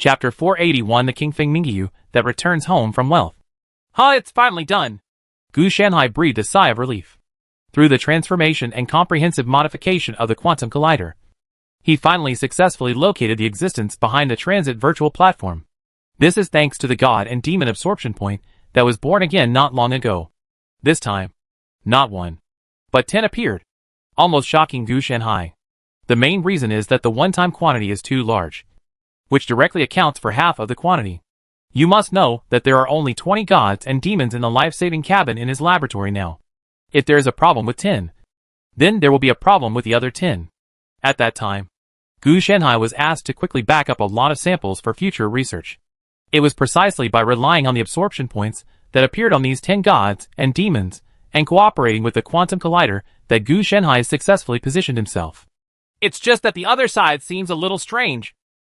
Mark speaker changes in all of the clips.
Speaker 1: Chapter 481 The King Feng Mingyu that returns home from wealth. It's finally done. Gu Shanhai breathed a sigh of relief. Through the transformation and comprehensive modification of the quantum collider, he finally successfully located the existence behind the transit virtual platform. This is thanks to the god and demon absorption point that was born again not long ago. This time, not 1, but 10 appeared, almost shocking Gu Shanhai. The main reason is that the one-time quantity is too large, which directly accounts for half of the quantity. You must know that there are only 20 gods and demons in the life-saving cabin in his laboratory now. If there is a problem with 10, then there will be a problem with the other 10. At that time, Gu Shanhai was asked to quickly back up a lot of samples for future research. It was precisely by relying on the absorption points that appeared on these 10 gods and demons and cooperating with the quantum collider that Gu Shanhai successfully positioned himself. It's just that the other side seems a little strange.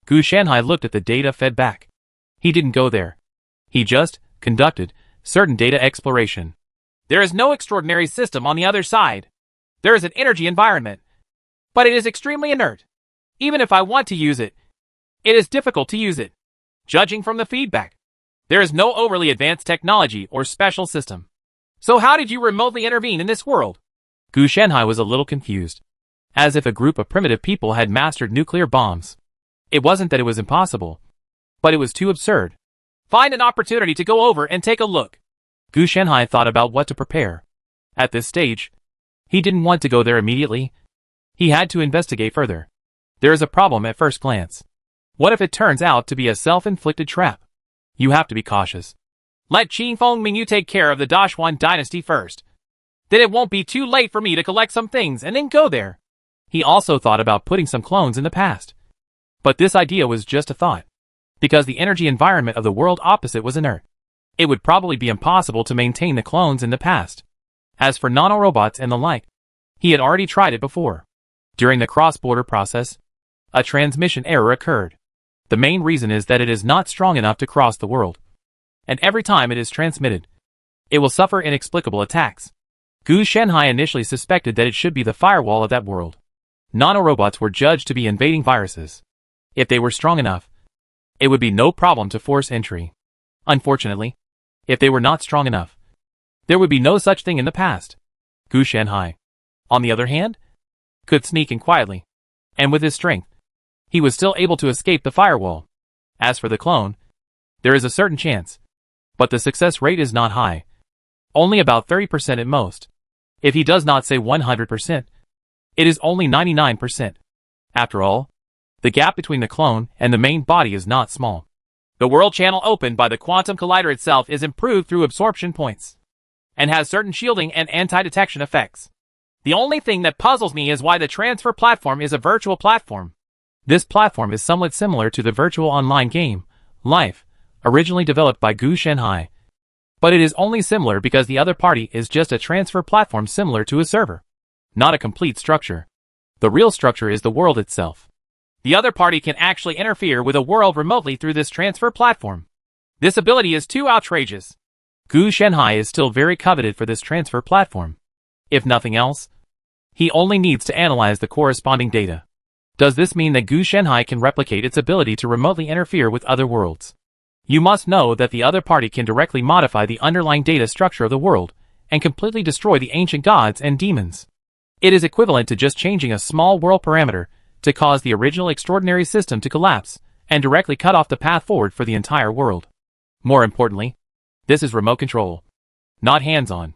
Speaker 1: Gu Shanhai looked at the data fed back. He didn't go there. He just conducted certain data exploration. There is no extraordinary system on the other side. There is an energy environment, but it is extremely inert. Even if I want to use it, it is difficult to use it. Judging from the feedback, there is no overly advanced technology or special system. So how did you remotely intervene in this world? Gu Shanhai was a little confused, as if a group of primitive people had mastered nuclear bombs. It wasn't that it was impossible, but it was too absurd. Find an opportunity to go over and take a look. Gu Shanhai thought about what to prepare. At this stage, he didn't want to go there immediately. He had to investigate further. There is a problem at first glance. What if it turns out to be a self-inflicted trap? You have to be cautious. Let Qin Feng Mingyu take care of the Dashuan dynasty first. Then it won't be too late for me to collect some things and then go there. He also thought about putting some clones in the past. But this idea was just a thought, because the energy environment of the world opposite was inert. It would probably be impossible to maintain the clones in the past. As for nanorobots and the like, he had already tried it before. During the cross-border process, a transmission error occurred. The main reason is that it is not strong enough to cross the world. And every time it is transmitted, it will suffer inexplicable attacks. Gu Shanhai initially suspected that it should be the firewall of that world. Nanorobots were judged to be invading viruses. If they were strong enough, it would be no problem to force entry. Unfortunately, if they were not strong enough, there would be no such thing in the past. Gu Shanhai, on the other hand, could sneak in quietly, and with his strength, he was still able to escape the firewall. As for the clone, there is a certain chance, but the success rate is not high. Only about 30% at most. If he does not say 100%, it is only 99%. After all, the gap between the clone and the main body is not small. The world channel opened by the quantum collider itself is improved through absorption points, and has certain shielding and anti-detection effects. The only thing that puzzles me is why the transfer platform is a virtual platform. This platform is somewhat similar to the virtual online game, Life, originally developed by Gu Shanhai. But it is only similar because the other party is just a transfer platform similar to a server, not a complete structure. The real structure is the world itself. The other party can actually interfere with a world remotely through this transfer platform. This ability is too outrageous. Gu Shanhai is still very coveted for this transfer platform. If nothing else, he only needs to analyze the corresponding data. Does this mean that Gu Shanhai can replicate its ability to remotely interfere with other worlds? You must know that the other party can directly modify the underlying data structure of the world and completely destroy the ancient gods and demons. It is equivalent to just changing a small world parameter to cause the original extraordinary system to collapse and directly cut off the path forward for the entire world. More importantly, this is remote control, not hands-on.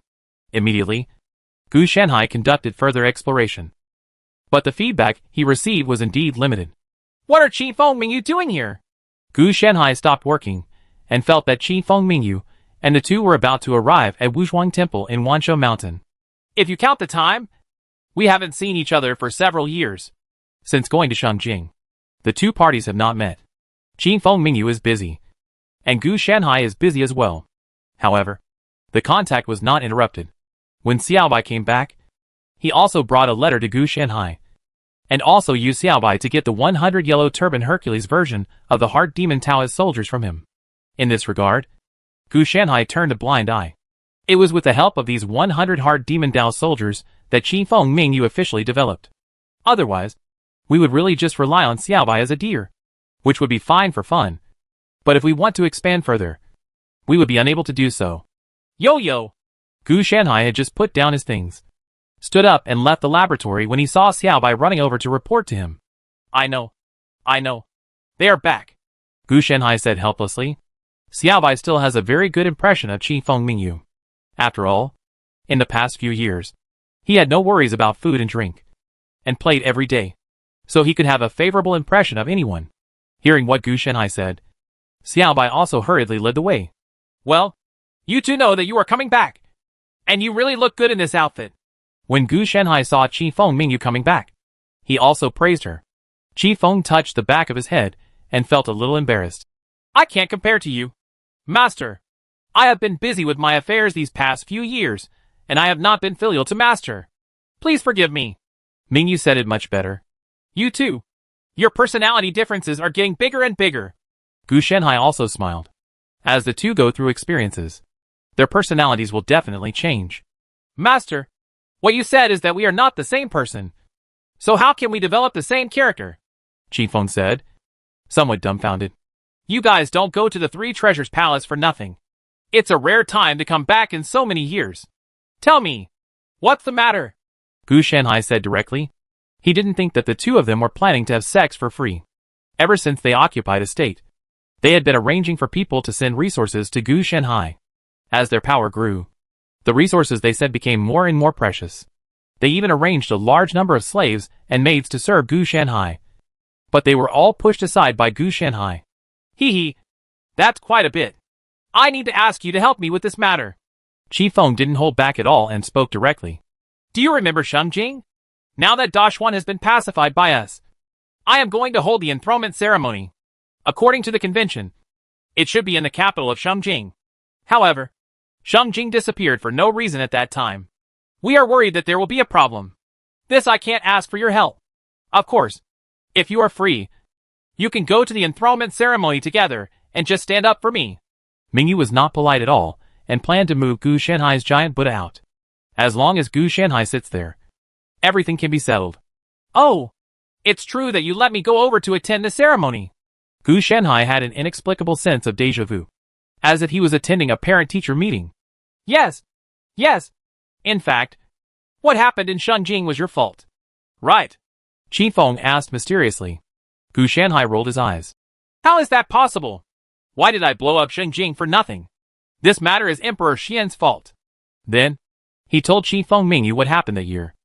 Speaker 1: Immediately, Gu Shanhai conducted further exploration. But the feedback he received was indeed limited. What are Qin Feng Mingyu doing here? Gu Shanhai stopped working and felt that Qin Feng Mingyu and the two were about to arrive at Wuzhuang Temple in Wanshou Mountain. If you count the time, we haven't seen each other for several years. Since going to Shangjing, the two parties have not met. Qin Feng Mingyu is busy, and Gu Shanhai is busy as well. However, the contact was not interrupted. When Xiaobai came back, he also brought a letter to Gu Shanhai, and also used Xiaobai to get the 100 Yellow Turban Hercules version of the Heart Demon Taoist soldiers from him. In this regard, Gu Shanhai turned a blind eye. It was with the help of these 100 Heart Demon Tao soldiers that Qin Feng Mingyu officially developed. Otherwise, we would really just rely on Xiaobai as a deer. which would be fine for fun. But if we want to expand further, we would be unable to do so. Yo! Gu Shanhai had just put down his things, stood up and left the laboratory when he saw Xiaobai running over to report to him. I know. They are back, Gu Shanhai said helplessly. Xiaobai still has a very good impression of Qifeng Mingyu. After all, in the past few years, he had no worries about food and drink, and played every day, so he could have a favorable impression of anyone. Hearing what Gu Shanhai said, Xiaobai also hurriedly led the way. Well, you two know that you are coming back, and you really look good in this outfit. When Gu Shanhai saw Qifeng Mingyu coming back, he also praised her. Qifeng touched the back of his head and felt a little embarrassed. I can't compare to you, Master. I have been busy with my affairs these past few years, and I have not been filial to Master. Please forgive me. Mingyu said it much better. You too. Your personality differences are getting bigger and bigger. Gu Shanhai also smiled. As the two go through experiences, their personalities will definitely change. Master, what you said is that we are not the same person. So how can we develop the same character? Qifeng said, somewhat dumbfounded. You guys don't go to the Three Treasures Palace for nothing. It's a rare time to come back in so many years. Tell me, what's the matter? Gu Shanhai said directly. He didn't think that the two of them were planning to have sex for free. Ever since they occupied a state, they had been arranging for people to send resources to Gu Shanhai. As their power grew, the resources they sent became more and more precious. They even arranged a large number of slaves and maids to serve Gu Shanhai. But they were all pushed aside by Gu Shanhai. Hee, that's quite a bit. I need to ask you to help me with this matter. Qifeng didn't hold back at all and spoke directly. Do you remember Shengjing? Now that Dashuan has been pacified by us, I am going to hold the enthronement ceremony. According to the convention, it should be in the capital of Shengjing. However, Shengjing disappeared for no reason at that time. We are worried that there will be a problem. This I can't ask for your help. Of course, if you are free, you can go to the enthronement ceremony together and just stand up for me. Mingyu was not polite at all and planned to move Gu Shanhai's giant Buddha out. As long as Gu Shanhai sits there, everything can be settled. Oh, it's true that you let me go over to attend the ceremony. Gu Shanhai had an inexplicable sense of déjà vu, as if he was attending a parent-teacher meeting. Yes. In fact, what happened in Shengjing was your fault. Right? Qifeng asked mysteriously. Gu Shanhai rolled his eyes. How is that possible? Why did I blow up Shengjing for nothing? This matter is Emperor Xian's fault. Then, he told Qifeng Mingyu what happened that year.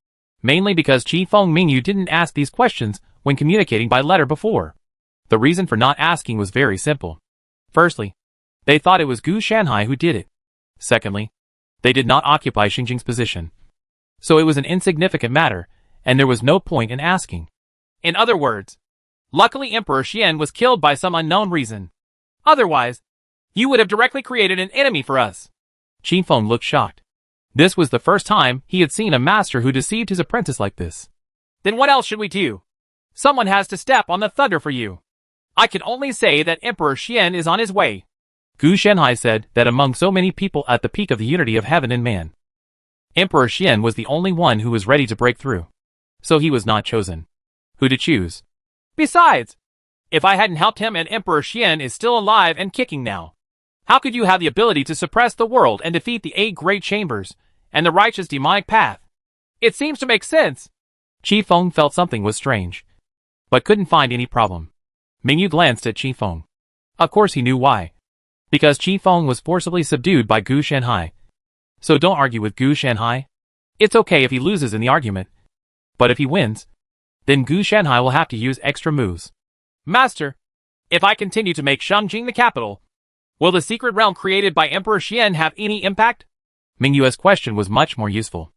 Speaker 1: Mainly because Qifeng Mingyu didn't ask these questions when communicating by letter before. The reason for not asking was very simple. Firstly, they thought it was Gu Shanhai who did it. Secondly, they did not occupy Shengjing's position. So it was an insignificant matter, and there was no point in asking. In other words, luckily Emperor Xian was killed by some unknown reason. Otherwise, you would have directly created an enemy for us. Qifeng looked shocked. This was the first time he had seen a master who deceived his apprentice like this. Then what else should we do? Someone has to step on the thunder for you. I can only say that Emperor Xian is on his way. Gu Shanhai said that among so many people at the peak of the unity of heaven and man, Emperor Xian was the only one who was ready to break through. So he was not chosen. Who to choose? Besides, if I hadn't helped him and Emperor Xian is still alive and kicking now, how could you have the ability to suppress the world and defeat the 8 great chambers and the righteous demonic path? It seems to make sense. Qifeng felt something was strange, but couldn't find any problem. Mingyu glanced at Qifeng. Of course he knew why. Because Qifeng was forcibly subdued by Gu Shanhai. So don't argue with Gu Shanhai. It's okay if he loses in the argument. But if he wins, then Gu Shanhai will have to use extra moves. Master, if I continue to make Shengjing the capital, will the secret realm created by Emperor Xian have any impact? Mingyu's question was much more useful.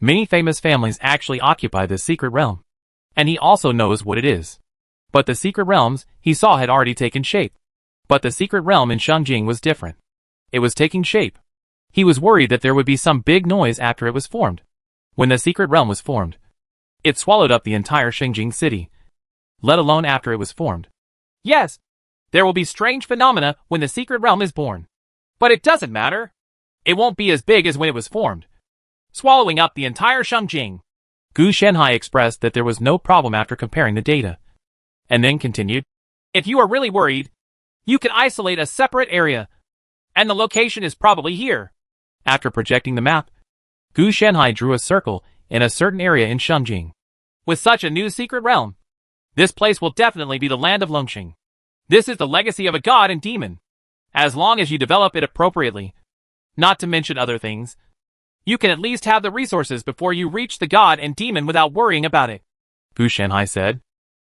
Speaker 1: Many famous families actually occupy this secret realm. And he also knows what it is. But the secret realms he saw had already taken shape. But the secret realm in Shengjing was different. It was taking shape. He was worried that there would be some big noise after it was formed. When the secret realm was formed, it swallowed up the entire Shengjing city, let alone after it was formed. Yes, there will be strange phenomena when the secret realm is born. But it doesn't matter. It won't be as big as when it was formed, swallowing up the entire Shengjing. Gu Shanhai expressed that there was no problem after comparing the data, and then continued. If you are really worried, you can isolate a separate area, and the location is probably here. After projecting the map, Gu Shanhai drew a circle in a certain area in Shengjing. With such a new secret realm, this place will definitely be the land of Longxing. This is the legacy of a god and demon. As long as you develop it appropriately, not to mention other things, you can at least have the resources before you reach the god and demon without worrying about it, Gu Shanhai said.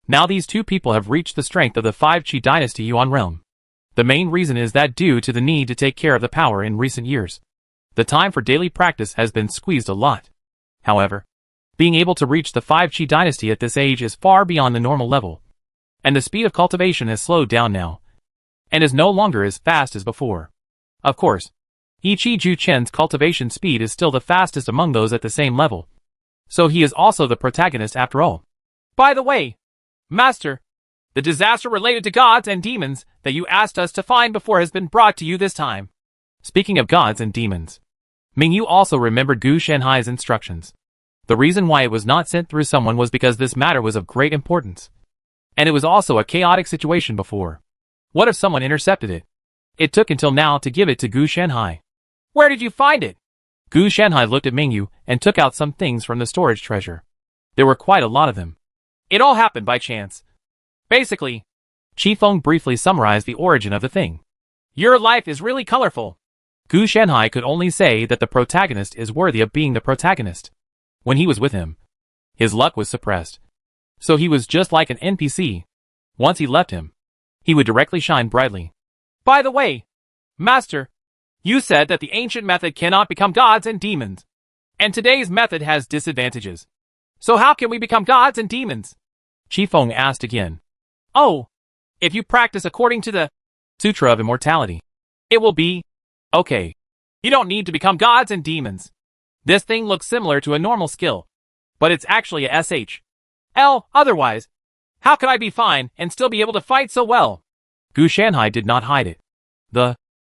Speaker 1: Now these two people have reached the strength of the 5 Qi dynasty Yuan realm. The main reason is that due to the need to take care of the power in recent years, the time for daily practice has been squeezed a lot. However, being able to reach the 5 Qi dynasty at this age is far beyond the normal level, and the speed of cultivation has slowed down now, and is no longer as fast as before. Of course, Yi Qi Ju Chen's cultivation speed is still the fastest among those at the same level, so he is also the protagonist after all. By the way, Master, the disaster related to gods and demons that you asked us to find before has been brought to you this time. Speaking of gods and demons, Mingyu also remembered Gu Shanhai's instructions. The reason why it was not sent through someone was because this matter was of great importance. And it was also a chaotic situation before. What if someone intercepted it? It took until now to give it to Gu Shanhai. Where did you find it? Gu Shanhai looked at Mingyu and took out some things from the storage treasure. There were quite a lot of them. It all happened by chance. Basically, Qifeng briefly summarized the origin of the thing. Your life is really colorful. Gu Shanhai could only say that the protagonist is worthy of being the protagonist. When he was with him, his luck was suppressed. So he was just like an NPC. Once he left him, he would directly shine brightly. By the way, Master, you said that the ancient method cannot become gods and demons. And today's method has disadvantages. So how can we become gods and demons? Qifeng asked again. Oh, if you practice according to the Sutra of Immortality, it will be okay. You don't need to become gods and demons. This thing looks similar to a normal skill, but it's actually a SHL. Otherwise, how could I be fine and still be able to fight so well? Gu Shanhai did not hide it. The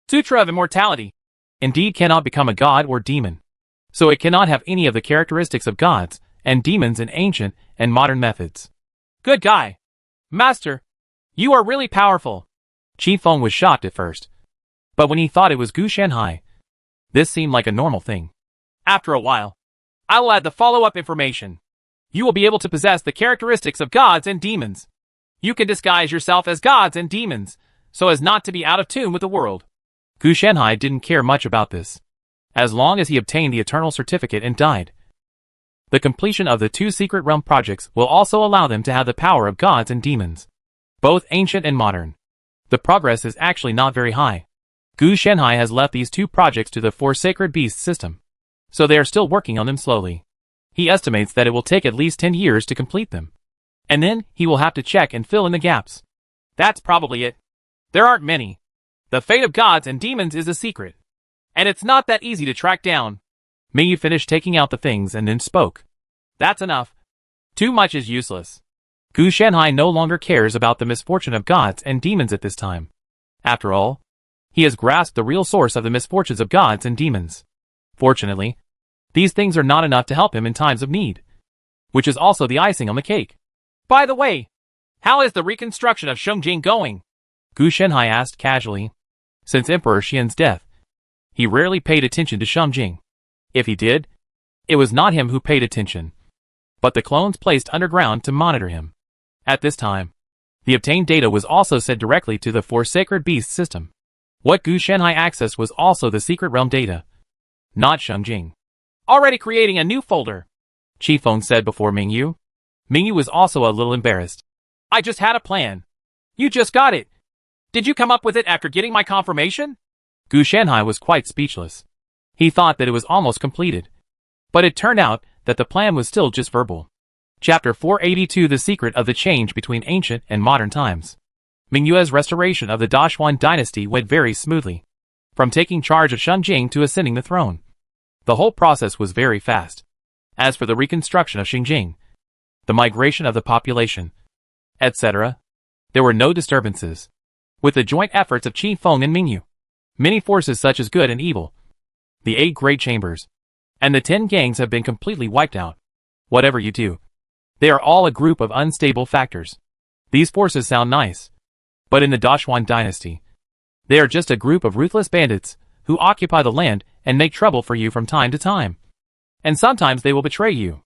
Speaker 1: Sutra of Immortality indeed cannot become a god or demon, so it cannot have any of the characteristics of gods and demons in ancient and modern methods. Good guy. Master, you are really powerful. Qifeng was shocked at first, but when he thought it was Gu Shanhai, this seemed like a normal thing. After a while, I will add the follow-up information. You will be able to possess the characteristics of gods and demons. You can disguise yourself as gods and demons, so as not to be out of tune with the world. Gu Shanhai didn't care much about this, as long as he obtained the Eternal Certificate and died. The completion of the 2 Secret Realm projects will also allow them to have the power of gods and demons, both ancient and modern. The progress is actually not very high. Gu Shanhai has left these 2 projects to the 4 Sacred Beasts system, so they are still working on them slowly. He estimates that it will take at least 10 years to complete them. And then, he will have to check and fill in the gaps. That's probably it. There aren't many. The fate of gods and demons is a secret, and it's not that easy to track down. Mingyu finished taking out the things and then spoke. That's enough. Too much is useless. Gu Shanhai no longer cares about the misfortune of gods and demons at this time. After all, he has grasped the real source of the misfortunes of gods and demons. Fortunately, these things are not enough to help him in times of need, which is also the icing on the cake. By the way, how is the reconstruction of Shengjing going? Gu Shanhai asked casually. Since Emperor Xian's death, he rarely paid attention to Shengjing. If he did, it was not him who paid attention, but the clones placed underground to monitor him. At this time, the obtained data was also sent directly to the 4 Sacred Beasts system. What Gu Shanhai accessed was also the Secret Realm data, not Shengjing. Already creating a new folder, Qifeng said before Mingyu. Mingyu was also a little embarrassed. I just had a plan. You just got it. Did you come up with it after getting my confirmation? Gu Shanhai was quite speechless. He thought that it was almost completed, but it turned out that the plan was still just verbal. Chapter 482: The Secret of the Change Between Ancient and Modern Times. Mingyue's restoration of the Dashuan dynasty went very smoothly, from taking charge of Shengjing to ascending the throne. The whole process was very fast. As for the reconstruction of Shengjing, the migration of the population, etc., there were no disturbances. With the joint efforts of Qifeng and Mingyu, many forces such as good and evil, the 8 Great Chambers, and the 10 gangs have been completely wiped out. Whatever you do, they are all a group of unstable factors. These forces sound nice, But in the Dashwan dynasty, they are just a group of ruthless bandits who occupy the land and make trouble for you from time to time. And sometimes they will betray you,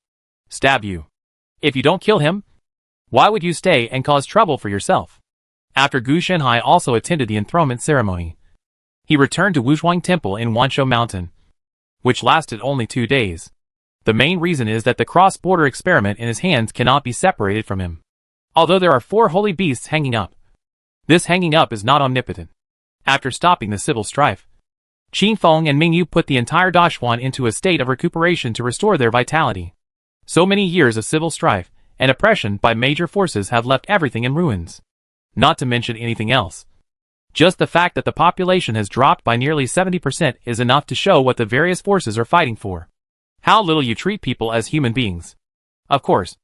Speaker 1: stab you. If you don't kill him, why would you stay and cause trouble for yourself? After Gu Shenhai also attended the enthronement ceremony, he returned to Wuzhuang Temple in Wanshou Mountain, which lasted only 2 days. The main reason is that the cross-border experiment in his hands cannot be separated from him. Although there are 4 holy beasts hanging up, this hanging up is not omnipotent. After stopping the civil strife, Qin Feng and Ming Yu put the entire Dashwan into a state of recuperation to restore their vitality. So many years of civil strife and oppression by major forces have left everything in ruins. Not to mention anything else. Just the fact that the population has dropped by nearly 70% is enough to show what the various forces are fighting for. How little you treat people as human beings. Of course,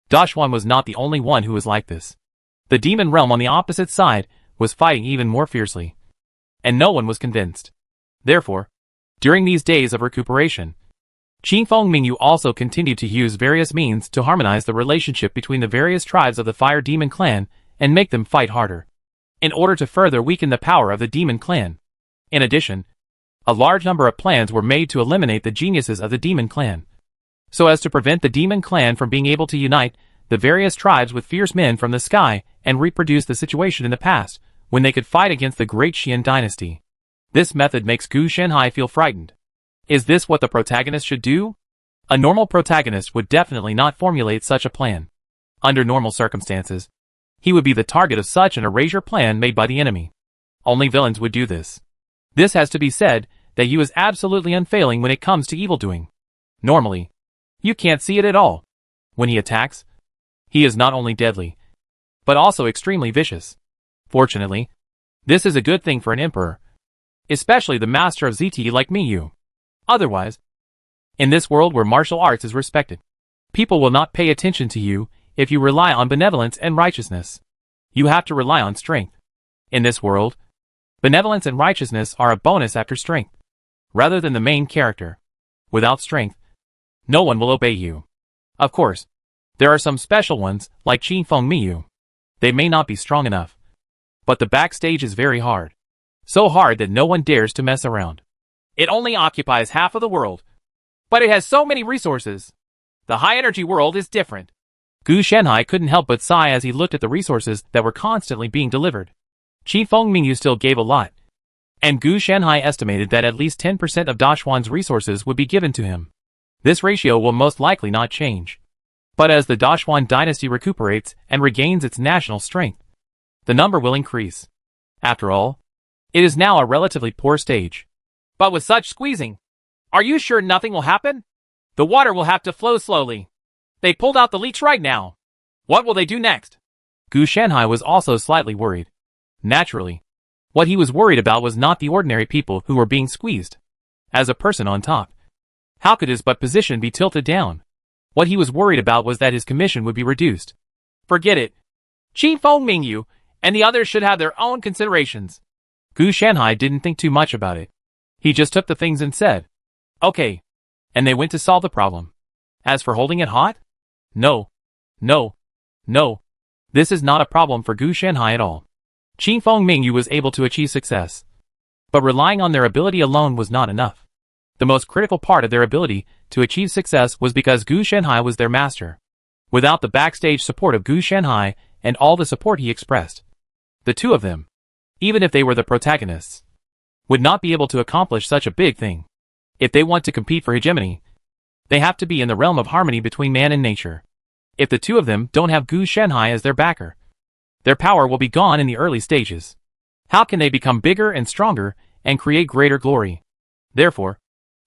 Speaker 1: Dashwan was not the only one who was like this. The demon realm on the opposite side was fighting even more fiercely. And no one was convinced. Therefore, during these days of recuperation, Qin Feng Mingyu also continued to use various means to harmonize the relationship between the various tribes of the Fire Demon Clan and make them fight harder, in order to further weaken the power of the Demon Clan. In addition, a large number of plans were made to eliminate the geniuses of the Demon Clan, so as to prevent the Demon Clan from being able to unite the various tribes with fierce men from the sky and reproduce the situation in the past, when they could fight against the great Xian dynasty. This method makes Gu Shenhai feel frightened. Is this what the protagonist should do? A normal protagonist would definitely not formulate such a plan. Under normal circumstances, he would be the target of such an erasure plan made by the enemy. Only villains would do this. This has to be said, that Yu is absolutely unfailing when it comes to evildoing. Normally, you can't see it at all. When he attacks, he is not only deadly, but also extremely vicious. Fortunately, this is a good thing for an emperor, especially the master of ZT like me Yu. Otherwise, in this world where martial arts is respected, people will not pay attention to you if you rely on benevolence and righteousness. You have to rely on strength. In this world, benevolence and righteousness are a bonus after strength, rather than the main character. Without strength, no one will obey you. Of course, there are some special ones, like Qin Feng Mingyu. They may not be strong enough, but the backstage is very hard. So hard that no one dares to mess around. It only occupies half of the world, but it has so many resources. The high-energy world is different. Gu Shenhai couldn't help but sigh as he looked at the resources that were constantly being delivered. Qin Feng Mingyu still gave a lot, and Gu Shenhai estimated that at least 10% of Dashwan's resources would be given to him. This ratio will most likely not change. But as the Dashwan dynasty recuperates and regains its national strength, the number will increase. After all, it is now a relatively poor stage. But with such squeezing, are you sure nothing will happen? The water will have to flow slowly. They pulled out the leech right now. What will they do next? Gu Shenhai was also slightly worried. Naturally, what he was worried about was not the ordinary people who were being squeezed. As a person on top, how could his position be tilted down? What he was worried about was that his commission would be reduced. Forget it. Qin Feng Mingyu and the others should have their own considerations. Gu Shenhai didn't think too much about it. He just took the things and said, okay. And they went to solve the problem. As for holding it hot? No. This is not a problem for Gu Shenhai at all. Qin Feng Mingyu was able to achieve success. But relying on their ability alone was not enough. The most critical part of their ability to achieve success was because Gu Shenhai was their master. Without the backstage support of Gu Shenhai and all the support he expressed, the two of them, even if they were the protagonists, would not be able to accomplish such a big thing. If they want to compete for hegemony, they have to be in the realm of harmony between man and nature. If the two of them don't have Gu Shenhai as their backer, their power will be gone in the early stages. How can they become bigger and stronger and create greater glory? Therefore,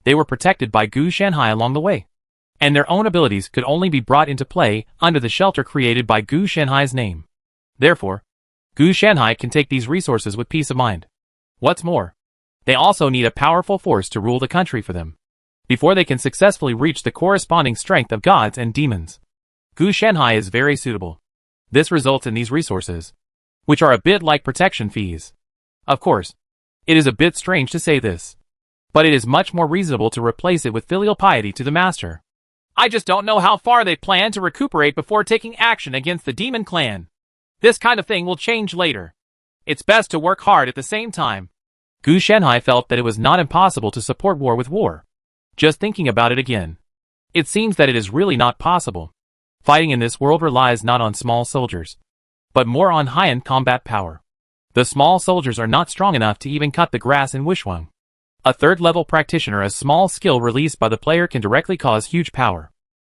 Speaker 1: they were protected by Gu Shenhai along the way, and their own abilities could only be brought into play under the shelter created by Gu Shenhai's name. Therefore, Gu Shenhai can take these resources with peace of mind. What's more, they also need a powerful force to rule the country for them, before they can successfully reach the corresponding strength of gods and demons. Gu Shenhai is very suitable. This results in these resources, which are a bit like protection fees. Of course, it is a bit strange to say this, but it is much more reasonable to replace it with filial piety to the master. I just don't know how far they plan to recuperate before taking action against the demon clan. This kind of thing will change later. It's best to work hard at the same time. Gu Shanhai felt that it was not impossible to support war with war. Just thinking about it again. It seems that it is really not possible. Fighting in this world relies not on small soldiers, but more on high-end combat power. The small soldiers are not strong enough to even cut the grass in Wishwang. A third-level practitioner, a small skill released by the player can directly cause huge power.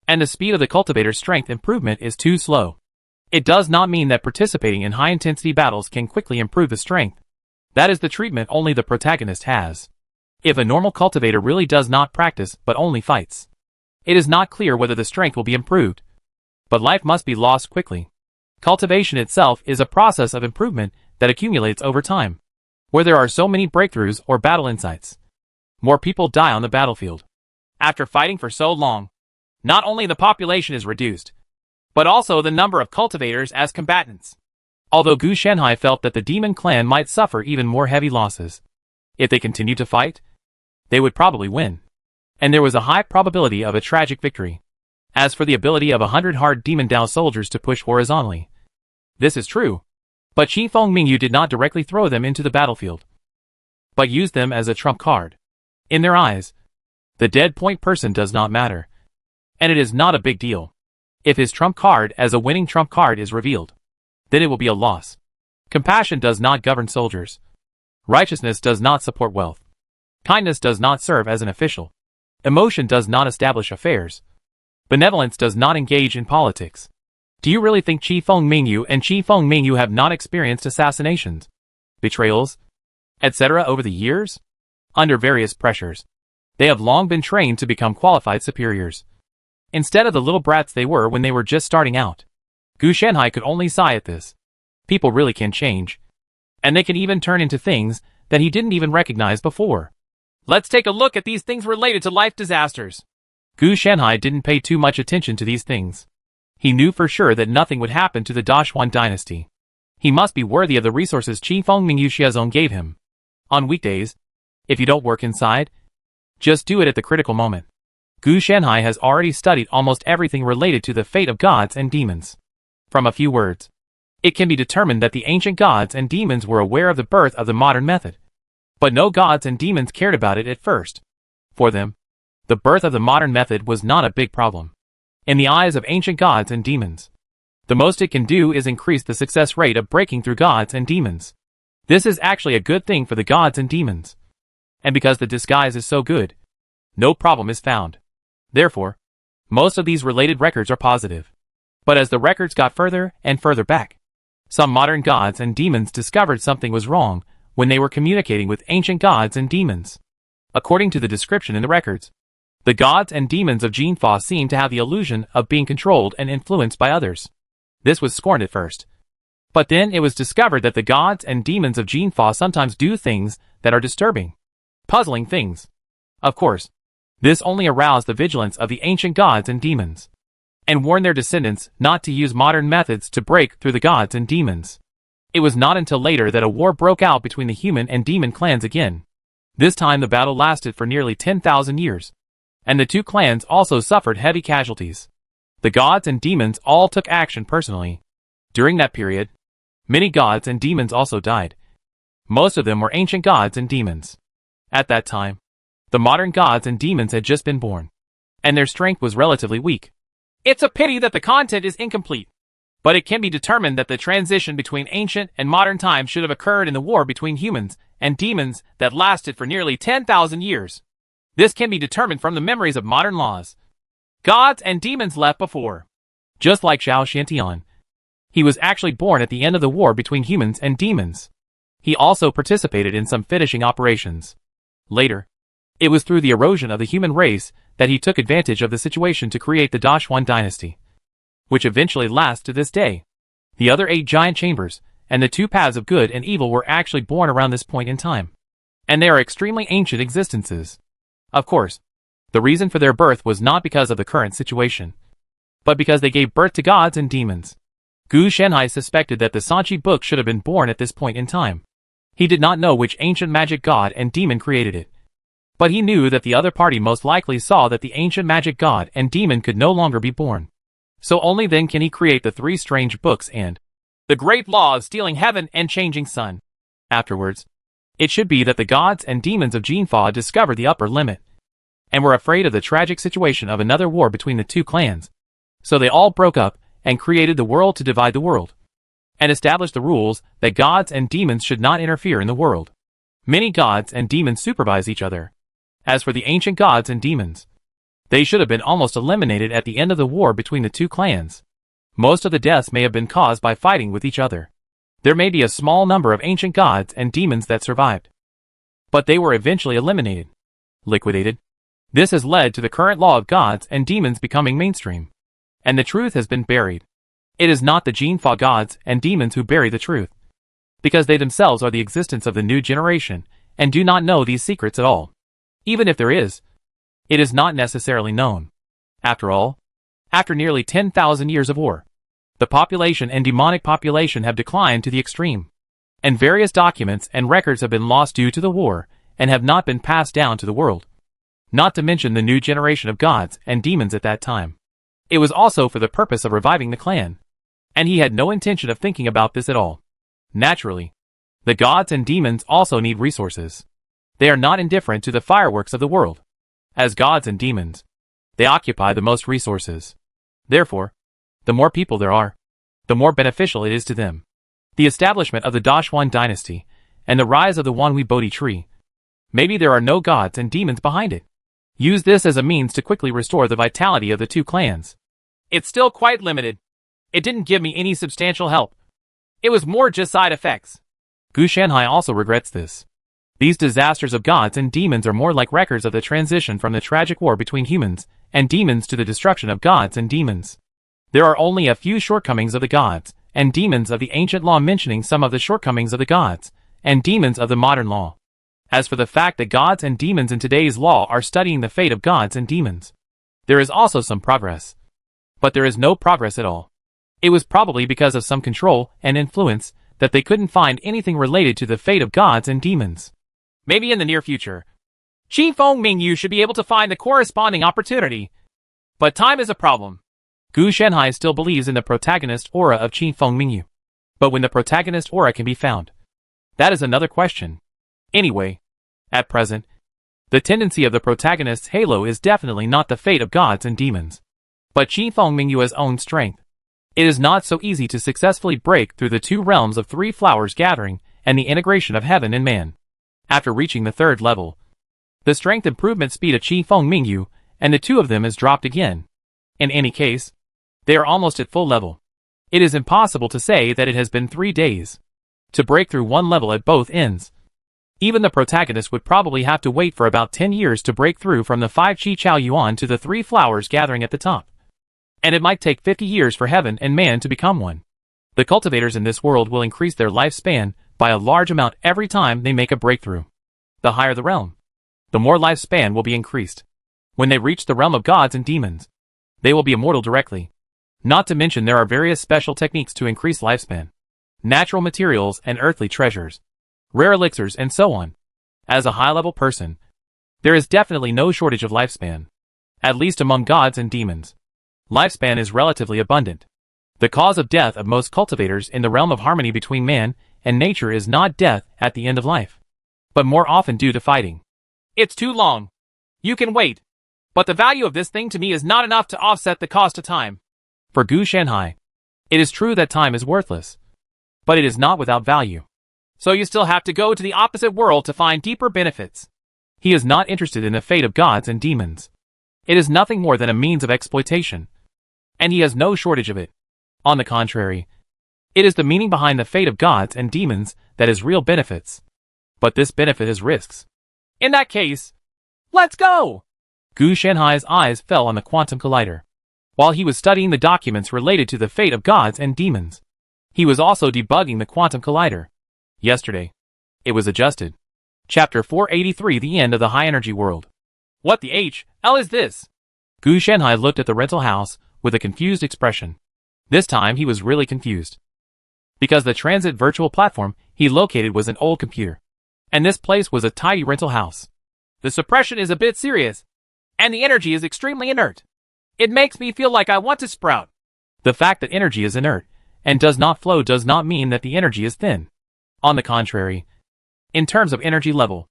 Speaker 1: And the speed of the cultivator's strength improvement is too slow. It does not mean that participating in high-intensity battles can quickly improve the strength. That is the treatment only the protagonist has. If a normal cultivator really does not practice but only fights, it is not clear whether the strength will be improved. But life must be lost quickly. Cultivation itself is a process of improvement that accumulates over time. Where there are so many breakthroughs or battle insights, more people die on the battlefield. After fighting for so long, not only the population is reduced, but also the number of cultivators as combatants. Although Gu Shanhai felt that the demon clan might suffer even more heavy losses. If they continued to fight, they would probably win. And there was a high probability of a tragic victory. As for the ability of 100 hard demon Dao soldiers to push horizontally, this is true. But Qifeng Mingyu did not directly throw them into the battlefield, but used them as a trump card. In their eyes, the dead point person does not matter. And it is not a big deal. If his trump card as a winning trump card is revealed, then it will be a loss. Compassion does not govern soldiers. Righteousness does not support wealth. Kindness does not serve as an official. Emotion does not establish affairs. Benevolence does not engage in politics. Do you really think Qifeng Mingyu and Qifeng Mingyu have not experienced assassinations, betrayals, etc. over the years? Under various pressures, they have long been trained to become qualified superiors, instead of the little brats they were when they were just starting out. Gu Shanhai could only sigh at this. People really can change, and they can even turn into things that he didn't even recognize before. Let's take a look at these things related to life disasters. Gu Shanhai didn't pay too much attention to these things. He knew for sure that nothing would happen to the Dashuan dynasty. He must be worthy of the resources Qifeng Mingyu Xiazong gave him. On weekdays, if you don't work inside, just do it at the critical moment. Gu Shanhai has already studied almost everything related to the fate of gods and demons. From a few words, it can be determined that the ancient gods and demons were aware of the birth of the modern method. But no gods and demons cared about it at first. For them, the birth of the modern method was not a big problem. In the eyes of ancient gods and demons, the most it can do is increase the success rate of breaking through gods and demons. This is actually a good thing for the gods and demons. And because the disguise is so good, no problem is found. Therefore, most of these related records are positive. But as the records got further and further back, some modern gods and demons discovered something was wrong when they were communicating with ancient gods and demons. According to the description in the records, the gods and demons of Jinfa seemed to have the illusion of being controlled and influenced by others. This was scorned at first. But then it was discovered that the gods and demons of Jinfa sometimes do things that are disturbing, puzzling things. Of course, this only aroused the vigilance of the ancient gods and demons, and warned their descendants not to use modern methods to break through the gods and demons. It was not until later that a war broke out between the human and demon clans again. This time the battle lasted for nearly 10,000 years. And the two clans also suffered heavy casualties. The gods and demons all took action personally. During that period, many gods and demons also died. Most of them were ancient gods and demons. At that time, the modern gods and demons had just been born, and their strength was relatively weak. It's a pity that the content is incomplete, but it can be determined that the transition between ancient and modern times should have occurred in the war between humans and demons that lasted for nearly 10,000 years. This can be determined from the memories of modern laws. Gods and demons left before. Just like Xiao Xiantian, he was actually born at the end of the war between humans and demons. He also participated in some finishing operations. Later, it was through the erosion of the human race that he took advantage of the situation to create the Dashuan dynasty, which eventually lasts to this day. The other 8 giant chambers and the 2 paths of good and evil were actually born around this point in time. And they are extremely ancient existences. Of course, the reason for their birth was not because of the current situation, but because they gave birth to gods and demons. Gu Shanhai suspected that the Sanchi book should have been born at this point in time. He did not know which ancient magic god and demon created it, but he knew that the other party most likely saw that the ancient magic god and demon could no longer be born. So only then can he create the 3 strange books and The great law of stealing heaven and changing sun. Afterwards, it should be that the gods and demons of Jinfa discovered the upper limit, and were afraid of the tragic situation of another war between the two clans. So they all broke up and created the world to divide the world, and established the rules that gods and demons should not interfere in the world. Many gods and demons supervise each other. As for the ancient gods and demons, they should have been almost eliminated at the end of the war between the two clans. Most of the deaths may have been caused by fighting with each other. There may be a small number of ancient gods and demons that survived, but they were eventually eliminated, liquidated. This has led to the current law of gods and demons becoming mainstream, and the truth has been buried. It is not the Jinfa gods and demons who bury the truth, because they themselves are the existence of the new generation and do not know these secrets at all. Even if there is, it is not necessarily known. After all, after nearly 10,000 years of war, the population and demonic population have declined to the extreme, and various documents and records have been lost due to the war and have not been passed down to the world. Not to mention the new generation of gods and demons at that time. It was also for the purpose of reviving the clan, and he had no intention of thinking about this at all. Naturally, the gods and demons also need resources. They are not indifferent to the fireworks of the world. As gods and demons, they occupy the most resources. Therefore, the more people there are, the more beneficial it is to them. The establishment of the Dashwan dynasty and the rise of the Wanhui Bodhi tree. Maybe there are no gods and demons behind it. Use this as a means to quickly restore the vitality of the two clans. It's still quite limited. It didn't give me any substantial help. It was more just side effects. Gu Shanhai also regrets this. These disasters of gods and demons are more like records of the transition from the tragic war between humans and demons to the destruction of gods and demons. There are only a few shortcomings of the gods and demons of the ancient law mentioning some of the shortcomings of the gods and demons of the modern law. As for the fact that gods and demons in today's law are studying the fate of gods and demons, there is also some progress. But there is no progress at all. It was probably because of some control and influence that they couldn't find anything related to the fate of gods and demons. Maybe in the near future, Qifeng Mingyu should be able to find the corresponding opportunity. But time is a problem. Gu Shanhai still believes in the protagonist aura of Qifeng Mingyu. But when the protagonist aura can be found, that is another question. Anyway, at present, the tendency of the protagonist's halo is definitely not the fate of gods and demons, but Qifeng Mingyu's own strength. It is not so easy to successfully break through the two realms of three flowers gathering and the integration of heaven and man. After reaching the third level, the strength improvement speed of Qifeng Mingyu and the two of them is dropped again. In any case, they are almost at full level. It is impossible to say that it has been 3 days to break through one level at both ends. Even the protagonist would probably have to wait for about 10 years to break through from the 5 Qi Chao Yuan to the 3 flowers gathering at the top. And it might take 50 years for heaven and man to become one. The cultivators in this world will increase their lifespan by a large amount every time they make a breakthrough. The higher the realm, the more lifespan will be increased. When they reach the realm of gods and demons, they will be immortal directly. Not to mention there are various special techniques to increase lifespan. Natural materials and earthly treasures, rare elixirs and so on. As a high-level person, there is definitely no shortage of lifespan. At least among gods and demons, lifespan is relatively abundant. The cause of death of most cultivators in the realm of harmony between man and nature is not death at the end of life, but more often due to fighting. It's too long. You can wait. But the value of this thing to me is not enough to offset the cost of time. For Gu Shanhai, it is true that time is worthless, but it is not without value. So you still have to go to the opposite world to find deeper benefits. He is not interested in the fate of gods and demons. It is nothing more than a means of exploitation, and he has no shortage of it. On the contrary, it is the meaning behind the fate of gods and demons that is real benefits. But this benefit is risks. In that case, let's go! Gu Shanhai's eyes fell on the quantum collider. While he was studying the documents related to the fate of gods and demons, he was also debugging the quantum collider. Yesterday, it was adjusted. Chapter 483, the end of the high-energy world. What the HL is this? Gu Shanhai looked at the rental house with a confused expression. This time he was really confused. Because the transit virtual platform he located was an old computer, and this place was a tidy rental house. The suppression is a bit serious, and the energy is extremely inert. It makes me feel like I want to sprout. The fact that energy is inert And does not flow does not mean that the energy is thin. On the contrary, in terms of energy level,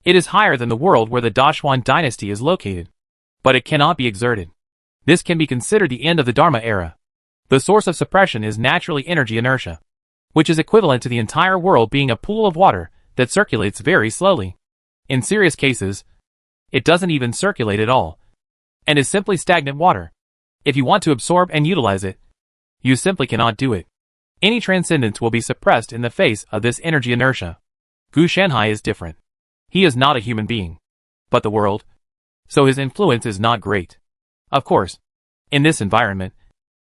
Speaker 1: it is higher than the world where the Dachauan dynasty is located. But it cannot be exerted. This can be considered the end of the Dharma era. The source of suppression is naturally energy inertia, which is equivalent to the entire world being a pool of water that circulates very slowly. In serious cases, it doesn't even circulate at all, and is simply stagnant water. If you want to absorb and utilize it, you simply cannot do it. Any transcendence will be suppressed in the face of this energy inertia. Gu Shanhai is different. He is not a human being, but the world, so his influence is not great. Of course, in this environment,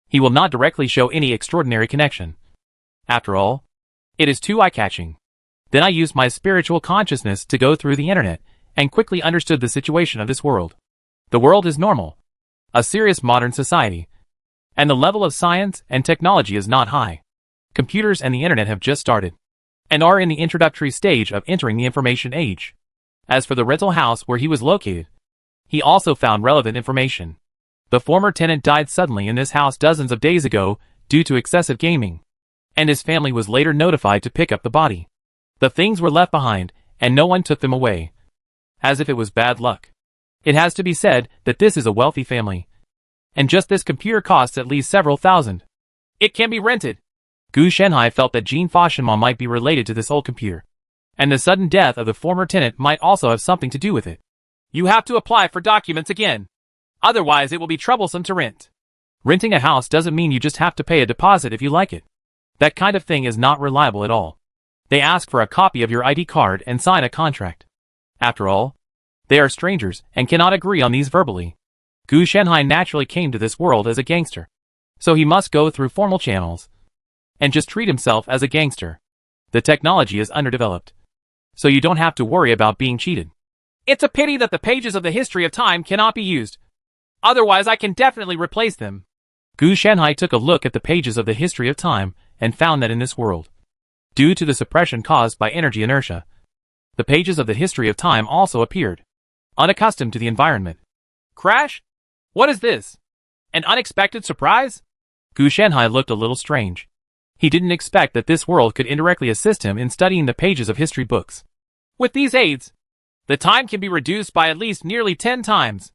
Speaker 1: he will not directly show any extraordinary connection. After all, it is too eye-catching. Then I used my spiritual consciousness to go through the internet and quickly understood the situation of this world. The world is normal, a serious modern society, and the level of science and technology is not high. Computers and the internet have just started, and are in the introductory stage of entering the information age. As for the rental house where he was located, he also found relevant information. The former tenant died suddenly in this house dozens of days ago due to excessive gaming, and his family was later notified to pick up the body. The things were left behind, and no one took them away, as if it was bad luck. It has to be said that this is a wealthy family, and just this computer costs at least several thousand. It can be rented. Gu Shanhai felt that Jean Fauchenmont might be related to this old computer, and the sudden death of the former tenant might also have something to do with it. You have to apply for documents again. Otherwise it will be troublesome to rent. Renting a house doesn't mean you just have to pay a deposit if you like it. That kind of thing is not reliable at all. They ask for a copy of your ID card and sign a contract. After all, they are strangers and cannot agree on these verbally. Gu Shanhai naturally came to this world as a gangster, so he must go through formal channels and just treat himself as a gangster. The technology is underdeveloped, so you don't have to worry about being cheated. It's a pity that the pages of the history of time cannot be used. Otherwise I can definitely replace them. Gu Shanhai took a look at the pages of the history of time and found that in this world, due to the suppression caused by energy inertia, the pages of the history of time also appeared, unaccustomed to the environment. Crash? What is this? An unexpected surprise? Gu Shanhai looked a little strange. He didn't expect that this world could indirectly assist him in studying the pages of history books. With these aids, the time can be reduced by at least nearly 10 times.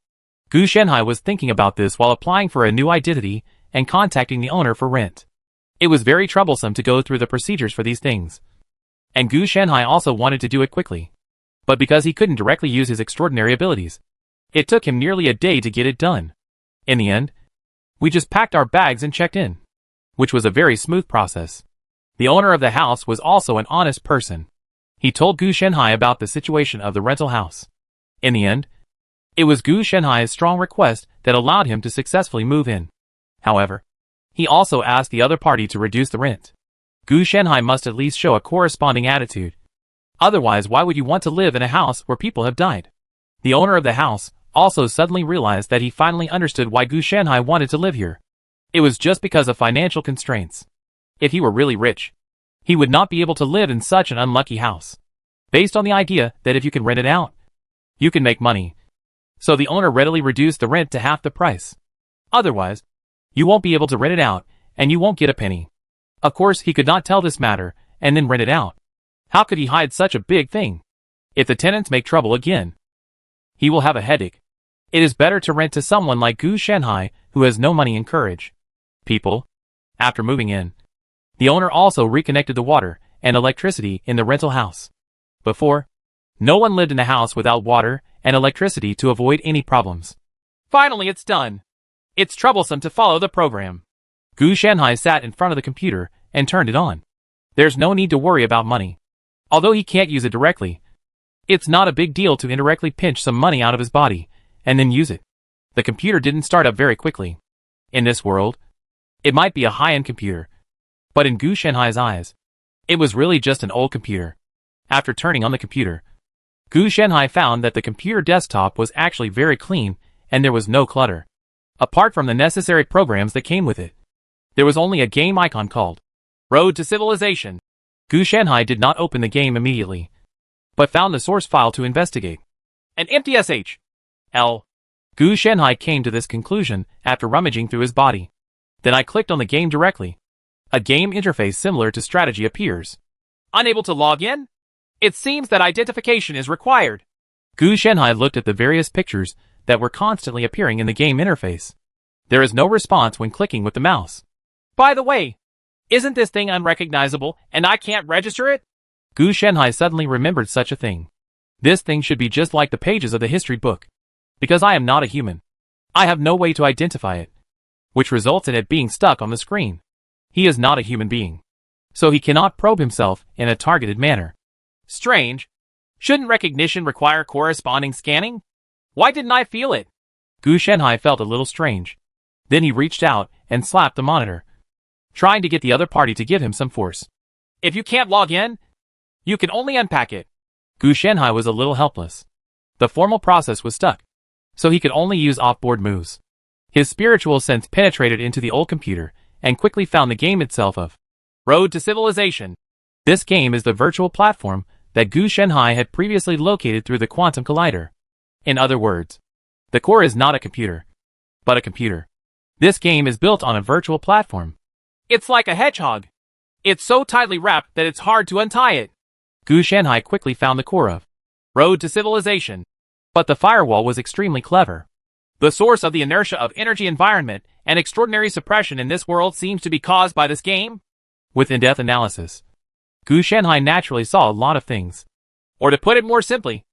Speaker 1: Gu Shanhai was thinking about this while applying for a new identity and contacting the owner for rent. It was very troublesome to go through the procedures for these things, and Gu Shanhai also wanted to do it quickly. But because he couldn't directly use his extraordinary abilities, it took him nearly a day to get it done. In the end, we just packed our bags and checked in, which was a very smooth process. The owner of the house was also an honest person. He told Gu Shanhai about the situation of the rental house. In the end, it was Gu Shanhai's strong request that allowed him to successfully move in. However, he also asked the other party to reduce the rent. Gu Shanhai must at least show a corresponding attitude. Otherwise, why would you want to live in a house where people have died? The owner of the house also suddenly realized that he finally understood why Gu Shanhai wanted to live here. It was just because of financial constraints. If he were really rich, he would not be able to live in such an unlucky house. Based on the idea that if you can rent it out, you can make money. So the owner readily reduced the rent to half the price. Otherwise, you won't be able to rent it out, and you won't get a penny. Of course, he could not tell this matter, and then rent it out. How could he hide such a big thing? If the tenants make trouble again, he will have a headache. It is better to rent to someone like Gu Shanhai, who has no money and courage. People. After moving in, the owner also reconnected the water and electricity in the rental house. Before, no one lived in a house without water and electricity to avoid any problems. Finally, it's done. It's troublesome to follow the program. Gu Shanhai sat in front of the computer and turned it on. There's no need to worry about money. Although he can't use it directly, it's not a big deal to indirectly pinch some money out of his body and then use it. The computer didn't start up very quickly. In this world, it might be a high-end computer, but in Gu Shanhai's eyes, it was really just an old computer. After turning on the computer, Gu Shanhai found that the computer desktop was actually very clean and there was no clutter. Apart from the necessary programs that came with it, there was only a game icon called Road to Civilization. Gu Shanhai did not open the game immediately, but found the source file to investigate. An empty SH. L. Gu Shanhai came to this conclusion after rummaging through his body. Then I clicked on the game directly. A game interface similar to strategy appears. Unable to log in? It seems that identification is required. Gu Shenhai looked at the various pictures that were constantly appearing in the game interface. There is no response when clicking with the mouse. By the way, isn't this thing unrecognizable and I can't register it? Gu Shenhai suddenly remembered such a thing. This thing should be just like the pages of the history book. Because I am not a human, I have no way to identify it, which results in it being stuck on the screen. He is not a human being, so he cannot probe himself in a targeted manner. Strange. Shouldn't recognition require corresponding scanning? Why didn't I feel it? Gu Shenhai felt a little strange. Then he reached out and slapped the monitor, trying to get the other party to give him some force. If you can't log in, you can only unpack it. Gu Shenhai was a little helpless. The formal process was stuck, so he could only use off-board moves. His spiritual sense penetrated into the old computer and quickly found the game itself of Road to Civilization. This game is the virtual platform that Gu Shenhai had previously located through the Quantum Collider. In other words, the core is not a computer, but a computer. This game is built on a virtual platform. It's like a hedgehog. It's so tightly wrapped that it's hard to untie it. Gu Shenhai quickly found the core of Road to Civilization. But the firewall was extremely clever. The source of the inertia of energy environment and extraordinary suppression in this world seems to be caused by this game. With in-depth analysis, Gu Shenhai naturally saw a lot of things. Or to put it more simply,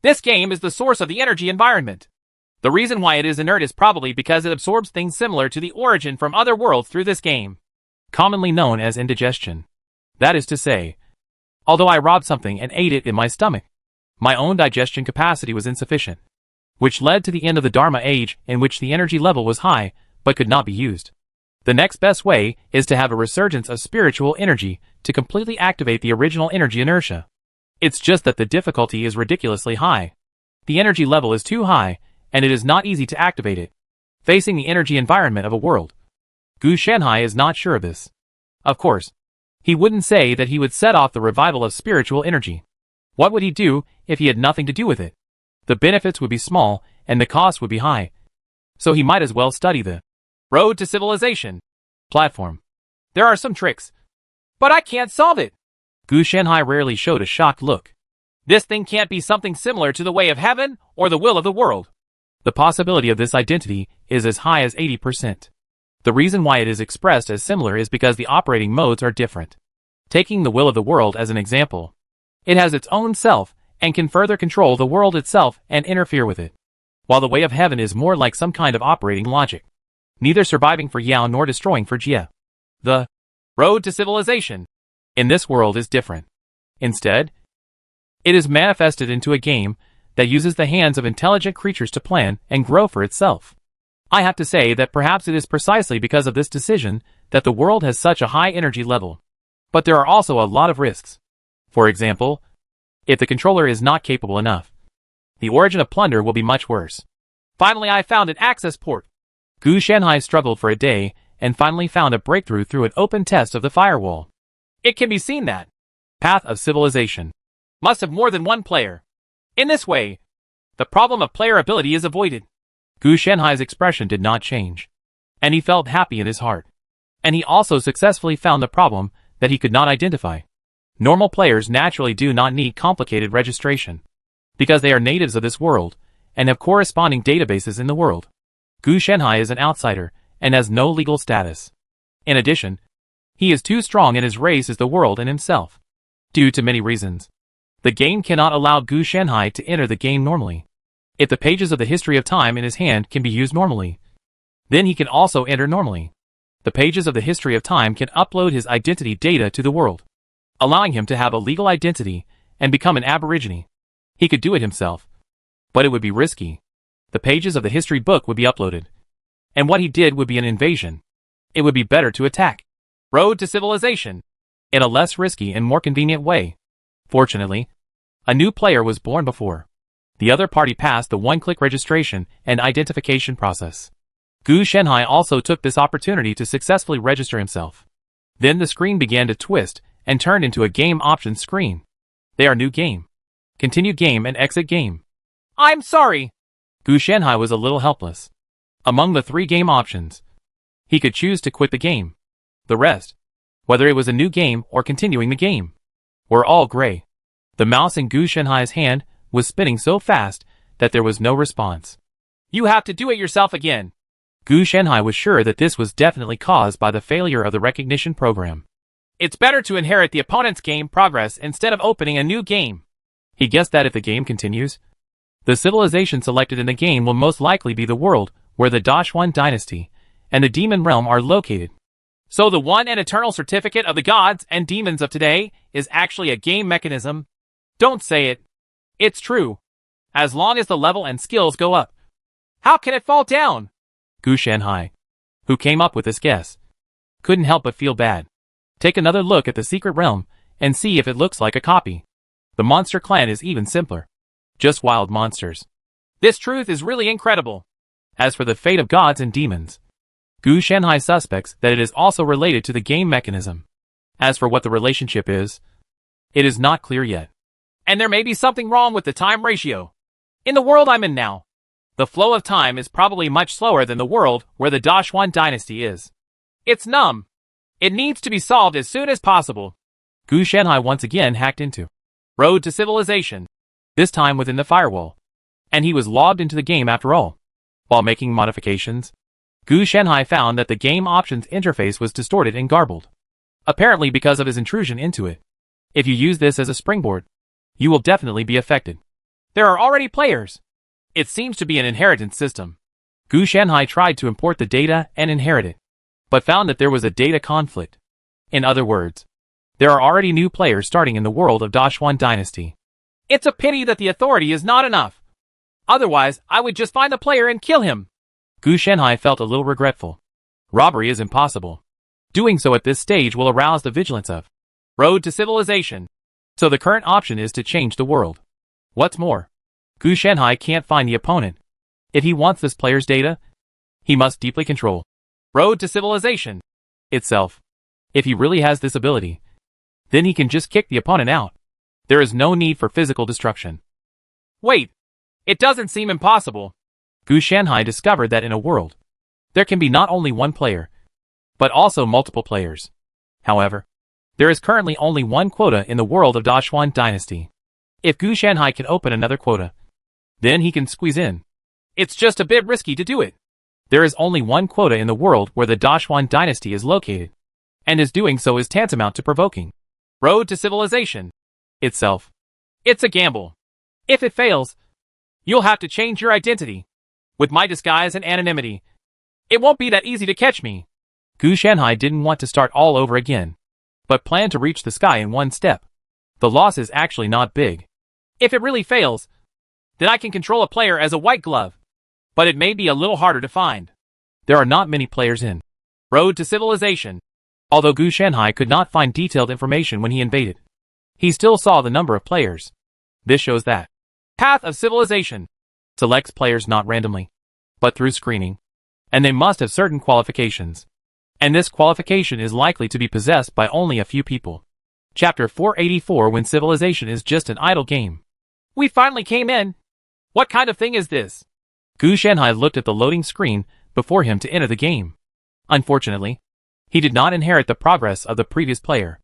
Speaker 1: this game is the source of the energy environment. The reason why it is inert is probably because it absorbs things similar to the origin from other worlds through this game, commonly known as indigestion. That is to say, although I robbed something and ate it in my stomach, my own digestion capacity was insufficient, which led to the end of the Dharma age in which the energy level was high but could not be used. The next best way is to have a resurgence of spiritual energy to completely activate the original energy inertia. It's just that the difficulty is ridiculously high. The energy level is too high, and it is not easy to activate it, facing the energy environment of a world. Gu Shenhai is not sure of this. Of course, he wouldn't say that he would set off the revival of spiritual energy. What would he do if he had nothing to do with it? The benefits would be small, and the cost would be high. So he might as well study the Road to Civilization platform. There are some tricks, but I can't solve it. Gu Shenhai rarely showed a shocked look. This thing can't be something similar to the way of heaven or the will of the world. The possibility of this identity is as high as 80%. The reason why it is expressed as similar is because the operating modes are different. Taking the will of the world as an example, it has its own self and can further control the world itself and interfere with it, while the way of heaven is more like some kind of operating logic, neither surviving for Yao nor destroying for Jia. The Road to Civilization in this world is different. Instead, it is manifested into a game that uses the hands of intelligent creatures to plan and grow for itself. I have to say that perhaps it is precisely because of this decision that the world has such a high energy level. But there are also a lot of risks. For example, if the controller is not capable enough, the origin of plunder will be much worse. Finally, I found an access port. Gu Shenhai struggled for a day and finally found a breakthrough through an open test of the firewall. It can be seen that Path of Civilization must have more than one player. In this way, the problem of player ability is avoided. Gu Shenhai's expression did not change, and he felt happy in his heart. And he also successfully found the problem that he could not identify. Normal players naturally do not need complicated registration, because they are natives of this world and have corresponding databases in the world. Gu Shenhai is an outsider and has no legal status. In addition, he is too strong and his race is the world and himself. Due to many reasons, the game cannot allow Gu Shenhai to enter the game normally. If the pages of the history of time in his hand can be used normally, then he can also enter normally. The pages of the history of time can upload his identity data to the world, allowing him to have a legal identity and become an aborigine. He could do it himself, but it would be risky. The pages of the history book would be uploaded, and what he did would be an invasion. It would be better to attack Road to Civilization in a less risky and more convenient way. Fortunately, a new player was born before the other party passed the one-click registration and identification process. Gu Shenhai also took this opportunity to successfully register himself. Then the screen began to twist and turned into a game options screen. They are new game, continue game and exit game. I'm sorry. Gu Shenhai was a little helpless. Among the 3 game options, he could choose to quit the game. The rest, Whether it was a new game or continuing the game, were all gray. The mouse in Gu Shenhai's hand was spinning so fast that there was no response. You have to do it yourself again. Gu Shenhai was sure that this was definitely caused by the failure of the recognition program. It's better to inherit the opponent's game progress instead of opening a new game. He guessed that if the game continues, the civilization selected in the game will most likely be the world where the Dashuan dynasty and the demon realm are located. So the one and eternal certificate of the gods and demons of today is actually a game mechanism? Don't say it. It's true. As long as the level and skills go up. How can it fall down? Gu Shenhai, who came up with this guess, couldn't help but feel bad. Take another look at the secret realm and see if it looks like a copy. The monster clan is even simpler. Just wild monsters. This truth is really incredible. As for the fate of gods and demons, Gu Shenhai suspects that it is also related to the game mechanism. As for what the relationship is, it is not clear yet. And there may be something wrong with the time ratio. In the world I'm in now, the flow of time is probably much slower than the world where the Dashuan dynasty is. It's numb. It needs to be solved as soon as possible. Gu Shenhai once again hacked into Road to Civilization, this time within the firewall. And he was logged into the game after all. While making modifications, Gu Shenhai found that the game options interface was distorted and garbled. Apparently because of his intrusion into it. If you use this as a springboard, you will definitely be affected. There are already players. It seems to be an inheritance system. Gu Shenhai tried to import the data and inherit it, but found that there was a data conflict. In other words, there are already new players starting in the world of Dashuan dynasty. It's a pity that the authority is not enough. Otherwise, I would just find the player and kill him. Gu Shenhai felt a little regretful. Robbery is impossible. Doing so at this stage will arouse the vigilance of Road to Civilization. So the current option is to change the world. What's more, Gu Shenhai can't find the opponent. If he wants this player's data, he must deeply control Road to Civilization itself. If he really has this ability, then he can just kick the opponent out. There is no need for physical destruction. Wait, it doesn't seem impossible. Gu Shenhai discovered that in a world, there can be not only one player, but also multiple players. However, there is currently only one quota in the world of Dashuan dynasty. If Gu Shenhai can open another quota, then he can squeeze in. It's just a bit risky to do it. There is only one quota in the world where the Dashuan dynasty is located, and his doing so is tantamount to provoking Road to Civilization itself. It's a gamble. If it fails, you'll have to change your identity. With my disguise and anonymity, it won't be that easy to catch me. Gu Shenhai didn't want to start all over again, but planned to reach the sky in one step. The loss is actually not big. If it really fails, then I can control a player as a white glove. But it may be a little harder to find. There are not many players in Road to Civilization. Although Gu Shenhai could not find detailed information when he invaded, he still saw the number of players. This shows that Path of Civilization selects players not randomly, but through screening, and they must have certain qualifications. And this qualification is likely to be possessed by only a few people. Chapter 484 When Civilization is just an idle game. We finally came in. What kind of thing is this? Gu Shenhai looked at the loading screen before him to enter the game. Unfortunately, he did not inherit the progress of the previous player.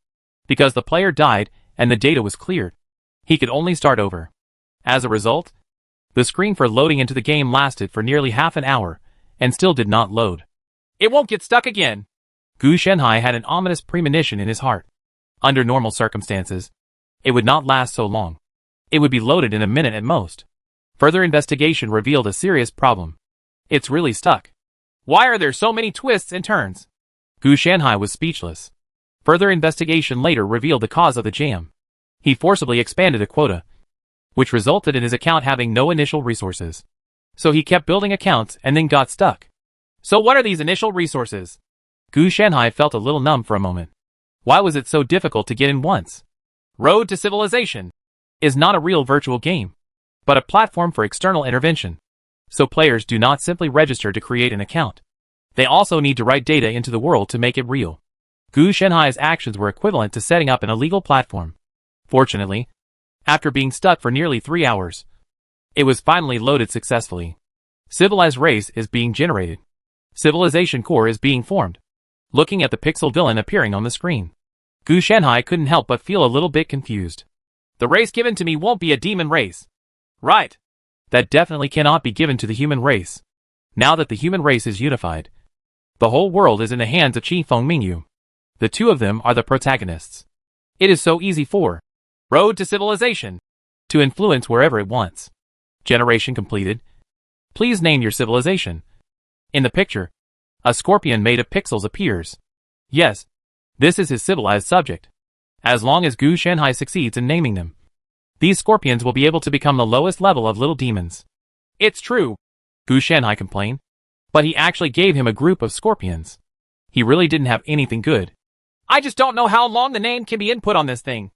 Speaker 1: Because the player died and the data was cleared, he could only start over. As a result, the screen for loading into the game lasted for nearly half an hour and still did not load. It won't get stuck again. Gu Shenhai had an ominous premonition in his heart. Under normal circumstances, it would not last so long. It would be loaded in a minute at most. Further investigation revealed a serious problem. It's really stuck. Why are there so many twists and turns? Gu Shenhai was speechless. Further investigation later revealed the cause of the jam. He forcibly expanded a quota, which resulted in his account having no initial resources. So he kept building accounts and then got stuck. So what are these initial resources? Gu Shenhai felt a little numb for a moment. Why was it so difficult to get in once? Road to Civilization is not a real virtual game, but a platform for external intervention. So players do not simply register to create an account. They also need to write data into the world to make it real. Gu Shenhai's actions were equivalent to setting up an illegal platform. Fortunately, after being stuck for nearly 3 hours, it was finally loaded successfully. Civilized race is being generated. Civilization core is being formed. Looking at the pixel villain appearing on the screen, Gu Shanhai couldn't help but feel a little bit confused. The race given to me won't be a demon race. Right. That definitely cannot be given to the human race. Now that the human race is unified, the whole world is in the hands of Qi Feng Mingyu. The two of them are the protagonists. It is so easy for Road to Civilization to influence wherever it wants. Generation completed. Please name your civilization. In the picture, a scorpion made of pixels appears. Yes, this is his civilized subject. As long as Gu Shanhai succeeds in naming them, these scorpions will be able to become the lowest level of little demons. It's true, Gu Shanhai complained, but he actually gave him a group of scorpions. He really didn't have anything good. I just don't know how long the name can be input on this thing.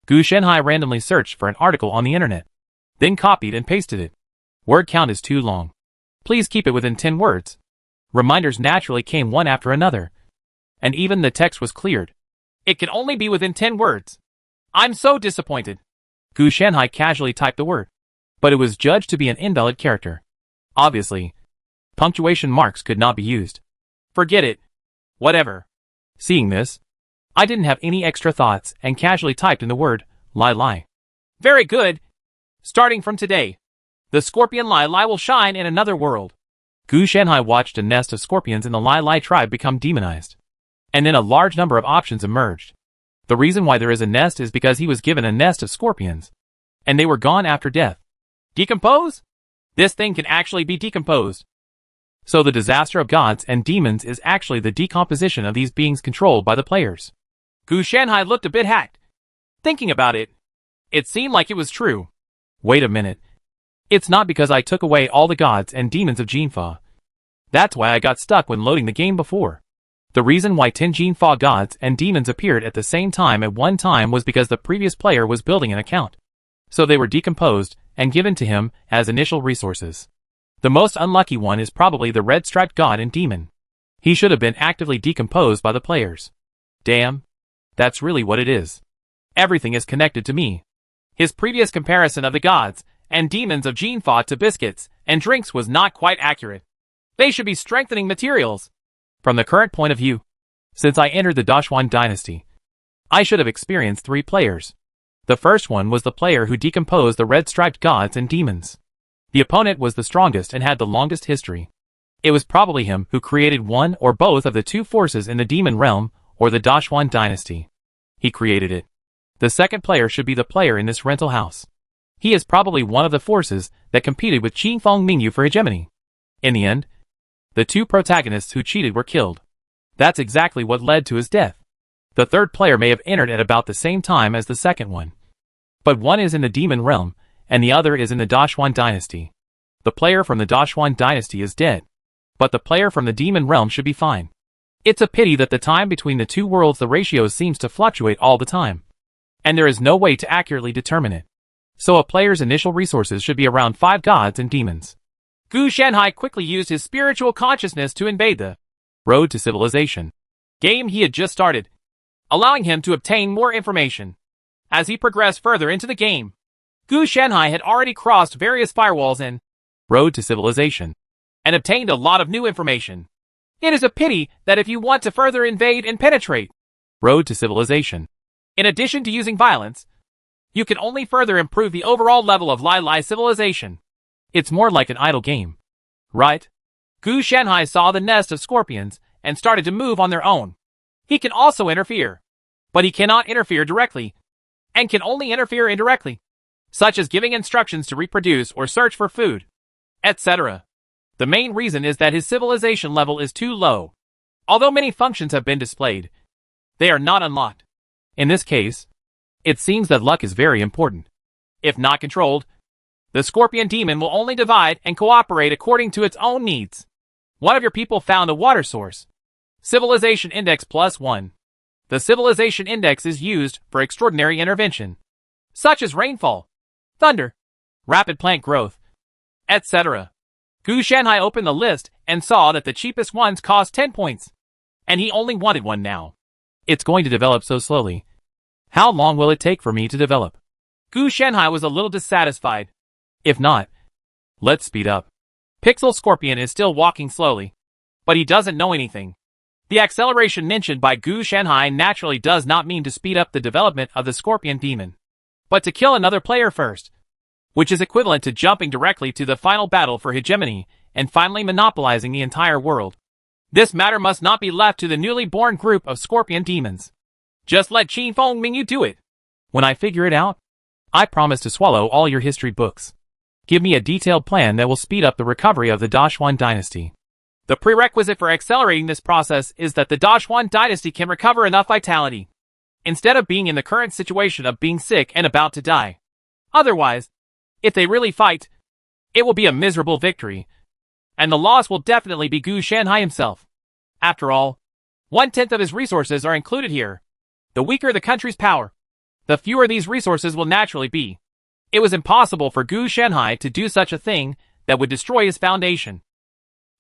Speaker 1: Gu Shanhai randomly searched for an article on the internet, then copied and pasted it. Word count is too long. Please keep it within 10 words. Reminders naturally came one after another, and even the text was cleared. It can only be within 10 words. I'm so disappointed. Gu Shanhai casually typed the word, but it was judged to be an invalid character. Obviously, punctuation marks could not be used. Forget it. Whatever. Seeing this, I didn't have any extra thoughts and casually typed in the word, Lai Lai. Very good. Starting from today, the scorpion Lai Lai will shine in another world. Gu Shanhai watched a nest of scorpions in the Lai Lai tribe become demonized. And then a large number of options emerged. The reason why there is a nest is because he was given a nest of scorpions, and they were gone after death. Decompose? This thing can actually be decomposed. So the disaster of gods and demons is actually the decomposition of these beings controlled by the players. Gu Shanhai looked a bit hacked. Thinking about it, it seemed like it was true. Wait a minute. It's not because I took away all the gods and demons of Jinfa. That's why I got stuck when loading the game before. The reason why 10 Jinfa gods and demons appeared at the same time at one time was because the previous player was building an account. So they were decomposed and given to him as initial resources. The most unlucky one is probably the red-striped god and demon. He should have been actively decomposed by the players. Damn. That's really what it is. Everything is connected to me. His previous comparison of the gods and demons of Jinfa to biscuits and drinks was not quite accurate. They should be strengthening materials. From the current point of view, since I entered the Dashuan dynasty, I should have experienced 3 players. The first one was the player who decomposed the red-striped gods and demons. The opponent was the strongest and had the longest history. It was probably him who created one or both of the 2 forces in the demon realm or the Dashuan dynasty. He created it. The second player should be the player in this rental house. He is probably one of the forces that competed with Qi Feng Mingyu for hegemony. In the end, the 2 protagonists who cheated were killed. That's exactly what led to his death. The third player may have entered at about the same time as the second one. But one is in the demon realm, and the other is in the Dashuan dynasty. The player from the Dashuan dynasty is dead. But the player from the demon realm should be fine. It's a pity that the time between the 2 worlds the ratio seems to fluctuate all the time. And there is no way to accurately determine it. So a player's initial resources should be around 5 gods and demons. Gu Shanhai quickly used his spiritual consciousness to invade the Road to Civilization game he had just started, allowing him to obtain more information. As he progressed further into the game, Gu Shanhai had already crossed various firewalls in Road to Civilization and obtained a lot of new information. It is a pity that if you want to further invade and penetrate Road to Civilization, in addition to using violence, you can only further improve the overall level of Lai Lai civilization. It's more like an idle game. Right? Gu Shanhai saw the nest of scorpions and started to move on their own. He can also interfere. But he cannot interfere directly, and can only interfere indirectly, such as giving instructions to reproduce or search for food, etc. The main reason is that his civilization level is too low. Although many functions have been displayed, they are not unlocked. In this case, it seems that luck is very important. If not controlled, the scorpion demon will only divide and cooperate according to its own needs. One of your people found a water source. Civilization Index +1. The Civilization Index is used for extraordinary intervention, such as rainfall, thunder, rapid plant growth, etc. Gu Shanhai opened the list and saw that the cheapest ones cost 10 points, and he only wanted one now. It's going to develop so slowly. How long will it take for me to develop? Gu Shanhai was a little dissatisfied. If not, let's speed up. Pixel Scorpion is still walking slowly, but he doesn't know anything. The acceleration mentioned by Gu Shanhai naturally does not mean to speed up the development of the Scorpion Demon, but to kill another player first, which is equivalent to jumping directly to the final battle for hegemony and finally monopolizing the entire world. This matter must not be left to the newly born group of Scorpion Demons. Just let Qin Feng Mingyu do it. When I figure it out, I promise to swallow all your history books. Give me a detailed plan that will speed up the recovery of the Dashuan dynasty. The prerequisite for accelerating this process is that the Dashuan dynasty can recover enough vitality, instead of being in the current situation of being sick and about to die. Otherwise, if they really fight, it will be a miserable victory, and the loss will definitely be Gu Shanhai himself. After all, 1/10 of his resources are included here. The weaker the country's power, the fewer these resources will naturally be. It was impossible for Gu Shanhai to do such a thing that would destroy his foundation.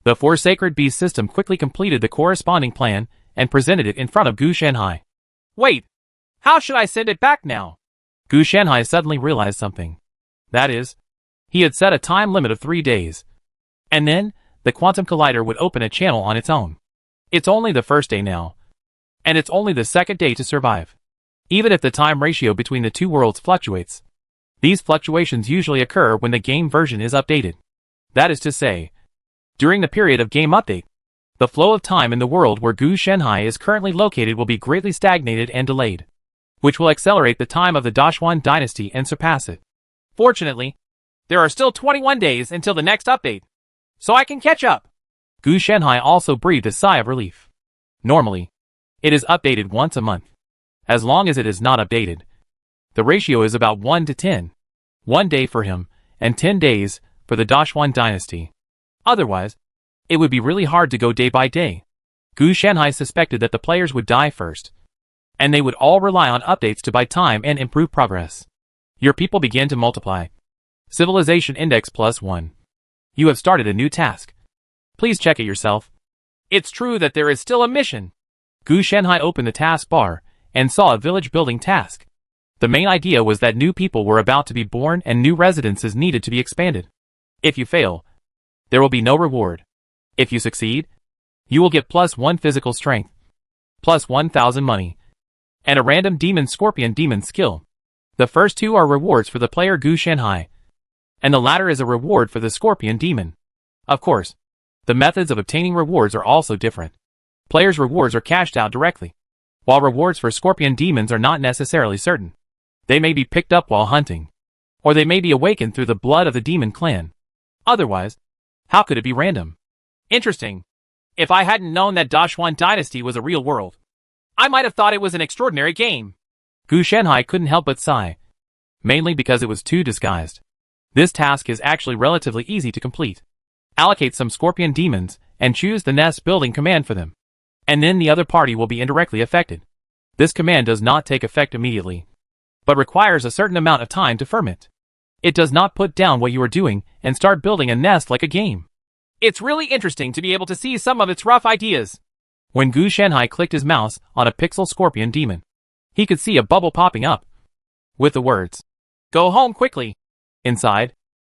Speaker 1: The Four Sacred Beast system quickly completed the corresponding plan and presented it in front of Gu Shanhai. Wait, how should I send it back now? Gu Shanhai suddenly realized something. That is, he had set a time limit of 3 days. And then, the Quantum Collider would open a channel on its own. It's only the first day now. And it's only the second day to survive. Even if the time ratio between the two worlds fluctuates, these fluctuations usually occur when the game version is updated. That is to say, during the period of game update, the flow of time in the world where Gu Shanhai is currently located will be greatly stagnated and delayed, which will accelerate the time of the Dashuan dynasty and surpass it. Fortunately, there are still 21 days until the next update, so I can catch up. Gu Shanhai also breathed a sigh of relief. Normally, it is updated once a month. As long as it is not updated, the ratio is about 1 to 10. 1 day for him, and 10 days for the Dashuan dynasty. Otherwise, it would be really hard to go day by day. Gu Shanhai suspected that the players would die first, and they would all rely on updates to buy time and improve progress. Your people begin to multiply. Civilization Index +1. You have started a new task. Please check it yourself. It's true that there is still a mission. Gu Shanhai opened the task bar and saw a village building task. The main idea was that new people were about to be born and new residences needed to be expanded. If you fail, there will be no reward. If you succeed, you will get +1 physical strength, +1,000 money, and a random Scorpion Demon skill. The first two are rewards for the player Gu Shanhai, and the latter is a reward for the Scorpion Demon. Of course, the methods of obtaining rewards are also different. Players' rewards are cashed out directly, while rewards for Scorpion Demons are not necessarily certain. They may be picked up while hunting, or they may be awakened through the blood of the demon clan. Otherwise, how could it be random? Interesting. If I hadn't known that Dashuan Dynasty was a real world, I might have thought it was an extraordinary game. Gu Shanhai couldn't help but sigh, mainly because it was too disguised. This task is actually relatively easy to complete. Allocate some Scorpion Demons and choose the nest building command for them, and then the other party will be indirectly affected. This command does not take effect immediately, but requires a certain amount of time to ferment. It does not put down what you are doing and start building a nest like a game. It's really interesting to be able to see some of its rough ideas. When Gu Shanhai clicked his mouse on a pixel Scorpion Demon, he could see a bubble popping up with the words, "Go home quickly." Inside,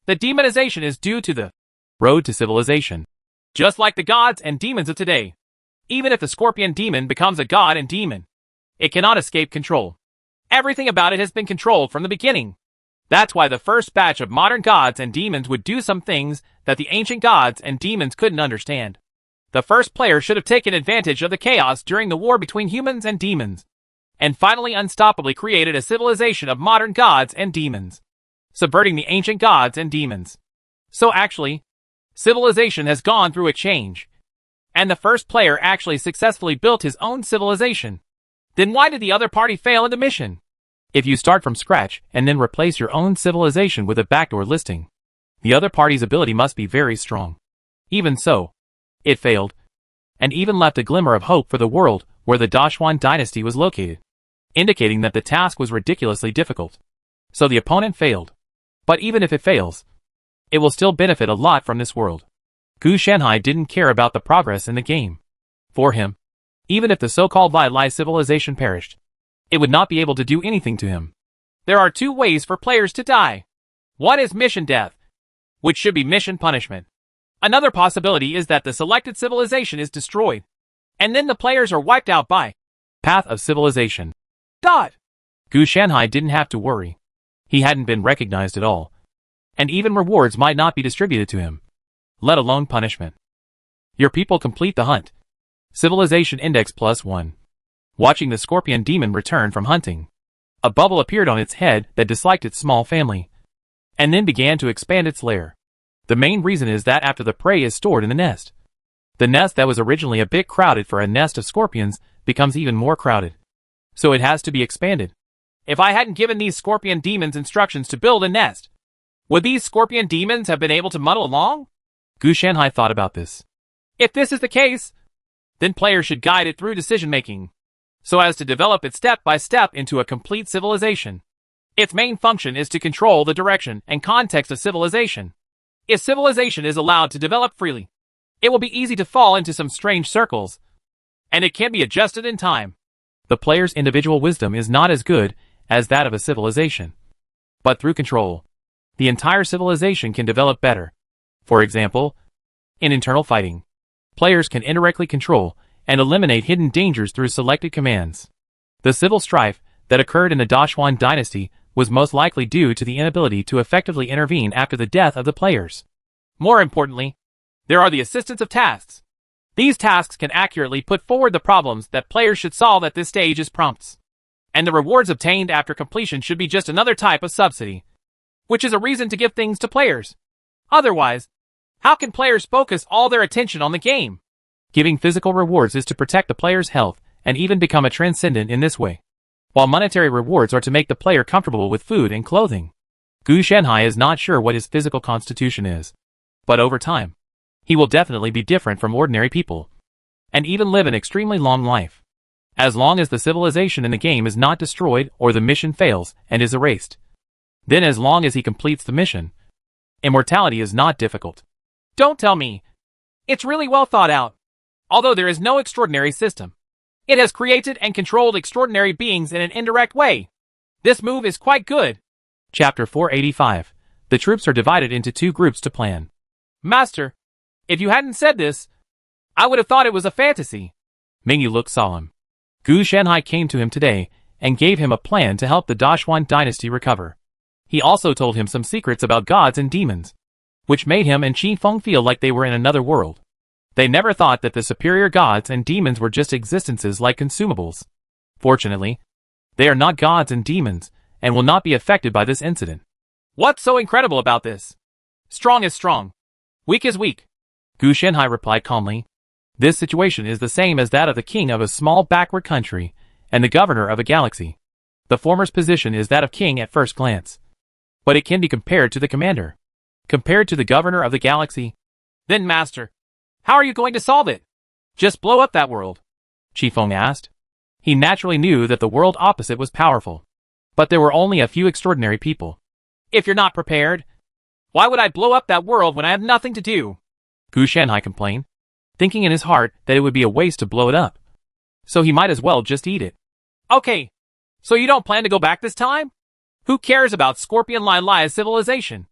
Speaker 1: the demonization is due to the road to civilization. Just like the gods and demons of today, even if the Scorpion Demon becomes a god and demon, it cannot escape control. Everything about it has been controlled from the beginning. That's why the first batch of modern gods and demons would do some things that the ancient gods and demons couldn't understand. The first player should have taken advantage of the chaos during the war between humans and demons, and finally unstoppably created a civilization of modern gods and demons, subverting the ancient gods and demons. So actually, civilization has gone through a change, and the first player actually successfully built his own civilization. Then why did the other party fail in the mission? If you start from scratch and then replace your own civilization with a backdoor listing, the other party's ability must be very strong. Even so, it failed, and even left a glimmer of hope for the world where the Dashuan dynasty was located, indicating that the task was ridiculously difficult. So the opponent failed. But even if it fails, it will still benefit a lot from this world. Gu Shanhai didn't care about the progress in the game. For him, even if the so-called Lai civilization perished, it would not be able to do anything to him. There are two ways for players to die. One is mission death, which should be mission punishment. Another possibility is that the selected civilization is destroyed. And then the players are wiped out by Path of Civilization. Gu Shanhai didn't have to worry. He hadn't been recognized at all. And even rewards might not be distributed to him, let alone punishment. Your people complete the hunt. Civilization Index +1. Watching the scorpion demon return from hunting, a bubble appeared on its head that disliked its small family, and then began to expand its lair. The main reason is that after the prey is stored in the nest, the nest that was originally a bit crowded for a nest of scorpions becomes even more crowded. So it has to be expanded. If I hadn't given these scorpion demons instructions to build a nest, would these scorpion demons have been able to muddle along? Gu Shanhai thought about this. If this is the case, then players should guide it through decision-making, so as to develop it step by step into a complete civilization. Its main function is to control the direction and context of civilization. If civilization is allowed to develop freely, it will be easy to fall into some strange circles, and it can be adjusted in time. The player's individual wisdom is not as good as that of a civilization, but through control, the entire civilization can develop better. For example, in internal fighting, players can indirectly control and eliminate hidden dangers through selected commands. The civil strife that occurred in the Dashuan dynasty was most likely due to the inability to effectively intervene after the death of the players. More importantly, there are the assistance of tasks. These tasks can accurately put forward the problems that players should solve at this stage as prompts. And the rewards obtained after completion should be just another type of subsidy, which is a reason to give things to players. Otherwise, how can players focus all their attention on the game? Giving physical rewards is to protect the player's health and even become a transcendent in this way, while monetary rewards are to make the player comfortable with food and clothing. Gu Shanhai is not sure what his physical constitution is, but over time, he will definitely be different from ordinary people, and even live an extremely long life. As long as the civilization in the game is not destroyed or the mission fails and is erased, then as long as he completes the mission, immortality is not difficult. Don't tell me. It's really well thought out. Although there is no extraordinary system, it has created and controlled extraordinary beings in an indirect way. This move is quite good. Chapter 485. The troops are divided into two groups to plan. Master, if you hadn't said this, I would have thought it was a fantasy. Mingyu looked solemn. Gu Shanhai came to him today and gave him a plan to help the Dashuan dynasty recover. He also told him some secrets about gods and demons, which made him and Qin Feng feel like they were in another world. They never thought that the superior gods and demons were just existences like consumables. Fortunately, they are not gods and demons, and will not be affected by this incident. What's so incredible about this? Strong is strong. Weak is weak. Gu Shanhai replied calmly. This situation is the same as that of the king of a small backward country and the governor of a galaxy. The former's position is that of king at first glance, but it can be compared to the commander. Compared to the governor of the galaxy. Then master, how are you going to solve it? Just blow up that world? Qin Feng asked. He naturally knew that the world opposite was powerful, but there were only a few extraordinary people. If you're not prepared, why would I blow up that world when I have nothing to do? Gu Shanhai complained, thinking in his heart that it would be a waste to blow it up, so he might as well just eat it. Okay, so you don't plan to go back this time? Who cares about Scorpion Lai Lai's civilization?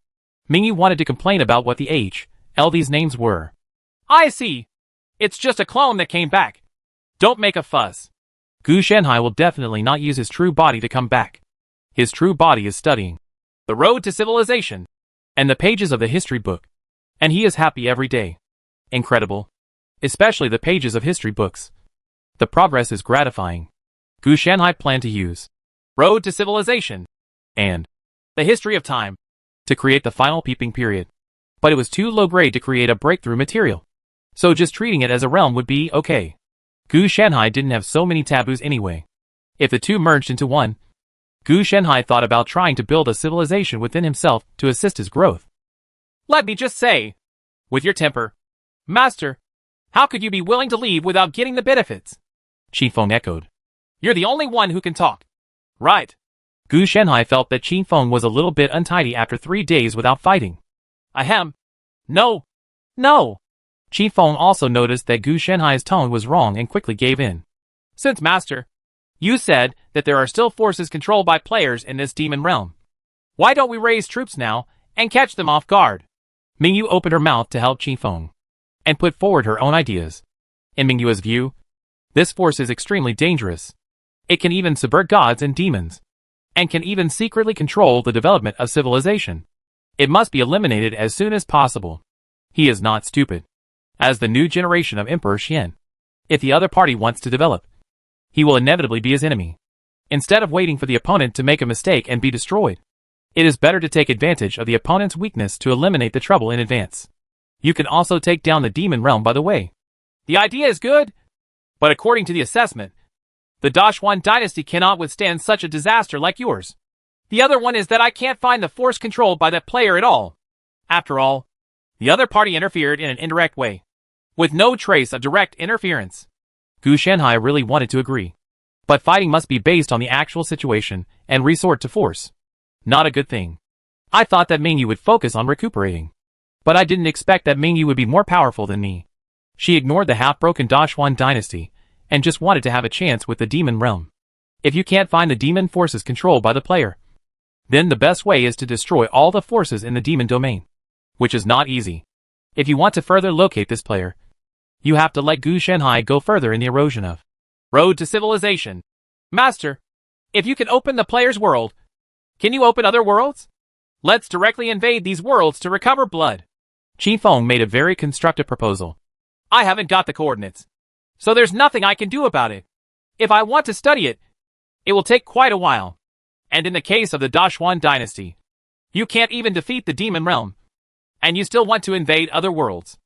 Speaker 1: Mingyu wanted to complain about what the HLD's names were. I see. It's just a clone that came back. Don't make a fuss. Gu Shanhai will definitely not use his true body to come back. His true body is studying The Road to Civilization and the pages of the history book, and he is happy every day. Incredible. Especially the pages of history books. The progress is gratifying. Gu Shanhai planned to use Road to Civilization and The History of Time to create the final peeping period. But it was too low grade to create a breakthrough material, so just treating it as a realm would be okay. Gu Shanhai didn't have so many taboos anyway. If the two merged into one, Gu Shanhai thought about trying to build a civilization within himself to assist his growth. Let me just say, with your temper, Master, how could you be willing to leave without getting the benefits? Qin Feng echoed. You're the only one who can talk. Right. Gu Shanhai felt that Qin Feng was a little bit untidy after 3 days without fighting. Ahem. No. Qin Feng also noticed that Gu Shanhai's tone was wrong and quickly gave in. Since Master, you said that there are still forces controlled by players in this demon realm, why don't we raise troops now and catch them off guard? Mingyu opened her mouth to help Qin Feng and put forward her own ideas. In Mingyu's view, This force is extremely dangerous. It can even subvert gods and demons, and can even secretly control the development of civilization. It must be eliminated as soon as possible. He is not stupid. As the new generation of Emperor Xian, if the other party wants to develop, he will inevitably be his enemy. Instead of waiting for the opponent to make a mistake and be destroyed, it is better to take advantage of the opponent's weakness to eliminate the trouble in advance. You can also take down the demon realm by the way. The idea is good, but according to the assessment, the Dashuan dynasty cannot withstand such a disaster like yours. The other one is that I can't find the force controlled by that player at all. After all, the other party interfered in an indirect way, with no trace of direct interference. Gu Shanhai really wanted to agree, but fighting must be based on the actual situation and resort to force. Not a good thing. I thought that Mingyu would focus on recuperating, but I didn't expect that Mingyu would be more powerful than me. She ignored the half-broken Dashuan dynasty and just wanted to have a chance with the demon realm. If you can't find the demon forces controlled by the player, then the best way is to destroy all the forces in the demon domain, which is not easy. If you want to further locate this player, you have to let Gu Shanhai go further in the erosion of Road to Civilization. Master, if you can open the player's world, can you open other worlds? Let's directly invade these worlds to recover blood. Qi Feng made a very constructive proposal. I haven't got the coordinates, so there's nothing I can do about it. If I want to study it, it will take quite a while. And in the case of the Dashuan dynasty, you can't even defeat the demon realm, and you still want to invade other worlds.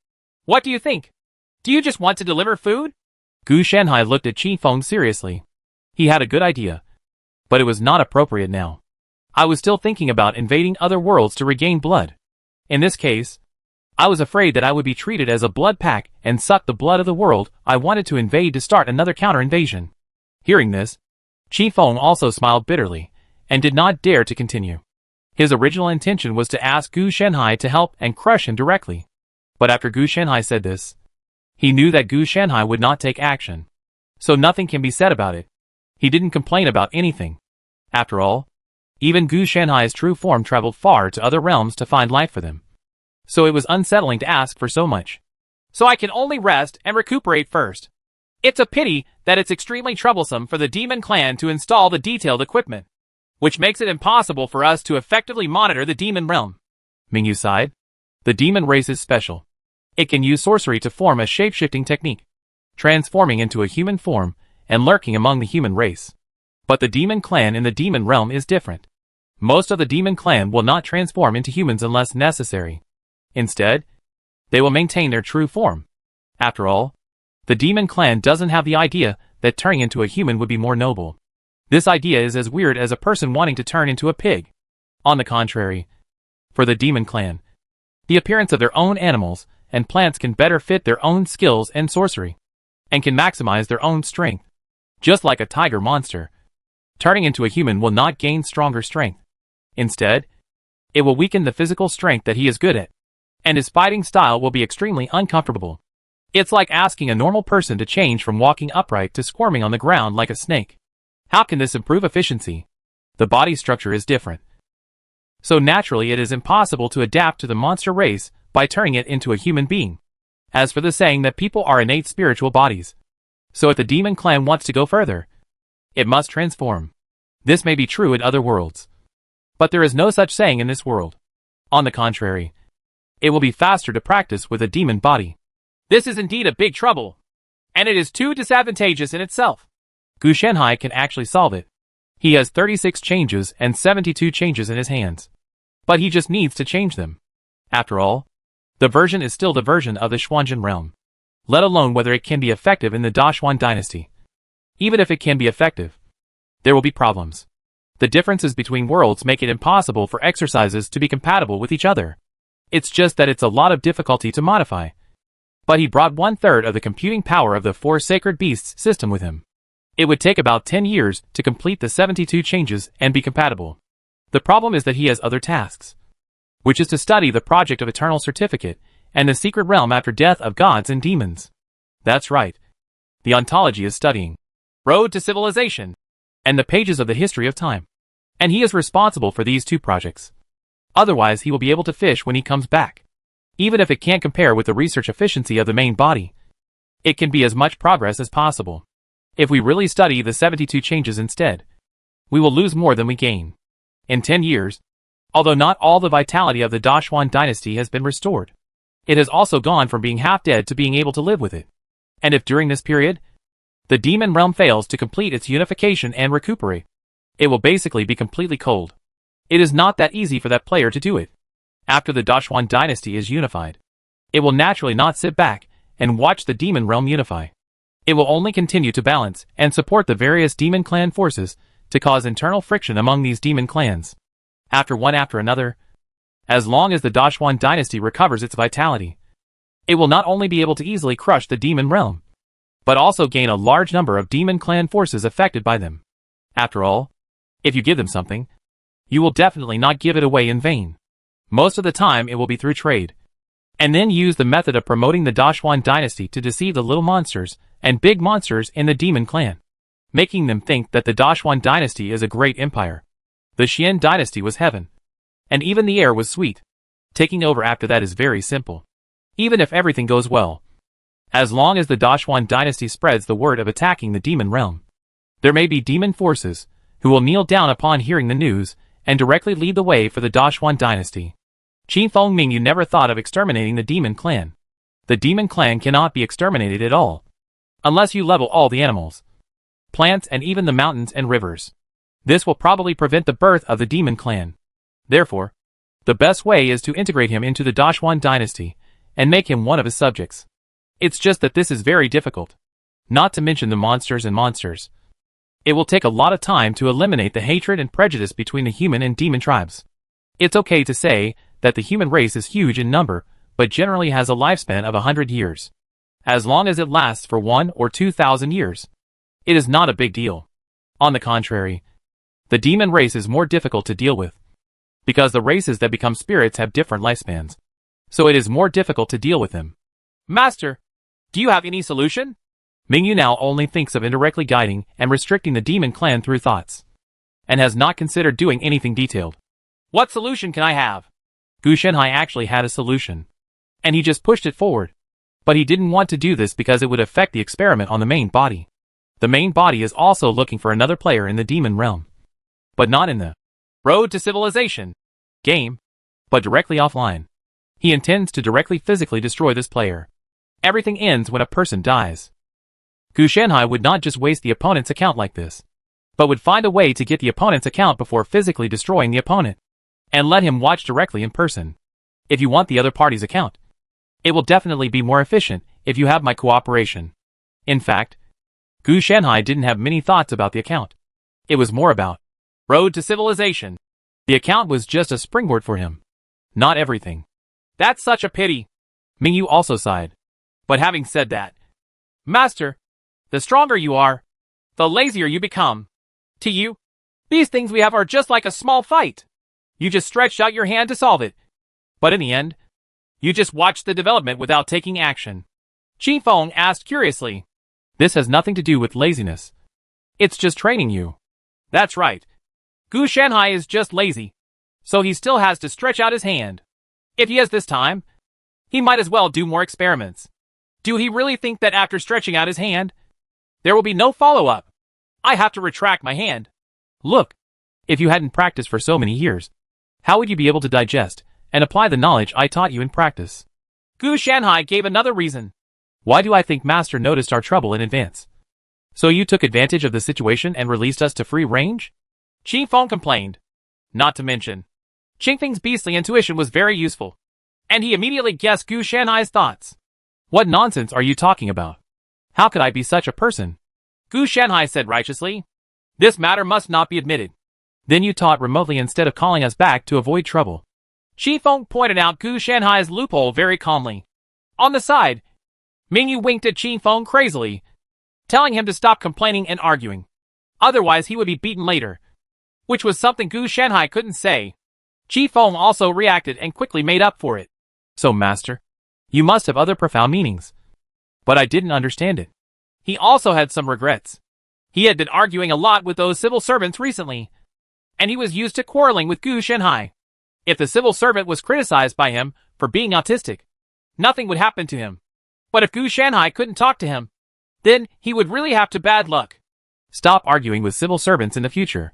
Speaker 1: What do you think? Do you just want to deliver food? Gu Shanhai looked at Qi Feng seriously. He had a good idea, but it was not appropriate now. I was still thinking about invading other worlds to regain blood. In this case, I was afraid that I would be treated as a blood pack and suck the blood of the world I wanted to invade to start another counter-invasion. Hearing this, Qi Feng also smiled bitterly and did not dare to continue. His original intention was to ask Gu Shanhai to help and crush him directly. But after Gu Shanhai said this, he knew that Gu Shanhai would not take action. So nothing can be said about it. He didn't complain about anything. After all, even Gu Shanhai's true form traveled far to other realms to find life for them. So it was unsettling to ask for so much. So I can only rest and recuperate first. It's a pity that it's extremely troublesome for the demon clan to install the detailed equipment, which makes it impossible for us to effectively monitor the demon realm. Mingyu sighed. The demon race is special. It can use sorcery to form a shape-shifting technique, transforming into a human form and lurking among the human race. But the demon clan in the demon realm is different. Most of the demon clan will not transform into humans unless necessary. Instead, they will maintain their true form. After all, the demon clan doesn't have the idea that turning into a human would be more noble. This idea is as weird as a person wanting to turn into a pig. On the contrary, for the demon clan, the appearance of their own animals and plants can better fit their own skills and sorcery, and can maximize their own strength. Just like a tiger monster, turning into a human will not gain stronger strength. Instead, it will weaken the physical strength that he is good at, and his fighting style will be extremely uncomfortable. It's like asking a normal person to change from walking upright to squirming on the ground like a snake. How can this improve efficiency? The body structure is different. So naturally it is impossible to adapt to the monster race by turning it into a human being. As for the saying that people are innate spiritual bodies, so if the demon clan wants to go further, it must transform. This may be true in other worlds, but there is no such saying in this world. On the contrary, it will be faster to practice with a demon body. This is indeed a big trouble, and it is too disadvantageous in itself. Gu Shanhai can actually solve it. He has 36 changes and 72 changes in his hands, but he just needs to change them. After all, the version is still the version of the Xuanzhen realm, let alone whether it can be effective in the Dashuan dynasty. Even if it can be effective, there will be problems. The differences between worlds make it impossible for exercises to be compatible with each other. It's just that it's a lot of difficulty to modify. But he brought 1/3 of the computing power of the 4 sacred beasts system with him. It would take about 10 years to complete the 72 changes and be compatible. The problem is that he has other tasks, which is to study the Project of Eternal Certificate and the secret realm after death of gods and demons. That's right. The ontology is studying Road to Civilization and the pages of the history of time. And he is responsible for these 2 projects. Otherwise he will be able to fish when he comes back. Even if it can't compare with the research efficiency of the main body, it can be as much progress as possible. If we really study the 72 changes instead, we will lose more than we gain. In 10 years, although not all the vitality of the Dashwan dynasty has been restored, it has also gone from being half dead to being able to live with it. And if during this period, the demon realm fails to complete its unification and recuperate, it will basically be completely cold. It is not that easy for that player to do it. After the Dashwan dynasty is unified, it will naturally not sit back and watch the demon realm unify. It will only continue to balance and support the various demon clan forces to cause internal friction among these demon clans. One after another, as long as the Dashwan dynasty recovers its vitality, it will not only be able to easily crush the demon realm, but also gain a large number of demon clan forces affected by them. After all, if you give them something, you will definitely not give it away in vain. Most of the time it will be through trade, and then use the method of promoting the Dashwan dynasty to deceive the little monsters and big monsters in the demon clan, making them think that the Dashwan dynasty is a great empire. The Xian dynasty was heaven, and even the air was sweet. Taking over after that is very simple, even if everything goes well. As long as the Dashwan dynasty spreads the word of attacking the demon realm, there may be demon forces who will kneel down upon hearing the news and directly lead the way for the Dashwan dynasty. Qin Feng Mingyu never thought of exterminating the demon clan. The demon clan cannot be exterminated at all, unless you level all the animals, plants, and even the mountains and rivers. This will probably prevent the birth of the demon clan. Therefore, the best way is to integrate him into the Dashwan dynasty and make him one of his subjects. It's just that this is very difficult, not to mention the monsters and monsters. It will take a lot of time to eliminate the hatred and prejudice between the human and demon tribes. It's okay to say that the human race is huge in number, but generally has a lifespan of 100 years. As long as it lasts for 1 or 2,000 years, it is not a big deal. On the contrary, the demon race is more difficult to deal with, because the races that become spirits have different lifespans, so it is more difficult to deal with them. Master, do you have any solution? Mingyu now only thinks of indirectly guiding and restricting the demon clan through thoughts, and has not considered doing anything detailed. What solution can I have? Gu Shenhai actually had a solution, and he just pushed it forward. But he didn't want to do this because it would affect the experiment on the main body. The main body is also looking for another player in the demon realm, but not in the Road to Civilization game, but directly offline. He intends to directly physically destroy this player. Everything ends when a person dies. Gu Shenhai would not just waste the opponent's account like this, but would find a way to get the opponent's account before physically destroying the opponent, and let him watch directly in person. If you want the other party's account, it will definitely be more efficient if you have my cooperation. In fact, Gu Shenhai didn't have many thoughts about the account. It was more about Road to Civilization. The account was just a springboard for him, not everything. That's such a pity. Mingyu also sighed. But having said that, Master, the stronger you are, the lazier you become. To you, these things we have are just like a small fight. You just stretched out your hand to solve it. But in the end, you just watched the development without taking action. Qin Feng asked curiously. This has nothing to do with laziness. It's just training you. That's right. Gu Shenhai is just lazy, so he still has to stretch out his hand. If he has this time, he might as well do more experiments. Do he really think that after stretching out his hand, there will be no follow-up? I have to retract my hand. Look, if you hadn't practiced for so many years, how would you be able to digest and apply the knowledge I taught you in practice? Gu Shenhai gave another reason. Why do I think Master noticed our trouble in advance? So you took advantage of the situation and released us to free range? Qin Feng complained. Not to mention, Qing Feng's beastly intuition was very useful, and he immediately guessed Gu Shenhai's thoughts. What nonsense are you talking about? How could I be such a person? Gu Shenhai said righteously. This matter must not be admitted. Then you taught remotely instead of calling us back to avoid trouble. Qin Feng pointed out Gu Shenhai's loophole very calmly. On the side, Mingyu winked at Qin Feng crazily, telling him to stop complaining and arguing. Otherwise he would be beaten later, which was something Gu Shenhai couldn't say. Qin Feng also reacted and quickly made up for it. So Master, you must have other profound meanings. But I didn't understand it. He also had some regrets. He had been arguing a lot with those civil servants recently, and he was used to quarreling with Gu Shenhai. If the civil servant was criticized by him for being autistic, nothing would happen to him. But if Gu Shenhai couldn't talk to him, then he would really have to bad luck. Stop arguing with civil servants in the future.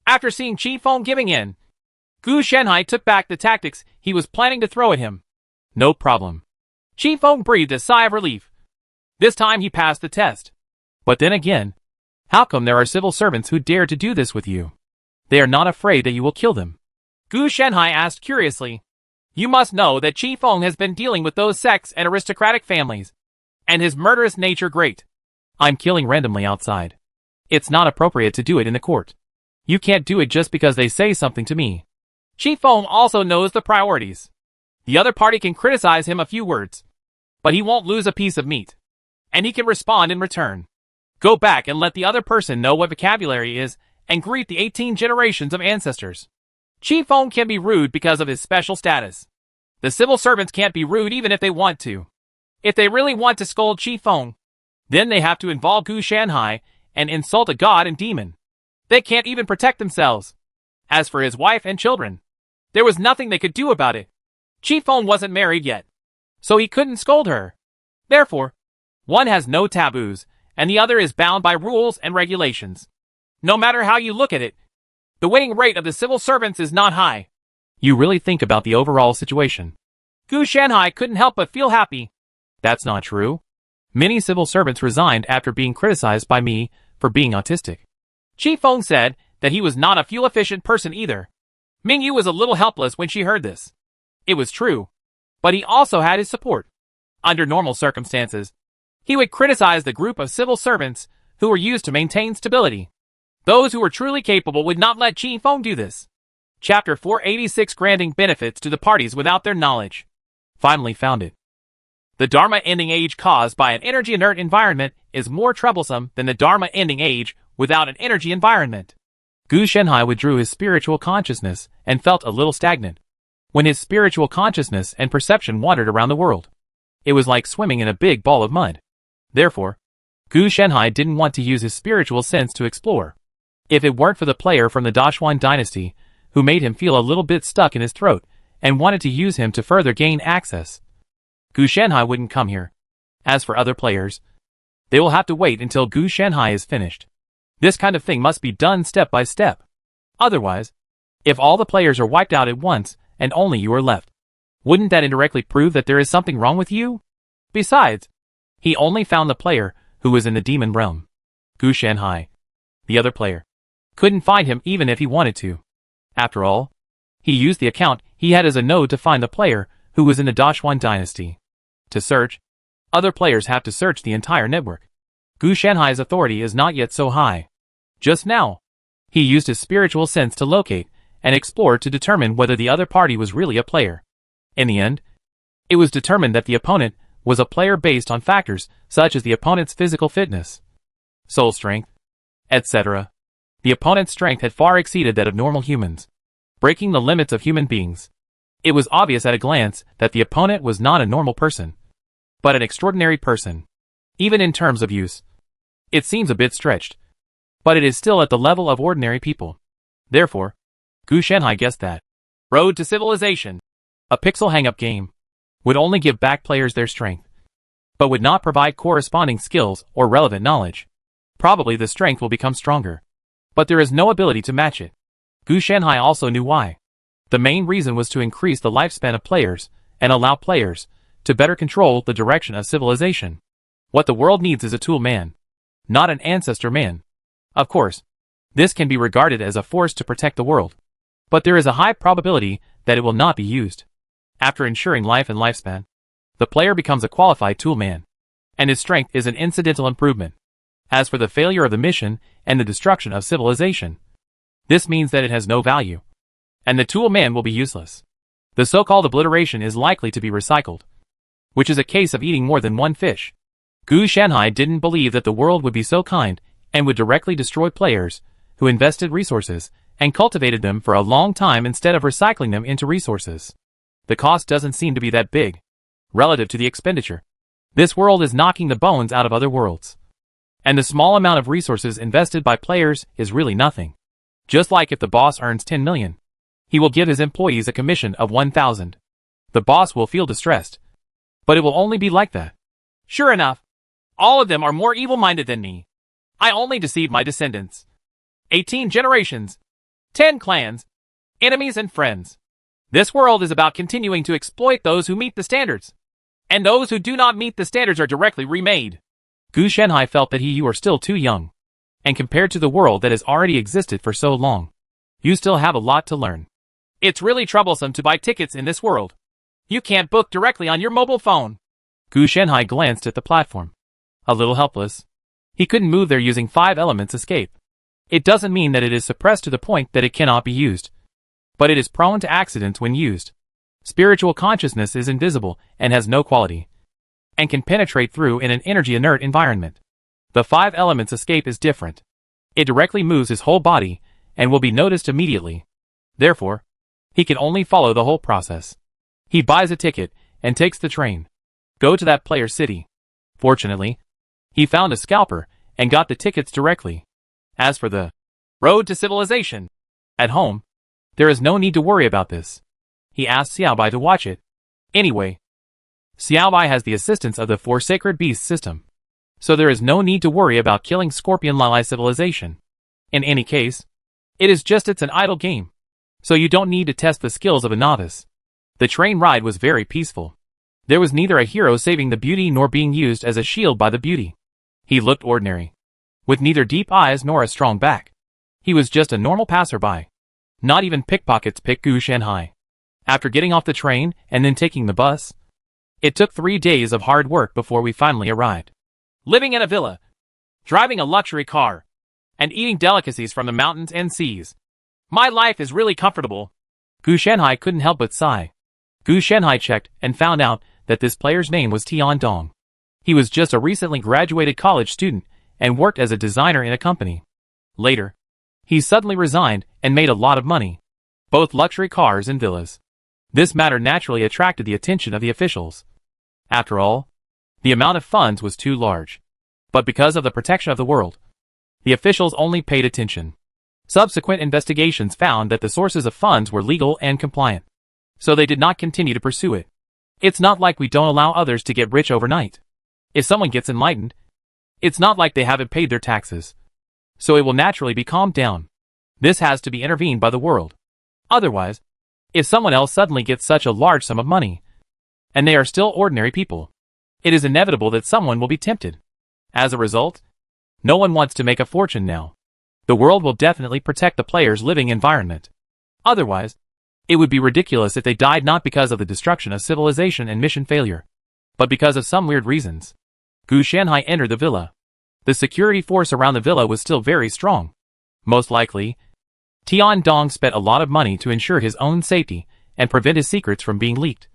Speaker 1: After seeing Qi Feng giving in, Gu Shanhai took back the tactics he was planning to throw at him. No problem. Qi Feng breathed a sigh of relief. This time he passed the test. But then again, how come there are civil servants who dare to do this with you? They are not afraid that you will kill them. Gu Shanhai asked curiously. You must know that Qi Feng has been dealing with those sects and aristocratic families, and his murderous nature great. I'm killing randomly outside. It's not appropriate to do it in the court. You can't do it just because they say something to me. Qi Feng also knows the priorities. The other party can criticize him a few words, but he won't lose a piece of meat. And he can respond in return. Go back and let the other person know what vocabulary is and greet the 18 generations of ancestors. Qi Feng can be rude because of his special status. The civil servants can't be rude even if they want to. If they really want to scold Qi Feng, then they have to involve Gu Shanhai and insult a god and demon. They can't even protect themselves. As for his wife and children, there was nothing they could do about it. Qi Feng wasn't married yet, so he couldn't scold her. Therefore, one has no taboos, and the other is bound by rules and regulations. No matter how you look at it, the winning rate of the civil servants is not high. You really think about the overall situation. Gu Shanhai couldn't help but feel happy. That's not true. Many civil servants resigned after being criticized by me for being autistic. Qi Feng said that he was not a fuel-efficient person either. Mingyu was a little helpless when she heard this. It was true, but he also had his support. Under normal circumstances, he would criticize the group of civil servants who were used to maintain stability. Those who were truly capable would not let Qi Feng do this. Chapter 486 Granting benefits to the parties without their knowledge. Finally found it. The Dharma ending age caused by an energy-inert environment is more troublesome than the Dharma ending age without an energy environment. Gu Shanhai withdrew his spiritual consciousness and felt a little stagnant. When his spiritual consciousness and perception wandered around the world, it was like swimming in a big ball of mud. Therefore, Gu Shanhai didn't want to use his spiritual sense to explore. If it weren't for the player from the Dashuan dynasty, who made him feel a little bit stuck in his throat and wanted to use him to further gain access, Gu Shanhai wouldn't come here. As for other players, they will have to wait until Gu Shanhai is finished. This kind of thing must be done step by step. Otherwise, if all the players are wiped out at once and only you are left, wouldn't that indirectly prove that there is something wrong with you? Besides, he only found the player who was in the demon realm. Gu Shanhai, the other player, couldn't find him even if he wanted to. After all, he used the account he had as a node to find the player who was in the Dashuan dynasty. To search, other players have to search the entire network. Gu Shanhai's authority is not yet so high. Just now, he used his spiritual sense to locate and explore to determine whether the other party was really a player. In the end, it was determined that the opponent was a player based on factors such as the opponent's physical fitness, soul strength, etc. The opponent's strength had far exceeded that of normal humans, breaking the limits of human beings. It was obvious at a glance that the opponent was not a normal person, but an extraordinary person, even in terms of use. It seems a bit stretched, but it is still at the level of ordinary people. Therefore, Gu Shanhai guessed that Road to Civilization, a pixel hang-up game, would only give back players their strength, but would not provide corresponding skills or relevant knowledge. Probably the strength will become stronger, but there is no ability to match it. Gu Shanhai also knew why. The main reason was to increase the lifespan of players and allow players to better control the direction of civilization. What the world needs is a tool man, not an ancestor man. Of course, this can be regarded as a force to protect the world, but there is a high probability that it will not be used. After ensuring life and lifespan, the player becomes a qualified tool man, and his strength is an incidental improvement. As for the failure of the mission and the destruction of civilization, this means that it has no value, and the tool man will be useless. The so-called obliteration is likely to be recycled, which is a case of eating more than one fish. Gu Shanhai didn't believe that the world would be so kind and would directly destroy players who invested resources and cultivated them for a long time instead of recycling them into resources. The cost doesn't seem to be that big, relative to the expenditure. This world is knocking the bones out of other worlds, and the small amount of resources invested by players is really nothing. Just like if the boss earns 10 million, he will give his employees a commission of 1,000. The boss will feel distressed, but it will only be like that. Sure enough, All of them are more evil-minded than me. I only deceive my descendants. 18 generations. 10 clans. Enemies and friends. This world is about continuing to exploit those who meet the standards. And those who do not meet the standards are directly remade. Gu Shenhai felt that you are still too young. And compared to the world that has already existed for so long, you still have a lot to learn. It's really troublesome to buy tickets in this world. You can't book directly on your mobile phone. Gu Shenhai glanced at the platform. A little helpless. He couldn't move there using 5 elements escape. It doesn't mean that it is suppressed to the point that it cannot be used. But it is prone to accidents when used. Spiritual consciousness is invisible and has no quality, and can penetrate through in an energy-inert environment. The 5 elements escape is different. It directly moves his whole body and will be noticed immediately. Therefore, he can only follow the whole process. He buys a ticket and takes the train. Go to that player's city. Fortunately, he found a scalper and got the tickets directly. As for the road to civilization, at home, there is no need to worry about this. He asked Xiaobai to watch it. Anyway, Xiaobai has the assistance of the 4 sacred beasts system, so there is no need to worry about killing Scorpion Lili civilization. In any case, it's an idle game, so you don't need to test the skills of a novice. The train ride was very peaceful. There was neither a hero saving the beauty nor being used as a shield by the beauty. He looked ordinary, with neither deep eyes nor a strong back. He was just a normal passerby. Not even pickpockets picked Gu Shenhai. After getting off the train and then taking the bus, it took 3 days of hard work before we finally arrived. Living in a villa, driving a luxury car, and eating delicacies from the mountains and seas. My life is really comfortable. Gu Shenhai couldn't help but sigh. Gu Shenhai checked and found out that this player's name was Tian Dong. He was just a recently graduated college student and worked as a designer in a company. Later, he suddenly resigned and made a lot of money. Both luxury cars and villas. This matter naturally attracted the attention of the officials. After all, the amount of funds was too large. But because of the protection of the world, the officials only paid attention. Subsequent investigations found that the sources of funds were legal and compliant, so they did not continue to pursue it. It's not like we don't allow others to get rich overnight. If someone gets enlightened, it's not like they haven't paid their taxes, so it will naturally be calmed down. This has to be intervened by the world. Otherwise, if someone else suddenly gets such a large sum of money, and they are still ordinary people, it is inevitable that someone will be tempted. As a result, no one wants to make a fortune now. The world will definitely protect the player's living environment. Otherwise, it would be ridiculous if they died not because of the destruction of civilization and mission failure, but because of some weird reasons. Gu Shenhai entered the villa. The security force around the villa was still very strong. Most likely, Tian Dong spent a lot of money to ensure his own safety and prevent his secrets from being leaked.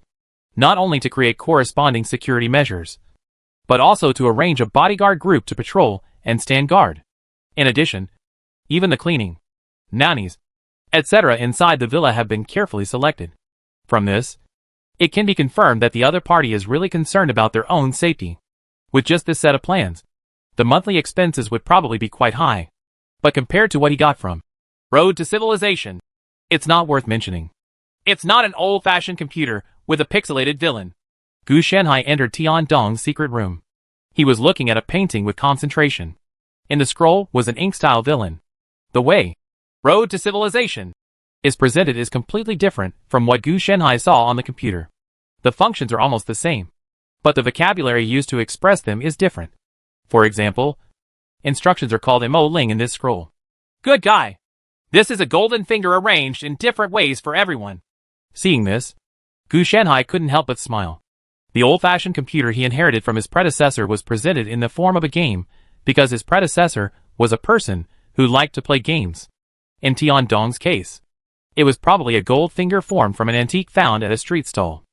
Speaker 1: Not only to create corresponding security measures, but also to arrange a bodyguard group to patrol and stand guard. In addition, even the cleaning, nannies, etc. inside the villa have been carefully selected. From this, it can be confirmed that the other party is really concerned about their own safety. With just this set of plans, the monthly expenses would probably be quite high. But compared to what he got from Road to Civilization, it's not worth mentioning. It's not an old-fashioned computer with a pixelated villain. Gu Shenhai entered Tian Dong's secret room. He was looking at a painting with concentration. In the scroll was an ink-style villain. The way Road to Civilization is presented is completely different from what Gu Shenhai saw on the computer. The functions are almost the same, but the vocabulary used to express them is different. For example, instructions are called Mo Ling in this scroll. Good guy. This is a golden finger arranged in different ways for everyone. Seeing this, Gu Shenhai couldn't help but smile. The old-fashioned computer he inherited from his predecessor was presented in the form of a game because his predecessor was a person who liked to play games. In Tian Dong's case, it was probably a gold finger formed from an antique found at a street stall.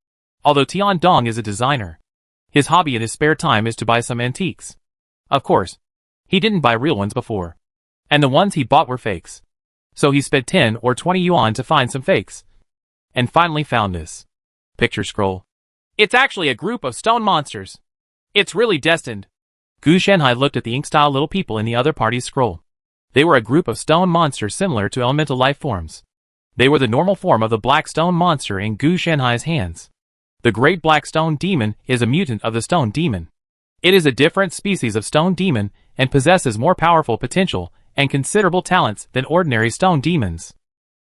Speaker 1: Although Tian Dong is a designer, his hobby in his spare time is to buy some antiques. Of course, he didn't buy real ones before, and the ones he bought were fakes. So he spent 10 or 20 yuan to find some fakes, and finally found this picture scroll. It's actually a group of stone monsters. It's really destined. Gu Shenhai looked at the ink-style little people in the other party's scroll. They were a group of stone monsters similar to elemental life forms. They were the normal form of the black stone monster in Gu Shenhai's hands. The great black stone demon is a mutant of the stone demon. It is a different species of stone demon and possesses more powerful potential and considerable talents than ordinary stone demons.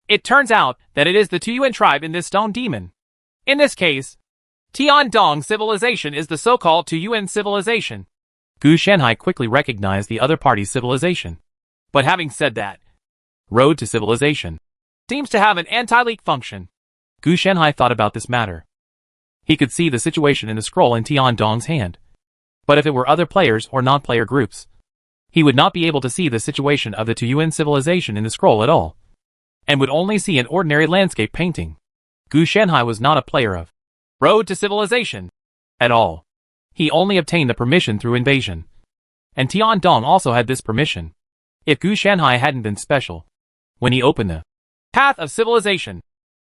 Speaker 1: It turns out that it is the Tuyuan tribe in this stone demon. In this case, Tiandong civilization is the so-called Tuyuan civilization. Gu Shanhai quickly recognized the other party's civilization. But having said that, Road to Civilization seems to have an anti-leak function. Gu Shanhai thought about this matter. He could see the situation in the scroll in Tiandong's hand. But if it were other players or non-player groups, he would not be able to see the situation of the Tuyuan civilization in the scroll at all, and would only see an ordinary landscape painting. Gu Shanhai was not a player of Road to Civilization at all. He only obtained the permission through invasion. And Tiandong also had this permission. If Gu Shanhai hadn't been special, when he opened the Path of Civilization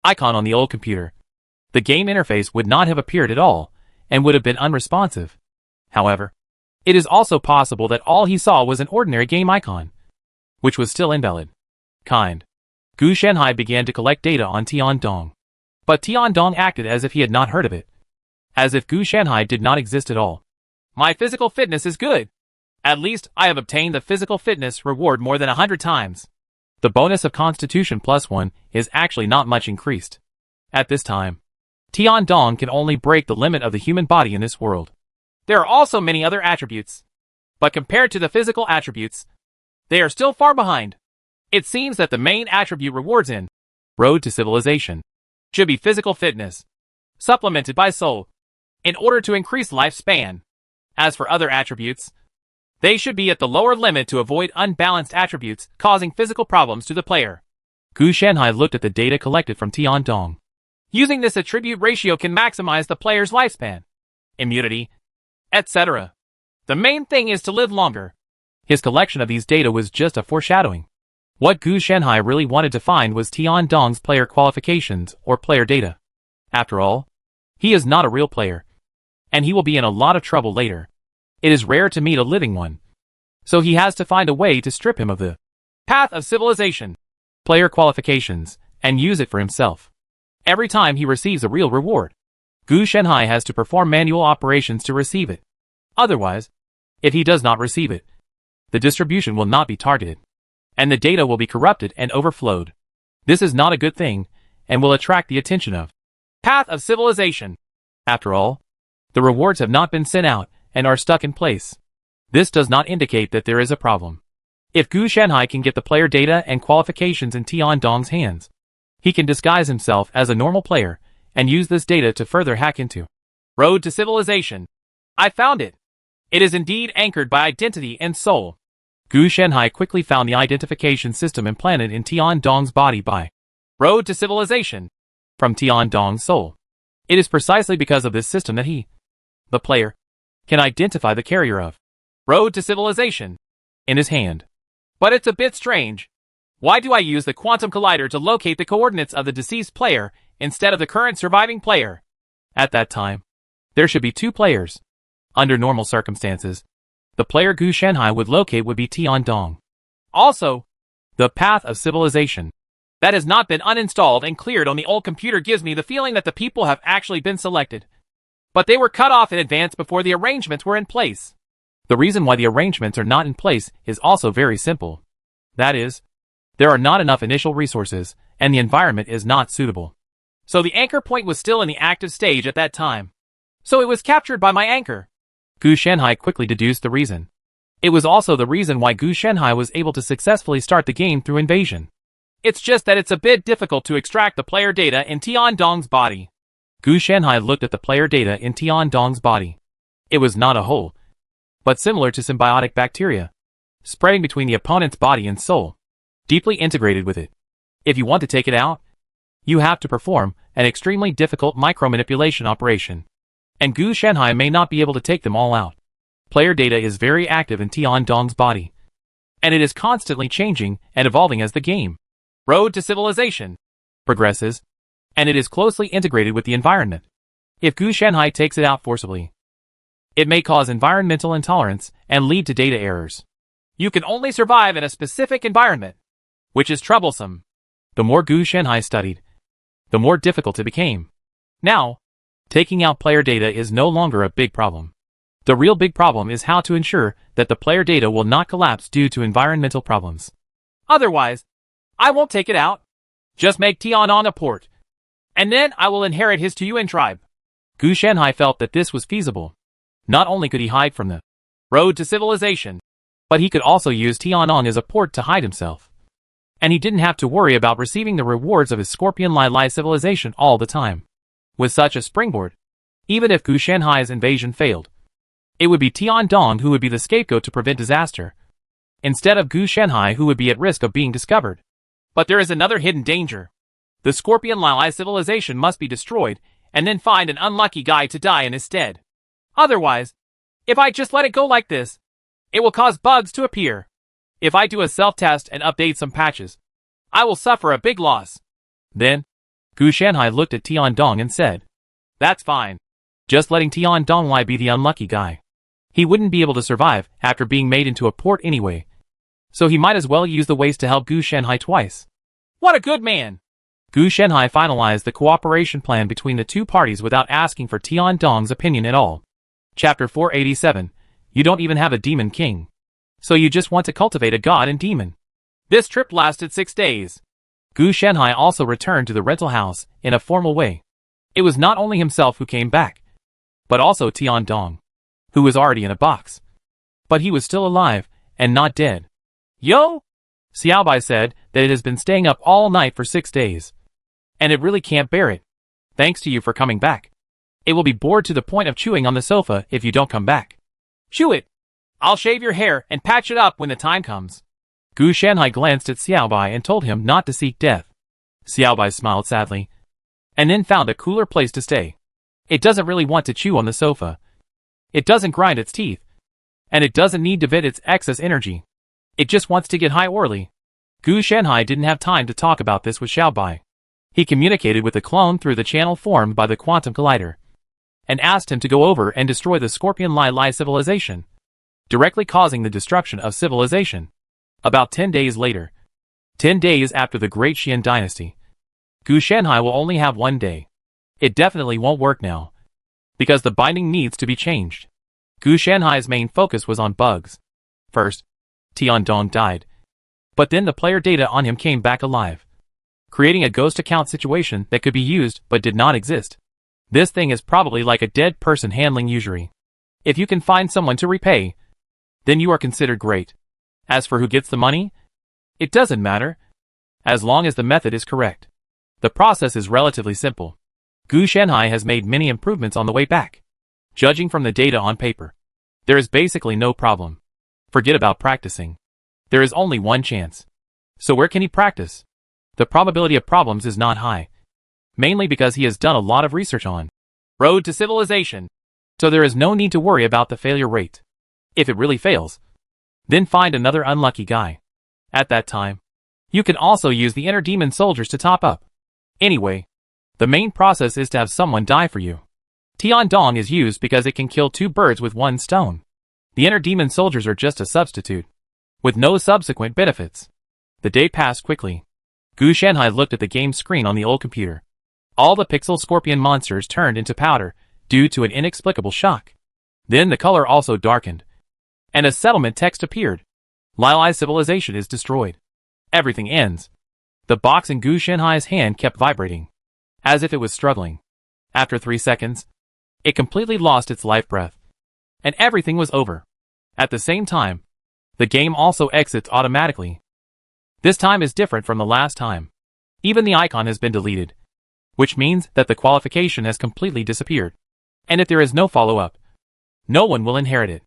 Speaker 1: icon on the old computer, the game interface would not have appeared at all, and would have been unresponsive. However, it is also possible that all he saw was an ordinary game icon, which was still invalid. Gu Shanhai began to collect data on Tiandong. But Tiandong acted as if he had not heard of it. As if Gu Shanhai did not exist at all. My physical fitness is good. At least, I have obtained the physical fitness reward more than 100 times. The bonus of Constitution +1 is actually not much increased. At this time, Tiandong can only break the limit of the human body in this world. There are also many other attributes. But compared to the physical attributes, they are still far behind. It seems that the main attribute rewards in Road to Civilization should be physical fitness, supplemented by soul, in order to increase lifespan. As for other attributes, they should be at the lower limit to avoid unbalanced attributes causing physical problems to the player. Gu Shanhai looked at the data collected from Tiandong. Using this attribute ratio can maximize the player's lifespan, immunity, etc. The main thing is to live longer. His collection of these data was just a foreshadowing. What Gu Shanhai really wanted to find was Tiandong's player qualifications or player data. After all, he is not a real player, and he will be in a lot of trouble later. It is rare to meet a living one, so he has to find a way to strip him of the Path of Civilization, player qualifications, and use it for himself. Every time he receives a real reward, Gu Shanhai has to perform manual operations to receive it. Otherwise, if he does not receive it, the distribution will not be targeted, and the data will be corrupted and overflowed. This is not a good thing, and will attract the attention of Path of Civilization. After all, the rewards have not been sent out, and are stuck in place. This does not indicate that there is a problem. If Gu Shanhai can get the player data and qualifications in Tiandong's hands, he can disguise himself as a normal player, and use this data to further hack into Road to Civilization. I found it. It is indeed anchored by identity and soul. Gu Shanhai quickly found the identification system implanted in Tiandong's body by Road to Civilization from Tiandong's soul. It is precisely because of this system that he, the player, can identify the carrier of Road to Civilization in his hand. But it's a bit strange. Why do I use the Quantum Collider to locate the coordinates of the deceased player instead of the current surviving player? At that time, there should be two players. Under normal circumstances, the player Gu Shanhai would locate would be Tiandong. Also, the Path of Civilization that has not been uninstalled and cleared on the old computer gives me the feeling that the people have actually been selected. But they were cut off in advance before the arrangements were in place. The reason why the arrangements are not in place is also very simple. That is, there are not enough initial resources, and the environment is not suitable. So the anchor point was still in the active stage at that time. So it was captured by my anchor. Gu Shanhai quickly deduced the reason. It was also the reason why Gu Shanhai was able to successfully start the game through invasion. It's just that it's a bit difficult to extract the player data in Tiandong's body. Gu Shanhai looked at the player data in Tiandong's body. It was not a whole, but similar to symbiotic bacteria, spreading between the opponent's body and soul, deeply integrated with it. If you want to take it out, you have to perform an extremely difficult micromanipulation operation. And Gu Shanhai may not be able to take them all out. Player data is very active in Tiandong's body, and it is constantly changing and evolving as the game Road to Civilization progresses, and it is closely integrated with the environment. If Gu Shanhai takes it out forcibly, it may cause environmental intolerance and lead to data errors. You can only survive in a specific environment, which is troublesome. The more Gu Shanhai studied, the more difficult it became. Now, taking out player data is no longer a big problem. The real big problem is how to ensure that the player data will not collapse due to environmental problems. Otherwise, I won't take it out. Just make Tiannong a port. And then I will inherit his Tuyuan tribe. Gu Shanhai felt that this was feasible. Not only could he hide from the road to civilization, but he could also use Tiannong as a port to hide himself. And he didn't have to worry about receiving the rewards of his Scorpion Lai Lai civilization all the time. With such a springboard, even if Gu Shanhai's invasion failed, it would be Tiannong who would be the scapegoat to prevent disaster, instead of Gu Shanhai who would be at risk of being discovered. But there is another hidden danger. The Scorpion Lai Lai civilization must be destroyed and then find an unlucky guy to die in his stead. Otherwise, if I just let it go like this, it will cause bugs to appear. If I do a self-test and update some patches, I will suffer a big loss. Then, Gu Shanhai looked at Tiannong and said, "That's fine. Just letting Tiannong Lai be the unlucky guy. He wouldn't be able to survive after being made into a port anyway. So he might as well use the waste to help Gu Shanhai twice." What a good man! Gu Shanhai finalized the cooperation plan between the two parties without asking for Tiannong's opinion at all. Chapter 487. You don't even have a demon king. So you just want to cultivate a god and demon. This trip lasted 6 days. Gu Shanhai also returned to the rental house in a formal way. It was not only himself who came back, but also Tiannong, who was already in a box. But he was still alive, and not dead. Yo! Xiaobai said that it has been staying up all night for 6 days. And it really can't bear it. Thanks to you for coming back. It will be bored to the point of chewing on the sofa if you don't come back. Chew it! I'll shave your hair and patch it up when the time comes. Gu Shanhai glanced at Xiaobai and told him not to seek death. Xiaobai smiled sadly, and then found a cooler place to stay. It doesn't really want to chew on the sofa. It doesn't grind its teeth. And it doesn't need to vent its excess energy. It just wants to get high orally. Gu Shanhai didn't have time to talk about this with Xiaobai. He communicated with the clone through the channel formed by the Quantum Collider, and asked him to go over and destroy the Scorpion Lai Lai civilization, directly causing the destruction of civilization. About 10 days later, 10 days after the Great Xian Dynasty, Gu Shanhai will only have 1 day. It definitely won't work now, because the binding needs to be changed. Gu Shanhai's main focus was on bugs. First, Tiannong died, but then the player data on him came back alive, creating a ghost account situation that could be used but did not exist. This thing is probably like a dead person handling usury. If you can find someone to repay, then you are considered great. As for who gets the money, it doesn't matter, as long as the method is correct. The process is relatively simple. Gu Shanhai has made many improvements on the way back. Judging from the data on paper, there is basically no problem. Forget about practicing. There is only one chance. So where can he practice? The probability of problems is not high, mainly because he has done a lot of research on road to civilization, so there is no need to worry about the failure rate. If it really fails, then find another unlucky guy. At that time, you can also use the inner demon soldiers to top up. Anyway, the main process is to have someone die for you. Tiannong is used because it can kill 2 birds with 1 stone. The inner demon soldiers are just a substitute, with no subsequent benefits. The day passed quickly. Gu Shanhai looked at the game screen on the old computer. All the pixel scorpion monsters turned into powder due to an inexplicable shock. Then the color also darkened, and a settlement text appeared. Lai Lai civilization is destroyed. Everything ends. The box in Gu Shanhai's hand kept vibrating, as if it was struggling. After 3 seconds, it completely lost its life breath, and everything was over. At the same time, the game also exits automatically. This time is different from the last time. Even the icon has been deleted, which means that the qualification has completely disappeared. And if there is no follow-up, no one will inherit it.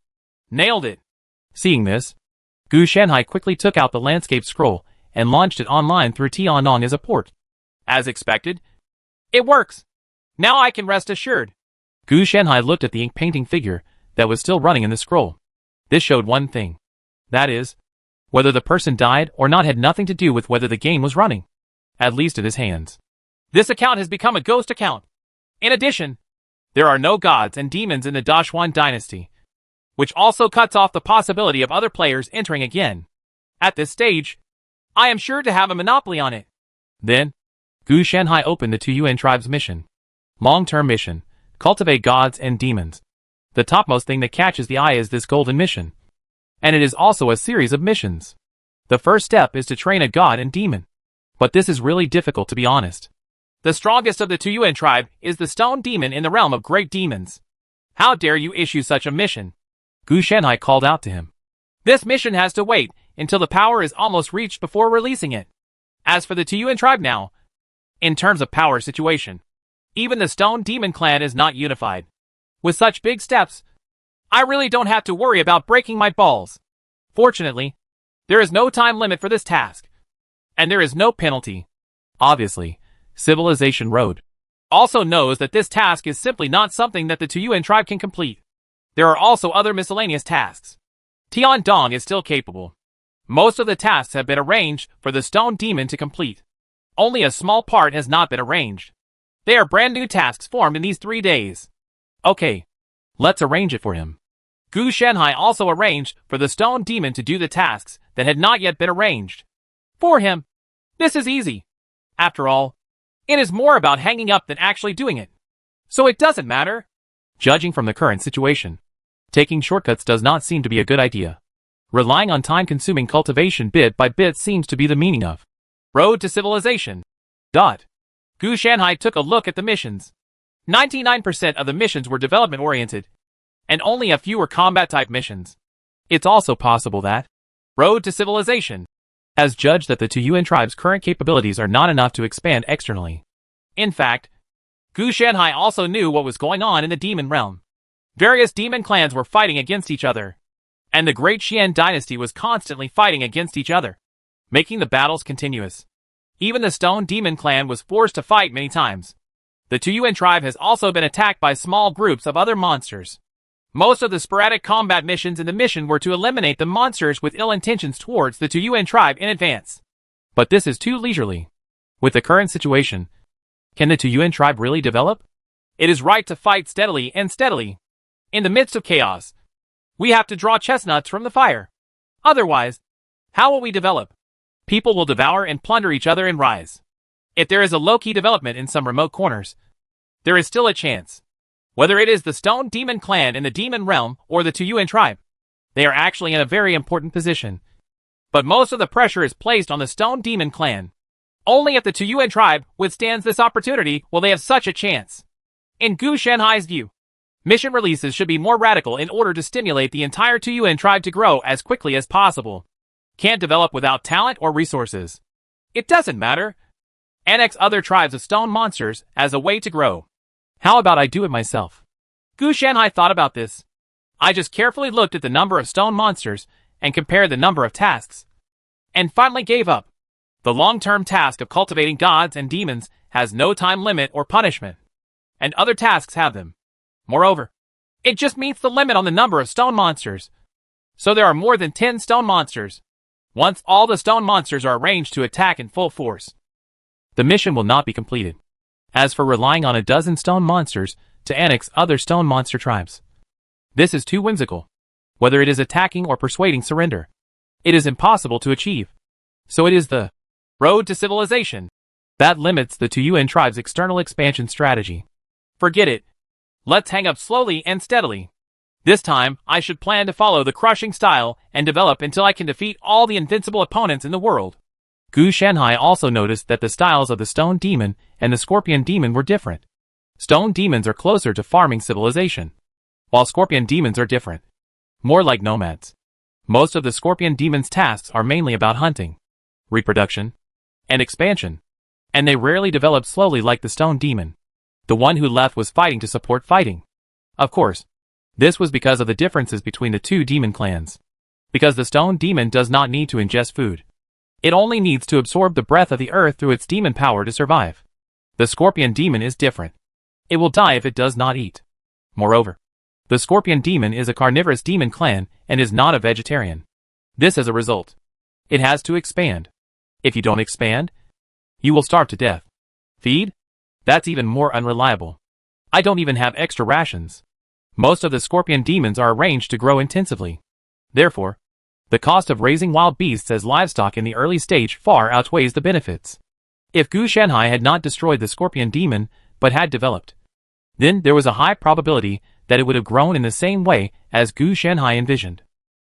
Speaker 1: Nailed it! Seeing this, Gu Shanhai quickly took out the landscape scroll and launched it online through Tiannong as a port. As expected, it works! Now I can rest assured. Gu Shanhai looked at the ink painting figure that was still running in the scroll. This showed one thing. That is, whether the person died or not had nothing to do with whether the game was running, at least at his hands. This account has become a ghost account. In addition, there are no gods and demons in the Dashuan dynasty, which also cuts off the possibility of other players entering again. At this stage, I am sure to have a monopoly on it. Then, Gu Shanhai opened the Tuyuan tribe's mission. Long-term mission, cultivate gods and demons. The topmost thing that catches the eye is this golden mission. And it is also a series of missions. The first step is to train a god and demon. But this is really difficult, to be honest. The strongest of the Tuyuan tribe is the stone demon in the realm of great demons. How dare you issue such a mission? Gu Shanhai called out to him. This mission has to wait until the power is almost reached before releasing it. As for the Tuyuan tribe now, in terms of power situation, even the stone demon clan is not unified. With such big steps, I really don't have to worry about breaking my balls. Fortunately, there is no time limit for this task. And there is no penalty. Obviously, Civilization Road also knows that this task is simply not something that the Tuyuan tribe can complete. There are also other miscellaneous tasks. Tian Dong is still capable. Most of the tasks have been arranged for the stone demon to complete. Only a small part has not been arranged. They are brand new tasks formed in these 3 days. Okay, let's arrange it for him. Gu Shanhai also arranged for the stone demon to do the tasks that had not yet been arranged. For him, this is easy. After all, it is more about hanging up than actually doing it. So it doesn't matter. Judging from the current situation, taking shortcuts does not seem to be a good idea. Relying on time-consuming cultivation bit by bit seems to be the meaning of Road to Civilization. Gu Shanhai took a look at the missions. 99% of the missions were development-oriented, and only a few were combat-type missions. It's also possible that Road to Civilization has judged that the Tuyuan tribe's current capabilities are not enough to expand externally. In fact, Gu Shanhai also knew what was going on in the demon realm. Various demon clans were fighting against each other, and the Great Xian dynasty was constantly fighting against each other, making the battles continuous. Even the Stone Demon clan was forced to fight many times. The Tuyuan tribe has also been attacked by small groups of other monsters. Most of the sporadic combat missions in the mission were to eliminate the monsters with ill intentions towards the Tuyuan tribe in advance. But this is too leisurely. With the current situation, can the Tuyuan tribe really develop? It is right to fight steadily and steadily. In the midst of chaos, we have to draw chestnuts from the fire. Otherwise, how will we develop? People will devour and plunder each other and rise. If there is a low-key development in some remote corners, there is still a chance. Whether it is the Stone Demon clan in the demon realm or the Tuyuan tribe, they are actually in a very important position. But most of the pressure is placed on the Stone Demon clan. Only if the Tuyuan tribe withstands this opportunity will they have such a chance. In Gu Shanhai's view, mission releases should be more radical in order to stimulate the entire Tuyuan tribe to grow as quickly as possible. Can't develop without talent or resources. It doesn't matter. Annex other tribes of stone monsters as a way to grow. How about I do it myself? Gu Shanhai thought about this. I just carefully looked at the number of stone monsters and compared the number of tasks, and finally gave up. The long-term task of cultivating gods and demons has no time limit or punishment, and other tasks have them. Moreover, it just meets the limit on the number of stone monsters. So there are more than 10 stone monsters. Once all the stone monsters are arranged to attack in full force, the mission will not be completed. As for relying on a dozen stone monsters to annex other stone monster tribes, this is too whimsical. Whether it is attacking or persuading surrender, it is impossible to achieve. So it is the road to civilization that limits the Tuyuan tribe's external expansion strategy. Forget it. Let's hang up slowly and steadily. This time, I should plan to follow the crushing style and develop until I can defeat all the invincible opponents in the world. Gu Shanhai also noticed that the styles of the Stone Demon and the Scorpion Demon were different. Stone Demons are closer to farming civilization, while Scorpion Demons are different, more like nomads. Most of the Scorpion Demon's tasks are mainly about hunting, reproduction, and expansion, and they rarely develop slowly like the Stone Demon. The one who left was fighting to support fighting. Of course, this was because of the differences between the two demon clans. Because the Stone Demon does not need to ingest food. It only needs to absorb the breath of the earth through its demon power to survive. The Scorpion Demon is different. It will die if it does not eat. Moreover, the Scorpion Demon is a carnivorous demon clan and is not a vegetarian. This as a result, it has to expand. If you don't expand, you will starve to death. Feed? That's even more unreliable. I don't even have extra rations. Most of the Scorpion Demons are arranged to grow intensively. Therefore, the cost of raising wild beasts as livestock in the early stage far outweighs the benefits. If Gu Shanhai had not destroyed the Scorpion Demon, but had developed, then there was a high probability that it would have grown in the same way as Gu Shanhai envisioned.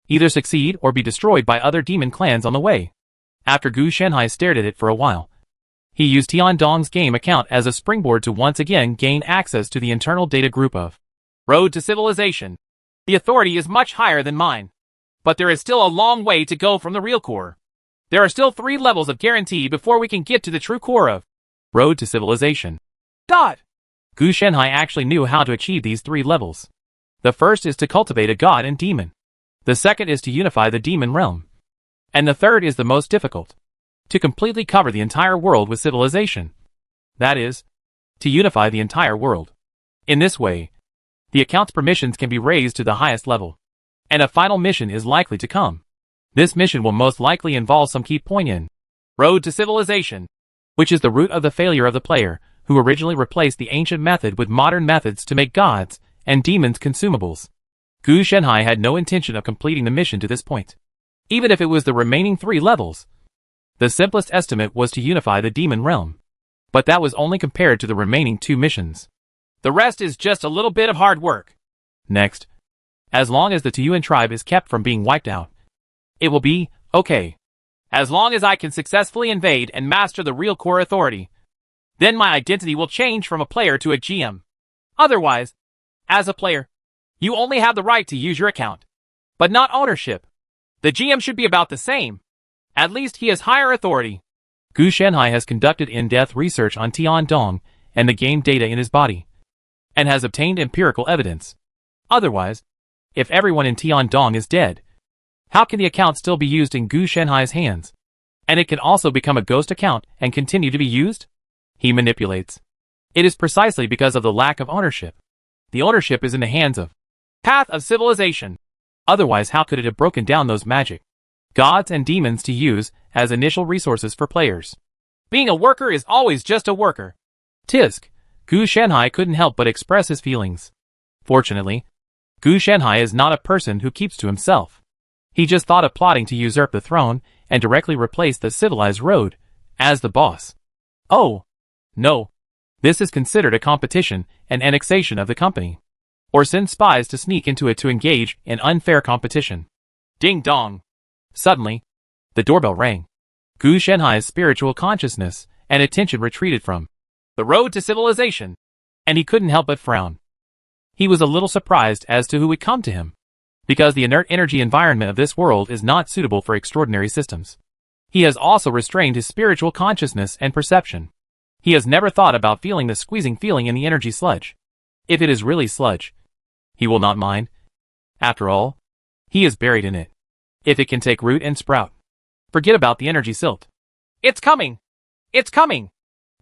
Speaker 1: Either succeed or be destroyed by other demon clans on the way. After Gu Shanhai stared at it for a while, he used Tiandong's game account as a springboard to once again gain access to the internal data group of Road to Civilization. The authority is much higher than mine, but there is still a long way to go from the real core. There are still 3 levels of guarantee before we can get to the true core of Road to Civilization. Gu Shanhai actually knew how to achieve these 3 levels. The first is to cultivate a god and demon. The second is to unify the demon realm. And the third is the most difficult. To completely cover the entire world with civilization. That is, to unify the entire world. In this way, the account's permissions can be raised to the highest level. And a final mission is likely to come. This mission will most likely involve some key point in Road to Civilization, which is the root of the failure of the player, who originally replaced the ancient method with modern methods to make gods and demons consumables. Gu Shanhai had no intention of completing the mission to this point, even if it was the remaining 3 levels. The simplest estimate was to unify the demon realm, but that was only compared to the remaining 2 missions. The rest is just a little bit of hard work. Next, as long as the Tuyuan tribe is kept from being wiped out, it will be okay. As long as I can successfully invade and master the real core authority, then my identity will change from a player to a GM. Otherwise, as a player, you only have the right to use your account, but not ownership. The GM should be about the same. At least he has higher authority. Gu Shanhai has conducted in-depth research on Tiandong and the game data in his body, and has obtained empirical evidence. Otherwise, if everyone in Tiandong is dead, how can the account still be used in Gu Shanhai's hands? And it can also become a ghost account and continue to be used? He manipulates. It is precisely because of the lack of ownership. The ownership is in the hands of Path of Civilization. Otherwise, how could it have broken down those magic gods and demons to use as initial resources for players? Being a worker is always just a worker. Tisk. Gu Shanhai couldn't help but express his feelings. Fortunately, Gu Shanhai is not a person who keeps to himself. He just thought of plotting to usurp the throne and directly replace the civilized Road as the boss. Oh, no. This is considered a competition and annexation of the company, or send spies to sneak into it to engage in unfair competition. Ding dong. Suddenly, the doorbell rang. Gu Shanhai's spiritual consciousness and attention retreated from the Road to Civilization, and he couldn't help but frown. He was a little surprised as to who would come to him, because the inert energy environment of this world is not suitable for extraordinary systems. He has also restrained his spiritual consciousness and perception. He has never thought about feeling the squeezing feeling in the energy sludge. If it is really sludge, he will not mind. After all, he is buried in it. If it can take root and sprout, forget about the energy silt. It's coming! It's coming!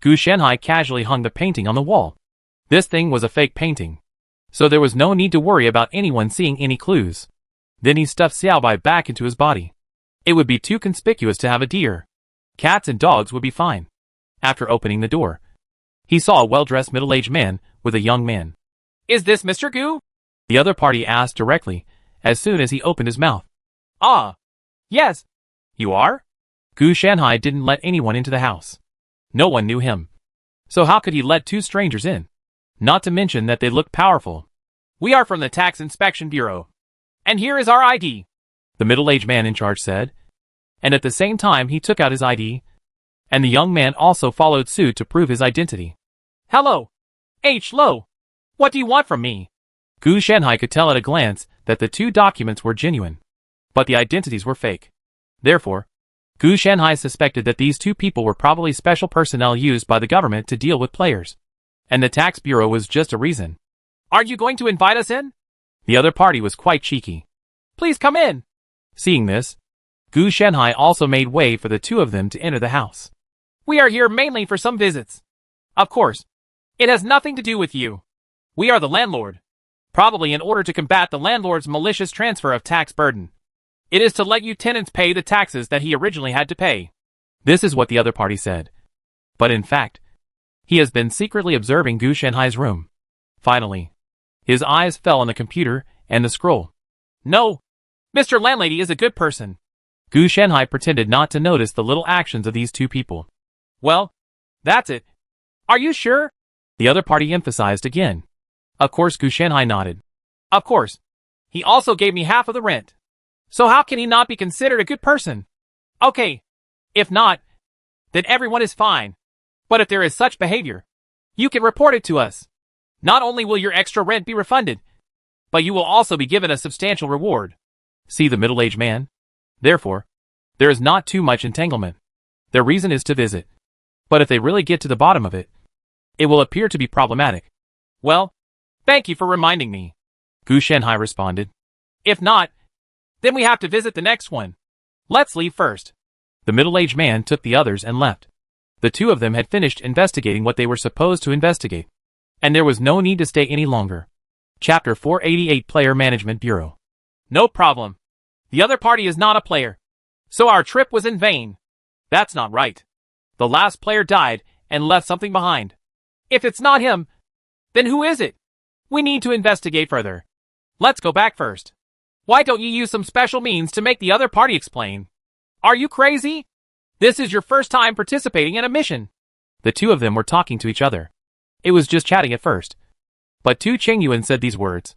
Speaker 1: Gu Shanhai casually hung the painting on the wall. This thing was a fake painting, so there was no need to worry about anyone seeing any clues. Then he stuffed Xiaobai back into his body. It would be too conspicuous to have a deer. Cats and dogs would be fine. After opening the door, he saw a well-dressed middle-aged man with a young man. Is this Mr. Gu? The other party asked directly, as soon as he opened his mouth. Ah, yes. You are? Gu Shanhai didn't let anyone into the house. No one knew him. So how could he let 2 strangers in? Not to mention that they looked powerful. We are from the Tax Inspection Bureau. And here is our ID, the middle-aged man in charge said. And at the same time he took out his ID, and the young man also followed suit to prove his identity. Hello. H. Lo. What do you want from me? Gu Shanhai could tell at a glance that the 2 documents were genuine, but the identities were fake. Therefore, Gu Shanhai suspected that these 2 people were probably special personnel used by the government to deal with players, and the tax bureau was just a reason. Are you going to invite us in? The other party was quite cheeky. Please come in. Seeing this, Gu Shanhai also made way for the 2 of them to enter the house. We are here mainly for some visits. Of course, it has nothing to do with you. We are the landlord. Probably in order to combat the landlord's malicious transfer of tax burden. It is to let you tenants pay the taxes that he originally had to pay. This is what the other party said. But in fact, he has been secretly observing Gu Shanhai's room. Finally, his eyes fell on the computer and the scroll. No, Mr. Landlady is a good person. Gu Shanhai pretended not to notice the little actions of these 2 people. Well, that's it. Are you sure? The other party emphasized again. Of course Gu Shanhai nodded. Of course. He also gave me half of the rent. So how can he not be considered a good person? Okay. If not, then everyone is fine. But if there is such behavior, you can report it to us. Not only will your extra rent be refunded, but you will also be given a substantial reward. See the middle-aged man? Therefore, there is not too much entanglement. Their reason is to visit. But if they really get to the bottom of it, it will appear to be problematic. Well, thank you for reminding me, Gu Shenhai responded. If not, then we have to visit the next one. Let's leave first. The middle-aged man took the others and left. The two of them had finished investigating what they were supposed to investigate, and there was no need to stay any longer. Chapter 488 Player Management Bureau. No problem. The other party is not a player, so our trip was in vain. That's not right. The last player died and left something behind. If it's not him, then who is it? We need to investigate further. Let's go back first. Why don't you use some special means to make the other party explain? Are you crazy? This is your first time participating in a mission. The two of them were talking to each other. It was just chatting at first. But Tu Chengyuan said these words,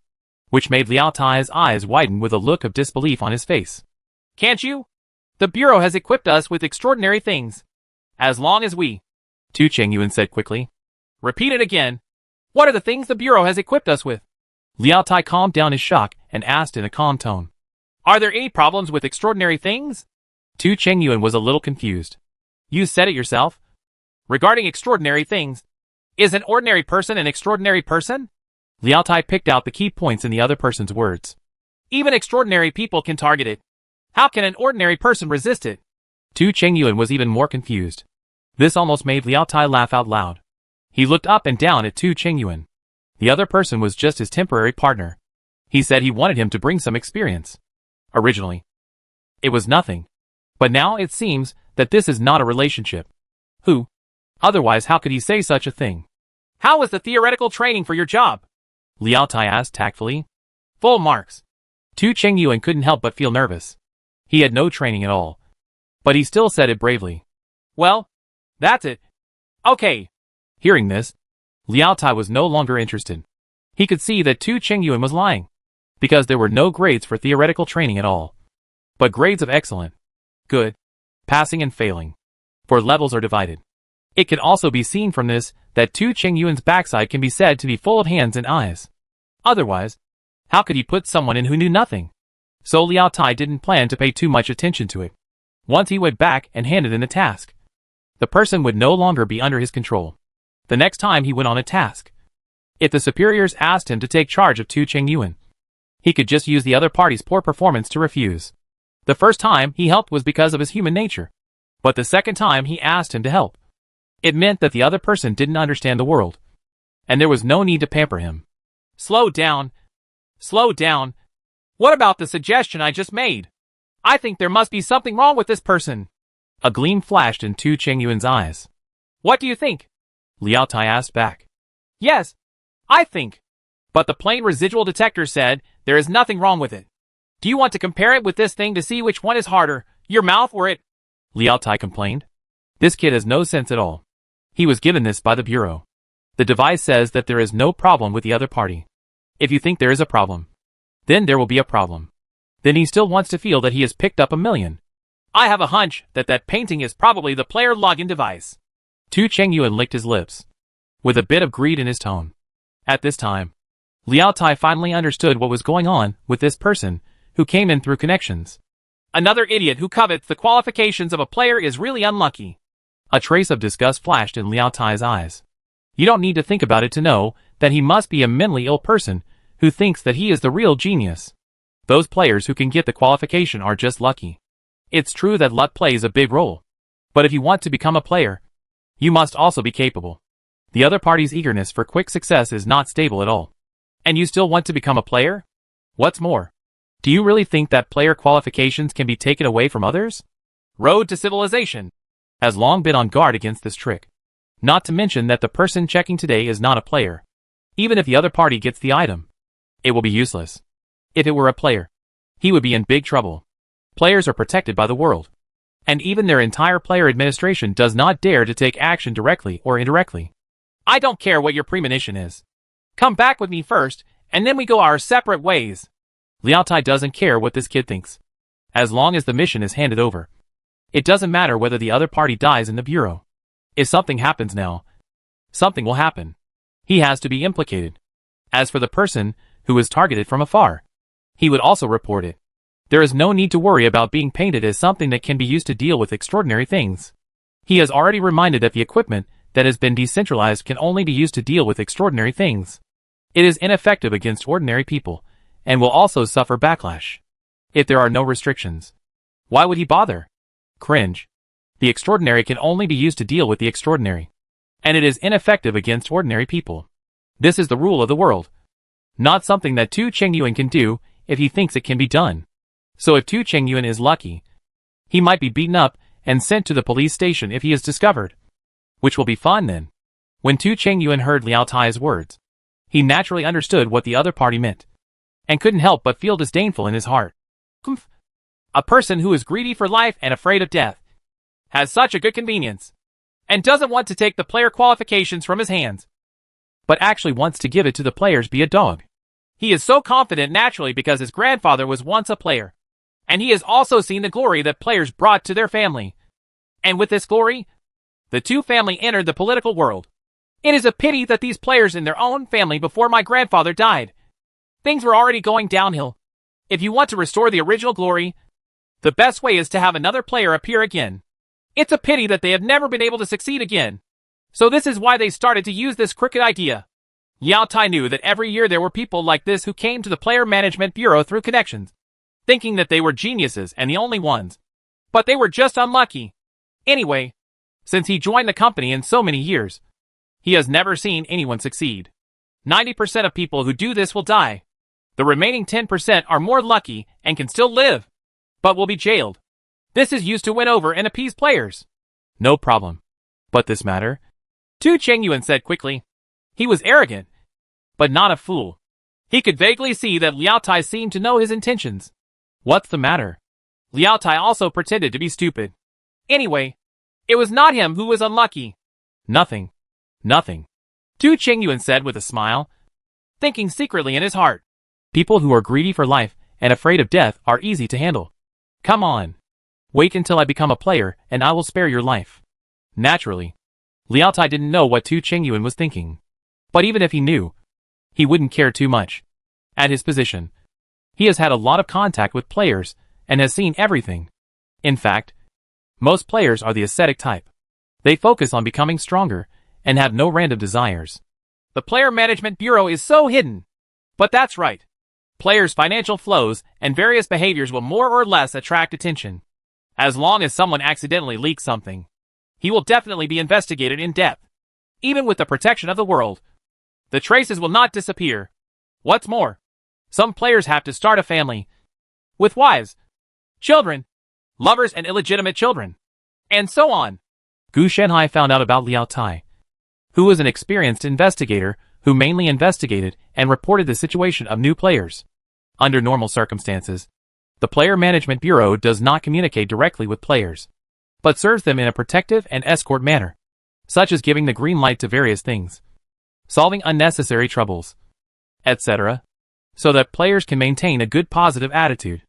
Speaker 1: which made Liao Tai's eyes widen with a look of disbelief on his face. Can't you? The Bureau has equipped us with extraordinary things. As long as we... Tu Chengyuan said quickly. Repeat it again. What are the things the Bureau has equipped us with? Liao Tai calmed down his shock and asked in a calm tone. Are there any problems with extraordinary things? Tu Chengyuan was a little confused. You said it yourself. Regarding extraordinary things, is an ordinary person an extraordinary person? Liao Tai picked out the key points in the other person's words. Even extraordinary people can target it. How can an ordinary person resist it? Tu Chengyuan was even more confused. This almost made Liao Tai laugh out loud. He looked up and down at Tu Chengyuan. The other person was just his temporary partner. He said he wanted him to bring some experience. Originally, it was nothing. But now it seems that this is not a relationship. Who? Otherwise how could he say such a thing? How was the theoretical training for your job? Liao Tai asked tactfully. Full marks. Tu Chengyuan couldn't help but feel nervous. He had no training at all. But he still said it bravely. Well, that's it. Okay. Hearing this, Liao Tai was no longer interested. He could see that Tu Chengyuan was lying, because there were no grades for theoretical training at all. But grades of excellent, good, passing and failing, for levels are divided. It can also be seen from this that Tu Chengyuan's backside can be said to be full of hands and eyes. Otherwise, how could he put someone in who knew nothing? So Liao Tai didn't plan to pay too much attention to it. Once he went back and handed in the task, the person would no longer be under his control. The next time he went on a task, if the superiors asked him to take charge of Tu Chengyuan, he could just use the other party's poor performance to refuse. The first time he helped was because of his human nature. But the second time he asked him to help, it meant that the other person didn't understand the world, and there was no need to pamper him. Slow down. Slow down. What about the suggestion I just made? I think there must be something wrong with this person. A gleam flashed in Tu Chengyuan's eyes. What do you think? Liao Tai asked back. Yes, I think. But the plain residual detector said there is nothing wrong with it. Do you want to compare it with this thing to see which one is harder, your mouth or it? Liao Tai complained. This kid has no sense at all. He was given this by the Bureau. The device says that there is no problem with the other party. If you think there is a problem, then there will be a problem. Then he still wants to feel that he has picked up $1 million. I have a hunch that that painting is probably the player login device. Tu Chengyuan licked his lips, with a bit of greed in his tone. At this time, Liao Tai finally understood what was going on with this person who came in through connections. Another idiot who covets the qualifications of a player is really unlucky. A trace of disgust flashed in Liao Tai's eyes. You don't need to think about it to know that he must be a mentally ill person who thinks that he is the real genius. Those players who can get the qualification are just lucky. It's true that luck plays a big role. But if you want to become a player, you must also be capable. The other party's eagerness for quick success is not stable at all. And you still want to become a player? What's more, do you really think that player qualifications can be taken away from others? Road to Civilization has long been on guard against this trick. Not to mention that the person checking today is not a player. Even if the other party gets the item, it will be useless. If it were a player, he would be in big trouble. Players are protected by the world, and even their entire player administration does not dare to take action directly or indirectly. I don't care what your premonition is. Come back with me first, and then we go our separate ways. Liao Tai doesn't care what this kid thinks. As long as the mission is handed over. It doesn't matter whether the other party dies in the bureau. If something happens now, something will happen. He has to be implicated. As for the person who is targeted from afar, he would also report it. There is no need to worry about being painted as something that can be used to deal with extraordinary things. He has already reminded that the equipment that has been decentralized can only be used to deal with extraordinary things. It is ineffective against ordinary people, and will also suffer backlash. If there are no restrictions, why would he bother? Cringe. The extraordinary can only be used to deal with the extraordinary. And it is ineffective against ordinary people. This is the rule of the world. Not something that Tu Chengyuan can do if he thinks it can be done. So if Tu Chengyuan is lucky, he might be beaten up and sent to the police station if he is discovered. Which will be fun then. When Tu Chengyuan heard Liao Tai's words, he naturally understood what the other party meant, and couldn't help but feel disdainful in his heart. A person who is greedy for life and afraid of death has such a good convenience, and doesn't want to take the player qualifications from his hands, but actually wants to give it to the players be a dog. He is so confident naturally because his grandfather was once a player, and he has also seen the glory that players brought to their family. And with this glory, the Tu family entered the political world. It is a pity that these players in their own family before my grandfather died. Things were already going downhill. If you want to restore the original glory, the best way is to have another player appear again. It's a pity that they have never been able to succeed again. So this is why they started to use this crooked idea. Liao Tai knew that every year there were people like this who came to the Player Management Bureau through connections, thinking that they were geniuses and the only ones. But they were just unlucky. Anyway, since he joined the company in so many years, he has never seen anyone succeed. 90% of people who do this will die. The remaining 10% are more lucky and can still live, but will be jailed. This is used to win over and appease players. No problem. But this matter? Tu Chengyuan said quickly. He was arrogant, but not a fool. He could vaguely see that Liao Tai seemed to know his intentions. What's the matter? Liao Tai also pretended to be stupid. Anyway, it was not him who was unlucky. Nothing. Nothing. Tu Chengyuan said with a smile, thinking secretly in his heart. People who are greedy for life and afraid of death are easy to handle. Come on. Wait until I become a player and I will spare your life. Naturally, Liao Tai didn't know what Tu Chengyuan was thinking. But even if he knew, he wouldn't care too much. At his position, he has had a lot of contact with players and has seen everything. In fact, most players are the ascetic type. They focus on becoming stronger and have no random desires. The Player Management Bureau is so hidden. But that's right. Players' financial flows and various behaviors will more or less attract attention. As long as someone accidentally leaks something, he will definitely be investigated in depth. Even with the protection of the world, the traces will not disappear. What's more, some players have to start a family. With wives, children, lovers and illegitimate children. And so on. Gu Shanhai found out about Liao Tai, who was an experienced investigator who mainly investigated and reported the situation of new players. Under normal circumstances, the Player Management Bureau does not communicate directly with players, but serves them in a protective and escort manner, such as giving the green light to various things, solving unnecessary troubles, etc., so that players can maintain a good positive attitude.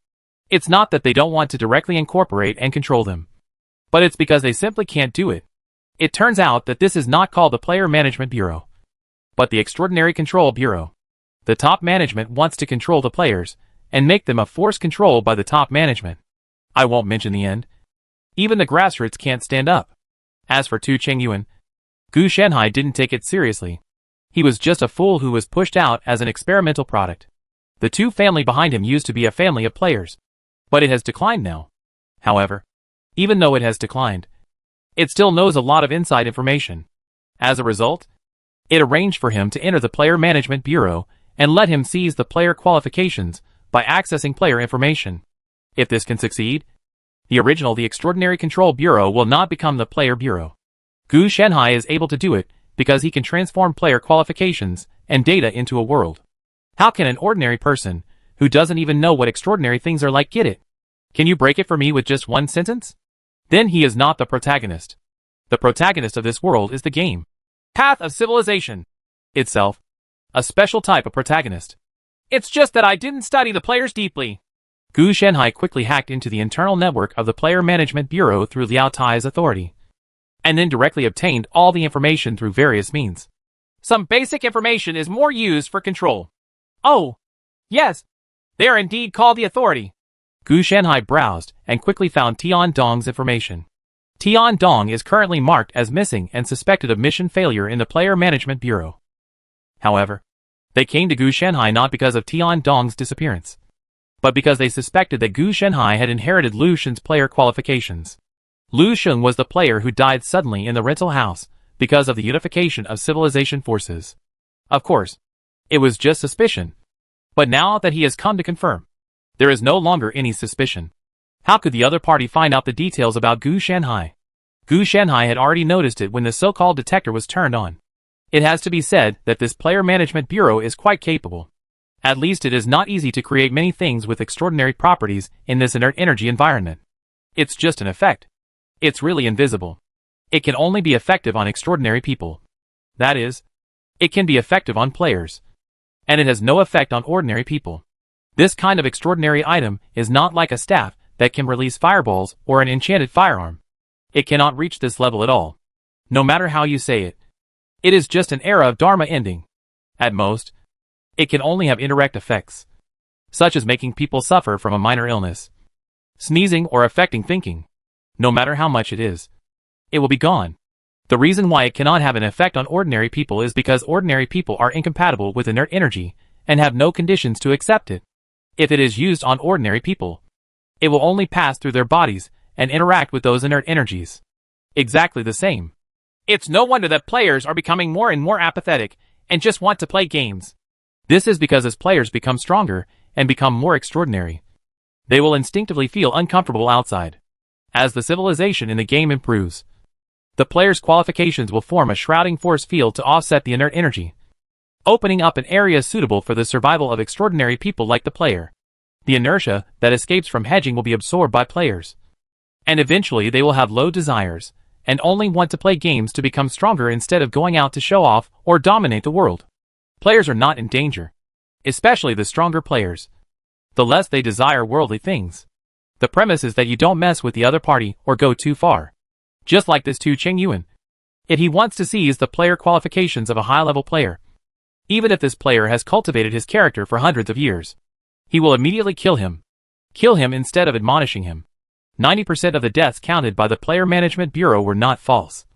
Speaker 1: It's not that they don't want to directly incorporate and control them, but it's because they simply can't do it. It turns out that this is not called the Player Management Bureau, but the Extraordinary Control Bureau. The top management wants to control the players and make them a force controlled by the top management. I won't mention the end. Even the grassroots can't stand up. As for Tu Chengyuan, Gu Shanhai didn't take it seriously. He was just a fool who was pushed out as an experimental product. The Tu family behind him used to be a family of players, but it has declined now. However, even though it has declined, it still knows a lot of inside information. As a result, it arranged for him to enter the Player Management Bureau and let him seize the player qualifications by accessing player information. If this can succeed, the Extraordinary Control Bureau will not become the Player Bureau. Gu Shanhai is able to do it because he can transform player qualifications and data into a world. How can an ordinary person, who doesn't even know what extraordinary things are like, get it? Can you break it for me with just one sentence? Then he is not the protagonist. The protagonist of this world is the game. Path of Civilization itself, a special type of protagonist. It's just that I didn't study the players deeply. Gu Shanhai quickly hacked into the internal network of the Player Management Bureau through Liao Tai's authority, and then directly obtained all the information through various means. Some basic information is more used for control. Oh, yes, they are indeed called the authority. Gu Shanhai browsed and quickly found Tian Dong's information. Tian Dong is currently marked as missing and suspected of mission failure in the Player Management Bureau. However, they came to Gu Shanhai not because of Tian Dong's disappearance, but because they suspected that Gu Shanhai had inherited Lu Xun's player qualifications. Lu Xun was the player who died suddenly in the rental house because of the unification of civilization forces. Of course, it was just suspicion. But now that he has come to confirm, there is no longer any suspicion. How could the other party find out the details about Gu Shanhai? Gu Shanhai had already noticed it when the so-called detector was turned on. It has to be said that this Player Management Bureau is quite capable. At least it is not easy to create many things with extraordinary properties in this inert energy environment. It's just an effect. It's really invisible. It can only be effective on extraordinary people. That is, it can be effective on players. And it has no effect on ordinary people. This kind of extraordinary item is not like a staff that can release fireballs or an enchanted firearm. It cannot reach this level at all. No matter how you say it. It is just an era of Dharma ending. At most, it can only have indirect effects, such as making people suffer from a minor illness, sneezing or affecting thinking. No matter how much it is, it will be gone. The reason why it cannot have an effect on ordinary people is because ordinary people are incompatible with inert energy and have no conditions to accept it. If it is used on ordinary people, it will only pass through their bodies and interact with those inert energies. Exactly the same. It's no wonder that players are becoming more and more apathetic and just want to play games. This is because as players become stronger and become more extraordinary, they will instinctively feel uncomfortable outside. As the civilization in the game improves, the player's qualifications will form a shrouding force field to offset the inert energy, opening up an area suitable for the survival of extraordinary people like the player. The inertia that escapes from hedging will be absorbed by players, and eventually they will have low desires and only want to play games to become stronger instead of going out to show off or dominate the world. Players are not in danger, especially the stronger players, the less they desire worldly things. The premise is that you don't mess with the other party or go too far. Just like this to Cheng Yuan. If he wants to seize the player qualifications of a high-level player, even if this player has cultivated his character for hundreds of years, he will immediately kill him. Kill him instead of admonishing him. 90% of the deaths counted by the Player Management Bureau were not false.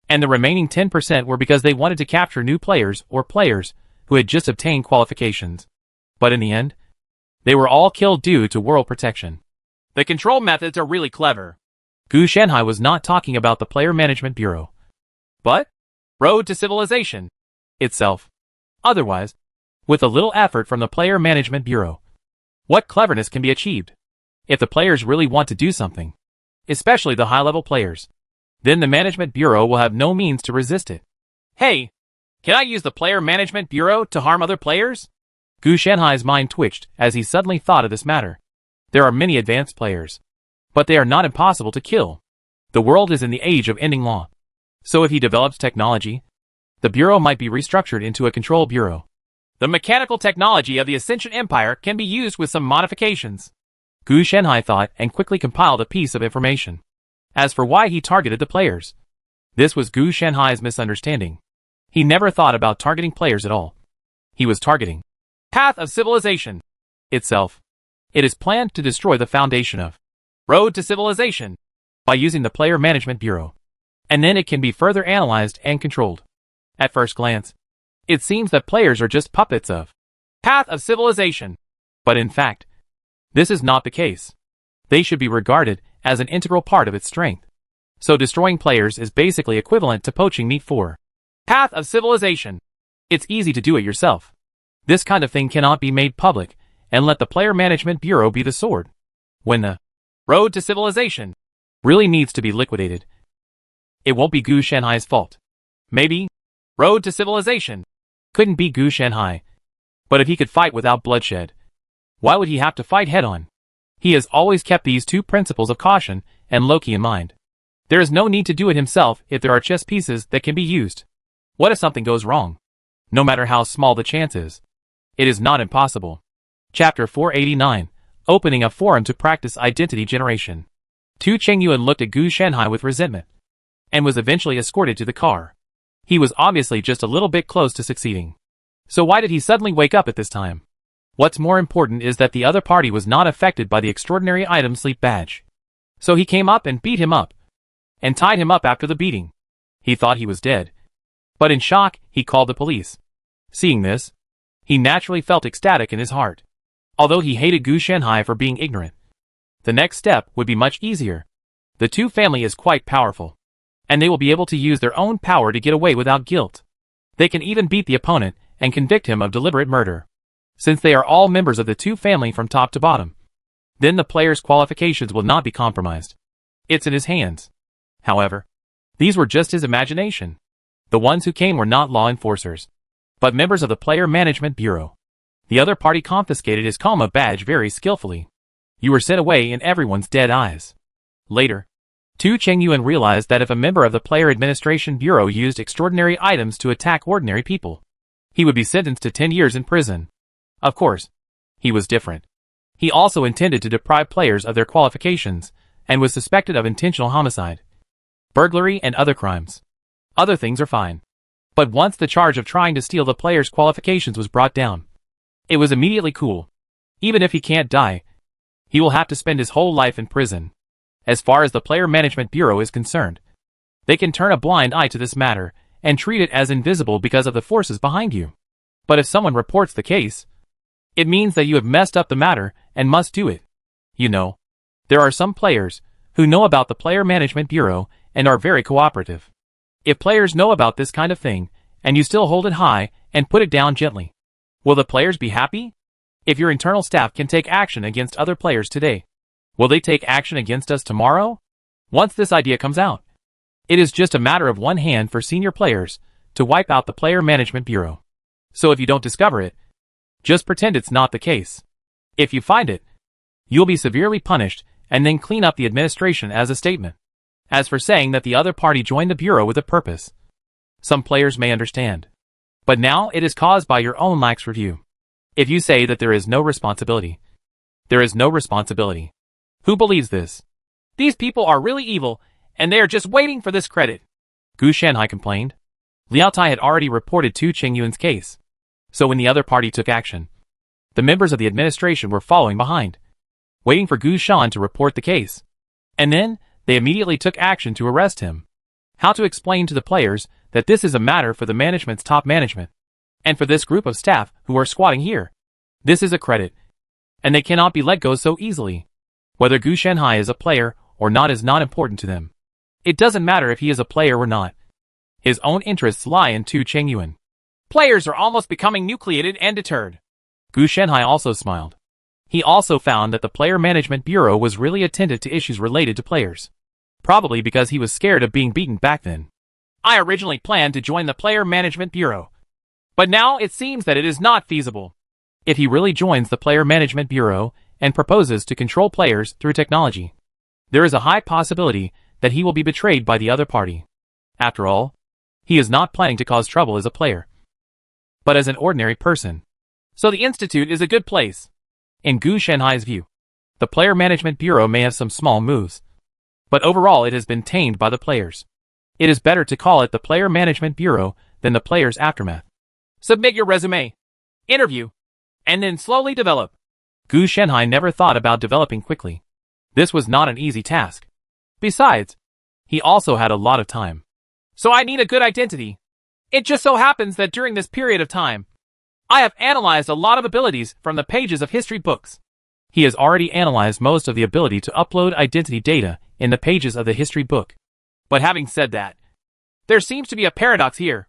Speaker 1: And the remaining 10% were because they wanted to capture new players or players who had just obtained qualifications. But in the end, they were all killed due to world protection. The control methods are really clever. Gu Shanhai was not talking about the Player Management Bureau, but Road to Civilization itself. Otherwise, with a little effort from the Player Management Bureau, what cleverness can be achieved? If the players really want to do something, especially the high-level players, then the Management Bureau will have no means to resist it. Hey, can I use the Player Management Bureau to harm other players? Gu Shanhai's mind twitched as he suddenly thought of this matter. There are many advanced players, but they are not impossible to kill. The world is in the age of ending law. So if he develops technology, the Bureau might be restructured into a control bureau. The mechanical technology of the Ascension Empire can be used with some modifications. Gu Shanhai thought and quickly compiled a piece of information. As for why he targeted the players, this was Gu Shanhai's misunderstanding. He never thought about targeting players at all. He was targeting Path of Civilization itself. It is planned to destroy the foundation of Road to Civilization by using the Player Management Bureau. And then it can be further analyzed and controlled. At first glance, it seems that players are just puppets of Path of Civilization. But in fact, this is not the case. They should be regarded as an integral part of its strength. So destroying players is basically equivalent to poaching meat for Path of Civilization. It's easy to do it yourself. This kind of thing cannot be made public and let the Player Management Bureau be the sword. When the Road to Civilization really needs to be liquidated, it won't be Gu Shanhai's fault. Maybe Road to Civilization couldn't be Gu Shanhai. But if he could fight without bloodshed, why would he have to fight head-on? He has always kept these two principles of caution and Loki in mind. There is no need to do it himself if there are chess pieces that can be used. What if something goes wrong? No matter how small the chance is, It is not impossible. Chapter 489. Opening a forum to practice identity generation. Tu Chengyuan looked at Gu Shanhai with resentment, and was eventually escorted to the car. He was obviously just a little bit close to succeeding. So why did he suddenly wake up at this time? What's more important is that the other party was not affected by the extraordinary item sleep badge. So he came up and beat him up, and tied him up after the beating. He thought he was dead. But in shock, he called the police. Seeing this, he naturally felt ecstatic in his heart. Although he hated Gu Shanhai for being ignorant, the next step would be much easier. The Tu family is quite powerful, and they will be able to use their own power to get away without guilt. They can even beat the opponent and convict him of deliberate murder. Since they are all members of the Tu family from top to bottom, then the player's qualifications will not be compromised. It's in his hands. However, these were just his imagination. The ones who came were not law enforcers, but members of the Player Management Bureau. The other party confiscated his Kalma badge very skillfully. You were sent away in everyone's dead eyes. Later, Tu Chengyuan realized that if a member of the Player Administration Bureau used extraordinary items to attack ordinary people, he would be sentenced to 10 years in prison. Of course, he was different. He also intended to deprive players of their qualifications, and was suspected of intentional homicide, burglary, and other crimes. Other things are fine. But once the charge of trying to steal the player's qualifications was brought down, it was immediately cool. Even if he can't die, he will have to spend his whole life in prison. As far as the Player Management Bureau is concerned, they can turn a blind eye to this matter and treat it as invisible because of the forces behind you. But if someone reports the case, it means that you have messed up the matter and must do it. You know, there are some players who know about the Player Management Bureau and are very cooperative. If players know about this kind of thing, and you still hold it high and put it down gently, will the players be happy? If your internal staff can take action against other players today, will they take action against us tomorrow? Once this idea comes out, it is just a matter of one hand for senior players to wipe out the Player Management Bureau. So if you don't discover it, just pretend it's not the case. If you find it, you'll be severely punished and then clean up the administration as a statement. As for saying that the other party joined the Bureau with a purpose, some players may understand. But now it is caused by your own lax review. If you say that there is no responsibility, there is no responsibility. Who believes this? These people are really evil, and they are just waiting for this credit, Gu Shanhai complained. Liao Tai had already reported Tu Chengyuan's case, so when the other party took action, the members of the administration were following behind, waiting for Gu Shan to report the case. And then, they immediately took action to arrest him. How to explain to the players that this is a matter for the management's top management, and for this group of staff who are squatting here. This is a credit, and they cannot be let go so easily. Whether Gu Shanhai is a player or not is not important to them. It doesn't matter if he is a player or not. His own interests lie in Tu Chengyuan. Players are almost becoming nucleated and deterred. Gu Shanhai also smiled. He also found that the Player Management Bureau was really attentive to issues related to players. Probably because he was scared of being beaten back then. I originally planned to join the Player Management Bureau, but now it seems that it is not feasible. If he really joins the Player Management Bureau and proposes to control players through technology, there is a high possibility that he will be betrayed by the other party. After all, he is not planning to cause trouble as a player, but as an ordinary person. So the Institute is a good place. In Gu Shanhai's view, the Player Management Bureau may have some small moves, but overall it has been tamed by the players. It is better to call it the Player Management Bureau than the player's aftermath. Submit your resume, interview, and then slowly develop. Gu Shanhai never thought about developing quickly. This was not an easy task. Besides, he also had a lot of time. So I need a good identity. It just so happens that during this period of time, I have analyzed a lot of abilities from the pages of history books. He has already analyzed most of the ability to upload identity data in the pages of the history book. But having said that, there seems to be a paradox here.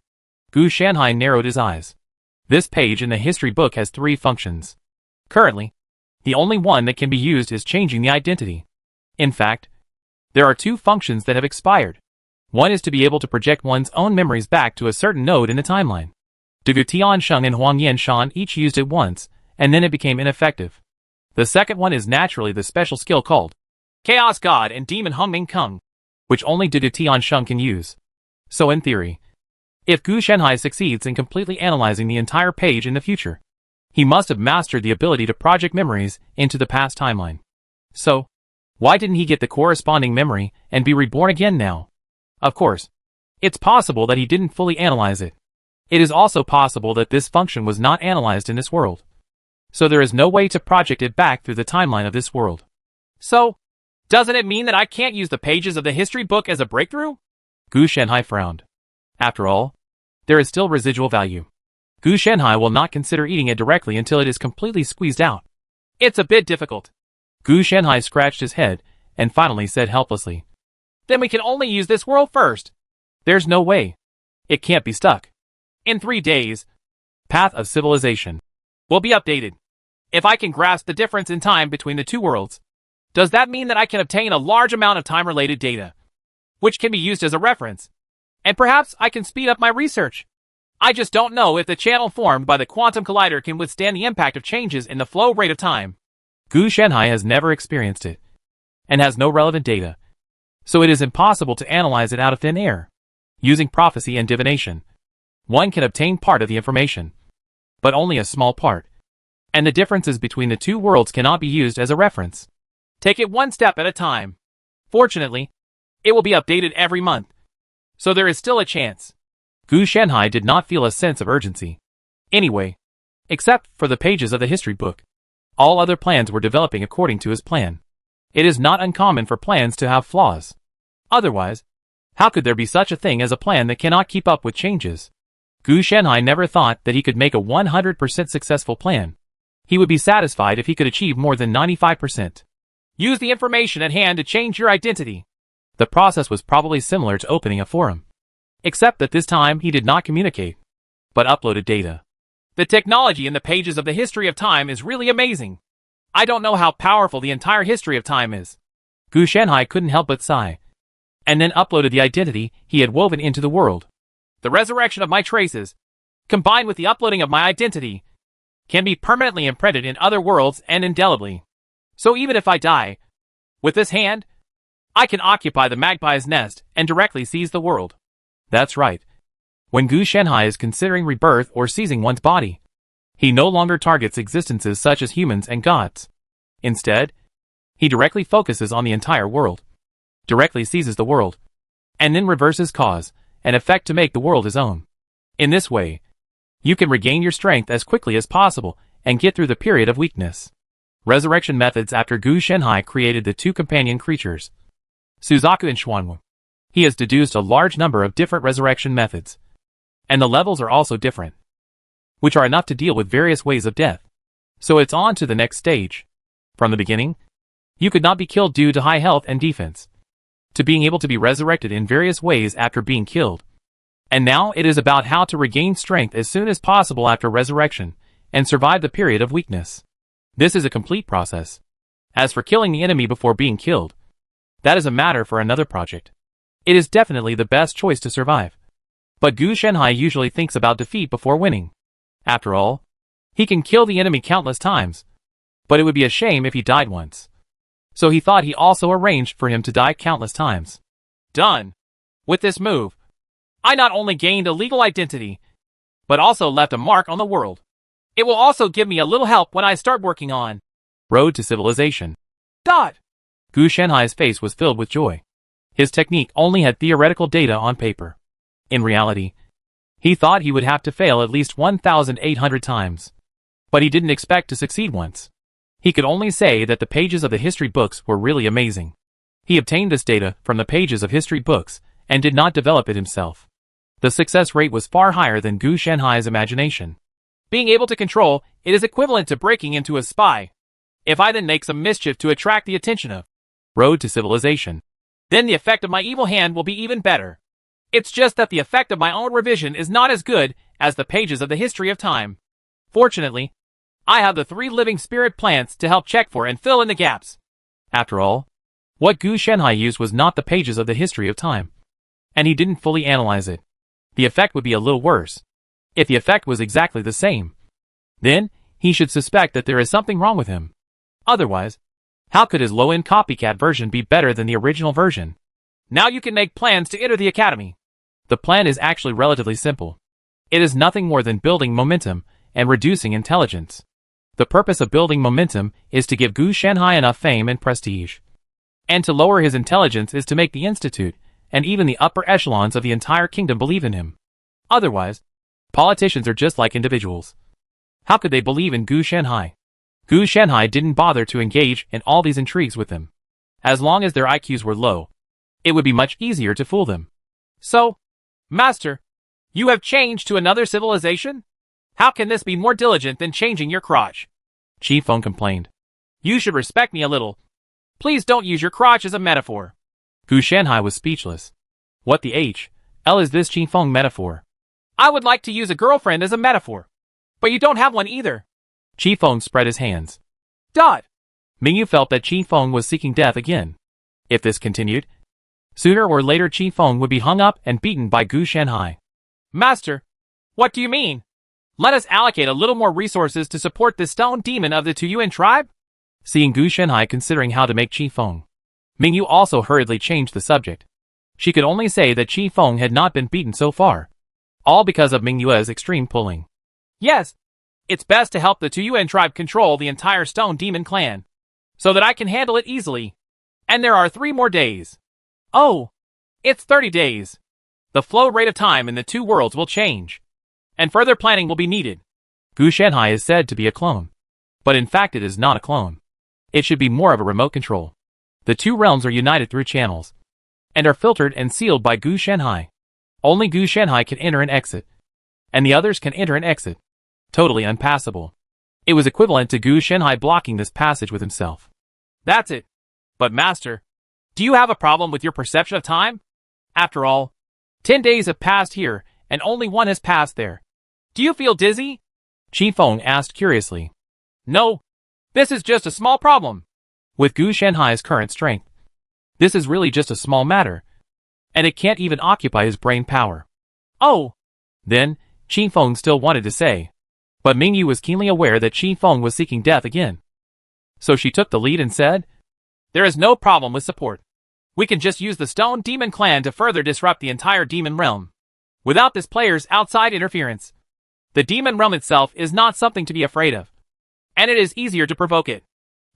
Speaker 1: Gu Shanhai narrowed his eyes. This page in the history book has 3 functions. Currently, the only one that can be used is changing the identity. In fact, there are 2 functions that have expired. One is to be able to project one's own memories back to a certain node in the timeline. Dugu Tiansheng and Huang Yanshan each used it once, and then it became ineffective. The second one is naturally the special skill called Chaos God and Demon Hungming Kung, which only Dugu Tiansheng can use. So in theory, if Gu Shanhai succeeds in completely analyzing the entire page in the future, He must have mastered the ability to project memories into the past timeline. So, why didn't he get the corresponding memory and be reborn again now? Of course, it's possible that he didn't fully analyze it. It is also possible that this function was not analyzed in this world. So there is no way to project it back through the timeline of this world. So, doesn't it mean that I can't use the pages of the history book as a breakthrough? Gu Shenhai frowned. After all, there is still residual value. Gu Shenhai will not consider eating it directly until it is completely squeezed out. It's a bit difficult. Gu Shenhai scratched his head and finally said helplessly. Then we can only use this world first. There's no way. It can't be stuck. In 3 days, Path of Civilization will be updated. If I can grasp the difference in time between the two worlds, does that mean that I can obtain a large amount of time-related data, which can be used as a reference? And perhaps I can speed up my research. I just don't know if the channel formed by the quantum collider can withstand the impact of changes in the flow rate of time. Gu Shenhai has never experienced it, and has no relevant data, so it is impossible to analyze it out of thin air. Using prophecy and divination, one can obtain part of the information, but only a small part, and the differences between the two worlds cannot be used as a reference. Take it one step at a time. Fortunately, it will be updated every month, so there is still a chance. Gu Shenhai did not feel a sense of urgency. Anyway, except for the pages of the history book, all other plans were developing according to his plan. It is not uncommon for plans to have flaws. Otherwise, how could there be such a thing as a plan that cannot keep up with changes? Gu Shenhai never thought that he could make a 100% successful plan. He would be satisfied if he could achieve more than 95%. Use the information at hand to change your identity. The process was probably similar to opening a forum, except that this time he did not communicate, but uploaded data. The technology in the pages of the history of time is really amazing. I don't know how powerful the entire history of time is. Gu Shenhai couldn't help but sigh, and then uploaded the identity he had woven into the world. The resurrection of my traces, combined with the uploading of my identity, can be permanently imprinted in other worlds and indelibly. So even if I die, with this hand, I can occupy the magpie's nest and directly seize the world. That's right. When Gu Shenhai is considering rebirth or seizing one's body, he no longer targets existences such as humans and gods. Instead, he directly focuses on the entire world, directly seizes the world, and then reverses cause and effect to make the world his own. In this way, you can regain your strength as quickly as possible and get through the period of weakness. Resurrection methods. After Gu Shenhai created the two companion creatures, Suzaku and Xuanwu, he has deduced a large number of different resurrection methods, and the levels are also different, which are enough to deal with various ways of death. So it's on to the next stage. From the beginning, you could not be killed due to high health and defense, to being able to be resurrected in various ways after being killed. And now it is about how to regain strength as soon as possible after resurrection, and survive the period of weakness. This is a complete process. As for killing the enemy before being killed, that is a matter for another project. It is definitely the best choice to survive. But Gu Shenhai usually thinks about defeat before winning. After all, he can kill the enemy countless times, but it would be a shame if he died once. So he thought he also arranged for him to die countless times. Done. With this move, I not only gained a legal identity, but also left a mark on the world. It will also give me a little help when I start working on Road to Civilization. Gu Shenhai's face was filled with joy. His technique only had theoretical data on paper. In reality, he thought he would have to fail at least 1,800 times. But he didn't expect to succeed once. He could only say that the pages of the history books were really amazing. He obtained this data from the pages of history books and did not develop it himself. The success rate was far higher than Gu Shenhai's imagination. Being able to control it is equivalent to breaking into a spy. If I then make some mischief to attract the attention of Road to Civilization, then the effect of my evil hand will be even better. It's just that the effect of my own revision is not as good as the pages of the history of time. Fortunately, I have the 3 living spirit plants to help check for and fill in the gaps. After all, what Gu Shenhai used was not the pages of the history of time, and he didn't fully analyze it. The effect would be a little worse. If the effect was exactly the same, then he should suspect that there is something wrong with him. Otherwise, how could his low-end copycat version be better than the original version? Now you can make plans to enter the academy. The plan is actually relatively simple. It is nothing more than building momentum and reducing intelligence. The purpose of building momentum is to give Gu Shanhai enough fame and prestige. And to lower his intelligence is to make the institute, and even the upper echelons of the entire kingdom believe in him. Otherwise, politicians are just like individuals. How could they believe in Gu Shanhai? Gu Shanhai didn't bother to engage in all these intrigues with him. As long as their IQs were low, it would be much easier to fool them. So, Master, you have changed to another civilization? How can this be more diligent than changing your crotch? Qi Feng complained. You should respect me a little. Please don't use your crotch as a metaphor. Gu Shanhai was speechless. What the H.L. is this Qi Feng metaphor? I would like to use a girlfriend as a metaphor. But you don't have one either. Qi Feng spread his hands. Dot. Mingyu felt that Qi Feng was seeking death again. If this continued, sooner or later Qi Feng would be hung up and beaten by Gu Shanhai. Master, what do you mean? Let us allocate a little more resources to support this stone demon of the Tuyuan tribe? Seeing Gu Shanhai considering how to make Qi Feng, Mingyu also hurriedly changed the subject. She could only say that Qi Feng had not been beaten so far. All because of Mingyu's extreme pulling. Yes, it's best to help the Tuyuan tribe control the entire stone demon clan, so that I can handle it easily. And there are 3 more days. Oh, it's 30 days. The flow rate of time in the 2 worlds will change, and further planning will be needed. Gu Shanhai is said to be a clone, but in fact it is not a clone. It should be more of a remote control. The 2 realms are united through channels, and are filtered and sealed by Gu Shanhai. Only Gu Shanhai can enter and exit, and the others can enter and exit. Totally unpassable. It was equivalent to Gu Shanhai blocking this passage with himself. That's it. But Master, do you have a problem with your perception of time? After all, 10 days have passed here, and only 1 has passed there. Do you feel dizzy? Qi Feng asked curiously. No, this is just a small problem. With Gu Shanhai's current strength, this is really just a small matter, and it can't even occupy his brain power. Oh! Then, Qi Feng still wanted to say, but Mingyu was keenly aware that Qi Feng was seeking death again. So she took the lead and said, there is no problem with support. We can just use the Stone Demon Clan to further disrupt the entire demon realm, without this player's outside interference. The demon realm itself is not something to be afraid of, and it is easier to provoke it.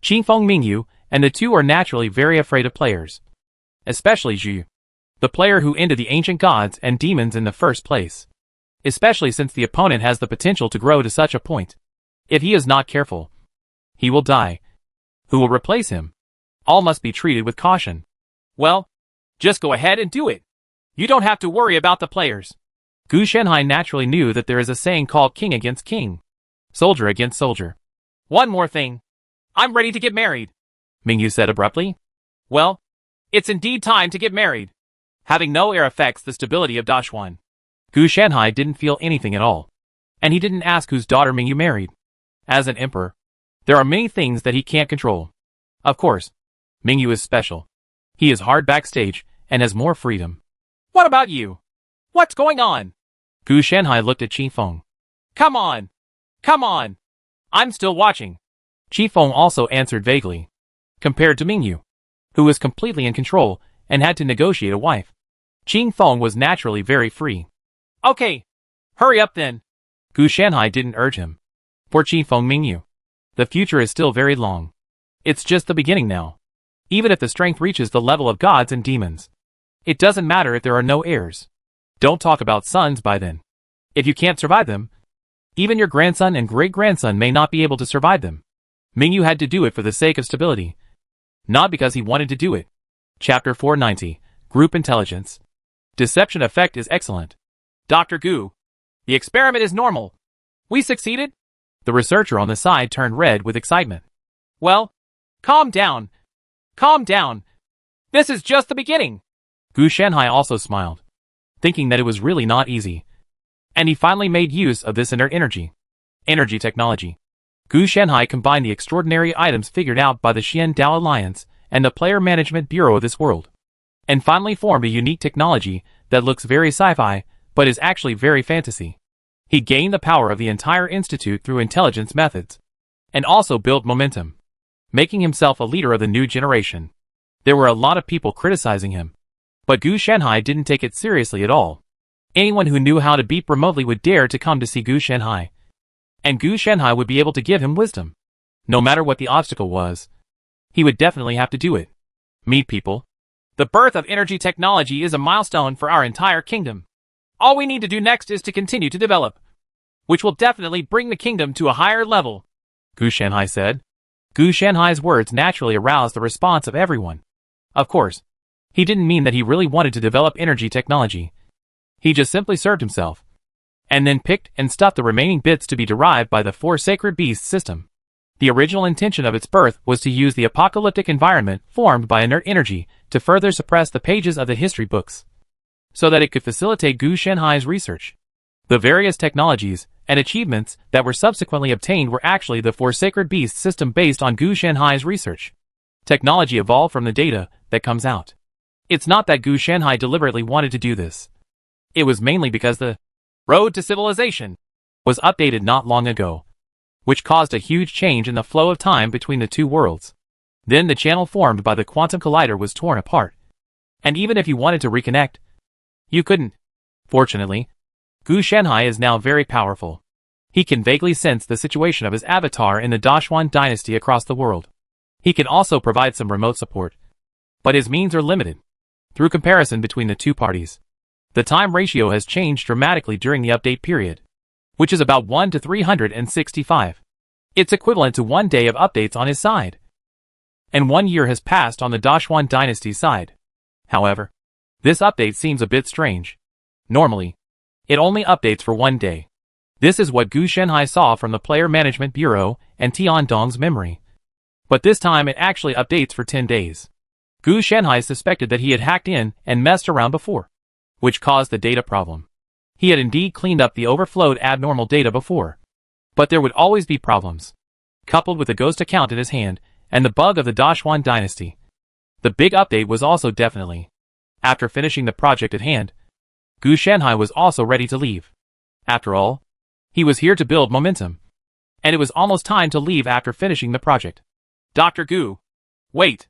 Speaker 1: Qi Feng Mingyu and the 2 are naturally very afraid of players, especially Zhu, the player who ended the ancient gods and demons in the first place. Especially since the opponent has the potential to grow to such a point. If he is not careful, he will die. Who will replace him? All must be treated with caution. Well, just go ahead and do it. You don't have to worry about the players. Gu Shanhai naturally knew that there is a saying called king against king, soldier against soldier. One more thing. I'm ready to get married, Mingyu said abruptly. Well, it's indeed time to get married. Having no heir affects the stability of Dashuan. Gu Shanhai didn't feel anything at all, and he didn't ask whose daughter Mingyu married. As an emperor, there are many things that he can't control. Of course, Mingyu is special. He is hard backstage and has more freedom. What about you? What's going on? Gu Shanhai looked at Qi Feng. Come on! Come on! I'm still watching. Qi Feng also answered vaguely. Compared to Mingyu, who was completely in control and had to negotiate a wife, Qi Feng was naturally very free. Okay, hurry up then. Gu Shanhai didn't urge him. For Qi Feng Mingyu, the future is still very long. It's just the beginning now. Even if the strength reaches the level of gods and demons, it doesn't matter if there are no heirs. Don't talk about sons by then. If you can't survive them, even your grandson and great-grandson may not be able to survive them. Mingyu had to do it for the sake of stability, not because he wanted to do it. Chapter 490, Group Intelligence. Deception effect is excellent. Dr. Gu, the experiment is normal. We succeeded? The researcher on the side turned red with excitement. Well, calm down. Calm down. This is just the beginning. Gu Shanhai also smiled, thinking that it was really not easy. And he finally made use of this inert energy technology. Gu Shanhai combined the extraordinary items figured out by the Xian Dao Alliance and the Player Management Bureau of this world, and finally formed a unique technology that looks very sci-fi, but is actually very fantasy. He gained the power of the entire institute through intelligence methods, and also built momentum, making himself a leader of the new generation. There were a lot of people criticizing him, but Gu Shanhai didn't take it seriously at all. Anyone who knew how to beep remotely would dare to come to see Gu Shanhai. and Gu Shanhai would be able to give him wisdom. No matter what the obstacle was, he would definitely have to do it. Meet people. The birth of energy technology is a milestone for our entire kingdom. All we need to do next is to continue to develop, which will definitely bring the kingdom to a higher level, Gu Shanhai said. Gu Shanhai's words naturally aroused the response of everyone. Of course, he didn't mean that he really wanted to develop energy technology. He just simply served himself, and then picked and stuffed the remaining bits to be derived by the Four Sacred Beasts system. The original intention of its birth was to use the apocalyptic environment formed by inert energy to further suppress the pages of the history books, so that it could facilitate Gu Shanhai's research. The various technologies and achievements that were subsequently obtained were actually the Four Sacred Beasts system based on Gu Shanhai's research. Technology evolved from the data that comes out. It's not that Gu Shanhai deliberately wanted to do this. It was mainly because the road to civilization was updated not long ago, which caused a huge change in the flow of time between the two worlds. Then the channel formed by the quantum collider was torn apart, and even if you wanted to reconnect, you couldn't. Fortunately, Gu Shanhai is now very powerful. He can vaguely sense the situation of his avatar in the Dashuan dynasty across the world. He can also provide some remote support, but his means are limited. Through comparison between the two parties, the time ratio has changed dramatically during the update period, which is about 1 to 365. It's equivalent to 1 day of updates on his side, and 1 year has passed on the Dashuan dynasty side. However, this update seems a bit strange. Normally, it only updates for 1 day. This is what Gu Shanhai saw from the Player Management Bureau and Tian Dong's memory. But this time it actually updates for 10 days. Gu Shanhai suspected that he had hacked in and messed around before, which caused the data problem. He had indeed cleaned up the overflowed abnormal data before, but there would always be problems, coupled with the ghost account in his hand and the bug of the Dashuan dynasty. The big update was also definitely. After finishing the project at hand, Gu Shanhai was also ready to leave. After all, he was here to build momentum, and it was almost time to leave after finishing the project. Dr. Gu, wait!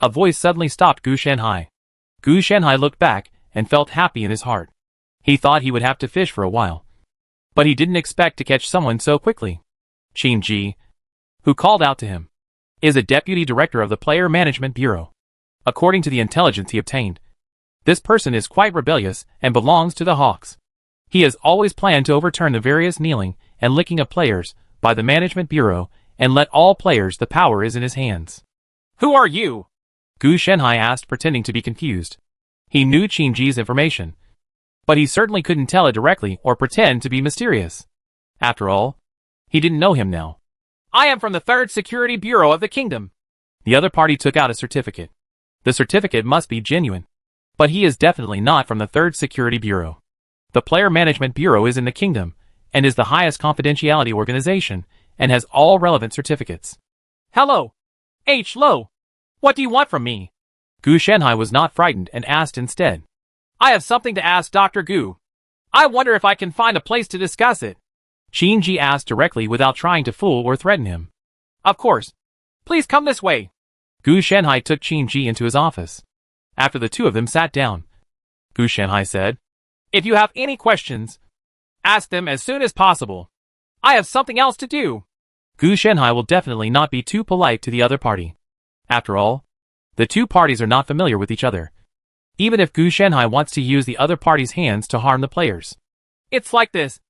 Speaker 1: A voice suddenly stopped Gu Shanhai. Gu Shanhai looked back and felt happy in his heart. He thought he would have to fish for a while, but he didn't expect to catch someone so quickly. Qin Ji, who called out to him, is a deputy director of the Player Management Bureau. According to the intelligence he obtained, this person is quite rebellious and belongs to the Hawks. He has always planned to overturn the various kneeling and licking of players by the Management Bureau and let all players. The power is in his hands. Who are you? Gu Shanhai asked, pretending to be confused. He knew Qin Ji's information, but he certainly couldn't tell it directly or pretend to be mysterious. After all, he didn't know him now. I am from the 3rd Security Bureau of the Kingdom. The other party took out a certificate. The certificate must be genuine, but he is definitely not from the 3rd Security Bureau. The Player Management Bureau is in the kingdom, and is the highest confidentiality organization, and has all relevant certificates. Hello, H. Lo. What do you want from me? Gu Shanhai was not frightened and asked instead. I have something to ask Dr. Gu. I wonder if I can find a place to discuss it. Qin Ji asked directly without trying to fool or threaten him. Of course. Please come this way. Gu Shanhai took Qin Ji into his office. After the two of them sat down, Gu Shanhai said, if you have any questions, ask them as soon as possible. I have something else to do. Gu Shanhai will definitely not be too polite to the other party. After all, the two parties are not familiar with each other, even if Gu Shanhai wants to use the other party's hands to harm the players. It's like this.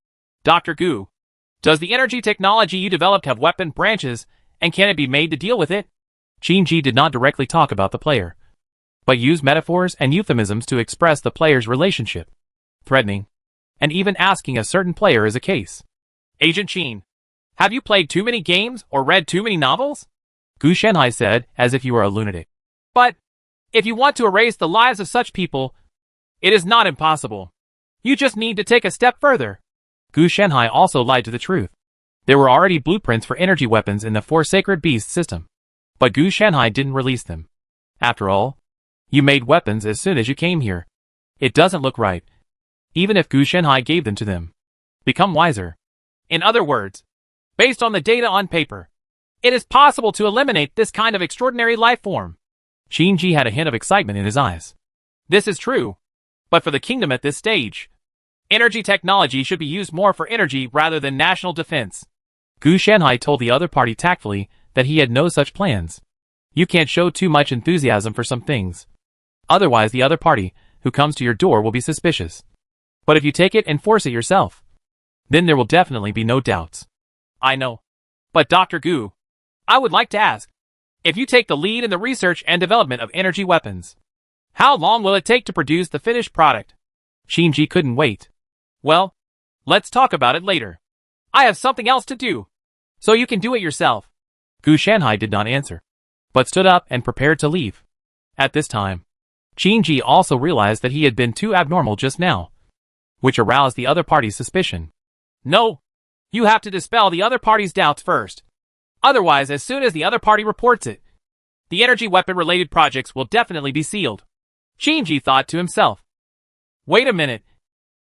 Speaker 1: Dr. Gu, does the energy technology you developed have weapon branches, and can it be made to deal with it? Qin Ji did not directly talk about the player, but used metaphors and euphemisms to express the player's relationship, threatening, and even asking a certain player as a case. Agent Qin, have you played too many games or read too many novels? Gu Shanhai said, as if you were a lunatic. But, if you want to erase the lives of such people, it is not impossible. You just need to take a step further. Gu Shanhai also lied to the truth. There were already blueprints for energy weapons in the Four Sacred Beasts system, but Gu Shanhai didn't release them. After all, you made weapons as soon as you came here. It doesn't look right, even if Gu Shanhai gave them to them. Become wiser. In other words, based on the data on paper, it is possible to eliminate this kind of extraordinary life form. Qin Ji had a hint of excitement in his eyes. This is true, but for the kingdom at this stage, energy technology should be used more for energy rather than national defense. Gu Shanhai told the other party tactfully that he had no such plans. You can't show too much enthusiasm for some things. Otherwise the other party, who comes to your door, will be suspicious. But if you take it and force it yourself, then there will definitely be no doubts. I know. But Dr. Gu, I would like to ask, if you take the lead in the research and development of energy weapons, how long will it take to produce the finished product? Shinji couldn't wait. Well, let's talk about it later. I have something else to do, so you can do it yourself. Gu Shanhai did not answer, but stood up and prepared to leave. At this time, Shinji also realized that he had been too abnormal just now, which aroused the other party's suspicion. No, you have to dispel the other party's doubts first. Otherwise, as soon as the other party reports it, the energy weapon-related projects will definitely be sealed. Shinji thought to himself. Wait a minute.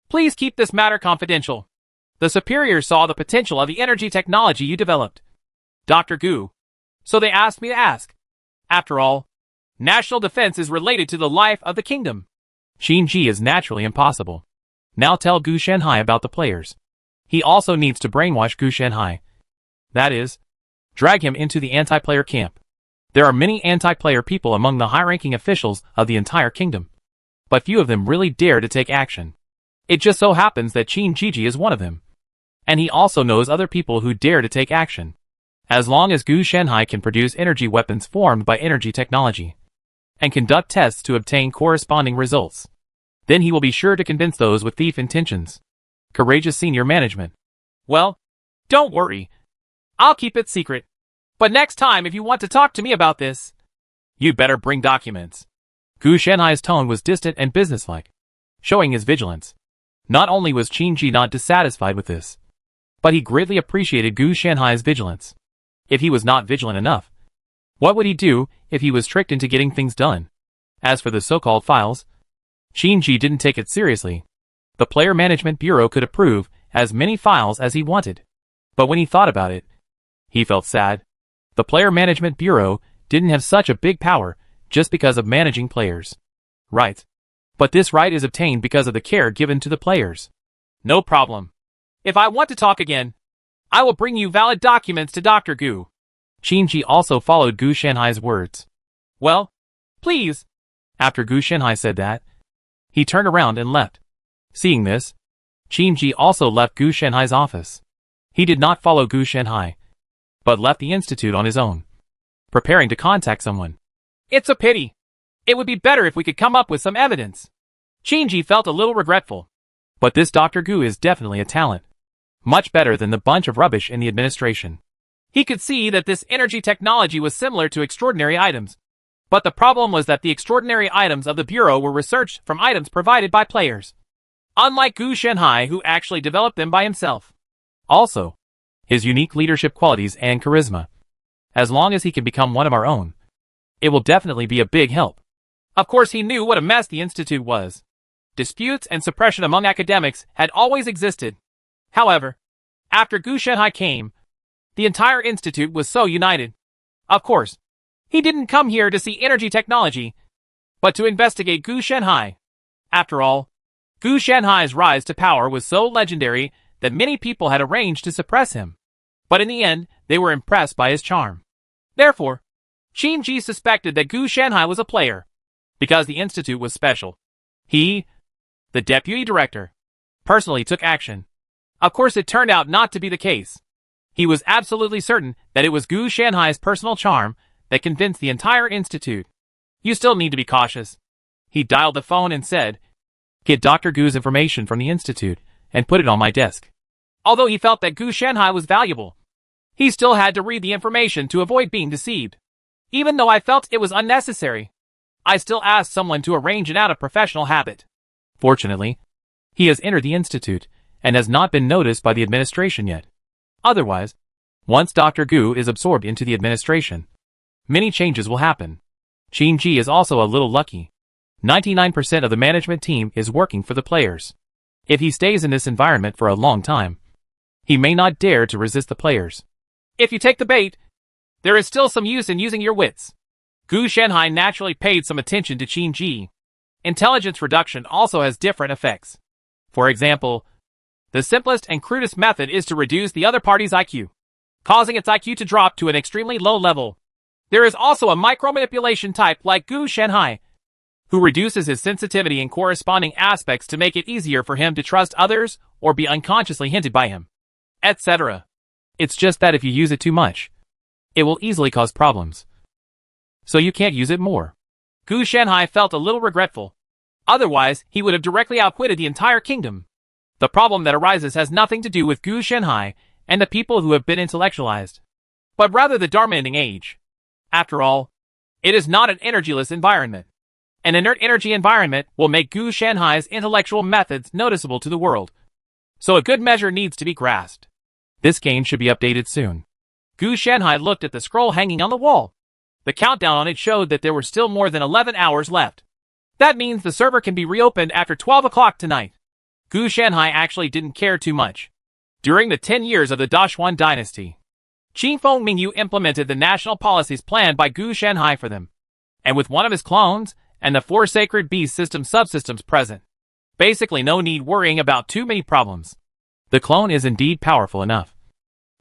Speaker 1: Please keep this matter confidential. The superiors saw the potential of the energy technology you developed, Dr. Gu. So they asked me to ask. After all, national defense is related to the life of the kingdom. Shinji is naturally impossible. Now tell Gu Shanhai about the players. He also needs to brainwash Gu Shanhai. That is, drag him into the anti-player camp. There are many anti-player people among the high-ranking officials of the entire kingdom, but few of them really dare to take action. It just so happens that Shinji is one of them. And he also knows other people who dare to take action. As long as Gu Shanhai can produce energy weapons formed by energy technology, and conduct tests to obtain corresponding results, then he will be sure to convince those with thief intentions. Courageous senior management. Well, don't worry. I'll keep it secret. But next time if you want to talk to me about this, you'd better bring documents. Gu Shanhai's tone was distant and businesslike, showing his vigilance. Not only was Shinji not dissatisfied with this, but he greatly appreciated Gu Shanhai's vigilance. If he was not vigilant enough, what would he do if he was tricked into getting things done? As for the so-called files, Shinji didn't take it seriously. The Player Management Bureau could approve as many files as he wanted. But when he thought about it, he felt sad. The Player Management Bureau didn't have such a big power just because of managing players. Right. But this right is obtained because of the care given to the players. No problem. If I want to talk again, I will bring you valid documents to Dr. Gu. Shinji also followed Gu Shanhai's words. Well, please. After Gu Shanhai said that, he turned around and left. Seeing this, Shinji also left Gu Shanhai's office. He did not follow Gu Shanhai, but left the institute on his own, preparing to contact someone. It's a pity. It would be better if we could come up with some evidence. Shinji felt a little regretful. But this Dr. Gu is definitely a talent. Much better than the bunch of rubbish in the administration. He could see that this energy technology was similar to extraordinary items. But the problem was that the extraordinary items of the Bureau were researched from items provided by players. Unlike Gu Shanhai, who actually developed them by himself. Also, his unique leadership qualities and charisma. As long as he can become one of our own, it will definitely be a big help. Of course he knew what a mess the institute was. Disputes and suppression among academics had always existed. However, after Gu Shanhai came, the entire institute was so united. Of course, he didn't come here to see energy technology, but to investigate Gu Shanhai. After all, Gu Shanhai's rise to power was so legendary that many people had arranged to suppress him. But in the end, they were impressed by his charm. Therefore, Shinji suspected that Gu Shanhai was a player, because the institute was special. He, the deputy director, personally took action. Of course it turned out not to be the case. He was absolutely certain that it was Gu Shanhai's personal charm that convinced the entire institute. You still need to be cautious. He dialed the phone and said, "Get Dr. Gu's information from the institute and put it on my desk." Although he felt that Gu Shanhai was valuable, he still had to read the information to avoid being deceived. Even though I felt it was unnecessary, I still asked someone to arrange it out of professional habit. Fortunately, he has entered the institute and has not been noticed by the administration yet. Otherwise, once Dr. Gu is absorbed into the administration, many changes will happen. Shinji is also a little lucky. 99% of the management team is working for the players. If he stays in this environment for a long time, he may not dare to resist the players. If you take the bait, there is still some use in using your wits. Gu Shanhai naturally paid some attention to Shinji. Intelligence reduction also has different effects. For example, the simplest and crudest method is to reduce the other party's IQ. causing its IQ to drop to an extremely low level. There is also a micro-manipulation type like Gu Shanhai, who reduces his sensitivity in corresponding aspects to make it easier for him to trust others or be unconsciously hinted by him, etc. It's just that if you use it too much, it will easily cause problems. So you can't use it more. Gu Shanhai felt a little regretful. Otherwise, he would have directly outwitted the entire kingdom. The problem that arises has nothing to do with Gu Shanhai and the people who have been intellectualized, but rather the Darmanian age. After all, it is not an energyless environment. An inert energy environment will make Gu Shanhai's intellectual methods noticeable to the world. So a good measure needs to be grasped. This game should be updated soon. Gu Shanhai looked at the scroll hanging on the wall. The countdown on it showed that there were still more than 11 hours left. That means the server can be reopened after 12 o'clock tonight. Gu Shanhai actually didn't care too much. During the 10 years of the Dashuan dynasty, Qingfeng Mingyu implemented the national policies planned by Gu Shanhai for them. And with one of his clones, and the 4 sacred beast system subsystems present, basically no need worrying about too many problems. The clone is indeed powerful enough.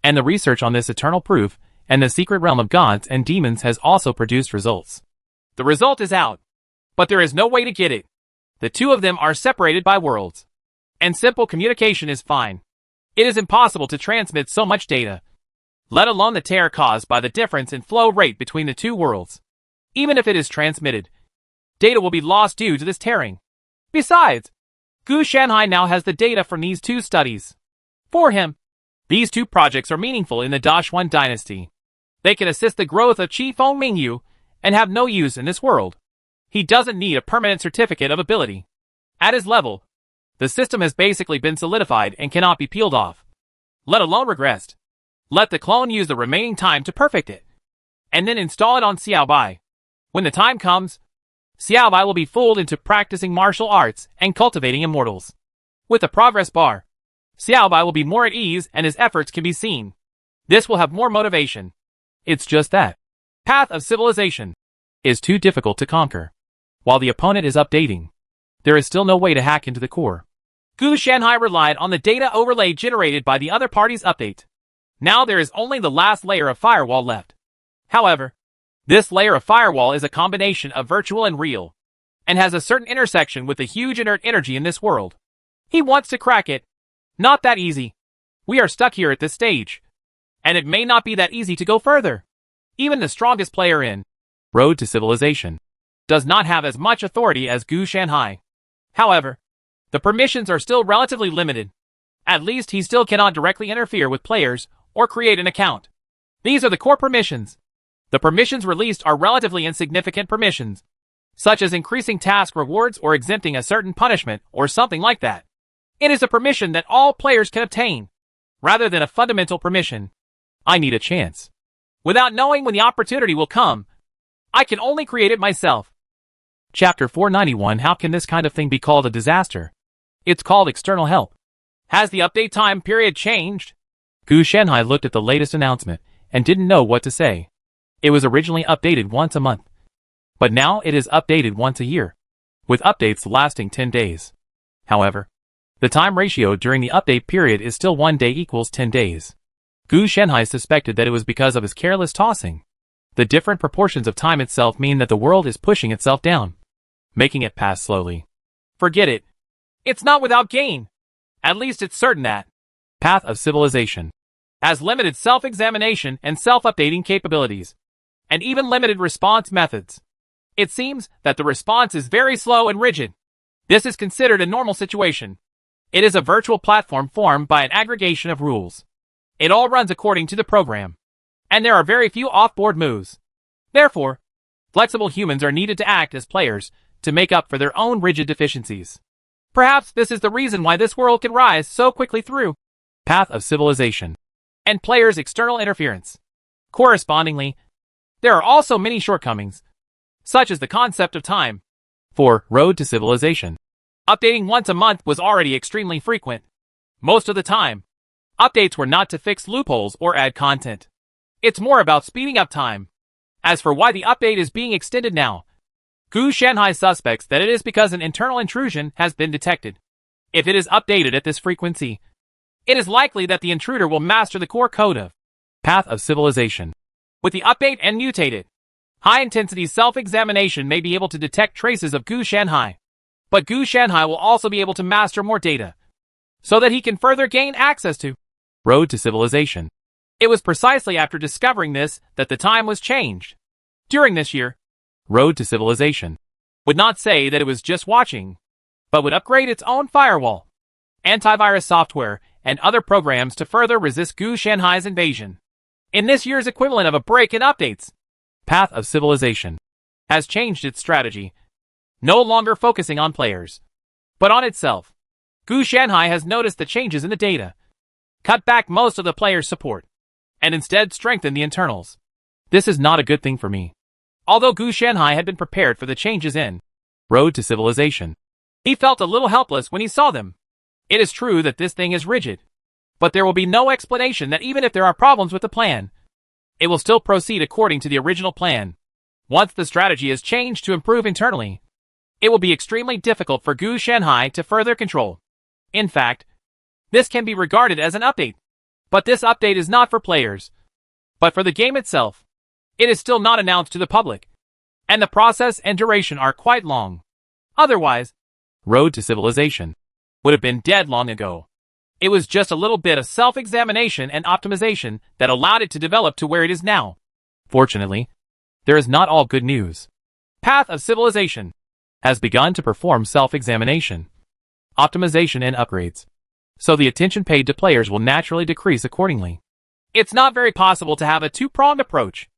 Speaker 1: And the research on this eternal proof and the secret realm of gods and demons has also produced results. The result is out, but there is no way to get it. The two of them are separated by worlds. And simple communication is fine. It is impossible to transmit so much data, let alone the tear caused by the difference in flow rate between the two worlds. Even if it is transmitted, data will be lost due to this tearing. Besides, Gu Shanhai now has the data from these two studies. For him, these two projects are meaningful in the Dashuan dynasty. They can assist the growth of Qingfeng Mingyu and have no use in this world. He doesn't need a permanent certificate of ability. At his level, the system has basically been solidified and cannot be peeled off, let alone regressed. Let the clone use the remaining time to perfect it, and then install it on Xiaobai. When the time comes, Xiaobai will be fooled into practicing martial arts and cultivating immortals. With the progress bar, Xiaobai will be more at ease and his efforts can be seen. This will have more motivation. It's just that path of civilization is too difficult to conquer. While the opponent is updating, there is still no way to hack into the core. Gu Shanhai relied on the data overlay generated by the other party's update. Now there is only the last layer of firewall left. However, this layer of firewall is a combination of virtual and real, and has a certain intersection with the huge inert energy in this world. He wants to crack it. Not that easy. We are stuck here at this stage, and it may not be that easy to go further. Even the strongest player in Road to Civilization does not have as much authority as Gu Shanhai. However, the permissions are still relatively limited. At least he still cannot directly interfere with players or create an account. These are the core permissions. The permissions released are relatively insignificant permissions, such as increasing task rewards or exempting a certain punishment or something like that. It is a permission that all players can obtain, rather than a fundamental permission. I need a chance. Without knowing when the opportunity will come, I can only create it myself. Chapter 491. How can this kind of thing be called a disaster? It's called external help. Has the update time period changed? Gu Shanhai looked at the latest announcement and didn't know what to say. It was originally updated once a month, but now it is updated once a year, with updates lasting 10 days. However, the time ratio during the update period is still 1 day equals 10 days. Gu Shanhai suspected that it was because of his careless tossing. The different proportions of time itself mean that the world is pushing itself down, making it pass slowly. Forget it. It's not without gain. At least it's certain that Path of Civilization has limited self-examination and self-updating capabilities, and even limited response methods. It seems that the response is very slow and rigid. This is considered a normal situation. It is a virtual platform formed by an aggregation of rules. It all runs according to the program, and there are very few off-board moves. Therefore, flexible humans are needed to act as players to make up for their own rigid deficiencies. Perhaps this is the reason why this world can rise so quickly through Path of Civilization and players' external interference. Correspondingly, there are also many shortcomings, such as the concept of time. For Road to Civilization, updating once a month was already extremely frequent. Most of the time, updates were not to fix loopholes or add content. It's more about speeding up time. As for why the update is being extended now, Gu Shanhai suspects that it is because an internal intrusion has been detected. If it is updated at this frequency, it is likely that the intruder will master the core code of Path of Civilization. With the update and mutated, high-intensity self-examination may be able to detect traces of Gu Shanhai. But Gu Shanhai will also be able to master more data, so that he can further gain access to Road to Civilization. It was precisely after discovering this that the time was changed. During this year, Road to Civilization would not say that it was just watching, but would upgrade its own firewall, antivirus software, and other programs to further resist Gu Shanhai's invasion. In this year's equivalent of a break in updates, Path of Civilization has changed its strategy, no longer focusing on players, but on itself. Gu Shanhai has noticed the changes in the data, cut back most of the players' support, and instead strengthened the internals. This is not a good thing for me. Although Gu Shanhai had been prepared for the changes in Road to Civilization, he felt a little helpless when he saw them. It is true that this thing is rigid, but there will be no explanation that even if there are problems with the plan, it will still proceed according to the original plan. Once the strategy is changed to improve internally, it will be extremely difficult for Gu Shanhai to further control. In fact, this can be regarded as an update. But this update is not for players, but for the game itself. It is still not announced to the public, and the process and duration are quite long. Otherwise, Road to Civilization would have been dead long ago. It was just a little bit of self-examination and optimization that allowed it to develop to where it is now. Fortunately, there is not all good news. Path of Civilization has begun to perform self-examination, optimization, and upgrades, so the attention paid to players will naturally decrease accordingly. It's not very possible to have a two-pronged approach.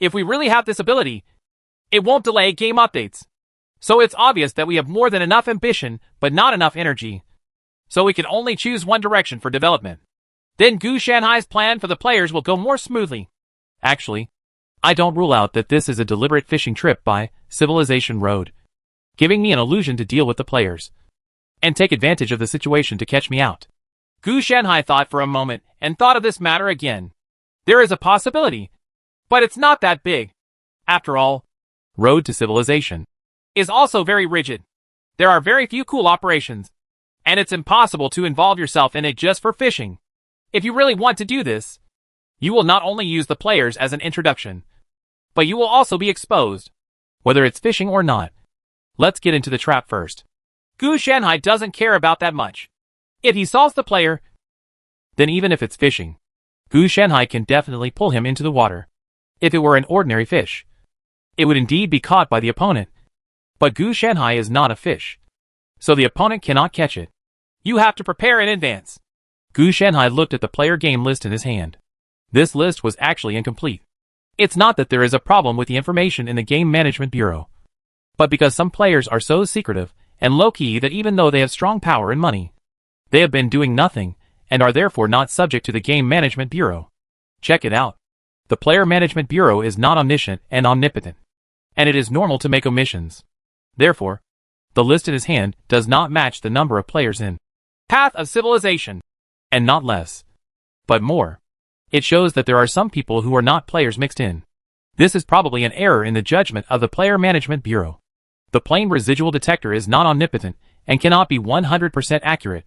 Speaker 1: If we really have this ability, it won't delay game updates. So it's obvious that we have more than enough ambition, but not enough energy. So we can only choose one direction for development. Then Gu Shanhai's plan for the players will go more smoothly. Actually, I don't rule out that this is a deliberate fishing trip by Civilization Road, giving me an illusion to deal with the players and take advantage of the situation to catch me out. Gu Shanhai thought for a moment and thought of this matter again. There is a possibility, but it's not that big. After all, Road to Civilization is also very rigid. There are very few cool operations, and it's impossible to involve yourself in it just for fishing. If you really want to do this, you will not only use the players as an introduction, but you will also be exposed, whether it's fishing or not. Let's get into the trap first. Gu Shanhai doesn't care about that much. If he solves the player, then even if it's fishing, Gu Shanhai can definitely pull him into the water. If it were an ordinary fish, it would indeed be caught by the opponent. But Gu Shanhai is not a fish, so the opponent cannot catch it. You have to prepare in advance. Gu Shanhai looked at the player game list in his hand. This list was actually incomplete. It's not that there is a problem with the information in the Game Management Bureau, but because some players are so secretive and low-key that even though they have strong power and money, they have been doing nothing and are therefore not subject to the Game Management Bureau. Check it out. The Player Management Bureau is not omniscient and omnipotent, and it is normal to make omissions. Therefore, the list in his hand does not match the number of players in Path of Civilization, and not less, but more. It shows that there are some people who are not players mixed in. This is probably an error in the judgment of the Player Management Bureau. The plain residual detector is not omnipotent and cannot be 100% accurate.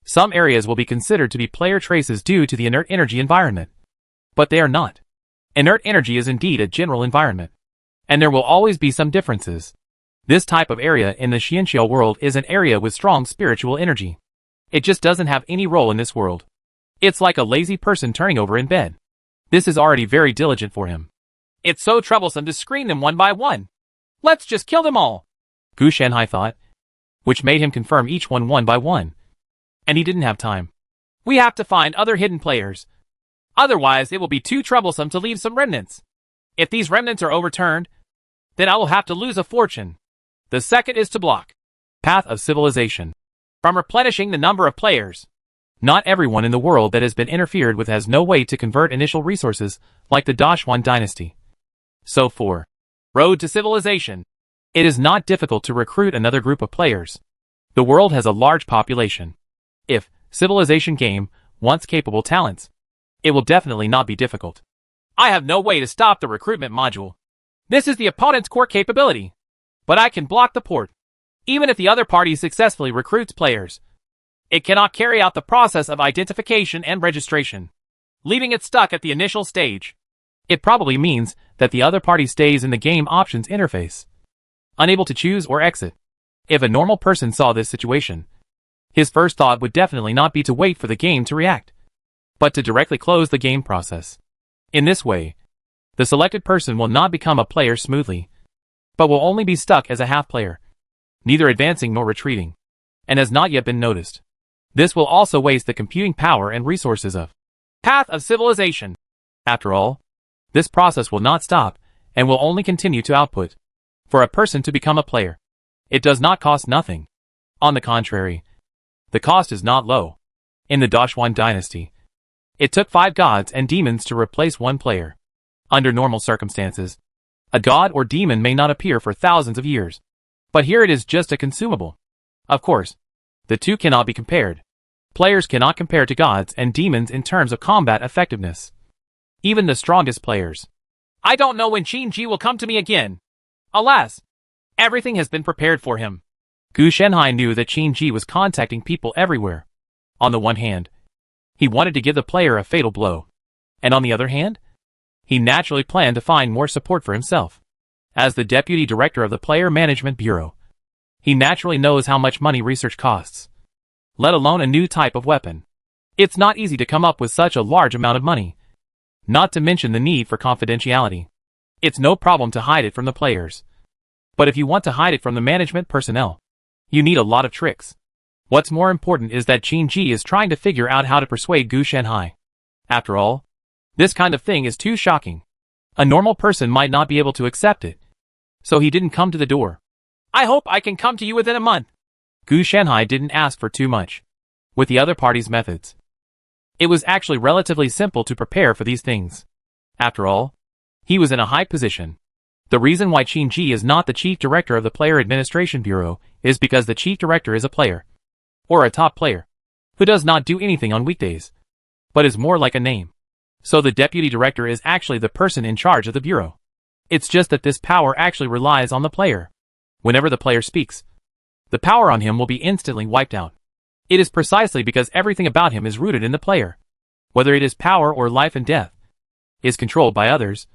Speaker 1: Some areas will be considered to be player traces due to the inert energy environment, but they are not. Inert energy is indeed a general environment, and there will always be some differences. This type of area in the Xianxiao world is an area with strong spiritual energy. It just doesn't have any role in this world. It's like a lazy person turning over in bed. This is already very diligent for him. It's so troublesome to screen them one by one. Let's just kill them all, Gu Shanhai thought, which made him confirm each one by one. And he didn't have time. We have to find other hidden players. Otherwise, it will be too troublesome to leave some remnants. If these remnants are overturned, then I will have to lose a fortune. The second is to block Path of Civilization from replenishing the number of players. Not everyone in the world that has been interfered with has no way to convert initial resources, like the Dashuan dynasty. So for Road to Civilization, it is not difficult to recruit another group of players. The world has a large population. If Civilization game wants capable talents, it will definitely not be difficult. I have no way to stop the recruitment module. This is the opponent's core capability, but I can block the port. Even if the other party successfully recruits players, it cannot carry out the process of identification and registration. leaving it stuck at the initial stage. It probably means that the other party stays in the game options interface, unable to choose or exit. If a normal person saw this situation, his first thought would definitely not be to wait for the game to react, but to directly close the game process. In this way, the selected person will not become a player smoothly, but will only be stuck as a half player, neither advancing nor retreating, and has not yet been noticed. This will also waste the computing power and resources of Path of Civilization. After all, this process will not stop and will only continue to output. For a person to become a player, it does not cost nothing. On the contrary, the cost is not low. In the Dashwan dynasty, it took 5 gods and demons to replace 1 player. Under normal circumstances, a god or demon may not appear for thousands of years, but here it is just a consumable. Of course, the two cannot be compared. Players cannot compare to gods and demons in terms of combat effectiveness. Even the strongest players. I don't know when Qin-Ji will come to me again. Alas, everything has been prepared for him. Gu Shenhai knew that Qin-Ji was contacting people everywhere. On the one hand, he wanted to give the player a fatal blow, and on the other hand, he naturally planned to find more support for himself. As the deputy director of the Player Management Bureau, he naturally knows how much money research costs, let alone a new type of weapon. It's not easy to come up with such a large amount of money, not to mention the need for confidentiality. It's no problem to hide it from the players, but if you want to hide it from the management personnel, you need a lot of tricks. What's more important is that Qin-Ji is trying to figure out how to persuade Gu Shenhai. After all, this kind of thing is too shocking. A normal person might not be able to accept it, so he didn't come to the door. I hope I can come to you within a month. Gu Shenhai didn't ask for too much. With the other party's methods, it was actually relatively simple to prepare for these things. After all, he was in a high position. The reason why Qin-Ji is not the chief director of the Player Administration Bureau is because the chief director is a player, or a top player, who does not do anything on weekdays, but is more like a name. So the deputy director is actually the person in charge of the bureau. It's just that this power actually relies on the player. Whenever the player speaks, the power on him will be instantly wiped out. It is precisely because everything about him is rooted in the player. Whether it is power or life and death is controlled by others,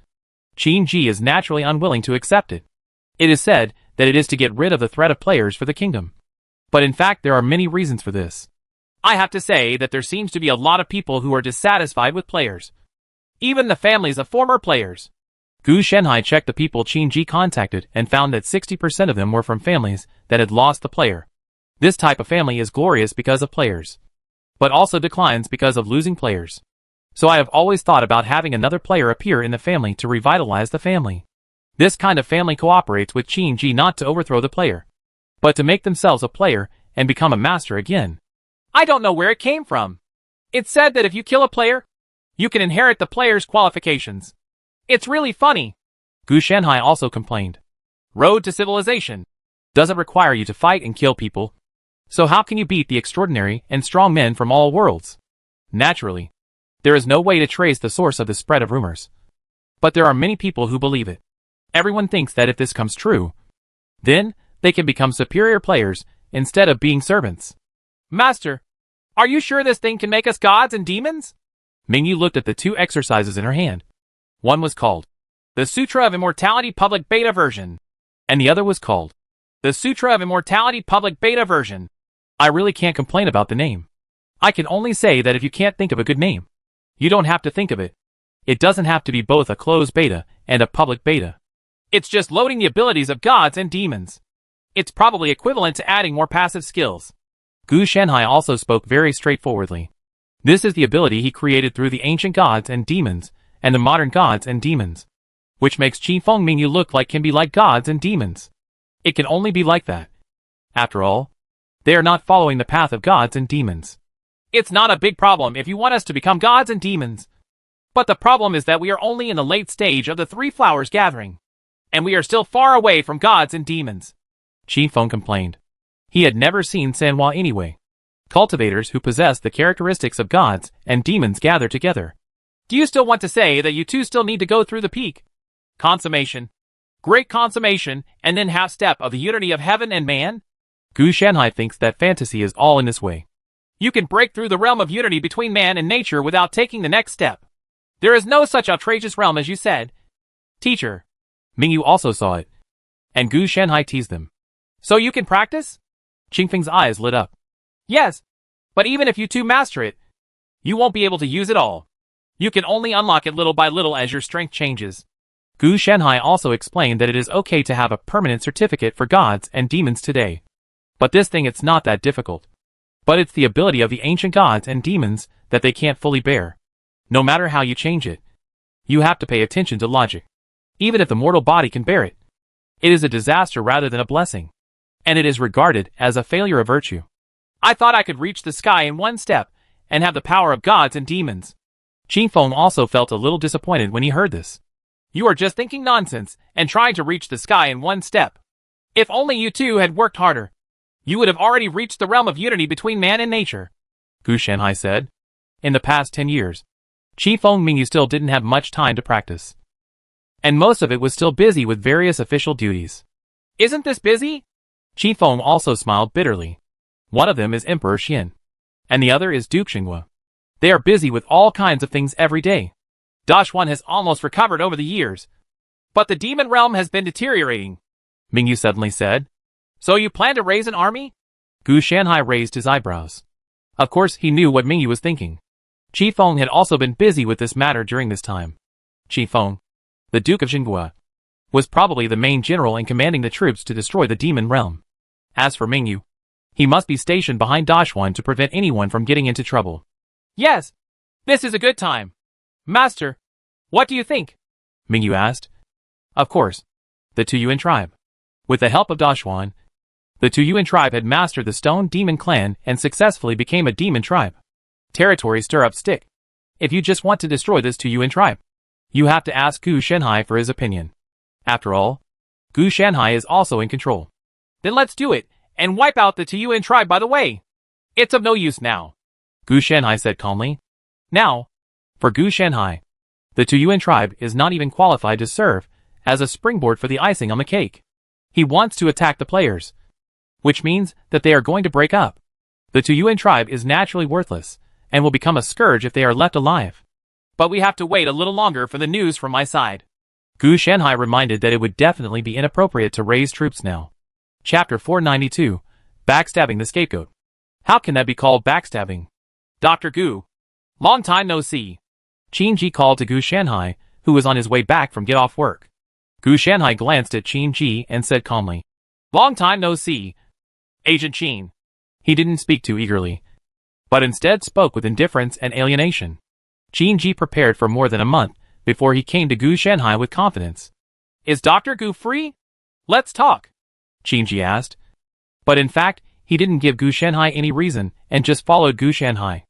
Speaker 1: Qin-Ji is naturally unwilling to accept it. It is said that it is to get rid of the threat of players for the kingdom. But in fact there are many reasons for this. I have to say that there seems to be a lot of people who are dissatisfied with players. Even the families of former players. Gu Shenhai checked the people Qin-Ji contacted and found that 60% of them were from families that had lost the player. This type of family is glorious because of players, but also declines because of losing players. So I have always thought about having another player appear in the family to revitalize the family. This kind of family cooperates with Qin-Ji not to overthrow the player, but to make themselves a player and become a master again. I don't know where it came from. It's said that if you kill a player, you can inherit the player's qualifications. It's really funny. Gu Shenhai also complained. Road to Civilization doesn't require you to fight and kill people. So how can you beat the extraordinary and strong men from all worlds? Naturally, there is no way to trace the source of the spread of rumors. But there are many people who believe it. Everyone thinks that if this comes true, then they can become superior players instead of being servants. Master, are you sure this thing can make us gods and demons? Mingyu looked at the 2 exercises in her hand. One was called the Sutra of Immortality Public Beta Version, and the other was called the Sutra of Immortality Public Beta Version. I really can't complain about the name. I can only say that if you can't think of a good name, you don't have to think of it. It doesn't have to be both a closed beta and a public beta. It's just loading the abilities of gods and demons. It's probably equivalent to adding more passive skills. Gu Shenhai also spoke very straightforwardly. This is the ability he created through the ancient gods and demons and the modern gods and demons, which makes Qifeng Mingyu look like can be like gods and demons. It can only be like that. After all, they are not following the path of gods and demons. It's not a big problem if you want us to become gods and demons. But the problem is that we are only in the late stage of the 3 flowers gathering, and we are still far away from gods and demons. Qifeng complained. He had never seen Sanhua anyway. Cultivators who possess the characteristics of gods and demons gather together. Do you still want to say that you two still need to go through the peak? Consummation. Great consummation, and then half step of the unity of heaven and man? Gu Shenhai thinks that fantasy is all in this way. You can break through the realm of unity between man and nature without taking the next step. There is no such outrageous realm as you said. Teacher. Mingyu also saw it. And Gu Shanhai teased them. So you can practice? Qingfeng's eyes lit up. Yes. But even if you two master it, you won't be able to use it all. You can only unlock it little by little as your strength changes. Gu Shanhai also explained that it is okay to have a permanent certificate for gods and demons today. But this thing it's not that difficult. But it's the ability of the ancient gods and demons that they can't fully bear. No matter how you change it, you have to pay attention to logic. Even if the mortal body can bear it, it is a disaster rather than a blessing. And it is regarded as a failure of virtue. I thought I could reach the sky in one step and have the power of gods and demons. Qingfeng also felt a little disappointed when he heard this. You are just thinking nonsense and trying to reach the sky in one step. If only you two had worked harder, you would have already reached the realm of unity between man and nature, Gu Shanhai said. In the past 10 years, Qingfeng Mingyu still didn't have much time to practice. And most of it was still busy with various official duties. Isn't this busy? Qingfeng also smiled bitterly. One of them is Emperor Xian, and the other is Duke Xinghua. They are busy with all kinds of things every day. Dashuan has almost recovered over the years. But the demon realm has been deteriorating, Mingyu suddenly said. So you plan to raise an army? Gu Shanhai raised his eyebrows. Of course he knew what Mingyu was thinking. Qingfeng had also been busy with this matter during this time. Qingfeng, the Duke of Xinghua, was probably the main general in commanding the troops to destroy the demon realm. As for Mingyu, he must be stationed behind Dashuan to prevent anyone from getting into trouble. Yes, this is a good time. Master, what do you think? Mingyu asked. Of course, the Tuyuan tribe. With the help of Dashuan, the Tuyuan tribe had mastered the Stone Demon Clan and successfully became a demon tribe. Territory stir up stick. If you just want to destroy this Tuyuan tribe, you have to ask Gu Shanhai for his opinion. After all, Gu Shanhai is also in control. Then let's do it, and wipe out the Tuyuan tribe by the way. It's of no use now, Gu Shanhai said calmly. Now, for Gu Shanhai, the Tuyuan tribe is not even qualified to serve as a springboard for the icing on the cake. He wants to attack the players, which means that they are going to break up. The Tuyuan tribe is naturally worthless, and will become a scourge if they are left alive. But we have to wait a little longer for the news from my side. Gu Shanhai reminded that it would definitely be inappropriate to raise troops now. Chapter 492, Backstabbing the Scapegoat. How can that be called backstabbing? Dr. Gu. Long time no see. Qin Ji called to Gu Shanhai, who was on his way back from get-off work. Gu Shanhai glanced at Qin Ji and said calmly, Long time no see, Agent Qin. He didn't speak too eagerly, but instead spoke with indifference and alienation. Qin Ji prepared for more than a month before he came to Gu Shanhai with confidence. Is Dr. Gu free? Let's talk, Qin Ji asked. But in fact, he didn't give Gu Shanhai any reason and just followed Gu Shanhai.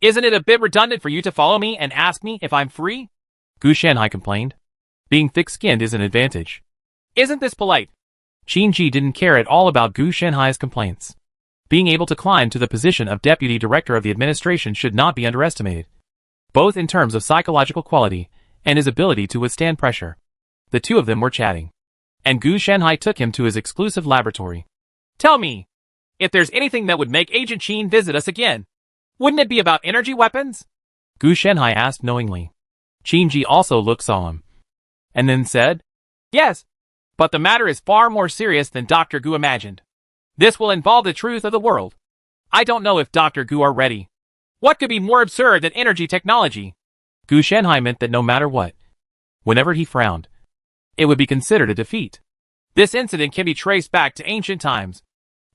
Speaker 1: Isn't it a bit redundant for you to follow me and ask me if I'm free? Gu Shanhai complained. Being thick-skinned is an advantage. Isn't this polite? Qin Ji didn't care at all about Gu Shanhai's complaints. Being able to climb to the position of deputy director of the administration should not be underestimated, both in terms of psychological quality and his ability to withstand pressure. The two of them were chatting, and Gu Shanhai took him to his exclusive laboratory. Tell me, if there's anything that would make Agent Qin visit us again, wouldn't it be about energy weapons? Gu Shanhai asked knowingly. Qin Ji also looked solemn, and then said, Yes, but the matter is far more serious than Dr. Gu imagined. This will involve the truth of the world. I don't know if Dr. Gu are ready. What could be more absurd than energy technology? Gu Shanhai meant that no matter what, whenever he frowned, it would be considered a defeat. This incident can be traced back to ancient times,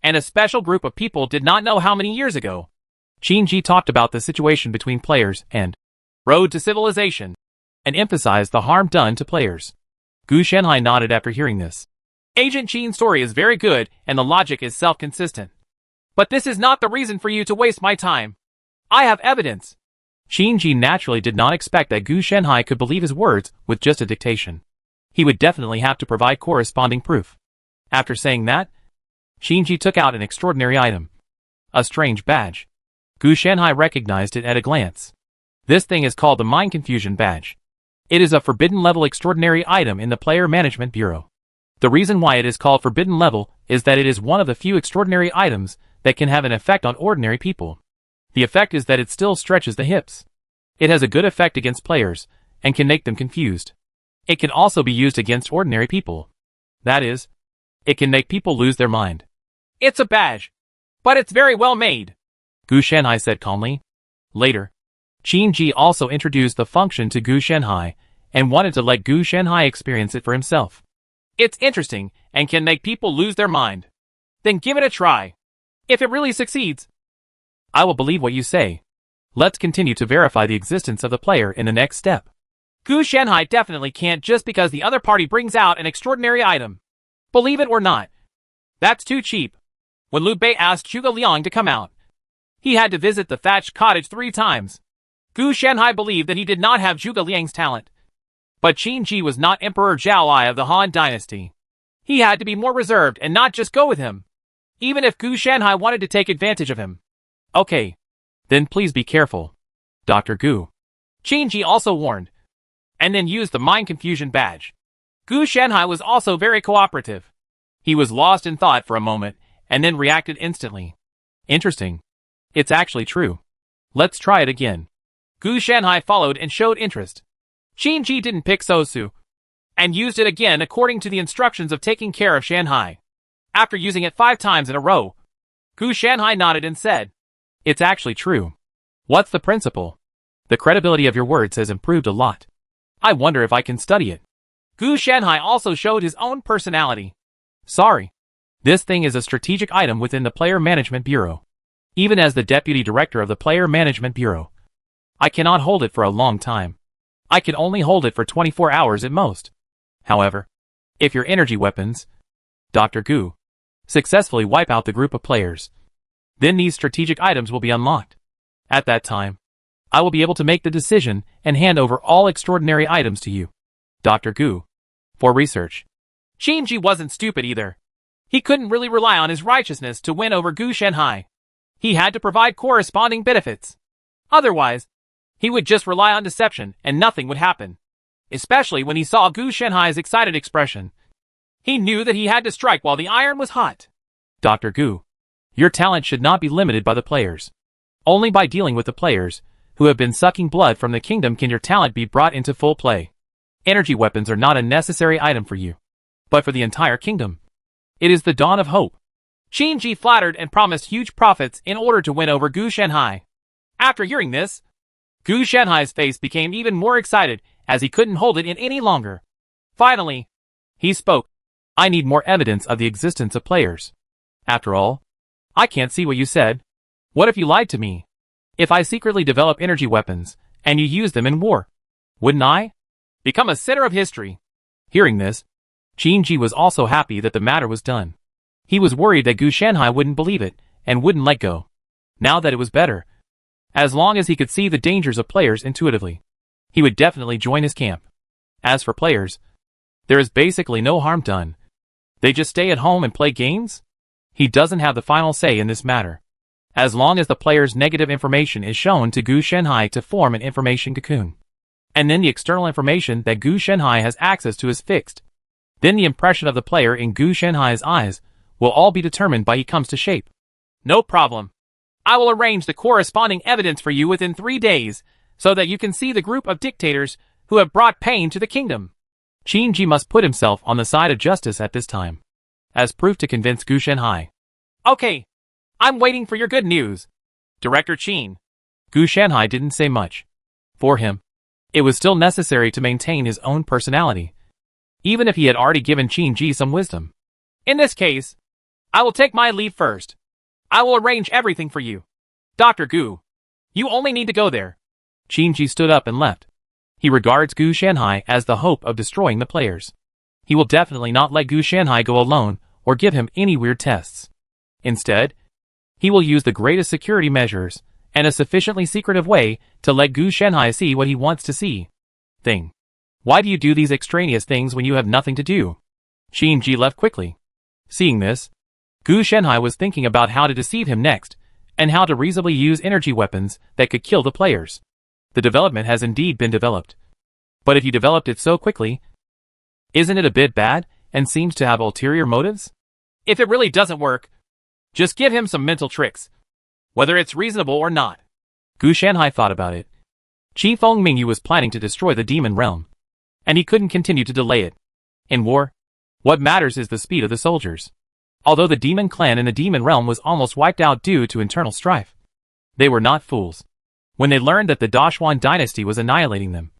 Speaker 1: and a special group of people did not know how many years ago. Qin Ji talked about the situation between players and Road to Civilization, and emphasized the harm done to players. Gu Shanhai nodded after hearing this. Agent Qin's story is very good and the logic is self-consistent. But this is not the reason for you to waste my time. I have evidence. Qin Ji naturally did not expect that Gu Shanhai could believe his words with just a dictation. He would definitely have to provide corresponding proof. After saying that, Qin Ji took out an extraordinary item. A strange badge. Gu Shanhai recognized it at a glance. This thing is called the Mind Confusion Badge. It is a forbidden level extraordinary item in the Player Management Bureau. The reason why it is called forbidden level is that it is one of the few extraordinary items that can have an effect on ordinary people. The effect is that it still stretches the hips. It has a good effect against players, and can make them confused. It can also be used against ordinary people. That is, it can make people lose their mind. It's a badge, but it's very well made, Gu Shanhai said calmly. Later, Qin Ji also introduced the function to Gu Shanhai, and wanted to let Gu Shanhai experience it for himself. It's interesting, and can make people lose their mind. Then give it a try. If it really succeeds, I will believe what you say. Let's continue to verify the existence of the player in the next step. Gu Shanhai definitely can't just because the other party brings out an extraordinary item. Believe it or not, that's too cheap. When Liu Bei asked Zhuge Liang to come out, he had to visit the thatched cottage 3 times. Gu Shanhai believed that he did not have Zhuge Liang's talent. But Qin Ji was not Emperor Zhao Ai of the Han dynasty. He had to be more reserved and not just go with him, even if Gu Shanhai wanted to take advantage of him. Okay, then please be careful, Dr. Gu. Qin Ji also warned, and then used the mind confusion badge. Gu Shanhai was also very cooperative. He was lost in thought for a moment, and then reacted instantly. Interesting. It's actually true. Let's try it again. Gu Shanhai followed and showed interest. Qin Ji didn't pick Sosu, and used it again according to the instructions of taking care of Shanhai. After using it 5 times in a row, Gu Shanhai nodded and said, "It's actually true. What's the principle? The credibility of your words has improved a lot. I wonder if I can study it." Gu Shanhai also showed his own personality. Sorry. This thing is a strategic item within the Player Management Bureau. Even as the Deputy Director of the Player Management Bureau, I cannot hold it for a long time. I can only hold it for 24 hours at most. However, if your energy weapons, Dr. Gu, successfully wipe out the group of players, then these strategic items will be unlocked. At that time, I will be able to make the decision and hand over all extraordinary items to you, Dr. Gu, for research. Qin Ji wasn't stupid either. He couldn't really rely on his righteousness to win over Gu Shanhai. He had to provide corresponding benefits. Otherwise, he would just rely on deception and nothing would happen. Especially when he saw Gu Shanhai's excited expression. He knew that he had to strike while the iron was hot. Dr. Gu, your talent should not be limited by the players. Only by dealing with the players who have been sucking blood from the kingdom can your talent be brought into full play. Energy weapons are not a necessary item for you, but for the entire kingdom. It is the dawn of hope. Qin Ji flattered and promised huge profits in order to win over Gu Shanhai. After hearing this, Gu Shanhai's face became even more excited as he couldn't hold it in any longer. Finally, he spoke. I need more evidence of the existence of players. After all, I can't see what you said. What if you lied to me? If I secretly develop energy weapons, and you use them in war, wouldn't I become a center of history? Hearing this, Qin Ji was also happy that the matter was done. He was worried that Gu Shanhai wouldn't believe it, and wouldn't let go. Now that it was better, as long as he could see the dangers of players intuitively, he would definitely join his camp. As for players, there is basically no harm done. They just stay at home and play games? He doesn't have the final say in this matter. As long as the player's negative information is shown to Gu Shanhai to form an information cocoon, and then the external information that Gu Shanhai has access to is fixed, then the impression of the player in Gu Shanhai's eyes will all be determined by he comes to shape. No problem. I will arrange the corresponding evidence for you within 3 days, so that you can see the group of dictators who have brought pain to the kingdom. Qin Ji must put himself on the side of justice at this time, as proof to convince Gu Shanhai. Okay, I'm waiting for your good news, Director Qin. Gu Shanhai didn't say much. For him, it was still necessary to maintain his own personality, even if he had already given Qin Ji some wisdom. In this case, I will take my leave first. I will arrange everything for you. Dr. Gu, you only need to go there. Qin Ji stood up and left. He regards Gu Shanhai as the hope of destroying the players. He will definitely not let Gu Shanhai go alone or give him any weird tests. Instead, he will use the greatest security measures and a sufficiently secretive way to let Gu Shanhai see what he wants to see. Why do you do these extraneous things when you have nothing to do? Qin Ji left quickly. Seeing this, Gu Shanhai was thinking about how to deceive him next, and how to reasonably use energy weapons that could kill the players. The development has indeed been developed. But if you developed it so quickly, isn't it a bit bad, and seems to have ulterior motives? If it really doesn't work, just give him some mental tricks. whether it's reasonable or not. Gu Shanhai thought about it. Qi Feng Mingyu was planning to destroy the demon realm, and he couldn't continue to delay it. In war, what matters is the speed of the soldiers. Although the demon clan in the demon realm was almost wiped out due to internal strife, they were not fools. When they learned that the Dashuan dynasty was annihilating them,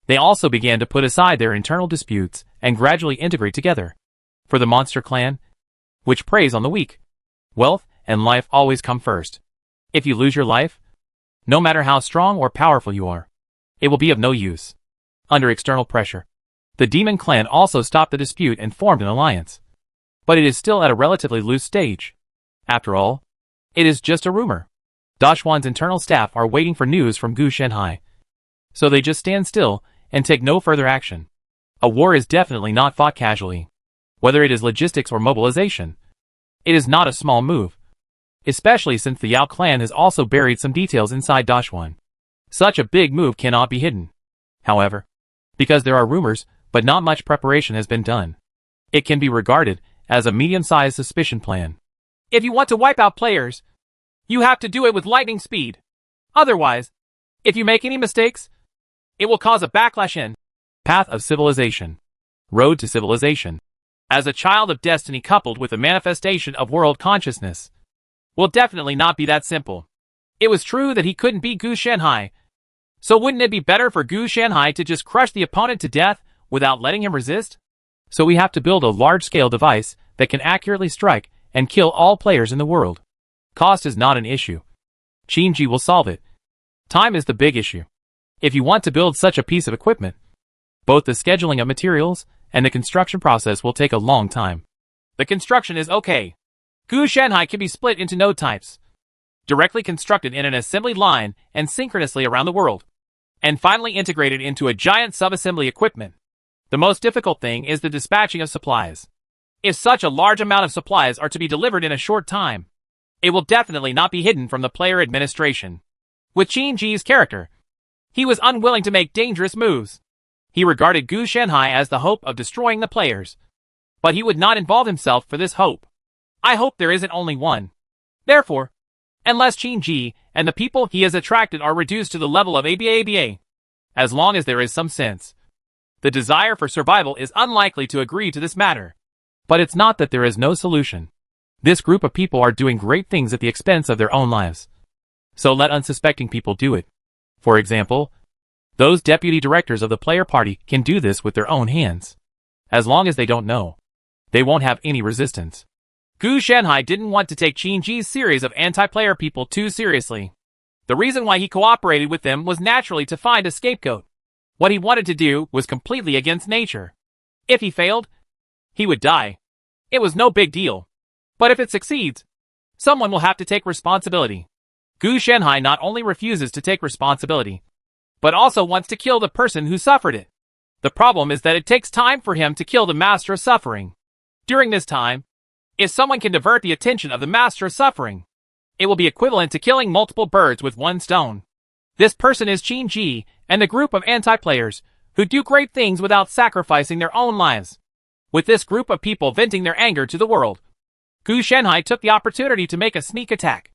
Speaker 1: they also began to put aside their internal disputes and gradually integrate together. For the monster clan, which preys on the weak, wealth and life always come first. If you lose your life, no matter how strong or powerful you are, it will be of no use. Under external pressure, the demon clan also stopped the dispute and formed an alliance. But it is still at a relatively loose stage. After all, it is just a rumor. Dashuan's internal staff are waiting for news from Gu Shanhai, so they just stand still and take no further action. A war is definitely not fought casually. Whether it is logistics or mobilization, it is not a small move, especially since the Yao clan has also buried some details inside Dashuan. Such a big move cannot be hidden. However, because there are rumors, but not much preparation has been done, it can be regarded as a medium-sized suspicion plan. If you want to wipe out players, you have to do it with lightning speed. Otherwise, if you make any mistakes, it will cause a backlash in Path of Civilization. Road to Civilization. As a child of destiny coupled with a manifestation of world consciousness, will definitely not be that simple. It was true that he couldn't beat Gu Shanhai, so wouldn't it be better for Gu Shanhai to just crush the opponent to death without letting him resist? So we have to build a large-scale device that can accurately strike and kill all players in the world. Cost is not an issue. Qinji will solve it. Time is the big issue. If you want to build such a piece of equipment, both the scheduling of materials and the construction process will take a long time. The construction is okay. Gu Shanhai can be split into node types, directly constructed in an assembly line and synchronously around the world, and finally integrated into a giant sub-assembly equipment. The most difficult thing is the dispatching of supplies. If such a large amount of supplies are to be delivered in a short time, it will definitely not be hidden from the player administration. With Qinji's character, he was unwilling to make dangerous moves. He regarded Gu Shanhai as the hope of destroying the players, but he would not involve himself for this hope. I hope there isn't only one. Therefore, unless Qinji and the people he has attracted are reduced to the level of ABA, as long as there is some sense, the desire for survival is unlikely to agree to this matter. But it's not that there is no solution. This group of people are doing great things at the expense of their own lives. So let unsuspecting people do it. For example, those deputy directors of the player party can do this with their own hands. As long as they don't know, they won't have any resistance. Gu Shanhai didn't want to take Qinji's series of anti-player people too seriously. The reason why he cooperated with them was naturally to find a scapegoat. What he wanted to do was completely against nature. If he failed, he would die. It was no big deal. But if it succeeds, someone will have to take responsibility. Gu Shanhai not only refuses to take responsibility, but also wants to kill the person who suffered it. The problem is that it takes time for him to kill the Master of Suffering. During this time, if someone can divert the attention of the Master of Suffering, it will be equivalent to killing multiple birds with one stone. This person is Qinji and the group of anti-players who do great things without sacrificing their own lives. With this group of people venting their anger to the world, Gu Shanhai took the opportunity to make a sneak attack,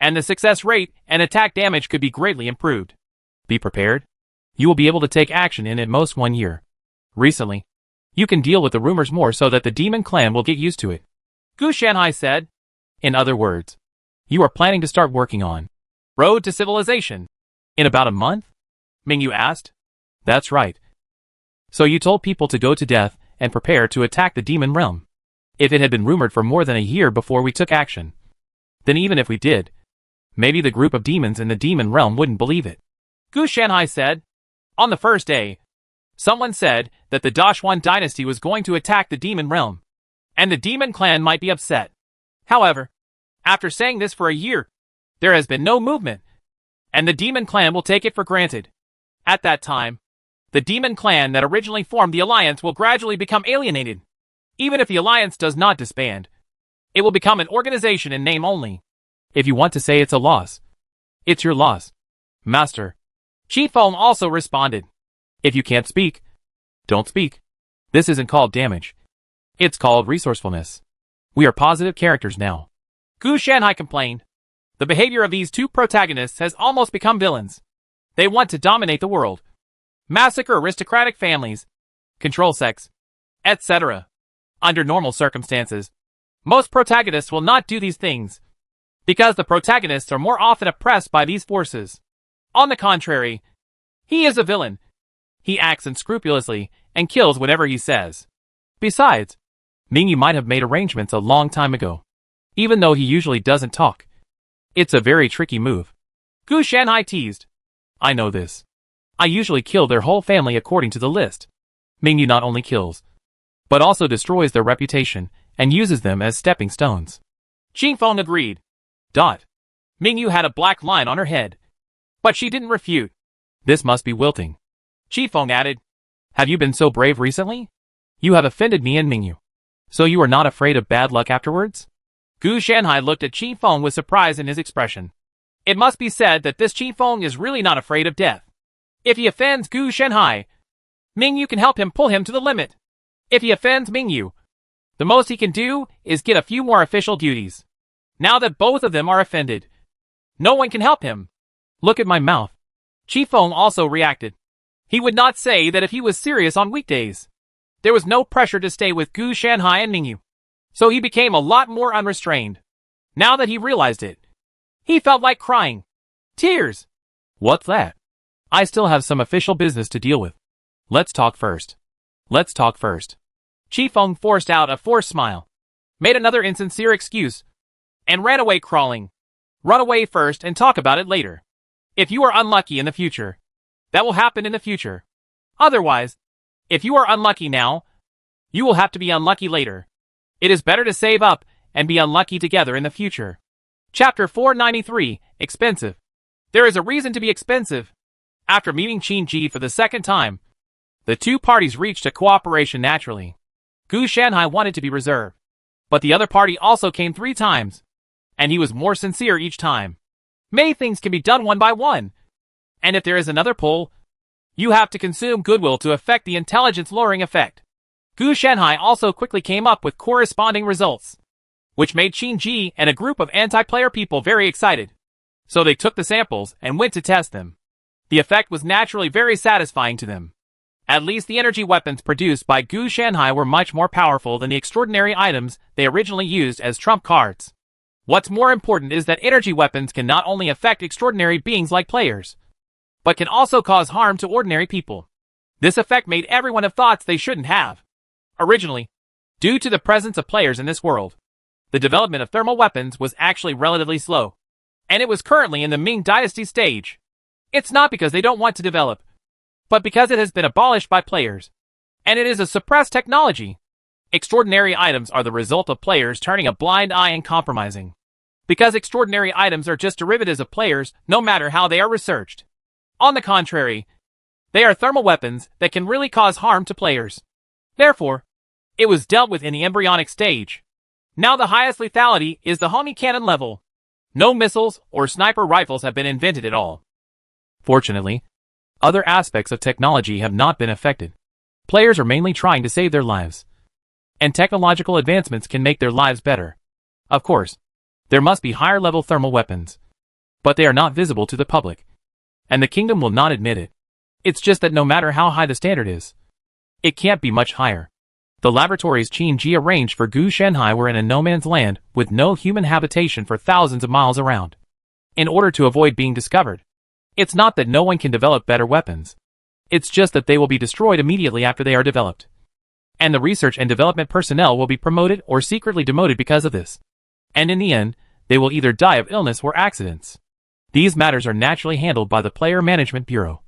Speaker 1: and the success rate and attack damage could be greatly improved. Be prepared. You will be able to take action in at most 1 year. Recently, you can deal with the rumors more so that the demon clan will get used to it. Gu Shanhai said. In other words, you are planning to start working on Road to Civilization in about a month? Mingyu asked. That's right. So you told people to go to death and prepare to attack the demon realm. If it had been rumored for more than a year before we took action, then even if we did, maybe the group of demons in the demon realm wouldn't believe it. Gu Shanhai said. On the first day, someone said that the Dashuan dynasty was going to attack the demon realm, and the demon clan might be upset. However, after saying this for a year, there has been no movement, and the demon clan will take it for granted. At that time, the demon clan that originally formed the alliance will gradually become alienated. Even if the alliance does not disband, it will become an organization in name only. If you want to say it's a loss, it's your loss, Master. Qi Feng also responded. If you can't speak, don't speak. This isn't called damage. It's called resourcefulness. We are positive characters now. Gu Shanhai complained. The behavior of these two protagonists has almost become villains. They want to dominate the world, massacre aristocratic families, control sex, etc. Under normal circumstances, most protagonists will not do these things, because the protagonists are more often oppressed by these forces. On the contrary, he is a villain. He acts unscrupulously and kills whatever he says. Besides, Mingyu might have made arrangements a long time ago, even though he usually doesn't talk. It's a very tricky move. Gu Shanhai teased. I know this. I usually kill their whole family according to the list. Mingyu not only kills, but also destroys their reputation and uses them as stepping stones. Qing Feng agreed. Mingyu had a black line on her head, but she didn't refute. This must be wilting. Qi Feng added. Have you been so brave recently? You have offended me and Mingyu. So you are not afraid of bad luck afterwards? Gu Shanhai looked at Qi Feng with surprise in his expression. It must be said that this Qi Feng is really not afraid of death. If he offends Gu Shanhai, Mingyu can help him pull him to the limit. If he offends Mingyu, the most he can do is get a few more official duties. Now that both of them are offended, no one can help him. Look at my mouth. Qi Feng also reacted. He would not say that if he was serious on weekdays. There was no pressure to stay with Gu Shanhai and Mingyu, so he became a lot more unrestrained. Now that he realized it, he felt like crying. Tears. What's that? I still have some official business to deal with. Let's talk first. Qi Feng forced out a forced smile, made another insincere excuse, and ran away crawling. Run away first and talk about it later. If you are unlucky in the future, that will happen in the future. Otherwise, if you are unlucky now, you will have to be unlucky later. It is better to save up and be unlucky together in the future. Chapter 493, Expensive. There is a reason to be expensive. After meeting Qin Ji for the second time, the two parties reached a cooperation naturally. Gu Shanhai wanted to be reserved, but the other party also came 3 times, and he was more sincere each time. Many things can be done one by one, and if there is another pull, you have to consume goodwill to affect the intelligence-lowering effect. Gu Shanhai also quickly came up with corresponding results, which made Qin Ji and a group of anti-player people very excited. So they took the samples and went to test them. The effect was naturally very satisfying to them. At least the energy weapons produced by Gu Shanhai were much more powerful than the extraordinary items they originally used as trump cards. What's more important is that energy weapons can not only affect extraordinary beings like players, but can also cause harm to ordinary people. This effect made everyone have thoughts they shouldn't have. Originally, due to the presence of players in this world, the development of thermal weapons was actually relatively slow, and it was currently in the Ming Dynasty stage. It's not because they don't want to develop, but because it has been abolished by players, and it is a suppressed technology. Extraordinary items are the result of players turning a blind eye and compromising. Because extraordinary items are just derivatives of players, no matter how they are researched. On the contrary, they are thermal weapons that can really cause harm to players. Therefore, it was dealt with in the embryonic stage. Now the highest lethality is the homing cannon level. No missiles or sniper rifles have been invented at all. Fortunately, other aspects of technology have not been affected. Players are mainly trying to save their lives, and technological advancements can make their lives better. Of course, there must be higher-level thermal weapons, but they are not visible to the public, and the kingdom will not admit it. It's just that no matter how high the standard is, it can't be much higher. The laboratories Qin Ji arranged for Gu Shanhai were in a no-man's land with no human habitation for thousands of miles around. In order to avoid being discovered, it's not that no one can develop better weapons. It's just that they will be destroyed immediately after they are developed. And the research and development personnel will be promoted or secretly demoted because of this. And in the end, they will either die of illness or accidents. These matters are naturally handled by the Player Management Bureau,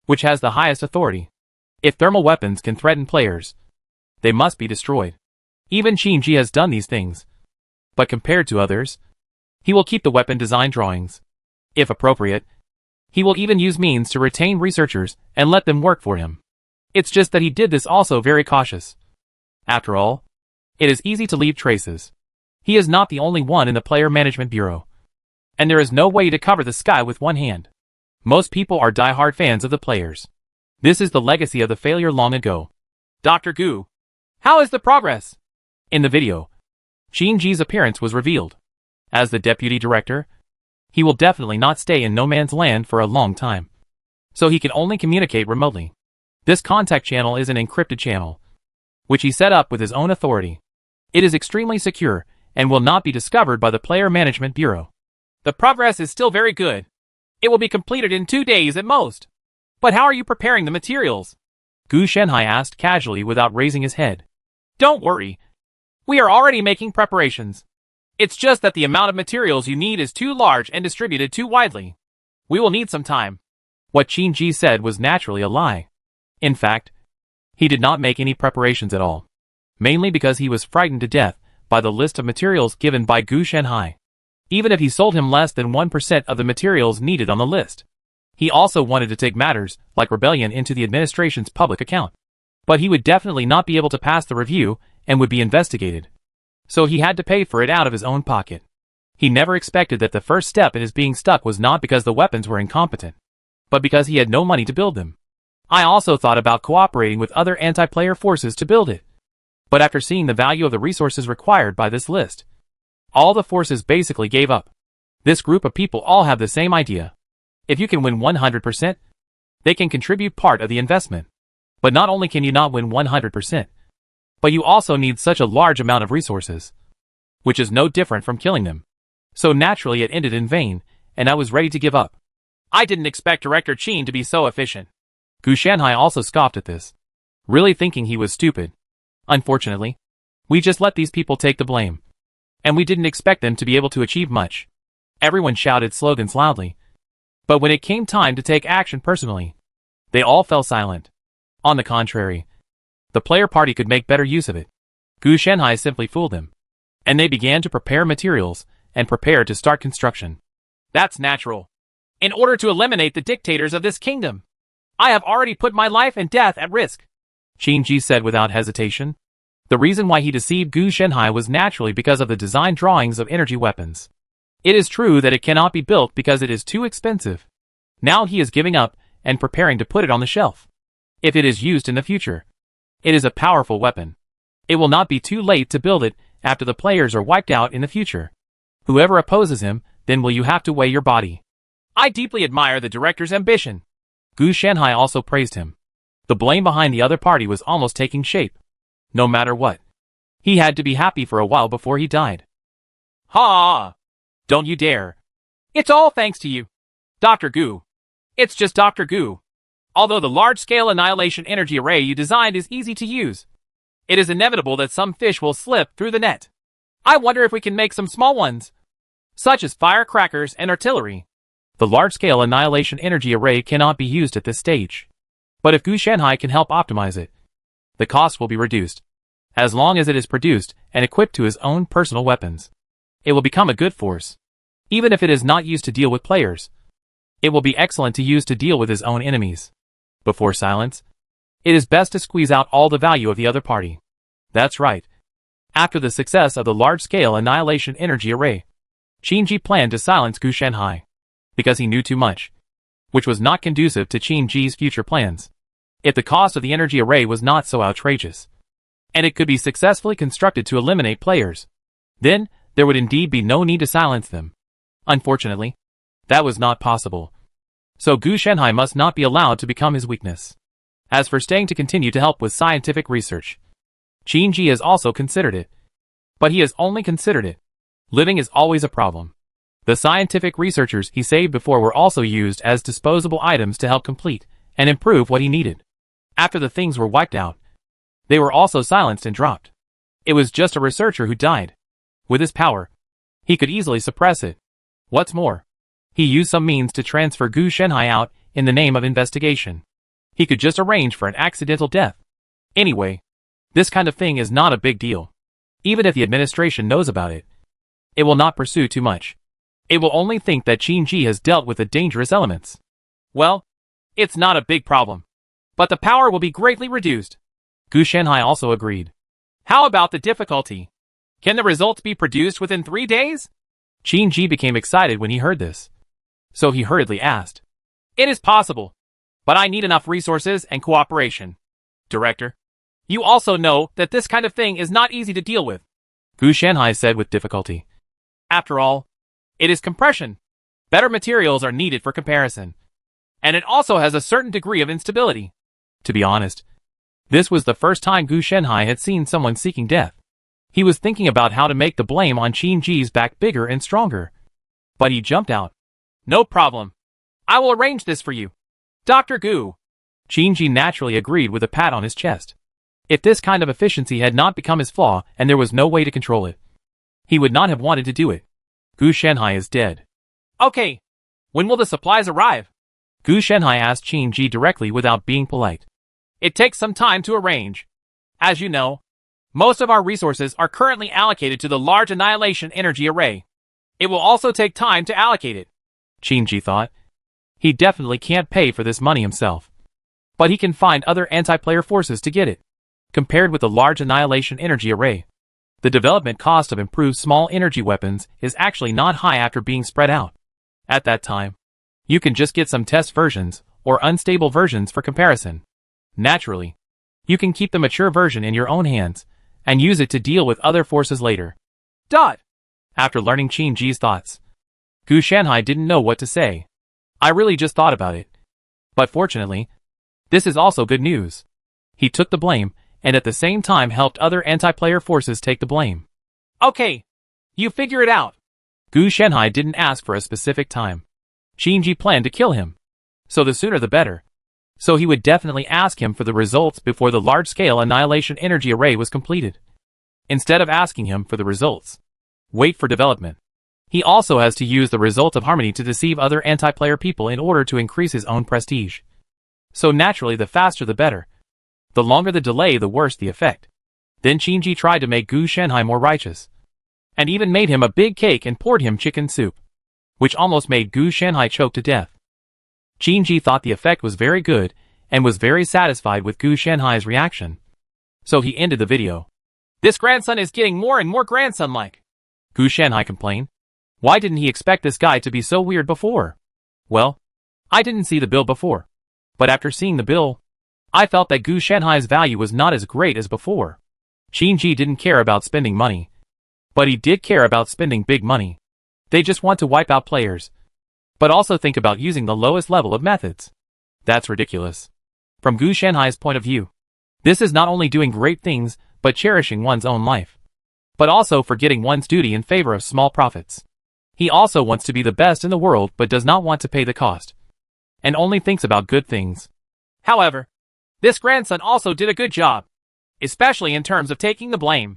Speaker 1: which has the highest authority. If thermal weapons can threaten players, they must be destroyed. Even Qin Ji has done these things. But compared to others, he will keep the weapon design drawings. If appropriate, he will even use means to retain researchers and let them work for him. It's just that he did this also very cautious. After all, it is easy to leave traces. He is not the only one in the Player Management Bureau, and there is no way to cover the sky with one hand. Most people are die-hard fans of the players. This is the legacy of the failure long ago. Dr. Gu, how is the progress? In the video, Qin Ji's appearance was revealed. As the deputy director, He will definitely not stay in no man's land for a long time. So he can only communicate remotely. This contact channel is an encrypted channel, which he set up with his own authority. It is extremely secure and will not be discovered by the Player Management Bureau. The progress is still very good. It will be completed in 2 days at most. But how are you preparing the materials? Gu Shenhai asked casually without raising his head. Don't worry. We are already making preparations. It's just that the amount of materials you need is too large and distributed too widely. We will need some time. What Qin Ji said was naturally a lie. In fact, he did not make any preparations at all. Mainly because he was frightened to death by the list of materials given by Gu Shenhai. Even if he sold him less than 1% of the materials needed on the list. He also wanted to take matters like rebellion into the administration's public account. But he would definitely not be able to pass the review and would be investigated. So he had to pay for it out of his own pocket. He never expected that the first step in his being stuck was not because the weapons were incompetent, but because he had no money to build them. I also thought about cooperating with other anti-player forces to build it. But after seeing the value of the resources required by this list, all the forces basically gave up. This group of people all have the same idea. If you can win 100%, they can contribute part of the investment. But not only can you not win 100%, but you also need such a large amount of resources, which is no different from killing them. So naturally it ended in vain, and I was ready to give up. I didn't expect Director Qin to be so efficient. Gu Shanhai also scoffed at this, really thinking he was stupid. Unfortunately, we just let these people take the blame. And we didn't expect them to be able to achieve much. Everyone shouted slogans loudly. But when it came time to take action personally, they all fell silent. On the contrary, the player party could make better use of it. Gu Shenhai simply fooled them. And they began to prepare materials and prepare to start construction. That's natural. In order to eliminate the dictators of this kingdom, I have already put my life and death at risk, Qin Ji said without hesitation. The reason why he deceived Gu Shenhai was naturally because of the design drawings of energy weapons. It is true that it cannot be built because it is too expensive. Now he is giving up and preparing to put it on the shelf. If it is used in the future, it is a powerful weapon. It will not be too late to build it after the players are wiped out in the future. Whoever opposes him, then will you have to weigh your body. I deeply admire the director's ambition. Gu Shanhai also praised him. The blame behind the other party was almost taking shape. No matter what, he had to be happy for a while before he died. Ha! Don't you dare. It's all thanks to you, Dr. Gu. It's just Dr. Gu. Although the large-scale annihilation energy array you designed is easy to use, it is inevitable that some fish will slip through the net. I wonder if we can make some small ones, such as firecrackers and artillery. The large-scale annihilation energy array cannot be used at this stage. But if Gu Shanhai can help optimize it, the cost will be reduced. As long as it is produced and equipped to his own personal weapons, it will become a good force. Even if it is not used to deal with players, it will be excellent to use to deal with his own enemies. Before silence, it is best to squeeze out all the value of the other party. That's right. After the success of the large-scale annihilation energy array, Qin Ji planned to silence Gu Shanhai, because he knew too much, which was not conducive to Qin Ji's future plans. If the cost of the energy array was not so outrageous, and it could be successfully constructed to eliminate players, then there would indeed be no need to silence them. Unfortunately, that was not possible. So Gu Shanhai must not be allowed to become his weakness. As for staying to continue to help with scientific research, Qin Ji has also considered it. But he has only considered it. Living is always a problem. The scientific researchers he saved before were also used as disposable items to help complete and improve what he needed. After the things were wiped out, they were also silenced and dropped. It was just a researcher who died. With his power, he could easily suppress it. What's more, he used some means to transfer Gu Shanhai out in the name of investigation. He could just arrange for an accidental death. Anyway, this kind of thing is not a big deal. Even if the administration knows about it, it will not pursue too much. It will only think that Qin Ji has dealt with the dangerous elements. Well, it's not a big problem. But the power will be greatly reduced. Gu Shanhai also agreed. How about the difficulty? Can the results be produced within 3 days? Qin Ji became excited when he heard this. So he hurriedly asked. It is possible. But I need enough resources and cooperation. Director, you also know that this kind of thing is not easy to deal with. Gu Shanhai said with difficulty. After all, it is compression. Better materials are needed for comparison. And it also has a certain degree of instability. To be honest, this was the first time Gu Shenhai had seen someone seeking death. He was thinking about how to make the blame on Qin Ji's back bigger and stronger. But he jumped out. No problem. I will arrange this for you. Dr. Gu. Qin Ji naturally agreed with a pat on his chest. If this kind of efficiency had not become his flaw and there was no way to control it, he would not have wanted to do it. Gu Shenhai is dead. Okay. When will the supplies arrive? Gu Shenhai asked Qin Ji directly without being polite. It takes some time to arrange. As you know, most of our resources are currently allocated to the Large Annihilation Energy Array. It will also take time to allocate it. Qin Ji thought. He definitely can't pay for this money himself. But he can find other anti-player forces to get it. Compared with the Large Annihilation Energy Array, the development cost of improved small energy weapons is actually not high after being spread out. At that time, you can just get some test versions or unstable versions for comparison. Naturally, you can keep the mature version in your own hands and use it to deal with other forces later. After learning Qin Ji's thoughts, Gu Shenhai didn't know what to say. I really just thought about it. But fortunately, this is also good news. He took the blame and at the same time helped other anti-player forces take the blame. Okay, you figure it out. Gu Shenhai didn't ask for a specific time. Qin Ji planned to kill him. So the sooner the better. So he would definitely ask him for the results before the large-scale annihilation energy array was completed. Instead of asking him for the results, wait for development. He also has to use the result of harmony to deceive other anti-player people in order to increase his own prestige. So naturally the faster the better. The longer the delay the worse the effect. Then Qin Ji tried to make Gu Shenhai more righteous. And even made him a big cake and poured him chicken soup, which almost made Gu Shenhai choke to death. Qin Ji thought the effect was very good and was very satisfied with Gu Shenhai's reaction. So he ended the video. This grandson is getting more and more grandson-like. Gu Shenhai complained. Why didn't he expect this guy to be so weird before? Well, I didn't see the bill before. But after seeing the bill, I felt that Gu Shenhai's value was not as great as before. Qin Ji didn't care about spending money. But he did care about spending big money. They just want to wipe out players. But also think about using the lowest level of methods. That's ridiculous. From Gu Shenhai's point of view, this is not only doing great things, but cherishing one's own life. But also forgetting one's duty in favor of small profits. He also wants to be the best in the world but does not want to pay the cost. And only thinks about good things. However, this grandson also did a good job. Especially in terms of taking the blame.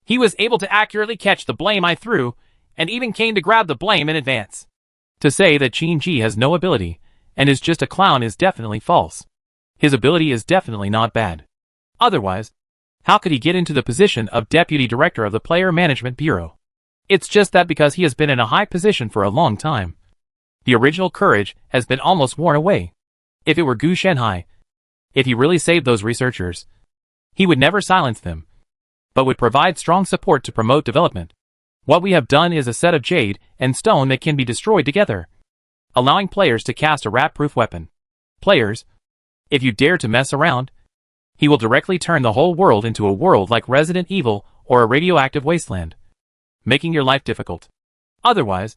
Speaker 1: He was able to accurately catch the blame I threw, and even came to grab the blame in advance. To say that Qin Ji has no ability, and is just a clown is definitely false. His ability is definitely not bad. Otherwise, how could he get into the position of Deputy Director of the Player Management Bureau? It's just that because he has been in a high position for a long time. The original courage has been almost worn away. If it were Gu Shenhai, if he really saved those researchers, he would never silence them, but would provide strong support to promote development. What we have done is a set of jade and stone that can be destroyed together, allowing players to cast a rat-proof weapon. Players, if you dare to mess around, he will directly turn the whole world into a world like Resident Evil or a radioactive wasteland, making your life difficult. Otherwise,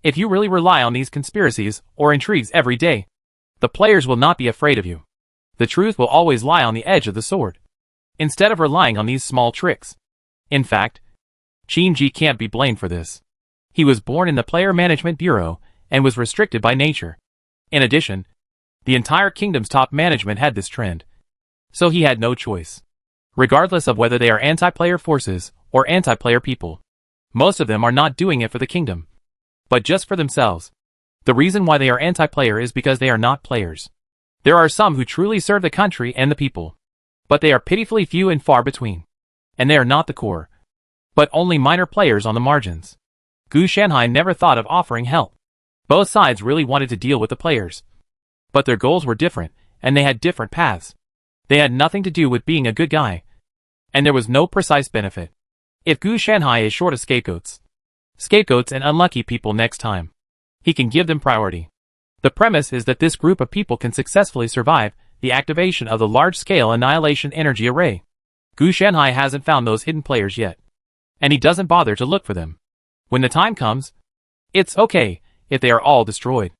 Speaker 1: if you really rely on these conspiracies or intrigues every day, the players will not be afraid of you. The truth will always lie on the edge of the sword, instead of relying on these small tricks. In fact, Qin Ji can't be blamed for this. He was born in the Player Management Bureau and was restricted by nature. In addition, the entire kingdom's top management had this trend. So he had no choice. Regardless of whether they are anti-player forces or anti-player people, most of them are not doing it for the kingdom, but just for themselves. The reason why they are anti-player is because they are not players. There are some who truly serve the country and the people, but they are pitifully few and far between. And they are not the core, but only minor players on the margins. Gu Shenhai never thought of offering help. Both sides really wanted to deal with the players. But their goals were different, and they had different paths. They had nothing to do with being a good guy. And there was no precise benefit. If Gu Shenhai is short of scapegoats and unlucky people next time, he can give them priority. The premise is that this group of people can successfully survive the activation of the large-scale annihilation energy array. Gu Shenhai hasn't found those hidden players yet, and he doesn't bother to look for them. When the time comes, it's okay if they are all destroyed,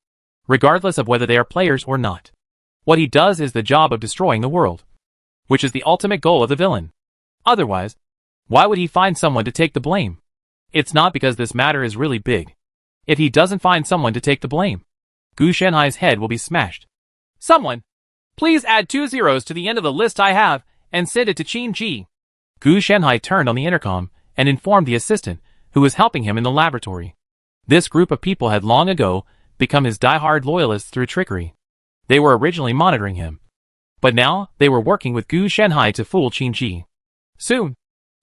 Speaker 1: regardless of whether they are players or not. What he does is the job of destroying the world, which is the ultimate goal of the villain. Otherwise, why would he find someone to take the blame? It's not because this matter is really big. If he doesn't find someone to take the blame, Gu Shanhai's head will be smashed. Someone, please add 2 zeros to the end of the list I have and send it to Qin Ji. Gu Shanhai turned on the intercom and informed the assistant who was helping him in the laboratory. This group of people had long ago become his die-hard loyalists through trickery. They were originally monitoring him, but now they were working with Gu Shanhai to fool Qin Ji. Soon,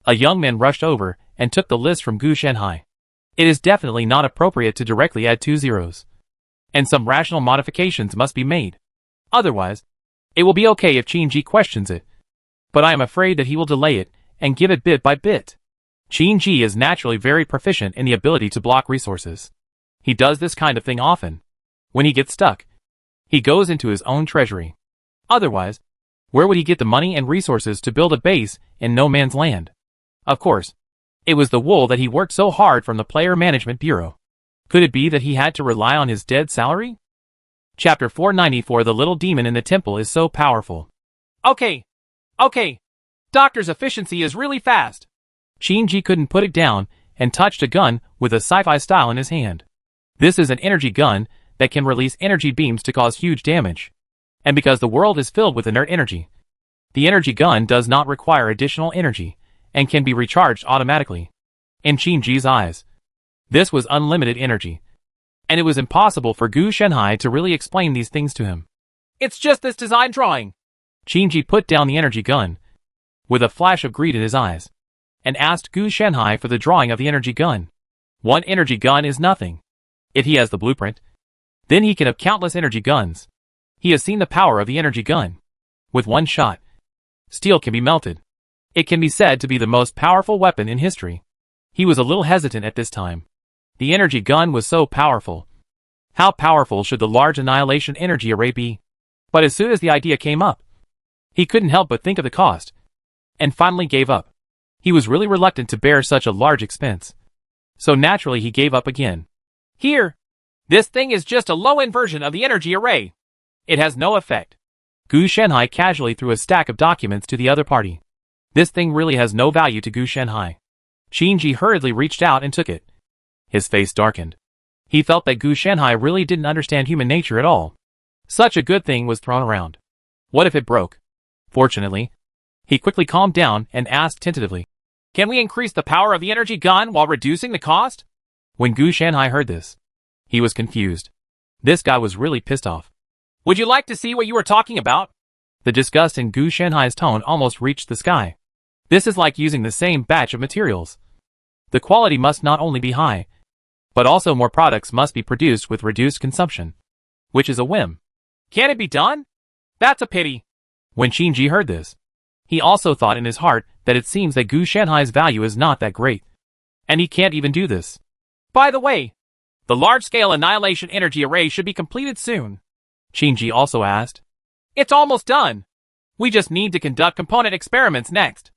Speaker 1: a young man rushed over and took the list from Gu Shanhai. It is definitely not appropriate to directly add 2 zeros, and some rational modifications must be made. Otherwise, it will be okay if Qin Ji questions it, but I am afraid that he will delay it and give it bit by bit. Qin Ji is naturally very proficient in the ability to block resources. He does this kind of thing often. When he gets stuck, he goes into his own treasury. Otherwise, where would he get the money and resources to build a base in no man's land? Of course, it was the wool that he worked so hard from the Player Management Bureau. Could it be that he had to rely on his dead salary? Chapter 494. The little demon in the temple is so powerful. Okay. Doctor's efficiency is really fast. Qin Ji couldn't put it down and touched a gun with a sci-fi style in his hand. This is an energy gun that can release energy beams to cause huge damage. And because the world is filled with inert energy, the energy gun does not require additional energy and can be recharged automatically. In Qin Ji's eyes, this was unlimited energy, and it was impossible for Gu Shanhai to really explain these things to him. It's just this design drawing. Qin Ji put down the energy gun with a flash of greed in his eyes and asked Gu Shanhai for the drawing of the energy gun. One energy gun is nothing. If he has the blueprint, then he can have countless energy guns. He has seen the power of the energy gun. With one shot, steel can be melted. It can be said to be the most powerful weapon in history. He was a little hesitant at this time. The energy gun was so powerful. How powerful should the large annihilation energy array be? But as soon as the idea came up, he couldn't help but think of the cost, and finally gave up. He was really reluctant to bear such a large expense. So naturally he gave up again. Here! This thing is just a low-end version of the energy array. It has no effect. Gu Shanhai casually threw a stack of documents to the other party. This thing really has no value to Gu Shanhai. Qin Ji hurriedly reached out and took it. His face darkened. He felt that Gu Shanhai really didn't understand human nature at all. Such a good thing was thrown around. What if it broke? Fortunately, he quickly calmed down and asked tentatively, "Can we increase the power of the energy gun while reducing the cost?" When Gu Shanhai heard this, he was confused. This guy was really pissed off. "Would you like to see what you were talking about?" The disgust in Gu Shanhai's tone almost reached the sky. This is like using the same batch of materials. The quality must not only be high, but also more products must be produced with reduced consumption, which is a whim. Can it be done? That's a pity. When Qin Ji heard this, he also thought in his heart that it seems that Gu Shanhai's value is not that great, and he can't even do this. By the way, the large-scale annihilation energy array should be completed soon. Qin Ji also asked. It's almost done. We just need to conduct component experiments next.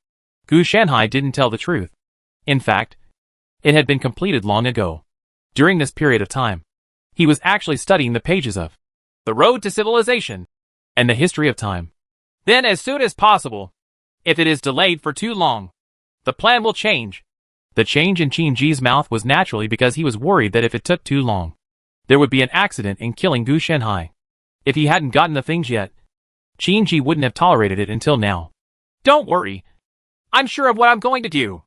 Speaker 1: Gu Shanhai didn't tell the truth. In fact, it had been completed long ago. During this period of time, he was actually studying the pages of The Road to Civilization and the History of Time. Then as soon as possible. If it is delayed for too long, the plan will change. The change in Qin Ji's mouth was naturally because he was worried that if it took too long, there would be an accident in killing Gu Shanhai. If he hadn't gotten the things yet, Qin Ji wouldn't have tolerated it until now. Don't worry. I'm sure of what I'm going to do.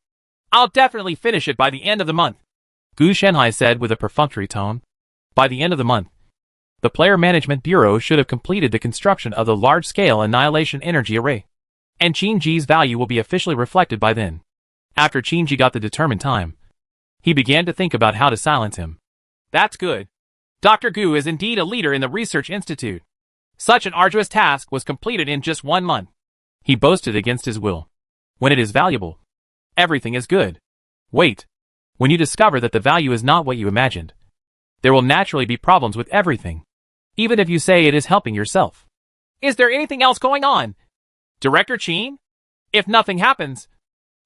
Speaker 1: I'll definitely finish it by the end of the month. Gu Shanhai said with a perfunctory tone. By the end of the month, the Player Management Bureau should have completed the construction of the large-scale annihilation energy array, and Qin Ji's value will be officially reflected by then. After Qin Ji got the determined time, he began to think about how to silence him. That's good. Dr. Gu is indeed a leader in the Research Institute. Such an arduous task was completed in just 1 month. He boasted against his will. When it is valuable, everything is good. Wait. When you discover that the value is not what you imagined, there will naturally be problems with everything, even if you say it is helping yourself. Is there anything else going on? Director Qin? If nothing happens,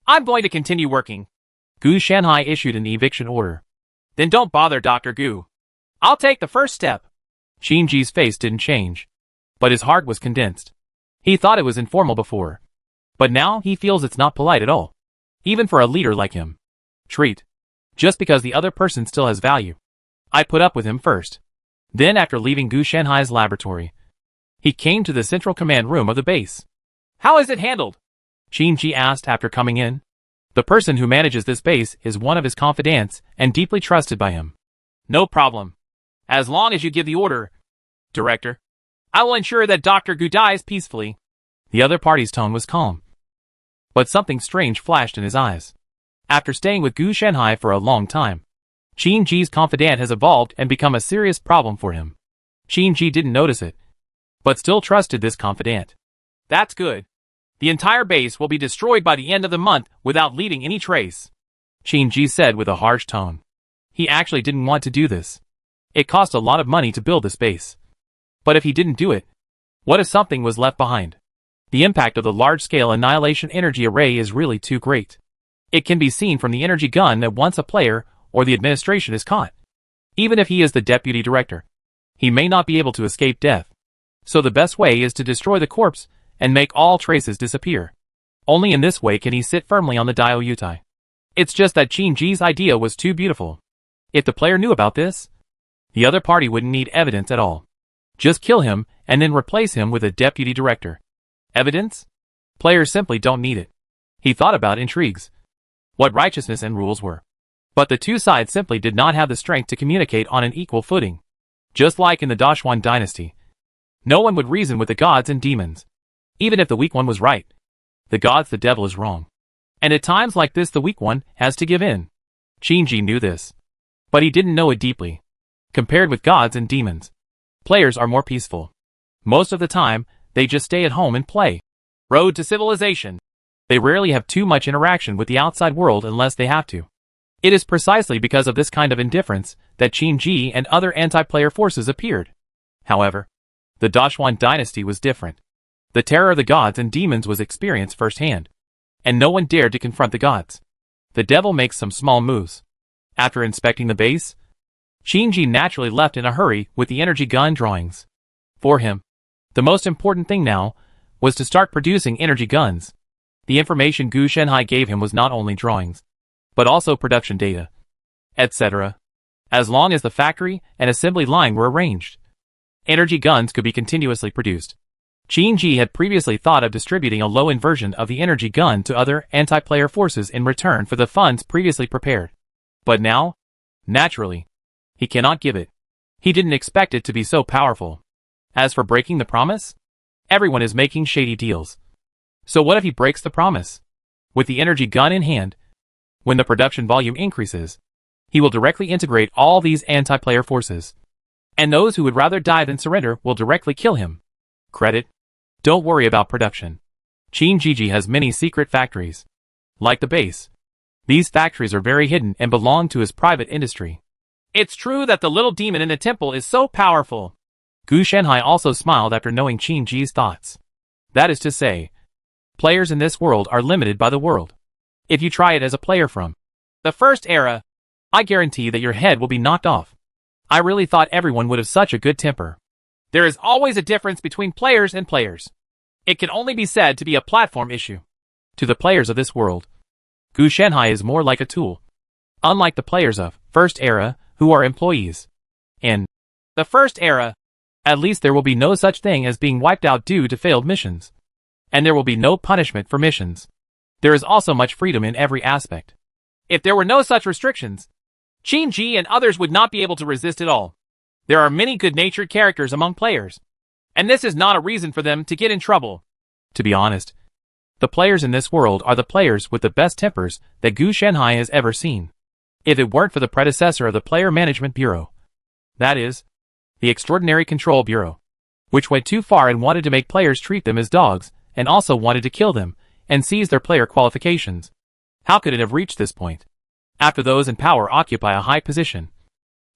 Speaker 1: I'm going to continue working. Gu Shanhai issued an eviction order. Then don't bother Dr. Gu. I'll take the first step. Shinji's face didn't change, but his heart was condensed. He thought it was informal before, but now he feels it's not polite at all, even for a leader like him. Treat. Just because the other person still has value. I put up with him first. Then after leaving Gu Shanhai's laboratory, he came to the central command room of the base. How is it handled? Shinji asked after coming in. The person who manages this base is one of his confidants and deeply trusted by him. No problem. As long as you give the order, Director, I will ensure that Dr. Gu dies peacefully. The other party's tone was calm, but something strange flashed in his eyes. After staying with Gu Shanhai for a long time, Shinji's confidant has evolved and become a serious problem for him. Shinji didn't notice it, but still trusted this confidant. That's good. The entire base will be destroyed by the end of the month without leaving any trace, Shinji said with a harsh tone. He actually didn't want to do this. It cost a lot of money to build this base. But if he didn't do it, what if something was left behind? The impact of the large-scale annihilation energy array is really too great. It can be seen from the energy gun that once a player or the administration is caught. Even if he is the deputy director, he may not be able to escape death. So the best way is to destroy the corpse and make all traces disappear. Only in this way can he sit firmly on the Diaoyutai. It's just that Shinji's idea was too beautiful. If the player knew about this, the other party wouldn't need evidence at all. Just kill him and then replace him with a deputy director. Evidence? Players simply don't need it. He thought about intrigues, what righteousness and rules were. But the two sides simply did not have the strength to communicate on an equal footing. Just like in the Dashwan dynasty, no one would reason with the gods and demons. Even if the weak one was right, the gods, the devil is wrong. And at times like this the weak one has to give in. Shinji knew this, but he didn't know it deeply. Compared with gods and demons, players are more peaceful. Most of the time, they just stay at home and play. Road to civilization. They rarely have too much interaction with the outside world unless they have to. It is precisely because of this kind of indifference that Shinji and other anti-player forces appeared. However, the Dashwan dynasty was different. The terror of the gods and demons was experienced firsthand, and no one dared to confront the gods. The devil makes some small moves. After inspecting the base, Shinji naturally left in a hurry with the energy gun drawings. For him, the most important thing now was to start producing energy guns. The information Gu Shanhai gave him was not only drawings, but also production data, etc. As long as the factory and assembly line were arranged, energy guns could be continuously produced. Shinji had previously thought of distributing a low-end version of the energy gun to other anti-player forces in return for the funds previously prepared. But now, naturally, he cannot give it. He didn't expect it to be so powerful. As for breaking the promise, everyone is making shady deals. So what if he breaks the promise? With the energy gun in hand, when the production volume increases, he will directly integrate all these anti-player forces. And those who would rather die than surrender will directly kill him. Credit. Don't worry about production. Shinji has many secret factories. Like the base. These factories are very hidden and belong to his private industry. It's true that the little demon in the temple is so powerful. Gu Shanhai also smiled after knowing Shinji's thoughts. That is to say, players in this world are limited by the world. If you try it as a player from the first era, I guarantee that your head will be knocked off. I really thought everyone would have such a good temper. There is always a difference between players and players. It can only be said to be a platform issue. To the players of this world, Gu Shanhai is more like a tool. Unlike the players of First Era, who are employees. In the First Era, at least there will be no such thing as being wiped out due to failed missions. And there will be no punishment for missions. There is also much freedom in every aspect. If there were no such restrictions, Shinji and others would not be able to resist at all. There are many good-natured characters among players, and this is not a reason for them to get in trouble. To be honest, the players in this world are the players with the best tempers that Gu Shanhai has ever seen. If it weren't for the predecessor of the Player Management Bureau, that is, the Extraordinary Control Bureau, which went too far and wanted to make players treat them as dogs, and also wanted to kill them, and seize their player qualifications. How could it have reached this point? After those in power occupy a high position,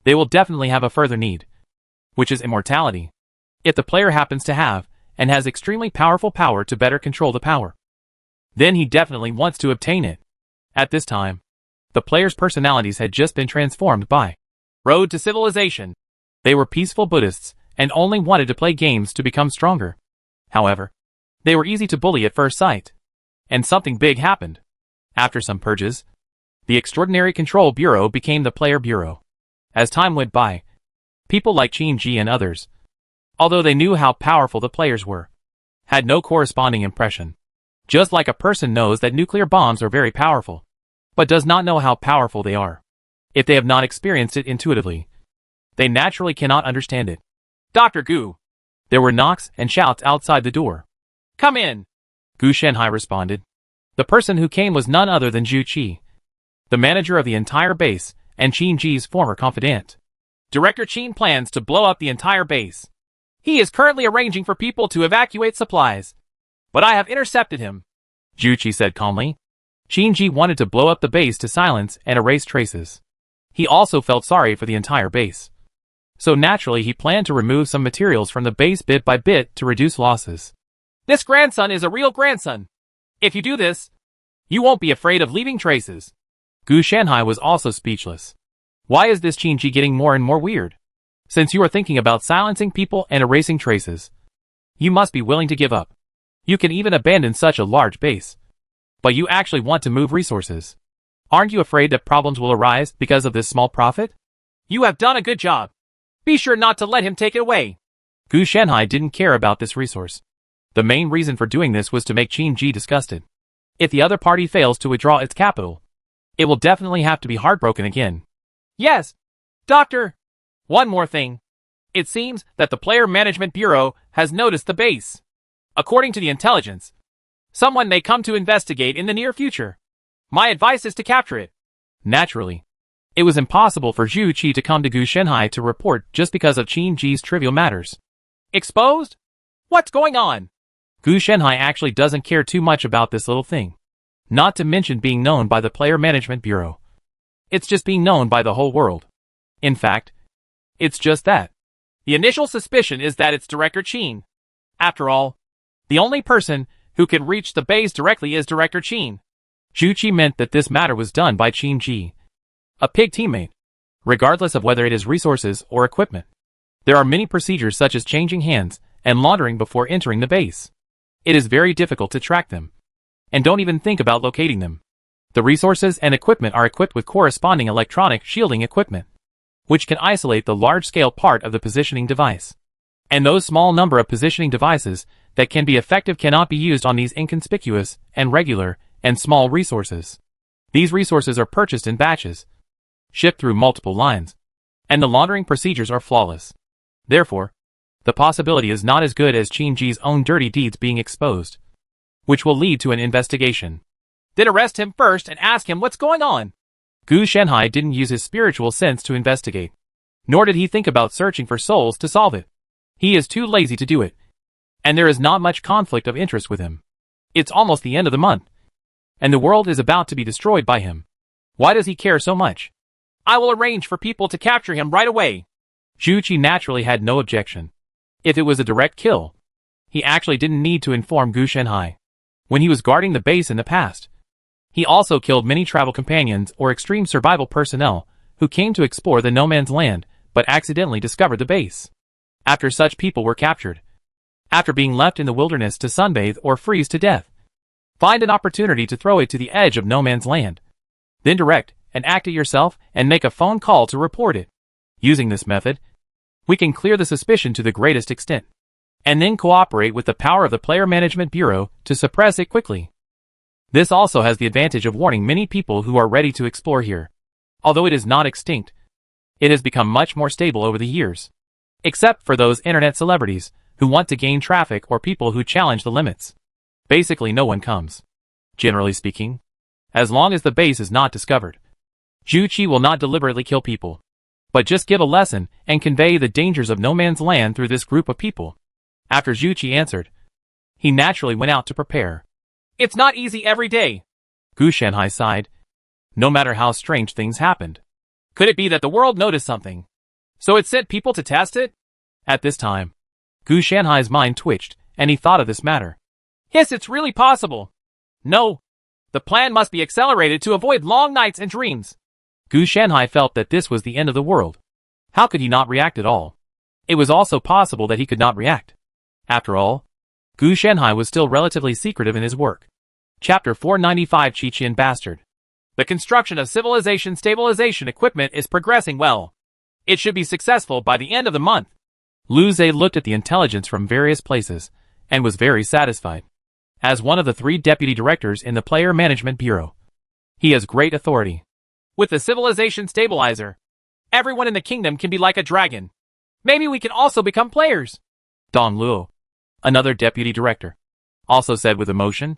Speaker 1: they will definitely have a further need, which is immortality. If the player happens to have, and has extremely powerful power to better control the power, then he definitely wants to obtain it. At this time, the players' personalities had just been transformed by Road to Civilization. They were peaceful Buddhists and only wanted to play games to become stronger. However, they were easy to bully at first sight. And something big happened. After some purges, the Extraordinary Control Bureau became the Player Bureau. As time went by, people like Qin Ji and others, although they knew how powerful the players were, had no corresponding impression. Just like a person knows that nuclear bombs are very powerful, but does not know how powerful they are. If they have not experienced it intuitively, they naturally cannot understand it. Dr. Gu. There were knocks and shouts outside the door. Come in. Gu Shenhai responded. The person who came was none other than Zhu Qi, the manager of the entire base and Qin Ji's former confidant. Director Qin plans to blow up the entire base. He is currently arranging for people to evacuate supplies. But I have intercepted him, Zhu Qi said calmly. Qin Ji wanted to blow up the base to silence and erase traces. He also felt sorry for the entire base. So naturally he planned to remove some materials from the base bit by bit to reduce losses. This grandson is a real grandson. If you do this, you won't be afraid of leaving traces. Gu Shanhai was also speechless. Why is this Qin Ji getting more and more weird? Since you are thinking about silencing people and erasing traces, you must be willing to give up. You can even abandon such a large base. But you actually want to move resources. Aren't you afraid that problems will arise because of this small profit? You have done a good job. Be sure not to let him take it away. Gu Shanhai didn't care about this resource. The main reason for doing this was to make Qin Ji disgusted. If the other party fails to withdraw its capital, it will definitely have to be heartbroken again. Yes, Doctor. One more thing. It seems that the Player Management Bureau has noticed the base. According to the intelligence, someone may come to investigate in the near future. My advice is to capture it. Naturally, it was impossible for Zhu Qi to come to Gu Shenhai to report just because of Qin Ji's trivial matters. Exposed? What's going on? Gu Shenhai actually doesn't care too much about this little thing. Not to mention being known by the Player Management Bureau. It's just being known by the whole world. In fact, it's just that. The initial suspicion is that it's Director Qin. After all, the only person who can reach the base directly is Director Qin. Zhu Qi meant that this matter was done by Qin Ji, a pig teammate, regardless of whether it is resources or equipment. There are many procedures such as changing hands and laundering before entering the base. It is very difficult to track them. And don't even think about locating them. The resources and equipment are equipped with corresponding electronic shielding equipment, which can isolate the large-scale part of the positioning device. And those small number of positioning devices that can be effective cannot be used on these inconspicuous and regular and small resources. These resources are purchased in batches, shipped through multiple lines, and the laundering procedures are flawless. Therefore, the possibility is not as good as Qin Ji's own dirty deeds being exposed, which will lead to an investigation. Then arrest him first and ask him what's going on. Gu Shenhai didn't use his spiritual sense to investigate, nor did he think about searching for souls to solve it. He is too lazy to do it, and there is not much conflict of interest with him. It's almost the end of the month, and the world is about to be destroyed by him. Why does he care so much? I will arrange for people to capture him right away. Zhu Qi naturally had no objection. If it was a direct kill, he actually didn't need to inform Gu Shenhai. When he was guarding the base in the past, he also killed many travel companions or extreme survival personnel who came to explore the no man's land but accidentally discovered the base. After such people were captured, after being left in the wilderness to sunbathe or freeze to death, find an opportunity to throw it to the edge of no man's land. Then direct and act it yourself and make a phone call to report it. Using this method, we can clear the suspicion to the greatest extent, and then cooperate with the power of the Player Management Bureau to suppress it quickly. This also has the advantage of warning many people who are ready to explore here. Although it is not extinct, it has become much more stable over the years. Except for those internet celebrities who want to gain traffic or people who challenge the limits. Basically no one comes. Generally speaking, as long as the base is not discovered. Zhu Qi will not deliberately kill people, but just give a lesson and convey the dangers of no man's land through this group of people. After Zhu Qi answered, he naturally went out to prepare. It's not easy every day. Gu Shenhai sighed. No matter how strange things happened. Could it be that the world noticed something, so it sent people to test it? At this time, Gu Shanhai's mind twitched, and he thought of this matter. Yes, it's really possible. No. The plan must be accelerated to avoid long nights and dreams. Gu Shanhai felt that this was the end of the world. How could he not react at all? It was also possible that he could not react. After all, Gu Shanhai was still relatively secretive in his work. Chapter 495 Qiqian Bastard. The construction of civilization stabilization equipment is progressing well. It should be successful by the end of the month. Lu Zhe looked at the intelligence from various places, and was very satisfied. As one of the 3 deputy directors in the Player Management Bureau, he has great authority. With the civilization stabilizer, everyone in the kingdom can be like a dragon. Maybe we can also become players. Dong Luo, another deputy director, also said with emotion.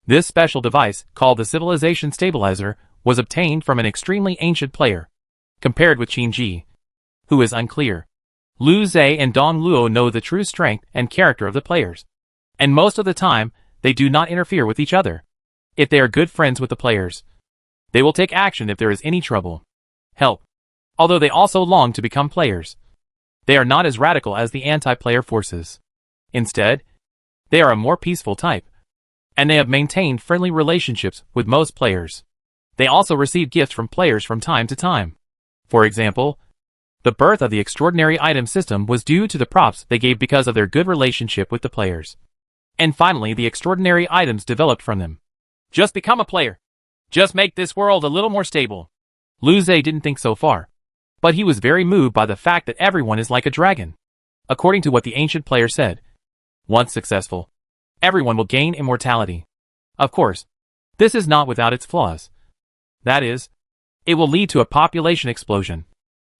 Speaker 1: This special device, called the civilization stabilizer, was obtained from an extremely ancient player, compared with Qin Ji, who is unclear. Lu Zhe and Dong Luo know the true strength and character of the players, and most of the time, they do not interfere with each other. If they are good friends with the players, they will take action if there is any trouble. Help. Although they also long to become players, they are not as radical as the anti-player forces. Instead, they are a more peaceful type, and they have maintained friendly relationships with most players. They also receive gifts from players from time to time. For example, the birth of the extraordinary item system was due to the props they gave because of their good relationship with the players. And finally, the extraordinary items developed from them. Just become a player. Just make this world a little more stable. Lu Zhe didn't think so far, but he was very moved by the fact that everyone is like a dragon. According to what the ancient player said, once successful, everyone will gain immortality. Of course, this is not without its flaws. That is, it will lead to a population explosion,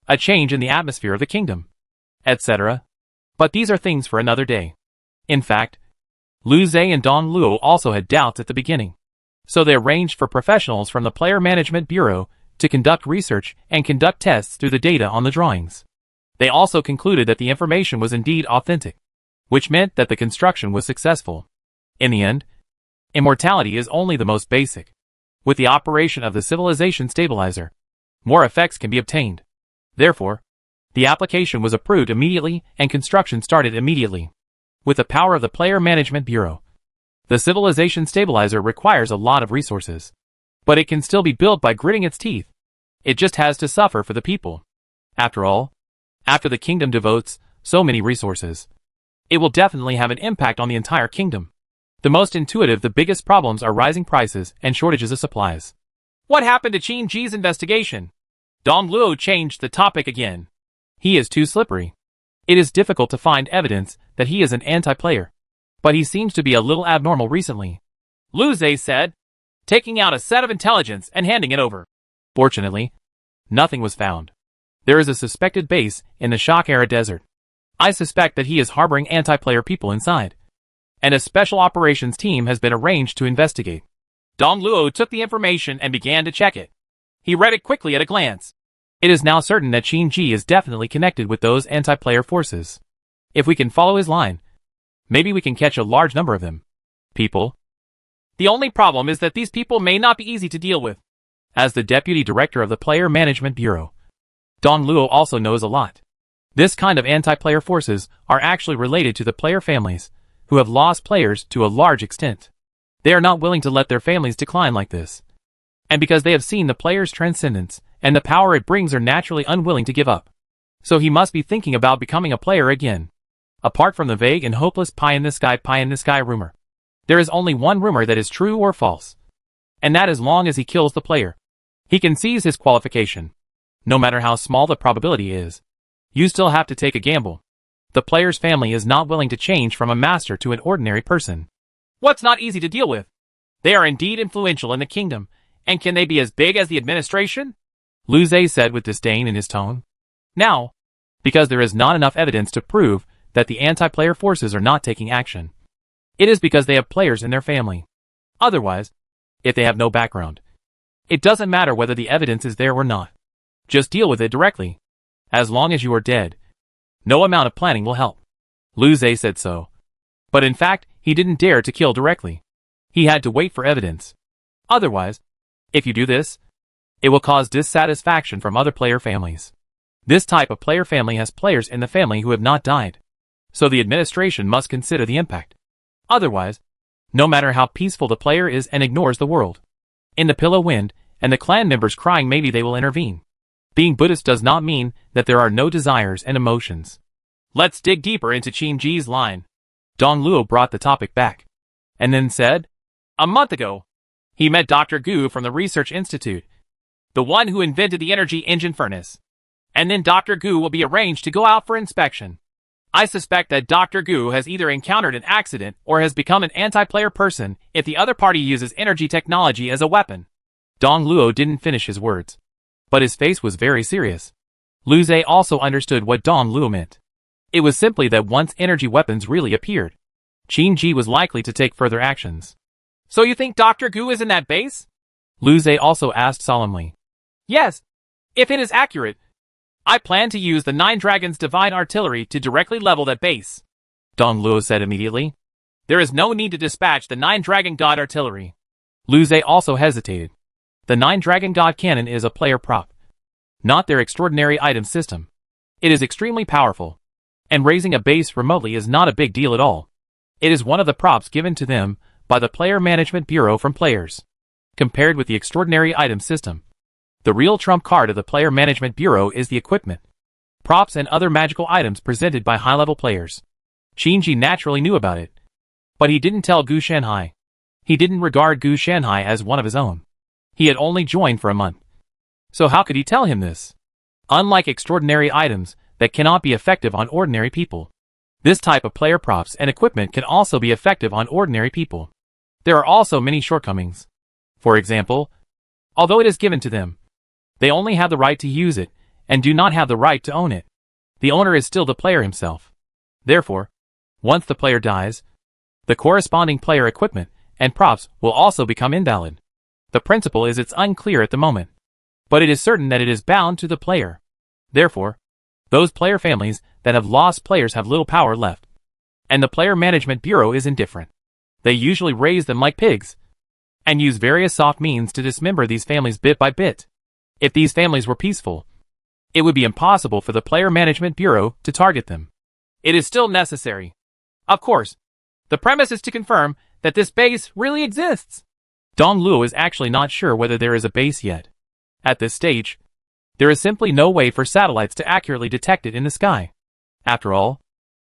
Speaker 1: a change in the atmosphere of the kingdom, etc. But these are things for another day. In fact, Lu Zhe and Dong Luo also had doubts at the beginning, so they arranged for professionals from the Player Management Bureau to conduct research and conduct tests through the data on the drawings. They also concluded that the information was indeed authentic, which meant that the construction was successful. In the end, immortality is only the most basic. With the operation of the civilization stabilizer, more effects can be obtained. Therefore, the application was approved immediately and construction started immediately. With the power of the Player Management Bureau, the civilization stabilizer requires a lot of resources, but it can still be built by gritting its teeth. It just has to suffer for the people. After all, after the kingdom devotes so many resources, it will definitely have an impact on the entire kingdom. The most intuitive, the biggest problems are rising prices and shortages of supplies. What happened to Qin Ji's investigation? Dong Luo changed the topic again. He is too slippery. It is difficult to find evidence that he is an anti-player, but he seems to be a little abnormal recently. Lu Zhe said, taking out a set of intelligence and handing it over. Fortunately, nothing was found. There is a suspected base in the Shakara Desert. I suspect that he is harboring anti-player people inside, and a special operations team has been arranged to investigate. Dong Luo took the information and began to check it. He read it quickly at a glance. It is now certain that Qin Ji is definitely connected with those anti-player forces. If we can follow his line, maybe we can catch a large number of them. People. The only problem is that these people may not be easy to deal with. As the deputy director of the Player Management Bureau, Dong Luo also knows a lot. This kind of anti-player forces are actually related to the player families, who have lost players to a large extent. They are not willing to let their families decline like this. And because they have seen the player's transcendence and the power it brings, are naturally unwilling to give up. So he must be thinking about becoming a player again. Apart from the vague and hopeless pie in the sky rumor, there is only one rumor that is true or false. And that as long as he kills the player, he can seize his qualification. No matter how small the probability is, you still have to take a gamble. The player's family is not willing to change from a master to an ordinary person. What's not easy to deal with? They are indeed influential in the kingdom, and can they be as big as the administration? Lu Zhe said with disdain in his tone. Now, because there is not enough evidence to prove that the anti-player forces are not taking action, it is because they have players in their family. Otherwise, if they have no background, it doesn't matter whether the evidence is there or not. Just deal with it directly. As long as you are dead, no amount of planning will help. Lu Zhe said so. But in fact, he didn't dare to kill directly. He had to wait for evidence. Otherwise, if you do this, it will cause dissatisfaction from other player families. This type of player family has players in the family who have not died. So the administration must consider the impact. Otherwise, no matter how peaceful the player is and ignores the world, in the pillow wind, and the clan members crying, maybe they will intervene. Being Buddhist does not mean that there are no desires and emotions. Let's dig deeper into Qin Ji's line. Dong Luo brought the topic back, and then said, "A month ago, he met Dr. Gu from the Research Institute, the one who invented the energy engine furnace. And then Dr. Gu will be arranged to go out for inspection. I suspect that Dr. Gu has either encountered an accident or has become an anti-player person if the other party uses energy technology as a weapon." Dong Luo didn't finish his words, but his face was very serious. Lu Zhe also understood what Dong Luo meant. It was simply that once energy weapons really appeared, Qin Ji was likely to take further actions. "So you think Dr. Gu is in that base?" Lu Zhe also asked solemnly. "Yes. If it is accurate, I plan to use the Nine Dragons Divine Artillery to directly level that base," Dong Luo said immediately. "There is no need to dispatch the Nine Dragon God Artillery." Lu Zhe also hesitated. The Nine Dragon God Cannon is a player prop, not their extraordinary item system. It is extremely powerful, and raising a base remotely is not a big deal at all. It is one of the props given to them by the Player Management Bureau from players. Compared with the extraordinary item system, the real trump card of the Player Management Bureau is the equipment, props and other magical items presented by high-level players. Qin Ji naturally knew about it, but he didn't tell Gu Shanhai. He didn't regard Gu Shanhai as one of his own. He had only joined for a month. So how could he tell him this? Unlike extraordinary items that cannot be effective on ordinary people, this type of player props and equipment can also be effective on ordinary people. There are also many shortcomings. For example, although it is given to them, they only have the right to use it and do not have the right to own it. The owner is still the player himself. Therefore, once the player dies, the corresponding player equipment and props will also become invalid. The principle is it's unclear at the moment, but it is certain that it is bound to the player. Therefore, those player families that have lost players have little power left, and the Player Management Bureau is indifferent. They usually raise them like pigs, and use various soft means to dismember these families bit by bit. If these families were peaceful, it would be impossible for the Player Management Bureau to target them. It is still necessary. Of course, the premise is to confirm that this base really exists. Dong Luo is actually not sure whether there is a base yet. At this stage, there is simply no way for satellites to accurately detect it in the sky. After all,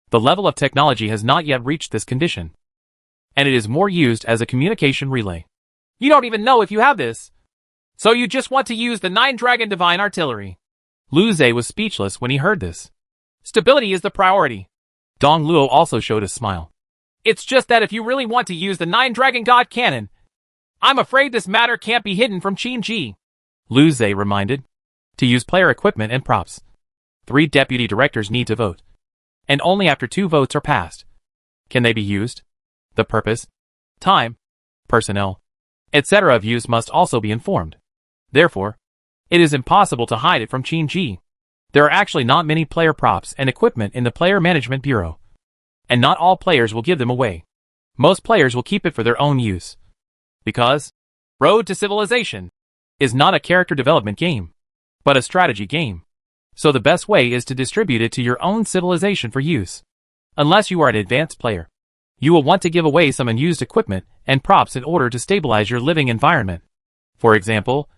Speaker 1: the level of technology has not yet reached this condition, and it is more used as a communication relay. "You don't even know if you have this, so you just want to use the Nine Dragon Divine Artillery." Lu Zhe was speechless when he heard this. "Stability is the priority." Dong Luo also showed a smile. "It's just that if you really want to use the Nine Dragon God Cannon, I'm afraid this matter can't be hidden from Qin Ji," Lu Zhe reminded. To use player equipment and props, 3 deputy directors need to vote, and only after 2 votes are passed can they be used. The purpose, time, personnel, etc. of use must also be informed. Therefore, it is impossible to hide it from Qin Ji. There are actually not many player props and equipment in the Player Management Bureau, and not all players will give them away. Most players will keep it for their own use, because Road to Civilization is not a character development game, but a strategy game. So the best way is to distribute it to your own civilization for use. Unless you are an advanced player, you will want to give away some unused equipment and props in order to stabilize your living environment. For example,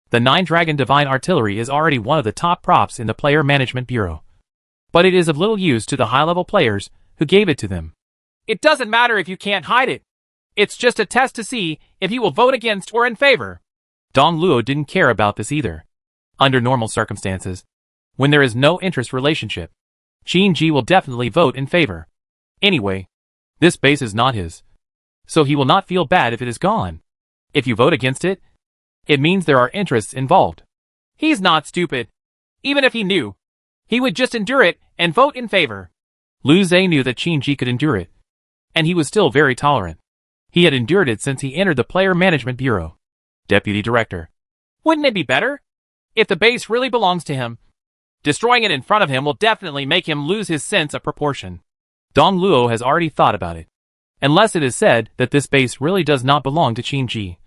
Speaker 1: the Nine Dragon Divine Artillery is already one of the top props in the Player Management Bureau, but it is of little use to the high-level players who gave it to them. "It doesn't matter if you can't hide it. It's just a test to see if you will vote against or in favor." Dong Luo didn't care about this either. Under normal circumstances, when there is no interest relationship, Qin Ji will definitely vote in favor. Anyway, this base is not his, so he will not feel bad if it is gone. If you vote against it, it means there are interests involved. He's not stupid. Even if he knew, he would just endure it and vote in favor. Lu Zhe knew that Qin Ji could endure it, and he was still very tolerant. He had endured it since he entered the Player Management Bureau. Deputy Director. "Wouldn't it be better if the base really belongs to him? Destroying it in front of him will definitely make him lose his sense of proportion." Dong Luo has already thought about it. Unless it is said that this base really does not belong to Qin Ji.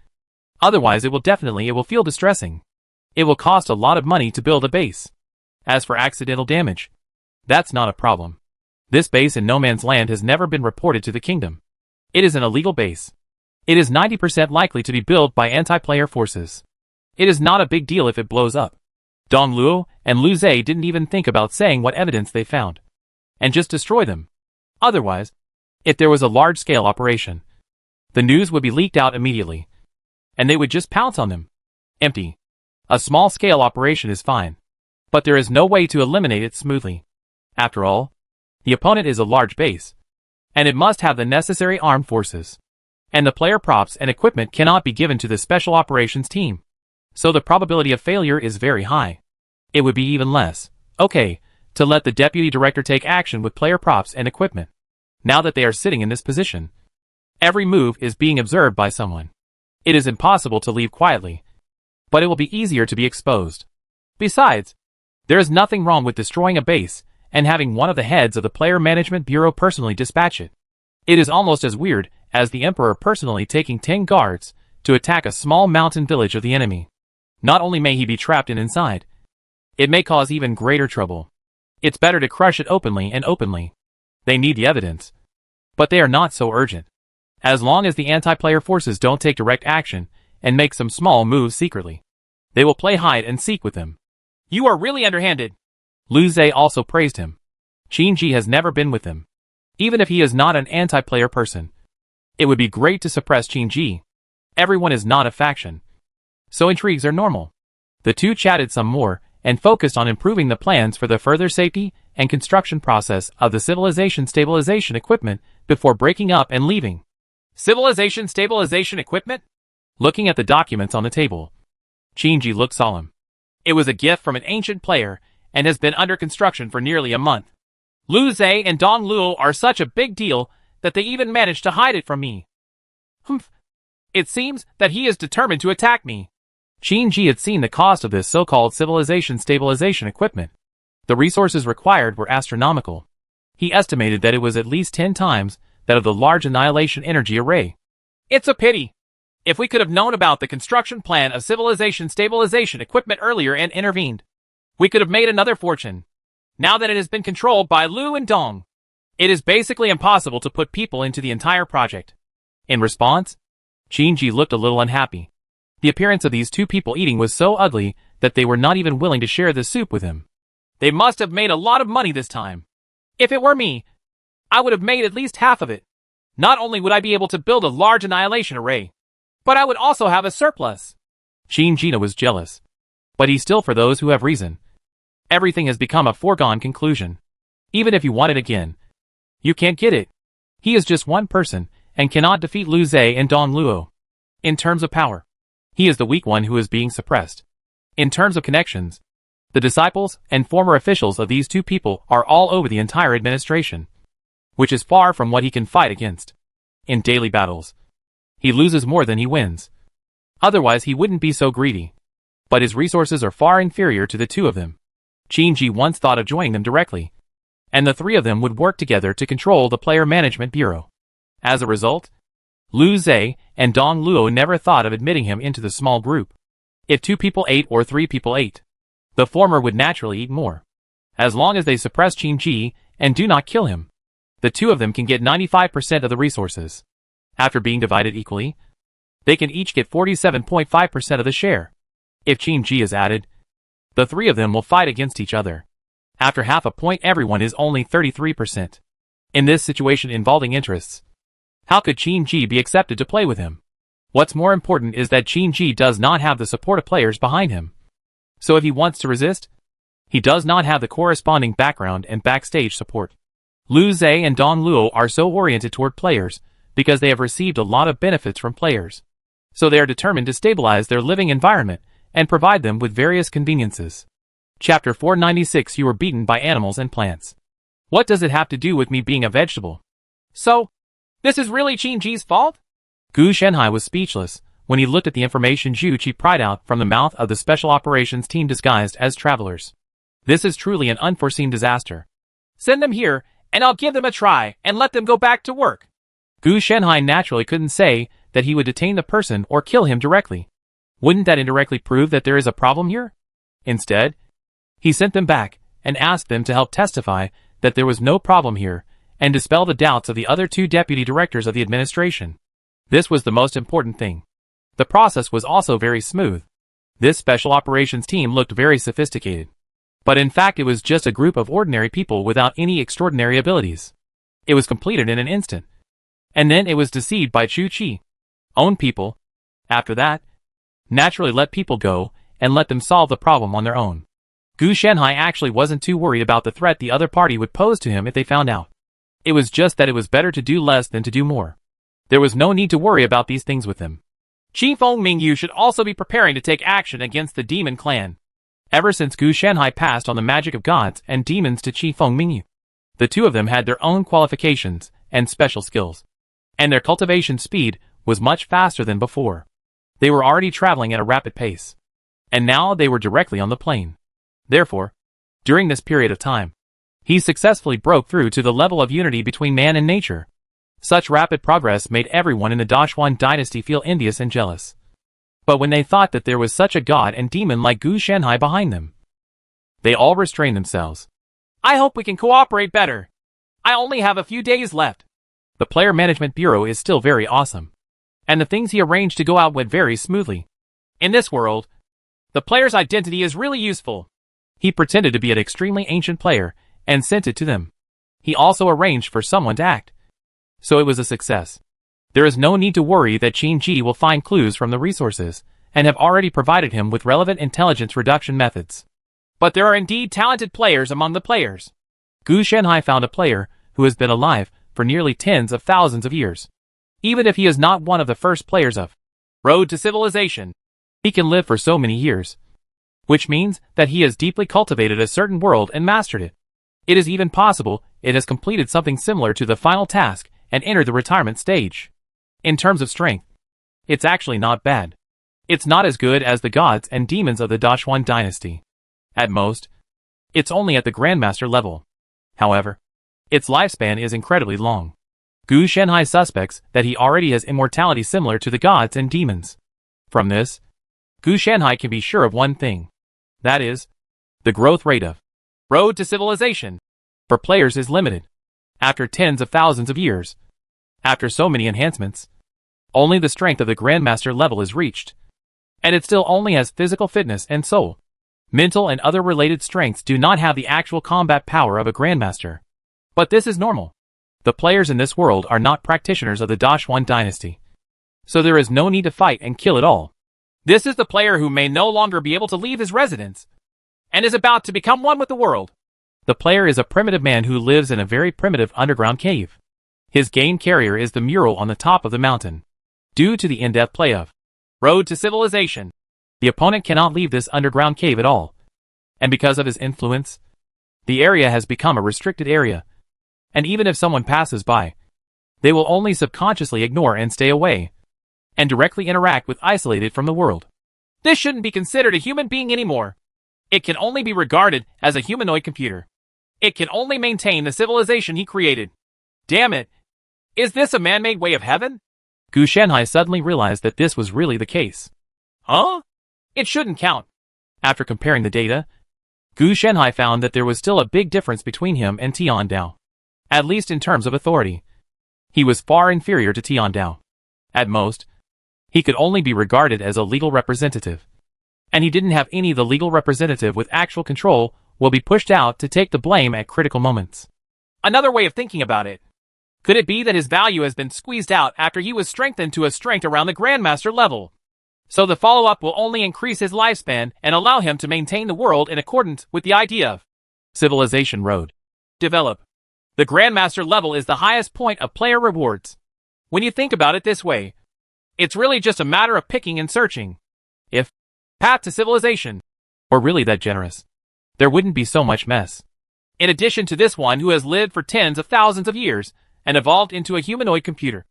Speaker 1: Otherwise it will feel distressing. It will cost a lot of money to build a base. As for accidental damage, that's not a problem. This base in No Man's Land has never been reported to the kingdom. It is an illegal base. It is 90% likely to be built by anti-player forces. It is not a big deal if it blows up. Dong Luo and Lu Zhe didn't even think about saying what evidence they found, and just destroy them. Otherwise, if there was a large-scale operation, the news would be leaked out immediately, and they would just pounce on them. Empty. A small-scale operation is fine, but there is no way to eliminate it smoothly. After all, the opponent is a large base, and it must have the necessary armed forces, and the player props and equipment cannot be given to the special operations team. So the probability of failure is very high. It would be even less okay to let the deputy director take action with player props and equipment. Now that they are sitting in this position, every move is being observed by someone. It is impossible to leave quietly, but it will be easier to be exposed. Besides, there is nothing wrong with destroying a base and having one of the heads of the Player Management Bureau personally dispatch it. It is almost as weird as the Emperor personally taking 10 guards to attack a small mountain village of the enemy. Not only may he be trapped inside, it may cause even greater trouble. It's better to crush it openly and openly. They need the evidence, but they are not so urgent. As long as the anti-player forces don't take direct action and make some small moves secretly, they will play hide and seek with them. You are really underhanded. Lu Zhe also praised him. Qin Ji has never been with him. Even if he is not an anti-player person, it would be great to suppress Qin Ji. Everyone is not a faction, so intrigues are normal. The two chatted some more and focused on improving the plans for the further safety and construction process of the civilization stabilization equipment before breaking up and leaving. Civilization stabilization equipment? Looking at the documents on the table, Qin Ji looked solemn. It was a gift from an ancient player and has been under construction for nearly a month. Lu Zhe and Dong Luo are such a big deal that they even managed to hide it from me. Humph. It seems that he is determined to attack me. Qin Ji had seen the cost of this so-called civilization stabilization equipment. The resources required were astronomical. He estimated that it was at least 10 times that of the large annihilation energy array. It's a pity. If we could have known about the construction plan of civilization stabilization equipment earlier and intervened, we could have made another fortune. Now that it has been controlled by Lu and Dong, it is basically impossible to put people into the entire project. In response, Qin Ji looked a little unhappy. The appearance of these two people eating was so ugly that they were not even willing to share the soup with him. They must have made a lot of money this time. If it were me, I would have made at least half of it. Not only would I be able to build a large annihilation array, but I would also have a surplus. Qin Ji was jealous, but he's still for those who have reason. Everything has become a foregone conclusion. Even if you want it again, you can't get it. He is just one person and cannot defeat Lu Zhe and Dong Luo. In terms of power, he is the weak one who is being suppressed. In terms of connections, the disciples and former officials of these two people are all over the entire administration, which is far from what he can fight against. In daily battles, he loses more than he wins. Otherwise he wouldn't be so greedy. But his resources are far inferior to the two of them. Qin Ji once thought of joining them directly, and the three of them would work together to control the Player Management Bureau. As a result, Lu Zhe and Dong Luo never thought of admitting him into the small group. If 2 people ate or 3 people ate, the former would naturally eat more. As long as they suppress Qin Ji and do not kill him, the two of them can get 95% of the resources. After being divided equally, they can each get 47.5% of the share. If Qin Ji is added, the three of them will fight against each other. After half a point, everyone is only 33%. In this situation involving interests, how could Qin Ji be accepted to play with him? What's more important is that Qin Ji does not have the support of players behind him. So if he wants to resist, he does not have the corresponding background and backstage support. Lu Zhe and Dong Luo are so oriented toward players because they have received a lot of benefits from players. So they are determined to stabilize their living environment and provide them with various conveniences. Chapter 496. You were beaten by animals and plants. What does it have to do with me being a vegetable? So, this is really Qin Ji's fault? Gu Shenhai was speechless when he looked at the information Zhu Qi pried out from the mouth of the special operations team disguised as travelers. This is truly an unforeseen disaster. Send them here, and I'll give them a try, and let them go back to work. Gu Shenhai naturally couldn't say that he would detain the person or kill him directly. Wouldn't that indirectly prove that there is a problem here? Instead, he sent them back and asked them to help testify that there was no problem here and dispel the doubts of the other 2 deputy directors of the administration. This was the most important thing. The process was also very smooth. This special operations team looked very sophisticated. But in fact it was just a group of ordinary people without any extraordinary abilities. It was completed in an instant. And then it was deceived by Chu Chi. Own people, after that, naturally let people go and let them solve the problem on their own. Gu Shanhai actually wasn't too worried about the threat the other party would pose to him if they found out. It was just that it was better to do less than to do more. There was no need to worry about these things with him. Qifeng Mingyu should also be preparing to take action against the demon clan. Ever since Gu Shanhai passed on the magic of gods and demons to Qifeng Mingyu, the two of them had their own qualifications and special skills. And their cultivation speed was much faster than before. They were already traveling at a rapid pace. And now they were directly on the plane. Therefore, during this period of time, he successfully broke through to the level of unity between man and nature. Such rapid progress made everyone in the Dashuan dynasty feel envious and jealous. But when they thought that there was such a god and demon like Gu Shanhai behind them, they all restrained themselves. I hope we can cooperate better. I only have a few days left. The Player Management Bureau is still very awesome. And the things he arranged to go out went very smoothly. In this world, the player's identity is really useful. He pretended to be an extremely ancient player and sent it to them. He also arranged for someone to act. So it was a success. There is no need to worry that Qin Ji will find clues from the resources and have already provided him with relevant intelligence reduction methods. But there are indeed talented players among the players. Gu Shanhai found a player who has been alive for nearly tens of thousands of years. Even if he is not one of the first players of Road to Civilization, he can live for so many years. Which means that he has deeply cultivated a certain world and mastered it. It is even possible it has completed something similar to the final task and entered the retirement stage. In terms of strength, it's actually not bad. It's not as good as the gods and demons of the Dashuan dynasty. At most, it's only at the Grandmaster level. However, its lifespan is incredibly long. Gu Shanhai suspects that he already has immortality similar to the gods and demons. From this, Gu Shanhai can be sure of one thing. That is, the growth rate of Road to Civilization for players is limited. After tens of thousands of years, after so many enhancements, only the strength of the Grandmaster level is reached. And it still only has physical fitness and soul. Mental and other related strengths do not have the actual combat power of a Grandmaster. But this is normal. The players in this world are not practitioners of the Dashuan dynasty. So there is no need to fight and kill at all. This is the player who may no longer be able to leave his residence, and is about to become one with the world. The player is a primitive man who lives in a very primitive underground cave. His game carrier is the mural on the top of the mountain. Due to the in-depth play of Road to Civilization, the opponent cannot leave this underground cave at all. And because of his influence, the area has become a restricted area. And even if someone passes by, they will only subconsciously ignore and stay away, and directly interact with isolated from the world. This shouldn't be considered a human being anymore. It can only be regarded as a humanoid computer. It can only maintain the civilization he created. Damn it! Is this a man-made way of heaven? Gu Shanhai suddenly realized that this was really the case. Huh? It shouldn't count. After comparing the data, Gu Shanhai found that there was still a big difference between him and Tian Dao. At least in terms of authority. He was far inferior to Tian Dao. At most, he could only be regarded as a legal representative. And he didn't have any. The legal representative with actual control will be pushed out to take the blame at critical moments. Another way of thinking about it. Could it be that his value has been squeezed out after he was strengthened to a strength around the Grandmaster level? So the follow-up will only increase his lifespan and allow him to maintain the world in accordance with the idea of Civilization Road. Develop. The Grandmaster level is the highest point of player rewards. When you think about it this way, it's really just a matter of picking and searching. If Path to Civilization were really that generous, there wouldn't be so much mess. In addition to this one who has lived for tens of thousands of years and evolved into a humanoid computer,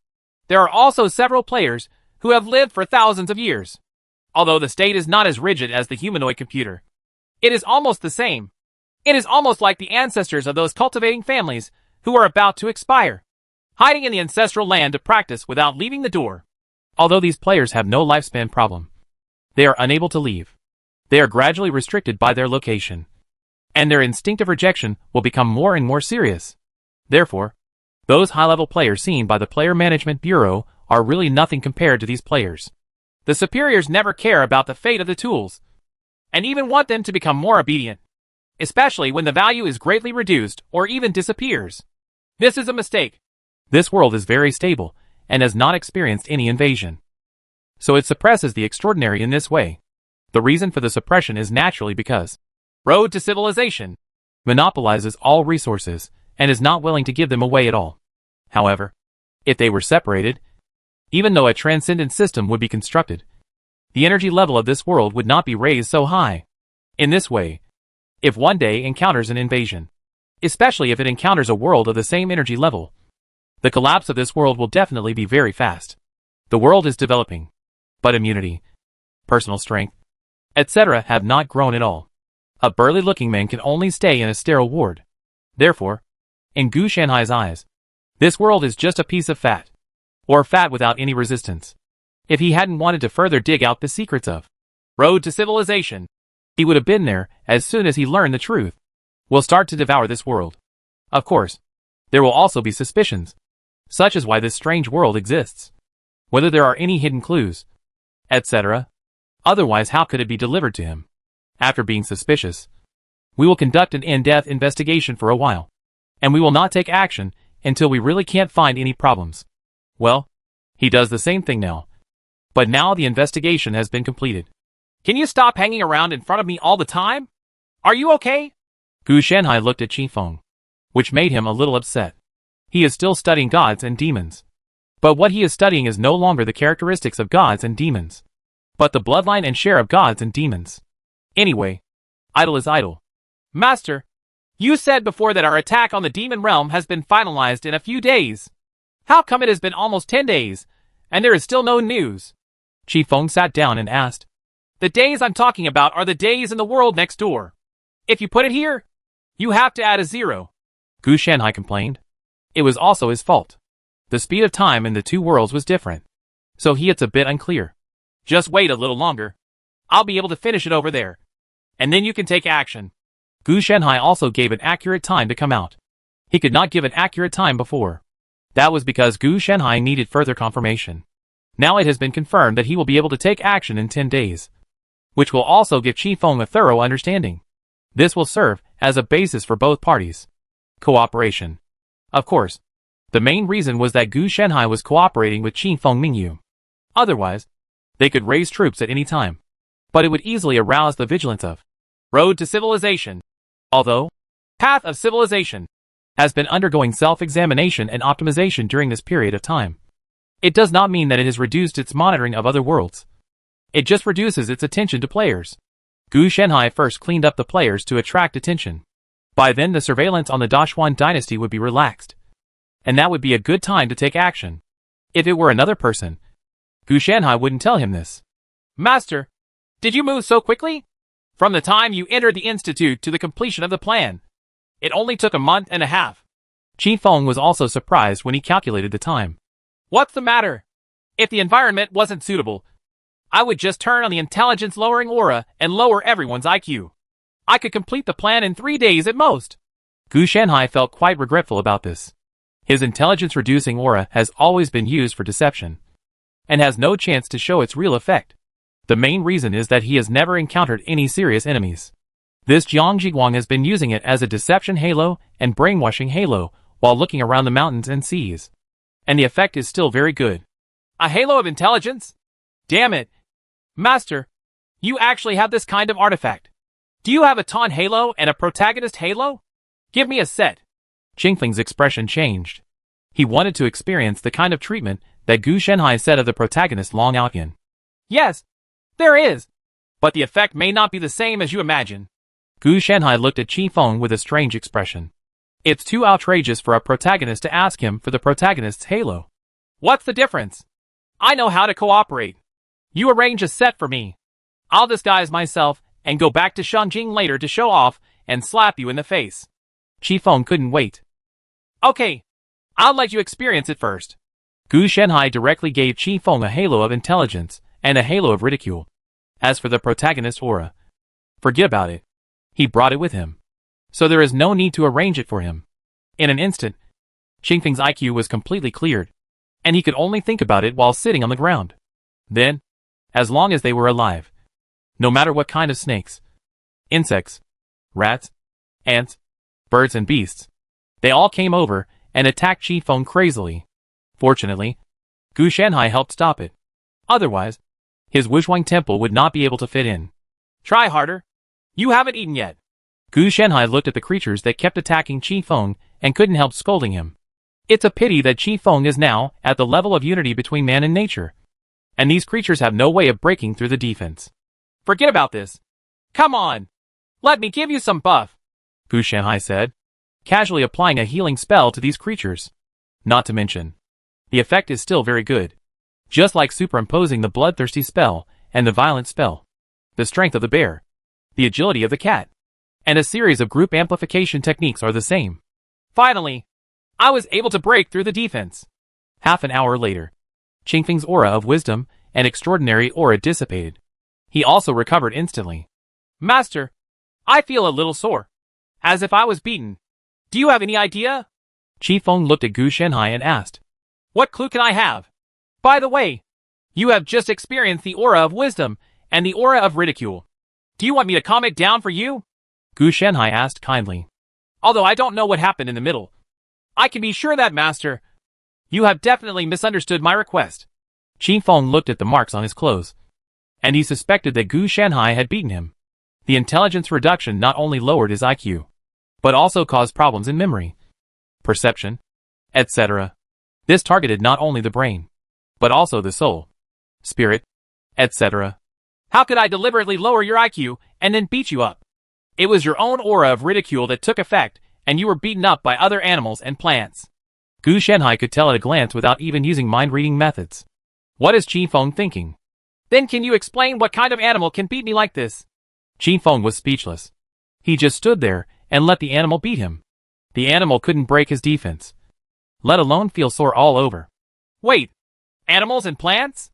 Speaker 1: there are also several players who have lived for thousands of years. Although the state is not as rigid as the humanoid computer, it is almost the same. It is almost like the ancestors of those cultivating families who are about to expire, hiding in the ancestral land to practice without leaving the door. Although these players have no lifespan problem, they are unable to leave. They are gradually restricted by their location, and their instinctive rejection will become more and more serious. Therefore, those high-level players seen by the Player Management Bureau are really nothing compared to these players. The superiors never care about the fate of the tools, and even want them to become more obedient, especially when the value is greatly reduced or even disappears. This is a mistake. This world is very stable and has not experienced any invasion, so it suppresses the extraordinary in this way. The reason for the suppression is naturally because Road to Civilization monopolizes all resources and is not willing to give them away at all. However, if they were separated, even though a transcendent system would be constructed, the energy level of this world would not be raised so high. In this way, if one day encounters an invasion, especially if it encounters a world of the same energy level, the collapse of this world will definitely be very fast. The world is developing, but immunity, personal strength, etc. have not grown at all. A burly-looking man can only stay in a sterile ward. Therefore, in Gu Shanhai's eyes, this world is just a piece of fat, or fat without any resistance. If he hadn't wanted to further dig out the secrets of Road to Civilization, he would have been there as soon as he learned the truth. Will start to devour this world. Of course, there will also be suspicions, such as why this strange world exists, whether there are any hidden clues, etc. Otherwise, how could it be delivered to him? After being suspicious, we will conduct an in-depth investigation for a while, and we will not take action until we really can't find any problems. Well, he does the same thing now. But now the investigation has been completed. Can you stop hanging around in front of me all the time? Are you okay? Gu Shanhai looked at Qi Feng, which made him a little upset. He is still studying gods and demons. But what he is studying is no longer the characteristics of gods and demons, but the bloodline and share of gods and demons. Anyway, idle is idle. Master, you said before that our attack on the demon realm has been finalized in a few days. How come it has been almost 10 days, and there is still no news? Qi Feng sat down and asked. The days I'm talking about are the days in the world next door. If you put it here, you have to add a 0. Gu Shanhai complained. It was also his fault. The speed of time in the two worlds was different, so it's a bit unclear. Just wait a little longer. I'll be able to finish it over there, and then you can take action. Gu Shanhai also gave an accurate time to come out. He could not give an accurate time before. That was because Gu Shanhai needed further confirmation. Now it has been confirmed that he will be able to take action in 10 days, which will also give Qi Feng a thorough understanding. This will serve as a basis for both parties. Cooperation. Of course, the main reason was that Gu Shanhai was cooperating with Qi Feng Mingyu. Otherwise, they could raise troops at any time, but it would easily arouse the vigilance of Road to Civilization. Although Path of Civilization has been undergoing self-examination and optimization during this period of time, it does not mean that it has reduced its monitoring of other worlds. It just reduces its attention to players. Gu Shanhai first cleaned up the players to attract attention. By then the surveillance on the Dashuan dynasty would be relaxed, and that would be a good time to take action. If it were another person, Gu Shanhai wouldn't tell him this. Master, did you move so quickly? From the time you entered the institute to the completion of the plan, it only took a month and a half. Qi Feng was also surprised when he calculated the time. What's the matter? If the environment wasn't suitable, I would just turn on the intelligence-lowering aura and lower everyone's IQ. I could complete the plan in 3 days at most. Gu Shanhai felt quite regretful about this. His intelligence-reducing aura has always been used for deception, and has no chance to show its real effect. The main reason is that he has never encountered any serious enemies. This Jiang Jiguang has been using it as a deception halo and brainwashing halo while looking around the mountains and seas. And the effect is still very good. A halo of intelligence? Damn it. Master, you actually have this kind of artifact. Do you have a Taunt halo and a protagonist halo? Give me a set. Qingfeng's expression changed. He wanted to experience the kind of treatment that Gu Shanhai said of the protagonist Long Outyan. Yes, there is. But the effect may not be the same as you imagine. Gu Shanhai looked at Qi Feng with a strange expression. It's too outrageous for a protagonist to ask him for the protagonist's halo. What's the difference? I know how to cooperate. You arrange a set for me. I'll disguise myself and go back to Shangjing later to show off and slap you in the face. Qi Feng couldn't wait. Okay, I'll let you experience it first. Gu Shanhai directly gave Qi Feng a halo of intelligence and a halo of ridicule. As for the protagonist aura, forget about it. He brought it with him, so there is no need to arrange it for him. In an instant, Qingfeng's IQ was completely cleared, and he could only think about it while sitting on the ground. Then, as long as they were alive. No matter what kind of snakes, insects, rats, ants, birds and beasts, they all came over and attacked Qi Feng crazily. Fortunately, Gu Shanhai helped stop it. Otherwise, his Wuzhuang temple would not be able to fit in. Try harder. You haven't eaten yet. Gu Shanhai looked at the creatures that kept attacking Qi Feng and couldn't help scolding him. It's a pity that Qi Feng is now at the level of unity between man and nature, and these creatures have no way of breaking through the defense. Forget about this. Come on. Let me give you some buff, Gu Shanhai said, casually applying a healing spell to these creatures. Not to mention, the effect is still very good. Just like superimposing the bloodthirsty spell and the violent spell, the strength of the bear, the agility of the cat, and a series of group amplification techniques are the same. Finally, I was able to break through the defense. Half an hour later, Qingfeng's aura of wisdom and extraordinary aura dissipated. He also recovered instantly. Master, I feel a little sore, as if I was beaten. Do you have any idea? Qi Feng looked at Gu Shanhai and asked, what clue can I have? By the way, you have just experienced the aura of wisdom and the aura of ridicule. Do you want me to calm it down for you? Gu Shanhai asked kindly. Although I don't know what happened in the middle, I can be sure that, Master, you have definitely misunderstood my request. Qi Feng looked at the marks on his clothes, and he suspected that Gu Shanhai had beaten him. The intelligence reduction not only lowered his IQ, but also caused problems in memory, perception, etc. This targeted not only the brain, but also the soul, spirit, etc. How could I deliberately lower your IQ and then beat you up? It was your own aura of ridicule that took effect, and you were beaten up by other animals and plants. Gu Shanhai could tell at a glance without even using mind-reading methods. What is Qi Feng thinking? Then can you explain what kind of animal can beat me like this? Qi Feng was speechless. He just stood there and let the animal beat him. The animal couldn't break his defense, let alone feel sore all over. Wait, animals and plants?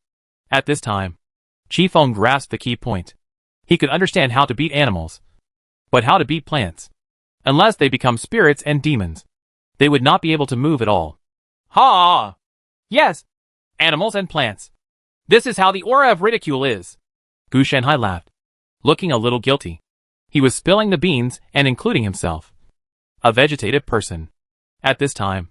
Speaker 1: At this time, Qi Feng grasped the key point. He could understand how to beat animals, but how to beat plants? Unless they become spirits and demons, they would not be able to move at all. Ha! Yes, animals and plants. This is how the aura of ridicule is. Gu Shanhai laughed, looking a little guilty. He was spilling the beans and including himself. A vegetative person. At this time,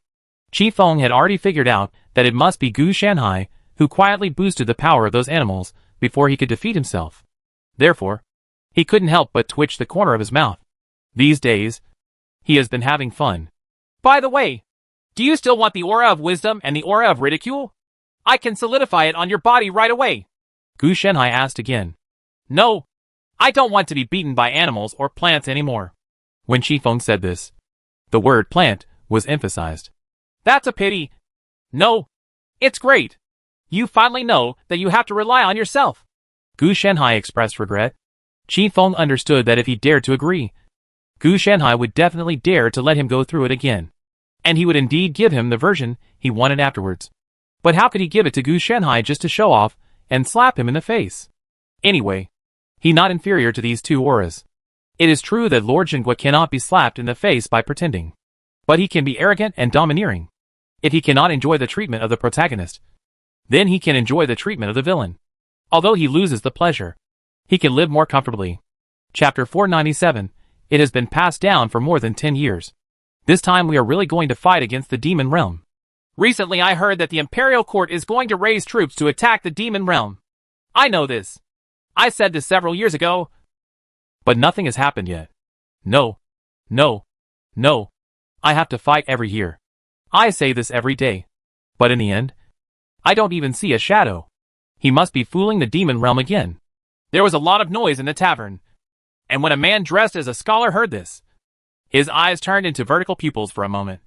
Speaker 1: Qi Feng had already figured out that it must be Gu Shanhai who quietly boosted the power of those animals before he could defeat himself. Therefore, he couldn't help but twitch the corner of his mouth. These days, he has been having fun. By the way, do you still want the aura of wisdom and the aura of ridicule? I can solidify it on your body right away. Gu Shanhai asked again. No, I don't want to be beaten by animals or plants anymore. When Qi Feng said this, the word plant was emphasized. That's a pity. No, it's great. You finally know that you have to rely on yourself. Gu Shanhai expressed regret. Qi Feng understood that if he dared to agree, Gu Shanhai would definitely dare to let him go through it again, and he would indeed give him the version he wanted afterwards. But how could he give it to Gu Shanhai just to show off and slap him in the face? Anyway, he not inferior to these two auras. It is true that Lord Zhenghua cannot be slapped in the face by pretending, but he can be arrogant and domineering. If he cannot enjoy the treatment of the protagonist, then he can enjoy the treatment of the villain. Although he loses the pleasure, he can live more comfortably. Chapter 497. It has been passed down for more than 10 years. This time we are really going to fight against the demon realm. Recently I heard that the Imperial Court is going to raise troops to attack the demon realm. I know this. I said this several years ago. But nothing has happened yet. No. I have to fight every year. I say this every day. But in the end, I don't even see a shadow. He must be fooling the demon realm again. There was a lot of noise in the tavern, and when a man dressed as a scholar heard this, his eyes turned into vertical pupils for a moment,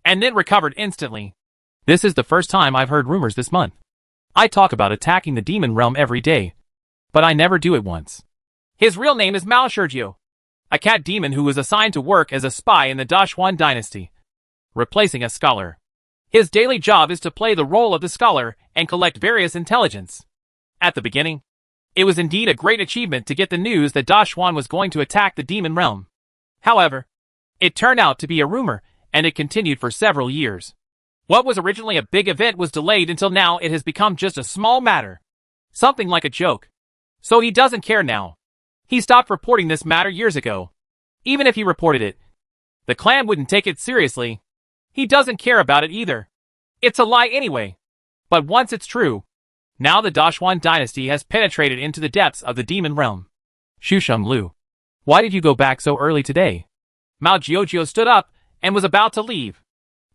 Speaker 1: and then recovered instantly. This is the first time I've heard rumors this month. I talk about attacking the demon realm every day, but I never do it once. His real name is Mao Shurjiu, a cat demon who was assigned to work as a spy in the Dashuan dynasty, replacing a scholar. His daily job is to play the role of the scholar and collect various intelligence. At the beginning, it was indeed a great achievement to get the news that Dashuan was going to attack the demon realm. However, it turned out to be a rumor, and it continued for several years. What was originally a big event was delayed until now it has become just a small matter. Something like a joke. So he doesn't care now. He stopped reporting this matter years ago. Even if he reported it, the clan wouldn't take it seriously. He doesn't care about it either. It's a lie anyway. But once it's true, now the Dashwan dynasty has penetrated into the depths of the demon realm. Shusheng Liu, why did you go back so early today? Mao Jiuzhou stood up and was about to leave.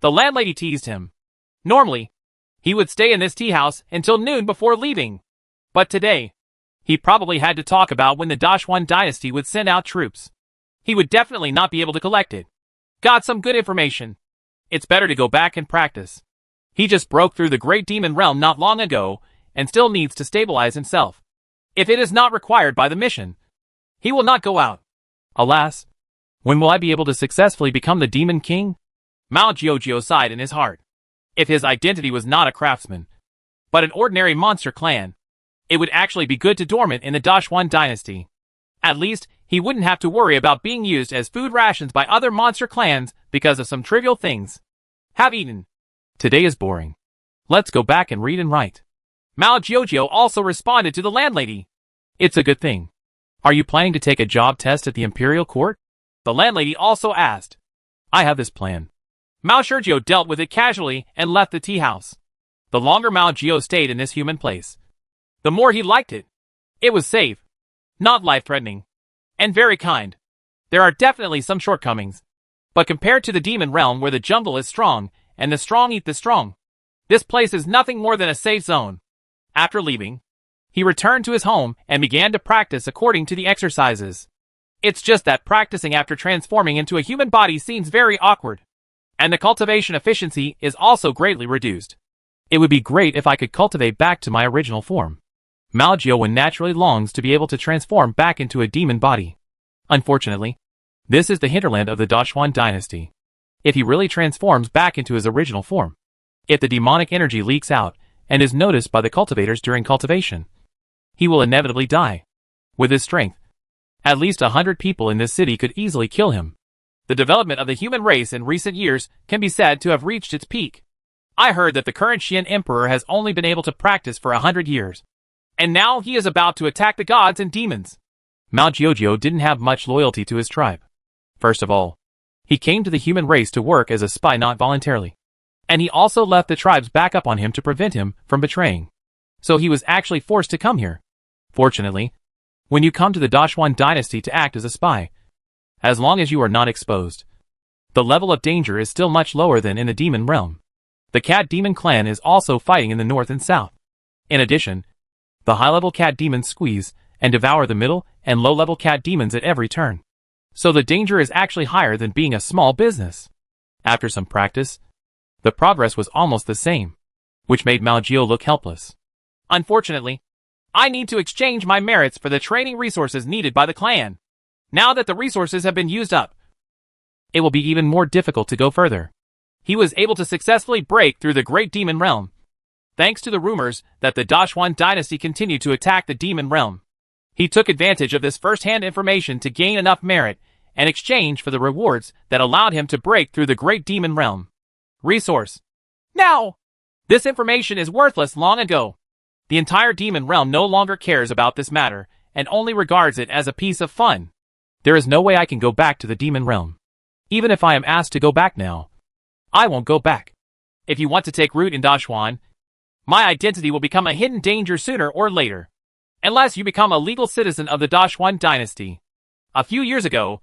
Speaker 1: The landlady teased him. Normally, he would stay in this tea house until noon before leaving. But today, he probably had to talk about when the Dashwan dynasty would send out troops. He would definitely not be able to collect it. Got some good information. It's better to go back and practice. He just broke through the great demon realm not long ago and still needs to stabilize himself. If it is not required by the mission, he will not go out. Alas, when will I be able to successfully become the Demon King? Mao Jiuzhou sighed in his heart. If his identity was not a craftsman, but an ordinary monster clan, it would actually be good to dormant in the Dashwan dynasty. At least, he wouldn't have to worry about being used as food rations by other monster clans because of some trivial things. Have eaten. Today is boring. Let's go back and read and write. Mao Jiuzhou also responded to the landlady. It's a good thing. Are you planning to take a job test at the Imperial Court? The landlady also asked. I have this plan. Mao Jiuzhou dealt with it casually and left the tea house. The longer Mao Jiuzhou stayed in this human place, the more he liked it. It was safe, not life-threatening, and very kind. There are definitely some shortcomings, but compared to the demon realm where the jungle is strong and the strong eat the strong, this place is nothing more than a safe zone. After leaving, he returned to his home and began to practice according to the exercises. It's just that practicing after transforming into a human body seems very awkward, and the cultivation efficiency is also greatly reduced. It would be great if I could cultivate back to my original form. Mao Jiuzhou naturally longs to be able to transform back into a demon body. Unfortunately, this is the hinterland of the Dashwan dynasty. If he really transforms back into his original form, if the demonic energy leaks out and is noticed by the cultivators during cultivation, he will inevitably die. With his strength, at least 100 people in this city could easily kill him. The development of the human race in recent years can be said to have reached its peak. I heard that the current Xian Emperor has only been able to practice for 100 years. And now he is about to attack the gods and demons. Mao Jiuzhou didn't have much loyalty to his tribe. First of all, he came to the human race to work as a spy not voluntarily. And he also left the tribes back up on him to prevent him from betraying. So he was actually forced to come here. Fortunately, when you come to the Dashwan dynasty to act as a spy, as long as you are not exposed, the level of danger is still much lower than in the demon realm. The Cat Demon clan is also fighting in the north and south. In addition, the high-level cat demons squeeze and devour the middle and low-level cat demons at every turn. So the danger is actually higher than being a small business. After some practice, the progress was almost the same, which made Mao Jiuzhou look helpless. Unfortunately, I need to exchange my merits for the training resources needed by the clan. Now that the resources have been used up, it will be even more difficult to go further. He was able to successfully break through the great demon realm, thanks to the rumors that the Dashwan dynasty continued to attack the demon realm. He took advantage of this first-hand information to gain enough merit in exchange for the rewards that allowed him to break through the great demon realm. Resource. Now! This information is worthless long ago. The entire demon realm no longer cares about this matter and only regards it as a piece of fun. There is no way I can go back to the demon realm. Even if I am asked to go back now, I won't go back. If you want to take root in Dashwan, my identity will become a hidden danger sooner or later. Unless you become a legal citizen of the Dashwan dynasty. A few years ago,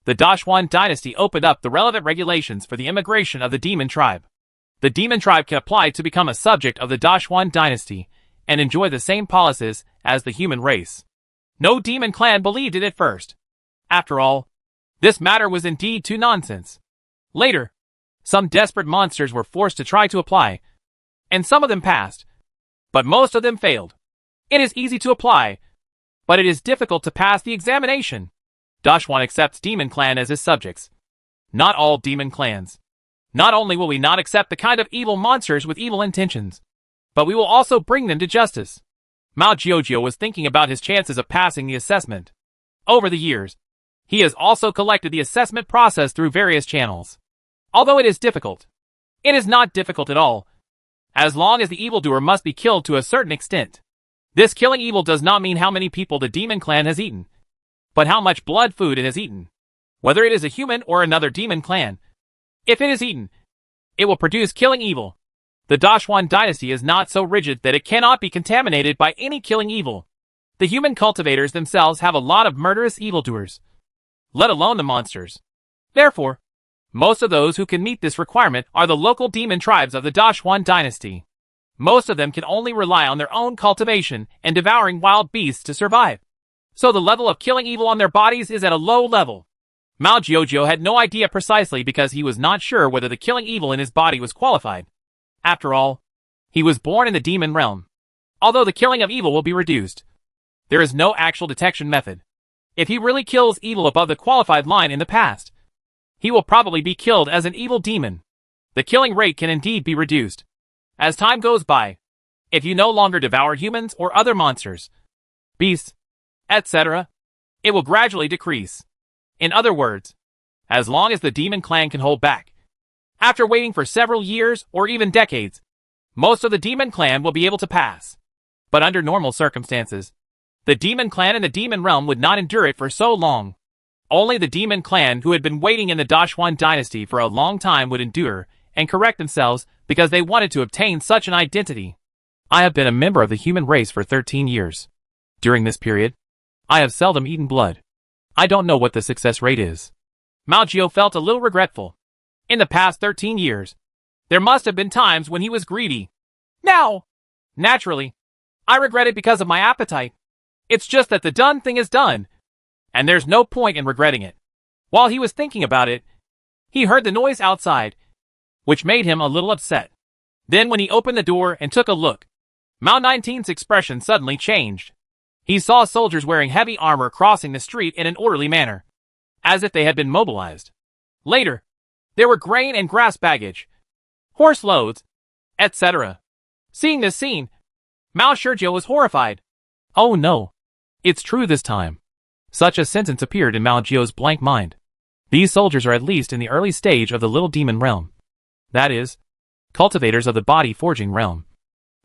Speaker 1: the Dashwan dynasty opened up the relevant regulations for the immigration of the demon tribe. The demon tribe can apply to become a subject of the Dashwan dynasty and enjoy the same policies as the human race. No demon clan believed it at first. After all, this matter was indeed too nonsense. Later, some desperate monsters were forced to try to apply, and some of them passed, but most of them failed. It is easy to apply, but it is difficult to pass the examination. Dashwan accepts Demon Clan as his subjects. Not all demon clans. Not only will we not accept the kind of evil monsters with evil intentions, but we will also bring them to justice. Mao Jiuzhou was thinking about his chances of passing the assessment. Over the years, he has also collected the assessment process through various channels. Although it is difficult, it is not difficult at all, as long as the evildoer must be killed to a certain extent. This killing evil does not mean how many people the demon clan has eaten, but how much blood food it has eaten. Whether it is a human or another demon clan, if it is eaten, it will produce killing evil. The Dashwan dynasty is not so rigid that it cannot be contaminated by any killing evil. The human cultivators themselves have a lot of murderous evildoers, let alone the monsters. Therefore, most of those who can meet this requirement are the local demon tribes of the Dashwan dynasty. Most of them can only rely on their own cultivation and devouring wild beasts to survive. So the level of killing evil on their bodies is at a low level. Mao Jiuzhou had no idea precisely because he was not sure whether the killing evil in his body was qualified. After all, he was born in the demon realm. Although the killing of evil will be reduced, there is no actual detection method. If he really kills evil above the qualified line in the past, he will probably be killed as an evil demon. The killing rate can indeed be reduced as time goes by. If you no longer devour humans or other monsters, beasts, etc., it will gradually decrease. In other words, as long as the demon clan can hold back, after waiting for several years or even decades, most of the demon clan will be able to pass. But under normal circumstances, the demon clan in the demon realm would not endure it for so long. Only the demon clan who had been waiting in the Dashwan dynasty for a long time would endure and correct themselves because they wanted to obtain such an identity. I have been a member of the human race for 13 years. During this period, I have seldom eaten blood. I don't know what the success rate is. Mao Jiao felt a little regretful. In the past 13 years, there must have been times when he was greedy. Now, naturally, I regret it because of my appetite. It's just that the done thing is done, and there's no point in regretting it. While he was thinking about it, he heard the noise outside, which made him a little upset. Then when he opened the door and took a look, Mao 19's expression suddenly changed. He saw soldiers wearing heavy armor crossing the street in an orderly manner, as if they had been mobilized. Later, there were grain and grass baggage, horse loads, etc. Seeing this scene, Mao Shizhou was horrified. Oh no! It's true this time. Such a sentence appeared in Mao Jiao's blank mind. These soldiers are at least in the early stage of the little demon realm. That is, cultivators of the body forging realm.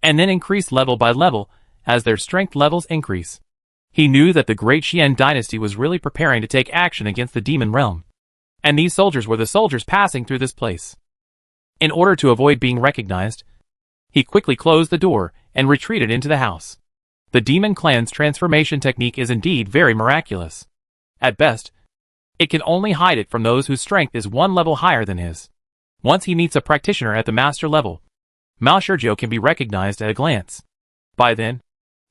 Speaker 1: And then increase level by level as their strength levels increase. He knew that the great Xian dynasty was really preparing to take action against the demon realm. And these soldiers were the soldiers passing through this place. In order to avoid being recognized, he quickly closed the door and retreated into the house. The demon clan's transformation technique is indeed very miraculous. At best, it can only hide it from those whose strength is one level higher than his. Once he meets a practitioner at the master level, Mao Shizhou can be recognized at a glance. By then,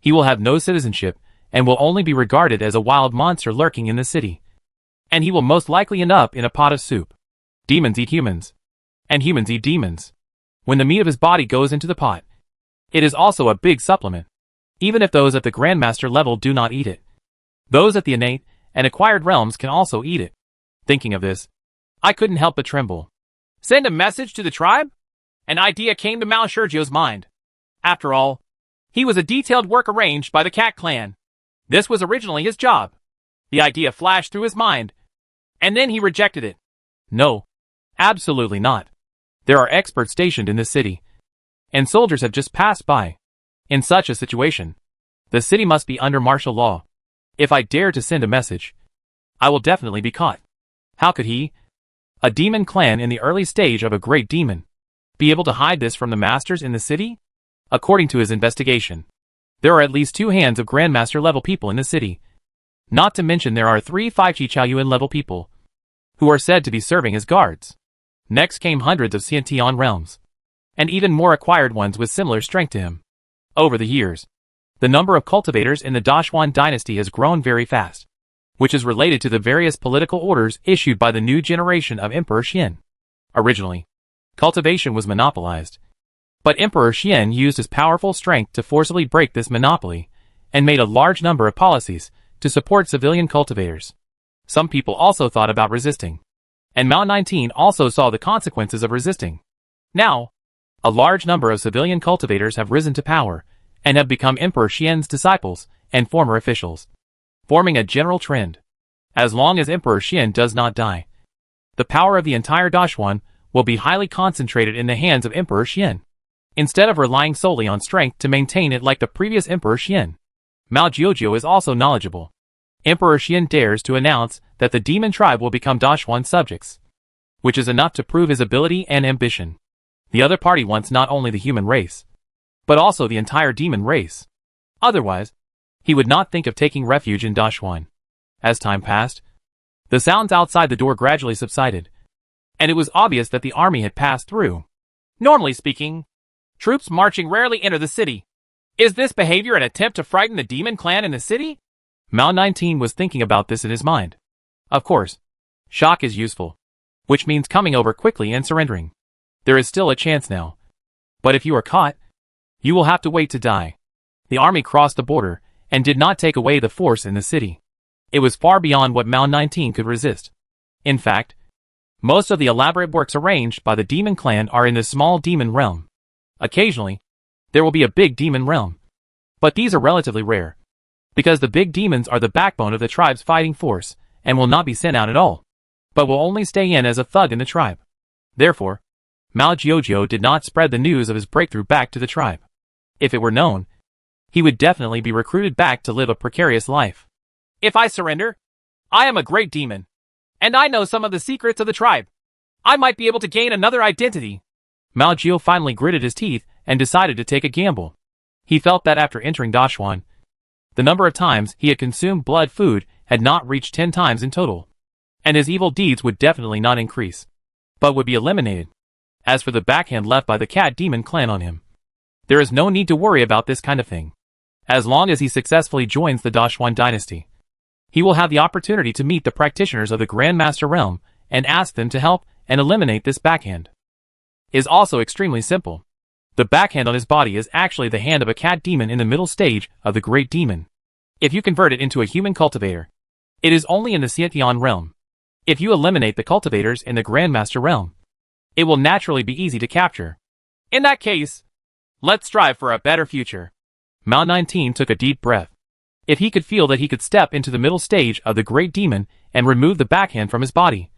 Speaker 1: he will have no citizenship and will only be regarded as a wild monster lurking in the city. And he will most likely end up in a pot of soup. Demons eat humans, and humans eat demons. When the meat of his body goes into the pot, it is also a big supplement, even if those at the Grandmaster level do not eat it. Those at the innate and acquired realms can also eat it. Thinking of this, I couldn't help but tremble. Send a message to the tribe? An idea came to Mao Shizhou's mind. After all, he was a detailed work arranged by the Cat clan. This was originally his job. The idea flashed through his mind, and then he rejected it. No, absolutely not. There are experts stationed in this city, and soldiers have just passed by. In such a situation, the city must be under martial law. If I dare to send a message, I will definitely be caught. How could he, a demon clan in the early stage of a great demon, be able to hide this from the masters in the city? According to his investigation, there are at least 2 hands of Grandmaster level people in the city. Not to mention there are 3 Faiqi Chaoyuan level people, who are said to be serving as guards. Next came hundreds of Xiantian realms, and even more acquired ones with similar strength to him. Over the years, the number of cultivators in the Dashwan dynasty has grown very fast, which is related to the various political orders issued by the new generation of Emperor Xian. Originally, cultivation was monopolized, but Emperor Xian used his powerful strength to forcibly break this monopoly, and made a large number of policies to support civilian cultivators. Some people also thought about resisting, and Mao 19 also saw the consequences of resisting. Now, a large number of civilian cultivators have risen to power, and have become Emperor Xian's disciples and former officials, forming a general trend. As long as Emperor Xian does not die, the power of the entire Dashwan will be highly concentrated in the hands of Emperor Xian. instead of relying solely on strength to maintain it like the previous Emperor Xian. Mao Jiujiu is also knowledgeable. Emperor Xian dares to announce that the demon tribe will become Dashuan's subjects, which is enough to prove his ability and ambition. The other party wants not only the human race, but also the entire demon race. Otherwise, he would not think of taking refuge in Dashuan. As time passed, the sounds outside the door gradually subsided, and it was obvious that the army had passed through. Normally speaking, troops marching rarely enter the city. Is this behavior an attempt to frighten the demon clan in the city? Mao 19 was thinking about this in his mind. Of course, shock is useful, which means coming over quickly and surrendering. There is still a chance now. But if you are caught, you will have to wait to die. The army crossed the border and did not take away the force in the city. It was far beyond what Mao 19 could resist. In fact, most of the elaborate works arranged by the demon clan are in the small demon realm. Occasionally, there will be a big demon realm. But these are relatively rare, because the big demons are the backbone of the tribe's fighting force and will not be sent out at all, but will only stay in as a thug in the tribe. Therefore, Mao Jiujiu did not spread the news of his breakthrough back to the tribe. If it were known, he would definitely be recruited back to live a precarious life. If I surrender, I am a great demon, and I know some of the secrets of the tribe. I might be able to gain another identity. Mao Jiu finally gritted his teeth and decided to take a gamble. He felt that after entering Dashuan, the number of times he had consumed blood food had not reached 10 times in total, and his evil deeds would definitely not increase, but would be eliminated. As for the backhand left by the cat demon clan on him, there is no need to worry about this kind of thing. As long as he successfully joins the Dashuan dynasty, he will have the opportunity to meet the practitioners of the Grandmaster realm and ask them to help and eliminate this backhand. It is also extremely simple. The backhand on his body is actually the hand of a cat demon in the middle stage of the Great Demon. If you convert it into a human cultivator, it is only in the Xietian realm. If you eliminate the cultivators in the Grandmaster realm, it will naturally be easy to capture. In that case, let's strive for a better future. Mao 19 took a deep breath. If he could feel that he could step into the middle stage of the Great Demon and remove the backhand from his body,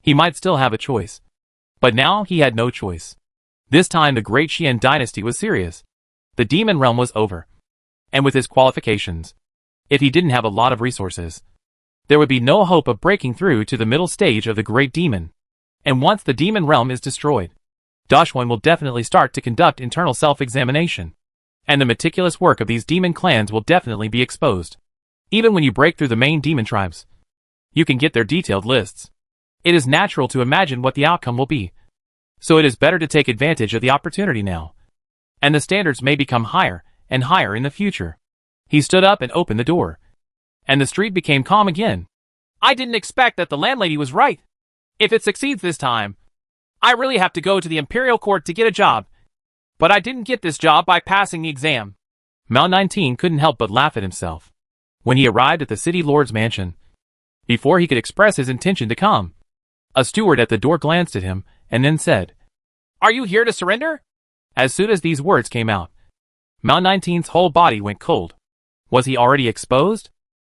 Speaker 1: he might still have a choice. But now he had no choice. This time the Great Xian dynasty was serious. The demon realm was over. And with his qualifications, if he didn't have a lot of resources, there would be no hope of breaking through to the middle stage of the Great Demon. And once the demon realm is destroyed, Dashuan will definitely start to conduct internal self-examination. And the meticulous work of these demon clans will definitely be exposed. Even when you break through the main demon tribes, you can get their detailed lists. It is natural to imagine what the outcome will be. So it is better to take advantage of the opportunity now. And the standards may become higher and higher in the future. He stood up and opened the door. And the street became calm again. I didn't expect that the landlady was right. If it succeeds this time, I really have to go to the Imperial Court to get a job. But I didn't get this job by passing the exam. Mao 19 couldn't help but laugh at himself. When he arrived at the city lord's mansion, before he could express his intention to come, a steward at the door glanced at him and then said, "Are you here to surrender?" As soon as these words came out, Mao 19's whole body went cold. Was he already exposed?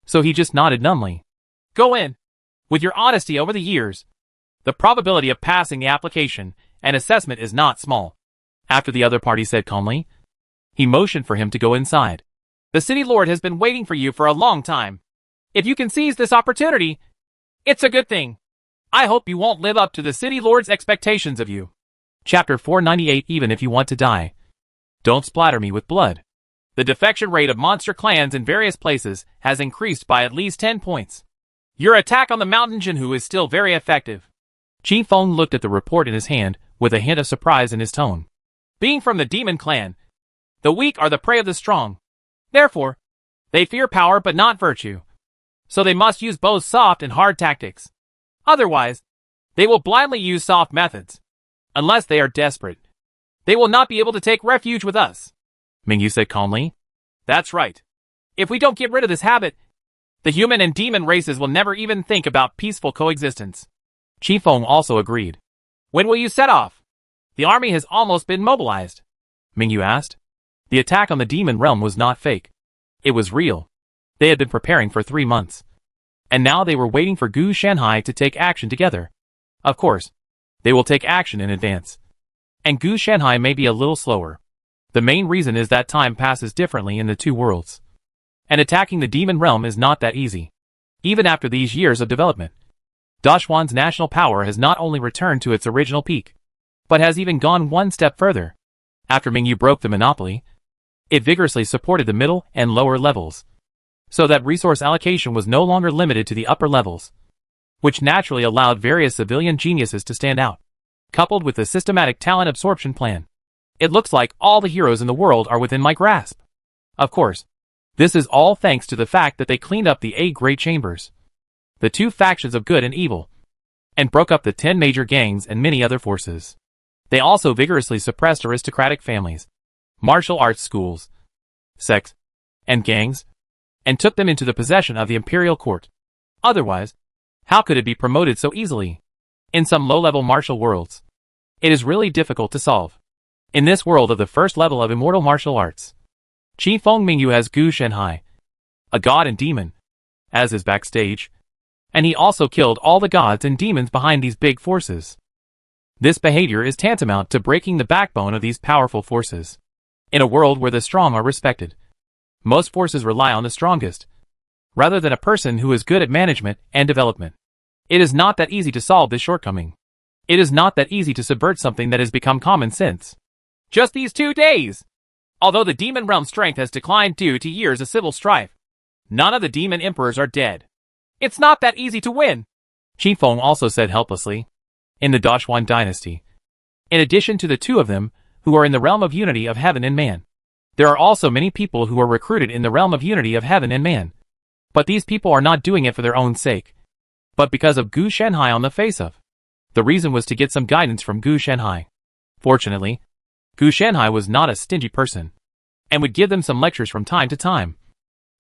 Speaker 1: So he just nodded numbly. Go in. With your honesty over the years, the probability of passing the application and assessment is not small. After the other party said calmly, he motioned for him to go inside. The city lord has been waiting for you for a long time. If you can seize this opportunity, it's a good thing. I hope you won't live up to the city lord's expectations of you. Chapter 498. Even if you want to die, don't splatter me with blood. The defection rate of monster clans in various places has increased by at least 10 points. Your attack on the mountain Jinhu is still very effective. Qi Feng looked at the report in his hand with a hint of surprise in his tone. Being from the demon clan, the weak are the prey of the strong. Therefore, they fear power but not virtue. So they must use both soft and hard tactics. Otherwise, they will blindly use soft methods. Unless they are desperate, they will not be able to take refuge with us. Mingyu said calmly. That's right. If we don't get rid of this habit, the human and demon races will never even think about peaceful coexistence. Qi Feng also agreed. When will you set off? The army has almost been mobilized. Mingyu asked. The attack on the demon realm was not fake. It was real. They had been preparing for 3 months. And now they were waiting for Gu Shanhai to take action together. Of course, they will take action in advance. and Gu Shanhai may be a little slower. The main reason is that time passes differently in the two worlds. And attacking the demon realm is not that easy. Even after these years of development, Dachshund's national power has not only returned to its original peak, but has even gone one step further. After Mingyu broke the monopoly, it vigorously supported the middle and lower levels, so that resource allocation was no longer limited to the upper levels, which naturally allowed various civilian geniuses to stand out. Coupled with the systematic talent absorption plan, it looks like all the heroes in the world are within my grasp. Of course, this is all thanks to the fact that they cleaned up the 8 great chambers, the 2 factions of good and evil, and broke up the 10 major gangs and many other forces. They also vigorously suppressed aristocratic families, martial arts schools, sects, and gangs, and took them into the possession of the imperial court. Otherwise, how could it be promoted so easily? In some low-level martial worlds, it is really difficult to solve. In this world of the first level of immortal martial arts, Qifeng Mingyu has Gu Shanhai, a god and demon, as his backstage, and he also killed all the gods and demons behind these big forces. This behavior is tantamount to breaking the backbone of these powerful forces. In a world where the strong are respected, most forces rely on the strongest, rather than a person who is good at management and development. It is not that easy to solve this shortcoming. It is not that easy to subvert something that has become common sense. Just these 2 days! Although the demon realm's strength has declined due to years of civil strife, none of the demon emperors are dead. It's not that easy to win, Qifeng also said helplessly. In the Dachshund dynasty, in addition to the 2 of them who are in the realm of unity of heaven and man, there are also many people who are recruited in the realm of unity of heaven and man. But these people are not doing it for their own sake, but because of Gu Shanhai on the face of. The reason was to get some guidance from Gu Shanhai. Fortunately, Gu Shanhai was not a stingy person, and would give them some lectures from time to time,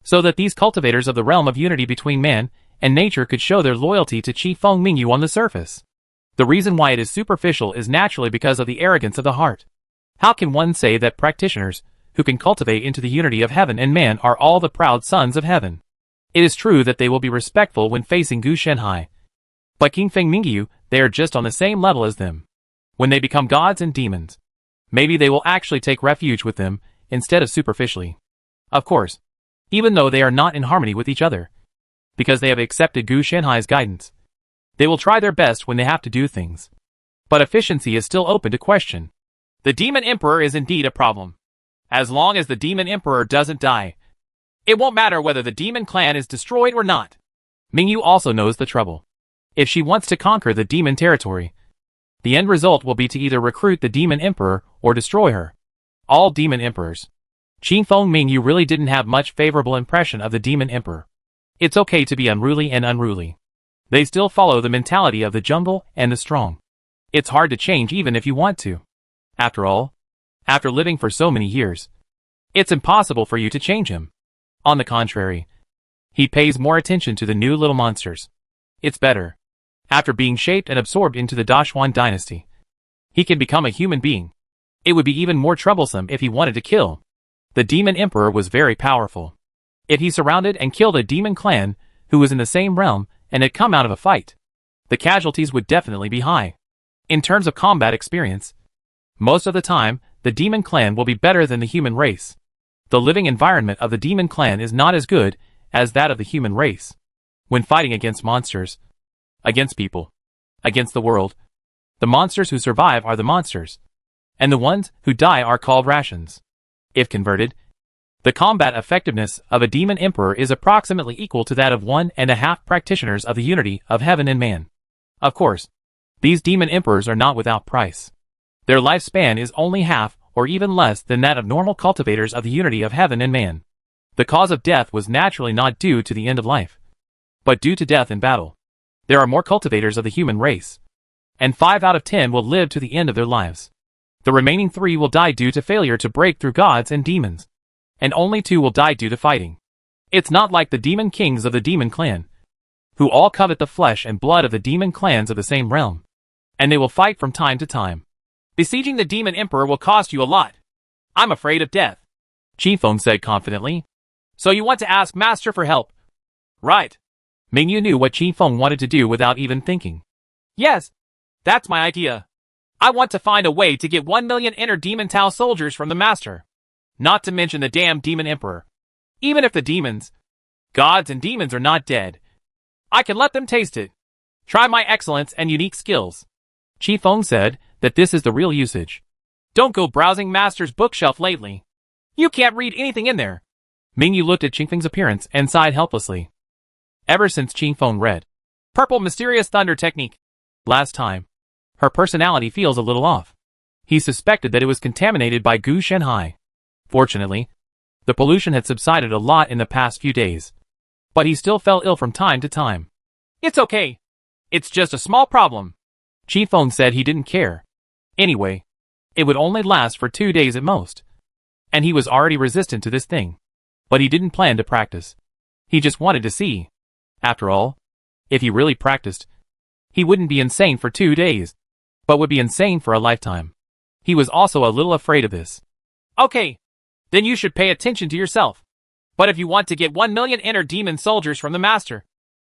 Speaker 1: so that these cultivators of the realm of unity between man and nature could show their loyalty to Qifeng Mingyu on the surface. The reason why it is superficial is naturally because of the arrogance of the heart. How can one say that practitioners who can cultivate into the unity of heaven and man are all the proud sons of heaven? It is true that they will be respectful when facing Gu Shanhai, but Qifeng Mingyu, they are just on the same level as them. When they become gods and demons, maybe they will actually take refuge with them instead of superficially. Of course, even though they are not in harmony with each other, because they have accepted Gu Shanhai's guidance, they will try their best when they have to do things. But efficiency is still open to question. The Demon Emperor is indeed a problem. As long as the Demon Emperor doesn't die, it won't matter whether the demon clan is destroyed or not. Mingyu also knows the trouble. If she wants to conquer the demon territory, the end result will be to either recruit the Demon Emperor or destroy her. All Demon Emperors. Qifeng Mingyu really didn't have much favorable impression of the Demon Emperor. It's okay to be unruly and unruly. They still follow the mentality of the jungle and the strong. It's hard to change even if you want to. After all, after living for so many years, it's impossible for you to change him. On the contrary, he pays more attention to the new little monsters. It's better. After being shaped and absorbed into the Dachshund dynasty, he can become a human being. It would be even more troublesome if he wanted to kill. The Demon Emperor was very powerful. If he surrounded and killed a demon clan who was in the same realm and had come out of a fight, the casualties would definitely be high. In terms of combat experience, most of the time, the demon clan will be better than the human race. The living environment of the demon clan is not as good as that of the human race. When fighting against monsters, against people, against the world, the monsters who survive are the monsters, and the ones who die are called rations. If converted, the combat effectiveness of a demon emperor is approximately equal to that of 1.5 practitioners of the unity of heaven and man. Of course, these demon emperors are not without price. Their lifespan is only half or even less than that of normal cultivators of the unity of heaven and man. The cause of death was naturally not due to the end of life, but due to death in battle. There are more cultivators of the human race, and 5 out of 10 will live to the end of their lives. The remaining 3 will die due to failure to break through gods and demons, and only 2 will die due to fighting. It's not like the demon kings of the demon clan, who all covet the flesh and blood of the demon clans of the same realm, and they will fight from time to time. Besieging the demon emperor will cost you a lot. I'm afraid of death, Qifeng said confidently. So you want to ask Master for help? Right. Mingyu knew what Qifeng wanted to do without even thinking. Yes, that's my idea. I want to find a way to get 1 million inner demon Tau soldiers from the Master. Not to mention the damn Demon Emperor. Even if the demons, gods and demons are not dead, I can let them taste it. Try my excellence and unique skills. Qi Feng said that this is the real usage. Don't go browsing Master's bookshelf lately. You can't read anything in there. Mingyu looked at Qi Feng's appearance and sighed helplessly. Ever since Qi Feng read Purple Mysterious Thunder Technique last time, her personality feels a little off. He suspected that it was contaminated by Gu Shenhai. Fortunately, the pollution had subsided a lot in the past few days. But he still fell ill from time to time. It's okay. It's just a small problem. Qi Feng said he didn't care. Anyway, it would only last for 2 days at most. And he was already resistant to this thing. But he didn't plan to practice. He just wanted to see. After all, if he really practiced, he wouldn't be insane for 2 days, but would be insane for a lifetime. He was also a little afraid of this. Okay, then you should pay attention to yourself. But if you want to get 1 million inner demon soldiers from the Master,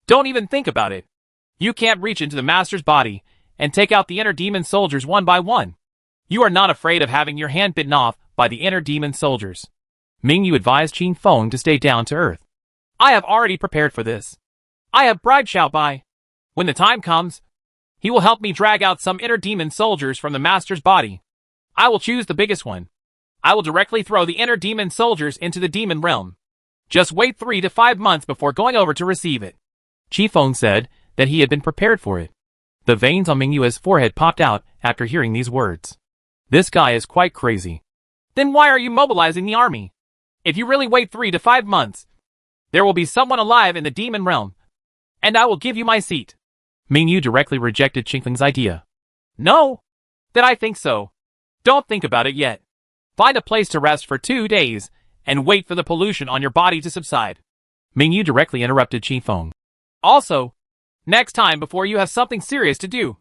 Speaker 1: don't even think about it. You can't reach into the Master's body and take out the inner demon soldiers one by one. You are not afraid of having your hand bitten off by the inner demon soldiers. Mingyu advised Qi Feng to stay down to earth. I have already prepared for this. I have bribed Xiaobai. When the time comes, he will help me drag out some inner demon soldiers from the Master's body. I will choose the biggest one. I will directly throw the inner demon soldiers into the demon realm. Just wait 3 to 5 months before going over to receive it. Qi Feng said that he had been prepared for it. The veins on Mingyu's forehead popped out after hearing these words. This guy is quite crazy. Then why are you mobilizing the army? If you really wait 3 to 5 months, there will be someone alive in the demon realm, and I will give you my seat. Mingyu directly rejected Qi Feng's idea. No, that I think so. Don't think about it yet. Find a place to rest for 2 days, and wait for the pollution on your body to subside. Mingyu directly interrupted Qi Feng. Also, next time before you have something serious to do,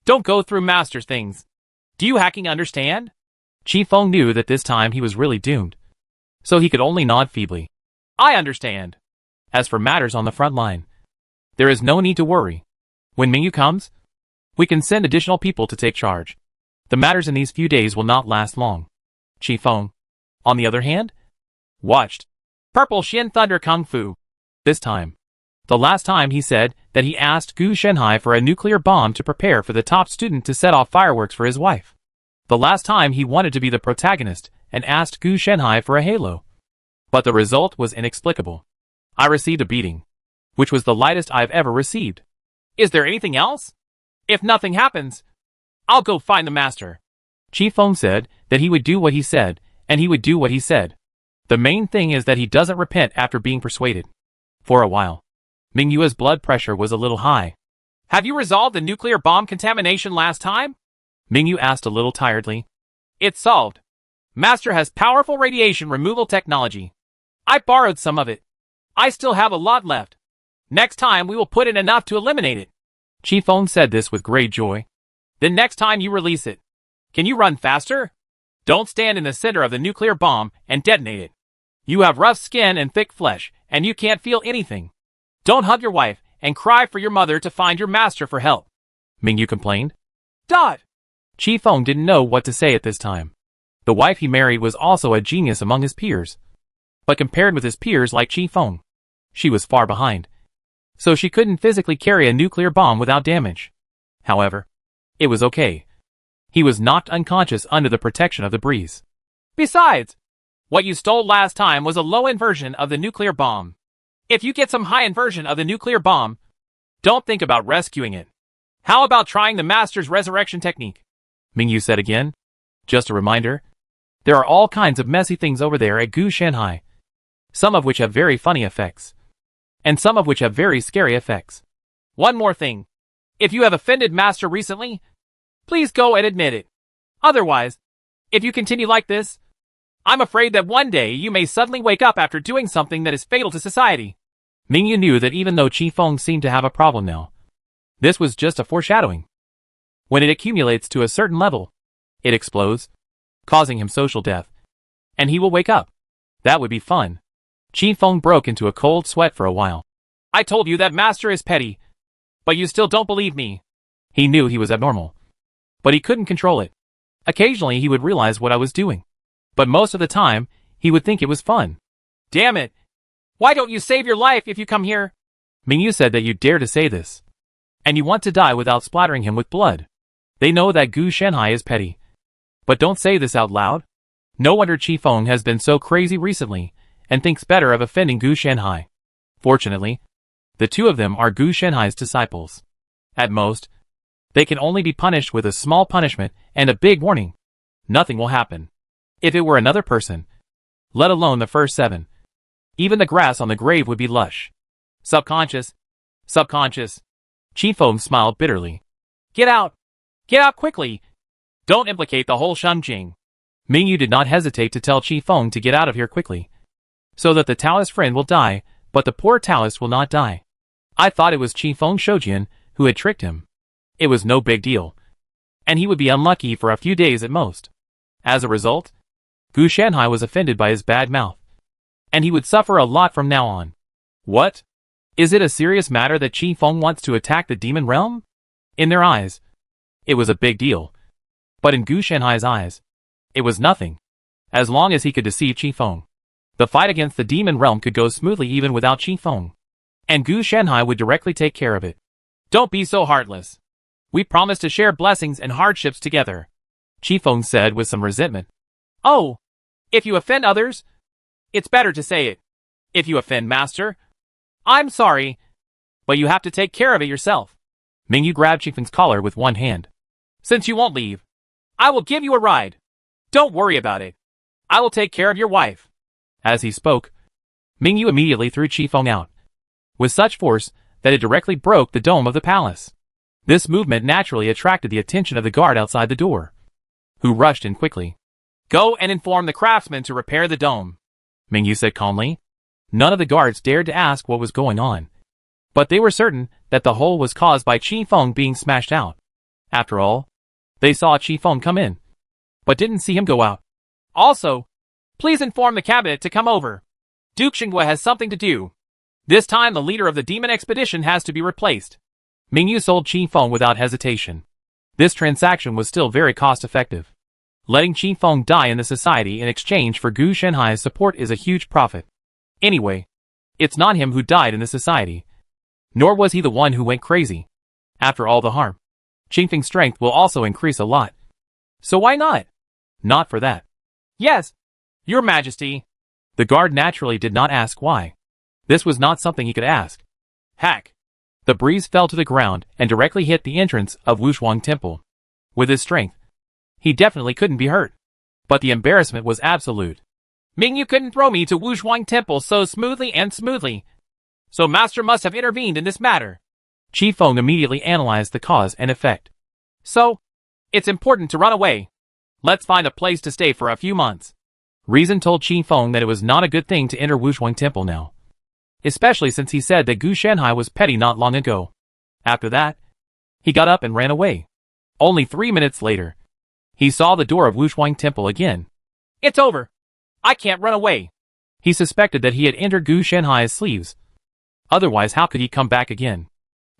Speaker 1: don't go through Master's things. Do you hacking understand? Qi Feng knew that this time he was really doomed, so he could only nod feebly. I understand. As for matters on the front line, there is no need to worry. When Mingyu comes, we can send additional people to take charge. The matters in these few days will not last long. Qi Feng, on the other hand, watched Purple Shin Thunder Kung Fu. This time. The last time he said that he asked Gu Shenhai for a nuclear bomb to prepare for the top student to set off fireworks for his wife. The last time he wanted to be the protagonist and asked Gu Shenhai for a halo. But the result was inexplicable. I received a beating, which was the lightest I've ever received. Is there anything else? If nothing happens, I'll go find the Master. Qi Feng said that he would do what he said, and he would do what he said. The main thing is that he doesn't repent after being persuaded. For a while, Mingyu's blood pressure was a little high. Have you resolved the nuclear bomb contamination last time? Mingyu asked a little tiredly. It's solved. Master has powerful radiation removal technology. I borrowed some of it. I still have a lot left. Next time we will put in enough to eliminate it. Qi Feng said this with great joy. Then next time you release it, can you run faster? Don't stand in the center of the nuclear bomb and detonate it. You have rough skin and thick flesh, and you can't feel anything. Don't hug your wife and cry for your mother to find your Master for help. Mingyu complained. Dot! Qi Feng didn't know what to say at this time. The wife he married was also a genius among his peers. But compared with his peers like Qi Feng, she was far behind. So she couldn't physically carry a nuclear bomb without damage. However, it was okay. He was knocked unconscious under the protection of the breeze. Besides, what you stole last time was a low-end version of the nuclear bomb. If you get some high-end version of the nuclear bomb, don't think about rescuing it. How about trying the Master's resurrection technique? Mingyu said again. Just a reminder, there are all kinds of messy things over there at Gu Shenhai. Some of which have very funny effects, and some of which have very scary effects. One more thing. If you have offended Master recently, please go and admit it. Otherwise, if you continue like this, I'm afraid that one day you may suddenly wake up after doing something that is fatal to society. Mingyu knew that even though Qi Feng seemed to have a problem now, this was just a foreshadowing. When it accumulates to a certain level, it explodes, causing him social death, and he will wake up. That would be fun. Qi Feng broke into a cold sweat for a while. I told you that Master is petty, but you still don't believe me. He knew he was abnormal, but he couldn't control it. Occasionally he would realize what I was doing, but most of the time, he would think it was fun. Damn it! Why don't you save your life if you come here? Mingyu said that you dare to say this. And you want to die without splattering him with blood. They know that Gu Shanhai is petty. But don't say this out loud. No wonder Qi Feng has been so crazy recently, and thinks better of offending Gu Shanhai. Fortunately, the two of them are Gu Shanhai's disciples. At most, they can only be punished with a small punishment and a big warning. Nothing will happen. If it were another person, let alone the first 7, even the grass on the grave would be lush. Subconscious. Qi Feng smiled bitterly. Get out! Get out quickly! Don't implicate the whole Shenjing. Mingyu did not hesitate to tell Qi Feng to get out of here quickly, so that the Taoist friend will die, but the poor Taoist will not die. I thought it was Qi Feng Shoujian who had tricked him. It was no big deal, and he would be unlucky for a few days at most. As a result, Gu Shanhai was offended by his bad mouth, and he would suffer a lot from now on. What? Is it a serious matter that Qi Feng wants to attack the demon realm? In their eyes, it was a big deal. But in Gu Shanhai's eyes, it was nothing. As long as he could deceive Qi Feng, the fight against the demon realm could go smoothly even without Qi Feng. And Gu Shanhai would directly take care of it. Don't be so heartless. We promised to share blessings and hardships together, Qi Feng said with some resentment. Oh, if you offend others, it's better to say it. If you offend Master, I'm sorry, but you have to take care of it yourself. Mingyu grabbed Qi Feng's collar with one hand. Since you won't leave, I will give you a ride. Don't worry about it. I will take care of your wife. As he spoke, Mingyu immediately threw Qi Feng out, with such force that it directly broke the dome of the palace. This movement naturally attracted the attention of the guard outside the door, who rushed in quickly. Go and inform the craftsmen to repair the dome, Mingyu said calmly. None of the guards dared to ask what was going on, but they were certain that the hole was caused by Qi Feng being smashed out. After all, they saw Qi Feng come in, but didn't see him go out. Also, please inform the cabinet to come over. Duke Xinghua has something to do. This time the leader of the demon expedition has to be replaced. Mingyu sold Qi Feng without hesitation. This transaction was still very cost-effective. Letting Qi Feng die in the society in exchange for Gu Shanhai's support is a huge profit. Anyway, it's not him who died in the society, nor was he the one who went crazy. After all the harm, Qi Feng's strength will also increase a lot. So why not? Not for that. Yes, Your Majesty. The guard naturally did not ask why. This was not something he could ask. Hack! The breeze fell to the ground and directly hit the entrance of Wushuang Temple. With his strength, he definitely couldn't be hurt. But the embarrassment was absolute. Mingyu couldn't throw me to Wushuang Temple so smoothly. So Master must have intervened in this matter. Qi Feng immediately analyzed the cause and effect. So, it's important to run away. Let's find a place to stay for a few months. Reason told Qi Feng that it was not a good thing to enter Wushuang Temple now, especially since he said that Gu Shanhai was petty not long ago. After that, he got up and ran away. Only 3 minutes later, he saw the door of Wushuang Temple again. It's over. I can't run away. He suspected that he had entered Gu Shanhai's sleeves. Otherwise, how could he come back again?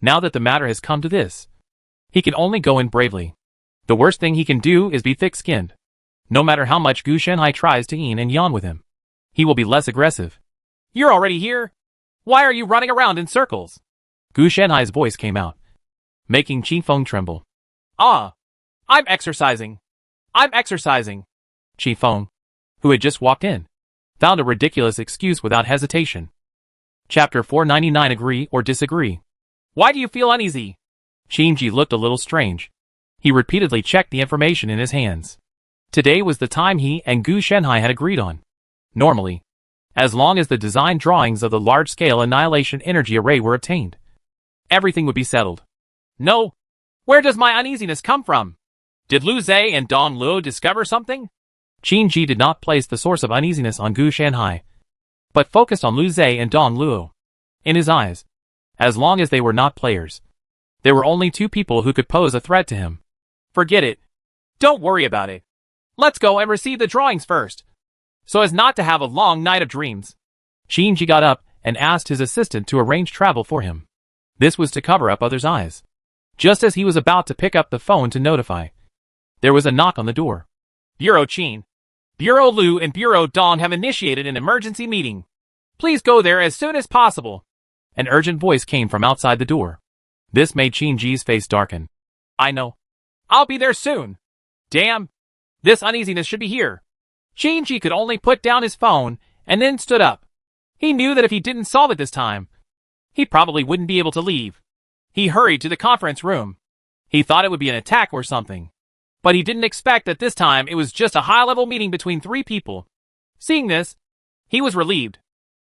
Speaker 1: Now that the matter has come to this, he can only go in bravely. The worst thing he can do is be thick-skinned. No matter how much Gu Shanhai tries to yin and yang with him, he will be less aggressive. You're already here? Why are you running around in circles? Gu Shanhai's voice came out, making Qi Feng tremble. Ah, I'm exercising. Qi Feng, who had just walked in, found a ridiculous excuse without hesitation. Chapter 499. Agree or disagree? Why do you feel uneasy? Xinji looked a little strange. He repeatedly checked the information in his hands. Today was the time he and Gu Shanhai had agreed on. Normally, as long as the design drawings of the large-scale annihilation energy array were obtained, everything would be settled. No. Where does my uneasiness come from? Did Lu Zhe and Dong Luo discover something? Xinji did not place the source of uneasiness on Gu Shanhai, but focused on Lu Zhe and Dong Luo. In his eyes, as long as they were not players, there were only two people who could pose a threat to him. Forget it. Don't worry about it. Let's go and receive the drawings first, so as not to have a long night of dreams. Xinji got up and asked his assistant to arrange travel for him. This was to cover up others' eyes. Just as he was about to pick up the phone to notify There was a knock on the door. Bureau Qin. Bureau Lu and Bureau Dong have initiated an emergency meeting. Please go there as soon as possible. An urgent voice came from outside the door. This made Qin Ji's face darken. I know. I'll be there soon. Damn. This uneasiness should be here. Qin Ji could only put down his phone and then stood up. He knew that if he didn't solve it this time, he probably wouldn't be able to leave. He hurried to the conference room. He thought it would be an attack or something. But he didn't expect that this time it was just a high-level meeting between 3 people. Seeing this, he was relieved.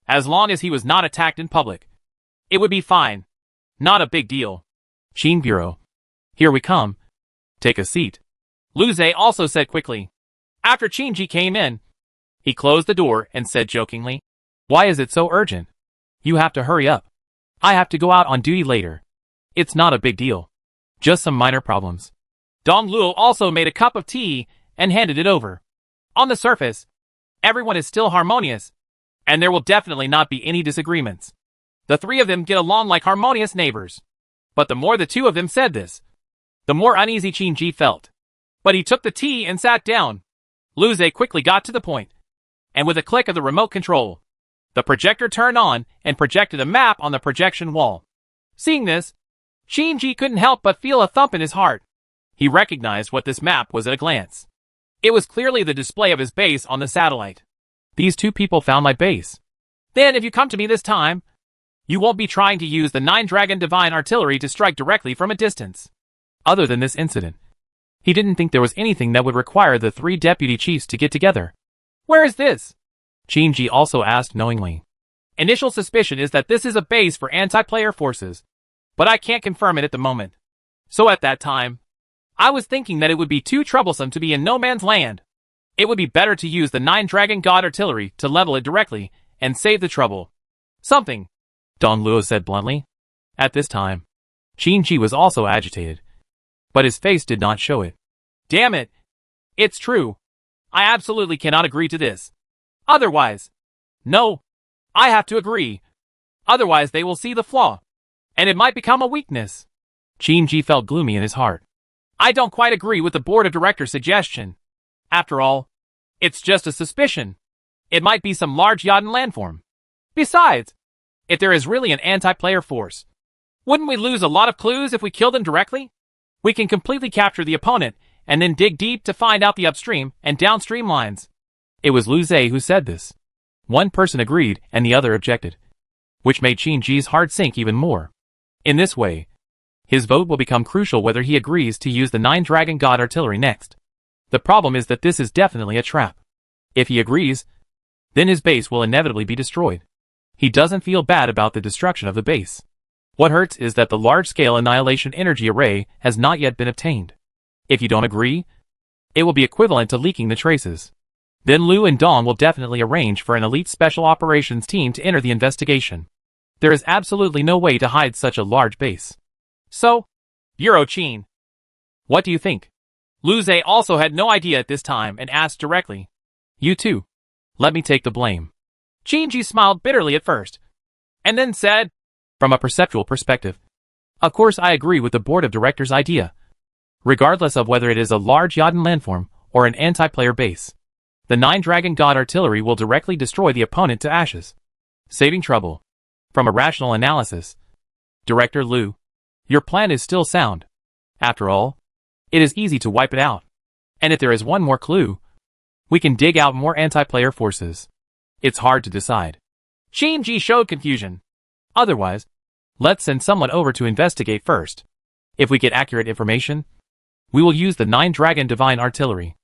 Speaker 1: As long as he was not attacked in public, it would be fine. Not a big deal. Qin Bureau. Here we come. Take a seat. Lu Zhe also said quickly. After Qin Ji came in, he closed the door and said jokingly, Why is it so urgent? You have to hurry up. I have to go out on duty later. It's not a big deal. Just some minor problems. Dong Luo also made a cup of tea and handed it over. On the surface, everyone is still harmonious, and there will definitely not be any disagreements. The 3 of them get along like harmonious neighbors. But the more the 2 of them said this, the more uneasy Qin Ji felt. But he took the tea and sat down. Lu Zhe quickly got to the point, and with a click of the remote control, the projector turned on and projected a map on the projection wall. Seeing this, Qin Ji couldn't help but feel a thump in his heart. He recognized what this map was at a glance. It was clearly the display of his base on the satellite. These 2 people found my base. Then if you come to me this time, you won't be trying to use the 9 Dragon Divine Artillery to strike directly from a distance. Other than this incident, he didn't think there was anything that would require the 3 deputy chiefs to get together. Where is this? Qin Ji also asked knowingly. Initial suspicion is that this is a base for anti-player forces, but I can't confirm it at the moment. So at that time, I was thinking that it would be too troublesome to be in no man's land. It would be better to use the 9 Dragon God Artillery to level it directly and save the trouble. Something, Dong Luo said bluntly. At this time, Qin Ji was also agitated, but his face did not show it. Damn it! It's true. I absolutely cannot agree to this. Otherwise, no, I have to agree. Otherwise they will see the flaw, and it might become a weakness. Qin Ji felt gloomy in his heart. I don't quite agree with the board of directors' suggestion. After all, it's just a suspicion. It might be some large Yodin landform. Besides, if there is really an anti-player force, wouldn't we lose a lot of clues if we kill them directly? We can completely capture the opponent and then dig deep to find out the upstream and downstream lines. It was Lu Zhe who said this. One person agreed and the other objected, which made Qin Ji's heart sink even more. In this way, his vote will become crucial whether he agrees to use the 9 Dragon God Artillery next. The problem is that this is definitely a trap. If he agrees, then his base will inevitably be destroyed. He doesn't feel bad about the destruction of the base. What hurts is that the large-scale annihilation energy array has not yet been obtained. If you don't agree, it will be equivalent to leaking the traces. Then Lu and Dong will definitely arrange for an elite special operations team to enter the investigation. There is absolutely no way to hide such a large base. So, Bureau Qin, what do you think? Lu Zhe also had no idea at this time and asked directly. You too. Let me take the blame. Qin Ji smiled bitterly at first, and then said, from a perceptual perspective, of course I agree with the board of directors' idea. Regardless of whether it is a large Yodin landform or an anti-player base, the 9 Dragon God Artillery will directly destroy the opponent to ashes, saving trouble. From a rational analysis, Director Lu, your plan is still sound. After all, it is easy to wipe it out. And if there is one more clue, we can dig out more anti-player forces. It's hard to decide. Qin Ji showed confusion. Otherwise, let's send someone over to investigate first. If we get accurate information, we will use the 9 Dragon Divine Artillery.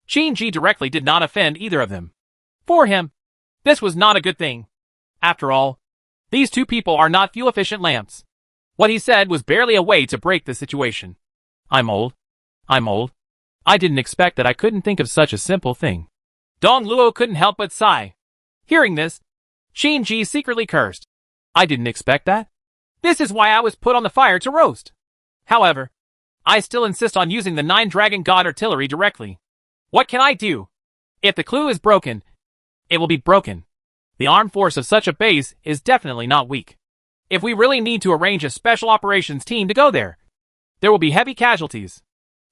Speaker 1: Qin Ji directly did not offend either of them. For him, this was not a good thing. After all, these 2 people are not fuel-efficient lamps. What he said was barely a way to break the situation. I'm old. I didn't expect that I couldn't think of such a simple thing. Dong Luo couldn't help but sigh. Hearing this, Qin Ji secretly cursed. I didn't expect that. This is why I was put on the fire to roast. However, I still insist on using the 9 Dragon God Artillery directly. What can I do? If the clue is broken, it will be broken. The armed force of such a base is definitely not weak. If we really need to arrange a special operations team to go there, there will be heavy casualties.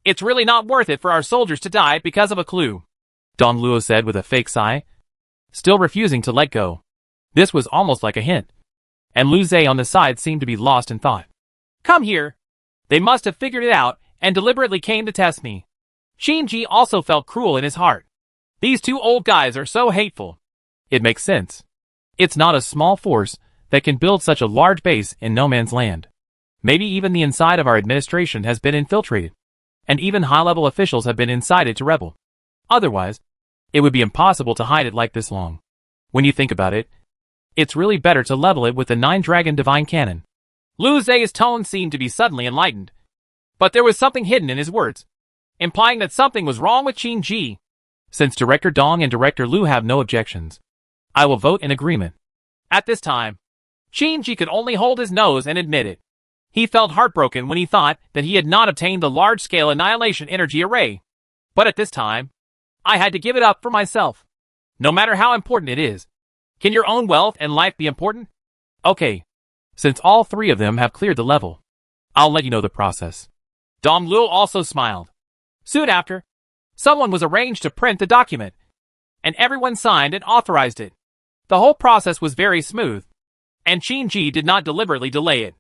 Speaker 1: It's really not worth it for our soldiers to die because of a clue, Don Luo said with a fake sigh, still refusing to let go. This was almost like a hint. And Lu Zhe on the side seemed to be lost in thought. Come here. They must have figured it out and deliberately came to test me. Qin Ji also felt cruel in his heart. These two old guys are so hateful. It makes sense. It's not a small force that can build such a large base in no man's land. Maybe even the inside of our administration has been infiltrated, and even high-level officials have been incited to rebel. Otherwise, it would be impossible to hide it like this long. When you think about it, it's really better to level it with the 9-dragon divine cannon. Lu Zhe's tone seemed to be suddenly enlightened, but there was something hidden in his words, implying that something was wrong with Qin Ji. Since Director Dong and Director Lu have no objections, I will vote in agreement. At this time, Qin Ji could only hold his nose and admit it. He felt heartbroken when he thought that he had not obtained the large-scale annihilation energy array. But at this time, I had to give it up for myself. No matter how important it is. Can your own wealth and life be important? Okay. Since all three of them have cleared the level, I'll let you know the process. Dong Luo also smiled. Soon after, someone was arranged to print the document, and everyone signed and authorized it. The whole process was very smooth, and Qin Ji did not deliberately delay it.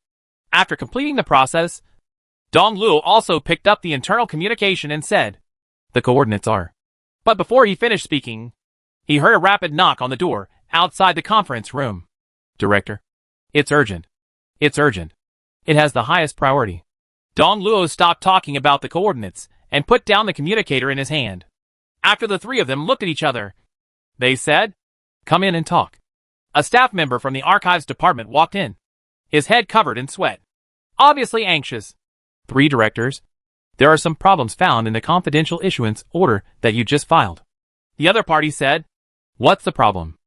Speaker 1: After completing the process, Dong Luo also picked up the internal communication and said, "The coordinates are." But before he finished speaking, he heard a rapid knock on the door outside the conference room. Director, it's urgent. It's urgent. It has the highest priority. Dong Luo stopped talking about the coordinates and put down the communicator in his hand. After the three of them looked at each other, they said, "Come in and talk." A staff member from the archives department walked in, his head covered in sweat, obviously anxious. "Three directors, there are some problems found in the confidential issuance order that you just filed." The other party said, "What's the problem?"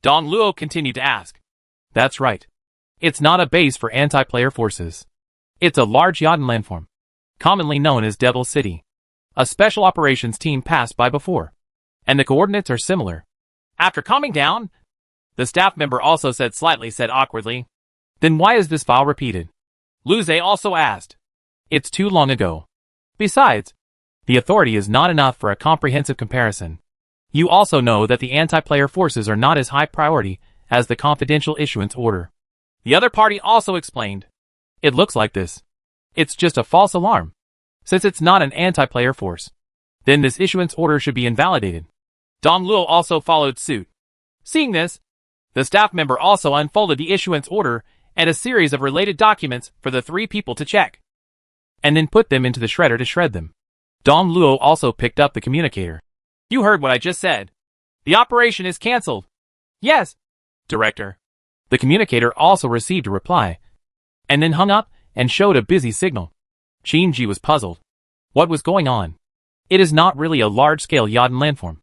Speaker 1: Dong Luo continued to ask. "That's right. It's not a base for anti-player forces. It's a large Yodin landform, commonly known as Devil City. A special operations team passed by before, and the coordinates are similar." After calming down, the staff member also said awkwardly, "Then why is this file repeated?" Lu Zhe also asked. "It's too long ago. Besides, the authority is not enough for a comprehensive comparison. You also know that the anti-player forces are not as high priority as the confidential issuance order." The other party also explained. "It looks like this. It's just a false alarm. Since it's not an anti-player force, then this issuance order should be invalidated." Dong Luo also followed suit. Seeing this, the staff member also unfolded the issuance order and a series of related documents for the three people to check, and then put them into the shredder to shred them. Dong Luo also picked up the communicator. "You heard what I just said. The operation is cancelled." "Yes, Director." The communicator also received a reply, and then hung up and showed a busy signal. Qin Ji was puzzled. What was going on? It is not really a large-scale Yodin landform,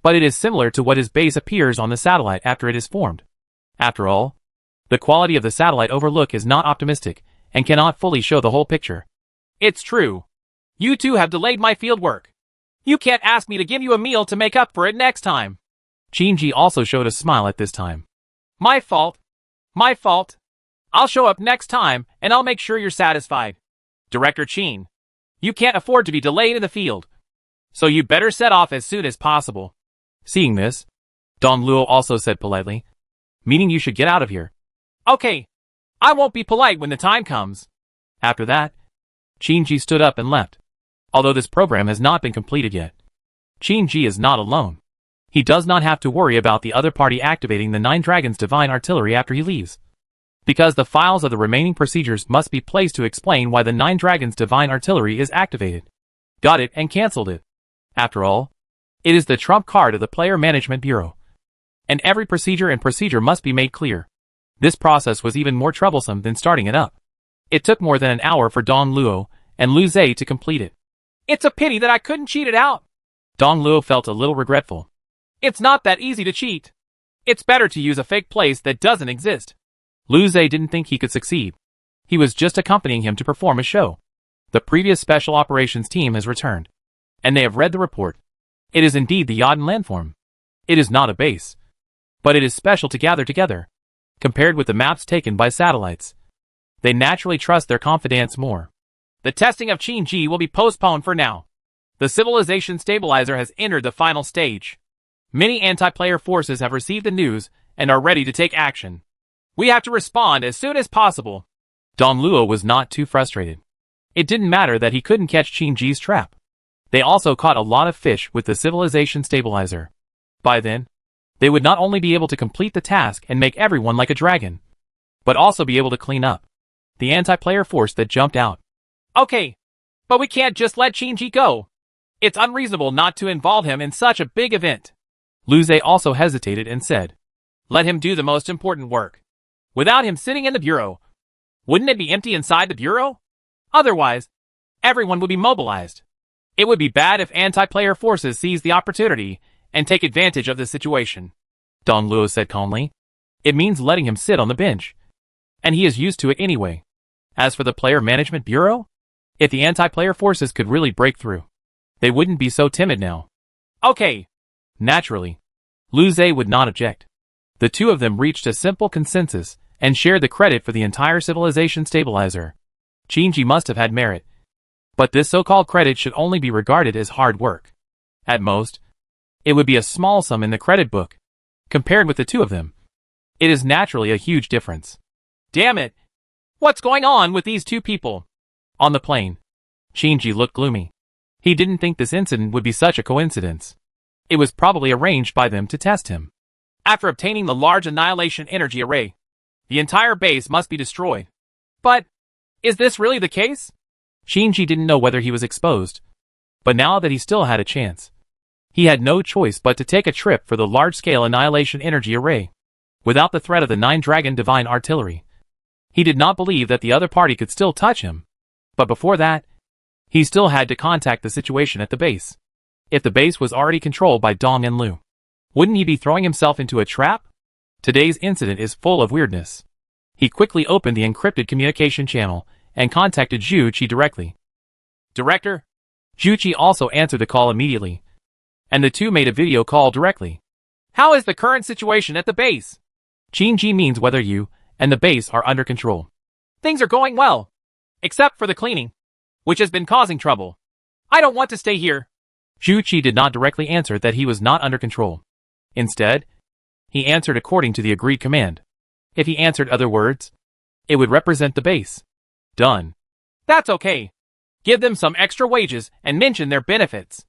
Speaker 1: but it is similar to what his base appears on the satellite after it is formed. After all, the quality of the satellite overlook is not optimistic and cannot fully show the whole picture. "It's true. You two have delayed my field work. You can't ask me to give you a meal to make up for it next time." Qin Ji also showed a smile at this time. My fault. My fault. I'll show up next time and I'll make sure you're satisfied. Director Qin, you can't afford to be delayed in the field, so you better set off as soon as possible." Seeing this, Dong Luo also said politely, "Meaning you should get out of here." "Okay. I won't be polite when the time comes." After that, Qin Ji stood up and left. Although this program has not been completed yet, Qin Ji is not alone. He does not have to worry about the other party activating the 9 Dragons Divine Artillery after he leaves, because the files of the remaining procedures must be placed to explain why the 9 Dragons Divine Artillery is activated, got it, and cancelled it. After all, it is the trump card of the Player Management Bureau, and every procedure must be made clear. This process was even more troublesome than starting it up. It took more than an hour for Dong Luo and Lu Zhe to complete it. "It's a pity that I couldn't cheat it out." Dong Luo felt a little regretful. "It's not that easy to cheat. It's better to use a fake place that doesn't exist." Lu Zhe didn't think he could succeed. He was just accompanying him to perform a show. The previous special operations team has returned, and they have read the report. It is indeed the Yodin landform. It is not a base, but it is special to gather together. Compared with the maps taken by satellites, they naturally trust their confidants more. The testing of Qin-Ji will be postponed for now. The civilization stabilizer has entered the final stage. Many anti-player forces have received the news and are ready to take action. We have to respond as soon as possible. Don Luo was not too frustrated. It didn't matter that he couldn't catch Qin-Ji's trap. They also caught a lot of fish with the civilization stabilizer. By then, they would not only be able to complete the task and make everyone like a dragon, but also be able to clean up the anti-player force that jumped out. Okay, but we can't just let Qin-Ji go. It's unreasonable not to involve him in such a big event. Lu Zhe also hesitated and said, let him do the most important work. Without him sitting in the bureau, wouldn't it be empty inside the bureau? Otherwise, everyone would be mobilized. It would be bad if anti-player forces seize the opportunity and take advantage of the situation. Don Luo said calmly. It means letting him sit on the bench. And he is used to it anyway. As for the Player Management Bureau, if the anti-player forces could really break through, they wouldn't be so timid now. Okay. Naturally, Lu Zhe would not object. The two of them reached a simple consensus and shared the credit for the entire civilization stabilizer. Qin-Ji must have had merit. But this so-called credit should only be regarded as hard work. At most, it would be a small sum in the credit book. Compared with the two of them, it is naturally a huge difference. Damn it! What's going on with these two people? On the plane, Qin-Ji looked gloomy. He didn't think this incident would be such a coincidence. It was probably arranged by them to test him. After obtaining the large annihilation energy array, the entire base must be destroyed. But, is this really the case? Qin-Ji didn't know whether he was exposed. But now that he still had a chance, he had no choice but to take a trip for the large-scale annihilation energy array. Without the threat of the 9-Dragon Divine Artillery, he did not believe that the other party could still touch him. But before that, he still had to contact the situation at the base. If the base was already controlled by Dong and Lu, wouldn't he be throwing himself into a trap? Today's incident is full of weirdness. He quickly opened the encrypted communication channel and contacted Zhu Qi directly. Director? Zhu Qi also answered the call immediately, and the two made a video call directly. How is the current situation at the base? Qin-Ji means whether you and the base are under control. Things are going well, except for the cleaning, which has been causing trouble. I don't want to stay here. Zhu Qi did not directly answer that he was not under control. Instead, he answered according to the agreed command. If he answered other words, it would represent the base. Done. That's okay. Give them some extra wages and mention their benefits.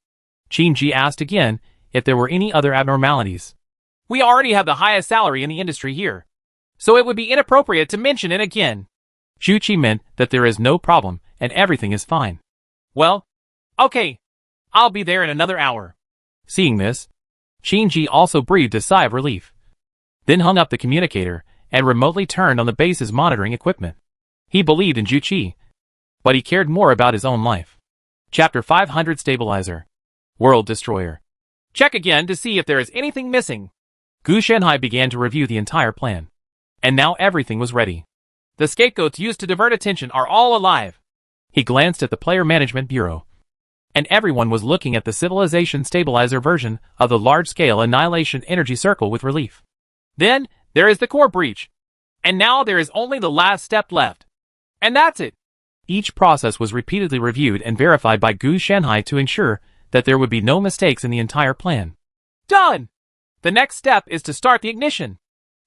Speaker 1: Qin-Ji asked again if there were any other abnormalities. We already have the highest salary in the industry here, so it would be inappropriate to mention it again. Zhu Qi meant that there is no problem and everything is fine. Well, okay. I'll be there in another hour. Seeing this, Qin-Ji also breathed a sigh of relief, then hung up the communicator and remotely turned on the base's monitoring equipment. He believed in Zhu Qi, but he cared more about his own life. Chapter 500 Stabilizer. World Destroyer. Check again to see if there is anything missing. Gu Shanhai began to review the entire plan. And now everything was ready. The scapegoats used to divert attention are all alive. He glanced at the Player Management Bureau, and everyone was looking at the civilization stabilizer version of the large-scale annihilation energy circle with relief. Then, there is the core breach. And now there is only the last step left. And that's it. Each process was repeatedly reviewed and verified by Gu Shanhai to ensure that there would be no mistakes in the entire plan. Done! The next step is to start the ignition.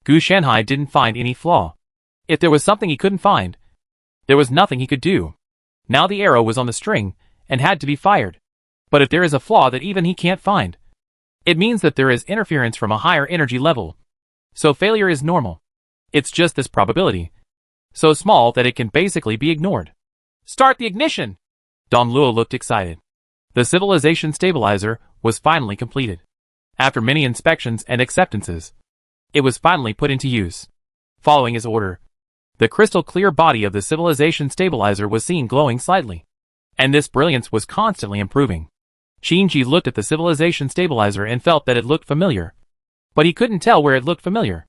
Speaker 1: Gu Shanhai didn't find any flaw. If there was something he couldn't find, there was nothing he could do. Now the arrow was on the string and had to be fired. But if there is a flaw that even he can't find, it means that there is interference from a higher energy level. So failure is normal. It's just this probability, so small that it can basically be ignored. Start the ignition! Don Luo looked excited. The civilization stabilizer was finally completed. After many inspections and acceptances, it was finally put into use. Following his order, the crystal-clear body of the civilization stabilizer was seen glowing slightly, and this brilliance was constantly improving. Qin-Ji looked at the civilization stabilizer and felt that it looked familiar, but he couldn't tell where it looked familiar.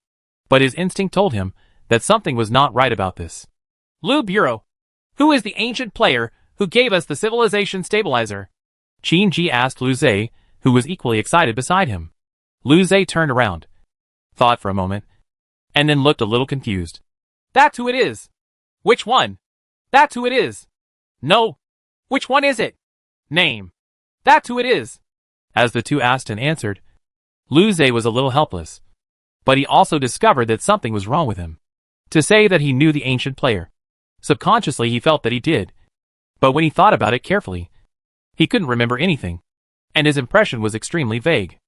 Speaker 1: But his instinct told him that something was not right about this. Lu Bureau, who is the ancient player who gave us the civilization stabilizer? Qin-Ji asked Lu Zhe, who was equally excited beside him. Lu Zhe turned around, thought for a moment, and then looked a little confused. That's who it is. Which one? That's who it is. No. Which one is it? Name. That's who it is. As the two asked and answered, Lu Zhe was a little helpless. But he also discovered that something was wrong with him. To say that he knew the ancient player. Subconsciously he felt that he did. But when he thought about it carefully, he couldn't remember anything. And his impression was extremely vague.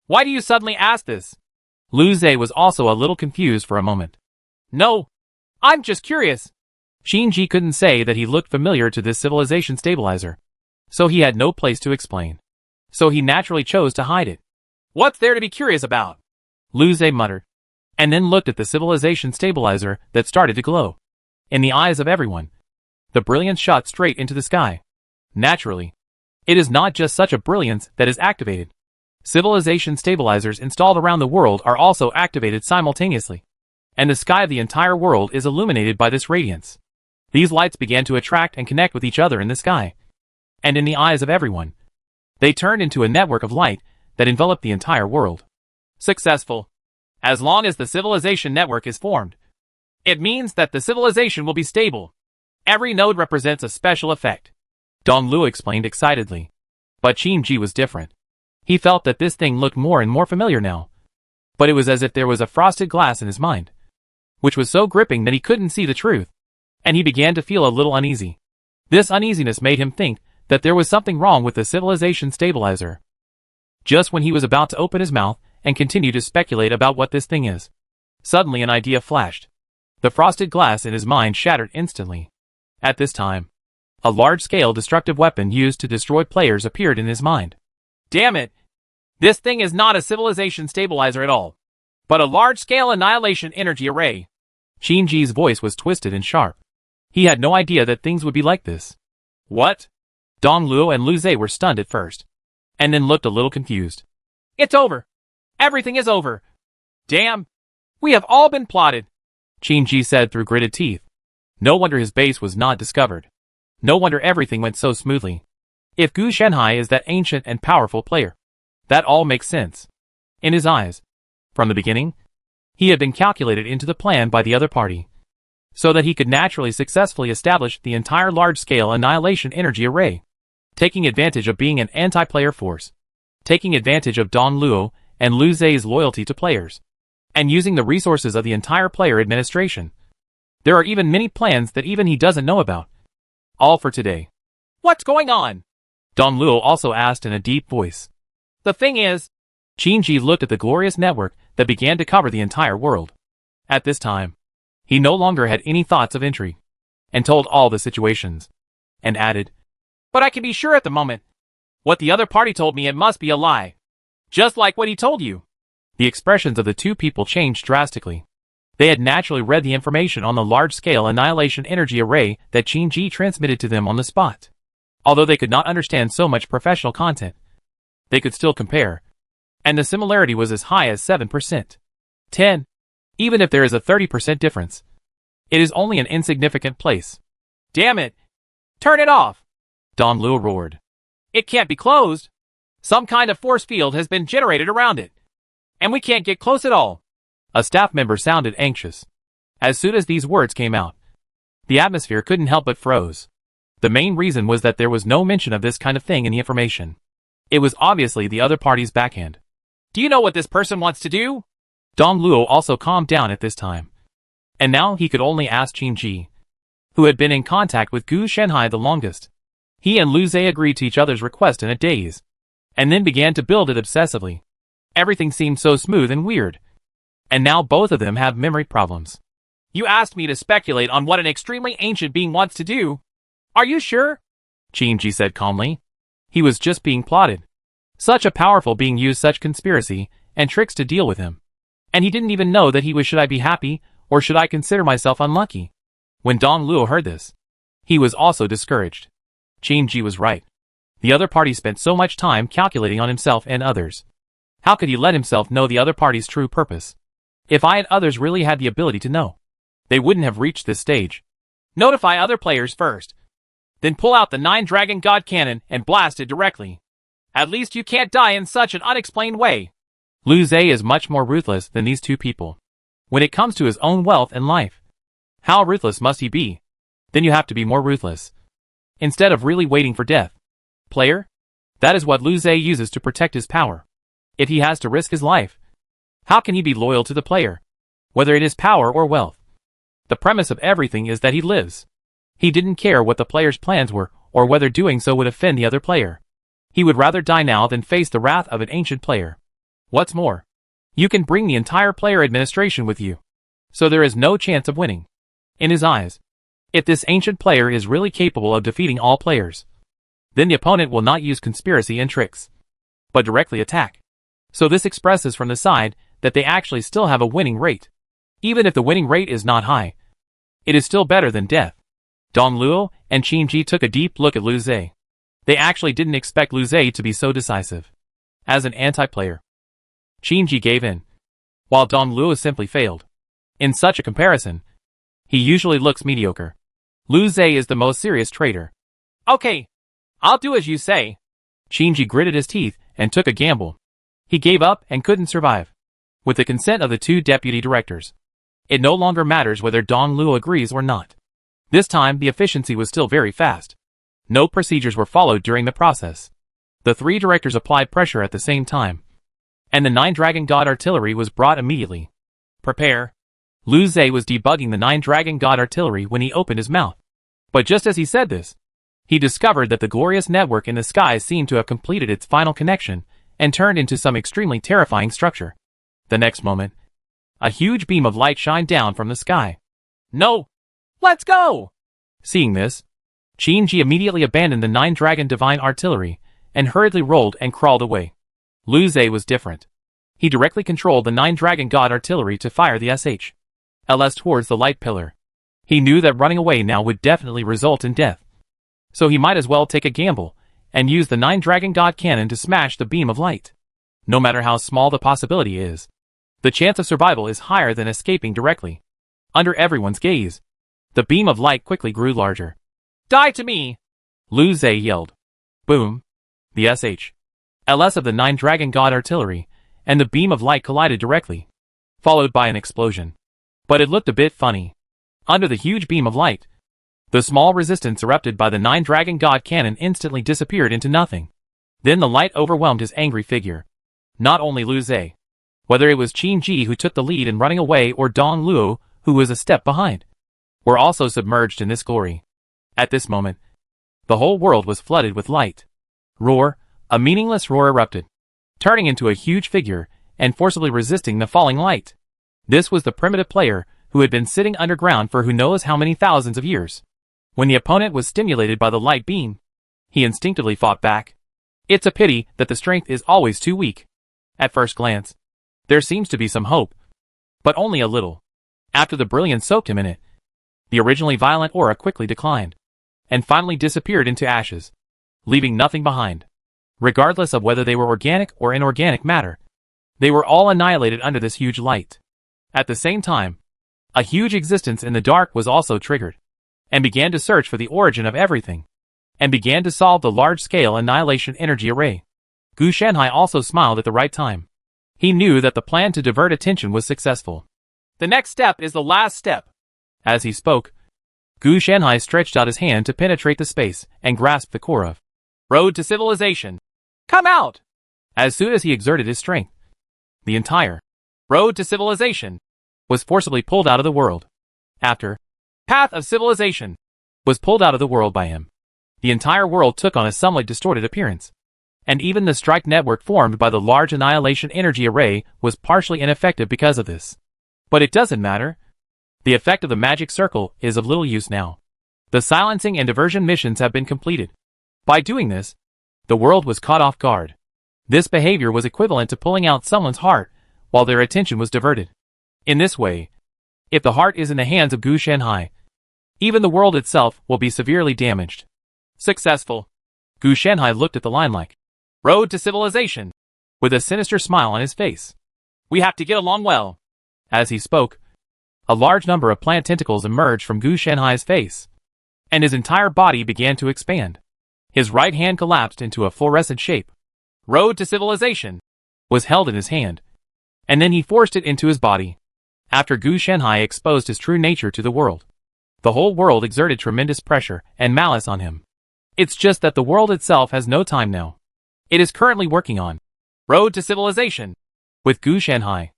Speaker 1: Why do you suddenly ask this? Lu Zhe was also a little confused for a moment. No. I'm just curious. Shinji couldn't say that he looked familiar to this civilization stabilizer. So he had no place to explain. So he naturally chose to hide it. What's there to be curious about? Lu Zhe muttered. And then looked at the civilization stabilizer that started to glow. In the eyes of everyone, the brilliance shot straight into the sky. Naturally, it is not just such a brilliance that is activated. Civilization stabilizers installed around the world are also activated simultaneously. And the sky of the entire world is illuminated by this radiance. These lights began to attract and connect with each other in the sky. And in the eyes of everyone, they turned into a network of light that enveloped the entire world. Successful. As long as the civilization network is formed, it means that the civilization will be stable. Every node represents a special effect. Dong Lu explained excitedly. But Shinji was different. He felt that this thing looked more and more familiar now. But it was as if there was a frosted glass in his mind, which was so gripping that he couldn't see the truth. And he began to feel a little uneasy. This uneasiness made him think that there was something wrong with the civilization stabilizer. Just when he was about to open his mouth and continue to speculate about what this thing is, suddenly an idea flashed. The frosted glass in his mind shattered instantly. At this time, a large-scale destructive weapon used to destroy players appeared in his mind. Damn it! This thing is not a civilization stabilizer at all, but a large-scale annihilation energy array. Shinji's voice was twisted and sharp. He had no idea that things would be like this. What? Dong Lu and Lu Zhe were stunned at first, and then looked a little confused. It's over. Everything is over. Damn. We have all been plotted, Shinji said through gritted teeth. No wonder his base was not discovered. No wonder everything went so smoothly. If Gu Shenhai is that ancient and powerful player, that all makes sense. In his eyes, from the beginning, he had been calculated into the plan by the other party, so that he could naturally successfully establish the entire large-scale annihilation energy array, taking advantage of being an anti-player force, taking advantage of Dong Lu and Lu Zhe's loyalty to players, and using the resources of the entire player administration. There are even many plans that even he doesn't know about. All for today. What's going on? Dong Lu also asked in a deep voice. The thing is, Shinji looked at the glorious network that began to cover the entire world. At this time, he no longer had any thoughts of intrigue, and told all the situations, and added, but I can be sure at the moment. What the other party told me, it must be a lie. Just like what he told you. The expressions of the two people changed drastically. They had naturally read the information on the large-scale annihilation energy array that Shinji transmitted to them on the spot. Although they could not understand so much professional content, they could still compare. And the similarity was as high as 7%. 10. Even if there is a 30% difference, it is only an insignificant place. Damn it! Turn it off! Dong Lu roared. It can't be closed. Some kind of force field has been generated around it. And we can't get close at all. A staff member sounded anxious. As soon as these words came out, the atmosphere couldn't help but froze. The main reason was that there was no mention of this kind of thing in the information. It was obviously the other party's backhand. Do you know what this person wants to do? Dong Lu also calmed down at this time. And now he could only ask Shinji, who had been in contact with Gu Shenhai the longest. He and Lu Zhe agreed to each other's request in a daze, and then began to build it obsessively. Everything seemed so smooth and weird. And now both of them have memory problems. You asked me to speculate on what an extremely ancient being wants to do. Are you sure? Shinji said calmly. He was just being plotted. Such a powerful being used such conspiracy and tricks to deal with him. And he didn't even know that he was should I be happy or should I consider myself unlucky. When Dong Lu heard this, he was also discouraged. Shinji was right. The other party spent so much time calculating on himself and others. How could he let himself know the other party's true purpose? If I and others really had the ability to know, they wouldn't have reached this stage. Notify other players first. Then pull out the 9-Dragon God Cannon and blast it directly. At least you can't die in such an unexplained way. Lu Zhe is much more ruthless than these two people. When it comes to his own wealth and life, how ruthless must he be? Then you have to be more ruthless. instead of really waiting for death. Player? That is what Lu Zhe uses to protect his power. If he has to risk his life, how can he be loyal to the player? Whether it is power or wealth. The premise of everything is that he lives. He didn't care what the player's plans were, or whether doing so would offend the other player. He would rather die now than face the wrath of an ancient player. What's more, you can bring the entire player administration with you. So there is no chance of winning. In his eyes, if this ancient player is really capable of defeating all players, then the opponent will not use conspiracy and tricks, but directly attack. So this expresses from the side that they actually still have a winning rate. Even if the winning rate is not high, it is still better than death. Dong Luo and Qin Ji took a deep look at Lu Zhe. They actually didn't expect Lu Zhe to be so decisive. As an anti-player, Qin Ji gave in, while Dong Luo simply failed. In such a comparison, he usually looks mediocre. Lu Zhe is the most serious traitor. Okay, I'll do as you say. Qin Ji gritted his teeth and took a gamble. He gave up and couldn't survive. With the consent of the two deputy directors, it no longer matters whether Dong Luo agrees or not. This time the efficiency was still very fast. No procedures were followed during the process. The three directors applied pressure at the same time, and the 9 Dragon God artillery was brought immediately. Prepare. Lu Zhe was debugging the 9 Dragon God artillery when he opened his mouth. But just as he said this, he discovered that the glorious network in the sky seemed to have completed its final connection and turned into some extremely terrifying structure. The next moment, a huge beam of light shined down from the sky. No! Let's go! Seeing this, Qin Ji immediately abandoned the 9 Dragon Divine Artillery and hurriedly rolled and crawled away. Lu Zhe was different. He directly controlled the 9 Dragon God Artillery to fire the SH/LS towards the light pillar. He knew that running away now would definitely result in death. So he might as well take a gamble and use the 9 Dragon God Cannon to smash the beam of light. No matter how small the possibility is, the chance of survival is higher than escaping directly. Under everyone's gaze, the beam of light quickly grew larger. Die to me! Lu Zhe yelled. Boom! The SH/LS of the 9 Dragon God Artillery and the beam of light collided directly, followed by an explosion. But it looked a bit funny. Under the huge beam of light, the small resistance erupted by the 9 Dragon God Cannon instantly disappeared into nothing. Then the light overwhelmed his angry figure. Not only Lu Zhe, whether it was Qin Ji who took the lead in running away or Dong Luo who was a step behind, were also submerged in this glory. At this moment, the whole world was flooded with light. Roar, a meaningless roar erupted, turning into a huge figure and forcibly resisting the falling light. This was the primitive player who had been sitting underground for who knows how many thousands of years. When the opponent was stimulated by the light beam, he instinctively fought back. It's a pity that the strength is always too weak. At first glance, there seems to be some hope, but only a little. After the brilliance soaked him in it, the originally violent aura quickly declined, and finally disappeared into ashes, leaving nothing behind. Regardless of whether they were organic or inorganic matter, they were all annihilated under this huge light. At the same time, a huge existence in the dark was also triggered, and began to search for the origin of everything, and began to solve the large-scale annihilation energy array. Gu Shanhai also smiled at the right time. He knew that the plan to divert attention was successful. The next step is the last step. As he spoke, Gu Shanhai stretched out his hand to penetrate the space and grasped the core of Road to Civilization. Come out! As soon as he exerted his strength, the entire Road to Civilization was forcibly pulled out of the world. After Path of Civilization was pulled out of the world by him, the entire world took on a somewhat distorted appearance, and even the strike network formed by the large annihilation energy array was partially ineffective because of this. But it doesn't matter. The effect of the magic circle is of little use now. The silencing and diversion missions have been completed. By doing this, the world was caught off guard. This behavior was equivalent to pulling out someone's heart while their attention was diverted. In this way, if the heart is in the hands of Gu Shanhai, even the world itself will be severely damaged. Successful. Gu Shanhai looked at the line like Road to Civilization, with a sinister smile on his face. We have to get along well. As he spoke, a large number of plant tentacles emerged from Gu Shanhai's face, and his entire body began to expand. His right hand collapsed into a fluorescent shape. Road to Civilization was held in his hand, and then he forced it into his body. After Gu Shanhai exposed his true nature to the world, the whole world exerted tremendous pressure and malice on him. It's just that the world itself has no time now. It is currently working on Road to Civilization with Gu Shanhai.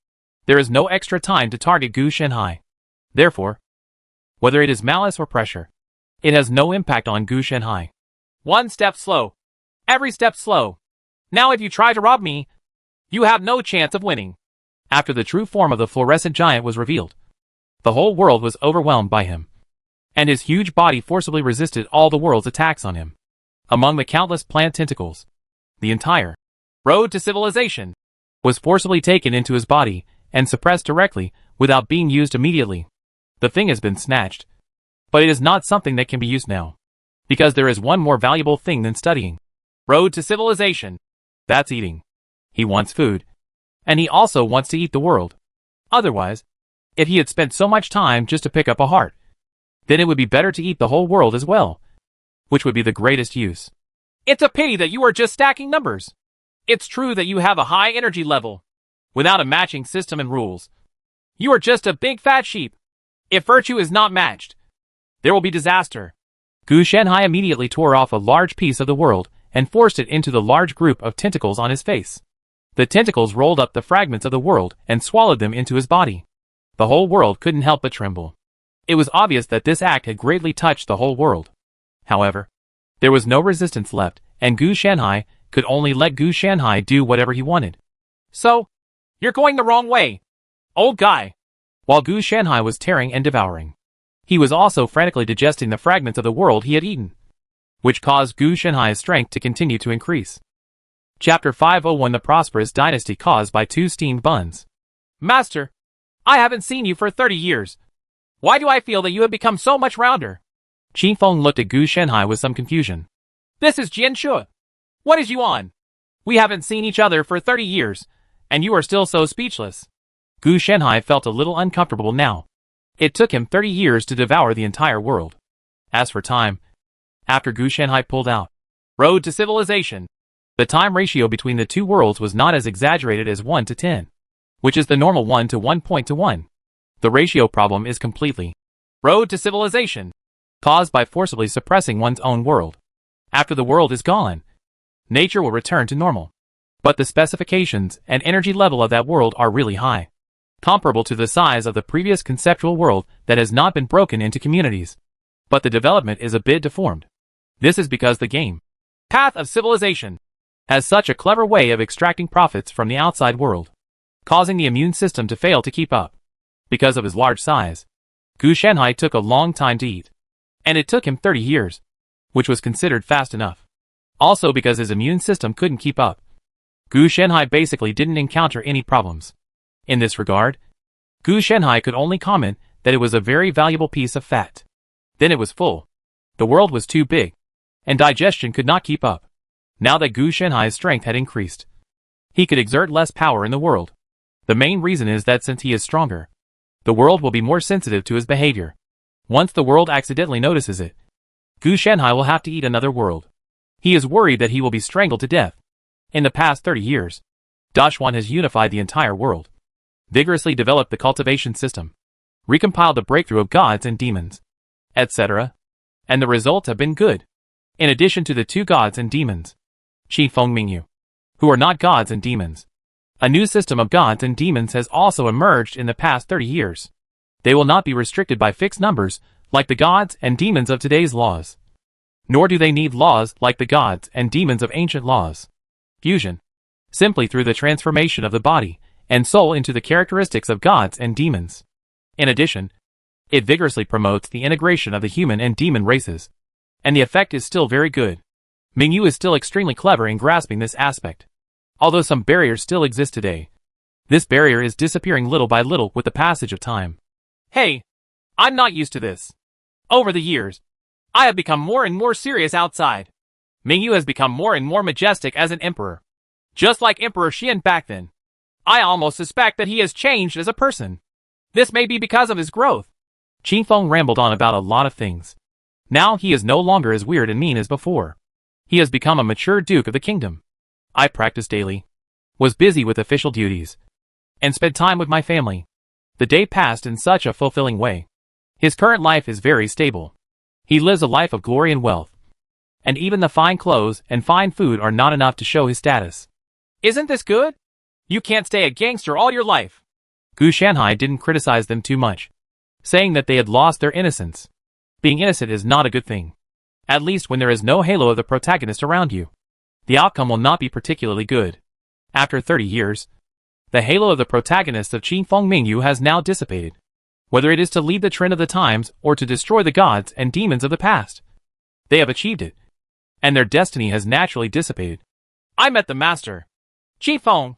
Speaker 1: There is no extra time to target Gu Shanhai. Therefore, whether it is malice or pressure, it has no impact on Gu Shanhai. One step slow. Every step slow. Now if you try to rob me, you have no chance of winning. After the true form of the fluorescent giant was revealed, the whole world was overwhelmed by him, and his huge body forcibly resisted all the world's attacks on him. Among the countless plant tentacles, the entire Road to Civilization was forcibly taken into his body and suppressed directly without being used immediately. The thing has been snatched, but it is not something that can be used now, because there is one more valuable thing than studying. Road to Civilization. That's eating. He wants food, and he also wants to eat the world. Otherwise, if he had spent so much time just to pick up a heart, then it would be better to eat the whole world as well, which would be the greatest use. It's a pity that you are just stacking numbers. It's true that you have a high energy level, without a matching system and rules. You are just a big fat sheep. If virtue is not matched, there will be disaster. Gu Shanhai immediately tore off a large piece of the world and forced it into the large group of tentacles on his face. The tentacles rolled up the fragments of the world and swallowed them into his body. The whole world couldn't help but tremble. It was obvious that this act had greatly touched the whole world. However, there was no resistance left, and Gu Shanhai could only let Gu Shanhai do whatever he wanted. So, you're going the wrong way, old guy. While Gu Shanhai was tearing and devouring, he was also frantically digesting the fragments of the world he had eaten, which caused Gu Shanhai's strength to continue to increase. Chapter 501: The Prosperous Dynasty Caused by Two Steamed Buns. Master, I haven't seen you for 30 years. Why do I feel that you have become so much rounder? Qi Feng looked at Gu Shanhai with some confusion. This is Jian Shu. What is you on? We haven't seen each other for 30 years, and you are still so speechless. Gu Shanhai felt a little uncomfortable now. It took him 30 years to devour the entire world. As for time, after Gu Shanhai pulled out Road to Civilization, the time ratio between the two worlds was not as exaggerated as 1 to 10, which is the normal 1 to 1.1. The ratio problem is completely Road to Civilization, caused by forcibly suppressing one's own world. After the world is gone, nature will return to normal. But the specifications and energy level of that world are really high, comparable to the size of the previous conceptual world that has not been broken into communities. But the development is a bit deformed. This is because the game Path of Civilization has such a clever way of extracting profits from the outside world, causing the immune system to fail to keep up. Because of his large size, Gu Shanhai took a long time to eat, and it took him 30 years, which was considered fast enough. Also because his immune system couldn't keep up, Gu Shanhai basically didn't encounter any problems. In this regard, Gu Shanhai could only comment that it was a very valuable piece of fat. Then it was full. The world was too big, and digestion could not keep up. Now that Gu Shanhai's strength had increased, he could exert less power in the world. The main reason is that since he is stronger, the world will be more sensitive to his behavior. Once the world accidentally notices it, Gu Shanhai will have to eat another world. He is worried that he will be strangled to death. In the past 30 years, Dashuan has unified the entire world, vigorously developed the cultivation system, recompiled the breakthrough of gods and demons, etc. And the results have been good. In addition to the two gods and demons, Qi Feng Mingyu, who are not gods and demons, a new system of gods and demons has also emerged in the past 30 years. They will not be restricted by fixed numbers like the gods and demons of today's laws. Nor do they need laws like the gods and demons of ancient laws. Fusion, simply through the transformation of the body and soul into the characteristics of gods and demons. In addition, it vigorously promotes the integration of the human and demon races, and the effect is still very good. Mingyu is still extremely clever in grasping this aspect. Although some barriers still exist today, this barrier is disappearing little by little with the passage of time. Hey, I'm not used to this. Over the years, I have become more and more serious outside. Mingyu has become more and more majestic as an emperor. Just like Emperor Xian back then. I almost suspect that he has changed as a person. This may be because of his growth. Qi Feng rambled on about a lot of things. Now he is no longer as weird and mean as before. He has become a mature duke of the kingdom. I practiced daily, was busy with official duties, and spent time with my family. The day passed in such a fulfilling way. His current life is very stable. He lives a life of glory and wealth. and even the fine clothes and fine food are not enough to show his status. Isn't this good? You can't stay a gangster all your life. Gu Shanhai didn't criticize them too much, saying that they had lost their innocence. Being innocent is not a good thing. At least when there is no halo of the protagonist around you. The outcome will not be particularly good. After 30 years, the halo of the protagonist of Qin Feng Mingyu has now dissipated. Whether it is to lead the trend of the times or to destroy the gods and demons of the past, they have achieved it, and their destiny has naturally dissipated. I met the master. Qin Feng,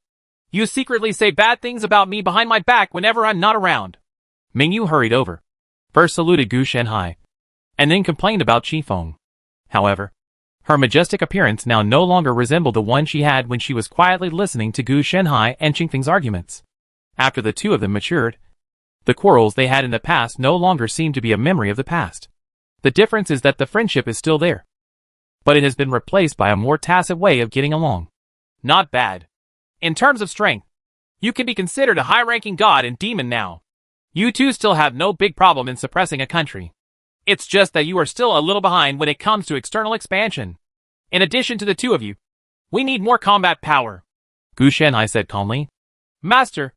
Speaker 1: you secretly say bad things about me behind my back whenever I'm not around. Mingyu hurried over, first saluted Gu Shanhai, and then complained about Qin Feng. However, her majestic appearance now no longer resembled the one she had when she was quietly listening to Gu Shanhai and Qin Feng's arguments. After the two of them matured, the quarrels they had in the past no longer seemed to be a memory of the past. The difference is that the friendship is still there, but it has been replaced by a more tacit way of getting along. Not bad. In terms of strength, you can be considered a high-ranking god and demon now. You two still have no big problem in suppressing a country. It's just that you are still a little behind when it comes to external expansion. In addition to the two of you, we need more combat power. Gu Shanhai said calmly. Master,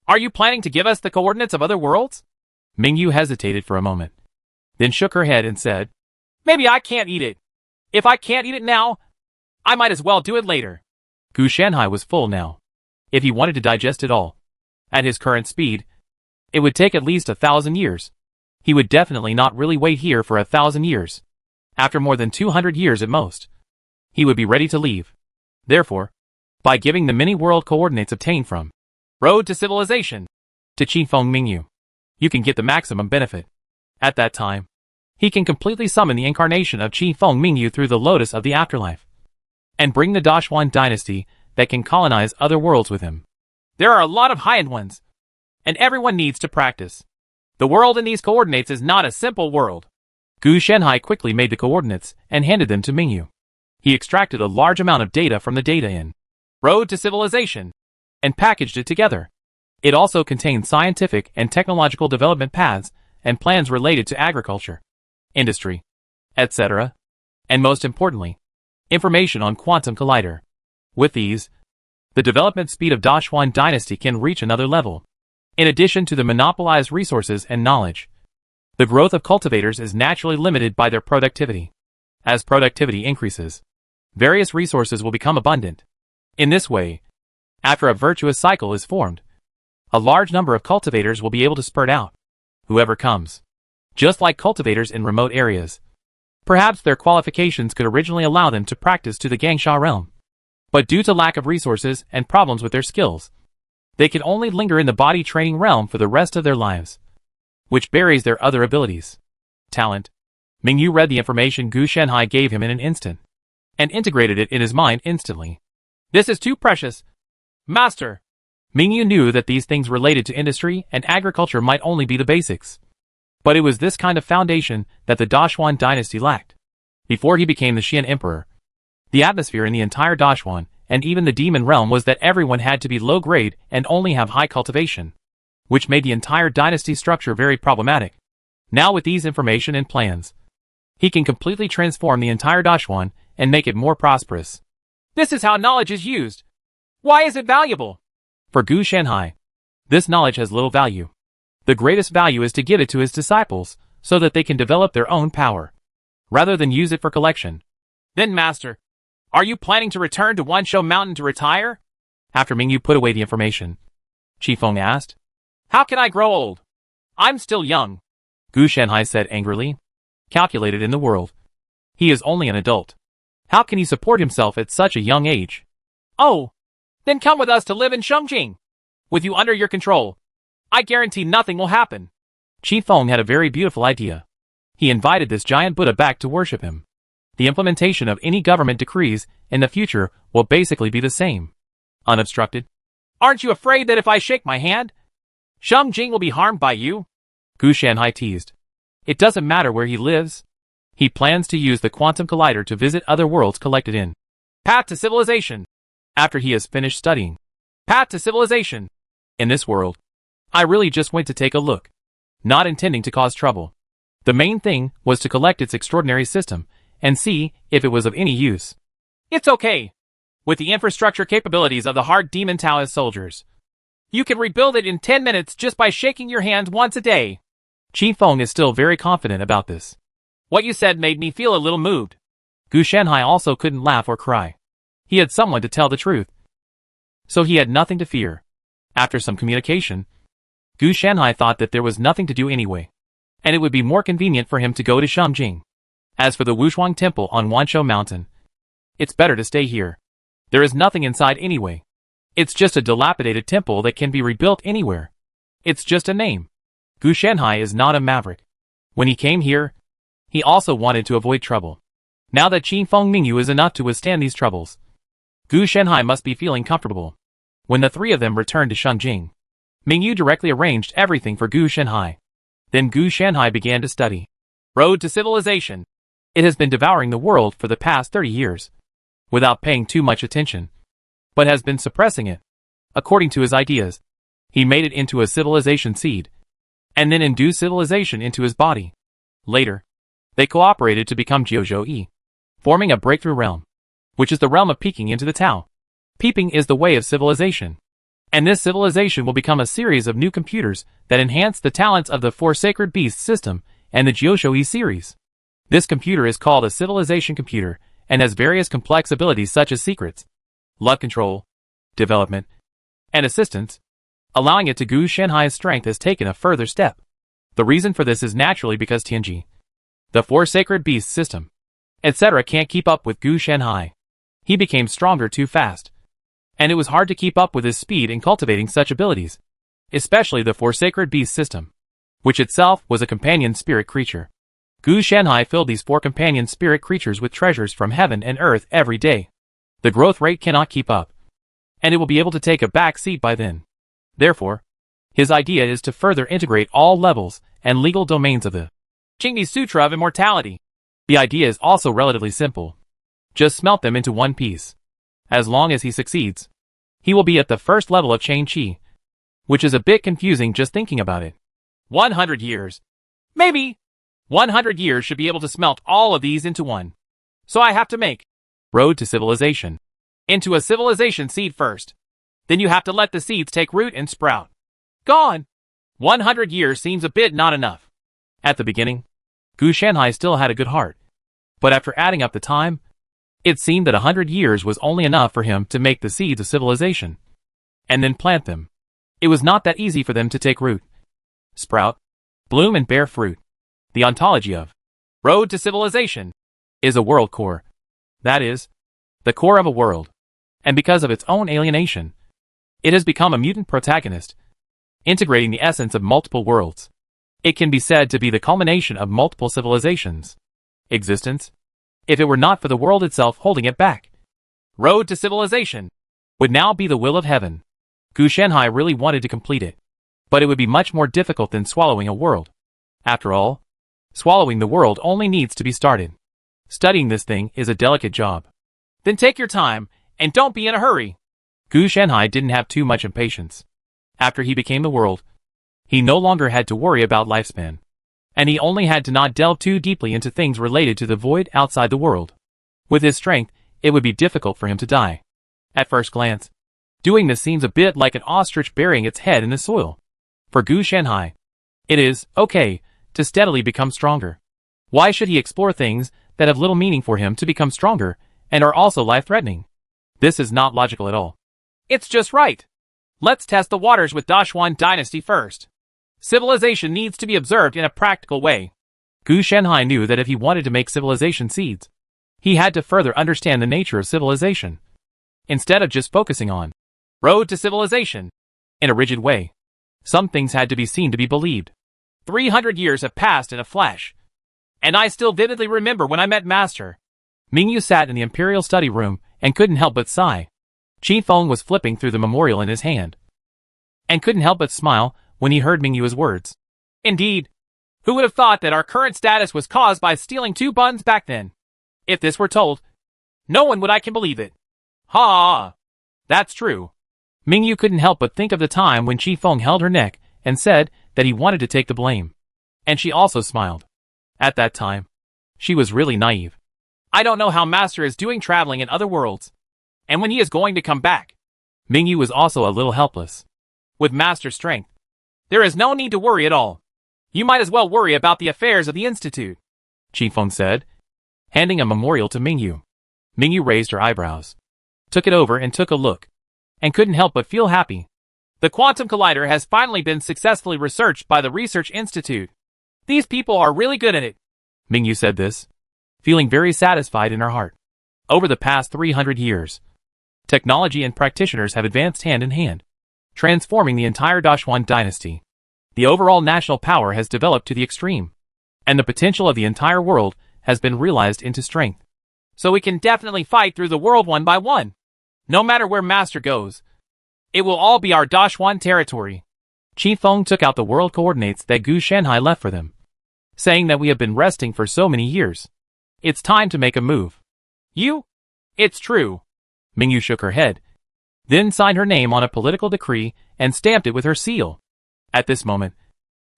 Speaker 1: are you planning to give us the coordinates of other worlds? Mingyu hesitated for a moment, then shook her head and said, Maybe I can't eat it. If I can't eat it now, I might as well do it later. Gu Shanhai was full now. If he wanted to digest it all, at his current speed, it would take at least 1,000 years. He would definitely not really wait here for 1,000 years. After more than 200 years at most, he would be ready to leave. Therefore, by giving the many-world coordinates obtained from Road to Civilization to Qin Feng Mingyu, you can get the maximum benefit. At that time, he can completely summon the incarnation of Qin Feng Mingyu through the Lotus of the Afterlife, and bring the Dashuan dynasty that can colonize other worlds with him. There are a lot of high-end ones, and everyone needs to practice. The world in these coordinates is not a simple world. Gu Shanhai quickly made the coordinates and handed them to Mingyu. He extracted a large amount of data from the data in Road to Civilization and packaged it together. It also contained scientific and technological development paths and plans related to agriculture, industry, etc., and most importantly, information on Quantum Collider. With these, the development speed of Dashuan dynasty can reach another level. In addition to the monopolized resources and knowledge, the growth of cultivators is naturally limited by their productivity. As productivity increases, various resources will become abundant. In this way, after a virtuous cycle is formed, a large number of cultivators will be able to spurt out. Whoever comes, just like cultivators in remote areas. Perhaps their qualifications could originally allow them to practice to the Gangsha realm, but due to lack of resources and problems with their skills, they can only linger in the body training realm for the rest of their lives, which buries their other abilities. Talent. Mingyu read the information Gu Shanhai gave him in an instant, and integrated it in his mind instantly. This is too precious. Master. Mingyu knew that these things related to industry and agriculture might only be the basics. But it was this kind of foundation that the Dashuan dynasty lacked. Before he became the Xian Emperor, the atmosphere in the entire Dashuan, and even the demon realm, was that everyone had to be low grade and only have high cultivation, which made the entire dynasty structure very problematic. Now with these information and plans, he can completely transform the entire Dashuan and make it more prosperous. This is how knowledge is used. Why is it valuable? For Gu Shanhai, this knowledge has little value. The greatest value is to give it to his disciples, so that they can develop their own power, rather than use it for collection. Then Master, are you planning to return to Wanshou Mountain to retire? After Mingyu put away the information, Qin Feng asked. How can I grow old? I'm still young. Gu Shanhai said angrily. Calculated in the world. He is only an adult. How can he support himself at such a young age? Oh, then come with us to live in Shengjing. With you under your control, I guarantee nothing will happen. Qin Feng had a very beautiful idea. He invited this giant Buddha back to worship him. The implementation of any government decrees in the future will basically be the same. Unobstructed. Aren't you afraid that if I shake my hand, Shengjing will be harmed by you? Gu Shanhai teased. It doesn't matter where he lives. He plans to use the Quantum Collider to visit other worlds collected in Path to Civilization. After he has finished studying Path to Civilization. In this world, I really just went to take a look, not intending to cause trouble. The main thing was to collect its extraordinary system and see if it was of any use. It's okay. With the infrastructure capabilities of the hard demon Taoist soldiers, you can rebuild it in 10 minutes just by shaking your hand once a day. Qi Feng is still very confident about this. What you said made me feel a little moved. Gu Shanhai also couldn't laugh or cry. He had someone to tell the truth, so he had nothing to fear. After some communication, Gu Shanhai thought that there was nothing to do anyway, and it would be more convenient for him to go to Shangjing. As for the Wushuang Temple on Wanshou Mountain, it's better to stay here. There is nothing inside anyway. It's just a dilapidated temple that can be rebuilt anywhere. It's just a name. Gu Shanhai is not a maverick. When he came here, he also wanted to avoid trouble. Now that Qi Feng Mingyu is enough to withstand these troubles, Gu Shanhai must be feeling comfortable. When the three of them returned to Shangjing, Mingyu directly arranged everything for Gu Shanhai. Then Gu Shanhai began to study. Road to Civilization. It has been devouring the world for the past 30 years, without paying too much attention, but has been suppressing it. According to his ideas, he made it into a civilization seed, and then induced civilization into his body. Later, they cooperated to become Jiuzhou, forming a breakthrough realm, which is the realm of peeking into the Tao. Peeping is the way of civilization, and this civilization will become a series of new computers that enhance the talents of the Four Sacred Beasts system and the Jiuzhou series. This computer is called a civilization computer and has various complex abilities such as secrets, love control, development, and assistance, allowing it to Gu Shanhai's strength has taken a further step. The reason for this is naturally because Tianji, the Four Sacred Beasts system, etc. can't keep up with Gu Shanhai. He became stronger too fast, and it was hard to keep up with his speed in cultivating such abilities, especially the Four Sacred Beasts system, which itself was a companion spirit creature. Gu Shanhai filled these four companion spirit creatures with treasures from heaven and earth every day. The growth rate cannot keep up, and it will be able to take a back seat by then. Therefore, his idea is to further integrate all levels and legal domains of the Jingyi Sutra of Immortality. The idea is also relatively simple. Just smelt them into one piece. As long as he succeeds, he will be at the first level of Chain Qi, which is a bit confusing just thinking about it. 100 years. Maybe 100 years should be able to smelt all of these into one. So I have to make Road to Civilization into a civilization seed first. Then you have to let the seeds take root and sprout. Gone. 100 years seems a bit not enough. At the beginning, Gu Shanhai still had a good heart. But after adding up the time, it seemed that 100 years was only enough for him to make the seeds of civilization, and then plant them. It was not that easy for them to take root, sprout, bloom and bear fruit. The ontology of Road to Civilization is a world core. That is, the core of a world. And because of its own alienation, it has become a mutant protagonist, integrating the essence of multiple worlds. It can be said to be the culmination of multiple civilizations' existence, if it were not for the world itself holding it back. Road to Civilization would now be the will of heaven. Gu Shanhai really wanted to complete it, but it would be much more difficult than swallowing a world. After all, swallowing the world only needs to be started. Studying this thing is a delicate job. Then take your time, and don't be in a hurry. Gu Shanhai didn't have too much impatience. After he became the world, he no longer had to worry about lifespan, and he only had to not delve too deeply into things related to the void outside the world. With his strength, it would be difficult for him to die. At first glance, doing this seems a bit like an ostrich burying its head in the soil. For Gu Shanhai, it is okay to steadily become stronger. Why should he explore things that have little meaning for him to become stronger and are also life-threatening? This is not logical at all. It's just right. Let's test the waters with Dashuan Dynasty first. Civilization needs to be observed in a practical way. Gu Shanhai knew that if he wanted to make civilization seeds, he had to further understand the nature of civilization, instead of just focusing on Road to Civilization in a rigid way. Some things had to be seen to be believed. 300 years have passed in a flash, and I still vividly remember when I met Master. Mingyu sat in the Imperial study room and couldn't help but sigh. Qi Feng was flipping through the memorial in his hand, and couldn't help but smile when he heard Mingyu's words. Indeed, who would have thought that our current status was caused by stealing 2 buns back then? If this were told, no one would I can believe it. Ha! That's true. Mingyu couldn't help but think of the time when Qi Feng held her neck and said that he wanted to take the blame. And she also smiled. At that time, she was really naive. I don't know how Master is doing traveling in other worlds, and when he is going to come back. Mingyu was also a little helpless. With Master's strength, there is no need to worry at all. You might as well worry about the affairs of the Institute, Qifeng said, handing a memorial to Mingyu. Mingyu raised her eyebrows, took it over and took a look, and couldn't help but feel happy. The Quantum Collider has finally been successfully researched by the Research Institute. These people are really good at it. Mingyu said this, feeling very satisfied in her heart. Over the past 300 years, technology and practitioners have advanced hand in hand, transforming the entire Dashuan dynasty. The overall national power has developed to the extreme, and the potential of the entire world has been realized into strength. So we can definitely fight through the world one by one. No matter where Master goes, it will all be our Dashuan territory. Qifeng took out the world coordinates that Gu Shanhai left for them, saying that we have been resting for so many years. It's time to make a move. You? It's true. Mingyu shook her head, then signed her name on a political decree and stamped it with her seal. At this moment,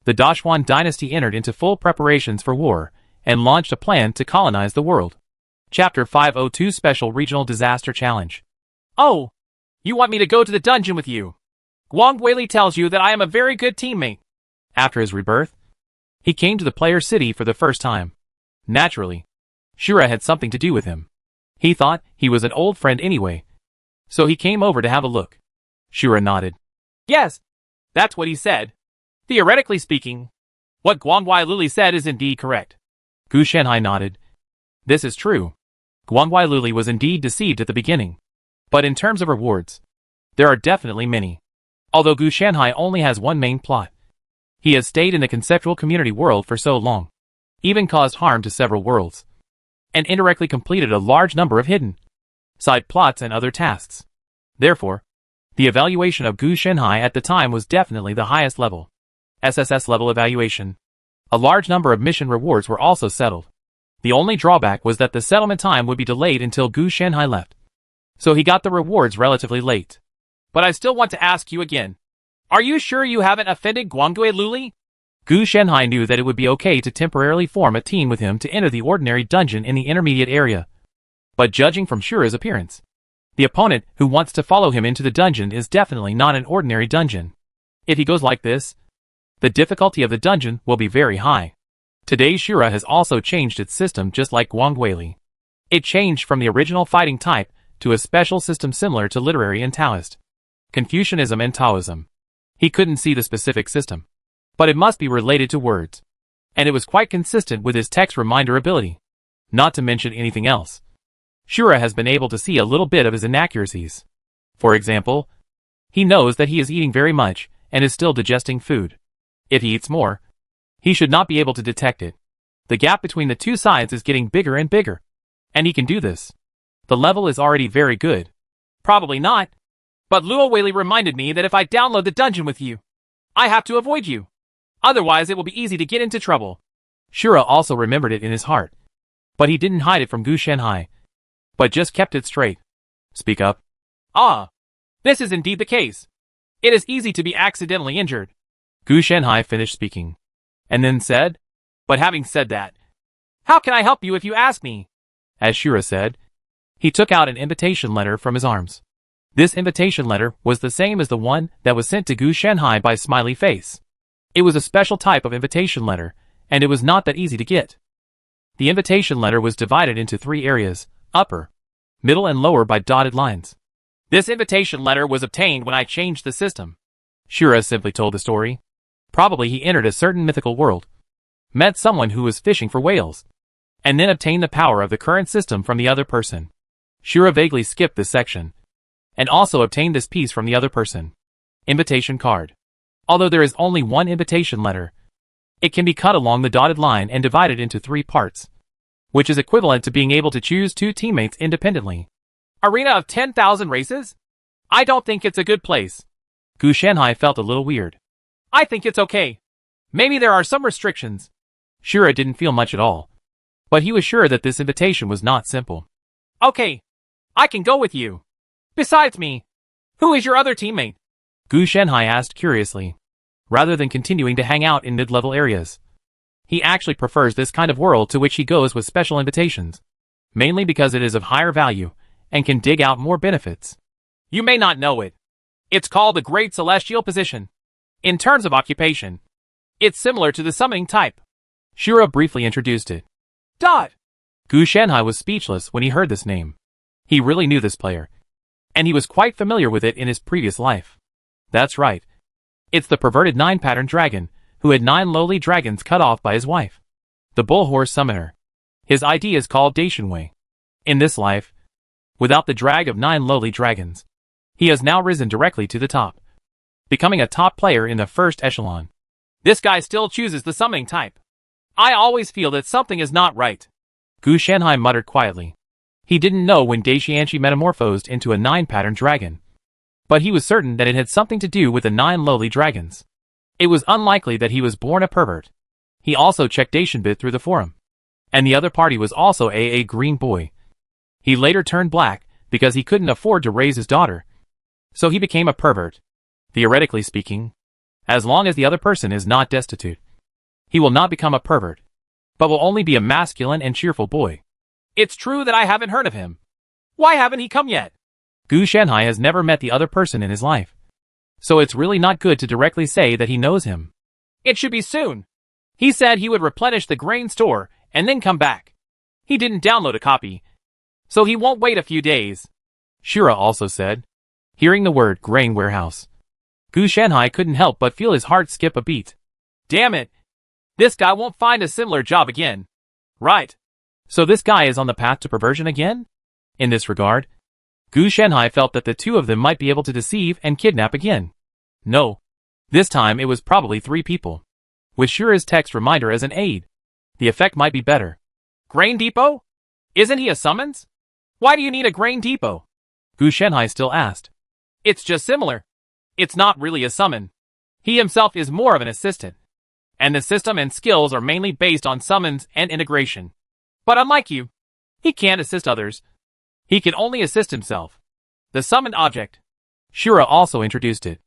Speaker 1: the Dashuan dynasty entered into full preparations for war and launched a plan to colonize the world. Chapter 502 Special Regional Disaster Challenge. Oh! You want me to go to the dungeon with you? Guang Weili tells you that I am a very good teammate. After his rebirth, he came to the player city for the first time. Naturally, Shura had something to do with him. He thought he was an old friend anyway, so he came over to have a look. Shura nodded. Yes, that's what he said. Theoretically speaking, what Guangwei Luli said is indeed correct. Gu Shanhai nodded. This is true. Guangwei Luli was indeed deceived at the beginning. But in terms of rewards, there are definitely many. Although Gu Shanhai only has one main plot. He has stayed in the conceptual community world for so long, even caused harm to several worlds, and indirectly completed a large number of hidden side plots and other tasks. Therefore, the evaluation of Gu Shanhai at the time was definitely the highest level. SSS level evaluation. A large number of mission rewards were also settled. The only drawback was that the settlement time would be delayed until Gu Shanhai left. So he got the rewards relatively late. But I still want to ask you again. Are you sure you haven't offended Guangwei Luli? Gu Shanhai knew that it would be okay to temporarily form a team with him to enter the ordinary dungeon in the intermediate area. But judging from Shura's appearance, the opponent who wants to follow him into the dungeon is definitely not an ordinary dungeon. If he goes like this, the difficulty of the dungeon will be very high. Today's Shura has also changed its system just like Guangweili. It changed from the original fighting type to a special system similar to literary and Taoist, Confucianism and Taoism. He couldn't see the specific system, but it must be related to words. And it was quite consistent with his text reminder ability, not to mention anything else. Shura has been able to see a little bit of his inaccuracies. For example, he knows that he is eating very much and is still digesting food. If he eats more, he should not be able to detect it. The gap between the two sides is getting bigger and bigger. And he can do this. The level is already very good. Probably not. But Luo Weili reminded me that if I download the dungeon with you, I have to avoid you. Otherwise it will be easy to get into trouble. Shura also remembered it in his heart. But he didn't hide it from Gu Shanhai, but just kept it straight. Speak up. Ah, this is indeed the case. It is easy to be accidentally injured. Gu Shanhai finished speaking, and then said, but having said that, how can I help you if you ask me? As Shura said, he took out an invitation letter from his arms. This invitation letter was the same as the one that was sent to Gu Shanhai by Smiley Face. It was a special type of invitation letter, and it was not that easy to get. The invitation letter was divided into 3 areas, upper, middle and lower by dotted lines. This invitation letter was obtained when I changed the system. Shura simply told the story. Probably he entered a certain mythical world, met someone who was fishing for whales, and then obtained the power of the current system from the other person. Shura vaguely skipped this section, and also obtained this piece from the other person. Invitation card. Although there is only one invitation letter, it can be cut along the dotted line and divided into 3 parts, which is equivalent to being able to choose 2 teammates independently. Arena of 10,000 races? I don't think it's a good place. Gu Shanhai felt a little weird. I think it's okay. Maybe there are some restrictions. Shura didn't feel much at all, but he was sure that this invitation was not simple. Okay, I can go with you. Besides me, who is your other teammate? Gu Shanhai asked curiously, rather than continuing to hang out in mid-level areas. He actually prefers this kind of world to which he goes with special invitations. mainly because it is of higher value and can dig out more benefits. You may not know it. It's called the Great Celestial Position. In terms of occupation, it's similar to the summoning type. Shura briefly introduced it. Gu Shanhai was speechless when he heard this name. He really knew this player, and he was quite familiar with it in his previous life. That's right. It's the perverted 9-pattern dragon, who had 9 lowly dragons cut off by his wife, the bull horse summoner. His ID is called Daishinwei. In this life, without the drag of 9 lowly dragons, he has now risen directly to the top, becoming a top player in the first echelon. This guy still chooses the summoning type. I always feel that something is not right. Gu Shanhai muttered quietly. He didn't know when Daishianshi metamorphosed into a 9-pattern dragon, but he was certain that it had something to do with the 9 lowly dragons. It was unlikely that he was born a pervert. He also checked Daishinbit through the forum, and the other party was also a green boy. He later turned black because he couldn't afford to raise his daughter, so he became a pervert. Theoretically speaking, as long as the other person is not destitute, he will not become a pervert, but will only be a masculine and cheerful boy. It's true that I haven't heard of him. Why haven't he come yet? Gu Shanhai has never met the other person in his life, so it's really not good to directly say that he knows him. It should be soon. He said he would replenish the grain store and then come back. He didn't download a copy, so he won't wait a few days. Shura also said. Hearing the word grain warehouse, Gu Shanhai couldn't help but feel his heart skip a beat. Damn it! This guy won't find a similar job again. Right. So this guy is on the path to perversion again? In this regard, Gu Shanhai felt that the two of them might be able to deceive and kidnap again. No. This time it was probably 3 people. With Shura's text reminder as an aid, the effect might be better. Grain depot? Isn't he a summons? Why do you need a grain depot? Gu Shanhai still asked. It's just similar. It's not really a summon. He himself is more of an assistant, and the system and skills are mainly based on summons and integration. But unlike you, he can't assist others. He can only assist himself. The summoned object. Shura also introduced it.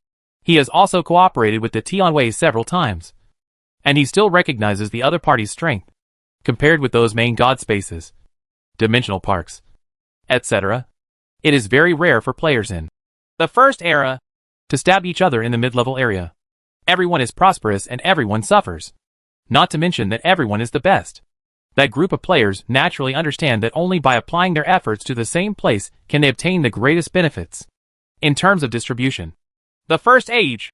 Speaker 1: He has also cooperated with the Tianwei several times, and he still recognizes the other party's strength, compared with those main god spaces, dimensional parks, etc. It is very rare for players in the first era to stab each other in the mid-level area. Everyone is prosperous and everyone suffers. Not to mention that everyone is the best. That group of players naturally understand that only by applying their efforts to the same place can they obtain the greatest benefits. In terms of distribution, the first age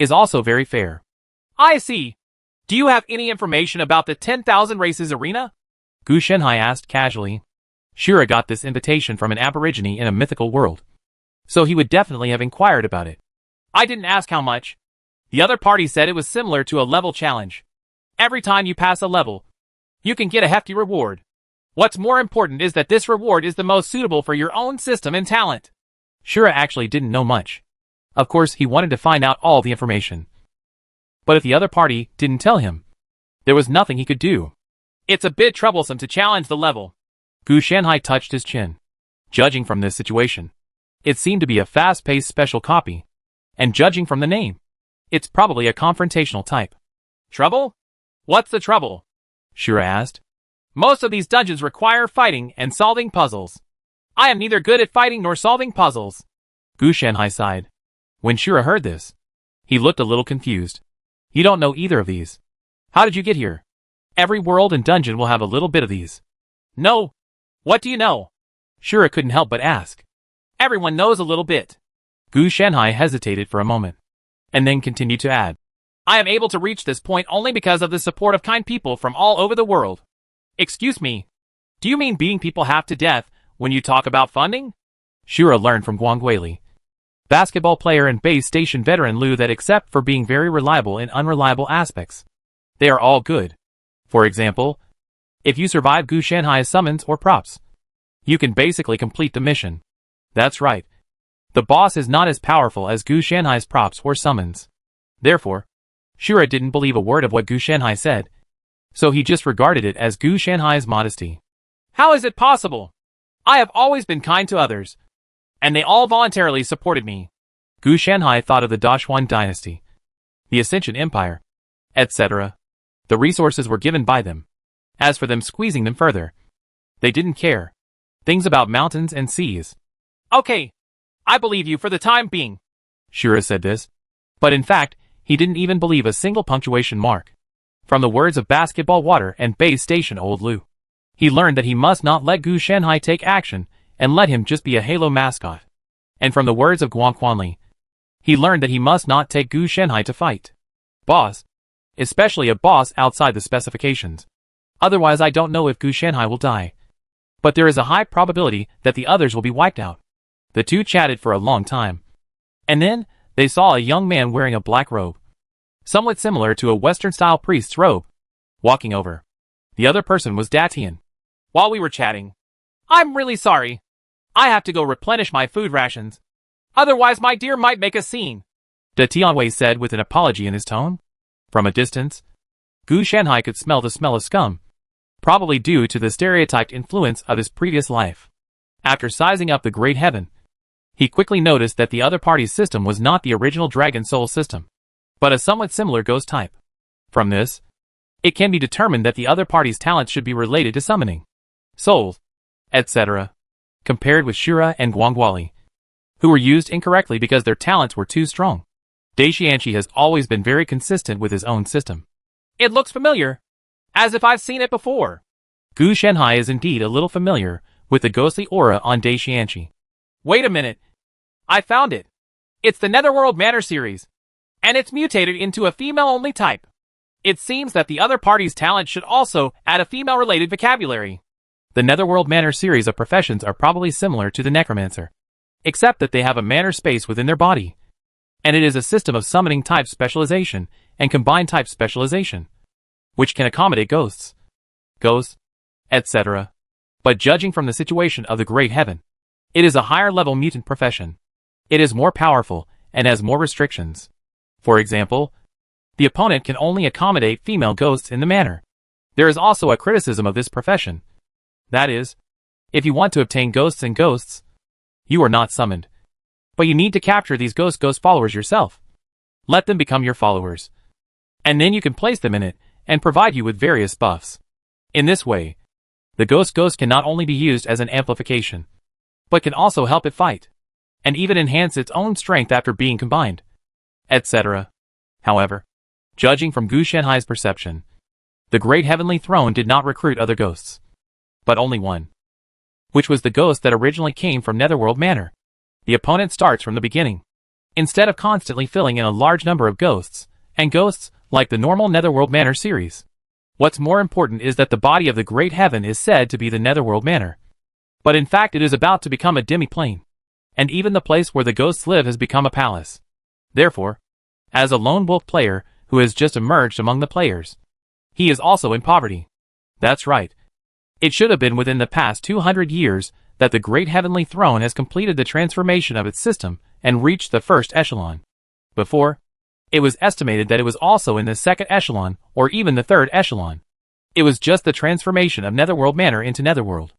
Speaker 1: is also very fair. I see. Do you have any information about the 10,000 races arena? Gu Shanhai asked casually. Shura got this invitation from an aborigine in a mythical world, so he would definitely have inquired about it. I didn't ask how much. The other party said it was similar to a level challenge. Every time you pass a level, you can get a hefty reward. What's more important is that this reward is the most suitable for your own system and talent. Shura actually didn't know much. Of course, he wanted to find out all the information. But if the other party didn't tell him, there was nothing he could do. It's a bit troublesome to challenge the level. Gu Shanhai touched his chin. Judging from this situation, it seemed to be a fast-paced special copy. And judging from the name, it's probably a confrontational type. Trouble? What's the trouble? Shura asked. Most of these dungeons require fighting and solving puzzles. I am neither good at fighting nor solving puzzles. Gu Shanhai sighed. When Shura heard this, he looked a little confused. You don't know either of these. How did you get here? Every world and dungeon will have a little bit of these. No. What do you know? Shura couldn't help but ask. Everyone knows a little bit. Gu Shanhai hesitated for a moment, and then continued to add. I am able to reach this point only because of the support of kind people from all over the world. Excuse me. Do you mean beating people half to death when you talk about funding? Shura learned from Guang Guili, basketball player and base station veteran Lu, that except for being very reliable in unreliable aspects, they are all good. For example, if you survive Gu Shanhai's summons or props, you can basically complete the mission. That's right. The boss is not as powerful as Gu Shanhai's props or summons. Therefore, Shura didn't believe a word of what Gu Shanhai said, so he just regarded it as Gu Shanhai's modesty. How is it possible? I have always been kind to others, and they all voluntarily supported me. Gu Shanhai thought of the Dashuan dynasty, the Ascension Empire, etc. The resources were given by them. As for them squeezing them further, they didn't care. things about mountains and seas. Okay, I believe you for the time being. Shura said this. But in fact, he didn't even believe a single punctuation mark. From the words of Basketball Water and Base Station Old Lu, he learned that he must not let Gu Shanhai take action and let him just be a Halo mascot. And from the words of Guan Quanli, he learned that he must not take Gu Shanhai to fight. Boss. Especially a boss outside the specifications. Otherwise I don't know if Gu Shanhai will die. But there is a high probability that the others will be wiped out. The two chatted for a long time. And then, they saw a young man wearing a black robe, somewhat similar to a Western-style priest's robe, walking over. The other person was Datian. While we were chatting, I'm really sorry. I have to go replenish my food rations. Otherwise my dear might make a scene, Da Tianwei said with an apology in his tone. From a distance, Gu Shanhai could smell the smell of scum, probably due to the stereotyped influence of his previous life. After sizing up the Great Heaven, he quickly noticed that the other party's system was not the original Dragon Soul system, but a somewhat similar ghost type. From this, it can be determined that the other party's talents should be related to summoning souls, etc., compared with Shura and Guangguali, who were used incorrectly because their talents were too strong. Daishianchi has always been very consistent with his own system. It looks familiar, as if I've seen it before. Gu Shanhai is indeed a little familiar with the ghostly aura on Daishianchi. Wait a minute. I found it. It's the Netherworld Manor series, and it's mutated into a female-only type. It seems that the other party's talent should also add a female-related vocabulary. The Netherworld Manor series of professions are probably similar to the Necromancer, except that they have a manor space within their body, and it is a system of summoning type specialization and combined type specialization, which can accommodate ghosts, etc. But judging from the situation of the Great Heaven, it is a higher-level mutant profession. It is more powerful and has more restrictions. For example, the opponent can only accommodate female ghosts in the manor. There is also a criticism of this profession. That is, if you want to obtain ghosts and ghosts, you are not summoned. But you need to capture these ghost followers yourself. Let them become your followers. And then you can place them in it and provide you with various buffs. In this way, the ghost can not only be used as an amplification, but can also help it fight, and even enhance its own strength after being combined, etc. However, judging from Gu Shanhai's perception, the Great Heavenly Throne did not recruit other ghosts, but only one, which was the ghost that originally came from Netherworld Manor. The opponent starts from the beginning, instead of constantly filling in a large number of ghosts, and ghosts like the normal Netherworld Manor series. What's more important is that the body of the Great Heaven is said to be the Netherworld Manor, but in fact it is about to become a demi-plane, and even the place where the ghosts live has become a palace. Therefore, as a lone wolf player who has just emerged among the players, he is also in poverty. That's right. It should have been within the past 200 years that the Great Heavenly Throne has completed the transformation of its system and reached the first echelon. Before, it was estimated that it was also in the second echelon or even the third echelon. It was just the transformation of Netherworld Manor into Netherworld.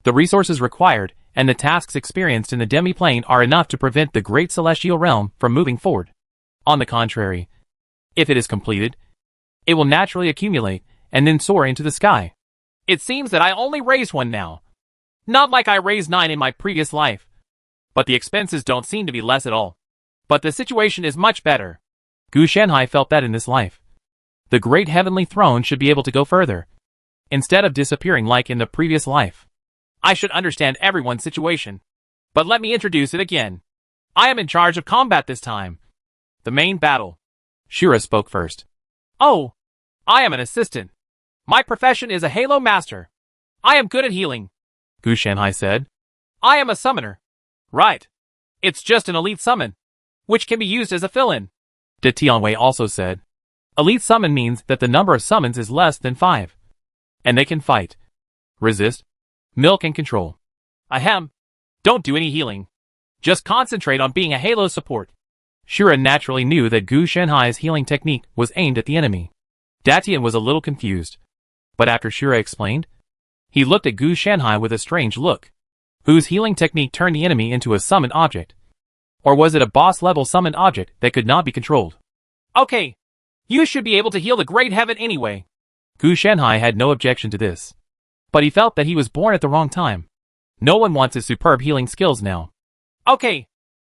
Speaker 1: The resources required and the tasks experienced in the demi-plane are enough to prevent the Great Celestial Realm from moving forward. On the contrary, if it is completed, it will naturally accumulate and then soar into the sky. It seems that I only raise one now. Not like I raised 9 in my previous life. But the expenses don't seem to be less at all. But the situation is much better. Gu Shanhai felt that in this life, the Great Heavenly Throne should be able to go further, instead of disappearing like in the previous life. I should understand everyone's situation. But let me introduce it again. I am in charge of combat this time. The main battle. Shura spoke first. Oh, I am an assistant. My profession is a Halo Master. I am good at healing, Gu Shanhai said. I am a summoner. Right. It's just an elite summon, which can be used as a fill-in, Da Tianwei also said. Elite summon means that the number of summons is less than 5. And they can fight, resist, milk and control. Ahem. Don't do any healing. Just concentrate on being a Halo support. Shura naturally knew that Gu Shanhai's healing technique was aimed at the enemy. Datian was a little confused, but after Shura explained, he looked at Gu Shanhai with a strange look. Whose healing technique turned the enemy into a summoned object? Or was it a boss-level summoned object that could not be controlled? Okay, you should be able to heal the Great Heaven anyway. Gu Shanhai had no objection to this, but he felt that he was born at the wrong time. No one wants his superb healing skills now. Okay,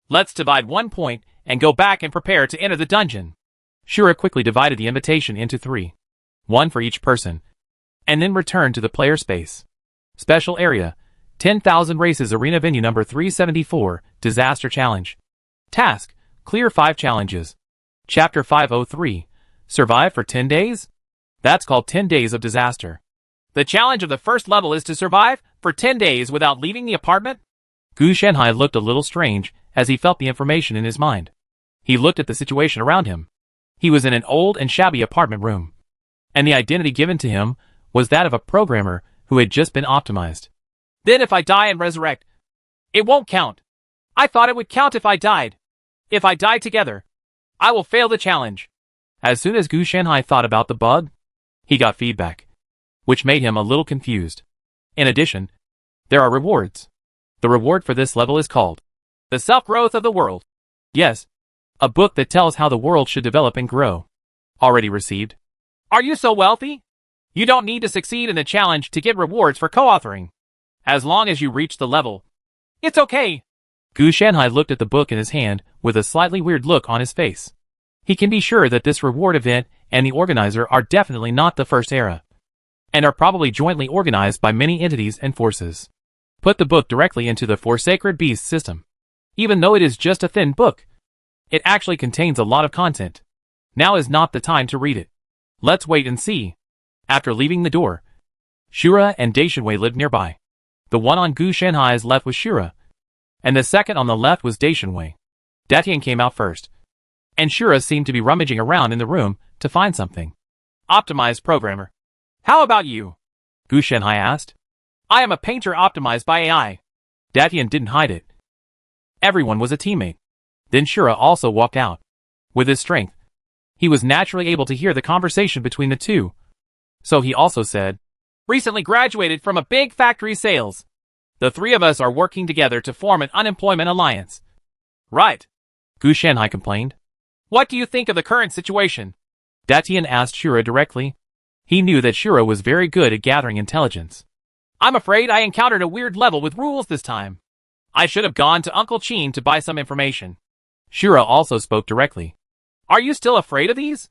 Speaker 1: let's divide 1 point and go back and prepare to enter the dungeon. Shura quickly divided the invitation into 3. 1 for each person. And then returned to the player space. Special area, 10,000 Races Arena Venue number 374, Disaster Challenge. Task, clear 5 challenges. Chapter 503, survive for 10 days? That's called 10 days of disaster. The challenge of the first level is to survive for 10 days without leaving the apartment? Gu Shanhai looked a little strange as he felt the information in his mind. He looked at the situation around him. He was in an old and shabby apartment room. And the identity given to him was that of a programmer who had just been optimized. Then if I die and resurrect, it won't count. I thought it would count if I died. If I die together, I will fail the challenge. As soon as Gu Shanhai thought about the bug, he got feedback, which made him a little confused. In addition, there are rewards. The reward for this level is called The Self-Growth of the World. Yes, a book that tells how the world should develop and grow. Already received. Are you so wealthy? You don't need to succeed in the challenge to get rewards for co-authoring. As long as you reach the level, it's okay. Gu Shanhai looked at the book in his hand with a slightly weird look on his face. He can be sure that this reward event and the organizer are definitely not the first era, and are probably jointly organized by many entities and forces. Put the book directly into the For Sacred Beasts system. Even though it is just a thin book, it actually contains a lot of content. Now is not the time to read it. Let's wait and see. After leaving the door, Shura and Daishinwei lived nearby. The one on Gu Shanhai's left was Shura, and the second on the left was Daishinwei. Datian came out first, and Shura seemed to be rummaging around in the room to find something. Optimized programmer. How about you? Gu Shanhai asked. I am a painter optimized by AI. Datian didn't hide it. Everyone was a teammate. Then Shura also walked out. With his strength, he was naturally able to hear the conversation between the two. So he also said, recently graduated from a big factory sales. The 3 of us are working together to form an unemployment alliance. Right. Gu Shanhai complained. What do you think of the current situation? Datian asked Shura directly. He knew that Shura was very good at gathering intelligence. I'm afraid I encountered a weird level with rules this time. I should have gone to Uncle Qin to buy some information. Shura also spoke directly. Are you still afraid of these?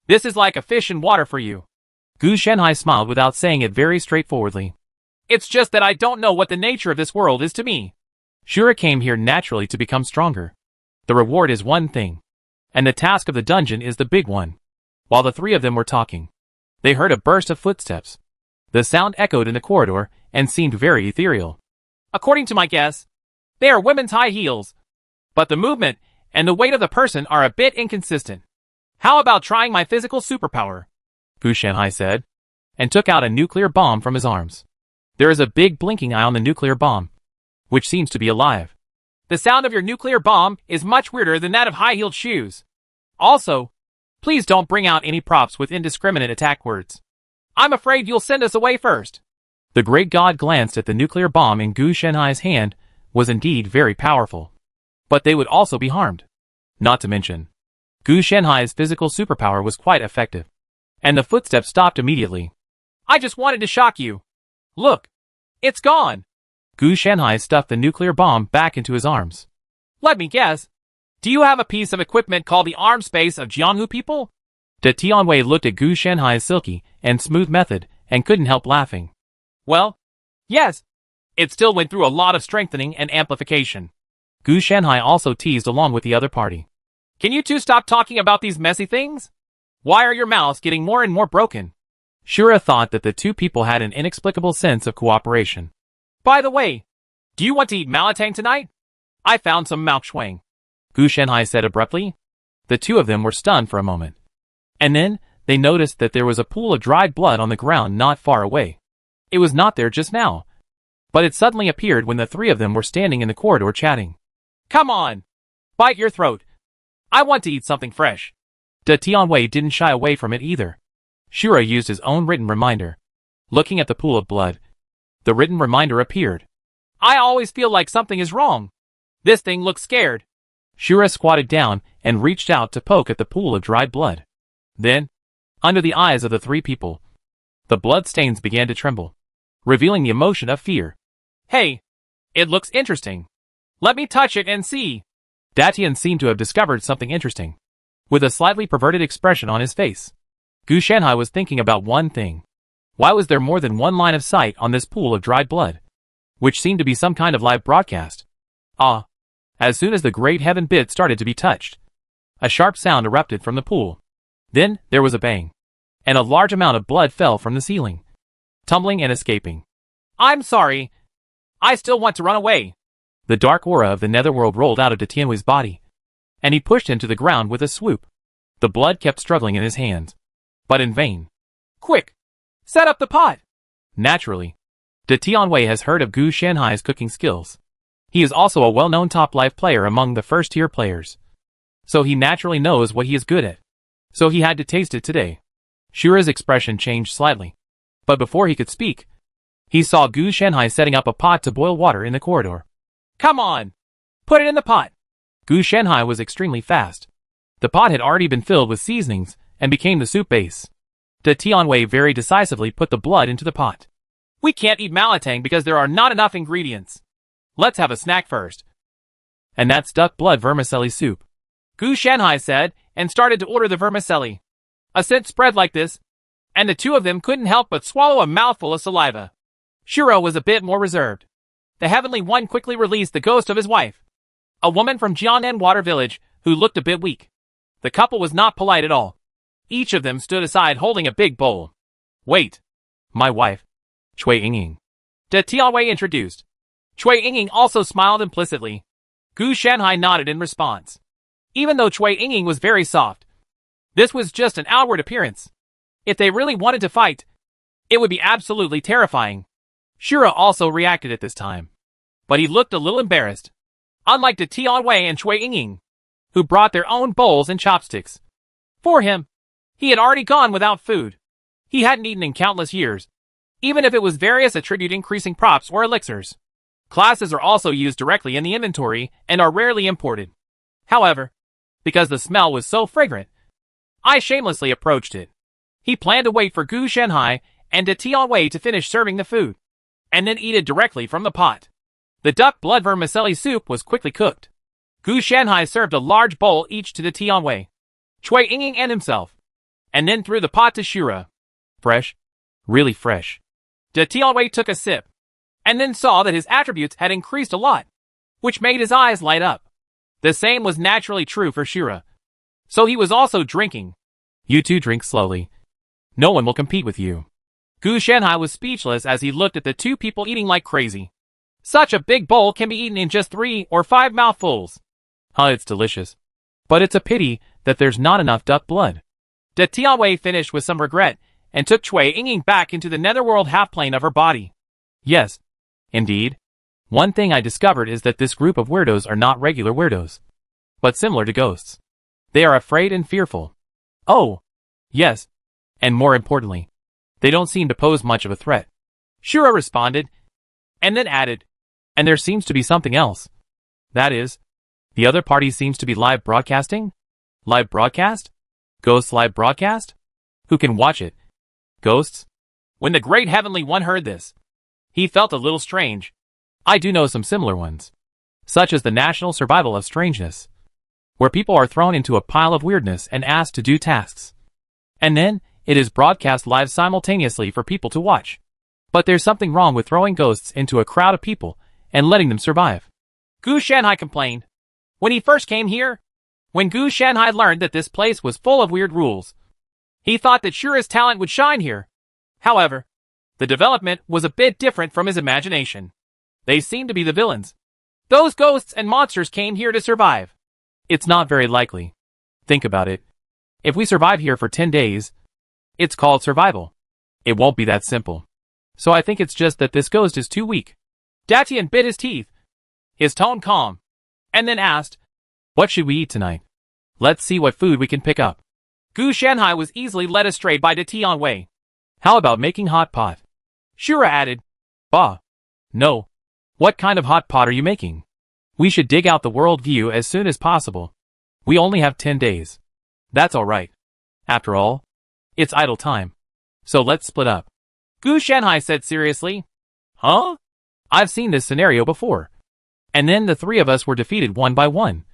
Speaker 1: This is like a fish in water for you. Gu Shanhai smiled without saying it very straightforwardly. It's just that I don't know what the nature of this world is to me. Shura came here naturally to become stronger. The reward is one thing, and the task of the dungeon is the big one. While the 3 of them were talking, they heard a burst of footsteps. The sound echoed in the corridor and seemed very ethereal. According to my guess, they are women's high heels, but the movement and the weight of the person are a bit inconsistent. How about trying my physical superpower? Gu Shanhai said, and took out a nuclear bomb from his arms. There is a big blinking eye on the nuclear bomb, which seems to be alive. The sound of your nuclear bomb is much weirder than that of high-heeled shoes. Also, please don't bring out any props with indiscriminate attack words. I'm afraid you'll send us away first. The great god glanced at the nuclear bomb in Gu Shanhai's hand was indeed very powerful. But they would also be harmed. Not to mention, Gu Shanhai's physical superpower was quite effective. And the footsteps stopped immediately. I just wanted to shock you. Look, it's gone. Gu Shanhai stuffed the nuclear bomb back into his arms. Let me guess. Do you have a piece of equipment called the arm space of Jianghu people? Da Tianwei looked at Gu Shanhai's silky and smooth method and couldn't help laughing. Well, yes. It still went through a lot of strengthening and amplification. Gu Shanhai also teased along with the other party. Can you two stop talking about these messy things? Why are your mouths getting more and more broken? Shura thought that the 2 people had an inexplicable sense of cooperation. By the way, do you want to eat malatang tonight? I found some maochuang. Gu Shanhai said abruptly. The 2 of them were stunned for a moment. And then, they noticed that there was a pool of dried blood on the ground not far away. It was not there just now, but it suddenly appeared when the 3 of them were standing in the corridor chatting. Come on! Bite your throat! I want to eat something fresh. Da Tianwei didn't shy away from it either. Shura used his own written reminder. Looking at the pool of blood, the written reminder appeared. I always feel like something is wrong. This thing looks scared. Shura squatted down and reached out to poke at the pool of dried blood. Then, under the eyes of the 3 people, the blood stains began to tremble, revealing the emotion of fear. Hey, It looks interesting. Let me touch it and see. Datian seemed to have discovered something interesting. With a slightly perverted expression on his face, Gu Shanhai was thinking about one thing. Why was there more than one line of sight on this pool of dried blood? Which seemed to be some kind of live broadcast. As soon as the great heaven bit started to be touched, a sharp sound erupted from the pool. Then, there was a bang. And a large amount of blood fell from the ceiling, tumbling and escaping. I'm sorry. I still want to run away. The dark aura of the netherworld rolled out of Tianwei's body, and he pushed him to the ground with a swoop. The blood kept struggling in his hands, but in vain. Quick! Set up the pot! Naturally, Tianwei has heard of Gu Shanhai's cooking skills. He is also a well-known top-life player among the first-tier players, so he naturally knows what he is good at. So he had to taste it today. Shura's expression changed slightly, but before he could speak, he saw Gu Shanhai setting up a pot to boil water in the corridor. Come on! Put it in the pot! Gu Shanhai was extremely fast. The pot had already been filled with seasonings and became the soup base. Tianwei very decisively put the blood into the pot. We can't eat malatang because there are not enough ingredients. Let's have a snack first. And that's duck blood vermicelli soup, Gu Shanhai said, and started to order the vermicelli. A scent spread like this, and the two of them couldn't help but swallow a mouthful of saliva. Shuro was a bit more reserved. The Heavenly One quickly released the ghost of his wife, a woman from Jianan Water Village, who looked a bit weak. The couple was not polite at all. Each of them stood aside holding a big bowl. Wait. My wife. Cui Yingying. Tianwei introduced. Cui Yingying also smiled implicitly. Gu Shanhai nodded in response. Even though Cui Yingying was very soft, this was just an outward appearance. If they really wanted to fight, it would be absolutely terrifying. Shura also reacted at this time, but he looked a little embarrassed. Unlike Tianwei and Cui Yingying, who brought their own bowls and chopsticks. For him, he had already gone without food. He hadn't eaten in countless years, even if it was various attribute-increasing props or elixirs. Classes are also used directly in the inventory and are rarely imported. However, because the smell was so fragrant, I shamelessly approached it. He planned to wait for Gu Shanhai and Tianwei to finish serving the food, and then eat it directly from the pot. The duck blood vermicelli soup was quickly cooked. Gu Shanhai served a large bowl each to Tianwei, Cui Yingying and himself, and then threw the pot to Shura. Fresh. Really fresh. Tianwei took a sip, and then saw that his attributes had increased a lot, which made his eyes light up. The same was naturally true for Shura. So he was also drinking. You two drink slowly. No one will compete with you. Gu Shanhai was speechless as he looked at the two people eating like crazy. Such a big bowl can be eaten in just 3 or 5 mouthfuls. It's delicious. But it's a pity that there's not enough duck blood. Tianwei finished with some regret and took Cui Yingying back into the netherworld half-plane of her body. Yes, indeed. One thing I discovered is that this group of weirdos are not regular weirdos, but similar to ghosts. They are afraid and fearful. Oh, yes. And more importantly, they don't seem to pose much of a threat. Shura responded, and then added, and there seems to be something else. That is, the other party seems to be live broadcasting? Live broadcast? Ghosts live broadcast? Who can watch it? Ghosts? When the great Heavenly One heard this, he felt a little strange. I do know some similar ones, such as the National Survival of Strangeness, where people are thrown into a pile of weirdness and asked to do tasks. And then, it is broadcast live simultaneously for people to watch. But there's something wrong with throwing ghosts into a crowd of people and letting them survive. Gu Shanhai complained. When he first came here, when Gu Shanhai learned that this place was full of weird rules, he thought that Shura's talent would shine here. However, the development was a bit different from his imagination. They seemed to be the villains. Those ghosts and monsters came here to survive. It's not very likely. Think about it. If we survive here for 10 days, it's called survival. It won't be that simple. So I think it's just that this ghost is too weak. Datian bit his teeth, his tone calm, and then asked, what should we eat tonight? Let's see what food we can pick up. Gu Shanhai was easily led astray by Tianwei. How about making hot pot? Shura added, Bah. No. What kind of hot pot are you making? We should dig out the world view as soon as possible. We only have 10 days. That's alright. After all, it's idle time. So let's split up. Gu Shanhai said seriously. Huh? I've seen this scenario before. And then the three of us were defeated one by one.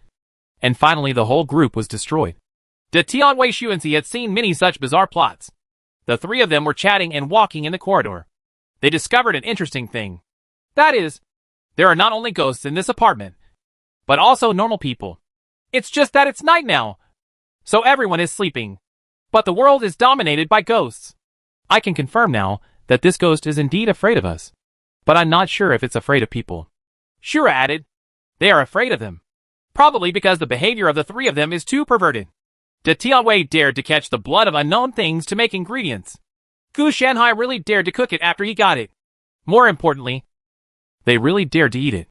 Speaker 1: And finally the whole group was destroyed. De Tianwei Xuanzi had seen many such bizarre plots. The three of them were chatting and walking in the corridor. They discovered an interesting thing. That is, there are not only ghosts in this apartment, but also normal people. It's just that it's night now, so everyone is sleeping. But the world is dominated by ghosts. I can confirm now that this ghost is indeed afraid of us. But I'm not sure if it's afraid of people. Shura added, they are afraid of them. Probably because the behavior of the three of them is too perverted. De Tianwei dared to catch the blood of unknown things to make ingredients. Gu Shanhai really dared to cook it after he got it. More importantly, they really dared to eat it.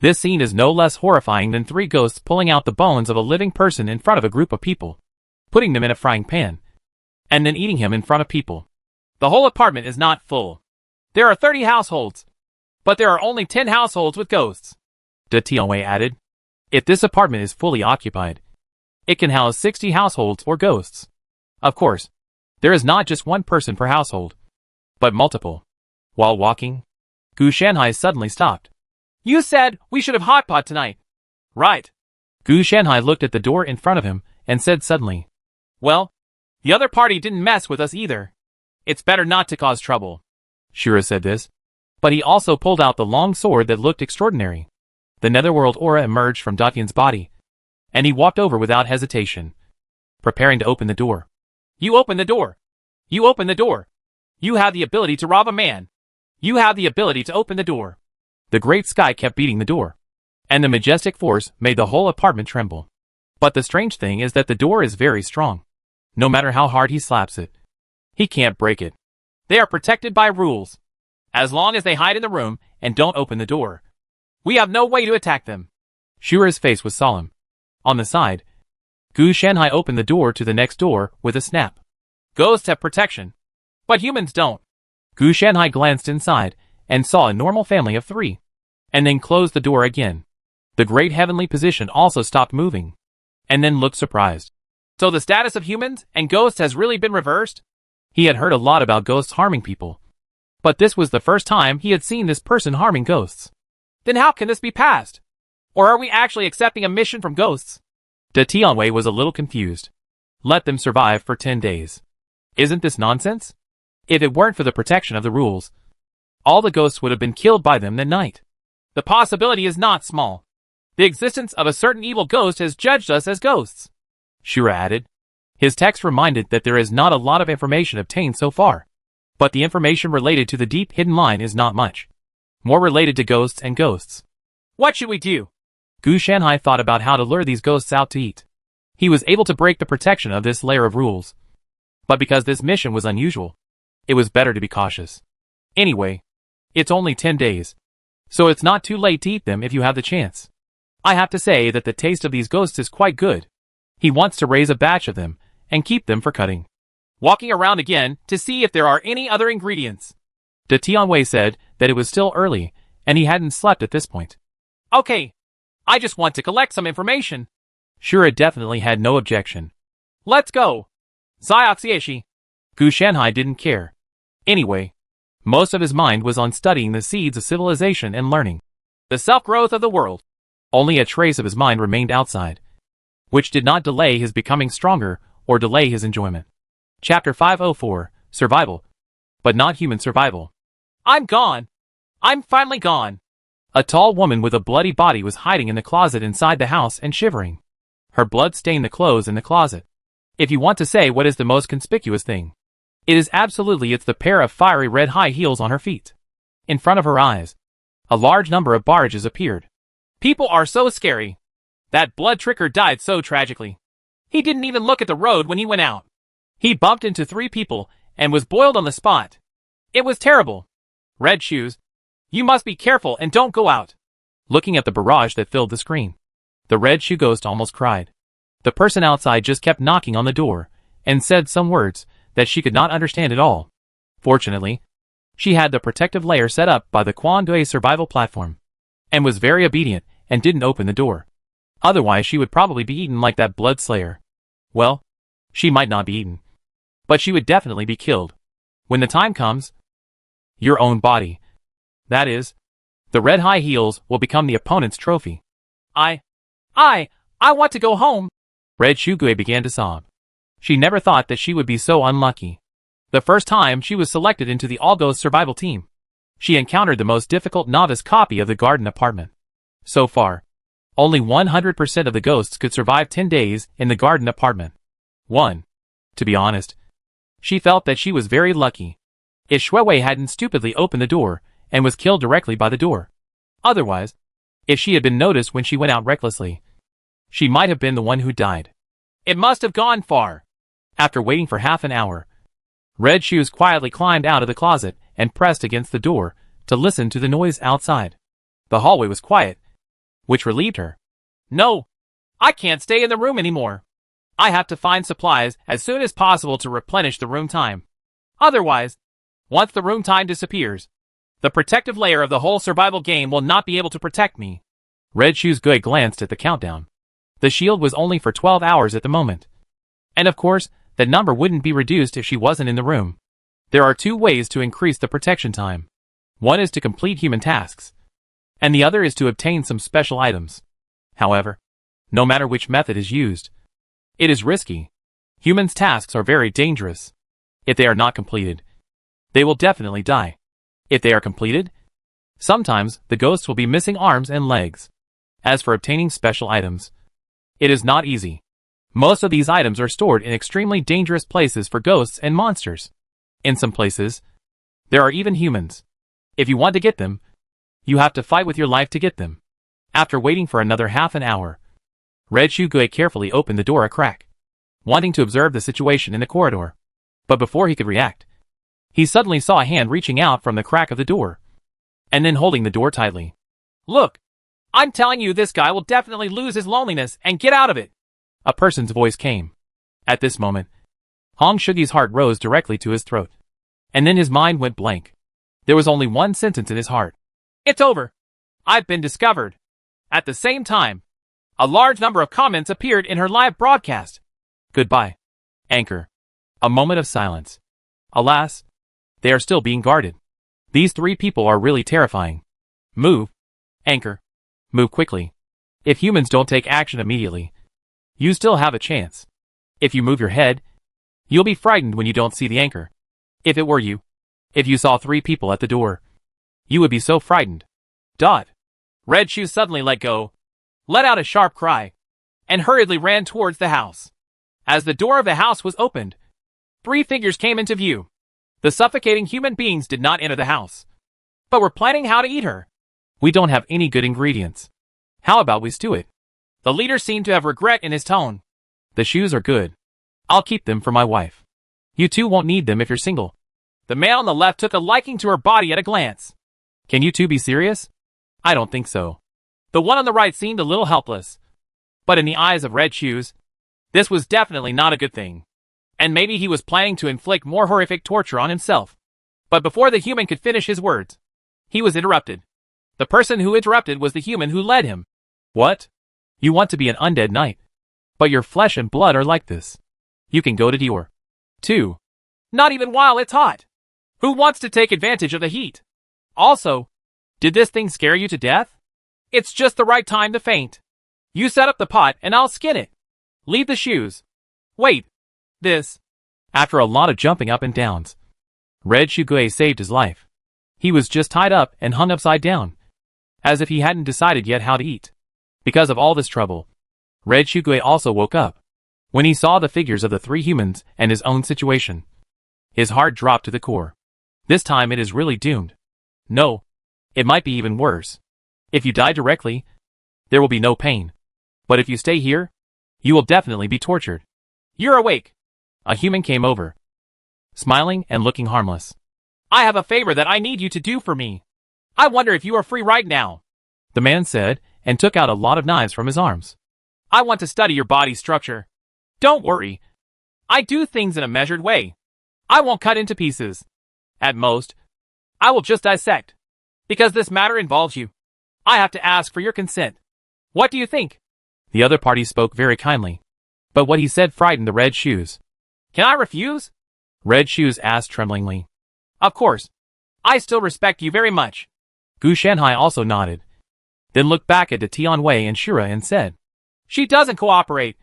Speaker 1: This scene is no less horrifying than three ghosts pulling out the bones of a living person in front of a group of people, putting them in a frying pan, and then eating him in front of people. The whole apartment is not full. There are 30 households, but there are only 10 households with ghosts. De Tianwei added, if this apartment is fully occupied, it can house 60 households or ghosts. Of course, there is not just one person per household, but multiple. While walking, Gu Shanhai suddenly stopped. You said we should have hot pot tonight. Right. Gu Shanhai looked at the door in front of him and said suddenly, well, the other party didn't mess with us either. It's better not to cause trouble. Shura said this, but he also pulled out the long sword that looked extraordinary. The netherworld aura emerged from Datian's body, and he walked over without hesitation, preparing to open the door. You open the door. You open the door. You have the ability to rob a man. You have the ability to open the door. The great sky kept beating the door, and the majestic force made the whole apartment tremble. But the strange thing is that the door is very strong. No matter how hard he slaps it, he can't break it. They are protected by rules. As long as they hide in the room and don't open the door, we have no way to attack them. Shura's face was solemn. On the side, Gu Shanhai opened the door to the next door with a snap. Ghosts have protection, but humans don't. Gu Shanhai glanced inside and saw a normal family of 3, and then closed the door again. The great heavenly position also stopped moving, and then looked surprised. So the status of humans and ghosts has really been reversed? He had heard a lot about ghosts harming people, but this was the first time he had seen this person harming ghosts. Then how can this be passed? Or are we actually accepting a mission from ghosts? De Tianwei was a little confused. Let them survive for 10 days. Isn't this nonsense? If it weren't for the protection of the rules, all the ghosts would have been killed by them that night. The possibility is not small. The existence of a certain evil ghost has judged us as ghosts. Shura added. His text reminded that there is not a lot of information obtained so far, but the information related to the deep hidden line is not much. More related to ghosts and ghosts. What should we do? Gu Shanhai thought about how to lure these ghosts out to eat. He was able to break the protection of this layer of rules. But because this mission was unusual, it was better to be cautious. Anyway, it's only 10 days, so it's not too late to eat them if you have the chance. I have to say that the taste of these ghosts is quite good. He wants to raise a batch of them and keep them for cutting. Walking around again to see if there are any other ingredients. De Tianwei said that it was still early and he hadn't slept at this point. Okay, I just want to collect some information. Shura definitely had no objection. Let's go. Xiaoxieshi. Gu Shanhai didn't care. Anyway, most of his mind was on studying the seeds of civilization and learning the self-growth of the world. Only a trace of his mind remained outside, which did not delay his becoming stronger or delay his enjoyment. Chapter 504, Survival. But not human survival. I'm gone. I'm finally gone. A tall woman with a bloody body was hiding in the closet inside the house and shivering. Her blood stained the clothes in the closet. If you want to say what is the most conspicuous thing, it is absolutely it's the pair of fiery red high heels on her feet. In front of her eyes, a large number of barrages appeared. People are so scary. That blood tricker died so tragically. He didn't even look at the road when he went out. He bumped into 3 people and was boiled on the spot. It was terrible. Red shoes. You must be careful and don't go out. Looking at the barrage that filled the screen, the red shoe ghost almost cried. The person outside just kept knocking on the door and said some words that she could not understand at all. Fortunately, she had the protective layer set up by the Quan Dui survival platform and was very obedient and didn't open the door. Otherwise she would probably be eaten like that blood slayer. Well, she might not be eaten, but she would definitely be killed. When the time comes, your own body, that is, The red high heels will become the opponent's trophy. I want to go home. Red Shugui began to sob. She never thought that she would be so unlucky. The first time she was selected into the All Ghost survival team, she encountered the most difficult novice copy of the garden apartment. So far, only 100% of the ghosts could survive 10 days in the garden apartment. To be honest, she felt that she was very lucky. If Shuewei hadn't stupidly opened the door and was killed directly by the door. Otherwise, if she had been noticed when she went out recklessly, she might have been the one who died. It must have gone far. After waiting for half an hour, Red Shoes quietly climbed out of the closet and pressed against the door to listen to the noise outside. The hallway was quiet, which relieved her. No, I can't stay in the room anymore. I have to find supplies as soon as possible to replenish the room time. Otherwise, once the room time disappears, the protective layer of the whole survival game will not be able to protect me. Red Shoes Gui glanced at the countdown. The shield was only for 12 hours at the moment. And of course, the number wouldn't be reduced if she wasn't in the room. There are 2 ways to increase the protection time. One is to complete human tasks, and the other is to obtain some special items. However, no matter which method is used, it is risky. Humans' tasks are very dangerous. If they are not completed, they will definitely die. If they are completed, sometimes the ghosts will be missing arms and legs. As for obtaining special items, it is not easy. Most of these items are stored in extremely dangerous places for ghosts and monsters. In some places, there are even humans. If you want to get them, you have to fight with your life to get them. After waiting for another half an hour, Red Shugui carefully opened the door a crack, wanting to observe the situation in the corridor. But before he could react, he suddenly saw a hand reaching out from the crack of the door, and then holding the door tightly. Look, I'm telling you, this guy will definitely lose his loneliness and get out of it. A person's voice came. At this moment, Hong Shugi's heart rose directly to his throat, and then his mind went blank. There was only one sentence in his heart. It's over. I've been discovered. At the same time, a large number of comments appeared in her live broadcast. Goodbye, Anchor. A moment of silence. Alas, they are still being guarded. These 3 people are really terrifying. Move, Anchor. Move quickly. If humans don't take action immediately, you still have a chance. If you move your head, you'll be frightened when you don't see the anchor. If it were you, if you saw 3 people at the door, you would be so frightened. Red Shoe suddenly let go, let out a sharp cry, and hurriedly ran towards the house. As the door of the house was opened, 3 figures came into view. The suffocating human beings did not enter the house, but were planning how to eat her. We don't have any good ingredients. How about we stew it? The leader seemed to have regret in his tone. The shoes are good. I'll keep them for my wife. You 2 won't need them if you're single. The man on the left took a liking to her body at a glance. Can you 2 be serious? I don't think so. The one on the right seemed a little helpless. But in the eyes of Red Shoes, this was definitely not a good thing. And maybe he was planning to inflict more horrific torture on himself. But before the human could finish his words, he was interrupted. The person who interrupted was the human who led him. What? You want to be an undead knight? But your flesh and blood are like this. You can go to Dior. 2. Not even while it's hot. Who wants to take advantage of the heat? Also, did this thing scare you to death? It's just the right time to faint. You set up the pot and I'll skin it. Leave the shoes. Wait. This. After a lot of jumping up and downs, Red Shugui saved his life. He was just tied up and hung upside down, as if he hadn't decided yet how to eat. Because of all this trouble, Red Shugui also woke up. When he saw the figures of the 3 humans and his own situation, his heart dropped to the core. This time it is really doomed. No, it might be even worse. If you die directly, there will be no pain. But if you stay here, you will definitely be tortured. You're awake. A human came over, smiling and looking harmless. I have a favor that I need you to do for me. I wonder if you are free right now. The man said, and took out a lot of knives from his arms. I want to study your body structure. Don't worry. I do things in a measured way. I won't cut into pieces. At most, I will just dissect. Because this matter involves you, I have to ask for your consent. What do you think? The other party spoke very kindly, but what he said frightened the Red Shoes. Can I refuse? Red Shoes asked tremblingly. Of course. I still respect you very much. Gu Shanhai also nodded, then looked back at De Tianwei and Shura and said, "She doesn't cooperate.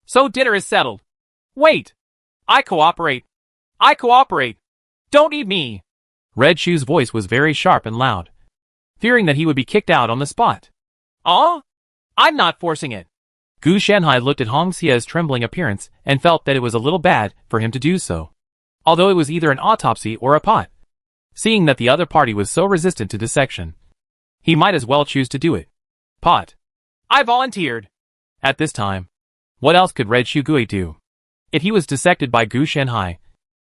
Speaker 1: So dinner is settled. Wait! I cooperate. I cooperate. Don't eat me." Red Shoe's voice was very sharp and loud, fearing that he would be kicked out on the spot. I'm not forcing it." Gu Shanhai looked at Hong Xia's trembling appearance and felt that it was a little bad for him to do so, although it was either an autopsy or a pot. Seeing that the other party was so resistant to dissection, he might as well choose to do it. Pot. I volunteered. At this time, what else could Red Shoe Gui do? If he was dissected by Gu Shanhai,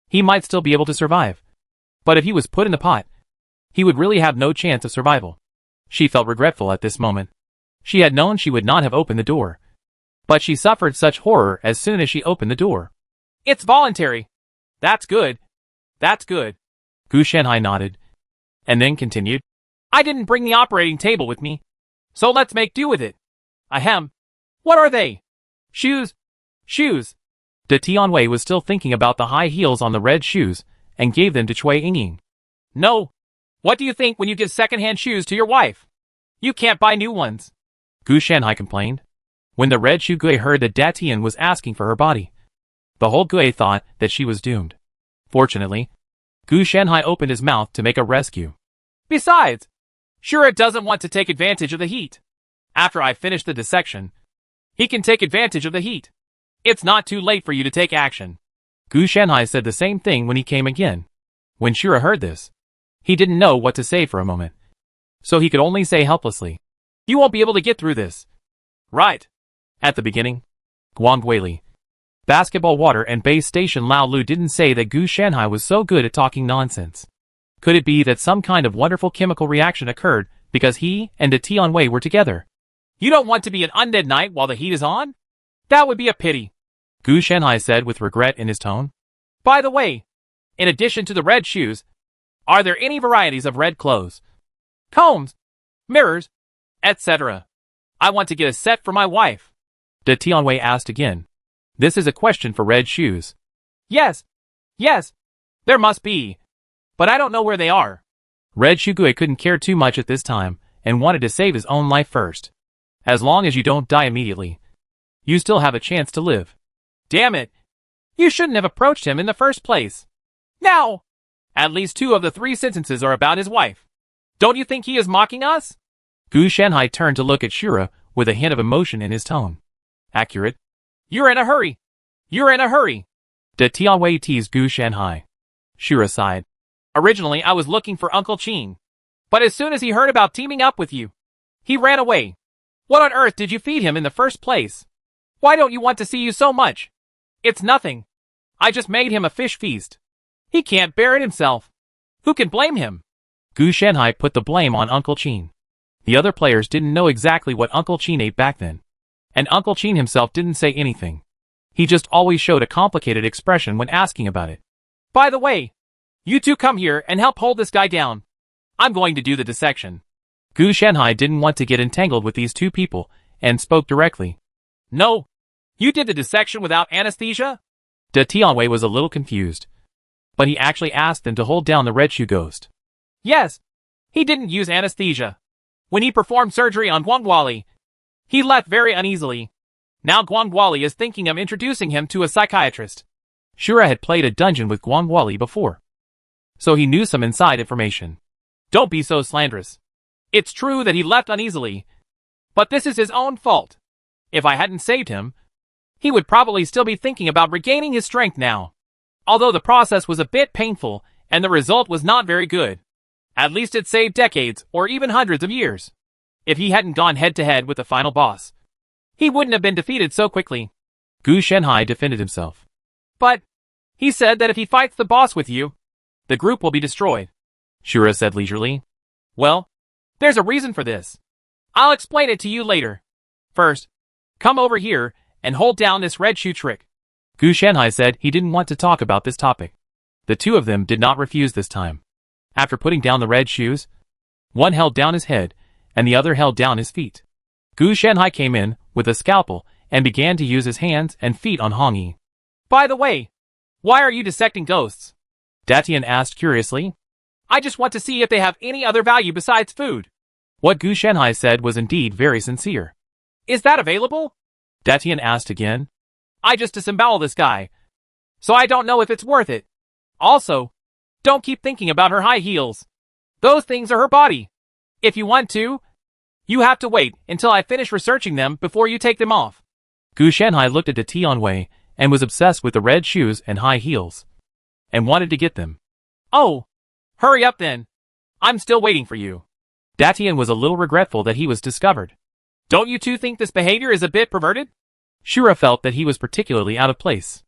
Speaker 1: he might still be able to survive. But if he was put in the pot, he would really have no chance of survival. She felt regretful at this moment. She had known she would not have opened the door, but she suffered such horror as soon as she opened the door. It's voluntary. That's good. That's good. Gu Shanhai nodded, and then continued. I didn't bring the operating table with me, so let's make do with it. Ahem. What are they? Shoes. Shoes. De Tianwei was still thinking about the high heels on the red shoes, and gave them to Cui Yingying. No. What do you think when you give second-hand shoes to your wife? You can't buy new ones. Gu Shanhai complained. When the red shoe Gui heard that Da Tian was asking for her body, the whole Gui thought that she was doomed. Fortunately, Gu Shanhai opened his mouth to make a rescue. Besides, Shura doesn't want to take advantage of the heat. After I finish the dissection, he can take advantage of the heat. It's not too late for you to take action. Gu Shanhai said the same thing when he came again. When Shura heard this, he didn't know what to say for a moment, so he could only say helplessly, You won't be able to get through this. Right. At the beginning, Guang Guili, Basketball Water and Base Station Lao Lu didn't say that Gu Shanhai was so good at talking nonsense. Could it be that some kind of wonderful chemical reaction occurred because he and De Tianwei were together? You don't want to be an undead knight while the heat is on? That would be a pity, Gu Shanhai said with regret in his tone. By the way, in addition to the red shoes, are there any varieties of red clothes? Combs, mirrors, etc. I want to get a set for my wife. De Tianwei asked again. This is a question for red shoes. Yes, there must be. But I don't know where they are. Red Shoe Gui couldn't care too much at this time and wanted to save his own life first. As long as you don't die immediately, you still have a chance to live. Damn it! You shouldn't have approached him in the first place. Now! At least 2 of the 3 sentences are about his wife. Don't you think he is mocking us? Gu Shanhai turned to look at Shura with a hint of emotion in his tone. Accurate. You're in a hurry. You're in a hurry. De Tianwei teased Gu Shanhai. Shura sighed. Originally, I was looking for Uncle Qin. But as soon as he heard about teaming up with you, he ran away. What on earth did you feed him in the first place? Why don't you want to see you so much? It's nothing. I just made him a fish feast. He can't bear it himself. Who can blame him? Gu Shanhai put the blame on Uncle Qin. The other players didn't know exactly what Uncle Qin ate back then. And Uncle Qin himself didn't say anything. He just always showed a complicated expression when asking about it. By the way, you 2 come here and help hold this guy down. I'm going to do the dissection. Gu Shanhai didn't want to get entangled with these 2 people and spoke directly. No, you did the dissection without anesthesia? De Tianwei was a little confused, but he actually asked them to hold down the red shoe ghost. Yes, he didn't use anesthesia. When he performed surgery on Guangguali, he left very uneasily. Now Guangguali is thinking of introducing him to a psychiatrist. Shura had played a dungeon with Guangguali before, so he knew some inside information. Don't be so slanderous. It's true that he left uneasily, but this is his own fault. If I hadn't saved him, he would probably still be thinking about regaining his strength now. Although the process was a bit painful and the result was not very good, at least it saved decades or even hundreds of years. If he hadn't gone head-to-head with the final boss, he wouldn't have been defeated so quickly. Gu Shanhai defended himself. But he said that if he fights the boss with you, the group will be destroyed, Shura said leisurely. Well, there's a reason for this. I'll explain it to you later. First, come over here and hold down this red shoe trick. Gu Shanhai said he didn't want to talk about this topic. The 2 of them did not refuse this time. After putting down the red shoes, one held down his head and the other held down his feet. Gu Shanhai came in with a scalpel and began to use his hands and feet on Hong Yi. By the way, why are you dissecting ghosts? Da Tian asked curiously. I just want to see if they have any other value besides food. What Gu Shanhai said was indeed very sincere. Is that available? Datian asked again. I just disembowel this guy, so I don't know if it's worth it. Also, don't keep thinking about her high heels. Those things are her body. If you want to, you have to wait until I finish researching them before you take them off. Gu Shanhai looked at the Tianwei and was obsessed with the red shoes and high heels, and wanted to get them. Oh, hurry up then. I'm still waiting for you. Datian was a little regretful that he was discovered. Don't you two think this behavior is a bit perverted? Shura felt that he was particularly out of place.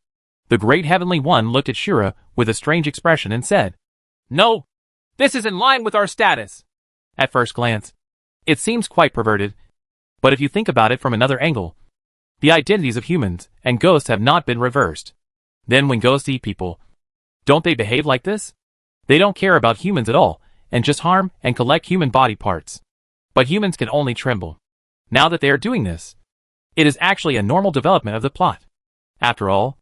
Speaker 1: The Great Heavenly One looked at Shura with a strange expression and said, No, this is in line with our status. At first glance, it seems quite perverted, but if you think about it from another angle, the identities of humans and ghosts have not been reversed. Then when ghosts eat people, don't they behave like this? They don't care about humans at all, and just harm and collect human body parts. But humans can only tremble. Now that they are doing this, it is actually a normal development of the plot. After all,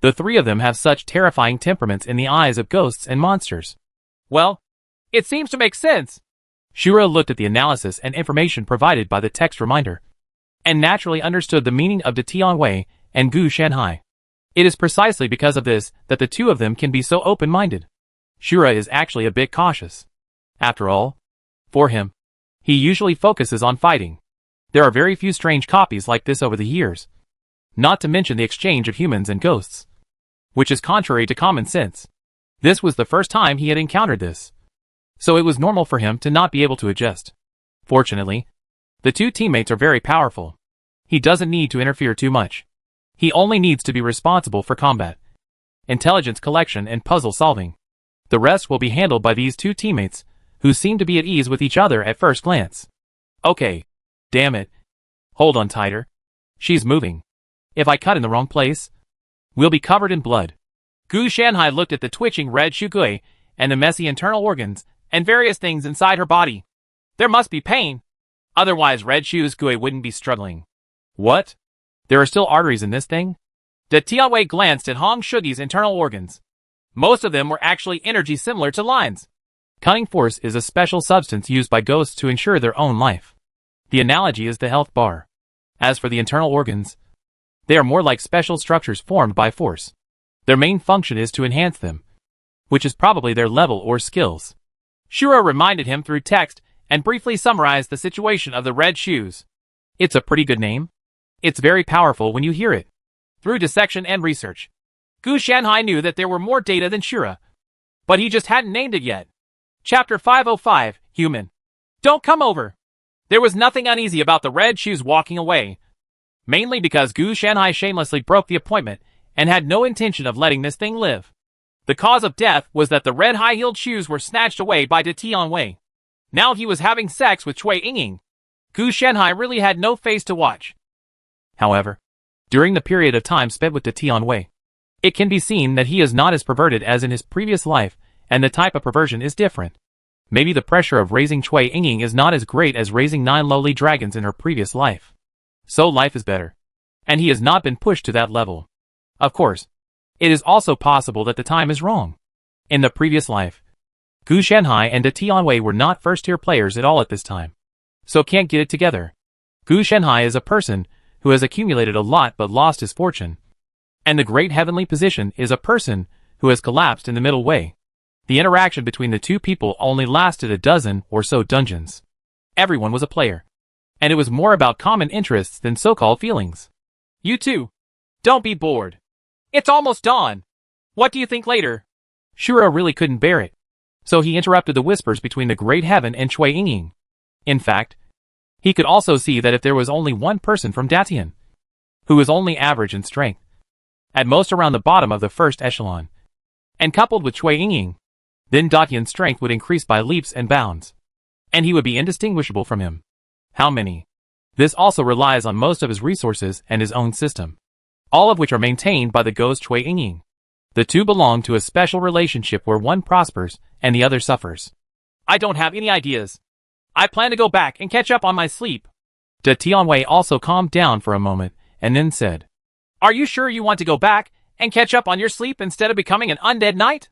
Speaker 1: the three of them have such terrifying temperaments in the eyes of ghosts and monsters. Well, it seems to make sense. Shura looked at the analysis and information provided by the text reminder, and naturally understood the meaning of the Tianwei and Gu Shanhai. It is precisely because of this that the two of them can be so open-minded. Shura is actually a bit cautious. After all, for him, he usually focuses on fighting. There are very few strange copies like this over the years, not to mention the exchange of humans and ghosts, which is contrary to common sense. This was the first time he had encountered this, so it was normal for him to not be able to adjust. Fortunately, the two teammates are very powerful. He doesn't need to interfere too much. He only needs to be responsible for combat, intelligence collection and puzzle solving. The rest will be handled by these two teammates, who seem to be at ease with each other at first glance. Okay. Damn it. Hold on tighter. She's moving. If I cut in the wrong place, we'll be covered in blood. Gu Shanhai looked at the twitching red Shugui and the messy internal organs and various things inside her body. There must be pain. Otherwise Red Shoes Gui wouldn't be struggling. What? There are still arteries in this thing? The Tianwei glanced at Hong Shugi's internal organs. Most of them were actually energy similar to lines. Cunning force is a special substance used by ghosts to ensure their own life. The analogy is the health bar. As for the internal organs, they are more like special structures formed by force. Their main function is to enhance them, which is probably their level or skills. Shura reminded him through text and briefly summarized the situation of the red shoes. It's a pretty good name. It's very powerful when you hear it. Through dissection and research, Gu Shanhai knew that there were more data than Shura, but he just hadn't named it yet. Chapter 505, Human. Don't come over. There was nothing uneasy about the red shoes walking away, mainly because Gu Shanhai shamelessly broke the appointment and had no intention of letting this thing live. The cause of death was that the red high-heeled shoes were snatched away by De Tianwei. Now he was having sex with Cui Yingying. Gu Shanhai really had no face to watch. However, during the period of time spent with De Tianwei, it can be seen that he is not as perverted as in his previous life, and the type of perversion is different. Maybe the pressure of raising Cui Yingying is not as great as raising 9 lowly dragons in her previous life. So life is better, and he has not been pushed to that level. Of course, it is also possible that the time is wrong. In the previous life, Gu Shanhai and De Tianwei were not first-tier players at all at this time, so can't get it together. Gu Shanhai is a person who has accumulated a lot but lost his fortune, and the Great Heavenly Position is a person who has collapsed in the middle way. The interaction between the two people only lasted a dozen or so dungeons. Everyone was a player, and it was more about common interests than so-called feelings. You two, don't be bored. It's almost dawn. What do you think later? Shura really couldn't bear it, so he interrupted the whispers between the Great Heaven and Cui Yingying. In fact, he could also see that if there was only one person from Datian, who was only average in strength, at most around the bottom of the first echelon, and coupled with Cui Yingying, then Datian's strength would increase by leaps and bounds, and he would be indistinguishable from him. How many? This also relies on most of his resources and his own system, all of which are maintained by the ghost Cui Yingying. The two belong to a special relationship where one prospers and the other suffers. I don't have any ideas. I plan to go back and catch up on my sleep. De Tianwei also calmed down for a moment and then said, Are you sure you want to go back and catch up on your sleep instead of becoming an undead knight?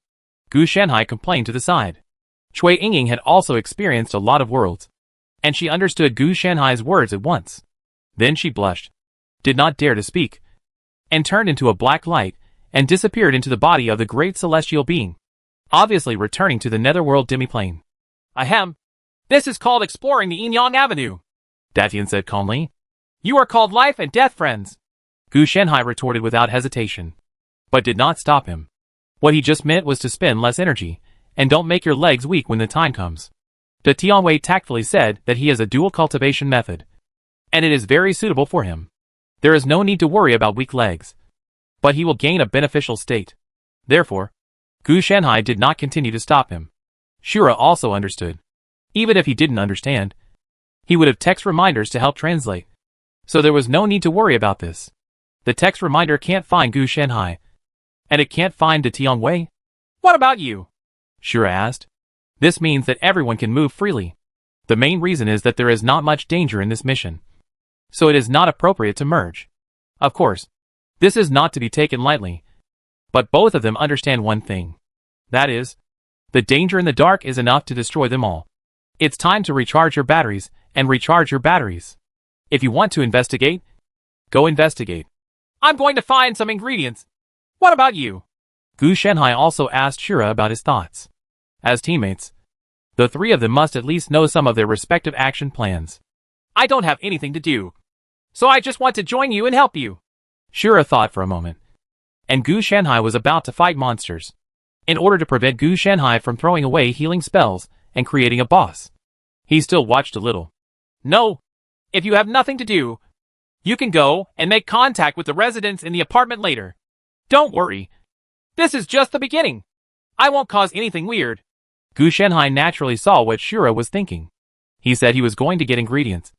Speaker 1: Gu Shanhai complained to the side. Cui Yingying had also experienced a lot of worlds, and she understood Gu Shanhai's words at once. Then she blushed, did not dare to speak, and turned into a black light and disappeared into the body of the great celestial being, obviously returning to the netherworld demiplane. Ahem. This is called exploring the Yin-Yang Avenue, Datian said calmly. You are called life and death friends, Gu Shanhai retorted without hesitation, but did not stop him. What he just meant was to spend less energy, and don't make your legs weak when the time comes. De Tianwei tactfully said that he has a dual cultivation method, and it is very suitable for him. There is no need to worry about weak legs, but he will gain a beneficial state. Therefore, Gu Shanhai did not continue to stop him. Shura also understood. Even if he didn't understand, he would have text reminders to help translate. So there was no need to worry about this. The text reminder can't find Gu Shanhai, and it can't find De Tianwei. What about you? Shura asked. This means that everyone can move freely. The main reason is that there is not much danger in this mission, so it is not appropriate to merge. Of course, this is not to be taken lightly, but both of them understand one thing. That is, the danger in the dark is enough to destroy them all. It's time to recharge your batteries, and recharge your batteries. If you want to investigate, go investigate. I'm going to find some ingredients. What about you? Gu Shanhai also asked Shura about his thoughts. As teammates, the three of them must at least know some of their respective action plans. I don't have anything to do, so I just want to join you and help you. Shura thought for a moment, and Gu Shanhai was about to fight monsters. In order to prevent Gu Shanhai from throwing away healing spells and creating a boss, he still watched a little. No, if you have nothing to do, you can go and make contact with the residents in the apartment later. Don't worry. This is just the beginning. I won't cause anything weird. Gu Shanhai naturally saw what Shura was thinking. He said he was going to get ingredients,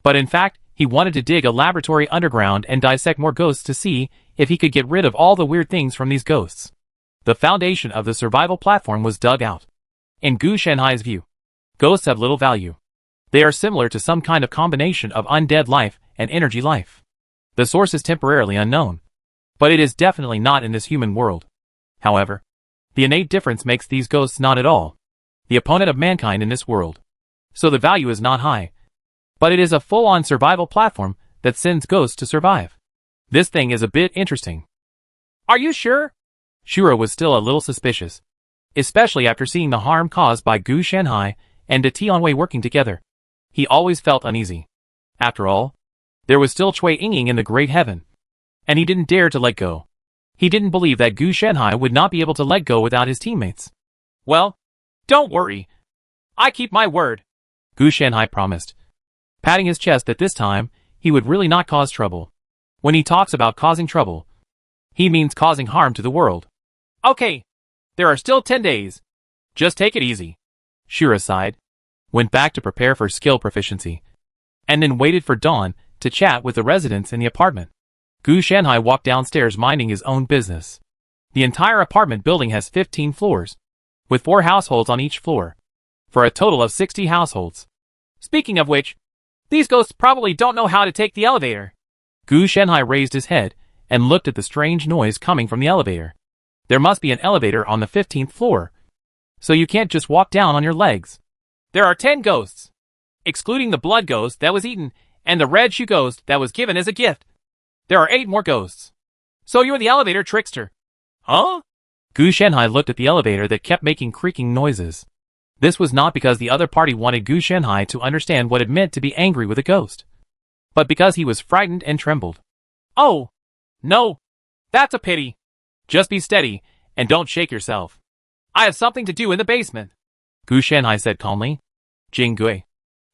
Speaker 1: but in fact, he wanted to dig a laboratory underground and dissect more ghosts to see if he could get rid of all the weird things from these ghosts. The foundation of the survival platform was dug out. In Gu Shanhai's view, ghosts have little value. They are similar to some kind of combination of undead life and energy life. The source is temporarily unknown, but it is definitely not in this human world. However, the innate difference makes these ghosts not at all the opponent of mankind in this world. So the value is not high, but it is a full-on survival platform that sends ghosts to survive. This thing is a bit interesting. Are you sure? Shura was still a little suspicious, especially after seeing the harm caused by Gu Shanhai and De Tianwei working together. He always felt uneasy. After all, there was still Cui Yingying in the great heaven, and he didn't dare to let go. He didn't believe that Gu Shanhai would not be able to let go without his teammates. Well, don't worry. I keep my word, Gu Shanhai promised, patting his chest that this time, he would really not cause trouble. When he talks about causing trouble, he means causing harm to the world. Okay, there are still 10 days. Just take it easy. Shura sighed, went back to prepare for skill proficiency, and then waited for dawn to chat with the residents in the apartment. Gu Shanhai walked downstairs minding his own business. The entire apartment building has 15 floors, with 4 households on each floor, for a total of 60 households. Speaking of which, these ghosts probably don't know how to take the elevator. Gu Shanhai raised his head and looked at the strange noise coming from the elevator. There must be an elevator on the 15th floor, so you can't just walk down on your legs. There are 10 ghosts, excluding the blood ghost that was eaten and the red shoe ghost that was given as a gift. There are 8 more ghosts. So you're the elevator trickster. Huh? Gu Shanhai looked at the elevator that kept making creaking noises. This was not because the other party wanted Gu Shanhai to understand what it meant to be angry with a ghost, but because he was frightened and trembled. Oh, no. That's a pity. Just be steady, and don't shake yourself. I have something to do in the basement, Gu Shanhai said calmly. Jing Gui,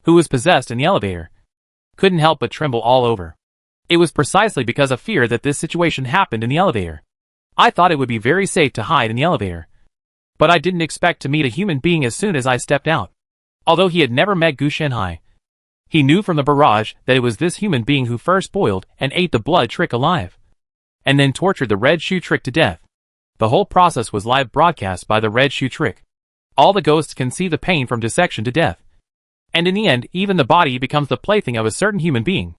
Speaker 1: who was possessed in the elevator, couldn't help but tremble all over. It was precisely because of fear that this situation happened in the elevator. I thought it would be very safe to hide in the elevator, but I didn't expect to meet a human being as soon as I stepped out. Although he had never met Gu Shanhai, he knew from the barrage that it was this human being who first boiled and ate the blood trick alive, and then tortured the red shoe trick to death. The whole process was live broadcast by the red shoe trick. All the ghosts can see the pain from dissection to death, and in the end even the body becomes the plaything of a certain human being.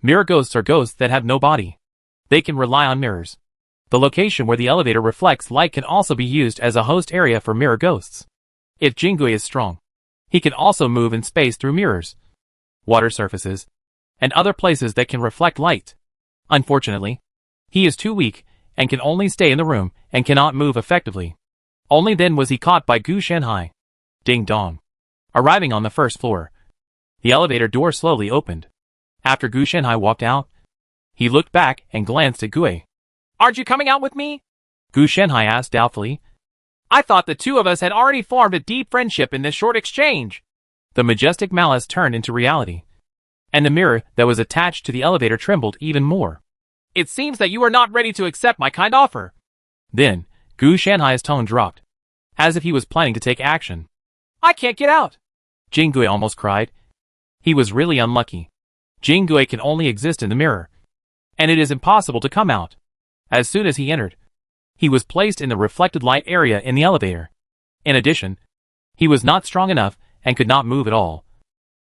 Speaker 1: Mirror ghosts are ghosts that have no body. They can rely on mirrors. The location where the elevator reflects light can also be used as a host area for mirror ghosts. If Jingui is strong, he can also move in space through mirrors, water surfaces, and other places that can reflect light. Unfortunately, he is too weak and can only stay in the room and cannot move effectively. Only then was he caught by Gu Shanhai. Ding dong. Arriving on the first floor, the elevator door slowly opened. After Gu Shanhai walked out, he looked back and glanced at Gui. "Aren't you coming out with me?" Gu Shanhai asked doubtfully. "I thought the two of us had already formed a deep friendship in this short exchange." The majestic malice turned into reality, and the mirror that was attached to the elevator trembled even more. "It seems that you are not ready to accept my kind offer." Then, Gu Shanhai's tone dropped, as if he was planning to take action. "I can't get out!" Jingui almost cried. He was really unlucky. Jingui can only exist in the mirror, and it is impossible to come out. As soon as he entered, he was placed in the reflected light area in the elevator. In addition, he was not strong enough and could not move at all.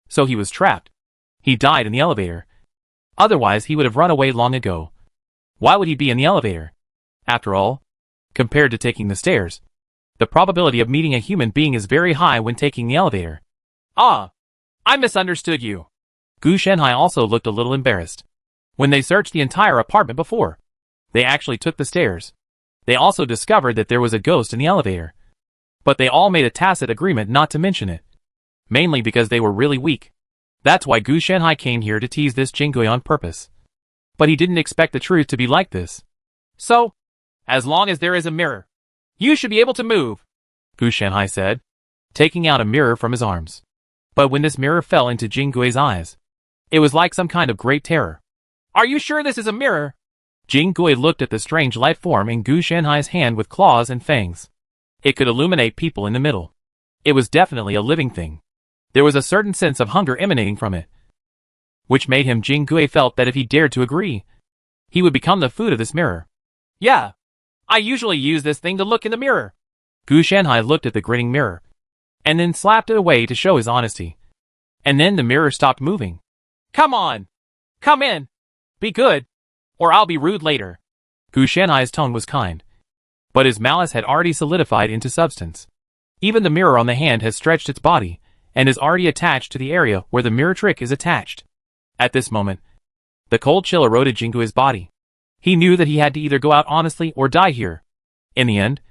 Speaker 1: So he was trapped. He died in the elevator. Otherwise he would have run away long ago. Why would he be in the elevator? After all, compared to taking the stairs, the probability of meeting a human being is very high when taking the elevator. "Ah, I misunderstood you." Gu Shanhai also looked a little embarrassed. When they searched the entire apartment before, they actually took the stairs. They also discovered that there was a ghost in the elevator. But they all made a tacit agreement not to mention it. Mainly because they were really weak. That's why Gu Shanhai came here to tease this Jingui on purpose. But he didn't expect the truth to be like this. "So, as long as there is a mirror, you should be able to move," Gu Shanhai said, taking out a mirror from his arms. But when this mirror fell into Jingui's eyes, it was like some kind of great terror. "Are you sure this is a mirror?" Jingui looked at the strange life form in Gu Shanhai's hand with claws and fangs. It could illuminate people in the middle. It was definitely a living thing. There was a certain sense of hunger emanating from it, which made him Jingui felt that if he dared to agree, he would become the food of this mirror. "Yeah, I usually use this thing to look in the mirror." Gu Shanhai looked at the grinning mirror, and then slapped it away to show his honesty. And then the mirror stopped moving. "Come on! Come in! Be good, or I'll be rude later." Gu Shanhai's tone was kind, but his malice had already solidified into substance. Even the mirror on the hand has stretched its body, and is already attached to the area where the mirror trick is attached. At this moment, the cold chill eroded Jingui's body. He knew that he had to either go out honestly or die here. In the end,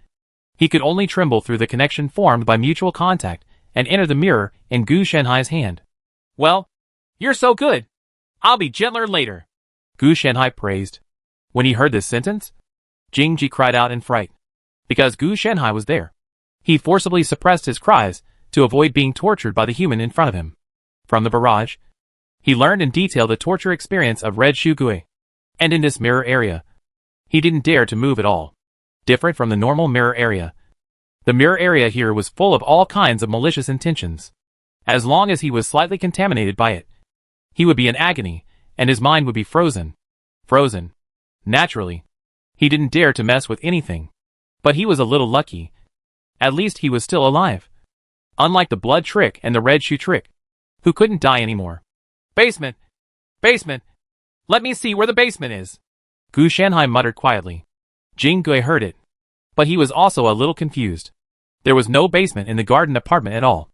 Speaker 1: he could only tremble through the connection formed by mutual contact and enter the mirror in Gu Shanhai's hand. "Well, you're so good. I'll be gentler later," Gu Shanhai praised. When he heard this sentence, Jingji cried out in fright. Because Gu Shanhai was there, he forcibly suppressed his cries to avoid being tortured by the human in front of him. From the barrage, he learned in detail the torture experience of Red Shu Gui. And in this mirror area, he didn't dare to move at all. Different from the normal mirror area, the mirror area here was full of all kinds of malicious intentions. As long as he was slightly contaminated by it, he would be in agony, and his mind would be frozen. Frozen. Naturally, he didn't dare to mess with anything. But he was a little lucky. At least he was still alive. Unlike the blood trick and the red shoe trick, who couldn't die anymore. "Basement! Basement! Let me see where the basement is!" Gu Shanhai muttered quietly. Jingui heard it, but he was also a little confused. There was no basement in the garden apartment at all.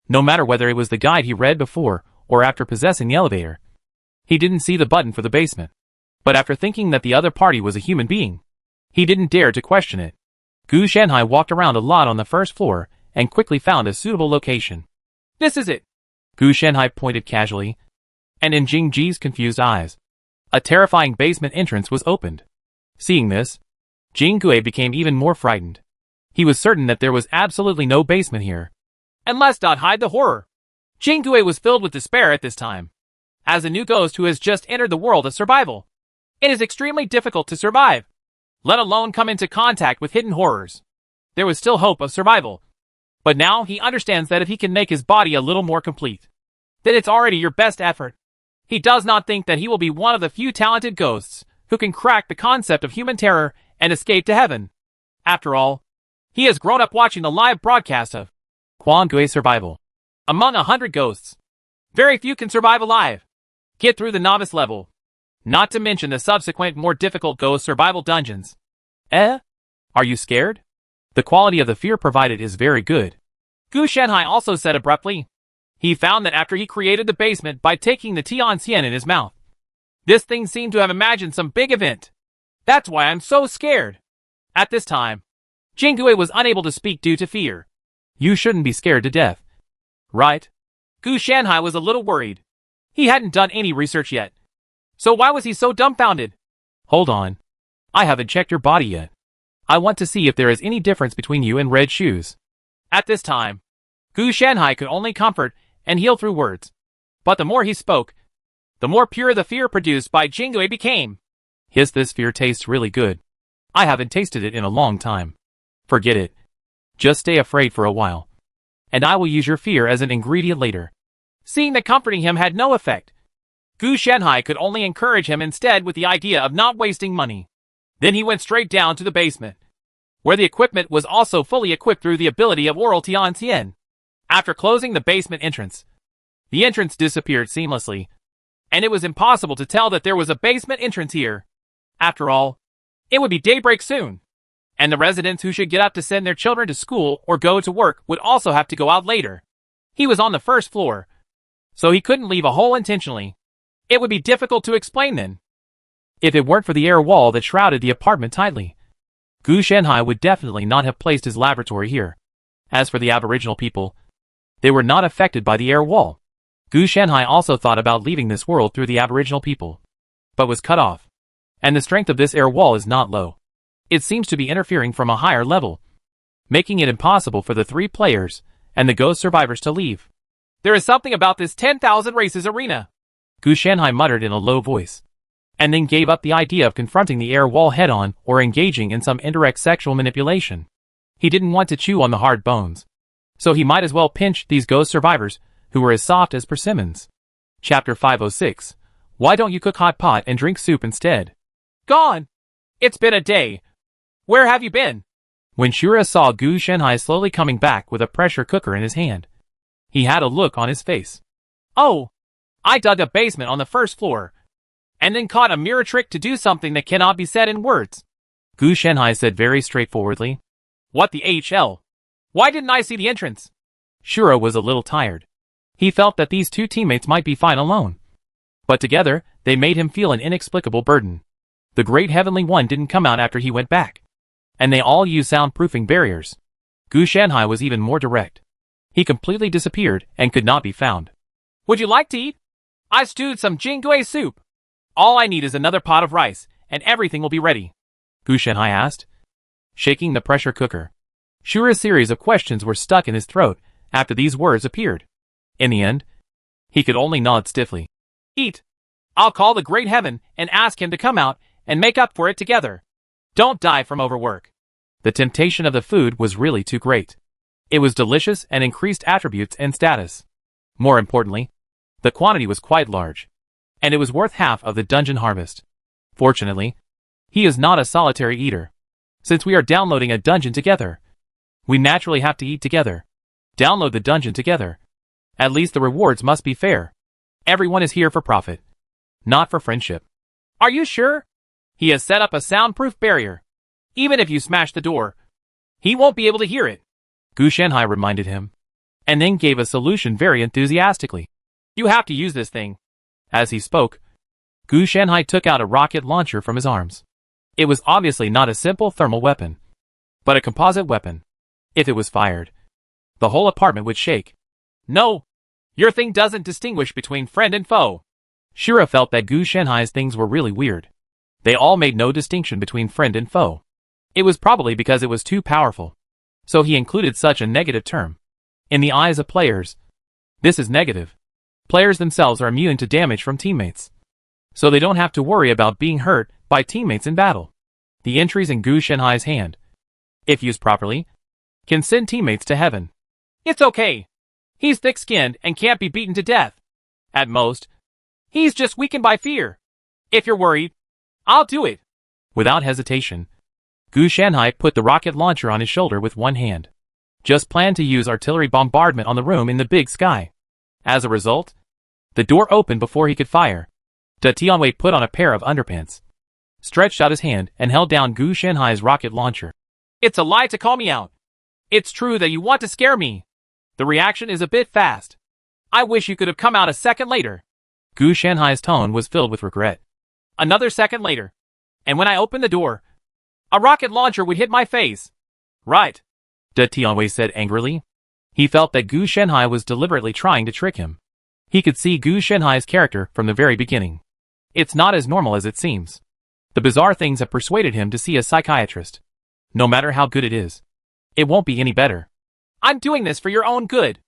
Speaker 1: No matter whether it was the guide he read before or after possessing the elevator, he didn't see the button for the basement. But after thinking that the other party was a human being, he didn't dare to question it. Gu Shanhai walked around a lot on the first floor and quickly found a suitable location. "This is it!" Gu Shanhai pointed casually, and in Jingji's confused eyes, a terrifying basement entrance was opened. Seeing this, Jingui became even more frightened. He was certain that there was absolutely no basement here. And let's not hide the horror. Jingui was filled with despair at this time. As a new ghost who has just entered the world of survival, it is extremely difficult to survive, let alone come into contact with hidden horrors. There was still hope of survival. But now he understands that if he can make his body a little more complete, then it's already your best effort. He does not think that he will be one of the few talented ghosts who can crack the concept of human terror and escape to heaven. After all, he has grown up watching the live broadcast of Quan Gui Survival. Among 100 ghosts, very few can survive alive, get through the novice level, not to mention the subsequent more difficult ghost survival dungeons. Are you scared? The quality of the fear provided is very good. Gu Shanhai also said abruptly. He found that after he created the basement by taking the Tianxian in his mouth, this thing seemed to have imagined some big event. That's why I'm so scared. At this time, Jingui was unable to speak due to fear. You shouldn't be scared to death. Right? Gu Shanhai was a little worried. He hadn't done any research yet. So why was he so dumbfounded? Hold on. I haven't checked your body yet. I want to see if there is any difference between you and Red Shoes. At this time, Gu Shanhai could only comfort and heal through words. But the more he spoke, the more pure the fear produced by Jingui became. This fear tastes really good. I haven't tasted it in a long time. Forget it. Just stay afraid for a while. And I will use your fear as an ingredient later. Seeing that comforting him had no effect, Gu Shanhai could only encourage him instead with the idea of not wasting money. Then he went straight down to the basement, where the equipment was also fully equipped through the ability of Oral Tianxian. After closing the basement entrance, the entrance disappeared seamlessly, and it was impossible to tell that there was a basement entrance here. After all, it would be daybreak soon, and the residents who should get up to send their children to school or go to work would also have to go out later. He was on the first floor, so he couldn't leave a hole intentionally. It would be difficult to explain then. If it weren't for the air wall that shrouded the apartment tightly, Gu Shanhai would definitely not have placed his laboratory here. As for the Aboriginal people, they were not affected by the air wall. Gu Shanhai also thought about leaving this world through the Aboriginal people, but was cut off. And the strength of this air wall is not low. It seems to be interfering from a higher level, making it impossible for the 3 players and the ghost survivors to leave. There is something about this 10,000 races arena, Gu Shanhai muttered in a low voice, and then gave up the idea of confronting the air wall head-on or engaging in some indirect sexual manipulation. He didn't want to chew on the hard bones, so he might as well pinch these ghost survivors who were as soft as persimmons. Chapter 506. Why don't you cook hot pot and drink soup instead? Gone! It's been a day. Where have you been? When Shura saw Gu Shanhai slowly coming back with a pressure cooker in his hand, he had a look on his face. Oh! I dug a basement on the first floor, and then caught a mirror trick to do something that cannot be said in words. Gu Shanhai said very straightforwardly. What the HL? Why didn't I see the entrance? Shura was a little tired. He felt that these 2 teammates might be fine alone, but together, they made him feel an inexplicable burden. The Great Heavenly One didn't come out after he went back, and they all used soundproofing barriers. Gu Shanhai was even more direct. He completely disappeared and could not be found. Would you like to eat? I stewed some Jingui soup. All I need is another pot of rice, and everything will be ready, Gu Shanhai asked, shaking the pressure cooker. Shura's series of questions were stuck in his throat after these words appeared. In the end, he could only nod stiffly. Eat. I'll call the Great Heaven and ask him to come out and make up for it together. Don't die from overwork. The temptation of the food was really too great. It was delicious and increased attributes and status. More importantly, the quantity was quite large, and it was worth half of the dungeon harvest. Fortunately, he is not a solitary eater. Since we are downloading a dungeon together, we naturally have to eat together. Download the dungeon together. At least the rewards must be fair. Everyone is here for profit, not for friendship. Are you sure? He has set up a soundproof barrier. Even if you smash the door, he won't be able to hear it, Gu Shanhai reminded him, and then gave a solution very enthusiastically. You have to use this thing. As he spoke, Gu Shanhai took out a rocket launcher from his arms. It was obviously not a simple thermal weapon, but a composite weapon. If it was fired, the whole apartment would shake. No, your thing doesn't distinguish between friend and foe. Shura felt that Gu Shanhai's things were really weird. They all made no distinction between friend and foe. It was probably because it was too powerful, so he included such a negative term. In the eyes of players, this is negative. Players themselves are immune to damage from teammates, so they don't have to worry about being hurt by teammates in battle. The entries in Gu Shanhai's hand, if used properly, can send teammates to heaven. It's okay. He's thick-skinned and can't be beaten to death. At most, he's just weakened by fear. If you're worried, I'll do it. Without hesitation, Gu Shanhai put the rocket launcher on his shoulder with one hand. Just planned to use artillery bombardment on the room in the big sky. As a result, the door opened before he could fire. Da Tianwei put on a pair of underpants, stretched out his hand, and held down Gu Shanhai's rocket launcher. It's a lie to call me out. It's true that you want to scare me. The reaction is a bit fast. I wish you could have come out a second later. Gu Shanhai's tone was filled with regret. Another second later. And when I opened the door, a rocket launcher would hit my face. Right. De Tianwei said angrily. He felt that Gu Shanhai was deliberately trying to trick him. He could see Gu Shanhai's character from the very beginning. It's not as normal as it seems. The bizarre things have persuaded him to see a psychiatrist. No matter how good it is, it won't be any better. I'm doing this for your own good.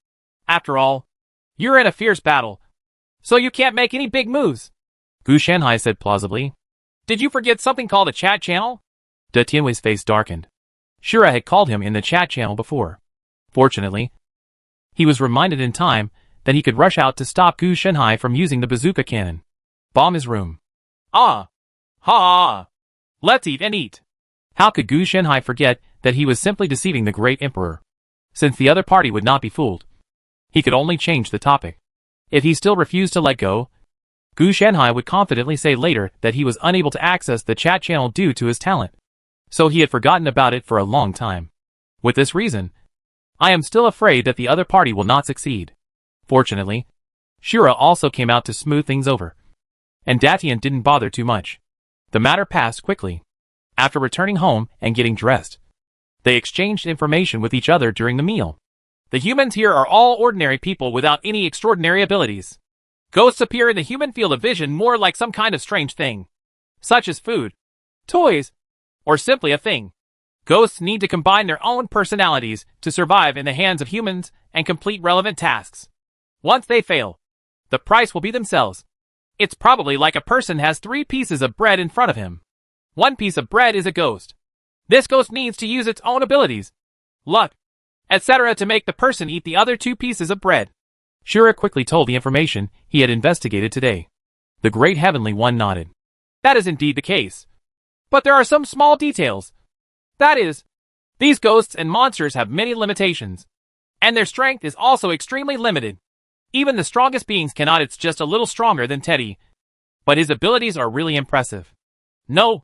Speaker 1: After all, you're in a fierce battle, so you can't make any big moves. Gu Shanhai said plausibly. Did you forget something called a chat channel? De Tianwei's face darkened. Shura had called him in the chat channel before. Fortunately, he was reminded in time that he could rush out to stop Gu Shanhai from using the bazooka cannon. Bomb his room. Ah! Ha! Let's eat and eat. How could Gu Shanhai forget that he was simply deceiving the great emperor? Since the other party would not be fooled, he could only change the topic. If he still refused to let go, Gu Shanhai would confidently say later that he was unable to access the chat channel due to his talent. So he had forgotten about it for a long time. With this reason, I am still afraid that the other party will not succeed. Fortunately, Shura also came out to smooth things over. And Datian didn't bother too much. The matter passed quickly. After returning home and getting dressed, they exchanged information with each other during the meal. The humans here are all ordinary people without any extraordinary abilities. Ghosts appear in the human field of vision more like some kind of strange thing, such as food, toys, or simply a thing. Ghosts need to combine their own personalities to survive in the hands of humans and complete relevant tasks. Once they fail, the price will be themselves. It's probably like a person has 3 pieces of bread in front of him. One piece of bread is a ghost. This ghost needs to use its own abilities, luck, etc. to make the person eat the other 2 pieces of bread. Shura quickly told the information he had investigated today. The Great Heavenly One nodded. That is indeed the case. But there are some small details. That is, these ghosts and monsters have many limitations. And their strength is also extremely limited. Even the strongest beings cannot. It's just a little stronger than Teddy. But his abilities are really impressive. No,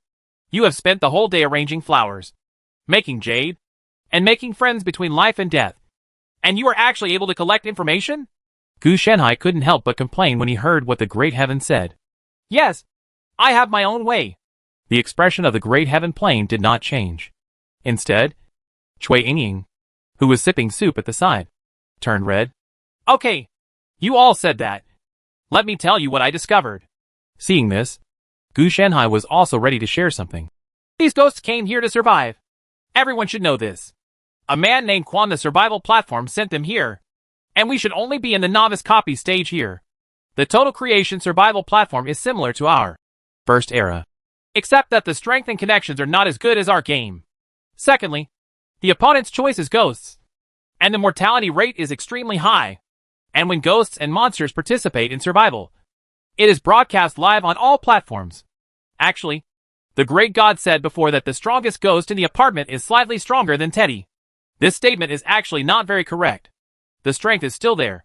Speaker 1: you have spent the whole day arranging flowers, making jade, and making friends between life and death. And you are actually able to collect information? Gu Shanhai couldn't help but complain when he heard what the Great Heaven said. Yes, I have my own way. The expression of the Great Heaven Plane did not change. Instead, Cui Yingying, who was sipping soup at the side, turned red. Okay, you all said that. Let me tell you what I discovered. Seeing this, Gu Shanhai was also ready to share something. These ghosts came here to survive. Everyone should know this. A man named Quan, the survival platform, sent them here. And we should only be in the novice copy stage here. The total creation survival platform is similar to our first era, except that the strength and connections are not as good as our game. Secondly, the opponent's choice is ghosts, and the mortality rate is extremely high. And when ghosts and monsters participate in survival, it is broadcast live on all platforms. Actually, the Great God said before that the strongest ghost in the apartment is slightly stronger than Teddy. This statement is actually not very correct. The strength is still there,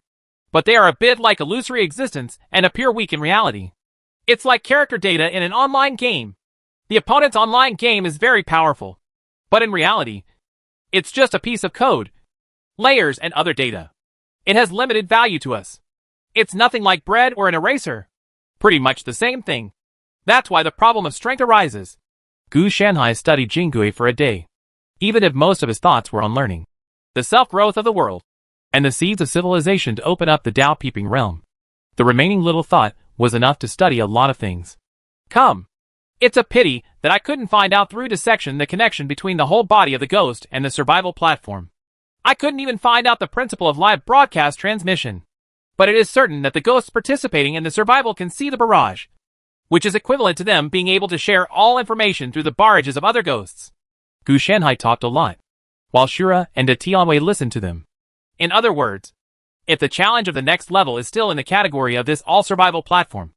Speaker 1: but they are a bit like illusory existence and appear weak in reality. It's like character data in an online game. The opponent's online game is very powerful, but in reality, it's just a piece of code, layers and other data. It has limited value to us. It's nothing like bread or an eraser. Pretty much the same thing. That's why the problem of strength arises. Gu Shanhai studied Jingui for a day, even if most of his thoughts were on learning the self-growth of the world and the seeds of civilization to open up the Dao Peeping realm. The remaining little thought was enough to study a lot of things. Come. It's a pity that I couldn't find out through dissection the connection between the whole body of the ghost and the survival platform. I couldn't even find out the principle of live broadcast transmission. But it is certain that the ghosts participating in the survival can see the barrage, which is equivalent to them being able to share all information through the barrages of other ghosts. Gu Shanhai talked a lot, while Shura and De Tianwei listened to them. In other words, if the challenge of the next level is still in the category of this all-survival platform,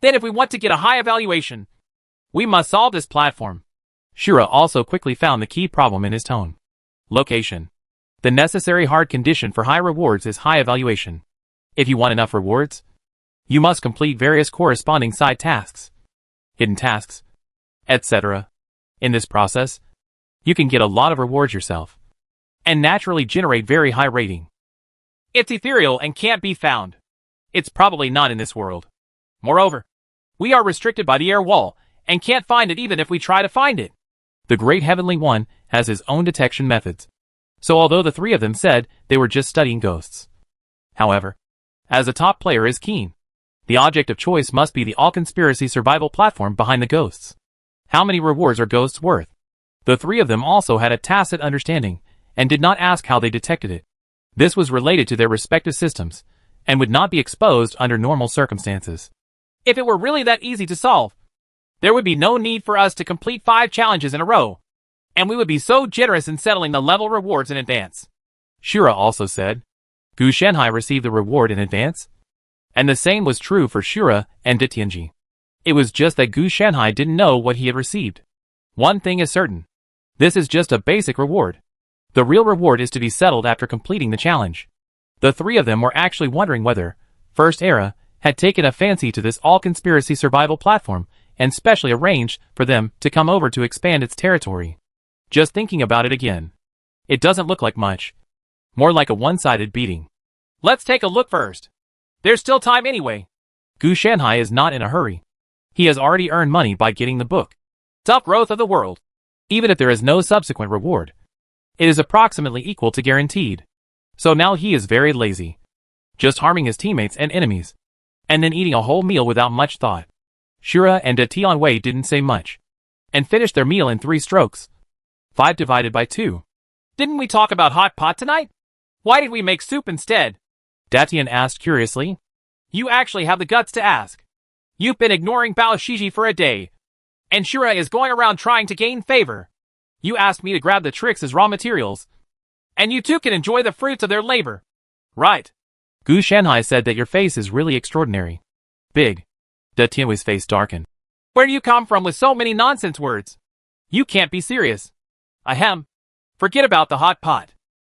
Speaker 1: then if we want to get a high evaluation, we must solve this platform. Shura also quickly found the key problem in his tone. Location. The necessary hard condition for high rewards is high evaluation. If you want enough rewards, you must complete various corresponding side tasks, hidden tasks, etc. In this process, you can get a lot of rewards yourself, and naturally generate very high rating. It's ethereal and can't be found. It's probably not in this world. Moreover, we are restricted by the air wall and can't find it even if we try to find it. The Great Heavenly One has his own detection methods. So although the three of them said they were just studying ghosts. However, as a top player is keen, the object of choice must be the all-conspiracy survival platform behind the ghosts. How many rewards are ghosts worth? The three of them also had a tacit understanding, and did not ask how they detected it. This was related to their respective systems, and would not be exposed under normal circumstances. If it were really that easy to solve, there would be no need for us to complete 5 challenges in a row, and we would be so generous in settling the level rewards in advance. Shura also said. Gu Shanhai received the reward in advance, and the same was true for Shura and Detianji. It was just that Gu Shanhai didn't know what he had received. One thing is certain. This is just a basic reward. The real reward is to be settled after completing the challenge. The three of them were actually wondering whether First Era had taken a fancy to this all-conspiracy survival platform and specially arranged for them to come over to expand its territory. Just thinking about it again. It doesn't look like much. More like a one-sided beating. Let's take a look first. There's still time anyway. Gu Shanhai is not in a hurry. He has already earned money by getting the book. Self-growth of the world. Even if there is no subsequent reward, it is approximately equal to guaranteed. So now he is very lazy. Just harming his teammates and enemies. And then eating a whole meal without much thought. Shura and Tianwei didn't say much. And finished their meal in 3 strokes. 5 divided by 2. Didn't we talk about hot pot tonight? Why did we make soup instead? Datian asked curiously. You actually have the guts to ask. You've been ignoring Bao Shiji for a day. And Shura is going around trying to gain favor. You asked me to grab the tricks as raw materials. And you two can enjoy the fruits of their labor. Right. Gu Shanhai said that your face is really extraordinary. Big. Datianwei's face darkened. Where do you come from with so many nonsense words? You can't be serious. Ahem. Forget about the hot pot.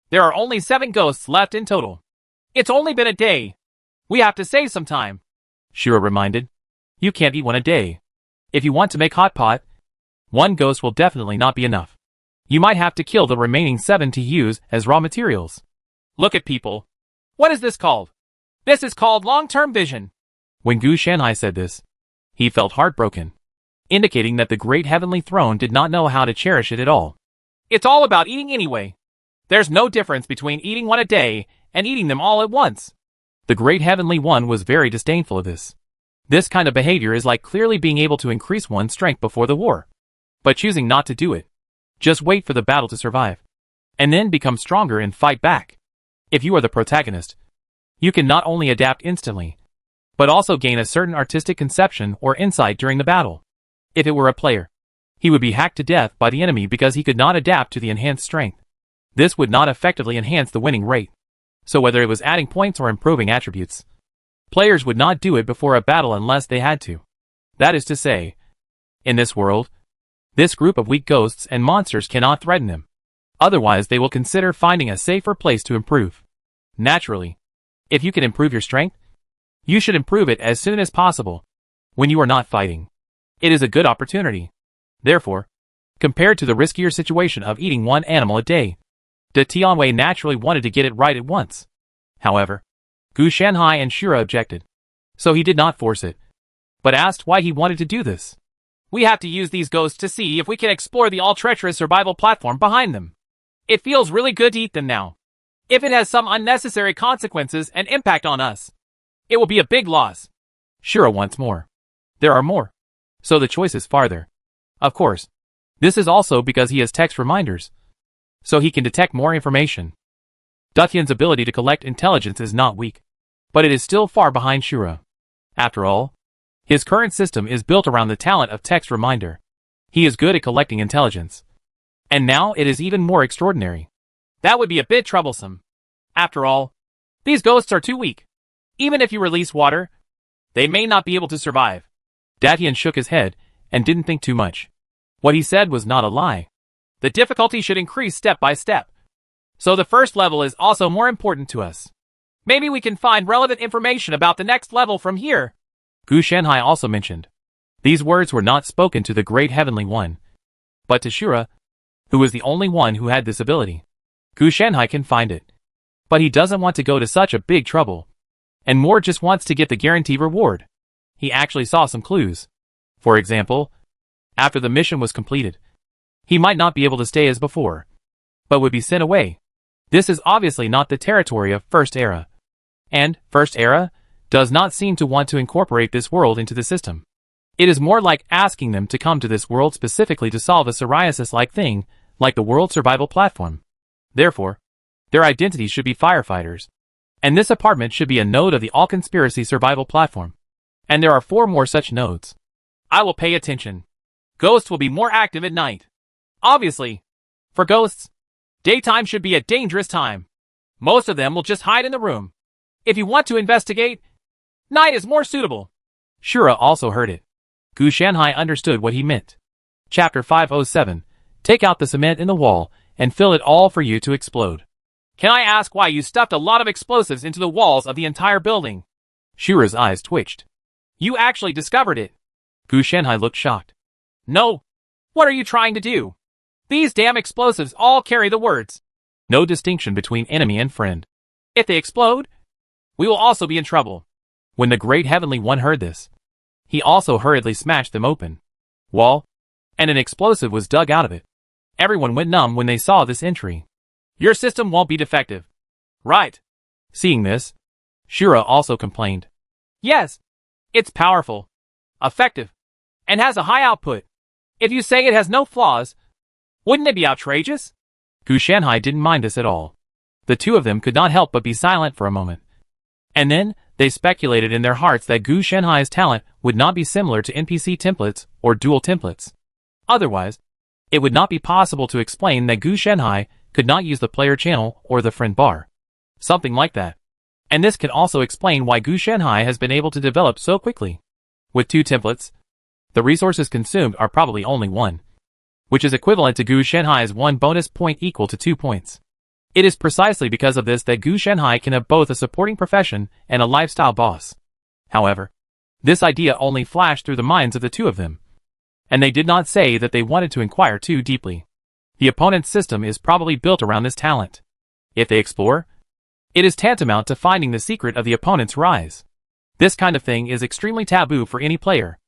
Speaker 1: There are only 7 ghosts left in total. It's only been a day. We have to save some time. Shura reminded. You can't eat one a day. If you want to make hot pot, 1 ghost will definitely not be enough. You might have to kill the remaining 7 to use as raw materials. Look at people. What is this called? This is called long-term vision. When Gu Shanhai said this, he felt heartbroken, indicating that the great heavenly throne did not know how to cherish it at all. It's all about eating anyway. There's no difference between eating one a day and eating them all at once. The great heavenly one was very disdainful of this. This kind of behavior is like clearly being able to increase one's strength before the war, but choosing not to do it. Just wait for the battle to survive, and then become stronger and fight back. If you are the protagonist, you can not only adapt instantly, but also gain a certain artistic conception or insight during the battle. If it were a player, he would be hacked to death by the enemy because he could not adapt to the enhanced strength. This would not effectively enhance the winning rate. So whether it was adding points or improving attributes, players would not do it before a battle unless they had to. That is to say, in this world, this group of weak ghosts and monsters cannot threaten them. Otherwise they will consider finding a safer place to improve. Naturally, if you can improve your strength, you should improve it as soon as possible, when you are not fighting. It is a good opportunity. Therefore, compared to the riskier situation of eating 1 animal a day, De Tianwei naturally wanted to get it right at once. However, Gu Shanhai and Shura objected, so he did not force it, but asked why he wanted to do this. We have to use these ghosts to see if we can explore the all-treacherous survival platform behind them. It feels really good to eat them now. If it has some unnecessary consequences and impact on us, it will be a big loss. Shura wants more. There are more. So the choice is farther. Of course, this is also because he has text reminders, so he can detect more information. Datian's ability to collect intelligence is not weak, but it is still far behind Shura. After all, his current system is built around the talent of text reminder. He is good at collecting intelligence. And now it is even more extraordinary. That would be a bit troublesome. After all, these ghosts are too weak. Even if you release water, they may not be able to survive. Datian shook his head and didn't think too much. What he said was not a lie. The difficulty should increase step by step. So the first level is also more important to us. Maybe we can find relevant information about the next level from here. Gu Shanhai also mentioned. These words were not spoken to the great heavenly one, but to Shura, who was the only one who had this ability. Gu Shanhai can find it. But he doesn't want to go to such a big trouble. And more just wants to get the guaranteed reward. He actually saw some clues. For example, after the mission was completed, he might not be able to stay as before, but would be sent away. This is obviously not the territory of First Era. And First Era does not seem to want to incorporate this world into the system. It is more like asking them to come to this world specifically to solve a psoriasis-like thing, like the World Survival Platform. Therefore, their identity should be firefighters. And this apartment should be a node of the All Conspiracy Survival Platform. And there are 4 more such nodes. I will pay attention. Ghosts will be more active at night. Obviously. For ghosts, daytime should be a dangerous time. Most of them will just hide in the room. If you want to investigate, night is more suitable. Shura also heard it. Gu Shanhai understood what he meant. Chapter 507. Take out the cement in the wall and fill it all for you to explode. Can I ask why you stuffed a lot of explosives into the walls of the entire building? Shura's eyes twitched. You actually discovered it. Gu Shanhai looked shocked. No. What are you trying to do? These damn explosives all carry the words. No distinction between enemy and friend. If they explode, we will also be in trouble. When the great heavenly one heard this, he also hurriedly smashed them open. Wall, and an explosive was dug out of it. Everyone went numb when they saw this entry. Your system won't be defective. Right. Seeing this, Shura also complained. Yes, it's powerful, effective, and has a high output. If you say it has no flaws, wouldn't it be outrageous? Gu Shanhai didn't mind this at all. The two of them could not help but be silent for a moment. And then, they speculated in their hearts that Gu Shanhai's talent would not be similar to NPC templates or dual templates. Otherwise, it would not be possible to explain that Gu Shanhai could not use the player channel or the friend bar. Something like that. And this can also explain why Gu Shanhai has been able to develop so quickly. With 2 templates, the resources consumed are probably only 1, which is equivalent to Gu Shanhai's 1 bonus point equal to 2 points. It is precisely because of this that Gu Shanhai can have both a supporting profession and a lifestyle boss. However, this idea only flashed through the minds of the two of them, and they did not say that they wanted to inquire too deeply. The opponent's system is probably built around this talent. If they explore, it is tantamount to finding the secret of the opponent's rise. This kind of thing is extremely taboo for any player.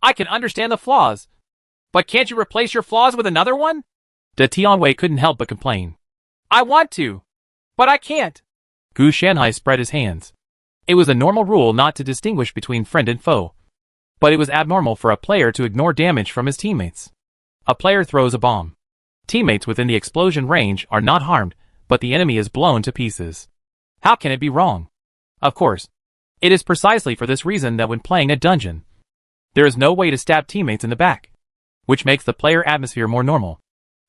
Speaker 1: I can understand the flaws, but can't you replace your flaws with another one? De Tianwei couldn't help but complain. I want to, but I can't. Gu Shanhai spread his hands. It was a normal rule not to distinguish between friend and foe, but it was abnormal for a player to ignore damage from his teammates. A player throws a bomb. Teammates within the explosion range are not harmed, but the enemy is blown to pieces. How can it be wrong? Of course, it is precisely for this reason that when playing a dungeon, there is no way to stab teammates in the back, which makes the player atmosphere more normal.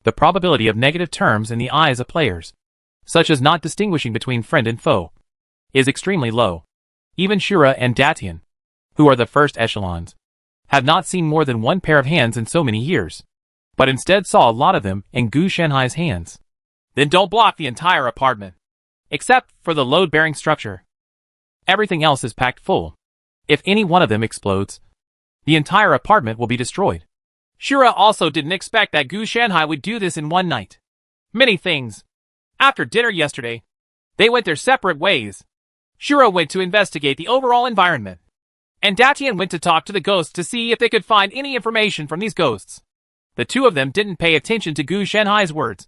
Speaker 1: The probability of negative terms in the eyes of players, such as not distinguishing between friend and foe, is extremely low. Even Shura and Datian, who are the first echelons, have not seen more than 1 pair of hands in so many years, but instead saw a lot of them in Gu Shanhai's hands. Then don't block the entire apartment, except for the load-bearing structure. Everything else is packed full. If any one of them explodes, the entire apartment will be destroyed. Shura also didn't expect that Gu Shanhai would do this in one night. Many things. After dinner yesterday, they went their separate ways. Shura went to investigate the overall environment, and Datian went to talk to the ghosts to see if they could find any information from these ghosts. The two of them didn't pay attention to Gu Shanhai's words,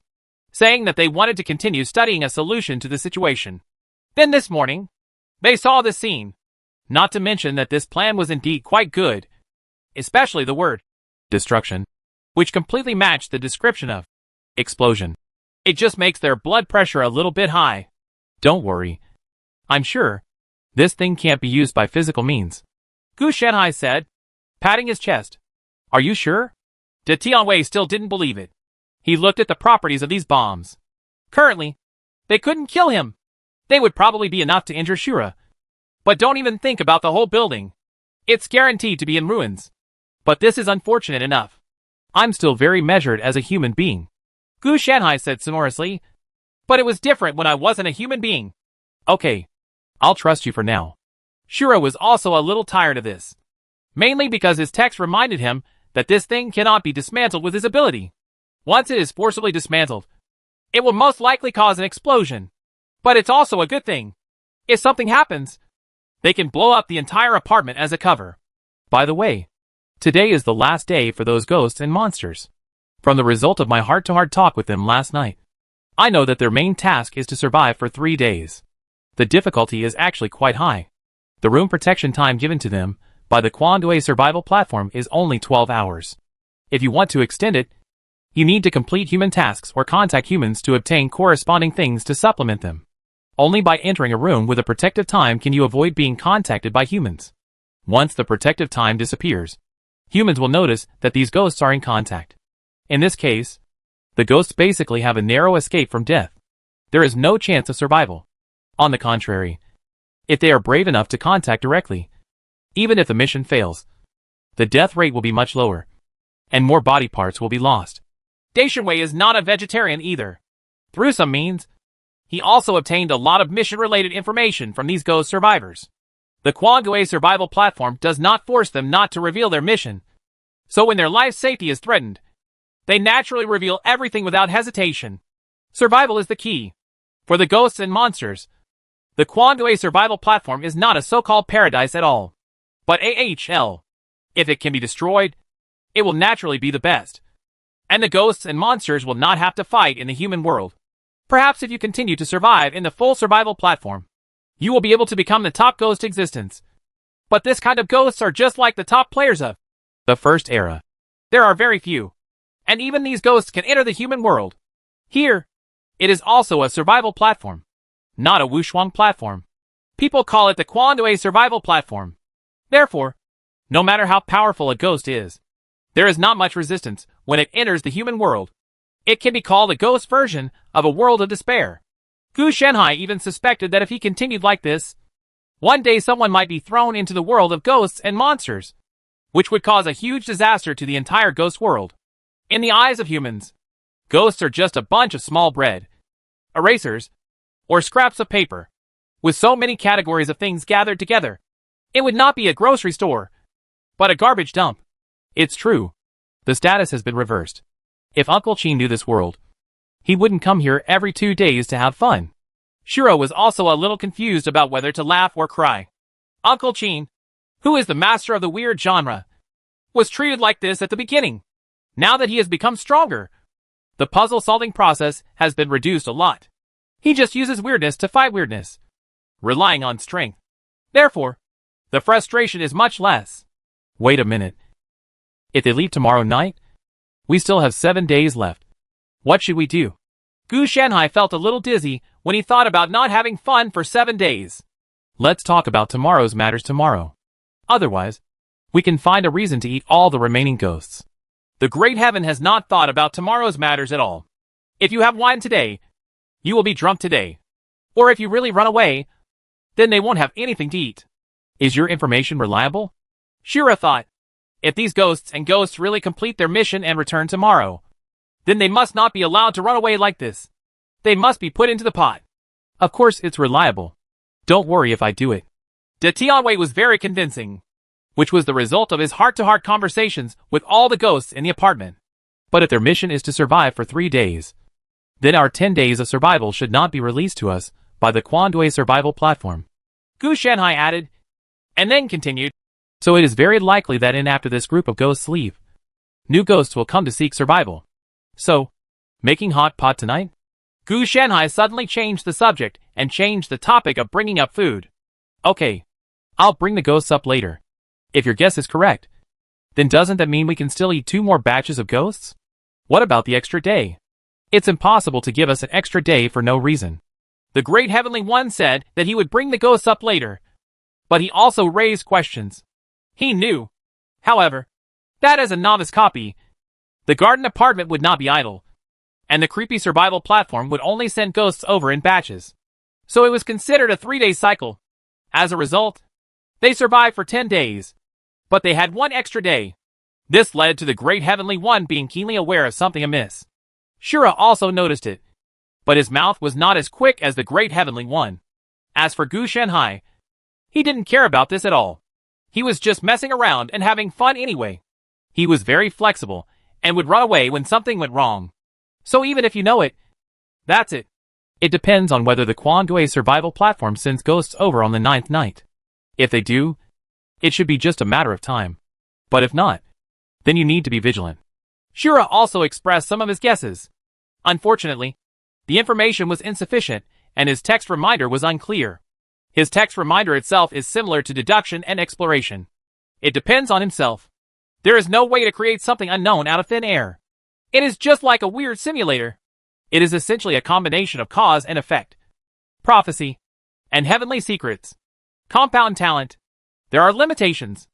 Speaker 1: saying that they wanted to continue studying a solution to the situation. Then this morning, they saw the scene. Not to mention that this plan was indeed quite good, especially the word destruction, which completely matched the description of explosion. It just makes their blood pressure a little bit high. Don't worry. I'm sure this thing can't be used by physical means, Gu Shanhai said, patting his chest. Are you sure? De Tianwei still didn't believe it. He looked at the properties of these bombs. Currently, they couldn't kill him. They would probably be enough to injure Shura. But don't even think about the whole building. It's guaranteed to be in ruins. But this is unfortunate enough. I'm still very measured as a human being, Gu Shanhai said sonorously. But it was different when I wasn't a human being. Okay, I'll trust you for now. Shura was also a little tired of this. Mainly because his text reminded him that this thing cannot be dismantled with his ability. Once it is forcibly dismantled, it will most likely cause an explosion. But it's also a good thing. If something happens, they can blow up the entire apartment as a cover. By the way, today is the last day for those ghosts and monsters. From the result of my heart-to-heart talk with them last night, I know that their main task is to survive for 3 days. The difficulty is actually quite high. The room protection time given to them by the Kwangdui survival platform is only 12 hours. If you want to extend it, you need to complete human tasks or contact humans to obtain corresponding things to supplement them. Only by entering a room with a protective time can you avoid being contacted by humans. Once the protective time disappears, humans will notice that these ghosts are in contact. In this case, the ghosts basically have a narrow escape from death. There is no chance of survival. On the contrary, if they are brave enough to contact directly, even if the mission fails, the death rate will be much lower, and more body parts will be lost. Daishinwei is not a vegetarian either. Through some means, he also obtained a lot of mission-related information from these ghost survivors. The Kwangdui survival platform does not force them not to reveal their mission, so when their life safety is threatened, they naturally reveal everything without hesitation. Survival is the key. For the ghosts and monsters, the Kwangdui survival platform is not a so-called paradise at all, but AHL. If it can be destroyed, it will naturally be the best, and the ghosts and monsters will not have to fight in the human world. Perhaps if you continue to survive in the full survival platform, you will be able to become the top ghost existence. But this kind of ghosts are just like the top players of the first era. There are very few, and even these ghosts can enter the human world. Here, it is also a survival platform, not a Wushuang platform. People call it the Kwangdui survival platform. Therefore, no matter how powerful a ghost is, there is not much resistance when it enters the human world. It can be called a ghost version of a world of despair. Gu Shenhai even suspected that if he continued like this, one day someone might be thrown into the world of ghosts and monsters, which would cause a huge disaster to the entire ghost world. In the eyes of humans, ghosts are just a bunch of small bread, erasers, or scraps of paper. With so many categories of things gathered together, it would not be a grocery store, but a garbage dump. It's true. The status has been reversed. If Uncle Qin knew this world, he wouldn't come here every 2 days to have fun. Shiro was also a little confused about whether to laugh or cry. Uncle Qin, who is the master of the weird genre, was treated like this at the beginning. Now that he has become stronger, the puzzle-solving process has been reduced a lot. He just uses weirdness to fight weirdness, relying on strength. Therefore, the frustration is much less. Wait a minute. If they leave tomorrow night, we still have 7 days left. What should we do? Gu Shenhai felt a little dizzy when he thought about not having fun for 7 days. Let's talk about tomorrow's matters tomorrow. Otherwise, we can find a reason to eat all the remaining ghosts. The Great Heaven has not thought about tomorrow's matters at all. If you have wine today, you will be drunk today. Or if you really run away, then they won't have anything to eat. Is your information reliable? Shira thought, if these ghosts and ghosts really complete their mission and return tomorrow, then they must not be allowed to run away like this. They must be put into the pot. Of course it's reliable. Don't worry if I do it. De Tianwei was very convincing, which was the result of his heart-to-heart conversations with all the ghosts in the apartment. But if their mission is to survive for 3 days, then our 10 days of survival should not be released to us by the Kwangdui survival platform. Gu Shenhai added, and then continued, so it is very likely that in after this group of ghosts leave, new ghosts will come to seek survival. So, making hot pot tonight? Gu Shenhai suddenly changed the subject and changed the topic of bringing up food. Okay, I'll bring the ghosts up later. If your guess is correct, then doesn't that mean we can still eat 2 more batches of ghosts? What about the extra day? It's impossible to give us an extra day for no reason. The Great Heavenly One said that he would bring the ghosts up later, but he also raised questions. He knew, however, that as a novice copy, the garden apartment would not be idle, and the creepy survival platform would only send ghosts over in batches. So it was considered a 3-day cycle. As a result, they survived for 10 days, but they had 1 extra day. This led to the Great Heavenly One being keenly aware of something amiss. Shura also noticed it, but his mouth was not as quick as the Great Heavenly One. As for Gu Shenhai, he didn't care about this at all. He was just messing around and having fun anyway. He was very flexible and would run away when something went wrong. So even if you know it, that's it. It depends on whether the Quandui survival platform sends ghosts over on the 9th night. If they do, it should be just a matter of time. But if not, then you need to be vigilant. Shura also expressed some of his guesses. Unfortunately, the information was insufficient, and his text reminder was unclear. His text reminder itself is similar to deduction and exploration. It depends on himself. There is no way to create something unknown out of thin air. It is just like a weird simulator. It is essentially a combination of cause and effect, prophecy, and heavenly secrets. Compound talent. There are limitations.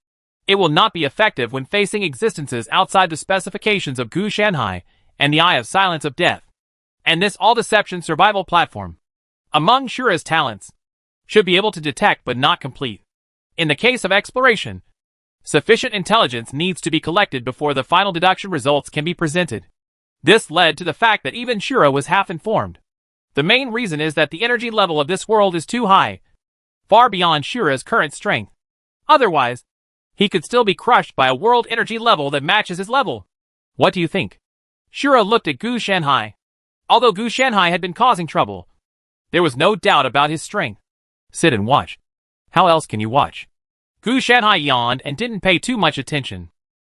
Speaker 1: It will not be effective when facing existences outside the specifications of Gu Shanhai and the Eye of Silence of Death, and this all-deception survival platform. Among Shura's talents, should be able to detect but not complete. In the case of exploration, sufficient intelligence needs to be collected before the final deduction results can be presented. This led to the fact that even Shura was half-informed. The main reason is that the energy level of this world is too high, far beyond Shura's current strength. Otherwise, he could still be crushed by a world energy level that matches his level. What do you think? Shura looked at Gu Shanhai. Although Gu Shanhai had been causing trouble, there was no doubt about his strength. Sit and watch. How else can you watch? Gu Shanhai yawned and didn't pay too much attention.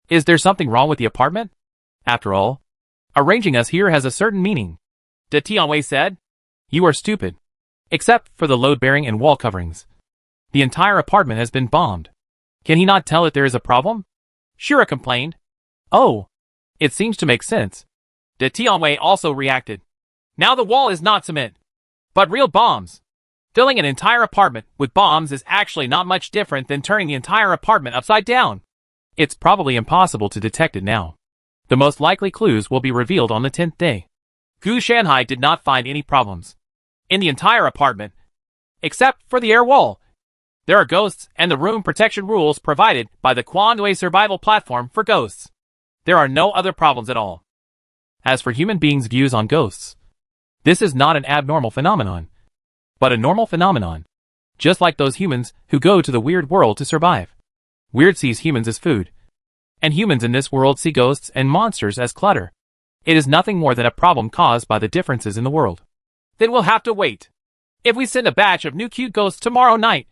Speaker 1: Is there something wrong with the apartment? After all, arranging us here has a certain meaning. De Tianwei said. You are stupid. Except for the load-bearing and wall coverings. The entire apartment has been bombed. Can he not tell that there is a problem? Shura complained. Oh, it seems to make sense. De Tianwei also reacted. Now the wall is not cement, but real bombs. Filling an entire apartment with bombs is actually not much different than turning the entire apartment upside down. It's probably impossible to detect it now. The most likely clues will be revealed on the 10th day. Gu Shanhai did not find any problems in the entire apartment, except for the air wall. There are ghosts and the room protection rules provided by the Quandui survival platform for ghosts. There are no other problems at all. As for human beings' views on ghosts, this is not an abnormal phenomenon, but a normal phenomenon. Just like those humans who go to the weird world to survive. Weird sees humans as food, and humans in this world see ghosts and monsters as clutter. It is nothing more than a problem caused by the differences in the world. Then we'll have to wait. If we send a batch of new cute ghosts tomorrow night,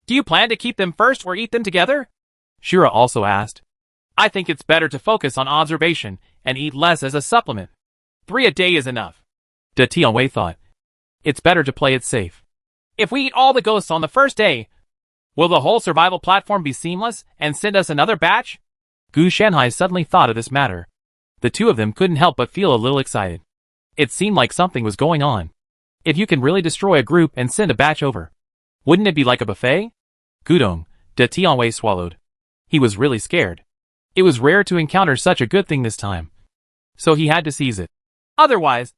Speaker 1: do you plan to keep them first or eat them together? Shura also asked. I think it's better to focus on observation and eat less as a supplement. 3 a day is enough. De Tianwei thought. It's better to play it safe. If we eat all the ghosts on the first day, will the whole survival platform be seamless and send us another batch? Gu Shanhai suddenly thought of this matter. The two of them couldn't help but feel a little excited. It seemed like something was going on. If you can really destroy a group and send a batch over, wouldn't it be like a buffet? Gudong, De Tianwei swallowed. He was really scared. It was rare to encounter such a good thing this time, so he had to seize it. Otherwise,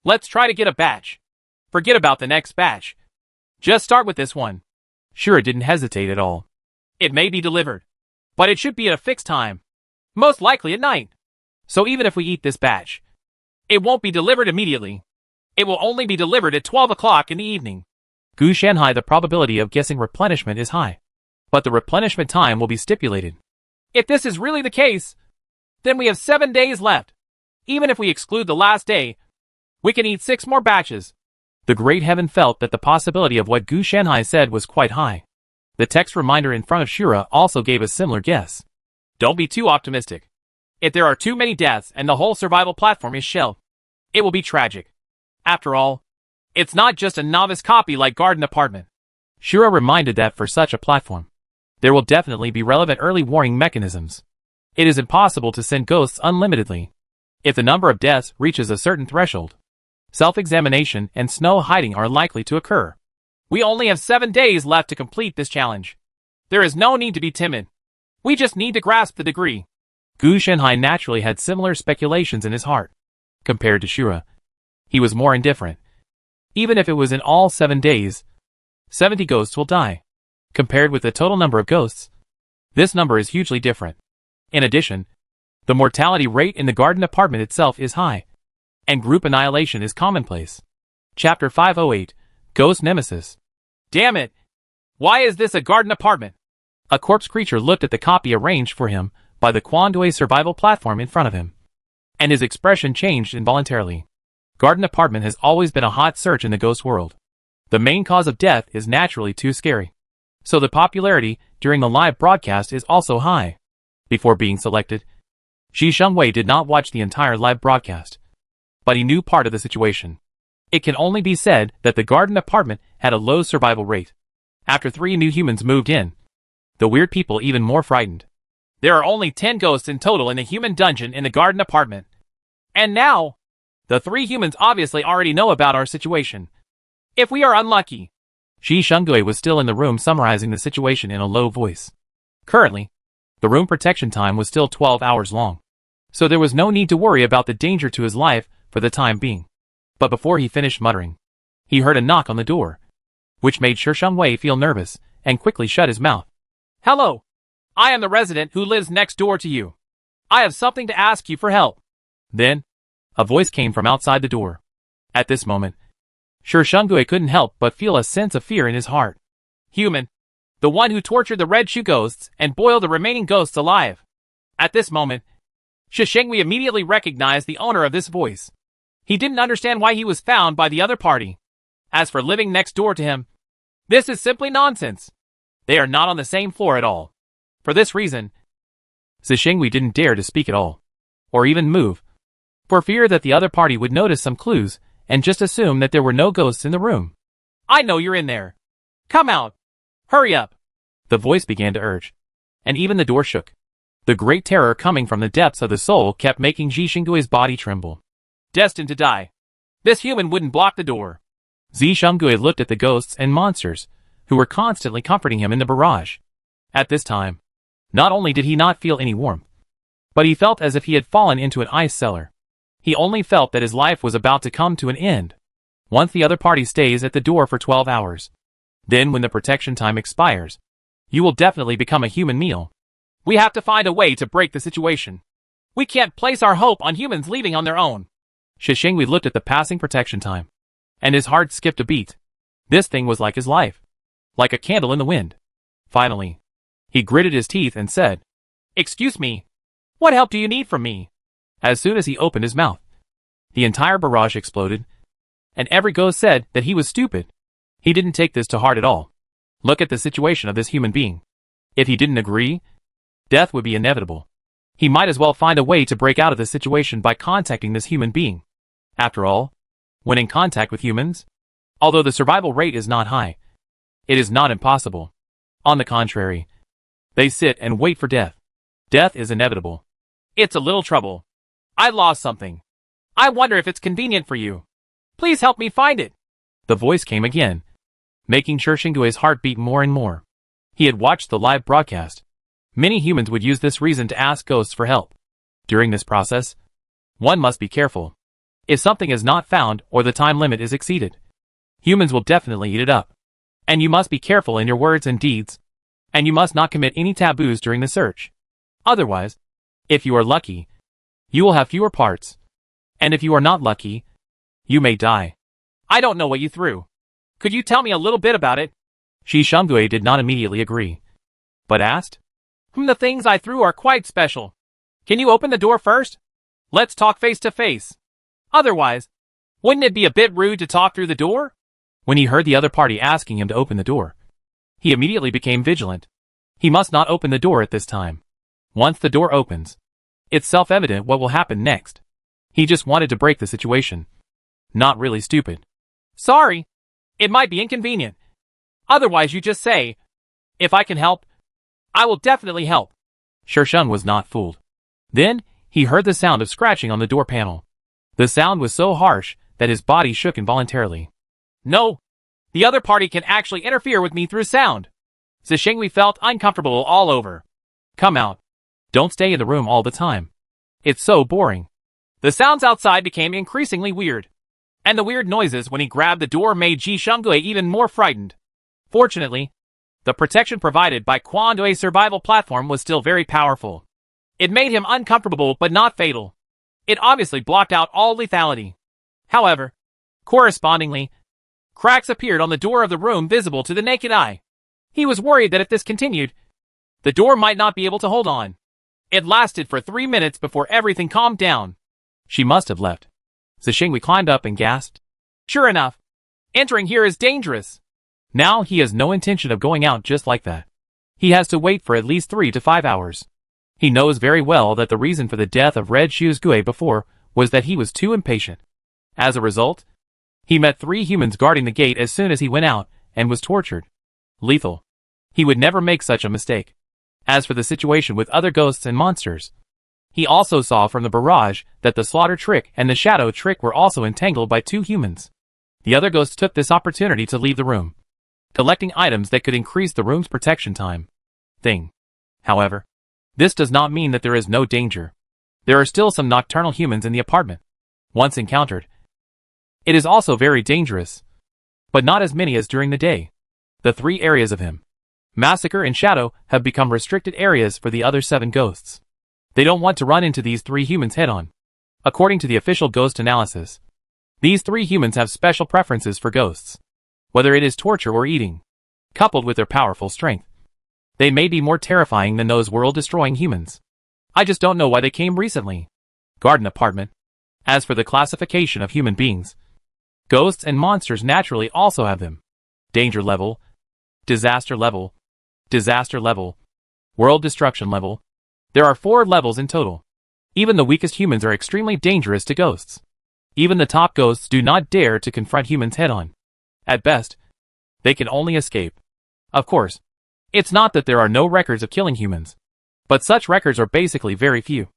Speaker 1: let's try to get a batch. Forget about the next batch. Just start with this one. Shura didn't hesitate at all. It may be delivered, but it should be at a fixed time. Most likely at night. So even if we eat this batch, it won't be delivered immediately. It will only be delivered at 12 o'clock in the evening. Gu Shanhai, the probability of guessing replenishment is high, but the replenishment time will be stipulated. If this is really the case, then we have 7 days left. Even if we exclude the last day, we can eat 6 more batches. The Great Heaven felt that the possibility of what Gu Shanhai said was quite high. The text reminder in front of Shura also gave a similar guess. Don't be too optimistic. If there are too many deaths and the whole survival platform is shelled, it will be tragic. After all, it's not just a novice copy like Garden Apartment. Shura reminded that for such a platform, there will definitely be relevant early warning mechanisms. It is impossible to send ghosts unlimitedly. If the number of deaths reaches a certain threshold, self-examination and snow hiding are likely to occur. We only have 7 days left to complete this challenge. There is no need to be timid. We just need to grasp the degree. Gu Shanhai naturally had similar speculations in his heart. Compared to Shura, he was more indifferent. Even if it was in all 7 days, 70 ghosts will die. Compared with the total number of ghosts, this number is hugely different. In addition, the mortality rate in the Garden Apartment itself is high, and group annihilation is commonplace. Chapter 508, Ghost Nemesis. Damn it! Why is this a Garden Apartment? A corpse creature looked at the copy arranged for him by the Quandui survival platform in front of him, and his expression changed involuntarily. Garden Apartment has always been a hot search in the ghost world. The main cause of death is naturally too scary. So the popularity during the live broadcast is also high. Before being selected, Ji Shengwei did not watch the entire live broadcast. But he knew part of the situation. It can only be said that the Garden Apartment had a low survival rate. After 3 new humans moved in, the weird people even more frightened. There are only 10 ghosts in total in the human dungeon in the Garden Apartment. And now, the 3 humans obviously already know about our situation. If we are unlucky. Ji Shengwei was still in the room summarizing the situation in a low voice. Currently, the room protection time was still 12 hours long. So there was no need to worry about the danger to his life for the time being. But before he finished muttering, he heard a knock on the door, which made Ji Shengwei feel nervous and quickly shut his mouth. Hello. I am the resident who lives next door to you. I have something to ask you for help. Then, a voice came from outside the door. At this moment, Ji Shengwei couldn't help but feel a sense of fear in his heart. Human. The one who tortured the red shoe ghosts and boiled the remaining ghosts alive. At this moment, Ji Shengwei immediately recognized the owner of this voice. He didn't understand why he was found by the other party. As for living next door to him, this is simply nonsense. They are not on the same floor at all. For this reason, Ji Shengwei didn't dare to speak at all, or even move, for fear that the other party would notice some clues and just assume that there were no ghosts in the room. I know you're in there. Come out. Hurry up. The voice began to urge, and even the door shook. The great terror coming from the depths of the soul kept making Ji Shengwei's body tremble. Destined to die. This human wouldn't block the door. Ji Shengwei looked at the ghosts and monsters, who were constantly comforting him in the barrage. At this time, not only did he not feel any warmth, but he felt as if he had fallen into an ice cellar. He only felt that his life was about to come to an end. Once the other party stays at the door for 12 hours. Then when the protection time expires, you will definitely become a human meal. We have to find a way to break the situation. We can't place our hope on humans leaving on their own. Ji Shengwei looked at the passing protection time, and his heart skipped a beat. This thing was like his life. Like a candle in the wind. Finally, he gritted his teeth and said, Excuse me. What help do you need from me? As soon as he opened his mouth, the entire barrage exploded, and every ghost said that he was stupid. He didn't take this to heart at all. Look at the situation of this human being. If he didn't agree, death would be inevitable. He might as well find a way to break out of this situation by contacting this human being. After all, when in contact with humans, although the survival rate is not high, it is not impossible. On the contrary, they sit and wait for death. Death is inevitable. It's a little trouble. I lost something. I wonder if it's convenient for you. Please help me find it. The voice came again, making Ji Shengwei's heart beat more and more. He had watched the live broadcast. Many humans would use this reason to ask ghosts for help. During this process, one must be careful. If something is not found or the time limit is exceeded, humans will definitely eat it up. And you must be careful in your words and deeds. And you must not commit any taboos during the search. Otherwise, if you are lucky, you will have fewer parts. And if you are not lucky, you may die. I don't know what you threw. Could you tell me a little bit about it? Ji Shengwei did not immediately agree, but asked, The things I threw are quite special. Can you open the door first? Let's talk face to face. Otherwise, wouldn't it be a bit rude to talk through the door? When he heard the other party asking him to open the door, he immediately became vigilant. He must not open the door at this time. Once the door opens, it's self-evident what will happen next. He just wanted to break the situation. Not really stupid. Sorry. It might be inconvenient. Otherwise you just say, if I can help, I will definitely help. Ji Shengwei was not fooled. Then, he heard the sound of scratching on the door panel. The sound was so harsh that his body shook involuntarily. No. The other party can actually interfere with me through sound. Ji Shengwei felt uncomfortable all over. Come out. Don't stay in the room all the time. It's so boring. The sounds outside became increasingly weird. And the weird noises when he grabbed the door made Ji Shengwei even more frightened. Fortunately, the protection provided by Quandui's survival platform was still very powerful. It made him uncomfortable but not fatal. It obviously blocked out all lethality. However, correspondingly, cracks appeared on the door of the room visible to the naked eye. He was worried that if this continued, the door might not be able to hold on. It lasted for 3 minutes before everything calmed down. She must have left. Zhishengui climbed up and gasped. Sure enough, entering here is dangerous. Now he has no intention of going out just like that. He has to wait for at least 3 to 5 hours. He knows very well that the reason for the death of Red Shoes Gue before was that he was too impatient. As a result, he met 3 humans guarding the gate as soon as he went out and was tortured. Lethal. He would never make such a mistake. As for the situation with other ghosts and monsters, he also saw from the barrage that the slaughter trick and the shadow trick were also entangled by 2 humans. The other ghosts took this opportunity to leave the room, collecting items that could increase the room's protection time. However, this does not mean that there is no danger. There are still some nocturnal humans in the apartment. Once encountered, it is also very dangerous, but not as many as during the day. The 3 areas of him, Massacre and Shadow, have become restricted areas for the other 7 ghosts. They don't want to run into these 3 humans head-on. According to the official ghost analysis, these 3 humans have special preferences for ghosts, whether it is torture or eating, coupled with their powerful strength. They may be more terrifying than those world-destroying humans. I just don't know why they came recently. Garden apartment. As for the classification of human beings, ghosts and monsters naturally also have them. Danger level, disaster level, world destruction level. There are 4 levels in total. Even the weakest humans are extremely dangerous to ghosts. Even the top ghosts do not dare to confront humans head-on. At best, they can only escape. Of course, it's not that there are no records of killing humans, but such records are basically very few.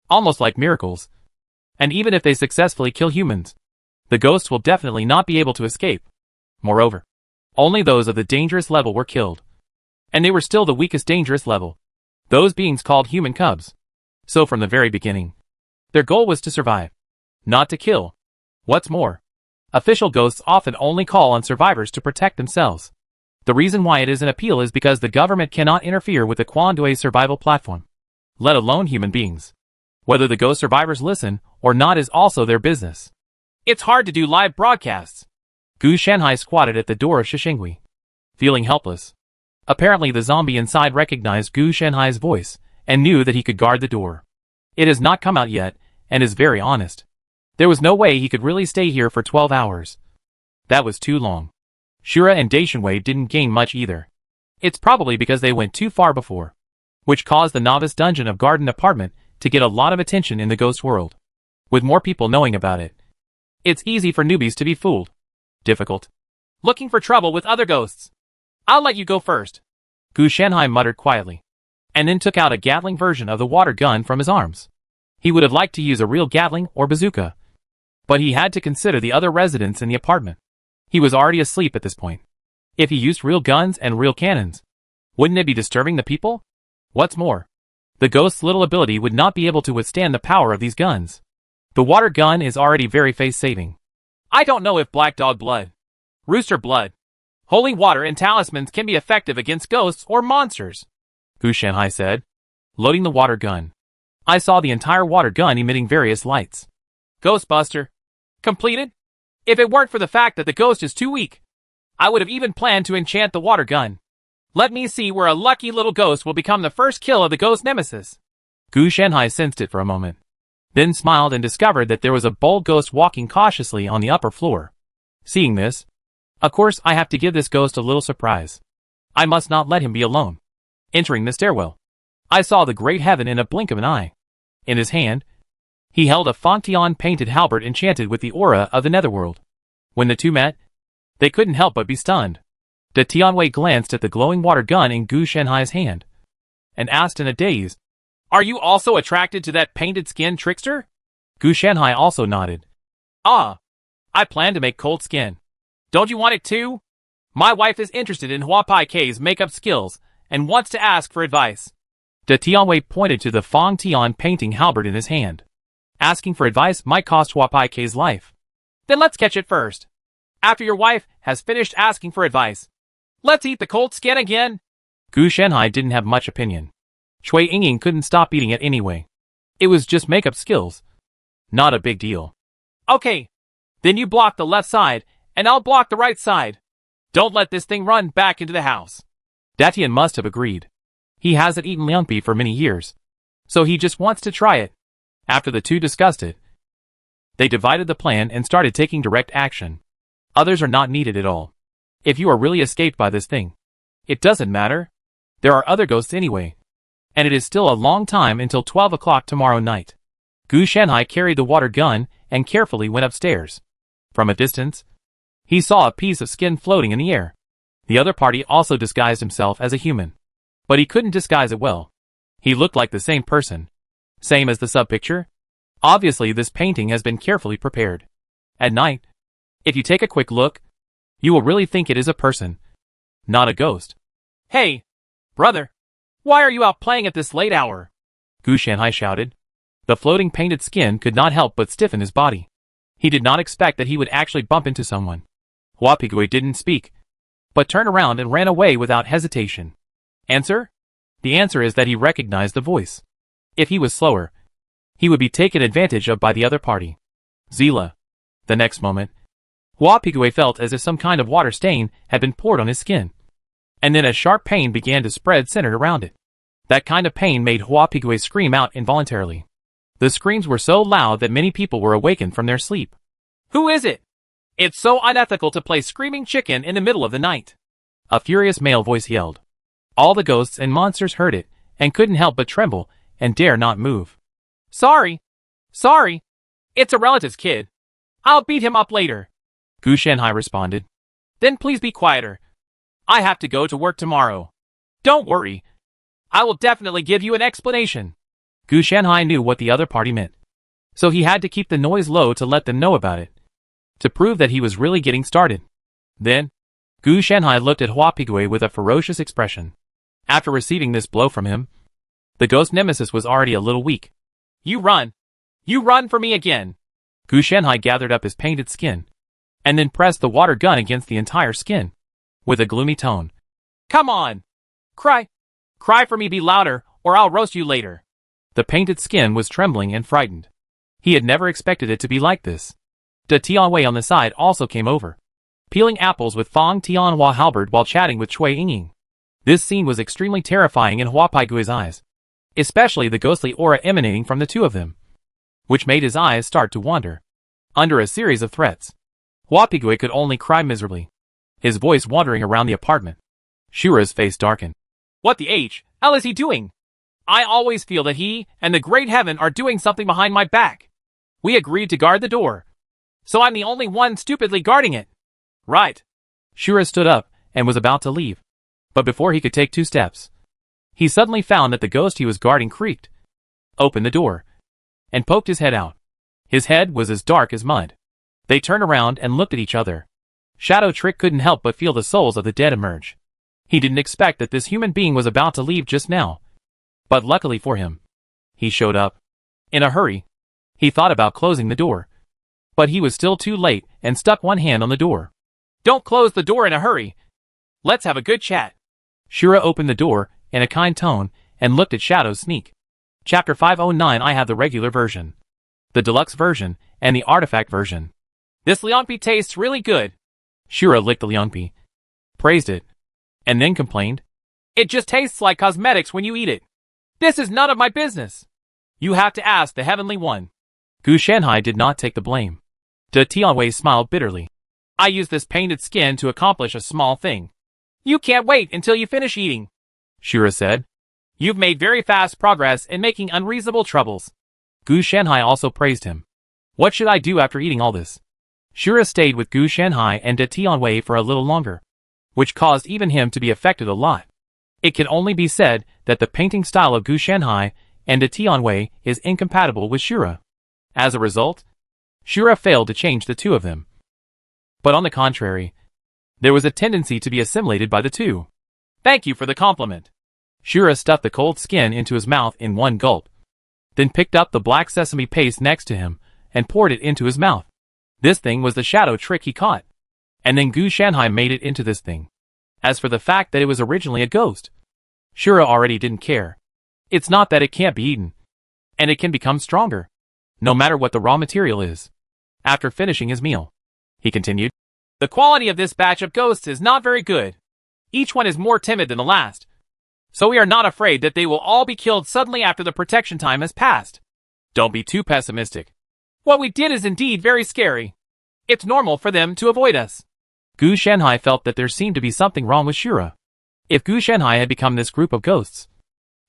Speaker 1: Almost like miracles. And even if they successfully kill humans, the ghosts will definitely not be able to escape. Moreover, only those of the dangerous level were killed. And they were still the weakest dangerous level. Those beings called human cubs. So from the very beginning, their goal was to survive, not to kill. What's more, official ghosts often only call on survivors to protect themselves. The reason why it is an appeal is because the government cannot interfere with the Quandui survival platform, let alone human beings. Whether the ghost survivors listen or not is also their business. It's hard to do live broadcasts. Gu Shanhai squatted at the door of Zhishengui, feeling helpless. Apparently the zombie inside recognized Gu Shanhai's voice and knew that he could guard the door. It has not come out yet and is very honest. There was no way he could really stay here for 12 hours. That was too long. Shura and Daishinwei didn't gain much either. It's probably because they went too far before, which caused the novice dungeon of Garden Apartment to get a lot of attention in the ghost world. With more people knowing about it, it's easy for newbies to be fooled. Difficult. Looking for trouble with other ghosts. I'll let you go first. Gu Shanhai muttered quietly, and then took out a Gatling version of the water gun from his arms. He would have liked to use a real Gatling or bazooka, but he had to consider the other residents in the apartment. He was already asleep at this point. If he used real guns and real cannons, wouldn't it be disturbing the people? What's more, the ghost's little ability would not be able to withstand the power of these guns. The water gun is already very face-saving. I don't know if Black Dog blood, Rooster blood, holy water and talismans can be effective against ghosts or monsters, Gu Shanhai said, loading the water gun. I saw the entire water gun emitting various lights. Ghostbuster. Completed? If it weren't for the fact that the ghost is too weak, I would have even planned to enchant the water gun. Let me see where a lucky little ghost will become the first kill of the ghost nemesis. Gu Shanhai sensed it for a moment, then smiled and discovered that there was a bold ghost walking cautiously on the upper floor. Seeing this, of course I have to give this ghost a little surprise. I must not let him be alone. Entering the stairwell, I saw the great heaven in a blink of an eye. In his hand, he held a Fangtian painted halberd enchanted with the aura of the netherworld. When the two met, they couldn't help but be stunned. De Tianwei glanced at the glowing water gun in Gu Shanhai's hand, and asked in a daze, "Are you also attracted to that painted skin trickster?" Gu Shanhai also nodded. "Ah, I plan to make cold skin. Don't you want it too? My wife is interested in Huapai K's makeup skills and wants to ask for advice." De Tianwei pointed to the Fangtian painting halberd in his hand. "Asking for advice might cost Huapai K's life. Then let's catch it first. After your wife has finished asking for advice, let's eat the cold skin again." Gu Shanhai didn't have much opinion. Shui Yingying couldn't stop eating it anyway. It was just makeup skills. Not a big deal. "Okay. Then you block the left side, and I'll block the right side. Don't let this thing run back into the house." Datian must have agreed. He hasn't eaten liangbi for many years, so he just wants to try it. After the two discussed it, They divided the plan and started taking direct action. Others are not needed at all. If you are really escaped by this thing, it doesn't matter. There are other ghosts anyway. And it is still a long time until 12 o'clock tomorrow night. Gu Shanhai carried the water gun and carefully went upstairs. From a distance, he saw a piece of skin floating in the air. The other party also disguised himself as a human. But he couldn't disguise it well. He looked like the same person. Same as the sub-picture. Obviously this painting has been carefully prepared. At night, if you take a quick look, you will really think it is a person, not a ghost. Hey, brother, why are you out playing at this late hour? Gu Shanhai shouted. The floating painted skin could not help but stiffen his body. He did not expect that he would actually bump into someone. Hua Pigui didn't speak, but turned around and ran away without hesitation. Answer? The answer is that he recognized the voice. If he was slower, he would be taken advantage of by the other party. Zila. The next moment, Hua Pigui felt as if some kind of water stain had been poured on his skin. And then a sharp pain began to spread centered around it. That kind of pain made Hua Pigui scream out involuntarily. The screams were so loud that many people were awakened from their sleep. Who is it? It's so unethical to play screaming chicken in the middle of the night. A furious male voice yelled. All the ghosts and monsters heard it, and couldn't help but tremble, and dare not move. Sorry. It's a relative's kid. I'll beat him up later. Gu Shanhai responded. Then please be quieter. I have to go to work tomorrow. Don't worry. I will definitely give you an explanation. Gu Shanhai knew what the other party meant, so he had to keep the noise low to let them know about it, to prove that he was really getting started. Then, Gu Shanhai looked at Hua Pigui with a ferocious expression. After receiving this blow from him, the ghost nemesis was already a little weak. You run for me again. Gu Shanhai gathered up his painted skin, and then pressed the water gun against the entire skin, with a gloomy tone. Come on! Cry for me, be louder, or I'll roast you later. The painted skin was trembling and frightened. He had never expected it to be like this. De Tianwei on the side also came over, peeling apples with Fang Tianhua halberd while chatting with Cui Yingying. This scene was extremely terrifying in Hua Pigui's eyes, especially the ghostly aura emanating from the two of them, which made his eyes start to wander. Under a series of threats, Hua Pigui could only cry miserably, his voice wandering around the apartment. Shura's face darkened. What the hell is he doing? I always feel that he and the Great Heaven are doing something behind my back. We agreed to guard the door, so I'm the only one stupidly guarding it. Right. Shura stood up and was about to leave, but before he could take 2 steps, he suddenly found that the ghost he was guarding creaked, opened the door, and poked his head out. His head was as dark as mud. They turned around and looked at each other. Shadow Trick couldn't help but feel the souls of the dead emerge. He didn't expect that this human being was about to leave just now. But luckily for him, he showed up. In a hurry, he thought about closing the door, but he was still too late and stuck one hand on the door. Don't close the door in a hurry. Let's have a good chat. Shura opened the door in a kind tone and looked at Shadow sneak. Chapter 509. I have the regular version, the deluxe version, and the artifact version. This liangpi tastes really good. Shura licked the liangpi, praised it, and then complained. It just tastes like cosmetics when you eat it. This is none of my business. You have to ask the Heavenly One. Gu Shanhai did not take the blame. De Tianwei smiled bitterly. I used this painted skin to accomplish a small thing. You can't wait until you finish eating, Shura said. You've made very fast progress in making unreasonable troubles. Gu Shanhai also praised him. What should I do after eating all this? Shura stayed with Gu Shanhai and De Tianwei for a little longer, which caused even him to be affected a lot. It can only be said that the painting style of Gu Shanhai and De Tianwei is incompatible with Shura. As a result, Shura failed to change the two of them. But on the contrary, there was a tendency to be assimilated by the two. Thank you for the compliment. Shura stuffed the cold skin into his mouth in one gulp, then picked up the black sesame paste next to him and poured it into his mouth. This thing was the Shadow Trick he caught, and then Gu Shanhai made it into this thing. As for the fact that it was originally a ghost, Shura already didn't care. It's not that it can't be eaten, and it can become stronger, no matter what the raw material is. After finishing his meal, he continued, the quality of this batch of ghosts is not very good. Each one is more timid than the last, so we are not afraid that they will all be killed suddenly after the protection time has passed. Don't be too pessimistic. What we did is indeed very scary. It's normal for them to avoid us. Gu Shanhai felt that there seemed to be something wrong with Shura. If Gu Shanhai had become this group of ghosts,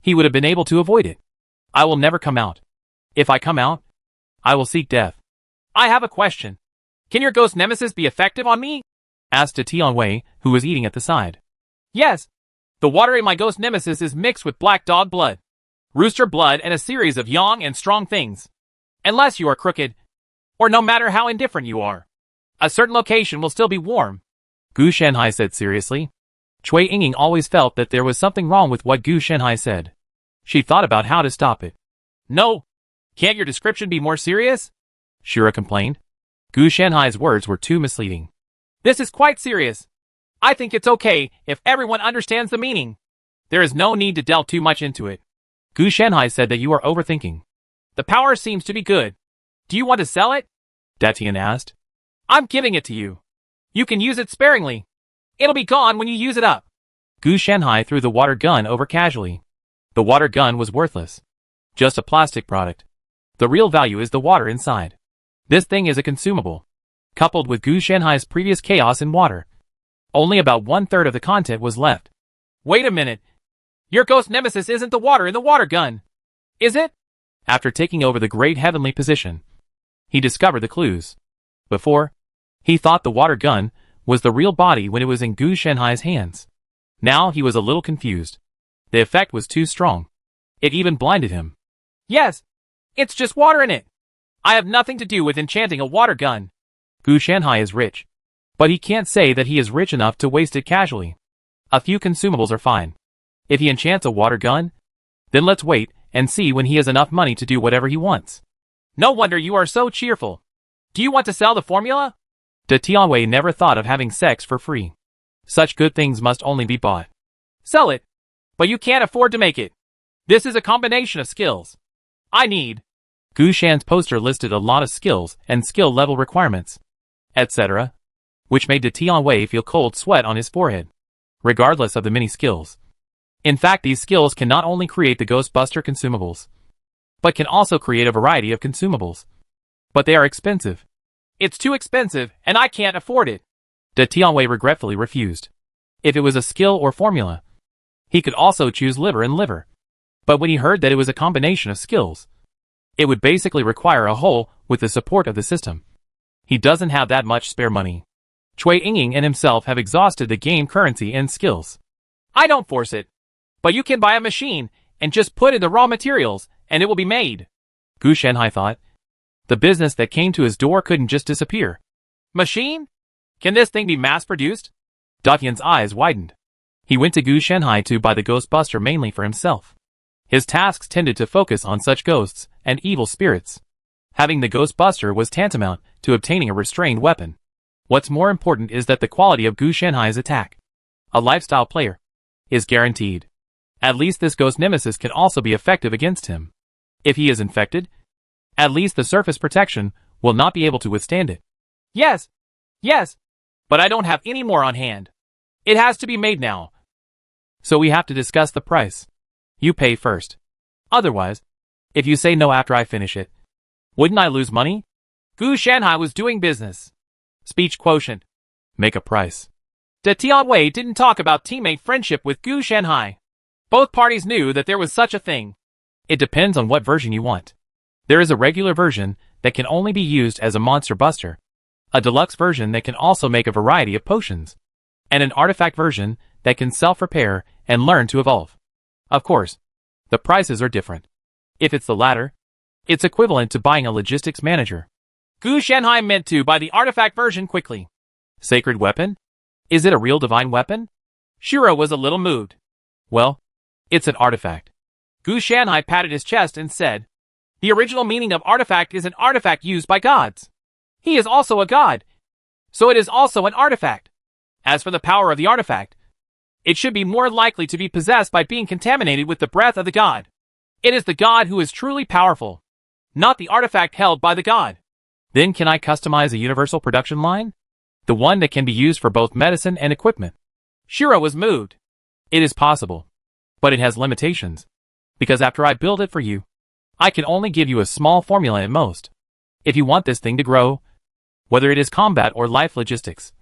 Speaker 1: he would have been able to avoid it. I will never come out. If I come out, I will seek death. I have a question. Can your ghost nemesis be effective on me? Asked Tianwei, who was eating at the side. Yes. The water in my ghost nemesis is mixed with black dog blood, rooster blood, and a series of young and strong things. Unless you are crooked, or no matter how indifferent you are, a certain location will still be warm. Gu Shanhai said seriously. Cui Yingying always felt that there was something wrong with what Gu Shanhai said. She thought about how to stop it. No. Can't your description be more serious? Shura complained. Gu Shanhai's words were too misleading. This is quite serious. I think it's okay if everyone understands the meaning. There is no need to delve too much into it. Gu Shanhai said that you are overthinking. The power seems to be good. Do you want to sell it? Datian asked. I'm giving it to you. You can use it sparingly. It'll be gone when you use it up. Gu Shanhai threw the water gun over casually. The water gun was worthless. Just a plastic product. The real value is the water inside. This thing is a consumable. Coupled with Gu Shanhai's previous chaos in water, only about 1/3 of the content was left. Wait a minute. Your ghost nemesis isn't the water in the water gun, is it? After taking over the great heavenly position, he discovered the clues. Before, he thought the water gun was the real body when it was in Gu Shanhai's hands. Now he was a little confused. The effect was too strong. It even blinded him. Yes, it's just water in it. I have nothing to do with enchanting a water gun. Gu Shanhai is rich, but he can't say that he is rich enough to waste it casually. A few consumables are fine. If he enchants a water gun, then let's wait and see when he has enough money to do whatever he wants. No wonder you are so cheerful. Do you want to sell the formula? De Tianwei never thought of having sex for free. Such good things must only be bought. Sell it, but you can't afford to make it. This is a combination of skills I need. Gu Shan's poster listed a lot of skills and skill level requirements, etc., which made De Tianwei feel cold sweat on his forehead, regardless of the many skills. In fact, these skills can not only create the Ghostbuster consumables, but can also create a variety of consumables. But they are expensive. It's too expensive, and I can't afford it. De Tianwei regretfully refused. If it was a skill or formula, he could also choose liver and liver. But when he heard that it was a combination of skills, it would basically require a whole with the support of the system. He doesn't have that much spare money. Cui Yingying and himself have exhausted the game currency and skills. I don't force it. But you can buy a machine and just put in the raw materials and it will be made. Gu Shanhai thought. The business that came to his door couldn't just disappear. Machine? Can this thing be mass-produced? Datian's eyes widened. He went to Gu Shanhai to buy the Ghostbuster mainly for himself. His tasks tended to focus on such ghosts and evil spirits. Having the Ghostbuster was tantamount to obtaining a restrained weapon. What's more important is that the quality of Gu Shanhai's attack, a lifestyle player, is guaranteed. At least this ghost nemesis can also be effective against him. If he is infected, at least the surface protection will not be able to withstand it. Yes, but I don't have any more on hand. It has to be made now. So we have to discuss the price. You pay first. Otherwise, if you say no after I finish it, wouldn't I lose money? Gu Shanhai was doing business. Speech quotient. Make a price. De Tianwei didn't talk about teammate friendship with Gu Shanhai. Both parties knew that there was such a thing. It depends on what version you want. There is a regular version that can only be used as a monster buster, a deluxe version that can also make a variety of potions, and an artifact version that can self-repair and learn to evolve. Of course, the prices are different. If it's the latter, it's equivalent to buying a logistics manager. Gu Shanhai meant to buy the artifact version quickly. Sacred weapon? Is it a real divine weapon? Shura was a little moved. Well, it's an artifact. Gu Shanhai patted his chest and said, the original meaning of artifact is an artifact used by gods. He is also a god, so it is also an artifact. As for the power of the artifact, it should be more likely to be possessed by being contaminated with the breath of the god. It is the god who is truly powerful, not the artifact held by the god. Then can I customize a universal production line? The one that can be used for both medicine and equipment. Shura was moved. It is possible, but it has limitations. Because after I build it for you, I can only give you a small formula at most. If you want this thing to grow, whether it is combat or life logistics,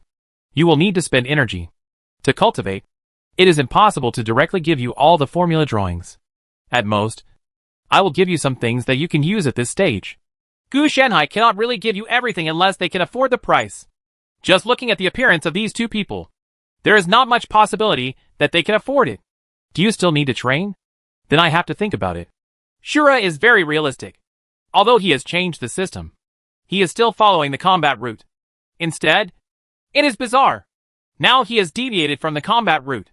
Speaker 1: you will need to spend energy. To cultivate, it is impossible to directly give you all the formula drawings. At most, I will give you some things that you can use at this stage. Gu Shanhai cannot really give you everything unless they can afford the price. Just looking at the appearance of these two people, there is not much possibility that they can afford it. Do you still need to train? Then I have to think about it. Shura is very realistic. Although he has changed the system, he is still following the combat route. Instead, it is bizarre. Now he has deviated from the combat route.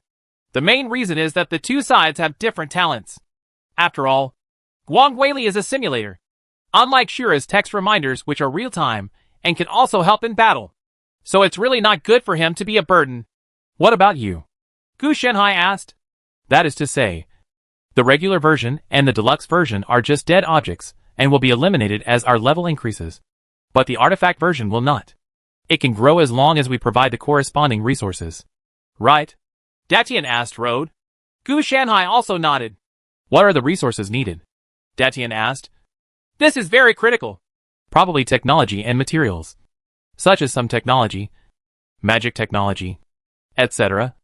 Speaker 1: The main reason is that the two sides have different talents. After all, Guang Weili is a simulator, unlike Shura's text reminders, which are real-time and can also help in battle. So it's really not good for him to be a burden. What about you? Gu Shanhai asked. That is to say, the regular version and the deluxe version are just dead objects and will be eliminated as our level increases. But the artifact version will not. It can grow as long as we provide the corresponding resources. Right? Datian asked Road. Gu Shanhai also nodded. What are the resources needed? Datian asked. This is very critical. Probably technology and materials, such as some technology, magic technology, etc.,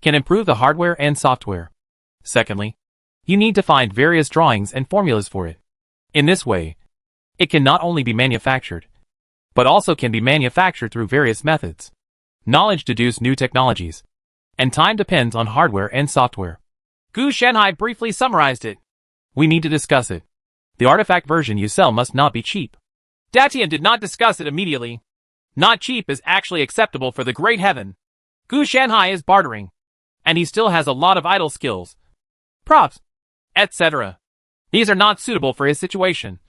Speaker 1: can improve the hardware and software. Secondly, you need to find various drawings and formulas for it. In this way, it can not only be manufactured, but also can be manufactured through various methods. Knowledge deduces new technologies, and time depends on hardware and software. Gu Shanhai briefly summarized it. We need to discuss it. The artifact version you sell must not be cheap. Datian did not discuss it immediately. Not cheap is actually acceptable for the Great Heaven. Gu Shanhai is bartering, and he still has a lot of idle skills, props, etc. These are not suitable for his situation,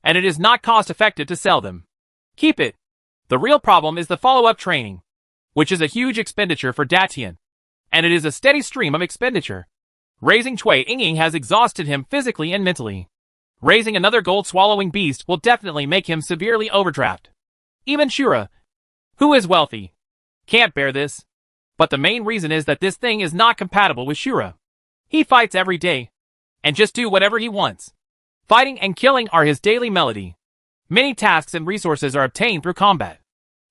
Speaker 1: and it is not cost-effective to sell them. Keep it. The real problem is the follow-up training, which is a huge expenditure for Datian, and it is a steady stream of expenditure. Raising Cui Yingying has exhausted him physically and mentally. Raising another gold-swallowing beast will definitely make him severely overdraft. Even Shura, who is wealthy, can't bear this. But the main reason is that this thing is not compatible with Shura. He fights every day, and just do whatever he wants. Fighting and killing are his daily melody. Many tasks and resources are obtained through combat.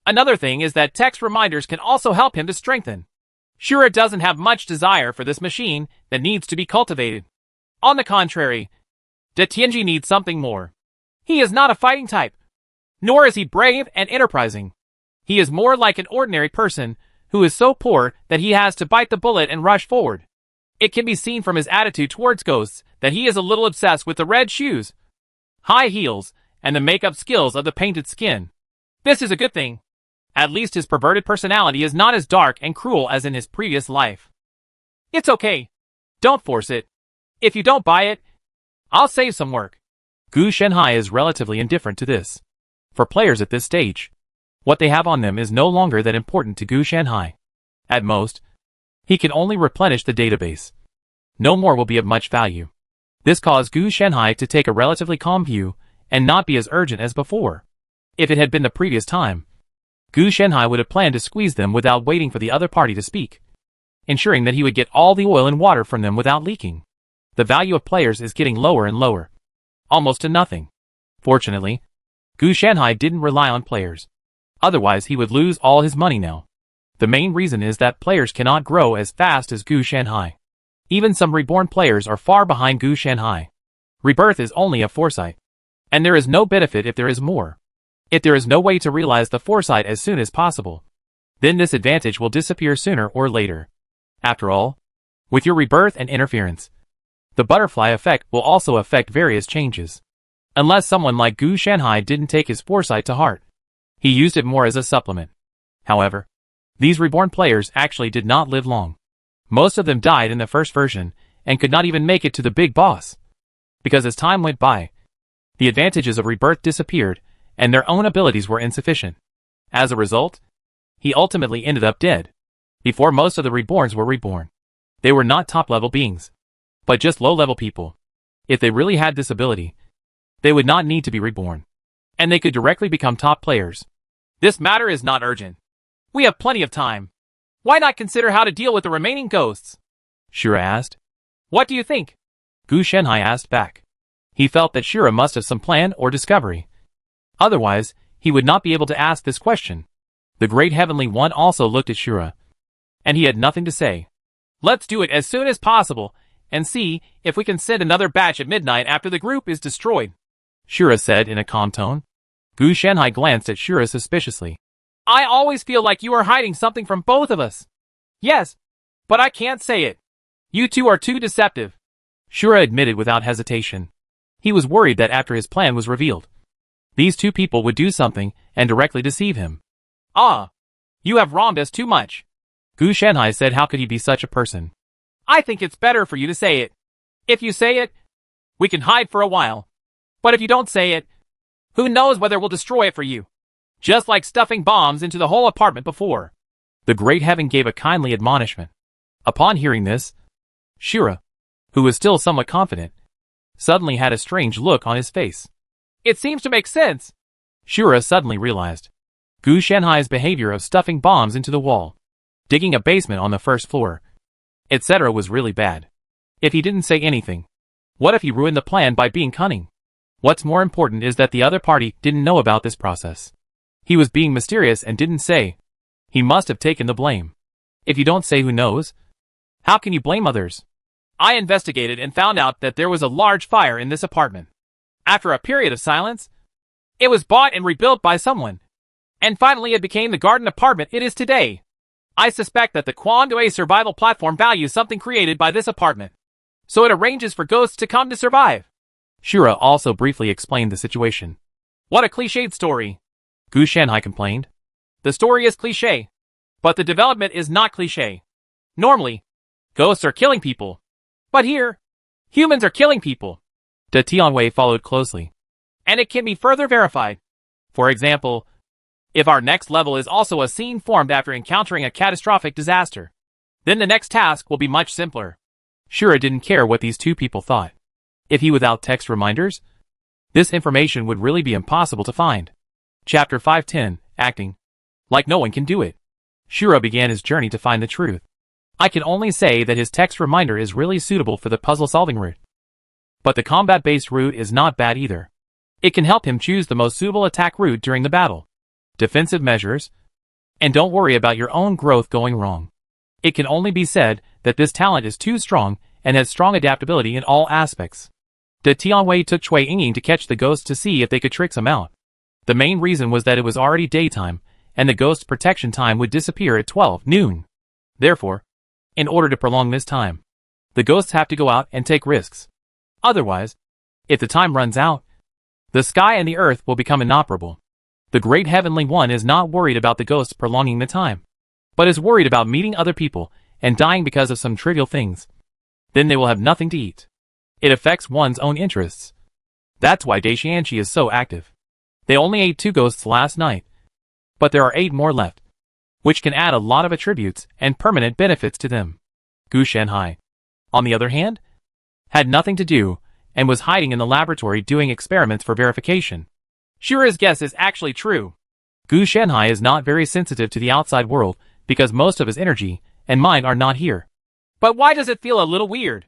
Speaker 1: Another thing is that text reminders can also help him to strengthen. Shura doesn't have much desire for this machine that needs to be cultivated. On the contrary, De Tianji needs something more. He is not a fighting type, nor is he brave and enterprising. He is more like an ordinary person who is so poor that he has to bite the bullet and rush forward. It can be seen from his attitude towards ghosts that he is a little obsessed with the red shoes, high heels, and the makeup skills of the painted skin. This is a good thing. At least his perverted personality is not as dark and cruel as in his previous life. It's okay. Don't force it. If you don't buy it, I'll save some work. Gu Shanhai is relatively indifferent to this. For players at this stage, what they have on them is no longer that important to Gu Shanhai. At most, he can only replenish the database. No more will be of much value. This caused Gu Shanhai to take a relatively calm view and not be as urgent as before. If it had been the previous time, Gu Shanhai would have planned to squeeze them without waiting for the other party to speak, ensuring that he would get all the oil and water from them without leaking. The value of players is getting lower and lower, almost to nothing. Fortunately, Gu Shanhai didn't rely on players. Otherwise he would lose all his money now. The main reason is that players cannot grow as fast as Gu Shanhai. Even some reborn players are far behind Gu Shanhai. Rebirth is only a foresight, and there is no benefit if there is more. If there is no way to realize the foresight as soon as possible, then this advantage will disappear sooner or later. After all, with your rebirth and interference, the butterfly effect will also affect various changes. Unless someone like Gu Shanhai didn't take his foresight to heart. He used it more as a supplement. However, these reborn players actually did not live long. Most of them died in the first version and could not even make it to the big boss. Because as time went by, the advantages of rebirth disappeared and their own abilities were insufficient. As a result, he ultimately ended up dead. Before most of the reborns were reborn, they were not top-level beings, but just low-level people. If they really had this ability, they would not need to be reborn, and they could directly become top players. This matter is not urgent. We have plenty of time. Why not consider how to deal with the remaining ghosts? Shura asked. What do you think? Gu Shanhai asked back. He felt that Shura must have some plan or discovery. Otherwise, he would not be able to ask this question. The Great Heavenly One also looked at Shura, and he had nothing to say. Let's do it as soon as possible, and see if we can send another batch at midnight after the group is destroyed, Shura said in a calm tone. Gu Shanhai glanced at Shura suspiciously. I always feel like you are hiding something from both of us. Yes, but I can't say it. You two are too deceptive, Shura admitted without hesitation. He was worried that after his plan was revealed, these two people would do something and directly deceive him. Ah, you have wronged us too much, Gu Shanhai said. How could he be such a person? I think it's better for you to say it. If you say it, we can hide for a while. But if you don't say it, who knows whether we'll destroy it for you. Just like stuffing bombs into the whole apartment before. The Great Heaven gave a kindly admonishment. Upon hearing this, Shura, who was still somewhat confident, suddenly had a strange look on his face. It seems to make sense, Shura suddenly realized. Gu Shanhai's behavior of stuffing bombs into the wall, digging a basement on the first floor, etc. was really bad. If he didn't say anything, what if he ruined the plan by being cunning? What's more important is that the other party didn't know about this process. He was being mysterious and didn't say. He must have taken the blame. If you don't say, who knows? How can you blame others? I investigated and found out that there was a large fire in this apartment. After a period of silence, it was bought and rebuilt by someone. And finally it became the garden apartment it is today. I suspect that the Quandary survival platform values something created by this apartment, so it arranges for ghosts to come to survive. Shura also briefly explained the situation. What a cliched story, Gu Shanhai complained. The story is cliché, but the development is not cliché. Normally, ghosts are killing people. But here, humans are killing people. De Tianwei followed closely. And it can be further verified. For example, if our next level is also a scene formed after encountering a catastrophic disaster, then the next task will be much simpler. Shura didn't care what these two people thought. If he without text reminders, this information would really be impossible to find. Chapter 510, Acting. Like no one can do it. Shura began his journey to find the truth. I can only say that his text reminder is really suitable for the puzzle-solving route. But the combat-based route is not bad either. It can help him choose the most suitable attack route during the battle. Defensive measures. And don't worry about your own growth going wrong. It can only be said that this talent is too strong and has strong adaptability in all aspects. De Tianwei took Cui Yingying to catch the ghosts to see if they could trick him out. The main reason was that it was already daytime, and the ghost's protection time would disappear at 12 noon. Therefore, in order to prolong this time, the ghosts have to go out and take risks. Otherwise, if the time runs out, the sky and the earth will become inoperable. The Great Heavenly One is not worried about the ghosts prolonging the time, but is worried about meeting other people and dying because of some trivial things. Then they will have nothing to eat. It affects one's own interests. That's why Daishianchi is so active. They only ate 2 ghosts last night, but there are 8 more left, which can add a lot of attributes and permanent benefits to them. Gu Shanhai, on the other hand, had nothing to do and was hiding in the laboratory doing experiments for verification. Shura's guess is actually true. Gu Shanhai is not very sensitive to the outside world because most of his energy and mind are not here. But why does it feel a little weird?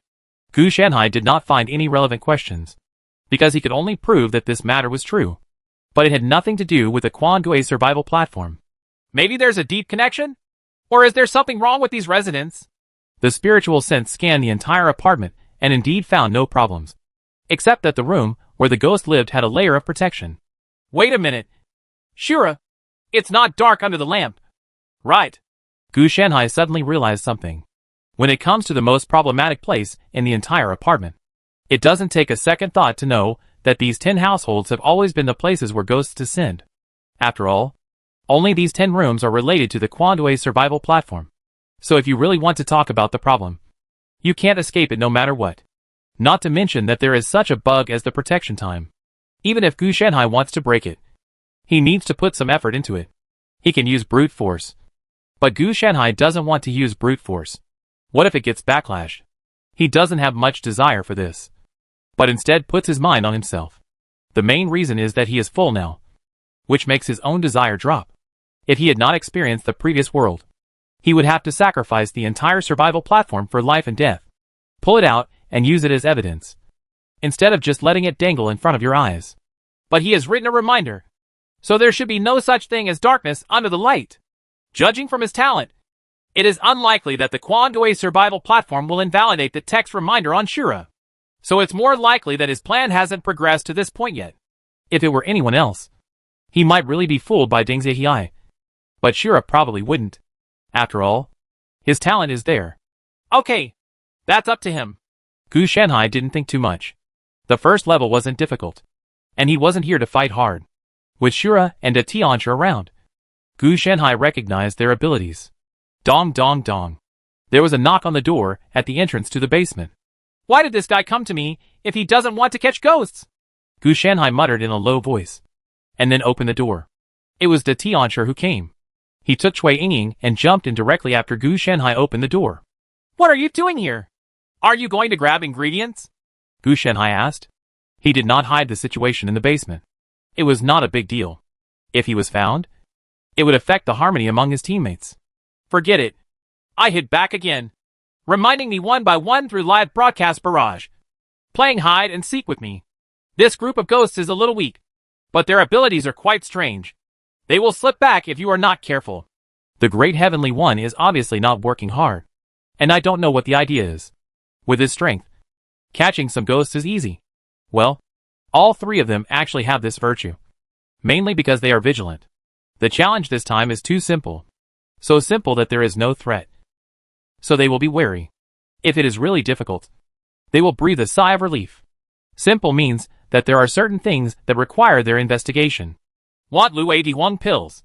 Speaker 1: Gu Shanhai did not find any relevant questions, because he could only prove that this matter was true. But it had nothing to do with the Quandary survival platform. Maybe there's a deep connection? Or is there something wrong with these residents? The spiritual sense scanned the entire apartment and indeed found no problems, except that the room where the ghost lived had a layer of protection. Wait a minute. Shura, it's not dark under the lamp. Right. Gu Shanhai suddenly realized something. When it comes to the most problematic place in the entire apartment, it doesn't take a second thought to know that these 10 households have always been the places where ghosts descend. After all, only these 10 rooms are related to the Quandary survival platform. So if you really want to talk about the problem, you can't escape it no matter what. Not to mention that there is such a bug as the protection time. Even if Gu Shanhai wants to break it, he needs to put some effort into it. He can use brute force. But Gu Shanhai doesn't want to use brute force. What if it gets backlash? He doesn't have much desire for this, but instead puts his mind on himself. The main reason is that he is full now, which makes his own desire drop. If he had not experienced the previous world, he would have to sacrifice the entire survival platform for life and death. Pull it out and use it as evidence, instead of just letting it dangle in front of your eyes. But he has written a reminder. So there should be no such thing as darkness under the light. Judging from his talent, it is unlikely that the Quandoi survival platform will invalidate the text reminder on Shura. So it's more likely that his plan hasn't progressed to this point yet. If it were anyone else, he might really be fooled by Deng Zhiyi. But Shura probably wouldn't. After all, his talent is there. Okay, that's up to him. Gu Shanhai didn't think too much. The first level wasn't difficult, and he wasn't here to fight hard. With Shura and a Tianchi around, Gu Shanhai recognized their abilities. Dong dong dong. There was a knock on the door at the entrance to the basement. Why did this guy come to me if he doesn't want to catch ghosts? Gu Shanhai muttered in a low voice, and then opened the door. It was the Tianchi who came. He took Cui Yingying and jumped in directly after Gu Shanhai opened the door. What are you doing here? Are you going to grab ingredients? Gu Shanhai asked. He did not hide the situation in the basement. It was not a big deal. If he was found, it would affect the harmony among his teammates. Forget it. I hid back again, reminding me one by one through live broadcast barrage. Playing hide and seek with me. This group of ghosts is a little weak, but their abilities are quite strange. They will slip back if you are not careful. The Great Heavenly One is obviously not working hard, and I don't know what the idea is. With his strength, catching some ghosts is easy. Well, all three of them actually have this virtue, mainly because they are vigilant. The challenge this time is too simple. So simple that there is no threat. So they will be wary. If it is really difficult, they will breathe a sigh of relief. Simple means that there are certain things that require their investigation. Want Luo Dihuang pills?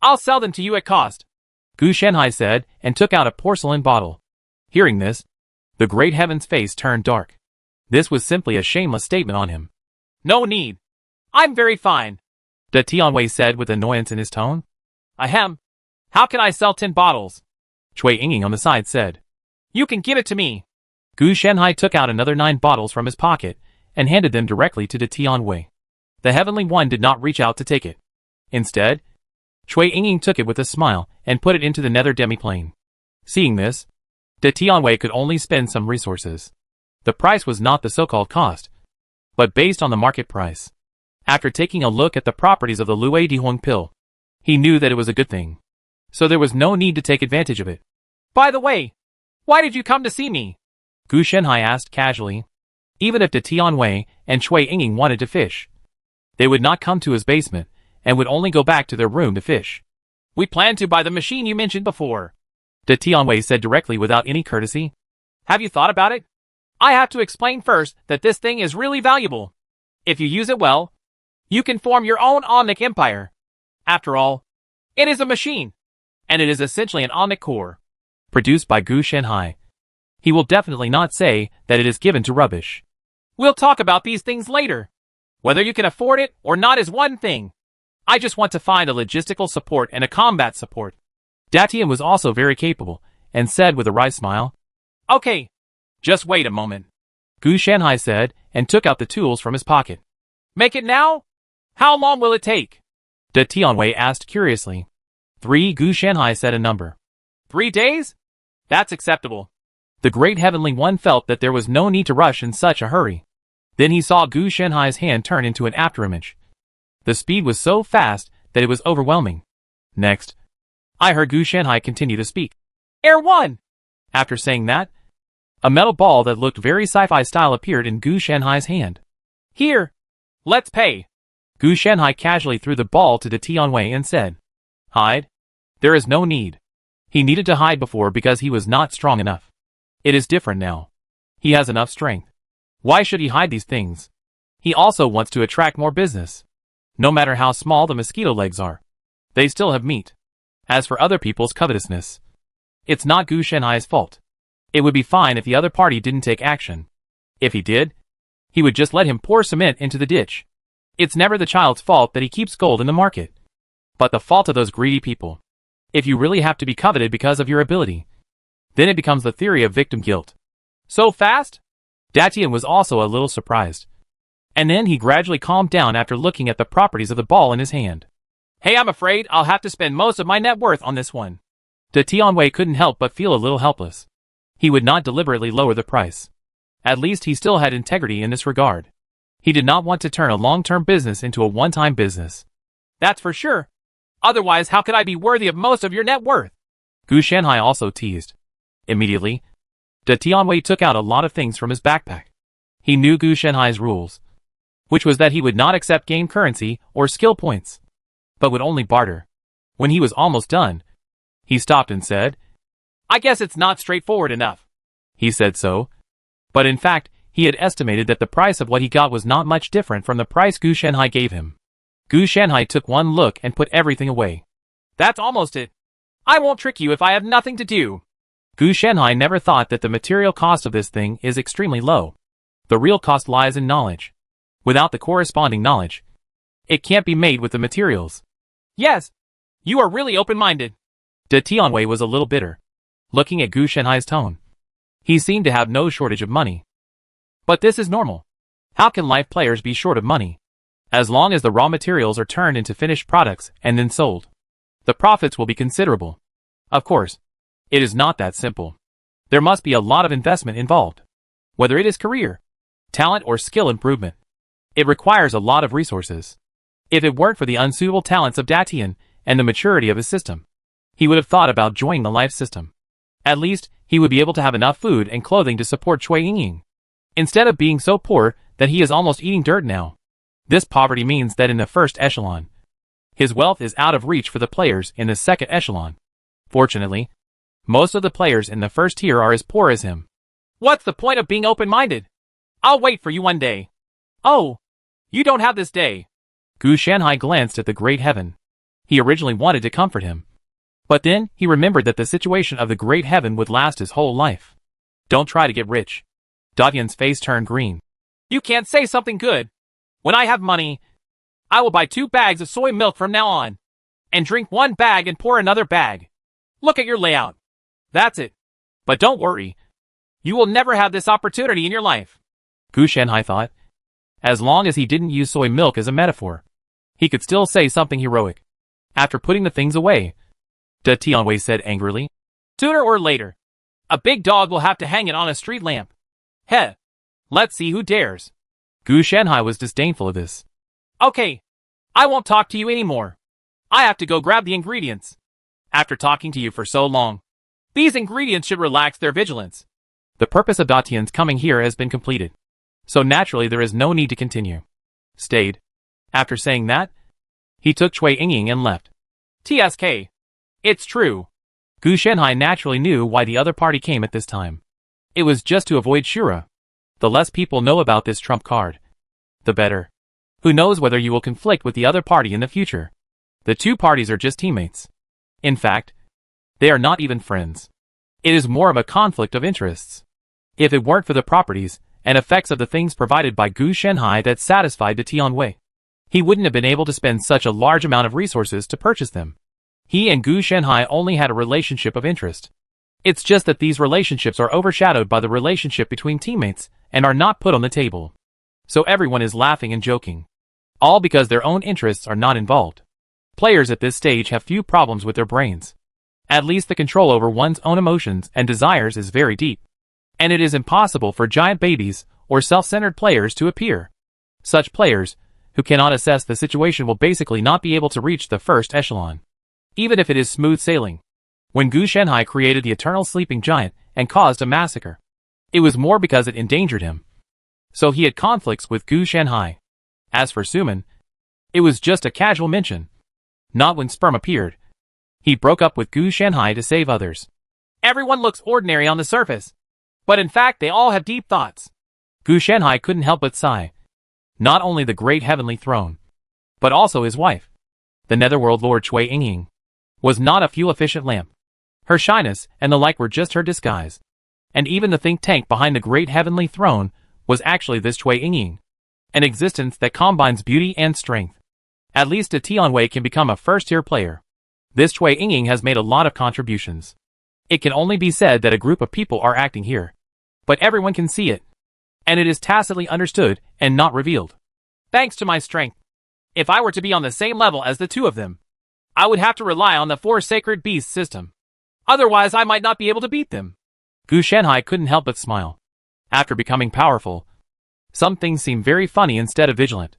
Speaker 1: I'll sell them to you at cost, Gu Shanhai said and took out a porcelain bottle. Hearing this, the Great Heaven's face turned dark. This was simply a shameless statement on him. No need. I'm very fine, De Tianwei said with annoyance in his tone. Ahem. How can I sell 10 bottles? Cui Yingying on the side said. You can give it to me. Gu Shanhai took out another 9 bottles from his pocket and handed them directly to De Tianwei. The Heavenly One did not reach out to take it. Instead, Cui Yingying took it with a smile and put it into the nether demiplane. Seeing this, De Tianwei could only spend some resources. The price was not the so-called cost, but based on the market price. After taking a look at the properties of the Luo Dihuang pill, he knew that it was a good thing. So there was no need to take advantage of it. By the way, why did you come to see me? Gu Shanhai asked casually. Even if De Tianwei and Cui Yingying wanted to fish, they would not come to his basement and would only go back to their room to fish. We plan to buy the machine you mentioned before, De Tianwei said directly without any courtesy. Have you thought about it? I have to explain first that this thing is really valuable. If you use it well, you can form your own Omnic Empire. After all, it is a machine, and it is essentially an Omnic core, produced by Gu Shanhai. He will definitely not say that it is given to rubbish. We'll talk about these things later. Whether you can afford it or not is one thing. I just want to find a logistical support and a combat support. Datian was also very capable, and said with a wry smile. Okay, just wait a moment, Gu Shanhai said, and took out the tools from his pocket. Make it now? How long will it take? De Tianwei asked curiously. 3. Gu Shanhai said a number. 3 days? That's acceptable. The Great Heavenly One felt that there was no need to rush in such a hurry. Then he saw Gu Shanhai's hand turn into an afterimage. The speed was so fast that it was overwhelming. Next, I heard Gu Shanhai continue to speak. Air 1! After saying that, a metal ball that looked very sci-fi style appeared in Gu Shanhai's hand. Here! Let's pay! Gu Shanhai casually threw the ball to De Tianwei and said, Hide? There is no need. He needed to hide before because he was not strong enough. It is different now. He has enough strength. Why should he hide these things? He also wants to attract more business. No matter how small the mosquito legs are, they still have meat. As for other people's covetousness, it's not Gu Shanhai's fault. It would be fine if the other party didn't take action. If he did, he would just let him pour cement into the ditch. It's never the child's fault that he keeps gold in the market, but the fault of those greedy people. If you really have to be coveted because of your ability, then it becomes the theory of victim guilt. So fast? Datian was also a little surprised. And then he gradually calmed down after looking at the properties of the ball in his hand. Hey, I'm afraid I'll have to spend most of my net worth on this one. De Tianwei couldn't help but feel a little helpless. He would not deliberately lower the price. At least he still had integrity in this regard. He did not want to turn a long-term business into a one-time business. That's for sure. Otherwise, how could I be worthy of most of your net worth? Gu Shanhai also teased. Immediately, De Tianwei took out a lot of things from his backpack. He knew Gu Shanhai's rules, which was that he would not accept game currency or skill points, but would only barter. When he was almost done, he stopped and said, I guess it's not straightforward enough. He said so, but in fact, he had estimated that the price of what he got was not much different from the price Gu Shanhai gave him. Gu Shanhai took one look and put everything away. That's almost it. I won't trick you if I have nothing to do. Gu Shanhai never thought that the material cost of this thing is extremely low. The real cost lies in knowledge. Without the corresponding knowledge, it can't be made with the materials. Yes, you are really open-minded. De Tianwei was a little bitter, looking at Gu Shanhai's tone. He seemed to have no shortage of money. But this is normal. How can life players be short of money? As long as the raw materials are turned into finished products and then sold, the profits will be considerable. Of course, it is not that simple. There must be a lot of investment involved. Whether it is career, talent or skill improvement, it requires a lot of resources. If it weren't for the unsuitable talents of Datian and the maturity of his system, he would have thought about joining the life system. At least, he would be able to have enough food and clothing to support Cui Yingying. Instead of being so poor that he is almost eating dirt now. This poverty means that in the first echelon, his wealth is out of reach for the players in the second echelon. Fortunately, most of the players in the first tier are as poor as him. What's the point of being open-minded? I'll wait for you one day. Oh, you don't have this day. Gu Shanhai glanced at the great heaven. He originally wanted to comfort him. But then, he remembered that the situation of the great heaven would last his whole life. Don't try to get rich. Datian's face turned green. You can't say something good. When I have money, I will buy 2 bags of soy milk from now on, and drink 1 bag and pour another bag. Look at your layout. That's it. But don't worry. You will never have this opportunity in your life. Gu Shanhai thought. As long as he didn't use soy milk as a metaphor, he could still say something heroic. After putting the things away, De Tianwei said angrily, Sooner or later, a big dog will have to hang it on a street lamp. Heh. Let's see who dares. Gu Shanhai was disdainful of this. Okay. I won't talk to you anymore. I have to go grab the ingredients. After talking to you for so long, these ingredients should relax their vigilance. The purpose of Datian's coming here has been completed. So naturally there is no need to continue. Stayed. After saying that, he took Cui Yingying and left. TSK. It's true. Gu Shanhai naturally knew why the other party came at this time. It was just to avoid Shura. The less people know about this trump card, the better. Who knows whether you will conflict with the other party in the future? The two parties are just teammates. In fact, they are not even friends. It is more of a conflict of interests. If it weren't for the properties and effects of the things provided by Gu Shanhai that satisfied De Tianwei, he wouldn't have been able to spend such a large amount of resources to purchase them. He and Gu Shanhai only had a relationship of interest. It's just that these relationships are overshadowed by the relationship between teammates and are not put on the table. So everyone is laughing and joking. All because their own interests are not involved. Players at this stage have few problems with their brains. At least the control over one's own emotions and desires is very deep. And it is impossible for giant babies or self-centered players to appear. Such players, who cannot assess the situation, will basically not be able to reach the first echelon. Even if it is smooth sailing. When Gu Shanhai created the Eternal Sleeping Giant and caused a massacre, it was more because it endangered him. So he had conflicts with Gu Shanhai. As for Suman, it was just a casual mention. Not when Sperm appeared. He broke up with Gu Shanhai to save others. Everyone looks ordinary on the surface, but in fact they all have deep thoughts. Gu Shanhai couldn't help but sigh. Not only the great heavenly throne, but also his wife, the Netherworld Lord Cui Yingying, was not a fuel-efficient lamp. Her shyness and the like were just her disguise. And even the think tank behind the great heavenly throne was actually this Cui Yingying, an existence that combines beauty and strength. At least De Tianwei can become a first-tier player. This Cui Yingying has made a lot of contributions. It can only be said that a group of people are acting here. But everyone can see it. And it is tacitly understood and not revealed. Thanks to my strength. If I were to be on the same level as the two of them, I would have to rely on the 4 sacred beasts system. Otherwise I might not be able to beat them. Gu Shanhai couldn't help but smile. After becoming powerful, some things seem very funny instead of vigilant.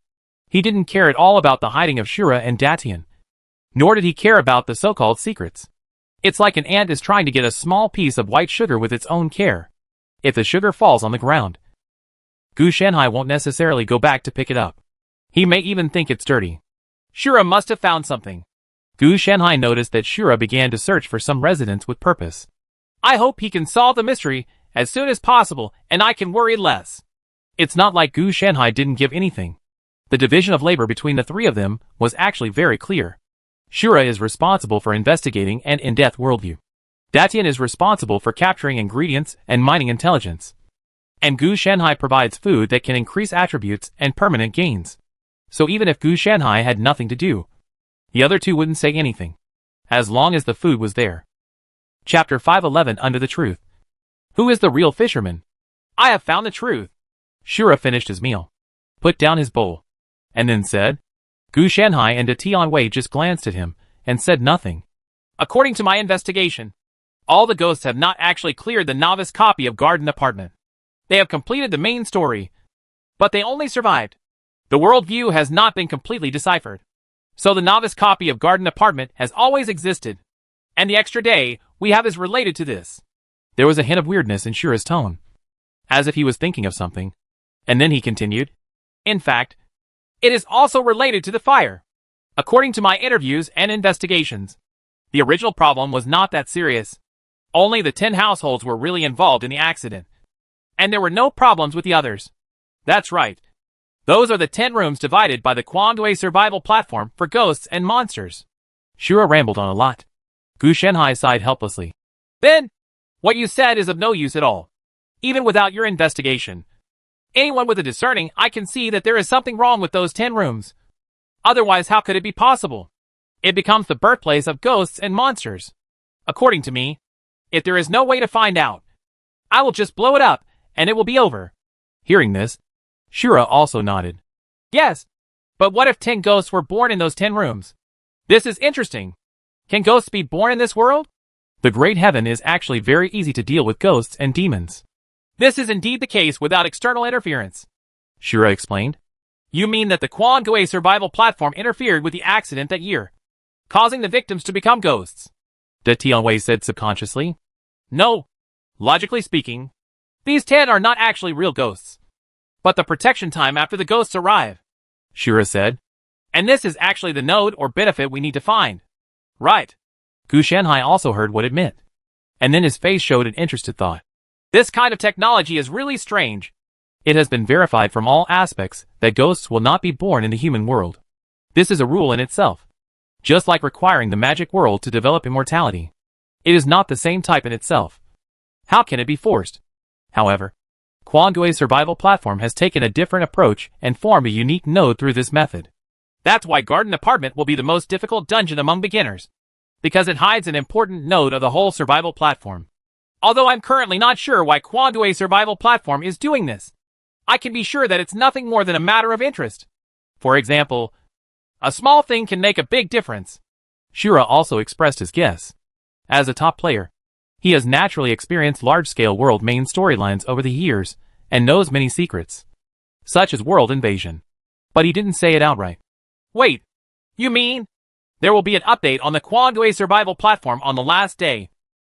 Speaker 1: He didn't care at all about the hiding of Shura and Datian. Nor did he care about the so-called secrets. It's like an ant is trying to get a small piece of white sugar with its own care. If the sugar falls on the ground, Gu Shanhai won't necessarily go back to pick it up. He may even think it's dirty. Shura must have found something. Gu Shanhai noticed that Shura began to search for some residents with purpose. I hope he can solve the mystery as soon as possible and I can worry less. It's not like Gu Shanhai didn't give anything. The division of labor between the three of them was actually very clear. Shura is responsible for investigating and in-depth worldview. Datian is responsible for capturing ingredients and mining intelligence. And Gu Shanhai provides food that can increase attributes and permanent gains. So even if Gu Shanhai had nothing to do, the other two wouldn't say anything, as long as the food was there. Chapter 511 Under the Truth. Who is the real fisherman? I have found the truth. Shura finished his meal, put down his bowl, and then said, Gu Shanhai and Tianwei just glanced at him and said nothing. According to my investigation, all the ghosts have not actually cleared the novice copy of Garden Apartment. They have completed the main story, but they only survived. The worldview has not been completely deciphered. So the novice copy of Garden Apartment has always existed. And the extra day we have is related to this. There was a hint of weirdness in Shura's tone, as if he was thinking of something. And then he continued, in fact, it is also related to the fire. According to my interviews and investigations, the original problem was not that serious. Only the 10 households were really involved in the accident. And there were no problems with the others. That's right. Those are the 10 rooms divided by the Quandwei survival platform for ghosts and monsters. Shura rambled on a lot. Gu Shanhai sighed helplessly. Then, what you said is of no use at all. Even without your investigation. Anyone with a discerning eye can see that there is something wrong with those 10 rooms. Otherwise, how could it be possible? It becomes the birthplace of ghosts and monsters. According to me, if there is no way to find out, I will just blow it up, and it will be over. Hearing this, Shura also nodded. Yes, but what if 10 ghosts were born in those 10 rooms? This is interesting. Can ghosts be born in this world? The Great Heaven is actually very easy to deal with ghosts and demons. This is indeed the case without external interference, Shura explained. You mean that the Quandwei survival platform interfered with the accident that year, causing the victims to become ghosts? De Tianwei said subconsciously. No. Logically speaking, these 10 are not actually real ghosts. But the protection time after the ghosts arrive, Shura said. And this is actually the node or benefit we need to find. Right. Gu Shanhai also heard what it meant. And then his face showed an interested thought. This kind of technology is really strange. It has been verified from all aspects that ghosts will not be born in the human world. This is a rule in itself. Just like requiring the magic world to develop immortality. It is not the same type in itself. How can it be forced? However, Quandwei's survival platform has taken a different approach and formed a unique node through this method. That's why Garden Apartment will be the most difficult dungeon among beginners, because it hides an important node of the whole survival platform. Although I'm currently not sure why Quandwei's survival platform is doing this, I can be sure that it's nothing more than a matter of interest. For example, a small thing can make a big difference. Shura also expressed his guess. As a top player, he has naturally experienced large-scale world main storylines over the years and knows many secrets, such as world invasion. But he didn't say it outright. Wait, you mean there will be an update on the Quandwei survival platform on the last day,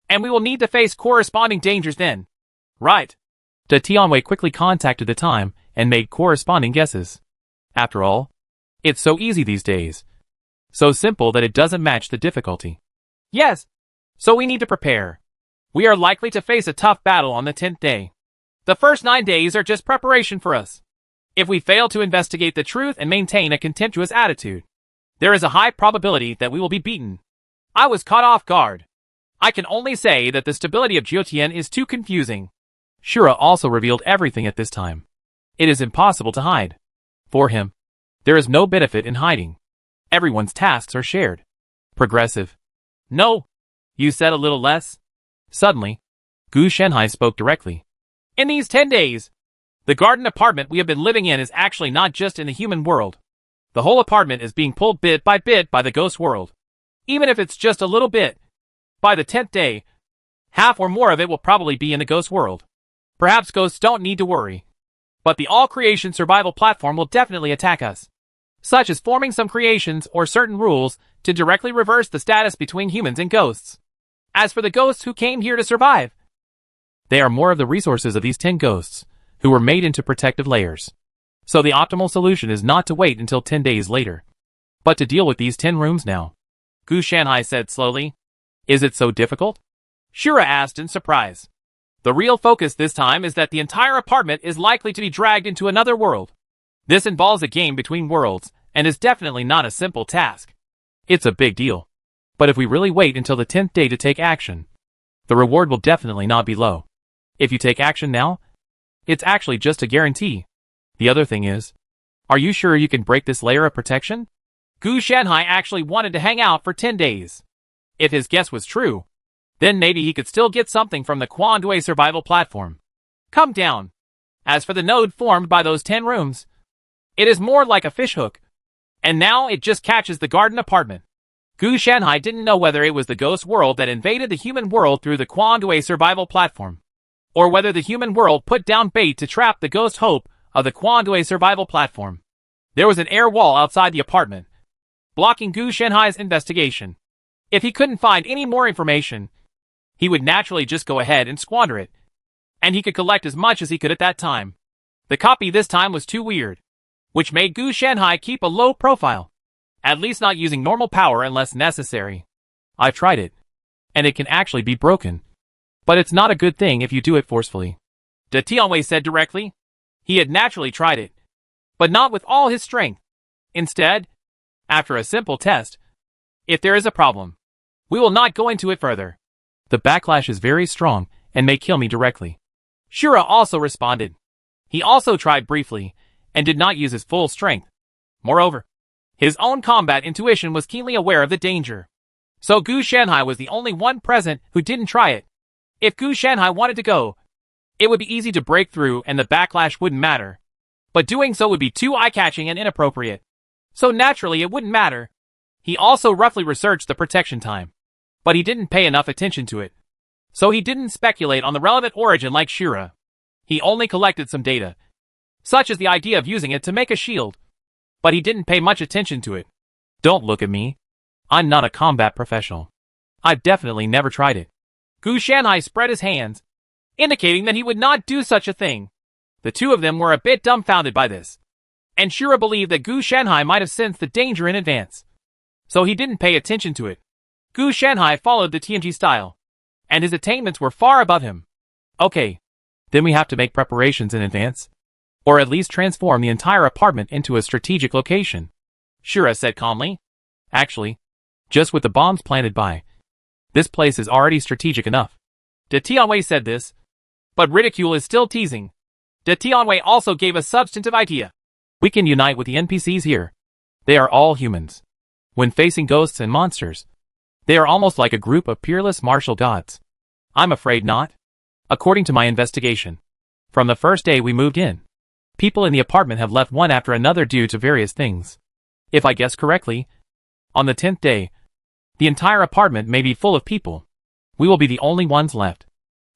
Speaker 1: and we will need to face corresponding dangers then? Right. De Tianwei quickly contacted the time and made corresponding guesses. After all, it's so easy these days. So simple that it doesn't match the difficulty. Yes, so we need to prepare. We are likely to face a tough battle on the 10th day. The first 9 days are just preparation for us. If we fail to investigate the truth and maintain a contemptuous attitude, there is a high probability that we will be beaten. I was caught off guard. I can only say that the stability of Jiutian is too confusing. Shura also revealed everything at this time. It is impossible to hide. For him, there is no benefit in hiding. Everyone's tasks are shared. Progressive. No. You said a little less. Suddenly, Gu Shanhai spoke directly. In these 10 days, the Garden Apartment we have been living in is actually not just in the human world. The whole apartment is being pulled bit by the ghost world. Even if it's just a little bit. By the 10th day, half or more of it will probably be in the ghost world. Perhaps ghosts don't need to worry. But the all-creation survival platform will definitely attack us. such as forming some creations or certain rules to directly reverse the status between humans and ghosts. As for the ghosts who came here to survive, they are more of the resources of these 10 ghosts, who were made into protective layers. So the optimal solution is not to wait until 10 days later, but to deal with these 10 rooms now. Gu Shanhai said slowly. Is it so difficult? Shura asked in surprise. The real focus this time is that the entire apartment is likely to be dragged into another world. This involves a game between worlds, and is definitely not a simple task. It's a big deal. But if we really wait until the 10th day to take action, the reward will definitely not be low. If you take action now, it's actually just a guarantee. The other thing is, are you sure you can break this layer of protection? Gu Shanhai actually wanted to hang out for 10 days. If his guess was true, then maybe he could still get something from the Quandui survival platform. Come down. As for the node formed by those 10 rooms, it is more like a fishhook. And now it just catches the garden apartment. Gu Shanhai didn't know whether it was the ghost world that invaded the human world through the Quandui survival platform, or whether the human world put down bait to trap the ghost hope of the Quandui survival platform. There was an air wall outside the apartment, blocking Gu Shanhai's investigation. If he couldn't find any more information, he would naturally just go ahead and squander it, and he could collect as much as he could at that time. The copy this time was too weird, which made Gu Shanhai keep a low profile, at least not using normal power unless necessary. I've tried it, and it can actually be broken. But it's not a good thing if you do it forcefully. De Tianwei said directly. He had naturally tried it, but not with all his strength. Instead, after a simple test, if there is a problem, we will not go into it further. The backlash is very strong and may kill me directly. Shura also responded. He also tried briefly and did not use his full strength. Moreover, his own combat intuition was keenly aware of the danger. So Gu Shanhai was the only one present who didn't try it. If Gu Shanhai wanted to go, it would be easy to break through and the backlash wouldn't matter. But doing so would be too eye-catching and inappropriate. So naturally it wouldn't matter. He also roughly researched the protection time, but he didn't pay enough attention to it. So he didn't speculate on the relevant origin like Shura. He only collected some data, such as the idea of using it to make a shield. But he didn't pay much attention to it. Don't look at me. I'm not a combat professional. I've definitely never tried it. Gu Shanhai spread his hands, indicating that he would not do such a thing. The two of them were a bit dumbfounded by this, and Shura believed that Gu Shanhai might have sensed the danger in advance. So he didn't pay attention to it. Gu Shanhai followed the TNG style, and his attainments were far above him. Okay, then we have to make preparations in advance, or at least transform the entire apartment into a strategic location, Shura said calmly. Actually, just with the bombs planted by, this place is already strategic enough. De Tianwei said this, but ridicule is still teasing. De Tianwei also gave a substantive idea. We can unite with the NPCs here. They are all humans. When facing ghosts and monsters, they are almost like a group of peerless martial gods. I'm afraid not. According to my investigation, from the first day we moved in, people in the apartment have left one after another due to various things. If I guess correctly, on the 10th day, the entire apartment may be full of people. We will be the only ones left.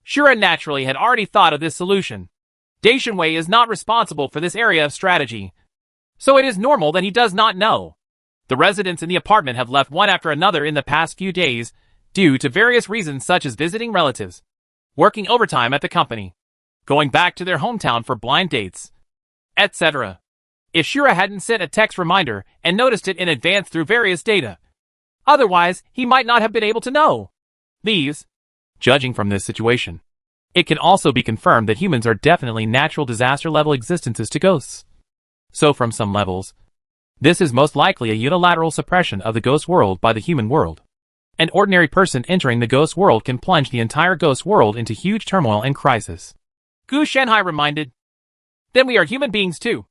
Speaker 1: Shura naturally had already thought of this solution. Daishinwei is not responsible for this area of strategy, so it is normal that he does not know. The residents in the apartment have left one after another in the past few days, due to various reasons such as visiting relatives, working overtime at the company, going back to their hometown for blind dates, etc. If Shura hadn't sent a text reminder and noticed it in advance through various data, otherwise he might not have been able to know these. Judging from this situation, it can also be confirmed that humans are definitely natural disaster-level existences to ghosts. So from some levels, this is most likely a unilateral suppression of the ghost world by the human world. An ordinary person entering the ghost world can plunge the entire ghost world into huge turmoil and crisis. Gu Shanhai reminded. Then we are human beings too.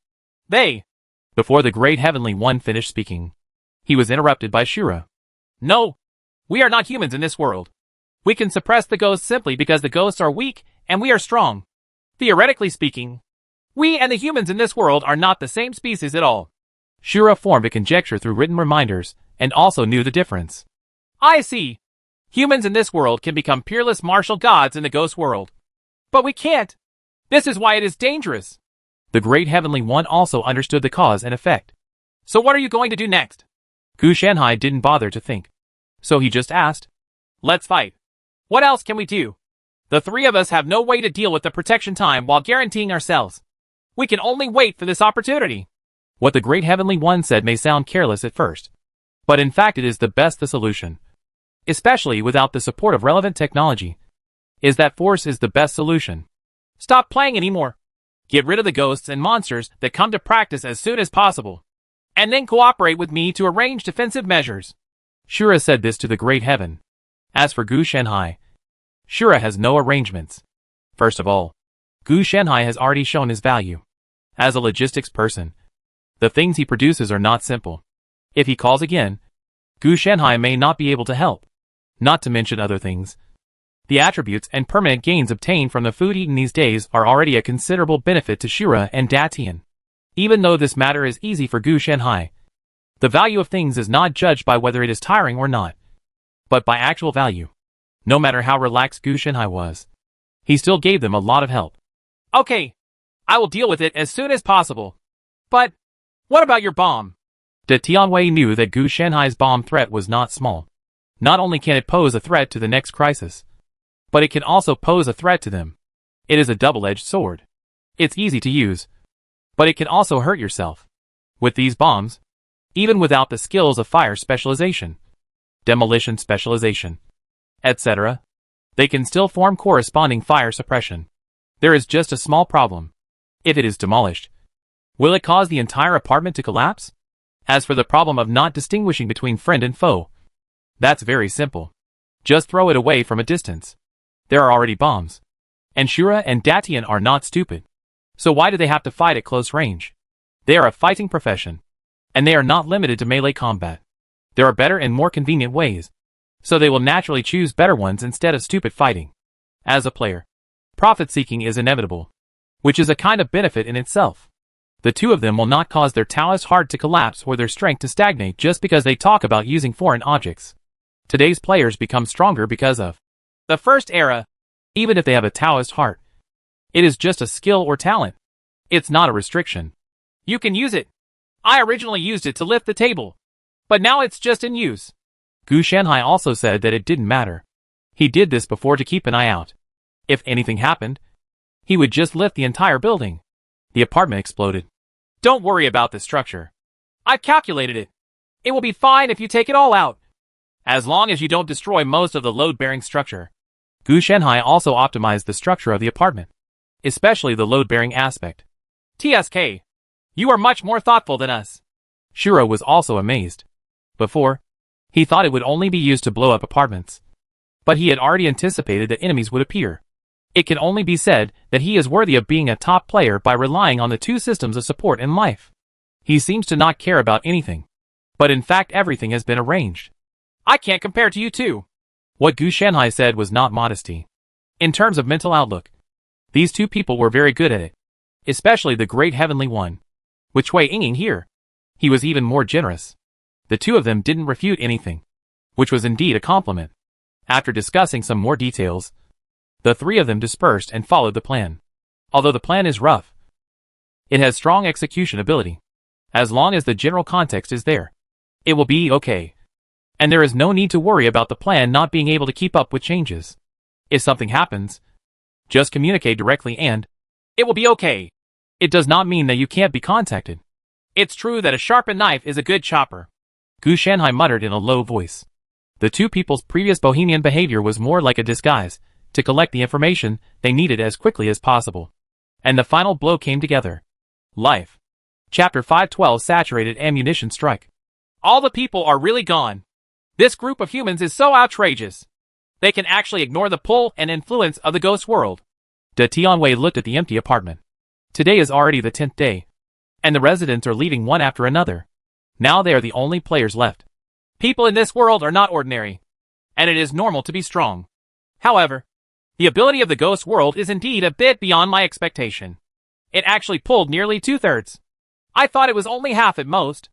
Speaker 1: They. Before the great heavenly one finished speaking, he was interrupted by Shura. No, we are not humans in this world. We can suppress the ghosts simply because the ghosts are weak and we are strong. Theoretically speaking, we and the humans in this world are not the same species at all. Shura formed a conjecture through written reminders and also knew the difference. I see. Humans in this world can become peerless martial gods in the ghost world. But we can't. This is why it is dangerous. The great heavenly one also understood the cause and effect. So what are you going to do next? Gu Shanhai didn't bother to think. So he just asked. Let's fight. What else can we do? The three of us have no way to deal with the protection time while guaranteeing ourselves. We can only wait for this opportunity. What the Great Heavenly One said may sound careless at first. But in fact it is the best solution. Especially without the support of relevant technology. Is that force is the best solution. Stop playing anymore. Get rid of the ghosts and monsters that come to practice as soon as possible. And then cooperate with me to arrange defensive measures. Shura said this to the Great Heaven. As for Gu Shanhai, Shura has no arrangements. First of all, Gu Shanhai has already shown his value. As a logistics person, the things he produces are not simple. If he calls again, Gu Shanhai may not be able to help. Not to mention other things. The attributes and permanent gains obtained from the food eaten these days are already a considerable benefit to Shura and Datian. Even though this matter is easy for Gu Shanhai, the value of things is not judged by whether it is tiring or not, but by actual value. No matter how relaxed Gu Shanhai was, he still gave them a lot of help. Okay, I will deal with it as soon as possible. But, what about your bomb? De Tianwei knew that Gu Shanhai's bomb threat was not small. Not only can it pose a threat to the next crisis, but it can also pose a threat to them. It is a double-edged sword. It's easy to use, but it can also hurt yourself. With these bombs, even without the skills of fire specialization, demolition specialization, etc., they can still form corresponding fire suppression. There is just a small problem. If it is demolished, will it cause the entire apartment to collapse? As for the problem of not distinguishing between friend and foe, that's very simple. Just throw it away from a distance. There are already bombs. And Shura and Datian are not stupid. So why do they have to fight at close range? They are a fighting profession. And they are not limited to melee combat. There are better and more convenient ways. So they will naturally choose better ones instead of stupid fighting. As a player, profit-seeking is inevitable, which is a kind of benefit in itself. The two of them will not cause their Taoist heart to collapse or their strength to stagnate just because they talk about using foreign objects. Today's players become stronger because of the first era, even if they have a Taoist heart. It is just a skill or talent. It's not a restriction. You can use it. I originally used it to lift the table, but now it's just in use. Gu Shanhai also said that it didn't matter. He did this before to keep an eye out. If anything happened, he would just lift the entire building. The apartment exploded. Don't worry about the structure. I've calculated it. It will be fine if you take it all out. As long as you don't destroy most of the load-bearing structure. Gu Shanhai also optimized the structure of the apartment, especially the load-bearing aspect. TSK, you are much more thoughtful than us. Shura was also amazed. Before, he thought it would only be used to blow up apartments. But he had already anticipated that enemies would appear. It can only be said that he is worthy of being a top player by relying on the two systems of support in life. He seems to not care about anything. But in fact everything has been arranged. I can't compare to you two. What Gu Shanhai said was not modesty. In terms of mental outlook, these two people were very good at it. Especially the Great Heavenly One. With Cui Yinging here, he was even more generous. The two of them didn't refute anything, which was indeed a compliment. After discussing some more details, the three of them dispersed and followed the plan. Although the plan is rough, it has strong execution ability. As long as the general context is there, it will be okay. And there is no need to worry about the plan not being able to keep up with changes. If something happens, just communicate directly and it will be okay. It does not mean that you can't be contacted. It's true that a sharpened knife is a good chopper. Gu Shanhai muttered in a low voice. The two people's previous bohemian behavior was more like a disguise, to collect the information they needed as quickly as possible. And the final blow came together. Life. Chapter 512 Saturated Ammunition Strike. All the people are really gone. This group of humans is so outrageous. They can actually ignore the pull and influence of the ghost world. De Tianwei looked at the empty apartment. Today is already the 10th day, and the residents are leaving one after another. Now they are the only players left. People in this world are not ordinary, and it is normal to be strong. However, the ability of the ghost world is indeed a bit beyond my expectation. It actually pulled nearly 2/3. I thought it was only half at most.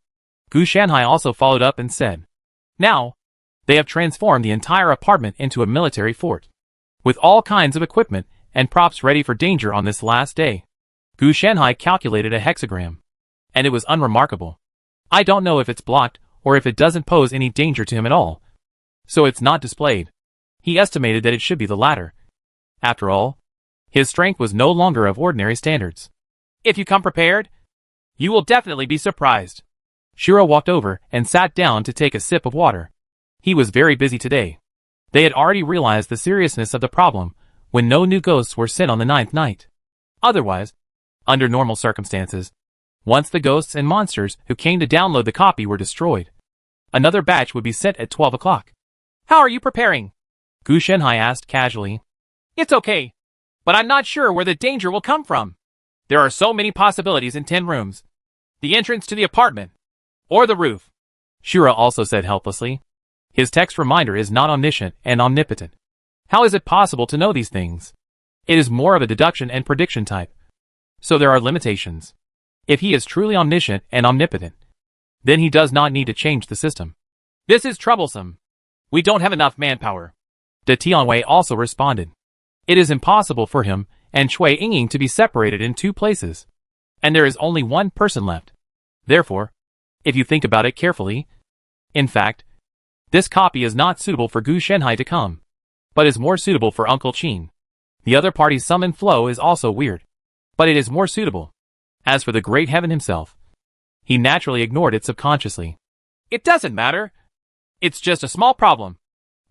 Speaker 1: Gu Shanhai also followed up and said, now, they have transformed the entire apartment into a military fort, with all kinds of equipment and props ready for danger on this last day. Gu Shanhai calculated a hexagram, and it was unremarkable. I don't know if it's blocked or if it doesn't pose any danger to him at all. So it's not displayed. He estimated that it should be the latter. After all, his strength was no longer of ordinary standards. If you come prepared, you will definitely be surprised. Shura walked over and sat down to take a sip of water. He was very busy today. They had already realized the seriousness of the problem when no new ghosts were sent on the 9th night. Otherwise, under normal circumstances, once the ghosts and monsters who came to download the copy were destroyed, another batch would be sent at 12 o'clock. How are you preparing? Gu Shenhai asked casually. It's okay, but I'm not sure where the danger will come from. There are so many possibilities in 10 rooms. The entrance to the apartment, or the roof. Shura also said helplessly. His text reminder is not omniscient and omnipotent. How is it possible to know these things? It is more of a deduction and prediction type. So there are limitations. If he is truly omniscient and omnipotent, then he does not need to change the system. This is troublesome. We don't have enough manpower. De Tianwei also responded. It is impossible for him and Cui Yingying to be separated in 2 places. And there is only 1 person left. Therefore, if you think about it carefully, in fact, this copy is not suitable for Gu Shenhai to come, but is more suitable for Uncle Qin. The other party's summon flow is also weird, but it is more suitable. As for the Great Heaven himself, he naturally ignored it subconsciously. It doesn't matter. It's just a small problem,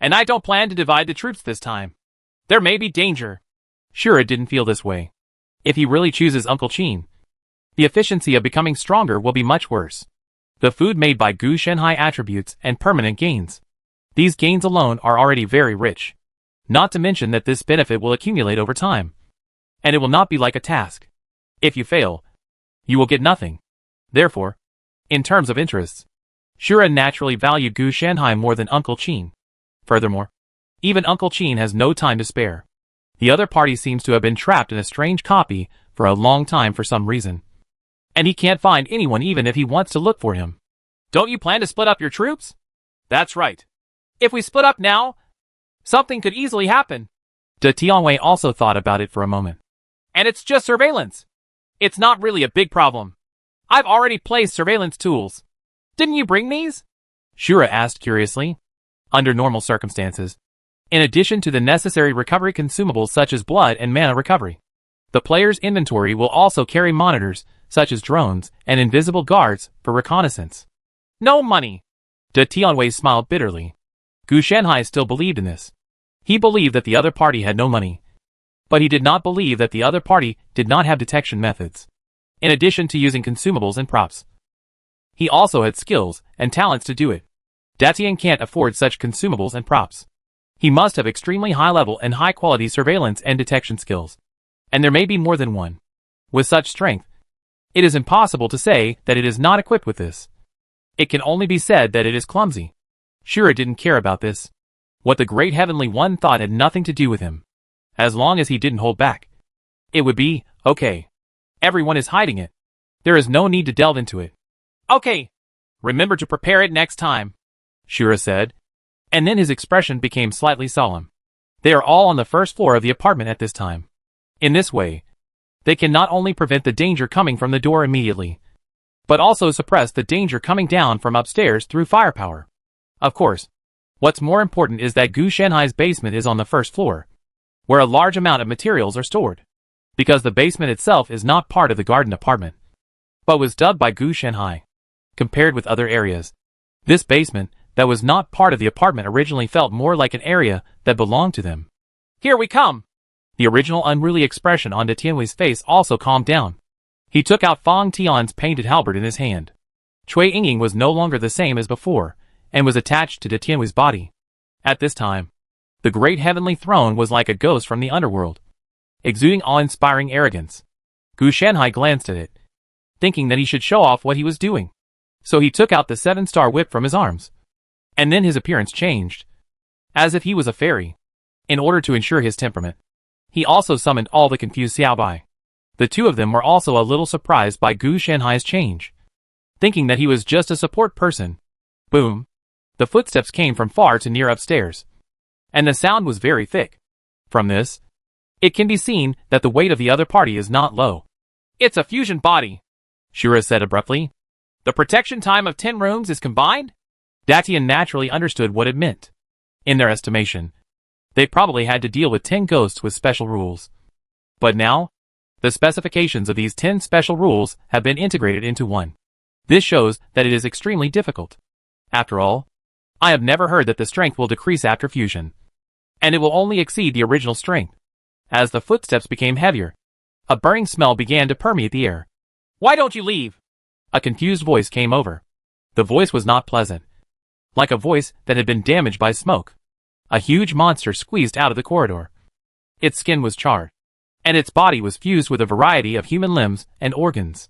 Speaker 1: and I don't plan to divide the troops this time. There may be danger. Shura didn't feel this way. If he really chooses Uncle Qin, the efficiency of becoming stronger will be much worse. The food made by Gu Shenhai attributes and permanent gains. These gains alone are already very rich. Not to mention that this benefit will accumulate over time. And it will not be like a task. If you fail, you will get nothing. Therefore, in terms of interests, Shura naturally valued Gu Shenhai more than Uncle Qin. Furthermore, even Uncle Qin has no time to spare. The other party seems to have been trapped in a strange copy for a long time for some reason. And he can't find anyone even if he wants to look for him. Don't you plan to split up your troops? That's right. If we split up now, something could easily happen. De Tianwei also thought about it for a moment. And it's just surveillance. It's not really a big problem. I've already placed surveillance tools. Didn't you bring these? Shura asked curiously. Under normal circumstances, in addition to the necessary recovery consumables such as blood and mana recovery, the player's inventory will also carry monitors such as drones and invisible guards for reconnaissance. No money. De Tianwei smiled bitterly. Gu Shenhai still believed in this. He believed that the other party had no money. But he did not believe that the other party did not have detection methods. In addition to using consumables and props, he also had skills and talents to do it. Datian can't afford such consumables and props. He must have extremely high-level and high-quality surveillance and detection skills. And there may be more than one. With such strength, it is impossible to say that it is not equipped with this. It can only be said that it is clumsy. Shura didn't care about this. What the Great Heavenly One thought had nothing to do with him. As long as he didn't hold back, it would be okay. Everyone is hiding it. There is no need to delve into it. Okay. Remember to prepare it next time, Shura said. And then his expression became slightly solemn. They are all on the first floor of the apartment at this time. In this way, they can not only prevent the danger coming from the door immediately, but also suppress the danger coming down from upstairs through firepower. Of course, what's more important is that Gu Shenhai's basement is on the first floor, where a large amount of materials are stored, because the basement itself is not part of the garden apartment, but was dubbed by Gu Shenhai. Compared with other areas, this basement that was not part of the apartment originally felt more like an area that belonged to them. Here we come! The original unruly expression on De Tianwei's face also calmed down. He took out Fang Tian's painted halberd in his hand. Cui Yingying was no longer the same as before, and was attached to De Tianwei's body. At this time, the great heavenly throne was like a ghost from the underworld, exuding awe-inspiring arrogance. Gu Shenhai glanced at it, thinking that he should show off what he was doing. So he took out the 7-star whip from his arms. And then his appearance changed, as if he was a fairy. In order to ensure his temperament, he also summoned all the confused Xiaobai. The two of them were also a little surprised by Gu Shenhai's change, thinking that he was just a support person. Boom! The footsteps came from far to near upstairs, and the sound was very thick. From this, it can be seen that the weight of the other party is not low. It's a fusion body, Shura said abruptly. The protection time of 10 rooms is combined? Datian naturally understood what it meant. In their estimation, they probably had to deal with 10 ghosts with special rules. But now, the specifications of these 10 special rules have been integrated into one. This shows that it is extremely difficult. After all, I have never heard that the strength will decrease after fusion, and it will only exceed the original strength. As the footsteps became heavier, a burning smell began to permeate the air. Why don't you leave? A confused voice came over. The voice was not pleasant. Like a voice that had been damaged by smoke. A huge monster squeezed out of the corridor. Its skin was charred, and its body was fused with a variety of human limbs and organs.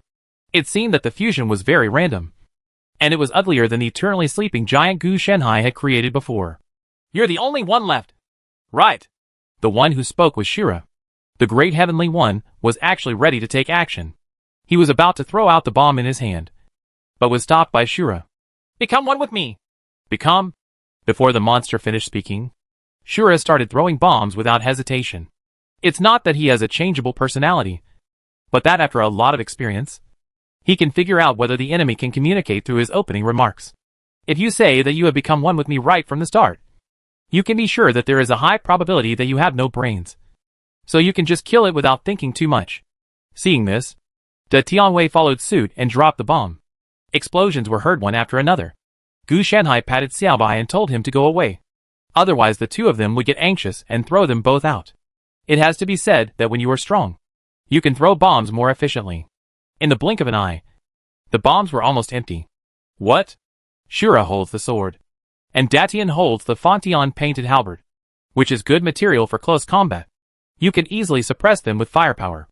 Speaker 1: It seemed that the fusion was very random, and it was uglier than the eternally sleeping giant Gu Shenhai had created before. You're the only one left. Right. The one who spoke was Shura. The great heavenly one was actually ready to take action. He was about to throw out the bomb in his hand, but was stopped by Shura. Become one with me. Become? Before the monster finished speaking, Shura started throwing bombs without hesitation. It's not that he has a changeable personality, but that after a lot of experience, he can figure out whether the enemy can communicate through his opening remarks. If you say that you have become one with me right from the start, you can be sure that there is a high probability that you have no brains. So you can just kill it without thinking too much. Seeing this, De Tianwei followed suit and dropped the bomb. Explosions were heard one after another. Gu Shenhai patted Xiaobai and told him to go away. Otherwise the two of them would get anxious and throw them both out. It has to be said that when you are strong, you can throw bombs more efficiently. In the blink of an eye, the bombs were almost empty. What? Shura holds the sword, and Datian holds the Fontion painted halberd, which is good material for close combat. You can easily suppress them with firepower.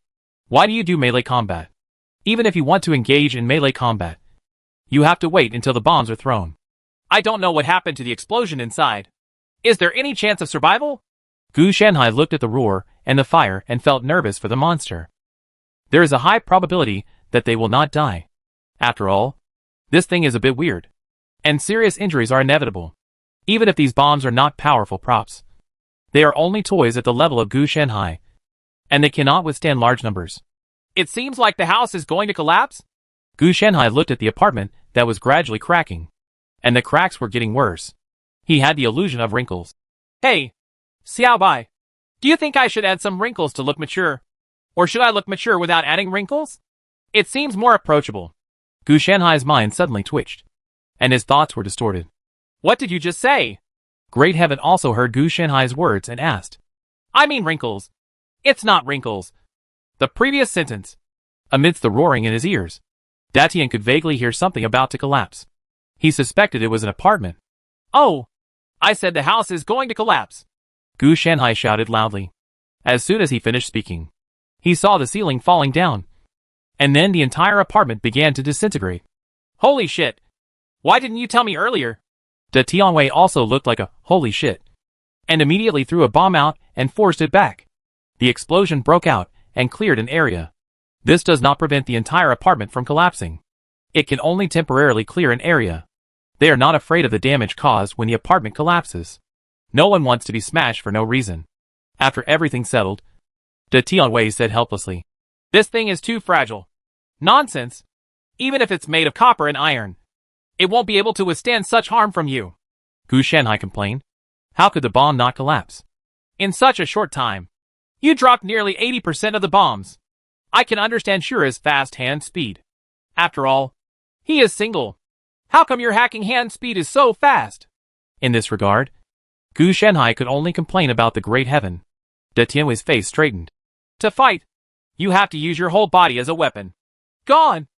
Speaker 1: Why do you do melee combat? Even if you want to engage in melee combat, you have to wait until the bombs are thrown. I don't know what happened to the explosion inside. Is there any chance of survival? Gu Shenhai looked at the roar and the fire and felt nervous for the monster. There is a high probability that they will not die. After all, this thing is a bit weird, and serious injuries are inevitable. Even if these bombs are not powerful props, they are only toys at the level of Gu Shenhai, and they cannot withstand large numbers. It seems like the house is going to collapse. Gu Shenhai looked at the apartment that was gradually cracking, and the cracks were getting worse. He had the illusion of wrinkles. Hey, Xiaobai, do you think I should add some wrinkles to look mature? Or should I look mature without adding wrinkles? It seems more approachable. Gu Shenhai's mind suddenly twitched, and his thoughts were distorted. What did you just say? Great Heaven also heard Gu Shenhai's words and asked. I mean wrinkles. It's not wrinkles. The previous sentence. Amidst the roaring in his ears, Datian could vaguely hear something about to collapse. He suspected it was an apartment. Oh! I said the house is going to collapse. Gu Shenhai shouted loudly. As soon as he finished speaking, he saw the ceiling falling down, and then the entire apartment began to disintegrate. Holy shit! Why didn't you tell me earlier? De Tianwei also looked like a holy shit, and immediately threw a bomb out and forced it back. The explosion broke out and cleared an area. This does not prevent the entire apartment from collapsing. It can only temporarily clear an area. They are not afraid of the damage caused when the apartment collapses. No one wants to be smashed for no reason. After everything settled, De Tianwei said helplessly, This thing is too fragile. Nonsense. Even if it's made of copper and iron, it won't be able to withstand such harm from you. Gu Shenhai complained. How could the bomb not collapse? In such a short time, you dropped nearly 80% of the bombs. I can understand Shura's fast hand speed. After all, he is single. How come your hacking hand speed is so fast? In this regard, Gu Shenhai could only complain about the great heaven. De Tianwei's face straightened. To fight, you have to use your whole body as a weapon. Gone!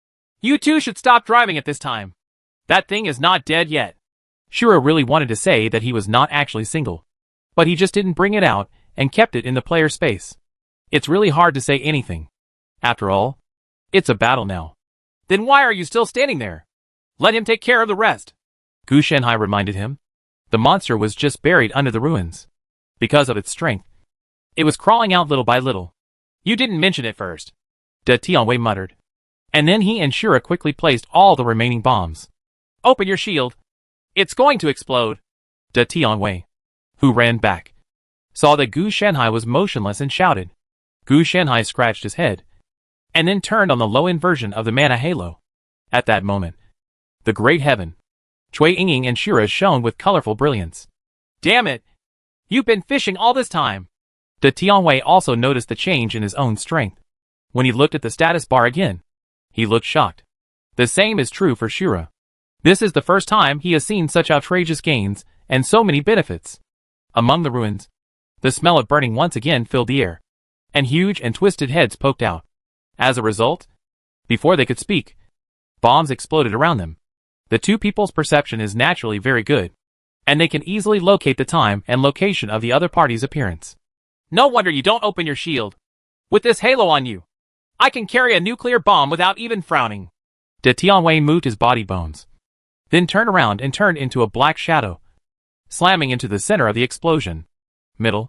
Speaker 1: You two should stop driving at this time. That thing is not dead yet. Shura really wanted to say that he was not actually single, but he just didn't bring it out and kept it in the player space. It's really hard to say anything. After all, it's a battle now. Then why are you still standing there? Let him take care of the rest. Gu Shenhai reminded him. The monster was just buried under the ruins. Because of its strength, it was crawling out little by little. You didn't mention it first, De Tianwei muttered. And then he and Shura quickly placed all the remaining bombs. Open your shield. It's going to explode. De Tianwei, who ran back, saw that Gu Shenhai was motionless and shouted. Gu Shenhai scratched his head, and then turned on the low-end version of the mana halo. At that moment, The great heaven. Cui Yingying and Shura shone with colorful brilliance. Damn it! You've been fishing all this time! De Tianwei also noticed the change in his own strength. When he looked at the status bar again, he looked shocked. The same is true for Shura. This is the first time he has seen such outrageous gains and so many benefits. Among the ruins, the smell of burning once again filled the air, and huge and twisted heads poked out. As a result, before they could speak, bombs exploded around them. The two people's perception is naturally very good, and they can easily locate the time and location of the other party's appearance. No wonder you don't open your shield. With this halo on you, I can carry a nuclear bomb without even frowning. De Tianwei moved his body bones, then turned around and turned into a black shadow, slamming into the center of the explosion. Middle.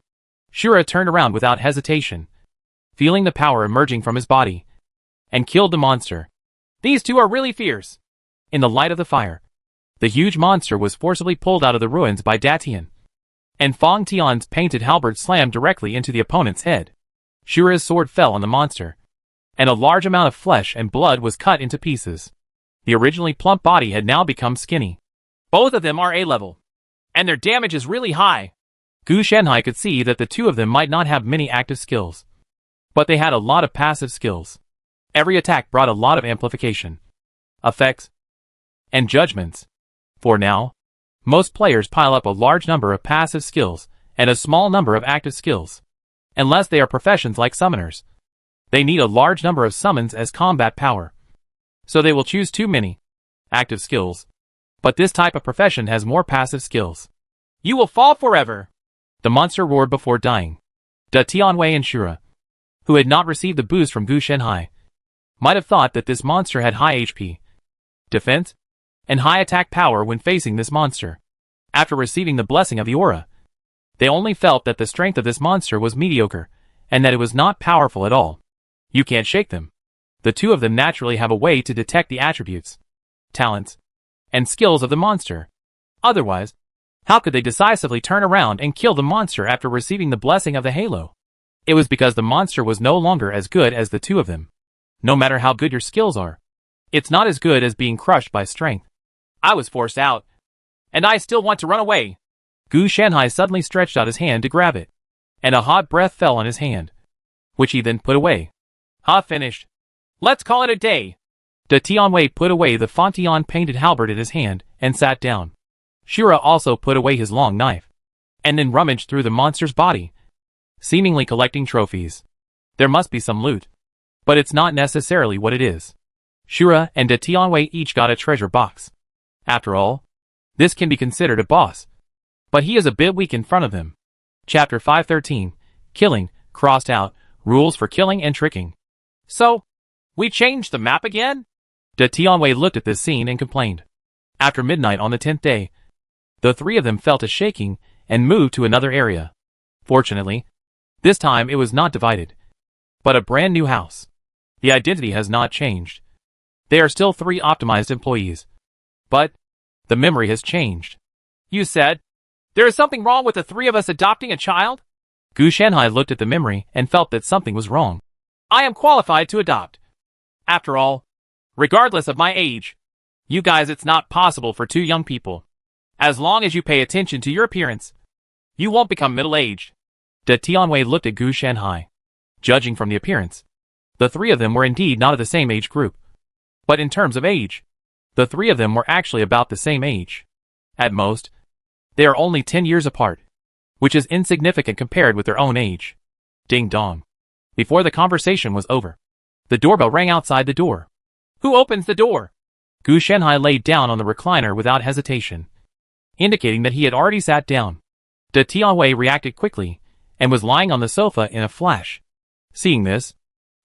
Speaker 1: Shura turned around without hesitation, feeling the power emerging from his body, and killed the monster. These two are really fierce. In the light of the fire, the huge monster was forcibly pulled out of the ruins by Datian, and Fang Tian's painted halberd slammed directly into the opponent's head. Shura's sword fell on the monster, and a large amount of flesh and blood was cut into pieces. The originally plump body had now become skinny. Both of them are A-level, and their damage is really high. Gu Shanhai could see that the two of them might not have many active skills, but they had a lot of passive skills. Every attack brought a lot of amplification, effects, and judgments. For now, most players pile up a large number of passive skills and a small number of active skills. Unless they are professions like summoners, they need a large number of summons as combat power, so they will choose too many active skills. But this type of profession has more passive skills. You will fall forever! The monster roared before dying. De Tianwei and Shura, who had not received the boost from Gu Shanhai, might have thought that this monster had high HP, defense, and high attack power when facing this monster. After receiving the blessing of the aura, they only felt that the strength of this monster was mediocre, and that it was not powerful at all. You can't shake them. The two of them naturally have a way to detect the attributes, talents, and skills of the monster. Otherwise, how could they decisively turn around and kill the monster after receiving the blessing of the halo? It was because the monster was no longer as good as the two of them. No matter how good your skills are, it's not as good as being crushed by strength. I was forced out, and I still want to run away. Gu Shanhai suddenly stretched out his hand to grab it, and a hot breath fell on his hand, which he then put away. Finished. Let's call it a day. De Tianwei put away the Fantian painted halberd in his hand and sat down. Shura also put away his long knife, and then rummaged through the monster's body, seemingly collecting trophies. There must be some loot, but it's not necessarily what it is. Shura and De Tianwei each got a treasure box. After all, this can be considered a boss, but he is a bit weak in front of them. Chapter 513, Killing, crossed out, rules for killing and tricking. So, we changed the map again? De Tianwei looked at this scene and complained. After midnight on the 10th day, the three of them felt a shaking and moved to another area. Fortunately, this time it was not divided, but a brand new house. The identity has not changed. They are still 3 optimized employees, but the memory has changed. You said, there is something wrong with the 3 of us adopting a child? Gu Shanhai looked at the memory and felt that something was wrong. I am qualified to adopt. After all, regardless of my age, you guys, it's not possible for 2 young people. As long as you pay attention to your appearance, you won't become middle-aged. De Tianwei looked at Gu Shanhai. Judging from the appearance, the 3 of them were indeed not of the same age group. But in terms of age, the 3 of them were actually about the same age. At most, they are only 10 years apart, which is insignificant compared with their own age. Ding dong. Before the conversation was over, the doorbell rang outside the door. Who opens the door? Gu Shanhai laid down on the recliner without hesitation, indicating that he had already sat down. De Tianwei reacted quickly, and was lying on the sofa in a flash. Seeing this,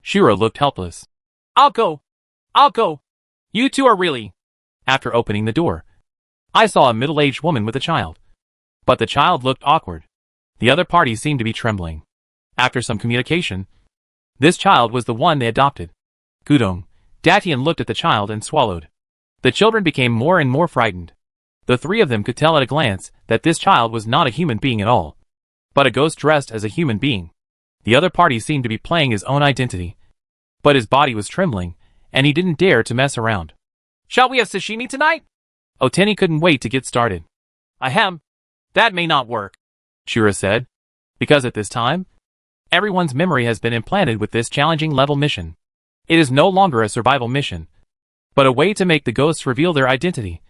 Speaker 1: Shura looked helpless. I'll go. You two are really... After opening the door, I saw a middle-aged woman with a child. But the child looked awkward. The other party seemed to be trembling. After some communication, this child was the one they adopted. Gudong. Datian looked at the child and swallowed. The children became more and more frightened. The 3 of them could tell at a glance that this child was not a human being at all, but a ghost dressed as a human being. The other party seemed to be playing his own identity, but his body was trembling, and he didn't dare to mess around. Shall we have sashimi tonight? Otani couldn't wait to get started. Ahem. That may not work, Shura said, because at this time, everyone's memory has been implanted with this challenging level mission. It is no longer a survival mission, but a way to make the ghosts reveal their identity.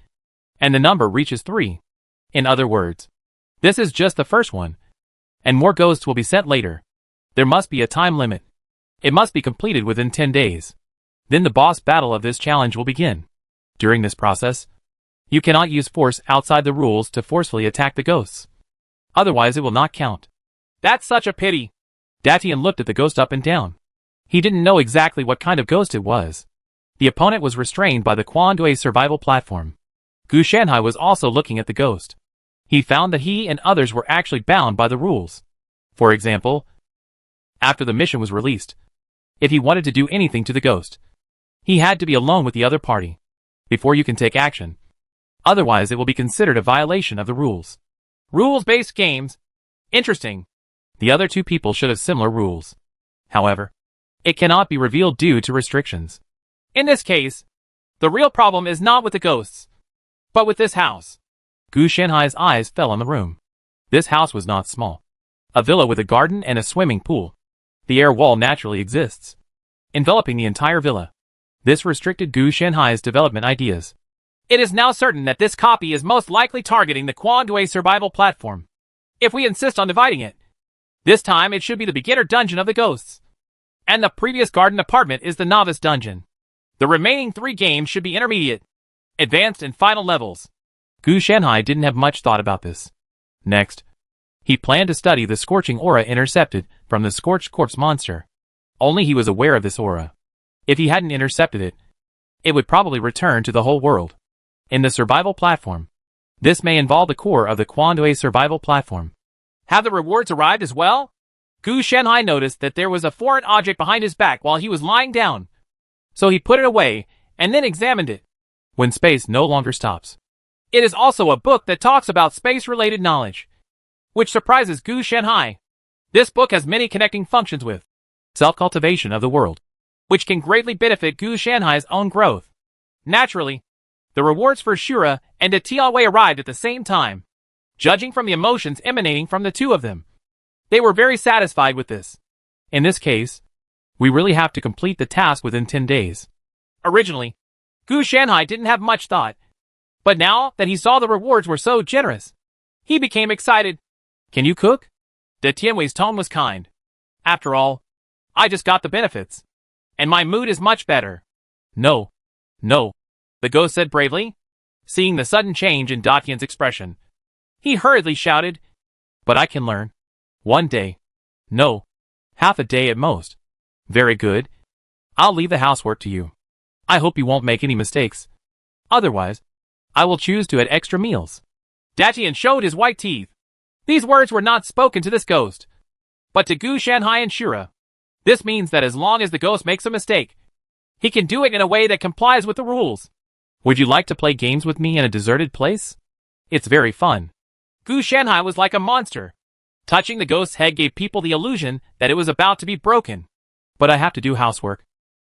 Speaker 1: And the number reaches 3. In other words, this is just the first one, and more ghosts will be sent later. There must be a time limit. It must be completed within 10 days. Then the boss battle of this challenge will begin. During this process, you cannot use force outside the rules to forcefully attack the ghosts. Otherwise it will not count. That's such a pity. Datian looked at the ghost up and down. He didn't know exactly what kind of ghost it was. The opponent was restrained by the Quandui survival platform. Gu Shanhai was also looking at the ghost. He found that he and others were actually bound by the rules. For example, after the mission was released, if he wanted to do anything to the ghost, he had to be alone with the other party before you can take action. Otherwise it will be considered a violation of the rules. Rules-based games. Interesting. The other 2 people should have similar rules. However, it cannot be revealed due to restrictions. In this case, the real problem is not with the ghosts, but with this house. Gu Shanhai's eyes fell on the room. This house was not small. A villa with a garden and a swimming pool. The air wall naturally exists, enveloping the entire villa. This restricted Gu Shanhai's development ideas. It is now certain that this copy is most likely targeting the Quandui survival platform. If we insist on dividing it, this time it should be the beginner dungeon of the ghosts, and the previous garden apartment is the novice dungeon. The remaining 3 games should be intermediate, advanced and final levels. Gu Shanhai didn't have much thought about this. Next, he planned to study the scorching aura intercepted from the scorched corpse monster. Only he was aware of this aura. If he hadn't intercepted it, it would probably return to the whole world. In the survival platform, this may involve the core of the Quandui survival platform. Have the rewards arrived as well? Gu Shanhai noticed that there was a foreign object behind his back while he was lying down. So he put it away and then examined it. When space no longer stops. It is also a book that talks about space-related knowledge, which surprises Gu Shanhai. This book has many connecting functions with self-cultivation of the world, which can greatly benefit Gu Shanhai's own growth. Naturally, the rewards for Shura and Tianwei arrived at the same time. Judging from the emotions emanating from the 2 of them, they were very satisfied with this. In this case, we really have to complete the task within 10 days. Originally, Gu Shanhai didn't have much thought, but now that he saw the rewards were so generous, he became excited. Can you cook? Tianwei's tone was kind. After all, I just got the benefits, and my mood is much better. No, the ghost said bravely. Seeing the sudden change in Datian's expression, he hurriedly shouted, but I can learn. 1 day. No, half a day at most. Very good. I'll leave the housework to you. I hope you won't make any mistakes. Otherwise, I will choose to add extra meals. Datian showed his white teeth. These words were not spoken to this ghost, but to Gu Shanhai and Shura. This means that as long as the ghost makes a mistake, he can do it in a way that complies with the rules. Would you like to play games with me in a deserted place? It's very fun. Gu Shanhai was like a monster. Touching the ghost's head gave people the illusion that it was about to be broken. But I have to do housework,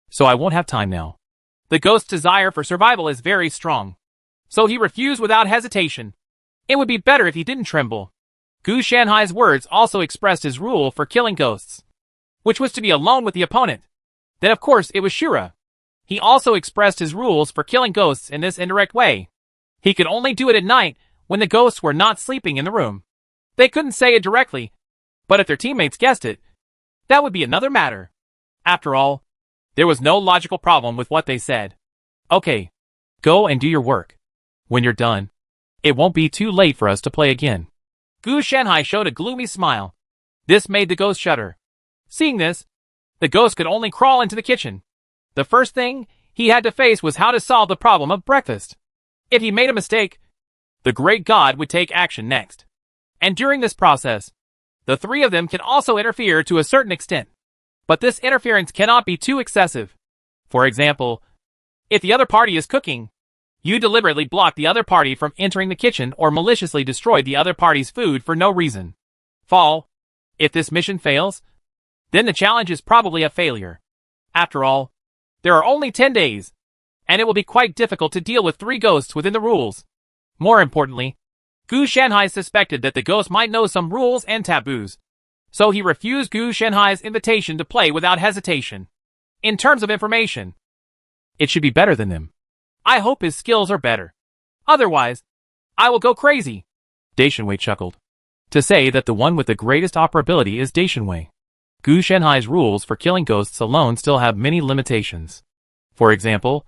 Speaker 1: so I won't have time now. The ghost's desire for survival is very strong, so he refused without hesitation. It would be better if he didn't tremble. Gu Shanhai's words also expressed his rule for killing ghosts, which was to be alone with the opponent. Then of course it was Shura. He also expressed his rules for killing ghosts in this indirect way. He could only do it at night when the ghosts were not sleeping in the room. They couldn't say it directly, but if their teammates guessed it, that would be another matter. After all, there was no logical problem with what they said. Okay, go and do your work. When you're done, it won't be too late for us to play again. Gu Shanhai showed a gloomy smile. This made the ghost shudder. Seeing this, the ghost could only crawl into the kitchen. The first thing he had to face was how to solve the problem of breakfast. If he made a mistake, the great god would take action next. And during this process, the 3 of them can also interfere to a certain extent. But this interference cannot be too excessive. For example, if the other party is cooking, you deliberately block the other party from entering the kitchen or maliciously destroy the other party's food for no reason. Fall. If this mission fails, then the challenge is probably a failure. After all, there are only 10 days, and it will be quite difficult to deal with 3 ghosts within the rules. More importantly, Gu Shanhai suspected that the ghost might know some rules and taboos, so he refused Gu Shanhai's invitation to play without hesitation. In terms of information, it should be better than them. I hope his skills are better. Otherwise, I will go crazy. Daishinwei chuckled. To say that the one with the greatest operability is Daishinwei. Gu Shanhai's rules for killing ghosts alone still have many limitations. For example,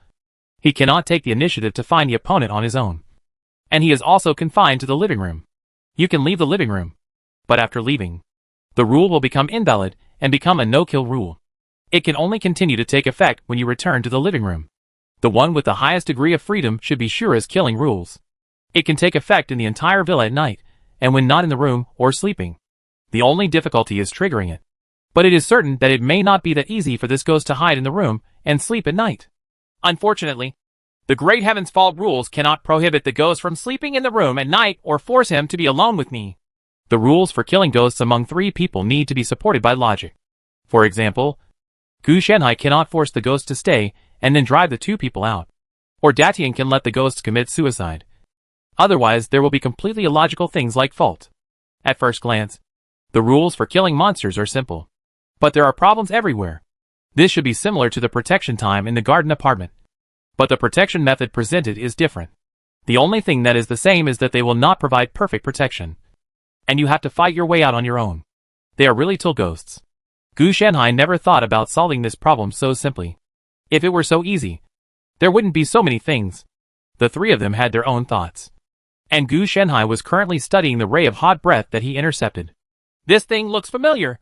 Speaker 1: he cannot take the initiative to find the opponent on his own. And he is also confined to the living room. You can leave the living room, but after leaving, the rule will become invalid and become a no-kill rule. It can only continue to take effect when you return to the living room. The one with the highest degree of freedom should be Shura's killing rules. It can take effect in the entire villa at night, and when not in the room or sleeping. The only difficulty is triggering it. But it is certain that it may not be that easy for this ghost to hide in the room and sleep at night. Unfortunately, the Great Heaven's Fault rules cannot prohibit the ghost from sleeping in the room at night or force him to be alone with me. The rules for killing ghosts among 3 people need to be supported by logic. For example, Gu Shanhai cannot force the ghost to stay and then drive the 2 people out. Or Datian can let the ghosts commit suicide. Otherwise, there will be completely illogical things like fault. At first glance, the rules for killing monsters are simple. But there are problems everywhere. This should be similar to the protection time in the garden apartment. But the protection method presented is different. The only thing that is the same is that they will not provide perfect protection. And you have to fight your way out on your own. They are really till ghosts. Gu Shanhai never thought about solving this problem so simply. If it were so easy, there wouldn't be so many things. The 3 of them had their own thoughts. And Gu Shanhai was currently studying the ray of hot breath that he intercepted. This thing looks familiar.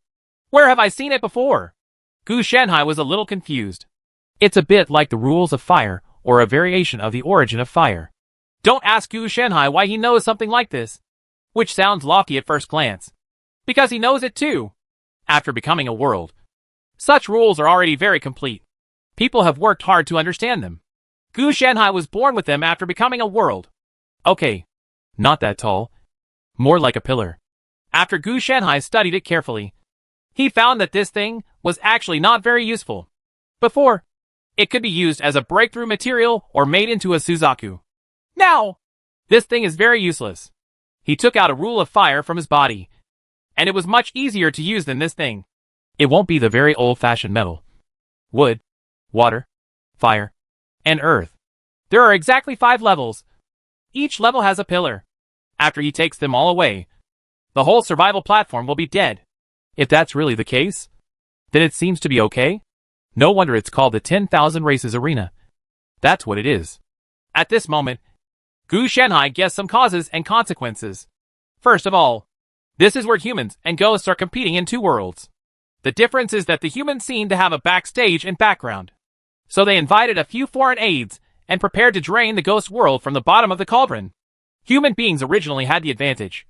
Speaker 1: Where have I seen it before? Gu Shanhai was a little confused. It's a bit like the rules of fire, or a variation of the origin of fire. Don't ask Gu Shanhai why he knows something like this. Which sounds lofty at first glance. Because he knows it too. After becoming a world, such rules are already very complete. People have worked hard to understand them. Gu Shanhai was born with them after becoming a world. Okay, not that tall. More like a pillar. After Gu Shanhai studied it carefully, he found that this thing was actually not very useful. Before, it could be used as a breakthrough material or made into a Suzaku. Now, this thing is very useless. He took out a rule of fire from his body, and it was much easier to use than this thing. It won't be the very old-fashioned metal. Wood, water, fire, and earth. There are exactly 5 levels. Each level has a pillar. After he takes them all away, the whole survival platform will be dead. If that's really the case, then it seems to be okay. No wonder it's called the 10,000 Races Arena. That's what it is. At this moment, Gu Shanhai guessed some causes and consequences. First of all, this is where humans and ghosts are competing in 2 worlds. The difference is that the humans seem to have a backstage and background. So they invited a few foreign aides and prepared to drain the ghost world from the bottom of the cauldron. Human beings originally had the advantage.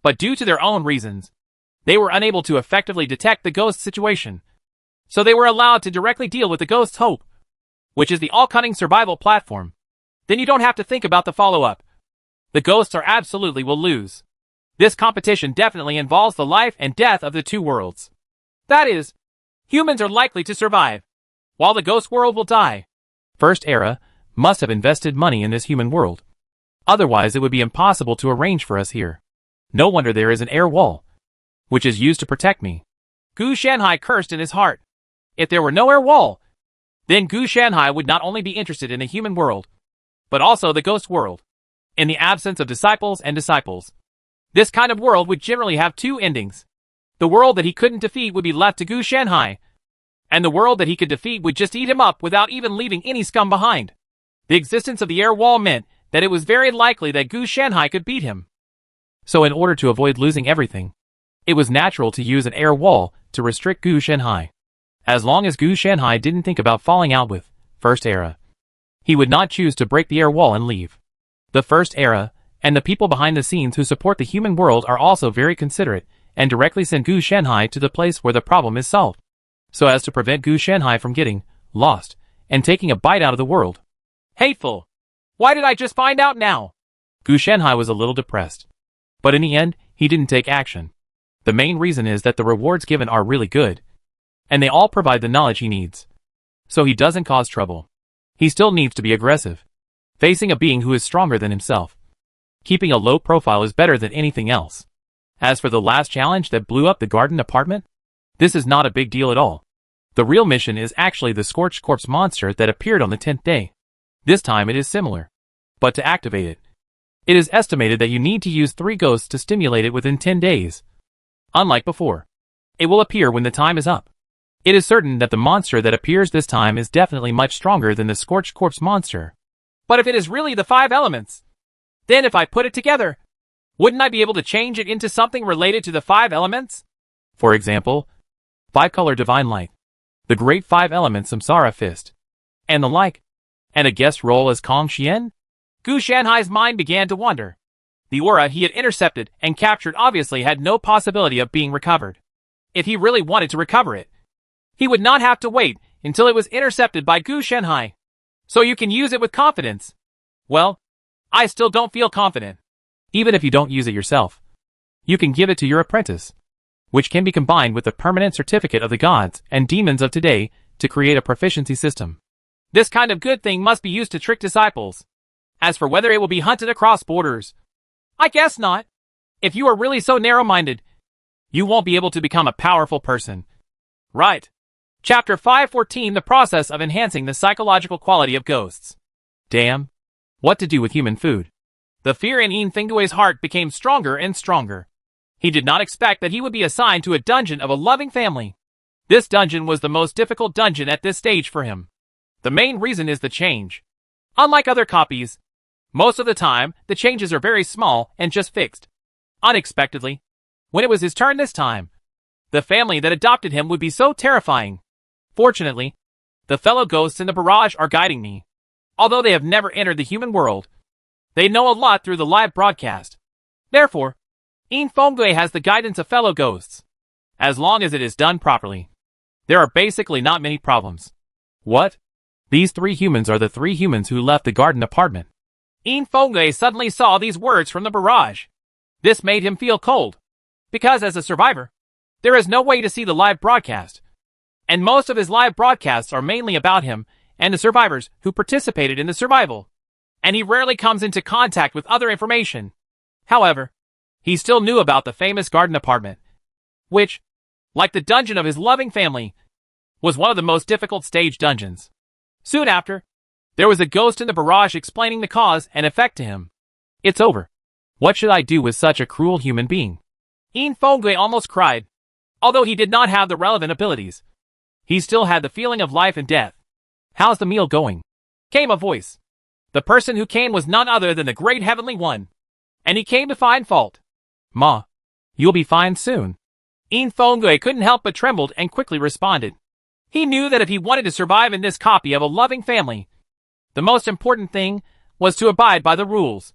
Speaker 1: But due to their own reasons, they were unable to effectively detect the ghost situation. So they were allowed to directly deal with the ghost's hope, which is the all-cunning survival platform. Then you don't have to think about the follow-up. The ghosts are absolutely will lose. This competition definitely involves the life and death of the 2 worlds. That is, humans are likely to survive, while the ghost world will die. First Era must have invested money in this human world. Otherwise it would be impossible to arrange for us here. No wonder there is an air wall, which is used to protect me. Gu Shanhai cursed in his heart. If there were no air wall, then Gu Shanhai would not only be interested in the human world, but also the ghost world. In the absence of disciples and disciples, this kind of world would generally have 2 endings. The world that he couldn't defeat would be left to Gu Shanhai, and the world that he could defeat would just eat him up without even leaving any scum behind. The existence of the air wall meant that it was very likely that Gu Shanhai could beat him. So in order to avoid losing everything, it was natural to use an air wall to restrict Gu Shanhai. As long as Gu Shanhai didn't think about falling out with First Era, he would not choose to break the air wall and leave. The First Era, and the people behind the scenes who support the human world are also very considerate, and directly send Gu Shanhai to the place where the problem is solved, so as to prevent Gu Shanhai from getting lost and taking a bite out of the world. Hateful! Why did I just find out now? Gu Shanhai was a little depressed. But in the end, he didn't take action. The main reason is that the rewards given are really good, and they all provide the knowledge he needs. So he doesn't cause trouble. He still needs to be aggressive, facing a being who is stronger than himself. Keeping a low profile is better than anything else. As for the last challenge that blew up the garden apartment, this is not a big deal at all. The real mission is actually the Scorched Corpse monster that appeared on the 10th day. This time it is similar. But to activate it, it is estimated that you need to use 3 ghosts to stimulate it within 10 days. Unlike before, it will appear when the time is up. It is certain that the monster that appears this time is definitely much stronger than the Scorched Corpse monster. But if it is really the 5 elements, then if I put it together, wouldn't I be able to change it into something related to the 5 elements? For example, 5-color divine light, the great 5 elements Samsara fist, and the like, and a guest role as Kong Xian? Gu Shanhai's mind began to wander. The aura he had intercepted and captured obviously had no possibility of being recovered. If he really wanted to recover it, he would not have to wait until it was intercepted by Gu Shanhai. So you can use it with confidence. Well, I still don't feel confident. Even if you don't use it yourself, you can give it to your apprentice, which can be combined with the permanent certificate of the gods and demons of today to create a proficiency system. This kind of good thing must be used to trick disciples. As for whether it will be hunted across borders, I guess not. If you are really so narrow-minded, you won't be able to become a powerful person. Right. Chapter 514: The process of enhancing the psychological quality of ghosts. Damn. What to do with human food? The fear in Yin Fengui's heart became stronger and stronger. He did not expect that he would be assigned to a dungeon of a loving family. This dungeon was the most difficult dungeon at this stage for him. The main reason is the change. Unlike other copies, most of the time, the changes are very small and just fixed. Unexpectedly, when it was his turn this time, the family that adopted him would be so terrifying. Fortunately, the fellow ghosts in the barrage are guiding me. Although they have never entered the human world, they know a lot through the live broadcast. Therefore, Yin Fengui has the guidance of fellow ghosts. As long as it is done properly, there are basically not many problems. What? These 3 humans are the 3 humans who left the garden apartment. Yin Fengui suddenly saw these words from the barrage. This made him feel cold, because as a survivor, there is no way to see the live broadcast. And most of his live broadcasts are mainly about him and the survivors who participated in the survival. And he rarely comes into contact with other information. However, he still knew about the famous garden apartment, which, like the dungeon of his loving family, was one of the most difficult stage dungeons. Soon after, there was a ghost in the barrage explaining the cause and effect to him. It's over. What should I do with such a cruel human being? Yin Fengui almost cried. Although he did not have the relevant abilities, he still had the feeling of life and death. How's the meal going? Came a voice. The person who came was none other than the Great Heavenly One. And he came to find fault. Ma, you'll be fine soon. Yin Fengui couldn't help but trembled and quickly responded. He knew that if he wanted to survive in this copy of a loving family, the most important thing was to abide by the rules.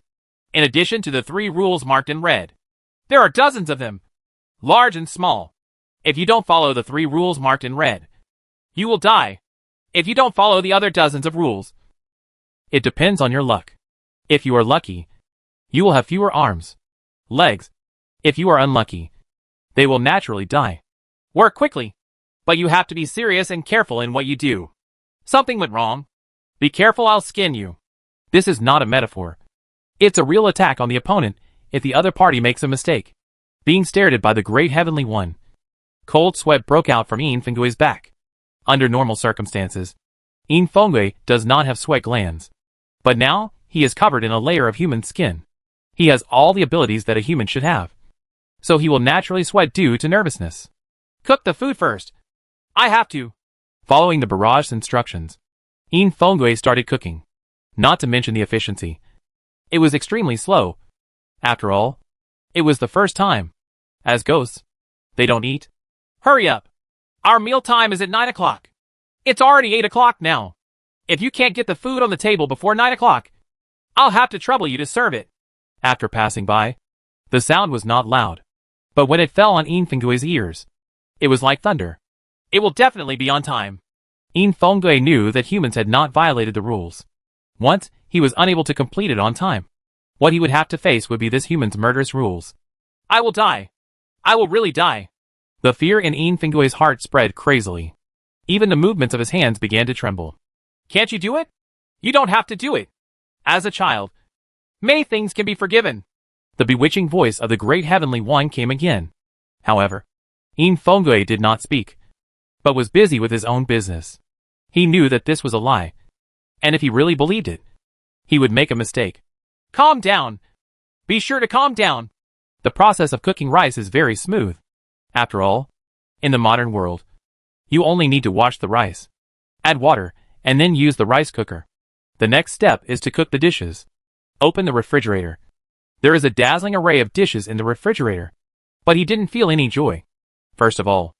Speaker 1: In addition to the 3 rules marked in red, there are dozens of them, large and small. If you don't follow the 3 rules marked in red, you will die. If you don't follow the other dozens of rules, it depends on your luck. If you are lucky, you will have fewer arms, legs. If you are unlucky, they will naturally die. Work quickly, but you have to be serious and careful in what you do. Something went wrong. Be careful, I'll skin you. This is not a metaphor. It's a real attack on the opponent if the other party makes a mistake. Being stared at by the Great Heavenly One. Cold sweat broke out from Yin Fengui's back. Under normal circumstances, Yin Fengui does not have sweat glands. But now, he is covered in a layer of human skin. He has all the abilities that a human should have. So he will naturally sweat due to nervousness. Cook the food first. I have to. Following the barrage's instructions, Yin Fengui started cooking. Not to mention the efficiency. It was extremely slow. After all, it was the first time. As ghosts, they don't eat. Hurry up. Our meal time is at 9 o'clock. It's already 8 o'clock now. If you can't get the food on the table before 9 o'clock, I'll have to trouble you to serve it. After passing by, the sound was not loud. But when it fell on Yin Fengui's ears, it was like thunder. It will definitely be on time. Yin Fengui knew that humans had not violated the rules. Once, he was unable to complete it on time. What he would have to face would be this human's murderous rules. I will die. I will really die. The fear in Yin Fengui's heart spread crazily. Even the movements of his hands began to tremble. Can't you do it? You don't have to do it. As a child, many things can be forgiven. The bewitching voice of the great heavenly one came again. However, Yin Fenggui did not speak, but was busy with his own business. He knew that this was a lie, and if he really believed it, he would make a mistake. Calm down. Be sure to calm down. The process of cooking rice is very smooth. After all, in the modern world, you only need to wash the rice, add water, and then use the rice cooker. The next step is to cook the dishes. Open the refrigerator. There is a dazzling array of dishes in the refrigerator, but he didn't feel any joy. First of all,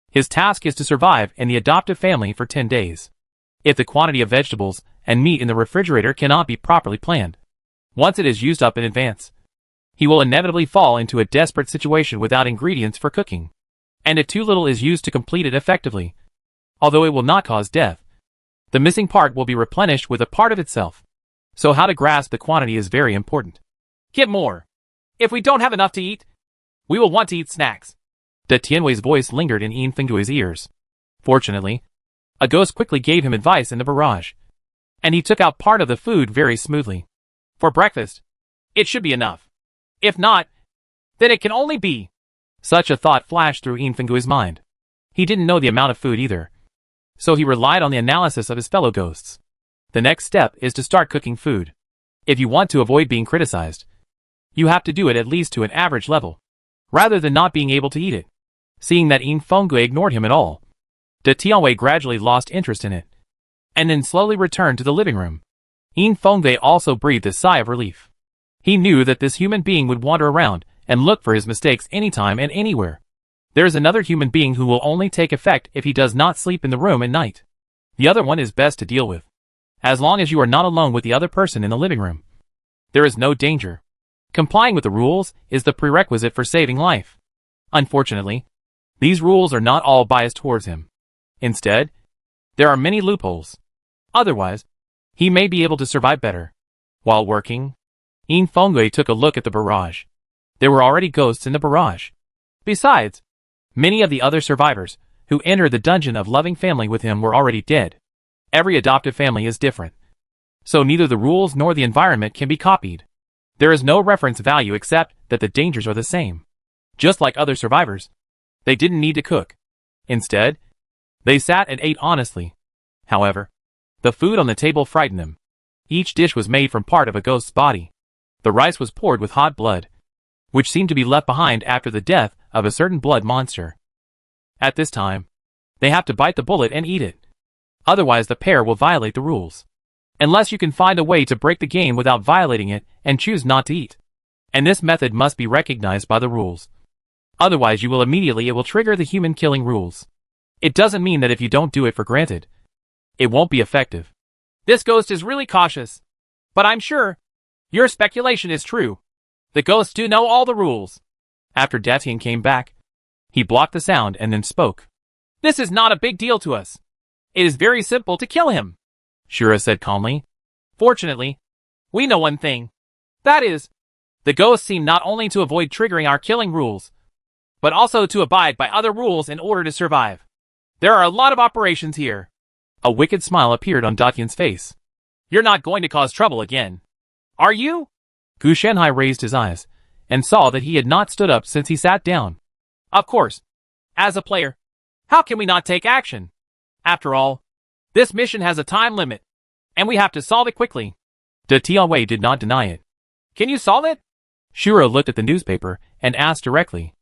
Speaker 1: his task is to survive in the adoptive family for 10 days. If the quantity of vegetables and meat in the refrigerator cannot be properly planned, once it is used up in advance, he will inevitably fall into a desperate situation without ingredients for cooking. And if too little is used to complete it effectively, although it will not cause death, the missing part will be replenished with a part of itself. So how to grasp the quantity is very important. Get more. If we don't have enough to eat, we will want to eat snacks. De Tianwei's voice lingered in Yin Fenggui's ears. Fortunately, a ghost quickly gave him advice in the barrage, and he took out part of the food very smoothly. For breakfast, it should be enough. If not, then it can only be. Such a thought flashed through Yin Fenggui's mind. He didn't know the amount of food either, so he relied on the analysis of his fellow ghosts. The next step is to start cooking food. If you want to avoid being criticized, you have to do it at least to an average level, rather than not being able to eat it. Seeing that Yin Fenggui ignored him at all, De Tianwei gradually lost interest in it, and then slowly returned to the living room. Yin Fenggui also breathed a sigh of relief. He knew that this human being would wander around and look for his mistakes anytime and anywhere. There is another human being who will only take effect if he does not sleep in the room at night. The other one is best to deal with. As long as you are not alone with the other person in the living room, there is no danger. Complying with the rules is the prerequisite for saving life. Unfortunately, these rules are not all biased towards him. Instead, there are many loopholes. Otherwise, he may be able to survive better. While working, Yin Fenggui took a look at the barrage. There were already ghosts in the barrage. Besides, many of the other survivors who entered the dungeon of loving family with him were already dead. Every adoptive family is different, so neither the rules nor the environment can be copied. There is no reference value except that the dangers are the same. Just like other survivors, they didn't need to cook. Instead, they sat and ate honestly. However, the food on the table frightened them. Each dish was made from part of a ghost's body. The rice was poured with hot blood, which seemed to be left behind after the death of a certain blood monster. At this time, they have to bite the bullet and eat it. Otherwise the pair will violate the rules. Unless you can find a way to break the game without violating it and choose not to eat. And this method must be recognized by the rules. Otherwise it will trigger the human killing rules. It doesn't mean that if you don't do it for granted, it won't be effective. This ghost is really cautious. But I'm sure your speculation is true. The ghosts do know all the rules. After Datian came back, he blocked the sound and then spoke. This is not a big deal to us. It is very simple to kill him, Shura said calmly. Fortunately, we know one thing. That is, the ghosts seem not only to avoid triggering our killing rules, but also to abide by other rules in order to survive. There are a lot of operations here. A wicked smile appeared on Datian's face. You're not going to cause trouble again, are you? Gu Shanhai raised his eyes and saw that he had not stood up since he sat down. Of course. As a player, how can we not take action? After all, this mission has a time limit, and we have to solve it quickly. De Tianwei did not deny it. Can you solve it? Shura looked at the newspaper and asked directly.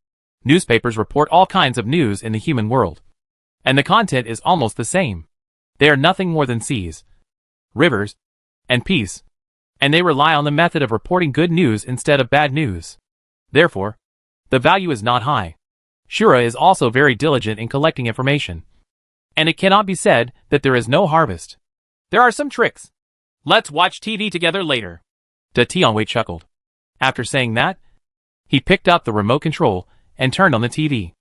Speaker 1: Newspapers report all kinds of news in the human world, and the content is almost the same. They are nothing more than seas, rivers, and peace, and they rely on the method of reporting good news instead of bad news. Therefore, the value is not high. Shura is also very diligent in collecting information, and it cannot be said that there is no harvest. There are some tricks. Let's watch TV together later. De Tianwei chuckled. After saying that, he picked up the remote control and turned on the TV.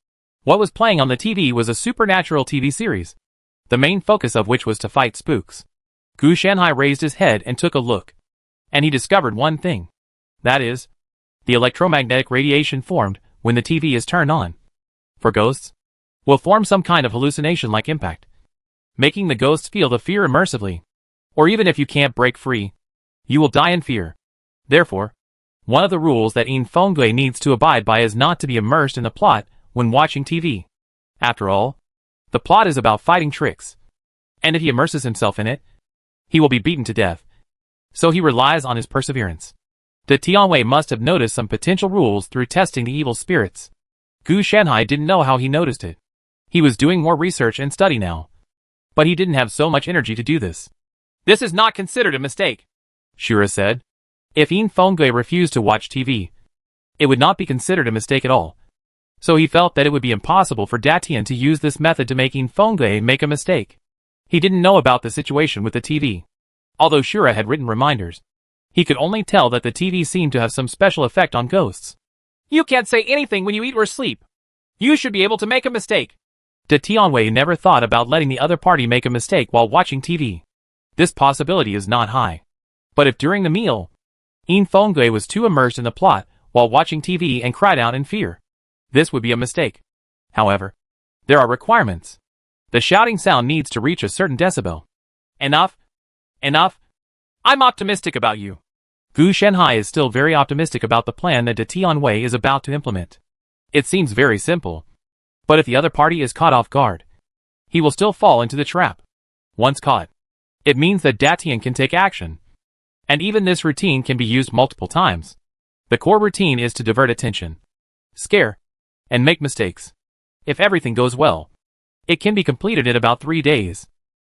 Speaker 1: What was playing on the TV was a supernatural TV series, the main focus of which was to fight spooks. Gu Shanhai raised his head and took a look, and he discovered one thing. That is, the electromagnetic radiation formed when the TV is turned on, for ghosts, will form some kind of hallucination-like impact, making the ghosts feel the fear immersively. Or even if you can't break free, you will die in fear. Therefore, one of the rules that Yin Fengui needs to abide by is not to be immersed in the plot when watching TV. After all, the plot is about fighting tricks. And if he immerses himself in it, he will be beaten to death. So he relies on his perseverance. De Tianwei must have noticed some potential rules through testing the evil spirits. Gu Shanhai didn't know how he noticed it. He was doing more research and study now. But he didn't have so much energy to do this. This is not considered a mistake, Shura said. If Yin Fengui refused to watch TV, it would not be considered a mistake at all. So he felt that it would be impossible for Datian to use this method to make Yin Fengui make a mistake. He didn't know about the situation with the TV. Although Shura had written reminders, he could only tell that the TV seemed to have some special effect on ghosts. You can't say anything when you eat or sleep. You should be able to make a mistake. De Tianwei never thought about letting the other party make a mistake while watching TV. This possibility is not high. But if during the meal, Yin Fengui was too immersed in the plot while watching TV and cried out in fear, this would be a mistake. However, there are requirements. The shouting sound needs to reach a certain decibel. Enough. Enough. I'm optimistic about you. Gu Shanhai is still very optimistic about the plan that De Tianwei is about to implement. It seems very simple. But if the other party is caught off guard, he will still fall into the trap. Once caught, it means that Datian can take action. And even this routine can be used multiple times. The core routine is to divert attention, scare, and make mistakes. If everything goes well, it can be completed in about 3 days.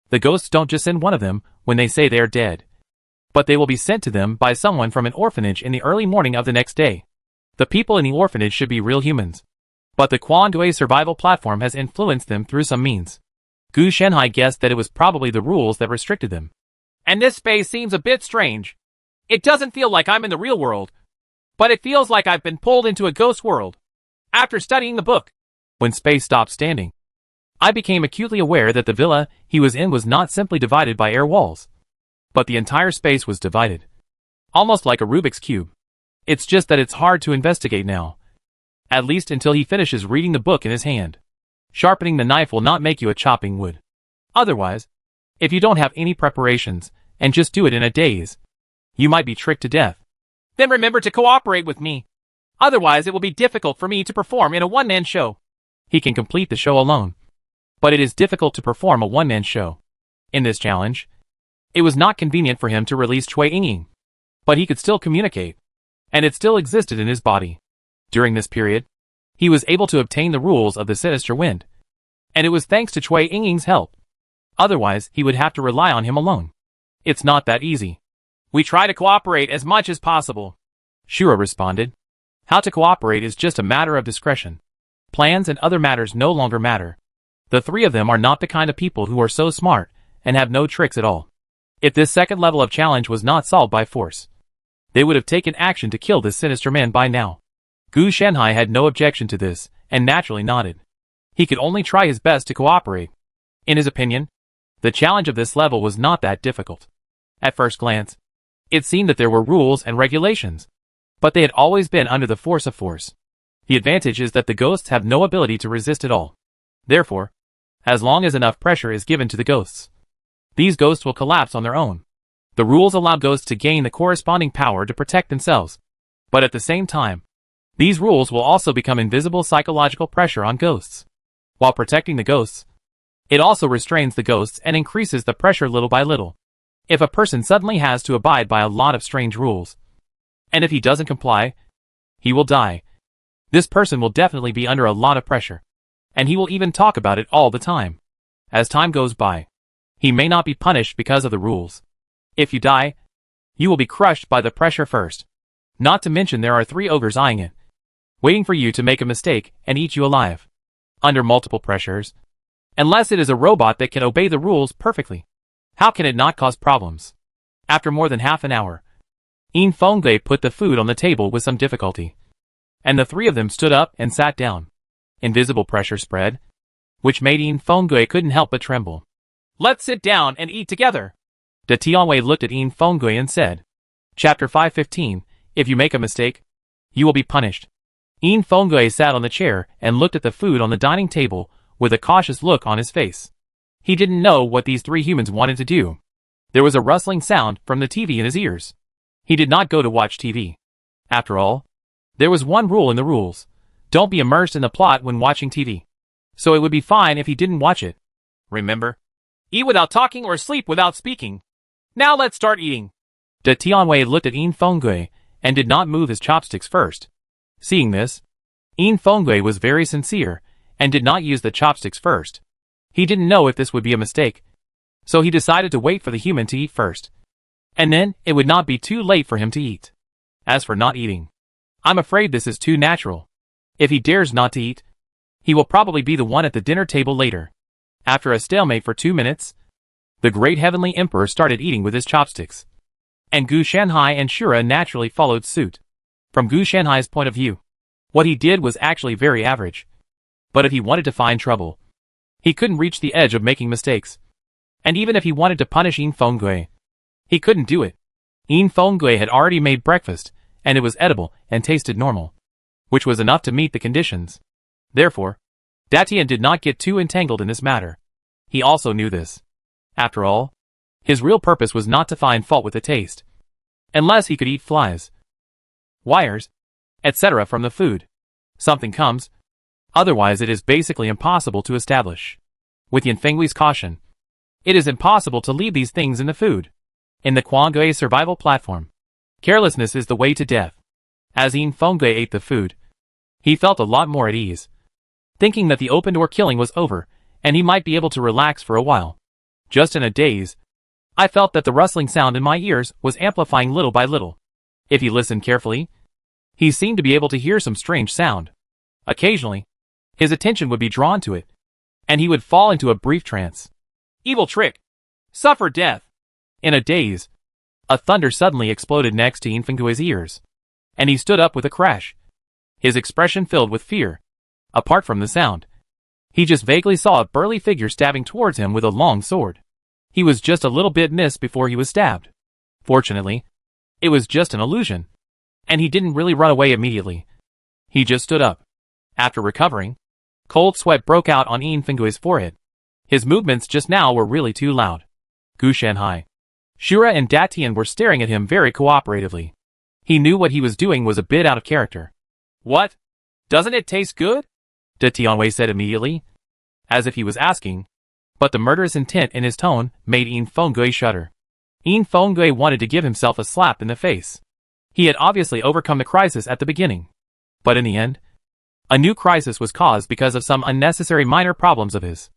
Speaker 1: The ghosts don't just send one of them when they say they are dead, but they will be sent to them by someone from an orphanage in the early morning of the next day. The people in the orphanage should be real humans. But the Quandui survival platform has influenced them through some means. Gu Shanhai guessed that it was probably the rules that restricted them. And this space seems a bit strange. It doesn't feel like I'm in the real world, but it feels like I've been pulled into a ghost world. After studying the book, when space stopped standing, I became acutely aware that the villa he was in was not simply divided by air walls, but the entire space was divided. Almost like a Rubik's Cube. It's just that it's hard to investigate now. At least until he finishes reading the book in his hand. Sharpening the knife will not make you a chopping wood. Otherwise, if you don't have any preparations, and just do it in a daze, you might be tricked to death. Then remember to cooperate with me. Otherwise it will be difficult for me to perform in a one-man show. He can complete the show alone. But it is difficult to perform a one-man show. In this challenge, it was not convenient for him to release Cui Yingying. But he could still communicate. And it still existed in his body. During this period, he was able to obtain the rules of the Sinister Wind. And it was thanks to Cui Yingying's help. Otherwise, he would have to rely on him alone. It's not that easy. We try to cooperate as much as possible, Shura responded. How to cooperate is just a matter of discretion. Plans and other matters no longer matter. The three of them are not the kind of people who are so smart and have no tricks at all. If this second level of challenge was not solved by force, they would have taken action to kill this sinister man by now. Gu Shanhai had no objection to this, and naturally nodded. He could only try his best to cooperate. In his opinion, the challenge of this level was not that difficult. At first glance, it seemed that there were rules and regulations, but they had always been under the force of force. The advantage is that the ghosts have no ability to resist at all. Therefore, as long as enough pressure is given to the ghosts, these ghosts will collapse on their own. The rules allow ghosts to gain the corresponding power to protect themselves. But at the same time, these rules will also become invisible psychological pressure on ghosts. While protecting the ghosts, it also restrains the ghosts and increases the pressure little by little. If a person suddenly has to abide by a lot of strange rules, and if he doesn't comply, he will die. This person will definitely be under a lot of pressure, and he will even talk about it all the time. As time goes by, he may not be punished because of the rules. If you die, you will be crushed by the pressure first. Not to mention there are 3 ogres eyeing it, waiting for you to make a mistake and eat you alive. Under multiple pressures. Unless it is a robot that can obey the rules perfectly, how can it not cause problems? After more than half an hour, Yin Fengui put the food on the table with some difficulty. And the 3 of them stood up and sat down. Invisible pressure spread, which made Yin Fengui couldn't help but tremble. Let's sit down and eat together. De Tianwei looked at Yin Fengui and said, Chapter 515, If you make a mistake, you will be punished. Yin Fengui sat on the chair and looked at the food on the dining table with a cautious look on his face. He didn't know what these 3 humans wanted to do. There was a rustling sound from the TV in his ears. He did not go to watch TV. After all, there was one rule in the rules. Don't be immersed in the plot when watching TV. So it would be fine if he didn't watch it. Remember? Eat without talking or sleep without speaking. Now let's start eating. De Tianwei looked at Yin Fenggui and did not move his chopsticks first. Seeing this, Yin Fenggui was very sincere and did not use the chopsticks first. He didn't know if this would be a mistake, so he decided to wait for the human to eat first. And then it would not be too late for him to eat. As for not eating, I'm afraid this is too natural. If he dares not to eat, he will probably be the one at the dinner table later. After a stalemate for 2 minutes, the great heavenly emperor started eating with his chopsticks. And Gu Shanhai and Shura naturally followed suit. From Gu Shanhai's point of view, what he did was actually very average. But if he wanted to find trouble, he couldn't reach the edge of making mistakes. And even if he wanted to punish Yin Fenggui, he couldn't do it. Yin Fenggui had already made breakfast, and it was edible and tasted normal, which was enough to meet the conditions. Therefore, Datian did not get too entangled in this matter. He also knew this. After all, his real purpose was not to find fault with the taste, unless he could eat flies, wires, etc. from the food. Something comes, otherwise it is basically impossible to establish. With Yin Fenggui's caution, it is impossible to leave these things in the food. In the Quanggui survival platform, carelessness is the way to death. As Yin Fenggui ate the food, he felt a lot more at ease, thinking that the open-door killing was over, and he might be able to relax for a while. Just in a daze, I felt that the rustling sound in my ears was amplifying little by little. If he listened carefully, he seemed to be able to hear some strange sound. Occasionally, his attention would be drawn to it, and he would fall into a brief trance. Evil trick! Suffer death! In a daze, a thunder suddenly exploded next to Yin Fenggui's ears, and he stood up with a crash. His expression filled with fear. Apart from the sound, he just vaguely saw a burly figure stabbing towards him with a long sword. He was just a little bit missed before he was stabbed. Fortunately, it was just an illusion, and he didn't really run away immediately. He just stood up. After recovering, cold sweat broke out on Yin Fenggui's forehead. His movements just now were really too loud. Gu Shanhai, Shura and Datian were staring at him very cooperatively. He knew what he was doing was a bit out of character. What? Doesn't it taste good? De Tianwei said immediately, as if he was asking, but the murderous intent in his tone made Yin Fenggui shudder. Yin Fenggui wanted to give himself a slap in the face. He had obviously overcome the crisis at the beginning. But in the end, a new crisis was caused because of some unnecessary minor problems of his.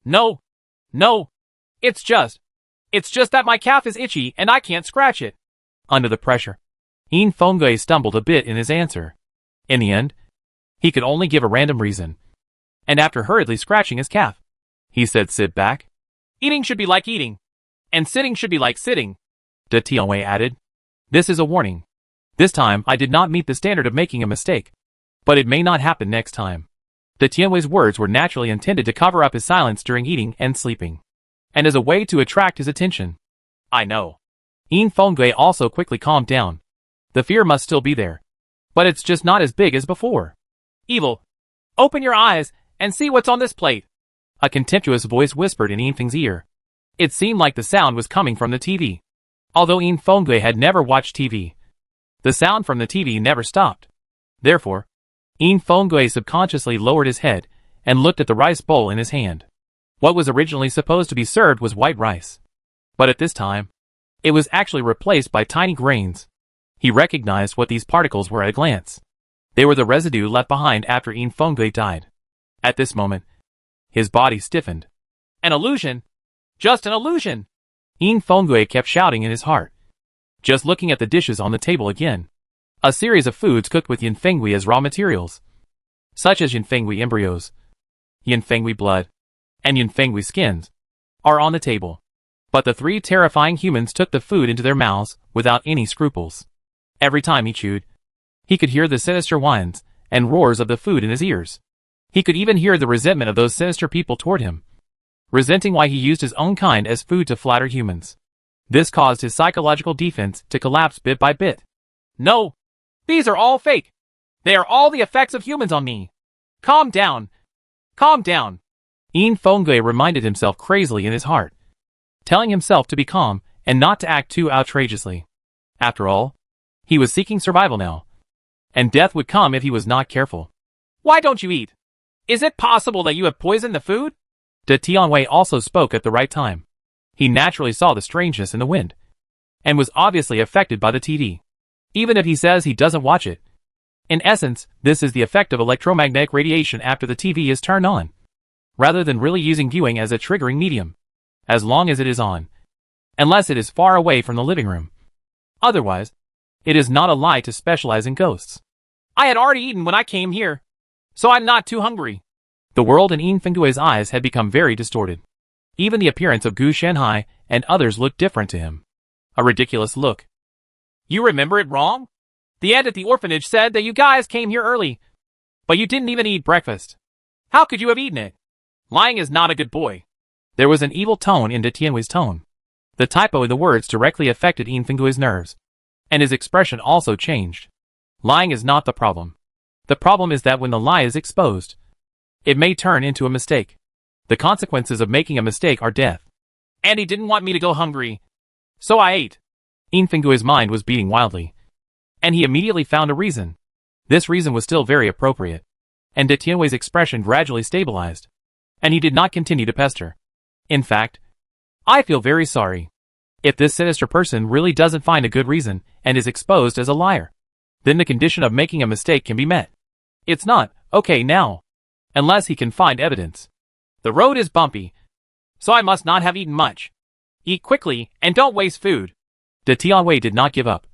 Speaker 1: No! It's just that my calf is itchy and I can't scratch it. Under the pressure, Yin Fenggui stumbled a bit in his answer. In the end, he could only give a random reason. And after hurriedly scratching his calf, he said, "Sit back. Eating should be like eating, and sitting should be like sitting." De Tianwei added, "This is a warning. This time I did not meet the standard of making a mistake, but it may not happen next time." De Tianwei's words were naturally intended to cover up his silence during eating and sleeping, and as a way to attract his attention. I know. Yin Fenggui also quickly calmed down. The fear must still be there, but it's just not as big as before. Evil! Open your eyes and see what's on this plate! A contemptuous voice whispered in Yin Feng's ear. It seemed like the sound was coming from the TV. Although Yin Fenggui had never watched TV, the sound from the TV never stopped. Therefore, Yin Fenggui subconsciously lowered his head and looked at the rice bowl in his hand. What was originally supposed to be served was white rice. But at this time, it was actually replaced by tiny grains. He recognized what these particles were at a glance. They were the residue left behind after Yin Fenggui died. At this moment, his body stiffened. An illusion! Just an illusion! Yin Fenggui kept shouting in his heart. Just looking at the dishes on the table again. A series of foods cooked with Yin Fenggui as raw materials, such as Yin Fenggui embryos, Yin Fenggui blood, and Yin Fenggui skins, are on the table. But the three terrifying humans took the food into their mouths without any scruples. Every time he chewed, he could hear the sinister whines and roars of the food in his ears. He could even hear the resentment of those sinister people toward him, resenting why he used his own kind as food to flatter humans. This caused his psychological defense to collapse bit by bit. No! These are all fake! They are all the effects of humans on me! Calm down! Calm down! Yin Fenggui reminded himself crazily in his heart, telling himself to be calm and not to act too outrageously. After all, he was seeking survival now, and death would come if he was not careful.
Speaker 2: Why don't you eat? Is it possible that you have poisoned the food?
Speaker 1: De Tianwei also spoke at the right time. He naturally saw the strangeness in the wind, and was obviously affected by the TV. Even if he says he doesn't watch it. In essence, this is the effect of electromagnetic radiation after the TV is turned on, rather than really using viewing as a triggering medium, as long as it is on, unless it is far away from the living room. Otherwise, it is not a lie to specialize in ghosts.
Speaker 2: I had already eaten when I came here, so I'm not too hungry.
Speaker 1: The world in Yin Fenggui's eyes had become very distorted. Even the appearance of Gu Shanhai and others looked different to him. A ridiculous look.
Speaker 2: You remember it wrong? The aunt at the orphanage said that you guys came here early, but you didn't even eat breakfast. How could you have eaten it? Lying is not a good boy.
Speaker 1: There was an evil tone in De Tianwei's tone. The typo in the words directly affected Yin Fenggui's nerves, and his expression also changed. Lying is not the problem. The problem is that when the lie is exposed, it may turn into a mistake. The consequences of making a mistake are death.
Speaker 2: Andy didn't want me to go hungry, so I ate.
Speaker 1: Yin Fenggui's mind was beating wildly, and he immediately found a reason. This reason was still very appropriate, and De Tianwei's expression gradually stabilized, and he did not continue to pester. In fact, I feel very sorry. If this sinister person really doesn't find a good reason and is exposed as a liar, then the condition of making a mistake can be met. It's not okay now, unless he can find evidence.
Speaker 2: The road is bumpy, so I must not have eaten much. Eat quickly and don't waste food.
Speaker 1: De Tianwei did not give up,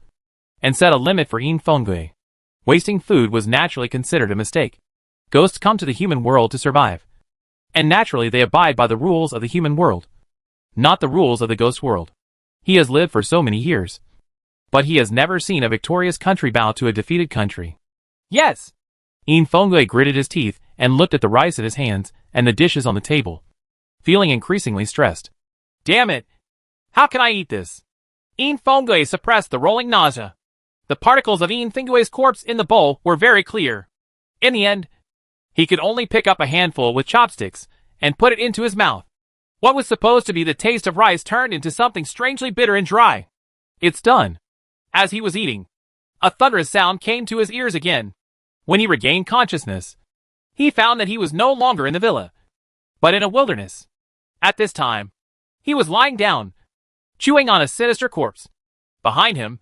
Speaker 1: and set a limit for Yin Fenggui. Wasting food was naturally considered a mistake. Ghosts come to the human world to survive, and naturally they abide by the rules of the human world, not the rules of the ghost world. He has lived for so many years, but he has never seen a victorious country bow to a defeated country.
Speaker 2: Yes!
Speaker 1: Yin Fenggui gritted his teeth and looked at the rice in his hands and the dishes on the table, feeling increasingly stressed.
Speaker 2: Damn it! How can I eat this? Yin Fenggui suppressed the rolling nausea. The particles of Yin Fenggui's corpse in the bowl were very clear. In the end, he could only pick up a handful with chopsticks and put it into his mouth. What was supposed to be the taste of rice turned into something strangely bitter and dry.
Speaker 1: It's done.
Speaker 2: As he was eating, a thunderous sound came to his ears again. When he regained consciousness, he found that he was no longer in the villa, but in a wilderness. At this time, he was lying down, chewing on a sinister corpse. Behind him,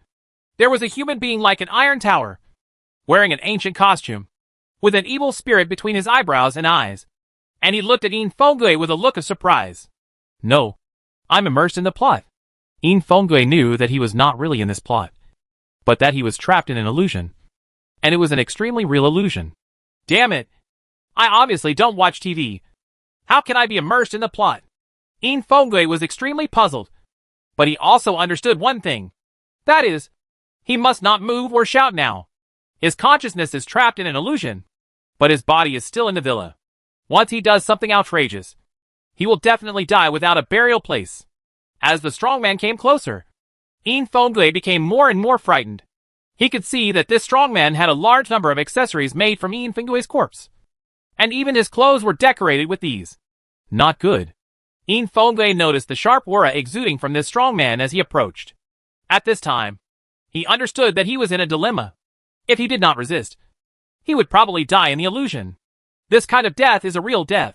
Speaker 2: there was a human being like an iron tower, wearing an ancient costume, with an evil spirit between his eyebrows and eyes, and he looked at Yin Fenggui with a look of surprise.
Speaker 1: No, I'm immersed in the plot. Yin Fenggui knew that he was not really in this plot, but that he was trapped in an illusion, and it was an extremely real illusion.
Speaker 2: Damn it! I obviously don't watch TV. How can I be immersed in the plot? Yin Fenggui was extremely puzzled, but he also understood one thing. That is, he must not move or shout now. His consciousness is trapped in an illusion, but his body is still in the villa. Once he does something outrageous, he will definitely die without a burial place. As the strong man came closer, Yin Fenggui became more and more frightened. He could see that this strong man had a large number of accessories made from Yin Fenggui's corpse, and even his clothes were decorated with these. Not good. Yin Fenggui noticed the sharp aura exuding from this strong man as he approached. At this time, he understood that he was in a dilemma. If he did not resist, he would probably die in the illusion. This kind of death is a real death,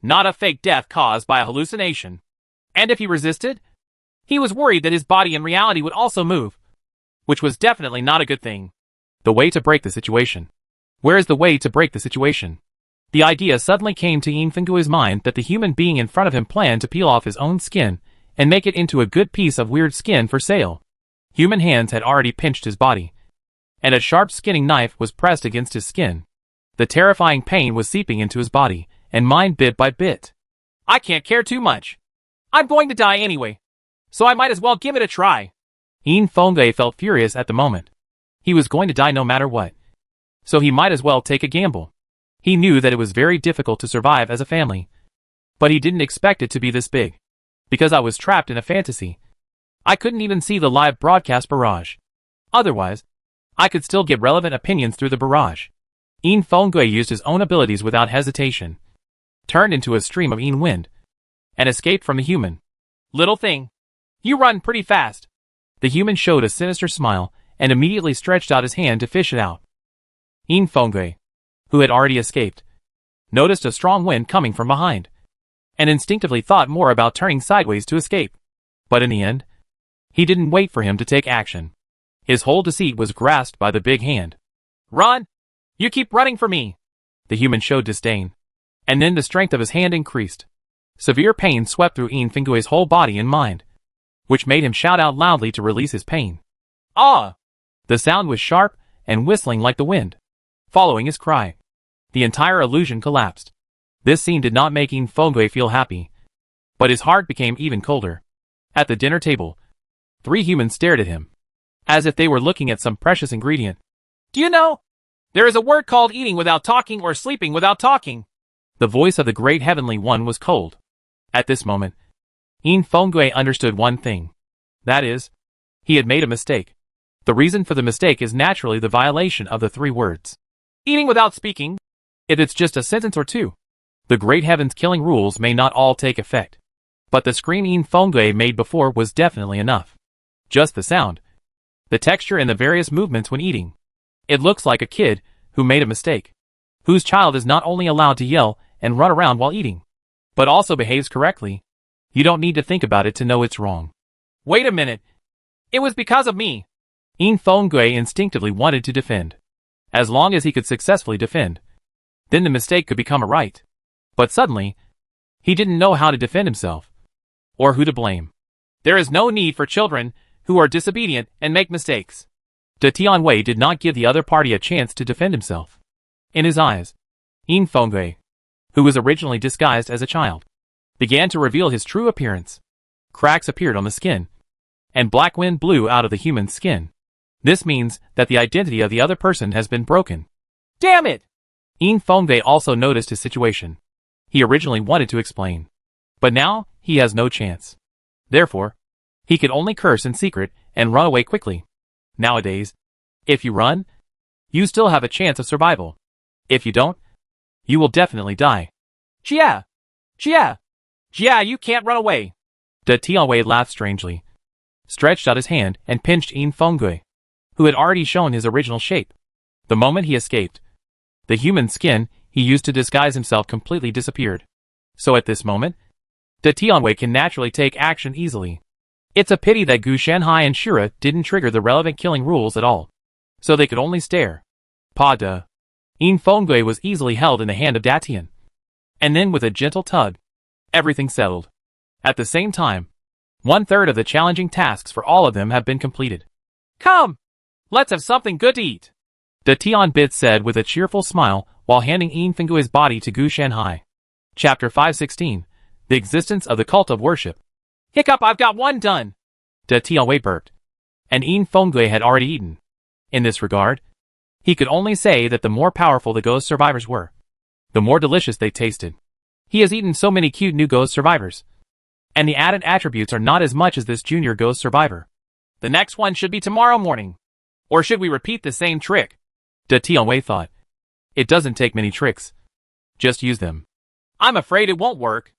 Speaker 2: not a fake death caused by a hallucination. And if he resisted, he was worried that his body in reality would also move, which was definitely not a good thing.
Speaker 1: The way to break the situation. Where is the way to break the situation? The idea suddenly came to Yin Fenggui's mind that the human being in front of him planned to peel off his own skin and make it into a good piece of weird skin for sale. Human hands had already pinched his body, and a sharp skinning knife was pressed against his skin. The terrifying pain was seeping into his body and mind bit by bit.
Speaker 2: I can't care too much. I'm going to die anyway, so I might as well give it a try.
Speaker 1: Yin Fenggui felt furious at the moment. He was going to die no matter what, so he might as well take a gamble. He knew that it was very difficult to survive as a family, but he didn't expect it to be this big. Because I was trapped in a fantasy, I couldn't even see the live broadcast barrage. Otherwise, I could still get relevant opinions through the barrage. Yin Fenggui used his own abilities without hesitation, turned into a stream of Yin wind, and escaped from the human.
Speaker 2: Little thing. You run pretty fast.
Speaker 1: The human showed a sinister smile and immediately stretched out his hand to fish it out. Yin Fengui, who had already escaped, noticed a strong wind coming from behind, and instinctively thought more about turning sideways to escape. But in the end, he didn't wait for him to take action. His whole deceit was grasped by the big hand.
Speaker 2: Run! You keep running for me!
Speaker 1: The human showed disdain, and then the strength of his hand increased. Severe pain swept through Yin Fengui's whole body and mind, which made him shout out loudly to release his pain.
Speaker 2: Ah!
Speaker 1: The sound was sharp and whistling like the wind. Following his cry, the entire illusion collapsed. This scene did not make Yin Fengui feel happy, but his heart became even colder. At the dinner table, 3 humans stared at him, as if they were looking at some precious ingredient.
Speaker 2: Do you know? There is a word called eating without talking or sleeping without talking.
Speaker 1: The voice of the great heavenly one was cold. At this moment, Yin Fengui understood one thing. That is, he had made a mistake. The reason for the mistake is naturally the violation of the 3 words.
Speaker 2: Eating without speaking.
Speaker 1: If it's just a sentence or two, the great heaven's killing rules may not all take effect. But the scream Yin Fengui made before was definitely enough. Just the sound, the texture and the various movements when eating. It looks like a kid who made a mistake, whose child is not only allowed to yell and run around while eating, but also behaves correctly. You don't need to think about it to know it's wrong.
Speaker 2: Wait a minute. It was because of me.
Speaker 1: Yin Fengui instinctively wanted to defend. As long as he could successfully defend, then the mistake could become a right. But suddenly, he didn't know how to defend himself, or who to blame.
Speaker 2: There is no need for children who are disobedient and make mistakes.
Speaker 1: De Tianwei did not give the other party a chance to defend himself. In his eyes, Yin Fengui, who was originally disguised as a child, began to reveal his true appearance. Cracks appeared on the skin, and black wind blew out of the human's skin. This means that the identity of the other person has been broken.
Speaker 2: Damn it!
Speaker 1: Yin Fengui also noticed his situation. He originally wanted to explain, but now he has no chance. Therefore, he could only curse in secret and run away quickly. Nowadays, if you run, you still have a chance of survival. If you don't, you will definitely die.
Speaker 2: Jia! Jia! Jia, you can't run away.
Speaker 1: De Tianwei laughed strangely, stretched out his hand and pinched Yin Fengui, who had already shown his original shape. The moment he escaped, the human skin he used to disguise himself completely disappeared. So at this moment, De Tianwei can naturally take action easily. It's a pity that Gu Shanhai and Shura didn't trigger the relevant killing rules at all, so they could only stare. Pa de. Yin Fengui was easily held in the hand of Datian, and then with a gentle tug, everything settled. At the same time, 1/3 of the challenging tasks for all of them have been completed.
Speaker 2: Come! Let's have something good to eat.
Speaker 1: De Tianbit said with a cheerful smile while handing Yin Fengui's body to Gu Shanhai. Chapter 516. The Existence of the Cult of Worship.
Speaker 2: Hiccup, I've got one done.
Speaker 1: De Tianwei burped, and Yin Fengui had already eaten. In this regard, he could only say that the more powerful the ghost survivors were, the more delicious they tasted. He has eaten so many cute new ghost survivors, and the added attributes are not as much as this junior ghost survivor.
Speaker 2: The next one should be tomorrow morning. Or should we repeat the same trick?
Speaker 1: De Tianwei thought. It doesn't take many tricks. Just use them.
Speaker 2: I'm afraid it won't work.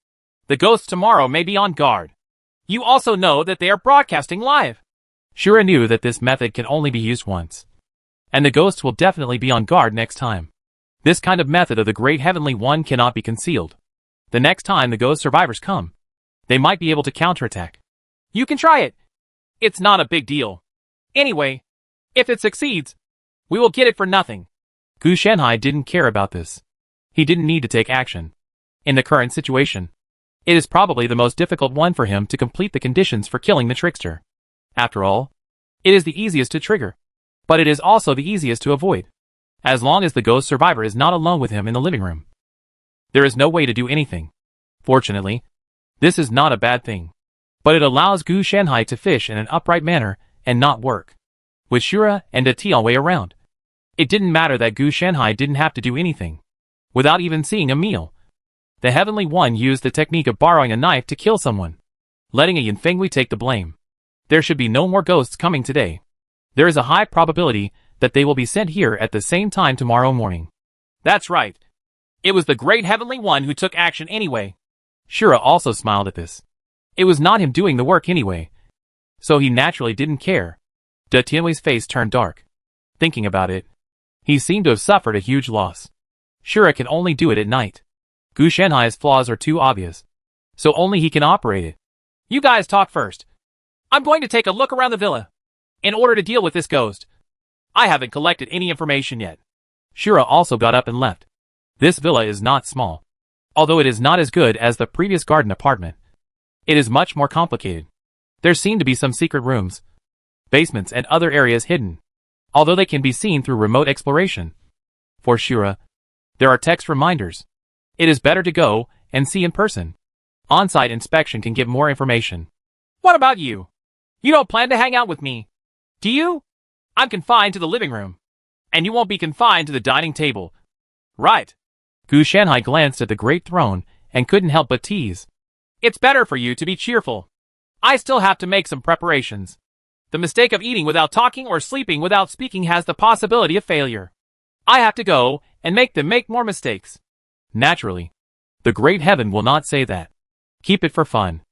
Speaker 2: The ghosts tomorrow may be on guard. You also know that they are broadcasting live.
Speaker 1: Shura knew that this method can only be used once, and the ghosts will definitely be on guard next time. This kind of method of the Great Heavenly One cannot be concealed. The next time the ghost survivors come, they might be able to counterattack.
Speaker 2: You can try it. It's not a big deal. Anyway, if it succeeds, we will get it for nothing.
Speaker 1: Gu Shanhai didn't care about this. He didn't need to take action. In the current situation, it is probably the most difficult one for him to complete the conditions for killing the trickster. After all, it is the easiest to trigger, but it is also the easiest to avoid, as long as the ghost survivor is not alone with him in the living room. There is no way to do anything. Fortunately, this is not a bad thing, but it allows Gu Shanhai to fish in an upright manner and not work. With Shura and De Tianwei around, it didn't matter that Gu Shanhai didn't have to do anything. Without even seeing a meal, the Heavenly One used the technique of borrowing a knife to kill someone, letting a Yin Fengui take the blame. There should be no more ghosts coming today. There is a high probability that they will be sent here at the same time tomorrow morning.
Speaker 2: That's right. It was the Great Heavenly One who took action anyway.
Speaker 1: Shura also smiled at this. It was not him doing the work anyway, so he naturally didn't care. De Tianwei's face turned dark. Thinking about it, he seemed to have suffered a huge loss. Shura can only do it at night. Gu Shanhai's flaws are too obvious, so only he can operate it.
Speaker 2: You guys talk first. I'm going to take a look around the villa. In order to deal with this ghost, I haven't collected any information yet.
Speaker 1: Shura also got up and left. This villa is not small. Although it is not as good as the previous garden apartment, it is much more complicated. There seem to be some secret rooms, basements and other areas hidden, although they can be seen through remote exploration. For Shura, there are text reminders. It is better to go and see in person. On-site inspection can give more information.
Speaker 2: What about you? You don't plan to hang out with me, do you? I'm confined to the living room, and you won't be confined to the dining table, right?
Speaker 1: Gu Shanhai glanced at the great throne and couldn't help but tease.
Speaker 2: It's better for you to be cheerful. I still have to make some preparations. The mistake of eating without talking or sleeping without speaking has the possibility of failure. I have to go and make them make more mistakes.
Speaker 1: Naturally. The great heaven will not say that. Keep it for fun.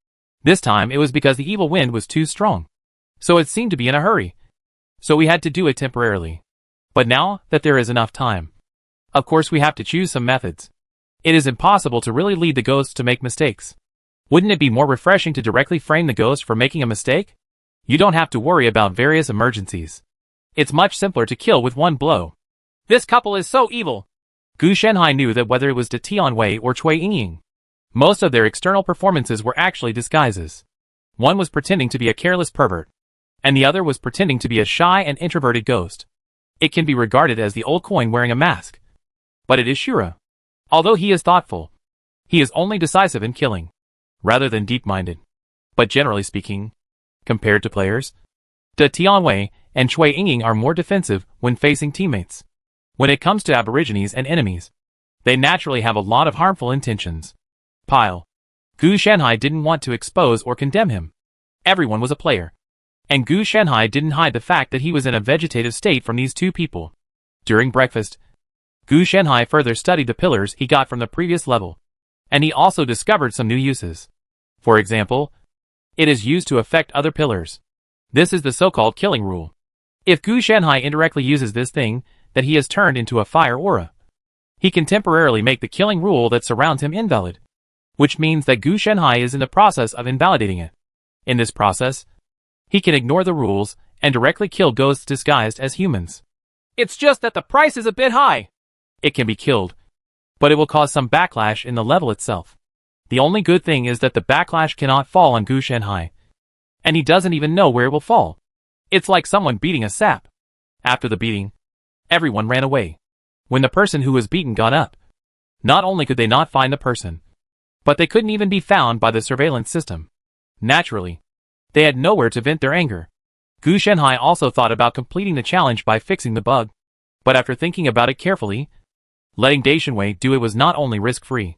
Speaker 1: This time it was because the evil wind was too strong. So it seemed to be in a hurry. So we had to do it temporarily. But now that there is enough time, of course we have to choose some methods. It is impossible to really lead the ghosts to make mistakes. Wouldn't it be more refreshing to directly frame the ghost for making a mistake? You don't have to worry about various emergencies. It's much simpler to kill with one blow.
Speaker 2: This couple is so evil.
Speaker 1: Gu Shanhai knew that whether it was De Tianwei or Cui Yingying, most of their external performances were actually disguises. One was pretending to be a careless pervert, and the other was pretending to be a shy and introverted ghost. It can be regarded as the old coin wearing a mask. But it is Shura. Although he is thoughtful, he is only decisive in killing, rather than deep-minded. But generally speaking, compared to players, De Tianwei and Cui Yingying are more defensive when facing teammates. When it comes to aborigines and enemies, they naturally have a lot of harmful intentions. Pile. Gu Shanhai didn't want to expose or condemn him. Everyone was a player. And Gu Shanhai didn't hide the fact that he was in a vegetative state from these two people. During breakfast, Gu Shanhai further studied the pillars he got from the previous level. And he also discovered some new uses. For example, it is used to affect other pillars. This is the so-called killing rule. If Gu Shanhai indirectly uses this thing that he has turned into a fire aura, he can temporarily make the killing rule that surrounds him invalid. Which means that Gu Shanhai is in the process of invalidating it. In this process, he can ignore the rules and directly kill ghosts disguised as humans.
Speaker 2: It's just that the price is a bit high.
Speaker 1: It can be killed, but it will cause some backlash in the level itself. The only good thing is that the backlash cannot fall on Gu Shanhai, and he doesn't even know where it will fall. It's like someone beating a sap. After the beating, everyone ran away. When the person who was beaten got up, not only could they not find the person, but they couldn't even be found by the surveillance system. Naturally, they had nowhere to vent their anger. Gu Shanhai also thought about completing the challenge by fixing the bug, but after thinking about it carefully, letting Daishanwei do it was not only risk-free,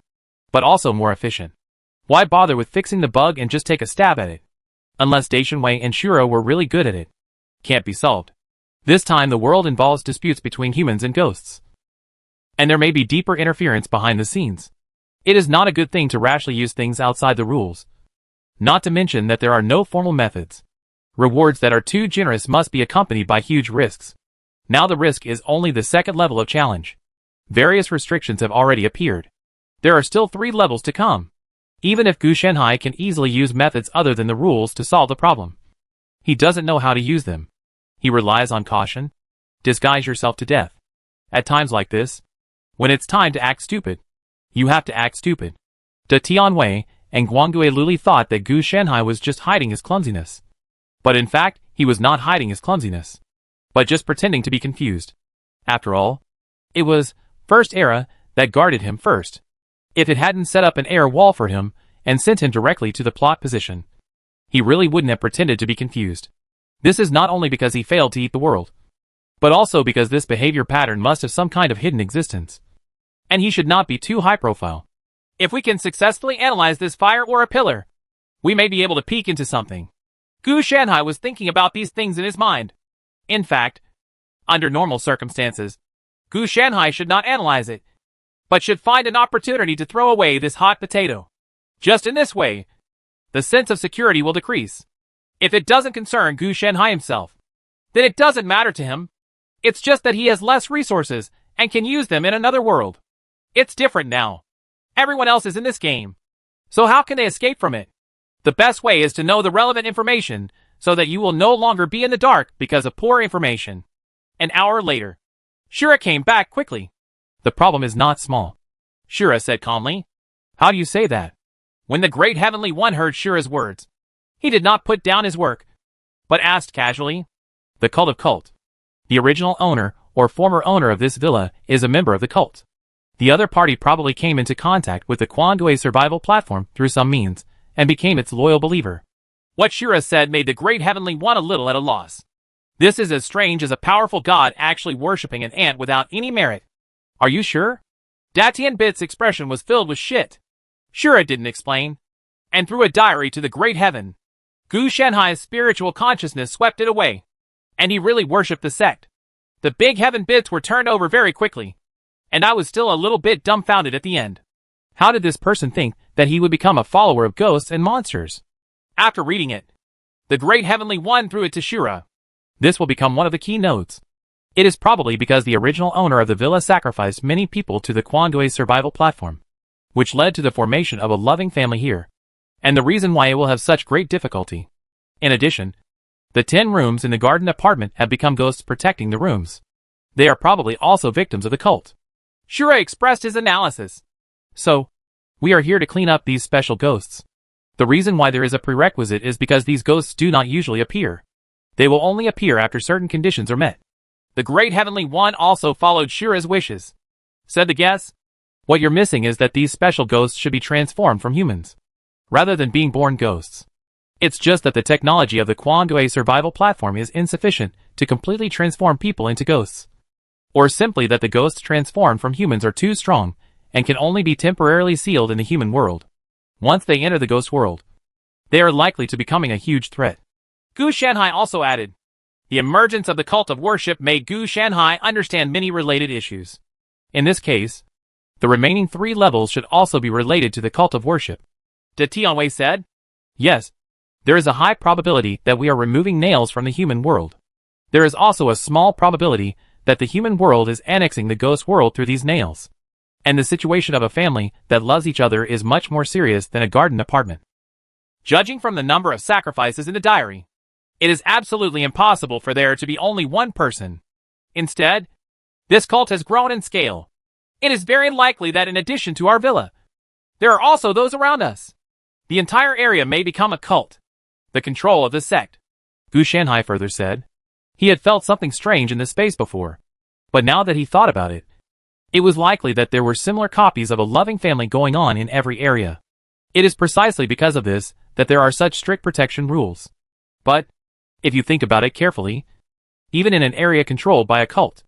Speaker 1: but also more efficient. Why bother with fixing the bug and just take a stab at it? Unless Daishanwei and Shura were really good at it. Can't be solved. This time the world involves disputes between humans and ghosts. And there may be deeper interference behind the scenes. It is not a good thing to rashly use things outside the rules. Not to mention that there are no formal methods. Rewards that are too generous must be accompanied by huge risks. Now the risk is only the second level of challenge. Various restrictions have already appeared. There are still 3 levels to come. Even if Gu Shanhai can easily use methods other than the rules to solve the problem, he doesn't know how to use them. He relies on caution. Disguise yourself to death. At times like this, when it's time to act stupid, you have to act stupid. De Tianwei and Guangdui Luli thought that Gu Shanhai was just hiding his clumsiness. But in fact, he was not hiding his clumsiness, but just pretending to be confused. After all, it was First Era that guarded him first. If it hadn't set up an air wall for him and sent him directly to the plot position, he really wouldn't have pretended to be confused. This is not only because he failed to eat the world, but also because this behavior pattern must have some kind of hidden existence. And he should not be too high profile.
Speaker 2: If we can successfully analyze this fire or a pillar, we may be able to peek into something. Gu Shanhai was thinking about these things in his mind. In fact, under normal circumstances, Gu Shanhai should not analyze it, but should find an opportunity to throw away this hot potato. Just in this way, the sense of security will decrease. If it doesn't concern Gu Shanhai himself, then it doesn't matter to him. It's just that he has less resources and can use them in another world. It's different now. Everyone else is in this game. So how can they escape from it? The best way is to know the relevant information so that you will no longer be in the dark because of poor information. An hour later, Shura came back quickly.
Speaker 1: The problem is not small,
Speaker 2: Shura said calmly.
Speaker 1: How do you say that?
Speaker 2: When the Great Heavenly One heard Shura's words, he did not put down his work, but asked casually,
Speaker 1: The cult of cult. The original owner or former owner of this villa is a member of the cult. The other party probably came into contact with the Quandgue survival platform through some means and became its loyal believer.
Speaker 2: What Shura said made the Great Heavenly One a little at a loss. This is as strange as a powerful god actually worshipping an ant without any merit.
Speaker 1: Are you sure?
Speaker 2: Datian Bit's expression was filled with shit. Shura didn't explain, and threw a diary to the great heaven. Gu Shanhai's spiritual consciousness swept it away, and he really worshipped the sect. The big heaven bits were turned over very quickly, and I was still a little bit dumbfounded at the end.
Speaker 1: How did this person think that he would become a follower of ghosts and monsters?
Speaker 2: After reading it, the Great Heavenly One threw it to Shura.
Speaker 1: This will become one of the key notes. It is probably because the original owner of the villa sacrificed many people to the Quandgue survival platform, which led to the formation of a loving family here, and the reason why it will have such great difficulty. In addition, the 10 rooms in the garden apartment have become ghosts protecting the rooms. They are probably also victims of the cult.
Speaker 2: Shura expressed his analysis.
Speaker 1: So, we are here to clean up these special ghosts. The reason why there is a prerequisite is because these ghosts do not usually appear. They will only appear after certain conditions are met.
Speaker 2: The Great Heavenly One also followed Shura's wishes. Said the guest,
Speaker 1: What you're missing is that these special ghosts should be transformed from humans, rather than being born ghosts. It's just that the technology of the Quandgue survival platform is insufficient to completely transform people into ghosts. Or simply that the ghosts transformed from humans are too strong and can only be temporarily sealed in the human world. Once they enter the ghost world, they are likely to becoming a huge threat.
Speaker 2: Gu Shanhai also added, the emergence of the cult of worship made Gu Shanhai understand many related issues.
Speaker 1: In this case, the remaining 3 levels should also be related to the cult of worship.
Speaker 2: De Tianwei said,
Speaker 1: Yes, there is a high probability that we are removing nails from the human world. There is also a small probability that the human world is annexing the ghost world through these nails. And the situation of a family that loves each other is much more serious than a garden apartment.
Speaker 2: Judging from the number of sacrifices in the diary, it is absolutely impossible for there to be only one person. Instead, this cult has grown in scale. It is very likely that in addition to our villa, there are also those around us. The entire area may become a cult. The control of the sect.
Speaker 1: Gu Shanhai further said. He had felt something strange in this space before. But now that he thought about it, it was likely that there were similar copies of a loving family going on in every area. It is precisely because of this that there are such strict protection rules. But, if you think about it carefully, even in an area controlled by a cult,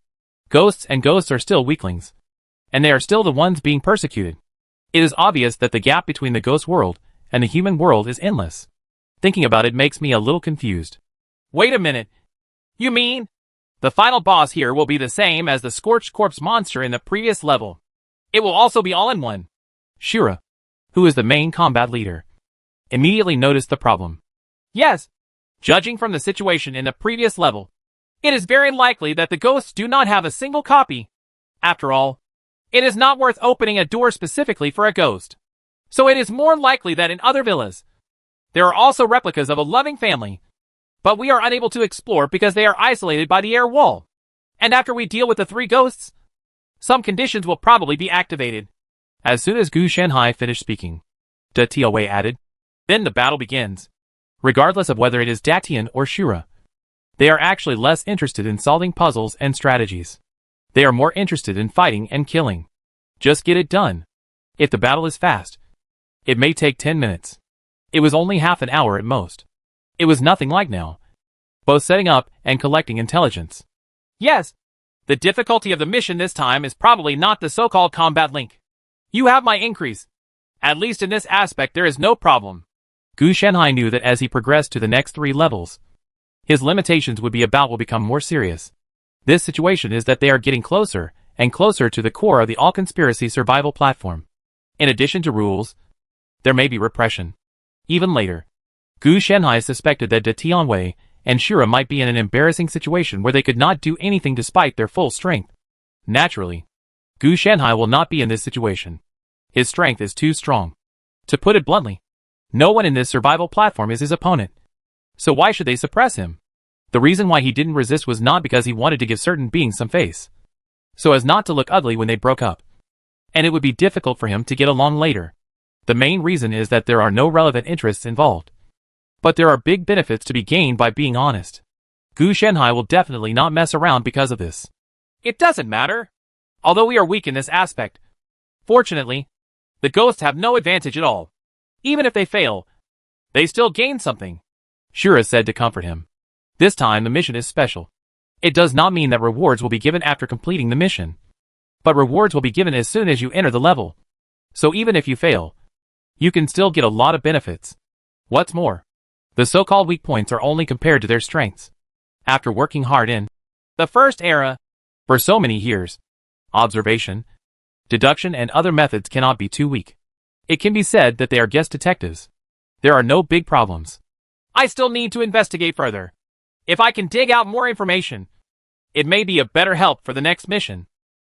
Speaker 1: ghosts are still weaklings. And they are still the ones being persecuted. It is obvious that the gap between the ghost world and the human world is endless. Thinking about it makes me a little confused.
Speaker 2: Wait a minute. You mean? The final boss here will be the same as the Scorched Corpse monster in the previous level. It will also be all in one.
Speaker 1: Shura, who is the main combat leader, immediately noticed the problem.
Speaker 2: Yes. Judging from the situation in the previous level, it is very likely that the ghosts do not have a single copy. After all, it is not worth opening a door specifically for a ghost. So it is more likely that in other villas, there are also replicas of a loving family. But we are unable to explore because they are isolated by the air wall. And after we deal with the 3 ghosts, some conditions will probably be activated.
Speaker 1: As soon as Gu Shanhai finished speaking, De Tianwei added,
Speaker 2: Then the battle begins.
Speaker 1: Regardless of whether it is Datian or Shura, they are actually less interested in solving puzzles and strategies. They are more interested in fighting and killing. Just get it done. If the battle is fast, it may take 10 minutes. It was only half an hour at most. It was nothing like now. Both setting up and collecting intelligence.
Speaker 2: Yes. The difficulty of the mission this time is probably not the so-called combat link. You have my increase. At least in this aspect there is no problem.
Speaker 1: Gu Shanhai knew that as he progressed to the next 3 levels, his limitations will become more serious. This situation is that they are getting closer and closer to the core of the all-conspiracy survival platform. In addition to rules, there may be repression. Even later, Gu Shenhai suspected that De Tianwei and Shura might be in an embarrassing situation where they could not do anything despite their full strength. Naturally, Gu Shenhai will not be in this situation. His strength is too strong. To put it bluntly, no one in this survival platform is his opponent. So why should they suppress him? The reason why he didn't resist was not because he wanted to give certain beings some face, so as not to look ugly when they broke up, and it would be difficult for him to get along later. The main reason is that there are no relevant interests involved. But there are big benefits to be gained by being honest. Gu Shenhai will definitely not mess around because of this.
Speaker 2: It doesn't matter. Although we are weak in this aspect, fortunately, the ghosts have no advantage at all. Even if they fail, they still gain something,
Speaker 1: Shura said to comfort him. This time the mission is special. It does not mean that rewards will be given after completing the mission, but rewards will be given as soon as you enter the level. So even if you fail, you can still get a lot of benefits. What's more, the so-called weak points are only compared to their strengths. After working hard in
Speaker 2: the first era
Speaker 1: for so many years, observation, deduction and other methods cannot be too weak. It can be said that they are guest detectives. There are no big problems.
Speaker 2: I still need to investigate further. If I can dig out more information, it may be a better help for the next mission.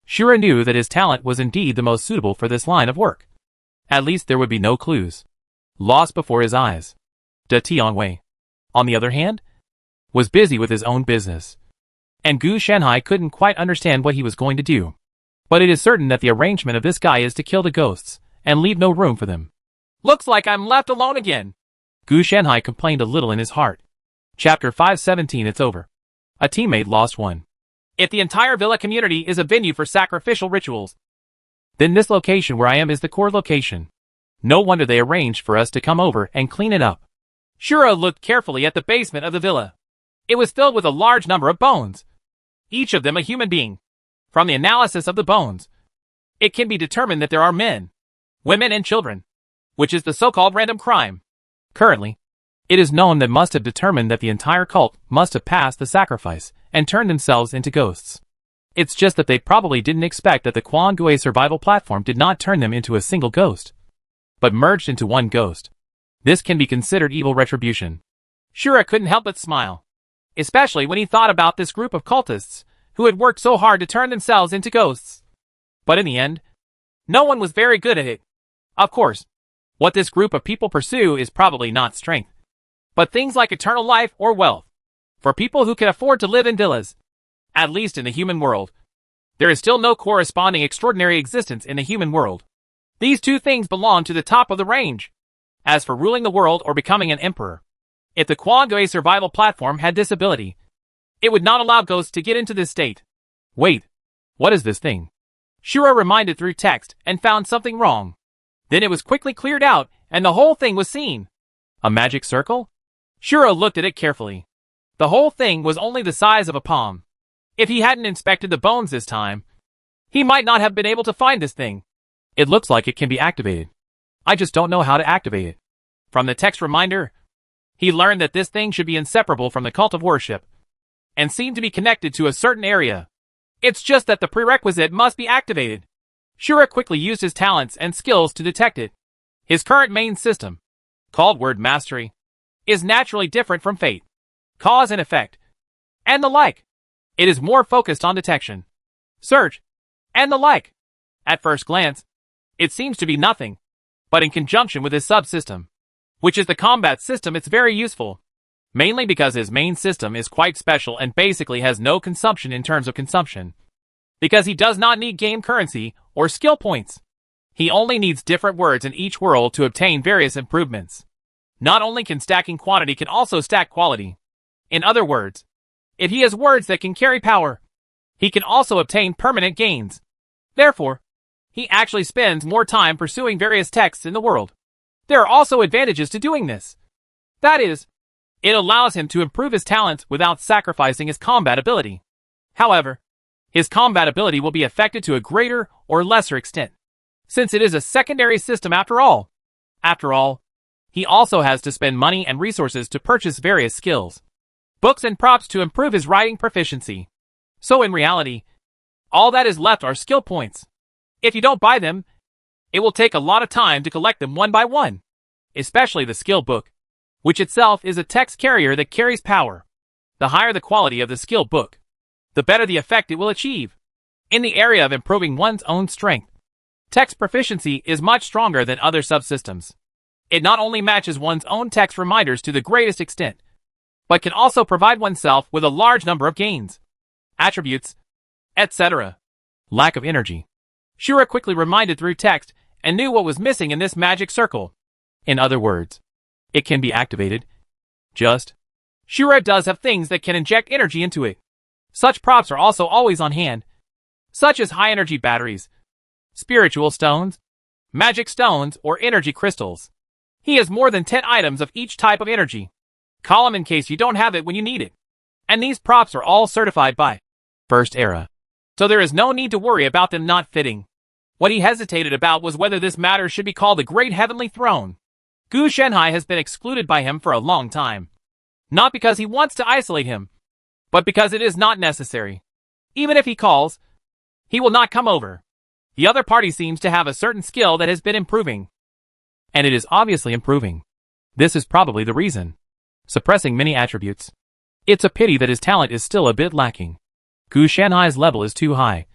Speaker 1: Shura knew that his talent was indeed the most suitable for this line of work. At least there would be no clues lost before his eyes. De Tianwei, on the other hand, was busy with his own business, and Gu Shenhai couldn't quite understand what he was going to do. But it is certain that the arrangement of this guy is to kill the ghosts and leave no room for them.
Speaker 2: Looks like I'm left alone again,
Speaker 1: Gu Shenhai complained a little in his heart. Chapter 517. It's over. A teammate lost one.
Speaker 2: If the entire villa community is a venue for sacrificial rituals,
Speaker 1: then this location where I am is the core location. No wonder they arranged for us to come over and clean it up.
Speaker 2: Shura looked carefully at the basement of the villa. It was filled with a large number of bones, each of them a human being. From the analysis of the bones, it can be determined that there are men, women and children, which is the so-called random crime.
Speaker 1: Currently, it is known that must have determined that the entire cult must have passed the sacrifice and turned themselves into ghosts. It's just that they probably didn't expect that the Quan Gui survival platform did not turn them into a single ghost, but merged into one ghost. This can be considered evil retribution.
Speaker 2: Shura couldn't help but smile, especially when he thought about this group of cultists who had worked so hard to turn themselves into ghosts. But in the end, no one was very good at it. Of course, what this group of people pursue is probably not strength, but things like eternal life or wealth. For people who can afford to live in villas, at least in the human world, there is still no corresponding extraordinary existence in the human world. These two things belong to the top of the range. As for ruling the world or becoming an emperor, if the Quan Gui survival platform had this ability, it would not allow ghosts to get into this state.
Speaker 1: Wait, what is this thing?
Speaker 2: Shura reminded through text and found something wrong. Then it was quickly cleared out and the whole thing was seen.
Speaker 1: A magic circle?
Speaker 2: Shura looked at it carefully. The whole thing was only the size of a palm. If he hadn't inspected the bones this time, he might not have been able to find this thing.
Speaker 1: It looks like it can be activated. I just don't know how to activate it.
Speaker 2: From the text reminder, he learned that this thing should be inseparable from the cult of worship, and seemed to be connected to a certain area. It's just that the prerequisite must be activated. Shura quickly used his talents and skills to detect it. His current main system, called Word Mastery, is naturally different from Fate, Cause and Effect, and the like. It is more focused on detection, search, and the like. At first glance, it seems to be nothing, but in conjunction with his subsystem, which is the combat system, it's very useful. Mainly because his main system is quite special and basically has no consumption in terms of consumption. Because he does not need game currency or skill points. He only needs different words in each world to obtain various improvements. Not only can stacking quantity can also stack quality. In other words, if he has words that can carry power, he can also obtain permanent gains. Therefore, he actually spends more time pursuing various texts in the world. There are also advantages to doing this. That is, it allows him to improve his talents without sacrificing his combat ability. However, his combat ability will be affected to a greater or lesser extent, since it is a secondary system after all. After all, he also has to spend money and resources to purchase various skills, books and props to improve his writing proficiency. So in reality, all that is left are skill points. If you don't buy them, it will take a lot of time to collect them one by one, especially the skill book. which itself is a text carrier that carries power. The higher the quality of the skill book, the better the effect it will achieve. In the area of improving one's own strength, text proficiency is much stronger than other subsystems. It not only matches one's own text reminders to the greatest extent, but can also provide oneself with a large number of gains, attributes, etc. Lack of energy. Shura quickly reminded through text and knew what was missing in this magic circle. In other words, it can be activated. Shura does have things that can inject energy into it. Such props are also always on hand, such as high-energy batteries, spiritual stones, magic stones, or energy crystals. He has more than 10 items of each type of energy. Call him in case you don't have it when you need it. And these props are all certified by First Era, so there is no need to worry about them not fitting. What he hesitated about was whether this matter should be called the Great Heavenly Throne. Gu Shenhai has been excluded by him for a long time. Not because he wants to isolate him, but because it is not necessary. Even if he calls, he will not come over. The other party seems to have a certain skill that has been improving. And it is obviously improving. This is probably the reason. Suppressing many attributes. It's a pity that his talent is still a bit lacking. Gu Shanhai's level is too high,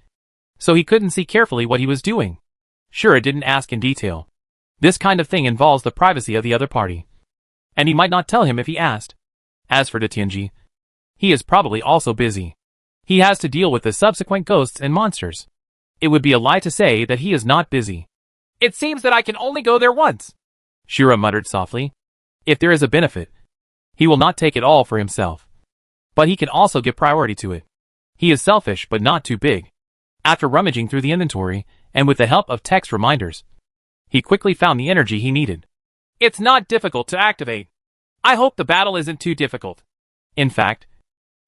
Speaker 2: so he couldn't see carefully what he was doing. Shura didn't ask in detail. This kind of thing involves the privacy of the other party, and he might not tell him if he asked. As for Detianji, he is probably also busy. He has to deal with the subsequent ghosts and monsters. It would be a lie to say that he is not busy. It seems that I can only go there once, Shura muttered softly. If there is a benefit, he will not take it all for himself. But he can also give priority to it. He is selfish but not too big. After rummaging through the inventory, and with the help of text reminders, he quickly found the energy he needed. It's not difficult to activate. I hope the battle isn't too difficult. In fact,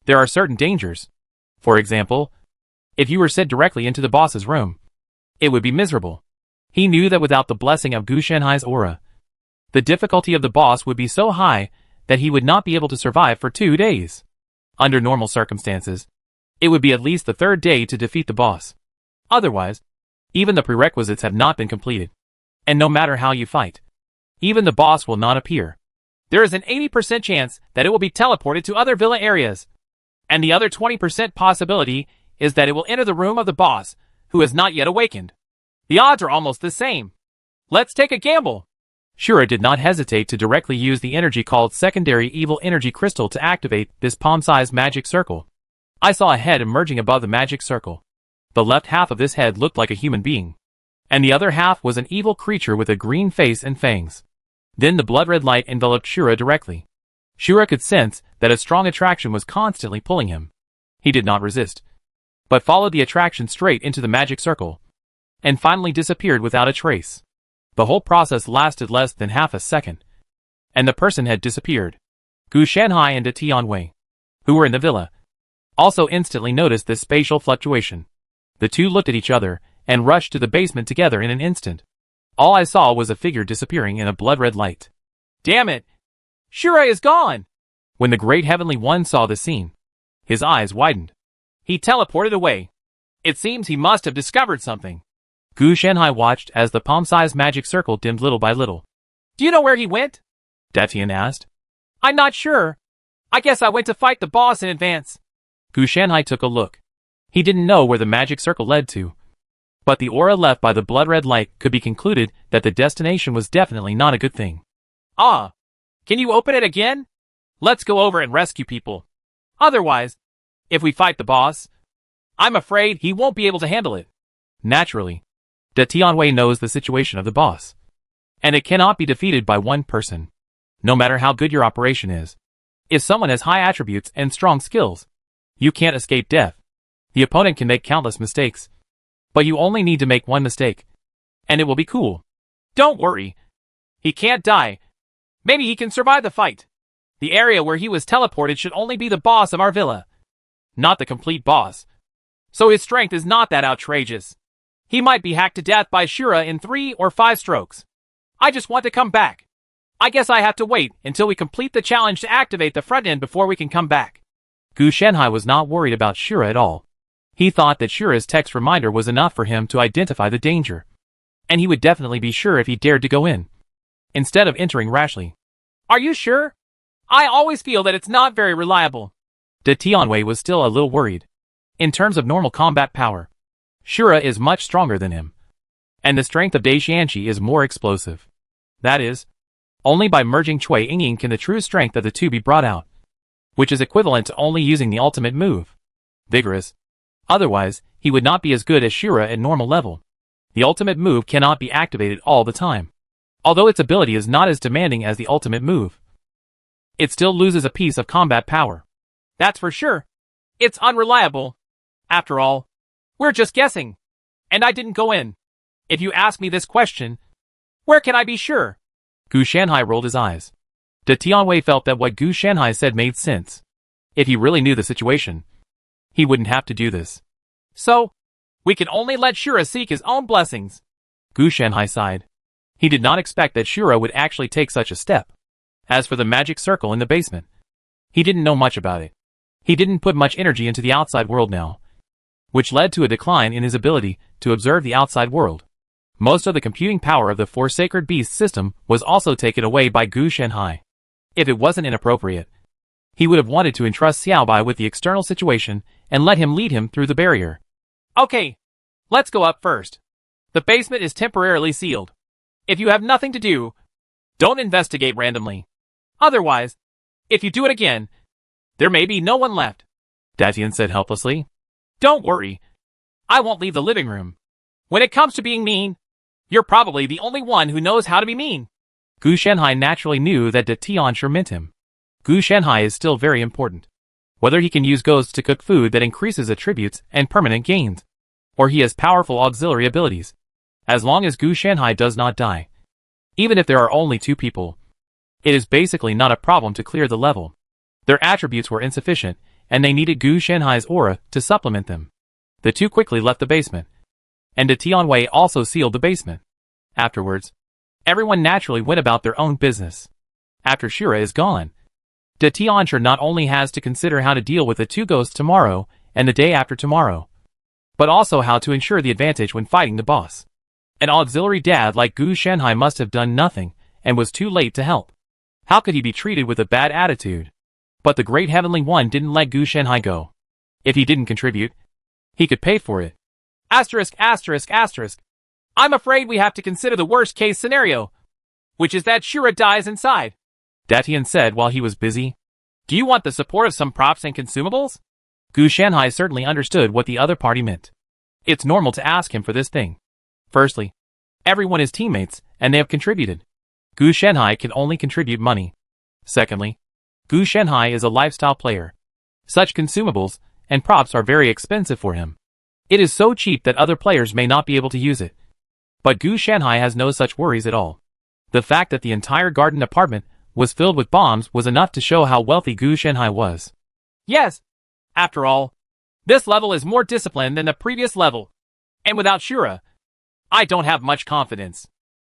Speaker 2: there are certain dangers. For example, if you were sent directly into the boss's room, it would be miserable. He knew that without the blessing of Gu Shanhai's aura, the difficulty of the boss would be so high that he would not be able to survive for 2 days. Under normal circumstances, it would be at least the 3rd day to defeat the boss. Otherwise, even the prerequisites have not been completed. And no matter how you fight, even the boss will not appear. There is an 80% chance that it will be teleported to other villa areas. And the other 20% possibility is that it will enter the room of the boss, who has not yet awakened. The odds are almost the same. Let's take a gamble. Shura did not hesitate to directly use the energy called Secondary Evil Energy Crystal to activate this palm-sized magic circle. I saw a head emerging above the magic circle. The left half of this head looked like a human being, and the other half was an evil creature with a green face and fangs. Then the blood-red light enveloped Shura directly. Shura could sense that a strong attraction was constantly pulling him. He did not resist, but followed the attraction straight into the magic circle, and finally disappeared without a trace. The whole process lasted less than half a second, and the person had disappeared. Gu Shanhai and De Tianwei, who were in the villa, also instantly noticed this spatial fluctuation. The two looked at each other and rushed to the basement together in an instant. All I saw was a figure disappearing in a blood-red light. Damn it! Shura is gone! When the Great Heavenly One saw the scene, his eyes widened. He teleported away. It seems he must have discovered something. Gu Shanhai watched as the palm-sized magic circle dimmed little by little. Do you know where he went? Detian asked. I'm not sure. I guess I went to fight the boss in advance. Gu Shanhai took a look. He didn't know where the magic circle led to, but the aura left by the blood-red light could be concluded that the destination was definitely not a good thing. Ah, can you open it again? Let's go over and rescue people. Otherwise, if we fight the boss, I'm afraid he won't be able to handle it. Naturally, De Tianwei knows the situation of the boss, and it cannot be defeated by one person, no matter how good your operation is. If someone has high attributes and strong skills, you can't escape death. The opponent can make countless mistakes, but you only need to make one mistake, and it will be cool. Don't worry. He can't die. Maybe he can survive the fight. The area where he was teleported should only be the boss of our villa, not the complete boss. So his strength is not that outrageous. He might be hacked to death by Shura in 3 or 5 strokes. I just want to come back. I guess I have to wait until we complete the challenge to activate the front end before we can come back. Gu Shanhai was not worried about Shura at all. He thought that Shura's text reminder was enough for him to identify the danger, and he would definitely be sure if he dared to go in, instead of entering rashly. Are you sure? I always feel that it's not very reliable.
Speaker 1: De Tianwei was still a little worried. In terms of normal combat power, Shura is much stronger than him. And the strength of Dai Xianqi is more explosive. That is, only by merging Cui Yingying can the true strength of the two be brought out, which is equivalent to only using the ultimate move. Vigorous. Otherwise, he would not be as good as Shura at normal level. The ultimate move cannot be activated all the time. Although its ability is not as demanding as the ultimate move, it still loses a piece of combat power.
Speaker 2: That's for sure. It's unreliable. After all, we're just guessing. And I didn't go in. If you ask me this question, where can I be sure?
Speaker 1: Gu Shanhai rolled his eyes. De Tianwei felt that what Gu Shanhai said made sense. If he really knew the situation, he wouldn't have to do this.
Speaker 2: So, we can only let Shura seek his own blessings.
Speaker 1: Gu Shanhai sighed. He did not expect that Shura would actually take such a step. As for the magic circle in the basement, he didn't know much about it. He didn't put much energy into the outside world now, which led to a decline in his ability to observe the outside world. Most of the computing power of the Four Sacred Beasts system was also taken away by Gu Shanhai. If it wasn't inappropriate, he would have wanted to entrust Xiaobai with the external situation and let him lead him through the barrier.
Speaker 2: Okay, let's go up first. The basement is temporarily sealed. If you have nothing to do, don't investigate randomly. Otherwise, if you do it again, there may be no one left.
Speaker 1: Datian said helplessly.
Speaker 2: Don't worry. I won't leave the living room. When it comes to being mean, you're probably the only one who knows how to be mean.
Speaker 1: Gu Shanhai naturally knew that De Tian sure meant him. Gu Shanhai is still very important. Whether he can use ghosts to cook food that increases attributes and permanent gains, or he has powerful auxiliary abilities. As long as Gu Shanhai does not die, even if there are only 2 people, it is basically not a problem to clear the level. Their attributes were insufficient, and they needed Gu Shanhai's aura to supplement them. The two quickly left the basement, and De Tianwei also sealed the basement. Afterwards, everyone naturally went about their own business. After Shura is gone, De Tianxia not only has to consider how to deal with the 2 ghosts tomorrow and the day after tomorrow, but also how to ensure the advantage when fighting the boss. An auxiliary dad like Gu Shanhai must have done nothing and was too late to help. How could he be treated with a bad attitude? But the Great Heavenly One didn't let Gu Shanhai go. If he didn't contribute, he could pay for it.
Speaker 2: Asterisk, asterisk, asterisk. I'm afraid we have to consider the worst-case scenario, which is that Shura dies inside.
Speaker 1: Datian said while he was busy.
Speaker 2: Do you want the support of some props and consumables?
Speaker 1: Gu Shanhai certainly understood what the other party meant. It's normal to ask him for this thing. Firstly, everyone is teammates, and they have contributed. Gu Shanhai can only contribute money. Secondly, Gu Shanhai is a lifestyle player. Such consumables and props are very expensive for him. It is so cheap that other players may not be able to use it. But Gu Shanhai has no such worries at all. The fact that the entire garden apartment was filled with bombs was enough to show how wealthy Gu Shanhai was.
Speaker 2: Yes. After all, this level is more disciplined than the previous level. And without Shura, I don't have much confidence.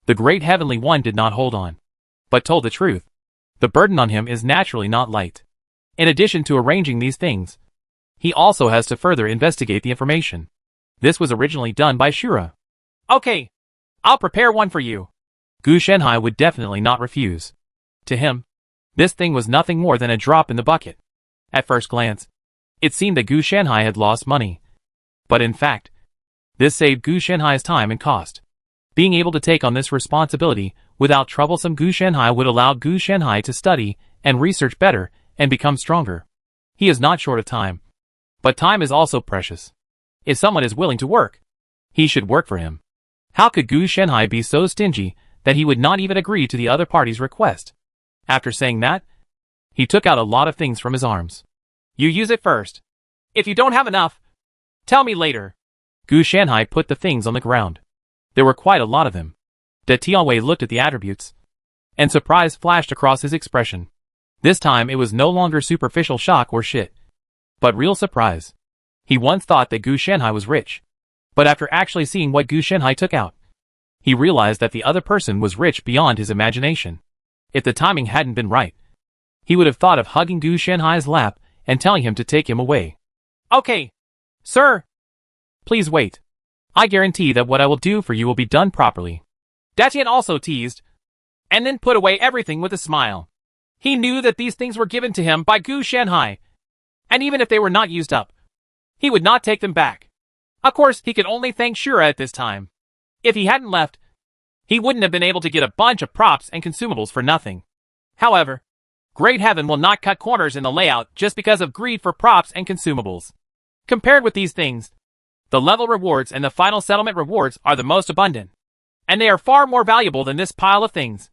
Speaker 1: The Great Heavenly One did not hold on, but told the truth. The burden on him is naturally not light. In addition to arranging these things, he also has to further investigate the information. This was originally done by Shura.
Speaker 2: Okay, I'll prepare one for you.
Speaker 1: Gu Shanhai would definitely not refuse. To him, this thing was nothing more than a drop in the bucket. At first glance, it seemed that Gu Shanhai had lost money. But in fact, this saved Gu Shanhai's time and cost. Being able to take on this responsibility without troublesome Gu Shanhai would allow Gu Shanhai to study and research better and become stronger. He is not short of time. But time is also precious. If someone is willing to work, he should work for him. How could Gu Shanhai be so stingy that he would not even agree to the other party's request? After saying that, he took out a lot of things from his arms.
Speaker 2: You use it first. If you don't have enough, tell me later.
Speaker 1: Gu Shanhai put the things on the ground. There were quite a lot of them. De Tianwei looked at the attributes, and surprise flashed across his expression. This time it was no longer superficial shock or shit, but real surprise. He once thought that Gu Shanhai was rich, but after actually seeing what Gu Shanhai took out, he realized that the other person was rich beyond his imagination. If the timing hadn't been right, he would have thought of hugging Gu Shanhai's lap and telling him to take him away.
Speaker 2: Okay, sir.
Speaker 1: Please wait. I guarantee that what I will do for you will be done properly.
Speaker 2: Datian also teased, and then put away everything with a smile. He knew that these things were given to him by Gu Shanhai, and even if they were not used up, he would not take them back. Of course, he could only thank Shura at this time. If he hadn't left, he wouldn't have been able to get a bunch of props and consumables for nothing. However, Great Heaven will not cut corners in the layout just because of greed for props and consumables. Compared with these things, the level rewards and the final settlement rewards are the most abundant, and they are far more valuable than this pile of things.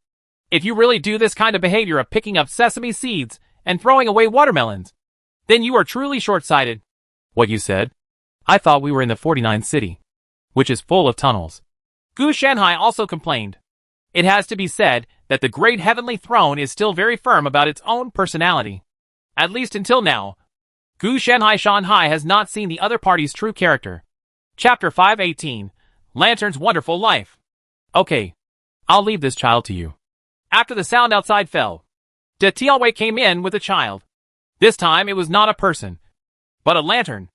Speaker 2: If you really do this kind of behavior of picking up sesame seeds and throwing away watermelons, then you are truly short-sighted.
Speaker 1: What you said? I thought we were in the 49th city, which is full of tunnels.
Speaker 2: Gu Shanhai also complained. It has to be said that the Great Heavenly Throne is still very firm about its own personality. At least until now, Gu Shanhai has not seen the other party's true character. Chapter 518, Lantern's Wonderful Life.
Speaker 1: Okay, I'll leave this child to you.
Speaker 2: After the sound outside fell, De Tianwei came in with a child. This time it was not a person, but a lantern.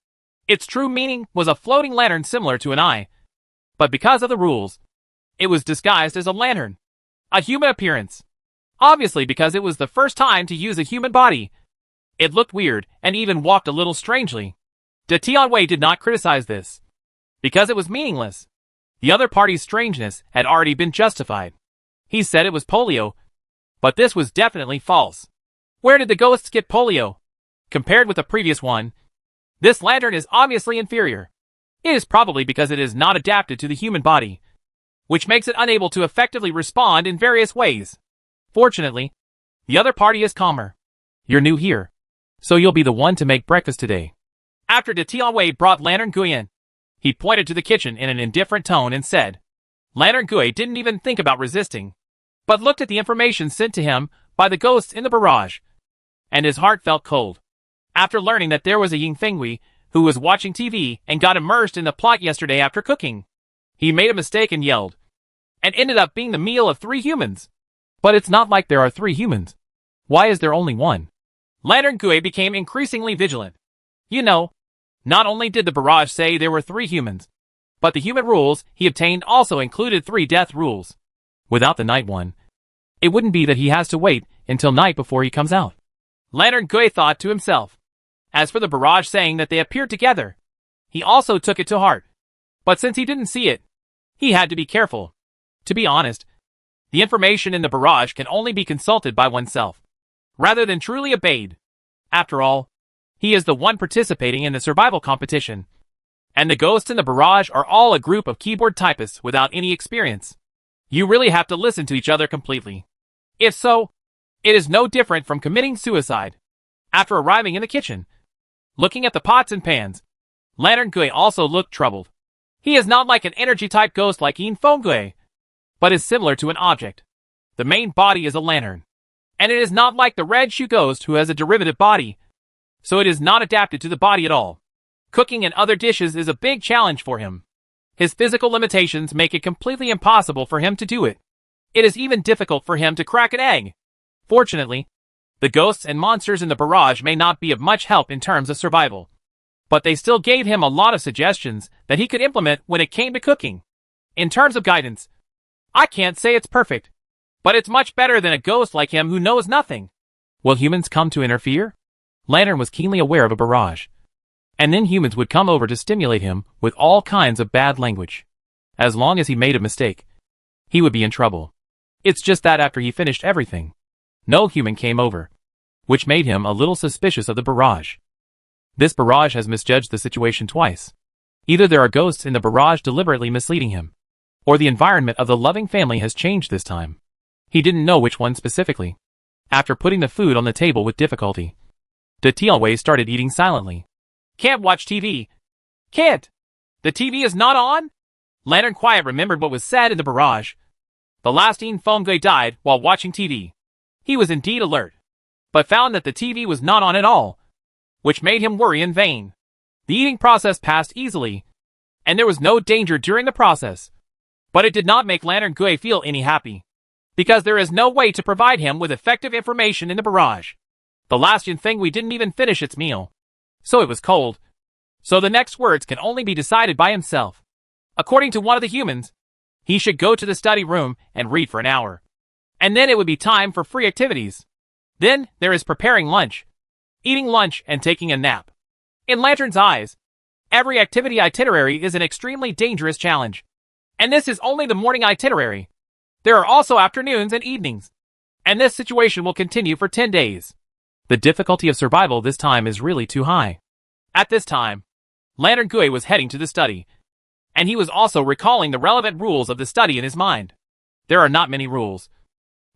Speaker 2: Its true meaning was a floating lantern similar to an eye. But because of the rules, it was disguised as a lantern. A human appearance. Obviously because it was the first time to use a human body. It looked weird and even walked a little strangely. De Tianwei did not criticize this, because it was meaningless. The other party's strangeness had already been justified. He said it was polio, but this was definitely false. Where did the ghosts get polio? Compared with the previous one, this lantern is obviously inferior. It is probably because it is not adapted to the human body, which makes it unable to effectively respond in various ways. Fortunately, the other party is calmer.
Speaker 1: You're new here, so you'll be the one to make breakfast today.
Speaker 2: After De Tianwei brought Lantern Gui in, he pointed to the kitchen in an indifferent tone and said, Lantern Gui didn't even think about resisting, but looked at the information sent to him by the ghosts in the barrage, and his heart felt cold. After learning that there was a Ying Fengwei who was watching TV and got immersed in the plot yesterday after cooking, he made a mistake and yelled, and ended up being the meal of 3 humans.
Speaker 1: But it's not like there are 3 humans. Why is there only 1?
Speaker 2: Lantern Gui became increasingly vigilant. You know, not only did the barrage say there were 3 humans, but the human rules he obtained also included 3 death rules.
Speaker 1: Without the night one, it wouldn't be that he has to wait until night before he comes out.
Speaker 2: Lantern Gui thought to himself. As for the barrage saying that they appeared together, he also took it to heart. But since he didn't see it, he had to be careful. To be honest, the information in the barrage can only be consulted by oneself, rather than truly obeyed. After all, he is the one participating in the survival competition, and the ghosts in the barrage are all a group of keyboard typists without any experience. You really have to listen to each other completely. If so, it is no different from committing suicide. After arriving in the kitchen, looking at the pots and pans, Lantern Gui also looked troubled. He is not like an energy-type ghost like Yin Fengwei, but is similar to an object. The main body is a lantern, and it is not like the Red Shoe Ghost who has a derivative body, so it is not adapted to the body at all. Cooking and other dishes is a big challenge for him. His physical limitations make it completely impossible for him to do it. It is even difficult for him to crack an egg. Fortunately, the ghosts and monsters in the barrage may not be of much help in terms of survival, but they still gave him a lot of suggestions that he could implement when it came to cooking. In terms of guidance, I can't say it's perfect, but it's much better than a ghost like him who knows nothing.
Speaker 1: Will humans come to interfere? Lantern was keenly aware of a barrage, and then humans would come over to stimulate him with all kinds of bad language. As long as he made a mistake, he would be in trouble. It's just that after he finished everything, no human came over, which made him a little suspicious of the barrage. This barrage has misjudged the situation twice. Either there are ghosts in the barrage deliberately misleading him, or the environment of the loving family has changed this time. He didn't know which one specifically. After putting the food on the table with difficulty, De Tianwei started eating silently.
Speaker 2: Can't watch TV. Can't. The TV is not on? Lantern Quiet remembered what was said in the barrage. The last Yin Fengwei died while watching TV. He was indeed alert, but found that the TV was not on at all, which made him worry in vain. The eating process passed easily, and there was no danger during the process. But it did not make Lantern Gui feel any happy, because there is no way to provide him with effective information in the barrage. The last Yin Fengwei didn't even finish its meal, so it was cold. So the next words can only be decided by himself. According to one of the humans, he should go to the study room and read for an hour, and then it would be time for free activities. Then there is preparing lunch, eating lunch, and taking a nap. In Lantern's eyes, every activity itinerary is an extremely dangerous challenge. And this is only the morning itinerary. There are also afternoons and evenings. And this situation will continue for 10 days.
Speaker 1: The difficulty of survival this time is really too high.
Speaker 2: At this time, Lantern Gui was heading to the study. And he was also recalling the relevant rules of the study in his mind. There are not many rules.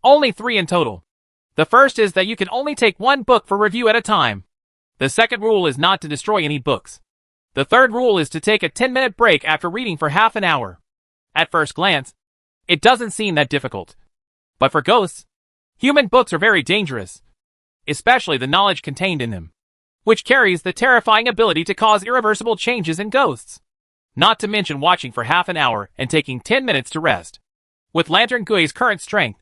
Speaker 2: Only 3 in total. The first is that you can only take 1 book for review at a time. The second rule is not to destroy any books. The third rule is to take a 10-minute break after reading for half an hour. At first glance, it doesn't seem that difficult. But for ghosts, human books are very dangerous, especially the knowledge contained in them, which carries the terrifying ability to cause irreversible changes in ghosts. Not to mention watching for half an hour and taking 10 minutes to rest. With Lantern Gui's current strength,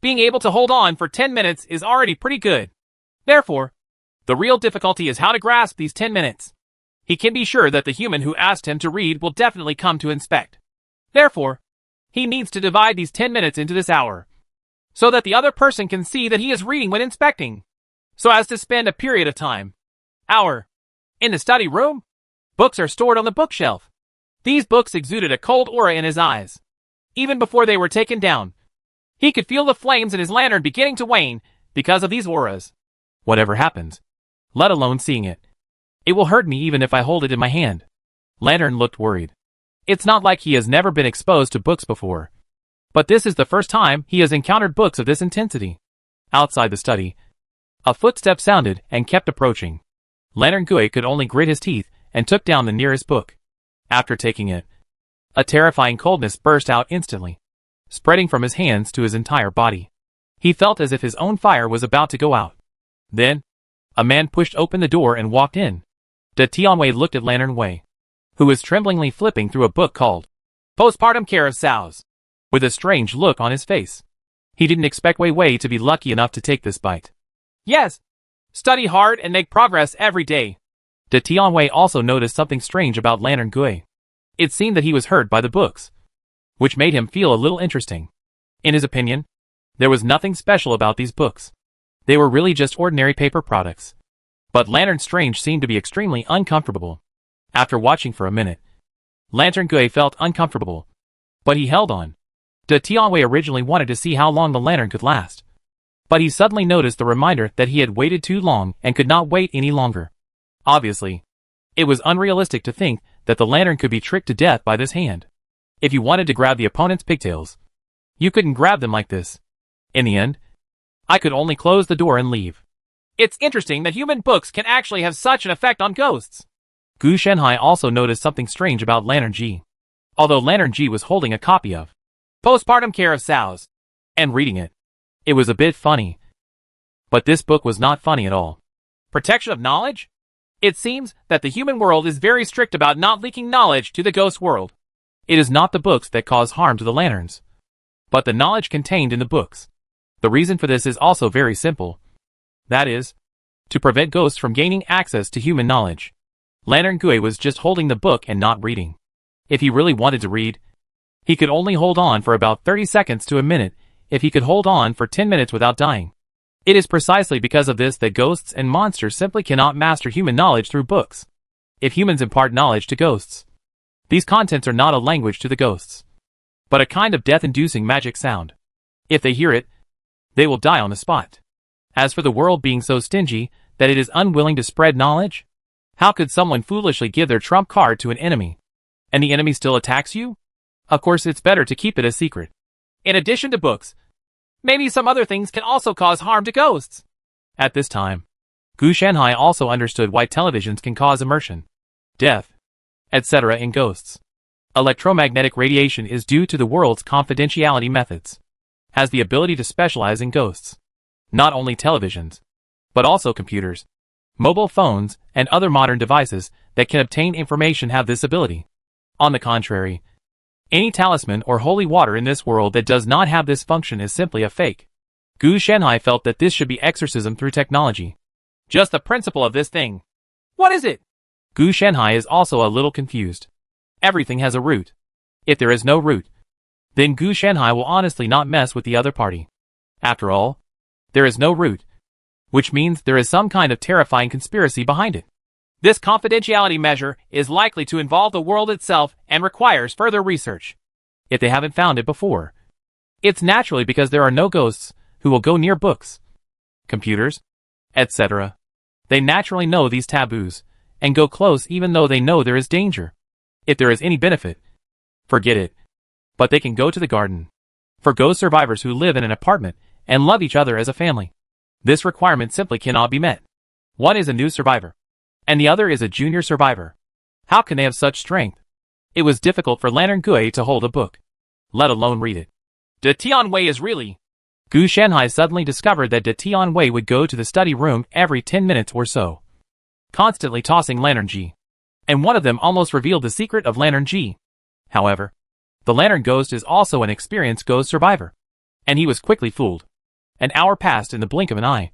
Speaker 2: being able to hold on for 10 minutes is already pretty good. Therefore, the real difficulty is how to grasp these 10 minutes. He can be sure that the human who asked him to read will definitely come to inspect. Therefore, he needs to divide these 10 minutes into this hour, so that the other person can see that he is reading when inspecting, so as to spend a period of time. Hour. In the study room, books are stored on the bookshelf. These books exuded a cold aura in his eyes. Even before they were taken down, he could feel the flames in his lantern beginning to wane because of these auras.
Speaker 1: Whatever happens, let alone seeing it, it will hurt me even if I hold it in my hand. Lantern looked worried. It's not like he has never been exposed to books before. But this is the first time he has encountered books of this intensity. Outside the study, a footstep sounded and kept approaching. Lantern Gui could only grit his teeth and took down the nearest book. After taking it, a terrifying coldness burst out instantly, spreading from his hands to his entire body. He felt as if his own fire was about to go out. Then, a man pushed open the door and walked in. De Tianwei looked at Lantern Wei, who was tremblingly flipping through a book called Postpartum Care of Sows, with a strange look on his face. He didn't expect Wei Wei to be lucky enough to take this bite.
Speaker 2: Yes, study hard and make progress every day.
Speaker 1: De Tianwei also noticed something strange about Lantern Gui. It seemed that he was hurt by the books, which made him feel a little interesting. In his opinion, there was nothing special about these books. They were really just ordinary paper products. But Lantern Strange seemed to be extremely uncomfortable. After watching for a minute, Lantern Gui felt uncomfortable, but he held on. De Tianwei originally wanted to see how long the lantern could last, but he suddenly noticed the reminder that he had waited too long and could not wait any longer. Obviously, it was unrealistic to think that the lantern could be tricked to death by this hand. If you wanted to grab the opponent's pigtails, you couldn't grab them like this. In the end, I could only close the door and leave.
Speaker 2: It's interesting that human books can actually have such an effect on ghosts.
Speaker 1: Gu Shenhai also noticed something strange about Lantern G. Although Lantern G was holding a copy of
Speaker 2: Postpartum Care of Sows
Speaker 1: and reading it, it was a bit funny. But this book was not funny at all.
Speaker 2: Protection of knowledge? It seems that the human world is very strict about not leaking knowledge to the ghost world.
Speaker 1: It is not the books that cause harm to the lanterns, but the knowledge contained in the books. The reason for this is also very simple. That is, to prevent ghosts from gaining access to human knowledge. Lantern Gui was just holding the book and not reading. If he really wanted to read, he could only hold on for about 30 seconds to a minute if he could hold on for 10 minutes without dying. It is precisely because of this that ghosts and monsters simply cannot master human knowledge through books. If humans impart knowledge to ghosts, these contents are not a language to the ghosts, but a kind of death-inducing magic sound. If they hear it, they will die on the spot. As for the world being so stingy that it is unwilling to spread knowledge, how could someone foolishly give their trump card to an enemy, and the enemy still attacks you? Of course, it's better to keep it a secret.
Speaker 2: In addition to books, maybe some other things can also cause harm to ghosts.
Speaker 1: At this time, Gu Shenhai also understood why televisions can cause immersion, death, etc. in ghosts. Electromagnetic radiation is due to the world's confidentiality methods, has the ability to specialize in ghosts. Not only televisions, but also computers, mobile phones, and other modern devices that can obtain information have this ability. On the contrary, any talisman or holy water in this world that does not have this function is simply a fake. Gu Shenhai felt that this should be exorcism through technology.
Speaker 2: Just the principle of this thing. What is it?
Speaker 1: Gu Shenhai is also a little confused. Everything has a root. If there is no root, then Gu Shenhai will honestly not mess with the other party. After all, there is no root, which means there is some kind of terrifying conspiracy behind it.
Speaker 2: This confidentiality measure is likely to involve the world itself and requires further research.
Speaker 1: If they haven't found it before, it's naturally because there are no ghosts who will go near books, computers, etc. They naturally know these taboos and go close even though they know there is danger. If there is any benefit, forget it. But they can go to the garden. For ghost survivors who live in an apartment and love each other as a family, this requirement simply cannot be met. One is a new survivor, and the other is a junior survivor. How can they have such strength? It was difficult for Lantern Gui to hold a book, let alone read it.
Speaker 2: De Tianwei is really...
Speaker 1: Gu Shanhai suddenly discovered that De Tianwei would go to the study room every 10 minutes or so, constantly tossing Lantern G. And one of them almost revealed the secret of Lantern G. However, the Lantern Ghost is also an experienced ghost survivor, and he was quickly fooled. An hour passed in the blink of an eye,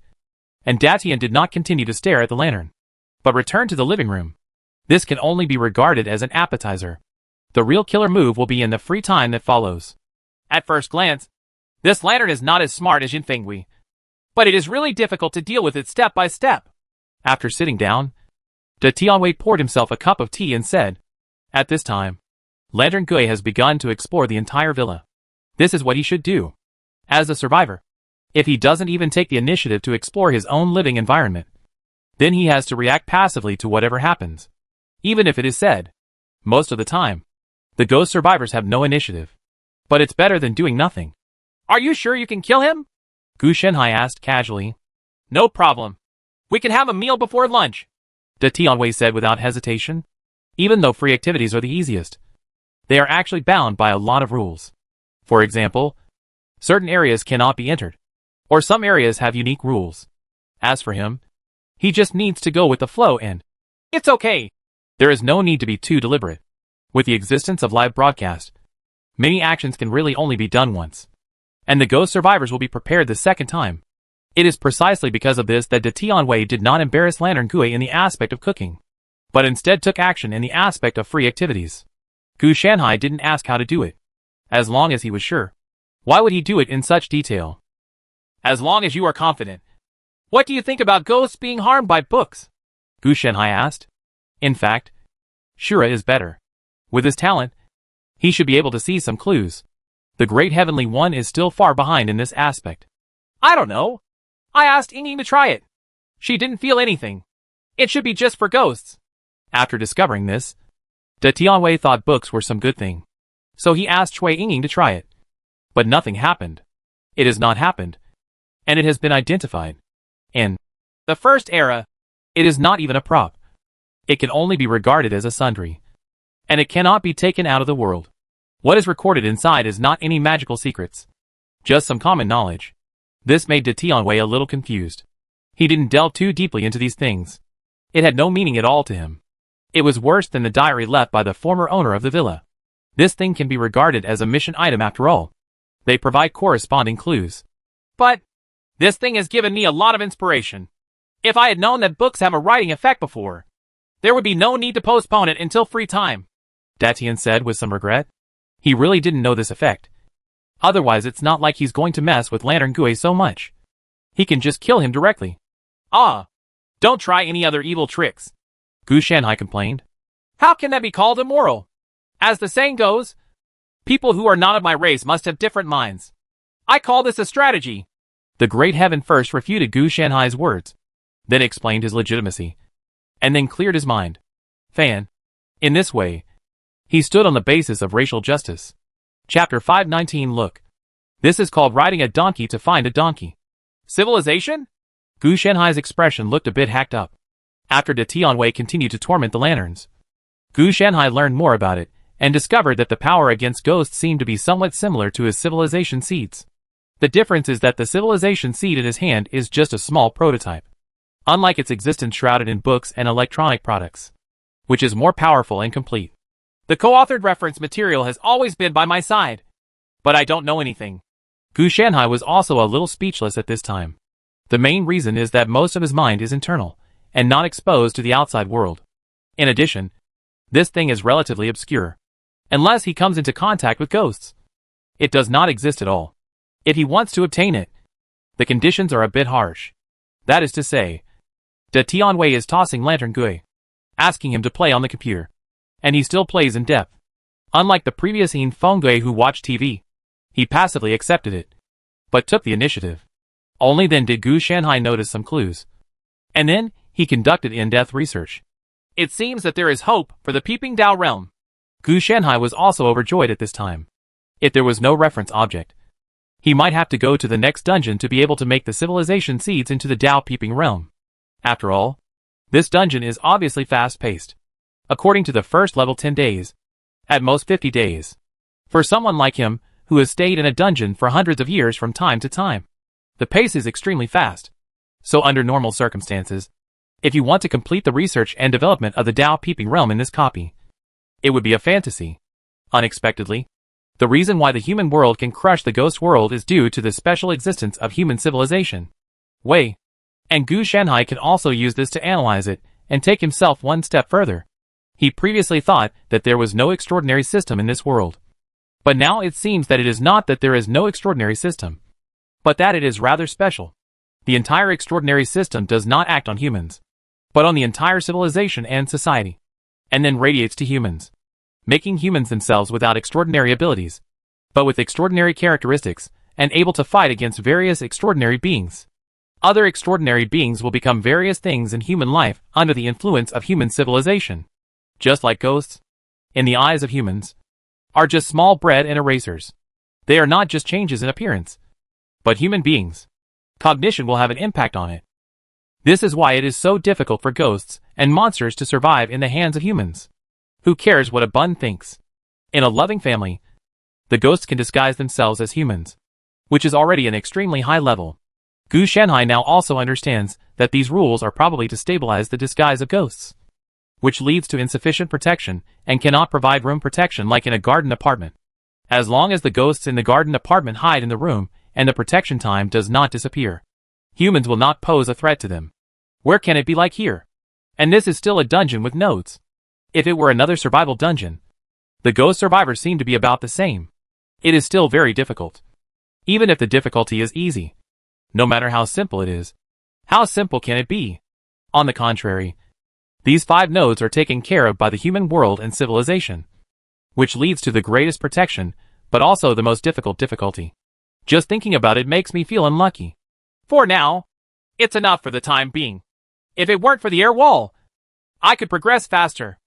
Speaker 1: and Datian did not continue to stare at the lantern, but returned to the living room. This can only be regarded as an appetizer. The real killer move will be in the free time that follows.
Speaker 2: At first glance, this lantern is not as smart as Yin Fengwei, but it is really difficult to deal with it step by step.
Speaker 1: After sitting down, De Tianwei poured himself a cup of tea and said, "At this time, Lantern Gui has begun to explore the entire villa. This is what he should do. As a survivor, if he doesn't even take the initiative to explore his own living environment, then he has to react passively to whatever happens. Even if it is said, most of the time, the ghost survivors have no initiative. But it's better than doing nothing."
Speaker 2: "Are you sure you can kill him?"
Speaker 1: Gu Shanhai asked casually.
Speaker 2: "No problem. We can have a meal before lunch,"
Speaker 1: De Tianwei said without hesitation. Even though free activities are the easiest, they are actually bound by a lot of rules. For example, certain areas cannot be entered, or some areas have unique rules. As for him, he just needs to go with the flow and
Speaker 2: it's okay.
Speaker 1: There is no need to be too deliberate. With the existence of live broadcast, many actions can really only be done once, and the ghost survivors will be prepared the second time. It is precisely because of this that De Tianwei did not embarrass Lantern Gui in the aspect of cooking, but instead took action in the aspect of free activities. Gu Shanhai didn't ask how to do it, as long as he was sure. Why would he do it in such detail?
Speaker 2: As long as you are confident. What do you think about ghosts being harmed by books?
Speaker 1: Gu Shanhai asked. In fact, Shura is better. With his talent, he should be able to see some clues. The Great Heavenly One is still far behind in this aspect.
Speaker 2: I don't know. I asked Ying to try it. She didn't feel anything. It should be just for ghosts.
Speaker 1: After discovering this, De Tianwei thought books were some good thing. So he asked Cui Ying to try it. But nothing happened. It has not happened. And it has been identified. In
Speaker 2: the first era,
Speaker 1: it is not even a prop. It can only be regarded as a sundry. And it cannot be taken out of the world. What is recorded inside is not any magical secrets. Just some common knowledge. This made De Tianwei a little confused. He didn't delve too deeply into these things. It had no meaning at all to him. It was worse than the diary left by the former owner of the villa. This thing can be regarded as a mission item after all. They provide corresponding clues.
Speaker 2: But this thing has given me a lot of inspiration. If I had known that books have a writing effect before, there would be no need to postpone it until free time,
Speaker 1: Datian said with some regret. He really didn't know this effect. Otherwise it's not like he's going to mess with Lantern Gui so much. He can just kill him directly.
Speaker 2: Ah, don't try any other evil tricks,
Speaker 1: Gu Shanhai complained.
Speaker 2: How can that be called immoral? As the saying goes, people who are not of my race must have different minds. I call this a strategy.
Speaker 1: The Great Heaven first refuted Gu Shanhai's words, then explained his legitimacy, and then cleared his mind. Fan. In this way, he stood on the basis of racial justice. Chapter 519 Look. This is called riding a donkey to find a donkey.
Speaker 2: Civilization?
Speaker 1: Gu Shanhai's expression looked a bit hacked up. After De Tianwei continued to torment the lanterns, Gu Shanhai learned more about it, and discovered that the power against ghosts seemed to be somewhat similar to his civilization seeds. The difference is that the civilization seed in his hand is just a small prototype, unlike its existence shrouded in books and electronic products, which is more powerful and complete.
Speaker 2: The co-authored reference material has always been by my side, but I don't know anything.
Speaker 1: Gu Shanhai was also a little speechless at this time. The main reason is that most of his mind is internal, and not exposed to the outside world. In addition, this thing is relatively obscure, unless he comes into contact with ghosts. It does not exist at all. If he wants to obtain it, the conditions are a bit harsh. That is to say, Da Tianwei is tossing Lantern Gui, asking him to play on the computer. And he still plays in depth. Unlike the previous Yin Fengui who watched TV, he passively accepted it, but took the initiative. Only then did Gu Shanhai notice some clues. And then, he conducted in-depth research.
Speaker 2: It seems that there is hope for the Peeping Dao realm.
Speaker 1: Gu Shanhai was also overjoyed at this time. If there was no reference object, he might have to go to the next dungeon to be able to make the civilization seeds into the Dao Peeping realm. After all, this dungeon is obviously fast-paced. According to the first level 10 days. At most 50 days. For someone like him, who has stayed in a dungeon for hundreds of years from time to time, the pace is extremely fast. So under normal circumstances, if you want to complete the research and development of the Dao Peeping realm in this copy, it would be a fantasy. Unexpectedly, the reason why the human world can crush the ghost world is due to the special existence of human civilization. Wei. And Gu Shanhai can also use this to analyze it and take himself one step further. He previously thought that there was no extraordinary system in this world. But now it seems that it is not that there is no extraordinary system, but that it is rather special. The entire extraordinary system does not act on humans, but on the entire civilization and society, and then radiates to humans, making humans themselves without extraordinary abilities, but with extraordinary characteristics, and able to fight against various extraordinary beings. Other extraordinary beings will become various things in human life under the influence of human civilization. Just like ghosts, in the eyes of humans, are just small bread and erasers. They are not just changes in appearance, but human beings. Cognition will have an impact on it. This is why it is so difficult for ghosts and monsters to survive in the hands of humans. Who cares what a bun thinks? In a loving family, the ghosts can disguise themselves as humans, which is already an extremely high level. Gu Shanhai now also understands that these rules are probably to stabilize the disguise of ghosts, which leads to insufficient protection and cannot provide room protection like in a garden apartment. As long as the ghosts in the garden apartment hide in the room and the protection time does not disappear, humans will not pose a threat to them. Where can it be like here? And this is still a dungeon with nodes. If it were another survival dungeon, the ghost survivors seem to be about the same. It is still very difficult. Even if the difficulty is easy. No matter how simple it is. How simple can it be? On the contrary, these 5 nodes are taken care of by the human world and civilization, which leads to the greatest protection, but also the most difficult difficulty. Just thinking about it makes me feel unlucky.
Speaker 2: For now, it's enough for the time being. If it weren't for the air wall, I could progress faster.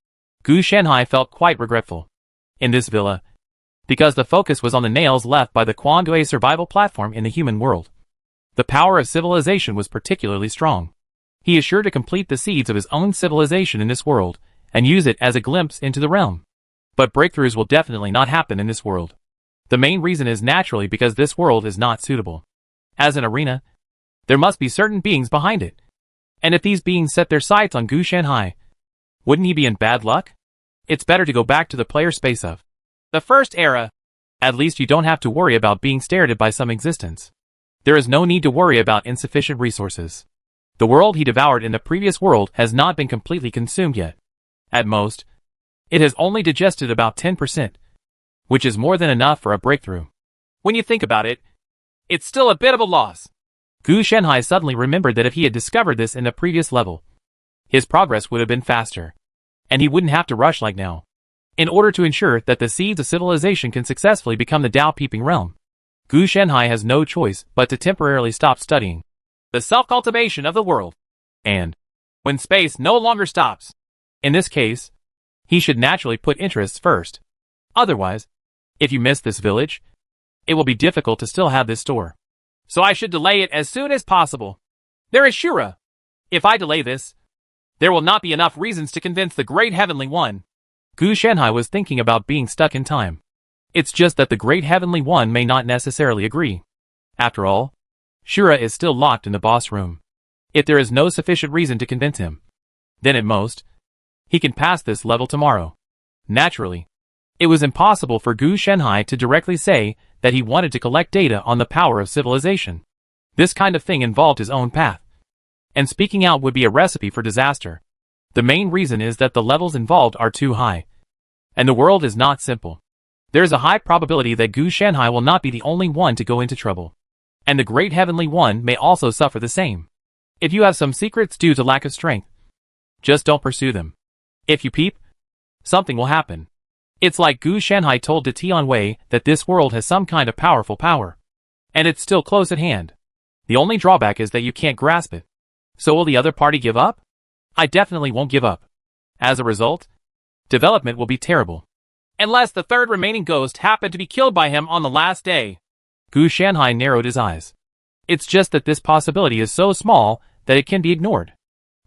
Speaker 1: Gu Shanhai felt quite regretful. In this villa, because the focus was on the nails left by the Quangui survival platform in the human world. The power of civilization was particularly strong. He is sure to complete the seeds of his own civilization in this world, and use it as a glimpse into the realm. But breakthroughs will definitely not happen in this world. The main reason is naturally because this world is not suitable. As an arena, there must be certain beings behind it. And if these beings set their sights on Gu Shanhai, wouldn't he be in bad luck? It's better to go back to the player space of
Speaker 2: the first era.
Speaker 1: At least you don't have to worry about being stared at by some existence. There is no need to worry about insufficient resources. The world he devoured in the previous world has not been completely consumed yet. At most, it has only digested about 10%, which is more than enough for a breakthrough.
Speaker 2: When you think about it, it's still a bit of a loss.
Speaker 1: Gu Shanhai suddenly remembered that if he had discovered this in the previous level, his progress would have been faster, and he wouldn't have to rush like now. In order to ensure that the seeds of civilization can successfully become the Dao Peeping realm, Gu Shanhai has no choice but to temporarily stop studying
Speaker 2: the self-cultivation of the world.
Speaker 1: And
Speaker 2: when space no longer stops,
Speaker 1: in this case, he should naturally put interests first. Otherwise, if you miss this village, it will be difficult to still have this store.
Speaker 2: So I should delay it as soon as possible. There is Shura. If I delay this, there will not be enough reasons to convince the Great Heavenly One.
Speaker 1: Gu Shanhai was thinking about being stuck in time. It's just that the Great Heavenly One may not necessarily agree. After all, Shura is still locked in the boss room. If there is no sufficient reason to convince him, then at most, he can pass this level tomorrow. Naturally, it was impossible for Gu Shanhai to directly say that he wanted to collect data on the power of civilization. This kind of thing involved his own path. And speaking out would be a recipe for disaster. The main reason is that the levels involved are too high. And the world is not simple. There is a high probability that Gu Shanhai will not be the only one to go into trouble. And the Great Heavenly One may also suffer the same. If you have some secrets due to lack of strength, just don't pursue them. If you peep, something will happen. It's like Gu Shanhai told De Tianwei that this world has some kind of powerful power. And it's still close at hand. The only drawback is that you can't grasp it. So will the other party give up? I definitely won't give up. As a result, development will be terrible.
Speaker 2: Unless the third remaining ghost happened to be killed by him on the last day.
Speaker 1: Gu Shanhai narrowed his eyes. It's just that this possibility is so small that it can be ignored.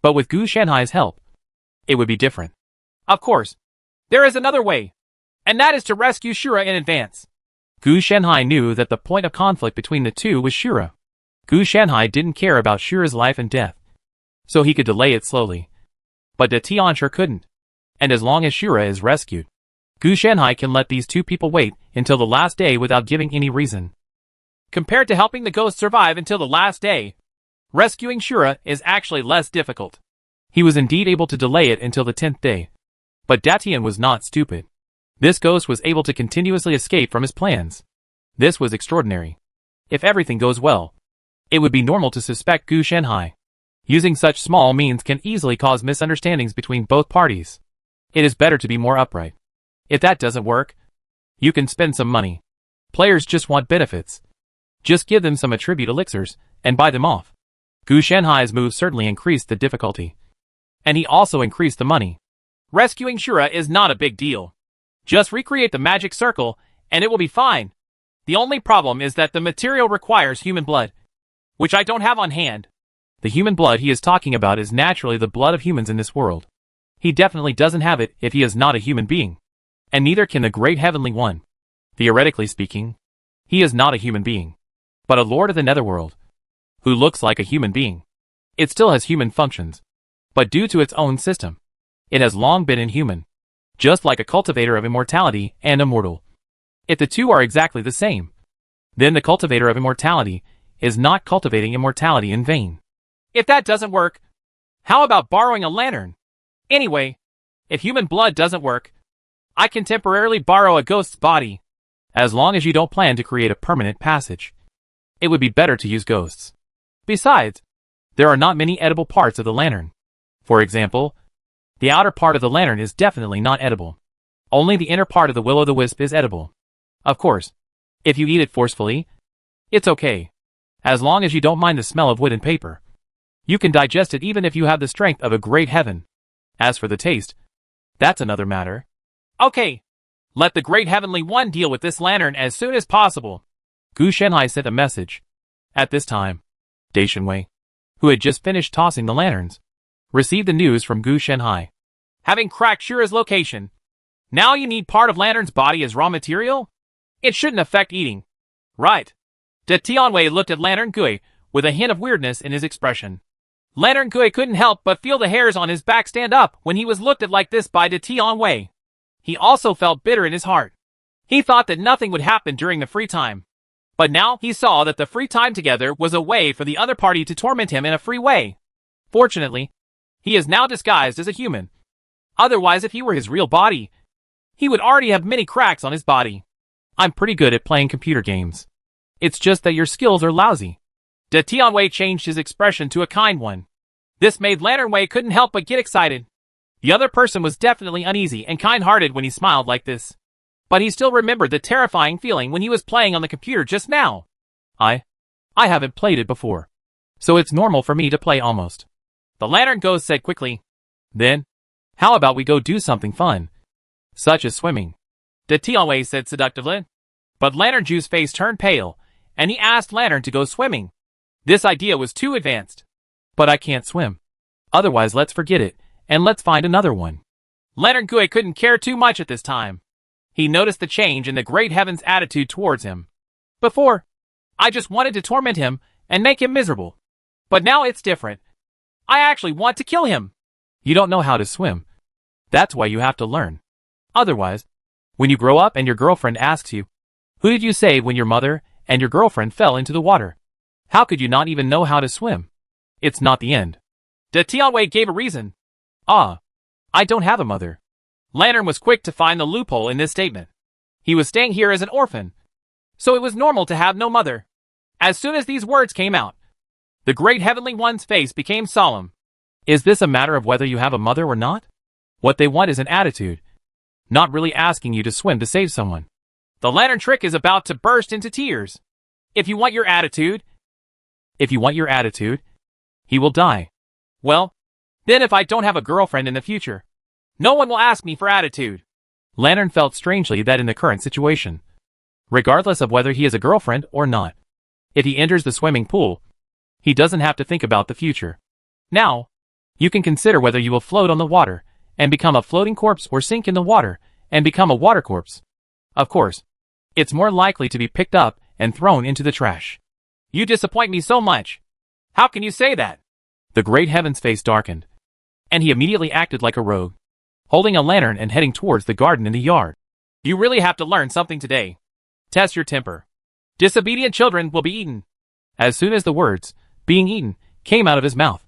Speaker 1: But with Gu Shanhai's help, it would be different.
Speaker 2: Of course, there is another way. And that is to rescue Shura in advance.
Speaker 1: Gu Shanhai knew that the point of conflict between the two was Shura. Gu Shanhai didn't care about Shura's life and death, so he could delay it slowly. But De Tianxue couldn't. And as long as Shura is rescued, Gu Shanhai can let these two people wait until the last day without giving any reason.
Speaker 2: Compared to helping the ghost survive until the last day, rescuing Shura is actually less difficult.
Speaker 1: He was indeed able to delay it until the 10th day. But Datian was not stupid. This ghost was able to continuously escape from his plans. This was extraordinary. If everything goes well, it would be normal to suspect Gu Shanhai. Using such small means can easily cause misunderstandings between both parties. It is better to be more upright. If that doesn't work, you can spend some money. Players just want benefits. Just give them some attribute elixirs, and buy them off. Gu Shanhai's move certainly increased the difficulty. And he also increased the money.
Speaker 2: Rescuing Shura is not a big deal. Just recreate the magic circle, and it will be fine. The only problem is that the material requires human blood, which I don't have on hand.
Speaker 1: The human blood he is talking about is naturally the blood of humans in this world. He definitely doesn't have it if he is not a human being. And neither can the Great Heavenly One. Theoretically speaking, he is not a human being, but a lord of the netherworld, who looks like a human being. It still has human functions, but due to its own system, it has long been inhuman, just like a cultivator of immortality and immortal. If the two are exactly the same, then the cultivator of immortality is not cultivating immortality in vain.
Speaker 2: If that doesn't work, how about borrowing a lantern? Anyway, if human blood doesn't work, I can temporarily borrow a ghost's body.
Speaker 1: As long as you don't plan to create a permanent passage, it would be better to use ghosts. Besides, there are not many edible parts of the lantern. For example, the outer part of the lantern is definitely not edible. Only the inner part of the will-o'-the-wisp is edible. Of course, if you eat it forcefully, it's okay. As long as you don't mind the smell of wood and paper. You can digest it even if you have the strength of a great heaven. As for the taste, that's another matter.
Speaker 2: Okay, let the Great Heavenly One deal with this lantern as soon as possible.
Speaker 1: Gu Shanhai sent a message. At this time, Dai Shenwei, who had just finished tossing the lanterns, received the news from Gu Shanhai.
Speaker 2: Having cracked Shura's location, now you need part of Lantern's body as raw material? It shouldn't affect eating. Right. De Tianwei looked at Lantern Gui with a hint of weirdness in his expression. Lantern Gui couldn't help but feel the hairs on his back stand up when he was looked at like this by De Tianwei. He also felt bitter in his heart. He thought that nothing would happen during the free time. But now he saw that the free time together was a way for the other party to torment him in a free way. Fortunately, he is now disguised as a human. Otherwise, if he were his real body, he would already have many cracks on his body.
Speaker 1: I'm pretty good at playing computer games. It's just that your skills are lousy.
Speaker 2: De Tianwei changed his expression to a kind one. This made Lantern Wei couldn't help but get excited. The other person was definitely uneasy and kind-hearted when he smiled like this. But he still remembered the terrifying feeling when he was playing on the computer just now.
Speaker 1: I haven't played it before, so it's normal for me to play almost.
Speaker 2: The Lantern Ghost said quickly.
Speaker 1: Then, how about we go do something fun, such as swimming?
Speaker 2: De Tianwei said seductively. But Lantern Ju's face turned pale, and he asked Lantern to go swimming. This idea was too advanced.
Speaker 1: But I can't swim. Otherwise, let's forget it, and let's find another one.
Speaker 2: Lantern Gui couldn't care too much at this time. He noticed the change in the Great Heaven's attitude towards him. Before, I just wanted to torment him and make him miserable. But now it's different. I actually want to kill him.
Speaker 1: You don't know how to swim. That's why you have to learn. Otherwise, when you grow up and your girlfriend asks you, who did you save when your mother and your girlfriend fell into the water? How could you not even know how to swim? It's not the end.
Speaker 2: De Tianwei gave a reason.
Speaker 1: I don't have a mother.
Speaker 2: Lantern was quick to find the loophole in this statement. He was staying here as an orphan, so it was normal to have no mother. As soon as these words came out, The great heavenly one's face became solemn.
Speaker 1: Is this a matter of whether you have a mother or not? What they want is an attitude, not really asking you to swim to save someone.
Speaker 2: The lantern trick is about to burst into tears. If you want your attitude,
Speaker 1: he will die.
Speaker 2: well, then if I don't have a girlfriend in the future, no one will ask me for attitude.
Speaker 1: Lantern felt strangely that in the current situation, regardless of whether he has a girlfriend or not, if he enters the swimming pool, he doesn't have to think about the future. Now, you can consider whether you will float on the water and become a floating corpse or sink in the water and become a water corpse. Of course, it's more likely to be picked up and thrown into the trash.
Speaker 2: You disappoint me so much. How can you say that?
Speaker 1: The great heaven's face darkened, and he immediately acted like a rogue, holding a lantern and heading towards the garden in the yard.
Speaker 2: You really have to learn something today. Test your temper. Disobedient children will be eaten.
Speaker 1: As soon as the words, being eaten, came out of his mouth,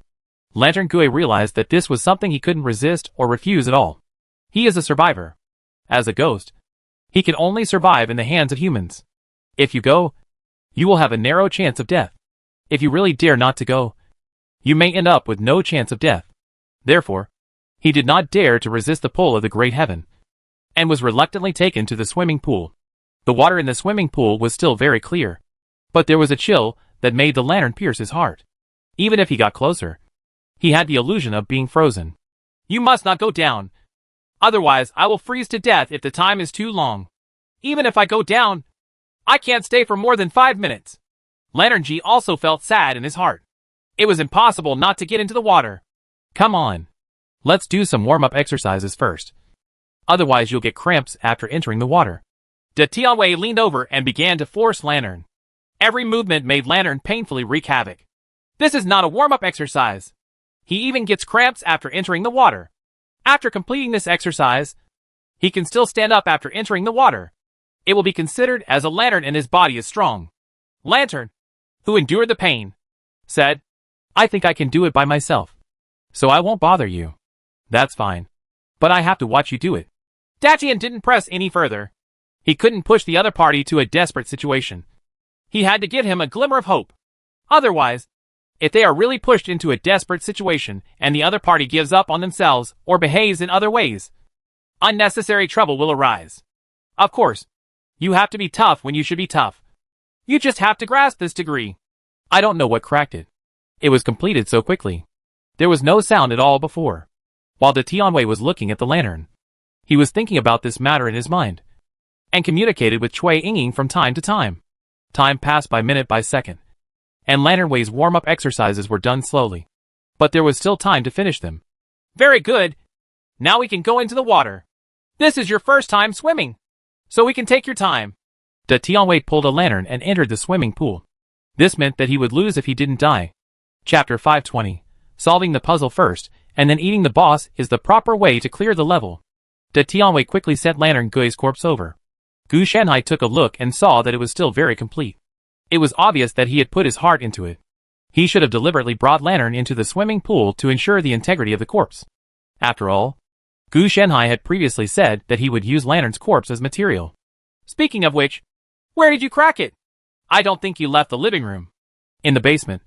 Speaker 1: Lantern Gui realized that this was something he couldn't resist or refuse at all. He is a survivor. As a ghost, he can only survive in the hands of humans. If you go, you will have a narrow chance of death. If you really dare not to go, you may end up with no chance of death. Therefore, he did not dare to resist the pull of the great heaven, and was reluctantly taken to the swimming pool. The water in the swimming pool was still very clear, but there was a chill that made the lantern pierce his heart. Even if he got closer, he had the illusion of being frozen.
Speaker 2: You must not go down. Otherwise, I will freeze to death if the time is too long. Even if I go down, I can't stay for more than 5 minutes. Lantern G also felt sad in his heart. It was impossible not to get into the water.
Speaker 1: Come on. Let's do some warm-up exercises first. Otherwise you'll get cramps after entering the water.
Speaker 2: De Tianwei leaned over and began to force Lantern. Every movement made Lantern painfully wreak havoc. This is not a warm-up exercise. He even gets cramps after entering the water. After completing this exercise, he can still stand up after entering the water. It will be considered as a lantern and his body is strong. Lantern, who endured the pain, said,
Speaker 1: I think I can do it by myself, so I won't bother you. That's fine. But I have to watch you do it.
Speaker 2: Datian didn't press any further. He couldn't push the other party to a desperate situation. He had to give him a glimmer of hope. Otherwise, if they are really pushed into a desperate situation and the other party gives up on themselves or behaves in other ways, unnecessary trouble will arise. Of course, you have to be tough when you should be tough. You just have to grasp this degree.
Speaker 1: I don't know what cracked it. It was completed so quickly. There was no sound at all before. While De Tianwei was looking at the lantern, he was thinking about this matter in his mind, and communicated with Cui Yinging from time to time. Time passed by minute by second, and Lantern Wei's warm-up exercises were done slowly. But there was still time to finish them.
Speaker 2: Very good. Now we can go into the water. This is your first time swimming, so we can take your time.
Speaker 1: De Tianwei pulled a lantern and entered the swimming pool. This meant that he would lose if he didn't die. Chapter 520. Solving the puzzle first, and then eating the boss is the proper way to clear the level. De Tianwei quickly sent Lantern Gui's corpse over. Gu Shanhai took a look and saw that it was still very complete. It was obvious that he had put his heart into it. He should have deliberately brought Lantern into the swimming pool to ensure the integrity of the corpse. After all, Gu Shanhai had previously said that he would use Lantern's corpse as material.
Speaker 2: Speaking of which, where did you crack it? I don't think you left the living room.
Speaker 1: In the basement.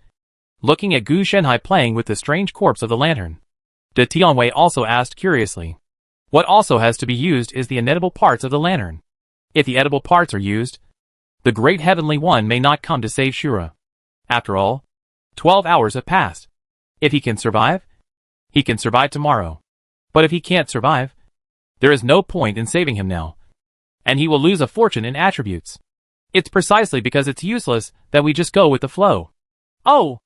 Speaker 1: Looking at Gu Shanhai playing with the strange corpse of the lantern, De Tianwei also asked curiously. What also has to be used is the inedible parts of the lantern. If the edible parts are used, the great heavenly one may not come to save Shura. After all, 12 hours have passed. If he can survive tomorrow. But if he can't survive, there is no point in saving him now, and he will lose a fortune in attributes. It's precisely because it's useless that we just go with the flow.
Speaker 2: Oh,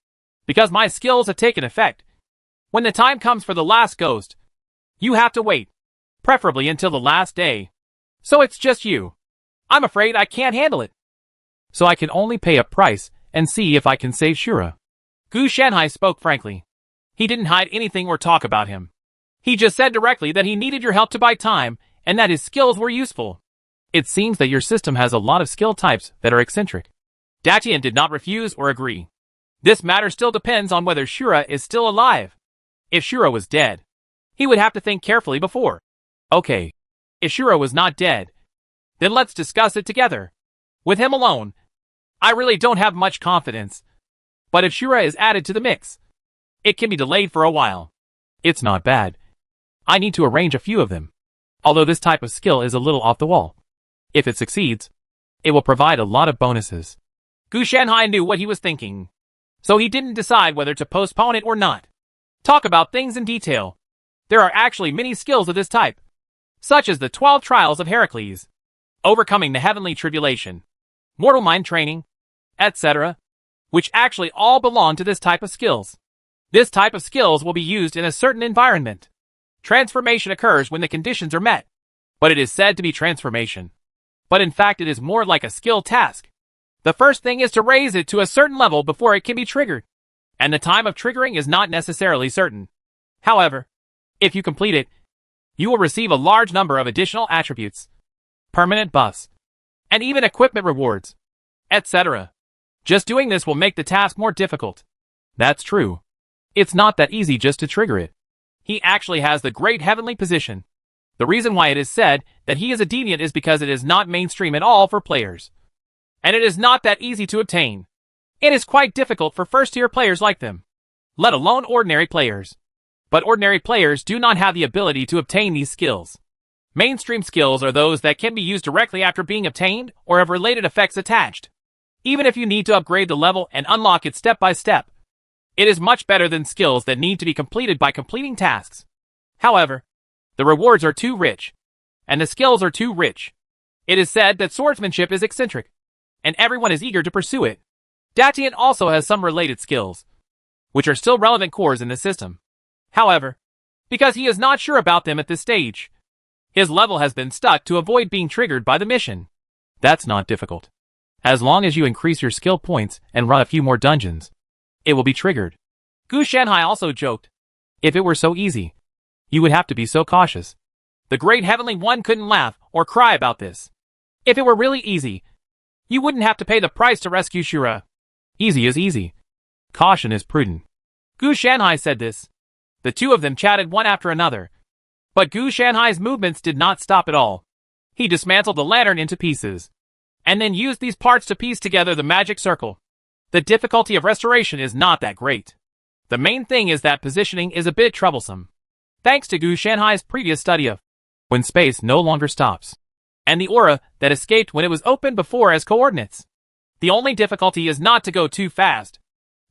Speaker 2: because my skills have taken effect. When the time comes for the last ghost, you have to wait, preferably until the last day. So it's just you. I'm afraid I can't handle it.
Speaker 1: So I can only pay a price and see if I can save Shura.
Speaker 2: Gu Shanhai spoke frankly. He didn't hide anything or talk about him. He just said directly that he needed your help to buy time and that his skills were useful.
Speaker 1: It seems that your system has a lot of skill types that are eccentric.
Speaker 2: Datian did not refuse or agree. This matter still depends on whether Shura is still alive. If Shura was dead, he would have to think carefully before.
Speaker 1: Okay.
Speaker 2: If Shura was not dead, then let's discuss it together. With him alone, I really don't have much confidence. But if Shura is added to the mix, it can be delayed for a while.
Speaker 1: It's not bad. I need to arrange a few of them. Although this type of skill is a little off the wall. If it succeeds, it will provide a lot of bonuses.
Speaker 2: Gu Shanhai knew what he was thinking, so he didn't decide whether to postpone it or not. Talk about things in detail. There are actually many skills of this type, such as the 12 Trials of Heracles, overcoming the heavenly tribulation, mortal mind training, etc., which actually all belong to this type of skills. This type of skills will be used in a certain environment. Transformation occurs when the conditions are met, but it is said to be transformation. But in fact it is more like a skill task. The first thing is to raise it to a certain level before it can be triggered, and the time of triggering is not necessarily certain. However, if you complete it, you will receive a large number of additional attributes, permanent buffs, and even equipment rewards, etc. Just doing this will make the task more difficult.
Speaker 1: That's true. It's not that easy just to trigger it.
Speaker 2: He actually has the great heavenly position. The reason why it is said that he is a deviant is because it is not mainstream at all for players. And it is not that easy to obtain. It is quite difficult for first-tier players like them, let alone ordinary players. But ordinary players do not have the ability to obtain these skills. Mainstream skills are those that can be used directly after being obtained or have related effects attached. Even if you need to upgrade the level and unlock it step by step, it is much better than skills that need to be completed by completing tasks. However, the rewards are too rich, and the skills are too rich. It is said that swordsmanship is eccentric, and everyone is eager to pursue it. Datian also has some related skills, which are still relevant cores in the system. However, because he is not sure about them at this stage, his level has been stuck to avoid being triggered by the mission.
Speaker 1: That's not difficult. As long as you increase your skill points and run a few more dungeons, it will be triggered.
Speaker 2: Gu Shanhai also joked.
Speaker 1: If it were so easy, you would have to be so cautious.
Speaker 2: The Great Heavenly One couldn't laugh or cry about this. If it were really easy, you wouldn't have to pay the price to rescue Shura.
Speaker 1: Easy is easy. Caution is prudent.
Speaker 2: Gu Shanhai said this. The two of them chatted one after another. But Gu Shanhai's movements did not stop at all. He dismantled the lantern into pieces, and then used these parts to piece together the magic circle. The difficulty of restoration is not that great. The main thing is that positioning is a bit troublesome, thanks to Gu Shanhai's previous study of
Speaker 1: when space no longer stops,
Speaker 2: and the aura that escaped when it was opened before as coordinates. The only difficulty is not to go too fast.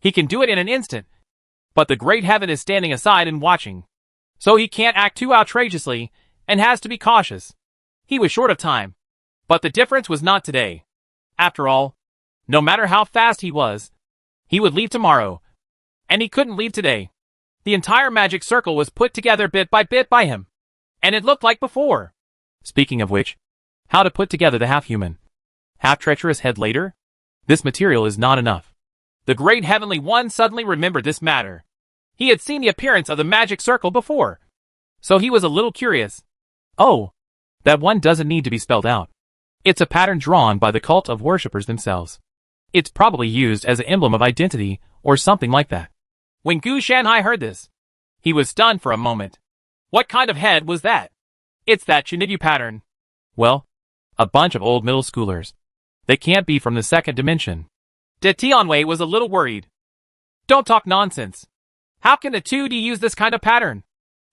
Speaker 2: He can do it in an instant, but the great heaven is standing aside and watching, so he can't act too outrageously and has to be cautious. He was short of time, but the difference was not today. After all, no matter how fast he was, he would leave tomorrow, and he couldn't leave today. The entire magic circle was put together bit by him, and it looked like before.
Speaker 1: Speaking of which, how to put together the half-human, half-treacherous head later? This material is not enough.
Speaker 2: The Great Heavenly One suddenly remembered this matter. He had seen the appearance of the magic circle before, so he was a little curious.
Speaker 1: Oh, that one doesn't need to be spelled out. It's a pattern drawn by the cult of worshippers themselves. It's probably used as an emblem of identity or something like that.
Speaker 2: When Gu Shanhai heard this, he was stunned for a moment. What kind of head was that? It's that Shinibu pattern.
Speaker 1: Well, a bunch of old middle schoolers. They can't be from the second dimension.
Speaker 2: De Tianwei was a little worried. Don't talk nonsense. How can the 2D use this kind of pattern?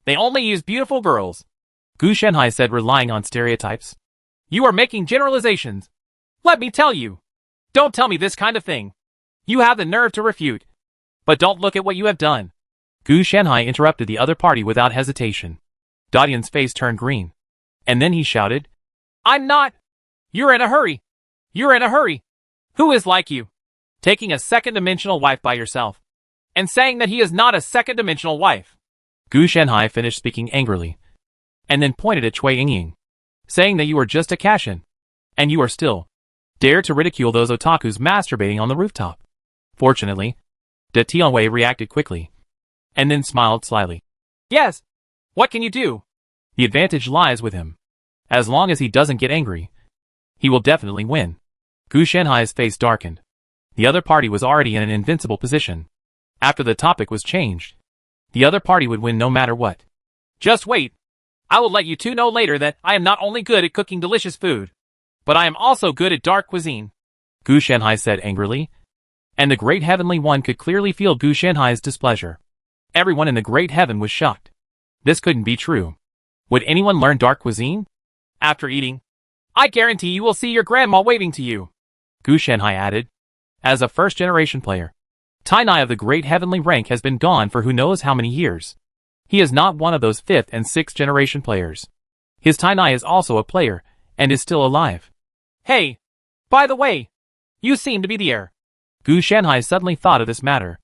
Speaker 2: They only use beautiful girls.
Speaker 1: Gu Shanhai said, relying on stereotypes.
Speaker 2: You are making generalizations. Let me tell you. Don't tell me this kind of thing. You have the nerve to refute. But don't look at what you have done.
Speaker 1: Gu Shanhai interrupted the other party without hesitation. Dadian's face turned green. And then he shouted,
Speaker 2: I'm not. You're in a hurry. You're in a hurry. Who is like you? Taking a second-dimensional wife by yourself, and saying that he is not a second-dimensional wife.
Speaker 1: Gu Shanhai finished speaking angrily, and then pointed at Cui Yingying, saying that you are just a Kashin, and you are still dare to ridicule those otakus masturbating on the rooftop. Fortunately, De Tianwei reacted quickly, and then smiled slyly.
Speaker 2: Yes. What can you do?
Speaker 1: The advantage lies with him. As long as he doesn't get angry, he will definitely win. Gu Shanhai's face darkened. The other party was already in an invincible position. After the topic was changed, the other party would win no matter what.
Speaker 2: Just wait. I will let you two know later that I am not only good at cooking delicious food, but I am also good at dark cuisine.
Speaker 1: Gu Shanhai said angrily. and the Great Heavenly One could clearly feel Gu Shanhai's displeasure. Everyone in the Great Heaven was shocked. This couldn't be true. Would anyone learn dark cuisine?
Speaker 2: After eating, I guarantee you will see your grandma waving to you,
Speaker 1: Gu Shanhai added. As a first-generation player, Tai Nai of the Great Heavenly rank has been gone for who knows how many years. He is not one of those 5th and 6th generation players. His Tai Nai is also a player, and is still alive.
Speaker 2: Hey, by the way, you seem to be the heir.
Speaker 1: Gu Shanhai suddenly thought of this matter.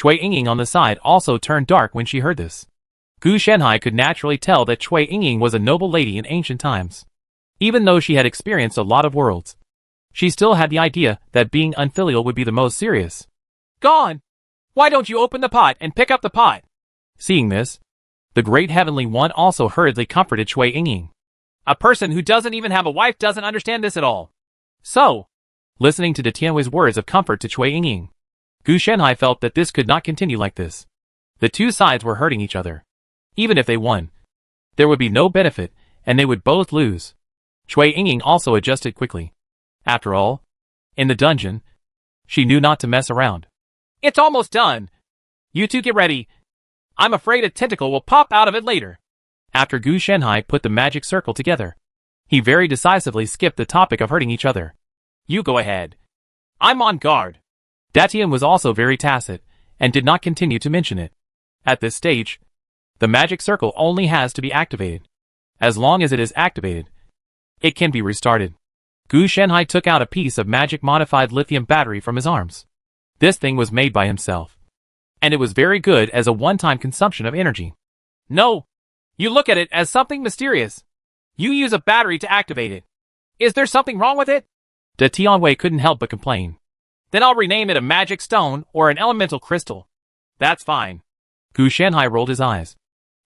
Speaker 1: Cui Yingying on the side also turned dark when she heard this. Gu Shanhai could naturally tell that Cui Yingying was a noble lady in ancient times. Even though she had experienced a lot of worlds, she still had the idea that being unfilial would be the most serious.
Speaker 2: Gone! Why don't you open the pot and pick up the pot?
Speaker 1: Seeing this, the Great Heavenly One also hurriedly comforted Cui Yingying.
Speaker 2: A person who doesn't even have a wife doesn't understand this at all. So,
Speaker 1: listening to De Tianwei's words of comfort to Cui Yingying, Gu Shanhai felt that this could not continue like this. The two sides were hurting each other. Even if they won, there would be no benefit, and they would both lose. Cui Yingying also adjusted quickly. After all, in the dungeon, she knew not to mess around.
Speaker 2: It's almost done. You two get ready. I'm afraid a tentacle will pop out of it later.
Speaker 1: After Gu Shanhai put the magic circle together, he very decisively skipped the topic of hurting each other.
Speaker 2: You go ahead. I'm on guard.
Speaker 1: Datian was also very tacit, and did not continue to mention it. At this stage, the magic circle only has to be activated. As long as it is activated, it can be restarted. Gu Shanhai took out a piece of magic-modified lithium battery from his arms. This thing was made by himself, and it was very good as a one-time consumption of energy.
Speaker 2: No, you look at it as something mysterious. You use a battery to activate it. Is there something wrong with it?
Speaker 1: De Tianwei couldn't help but complain.
Speaker 2: Then I'll rename it a magic stone or an elemental crystal. That's fine.
Speaker 1: Gu Shanhai rolled his eyes,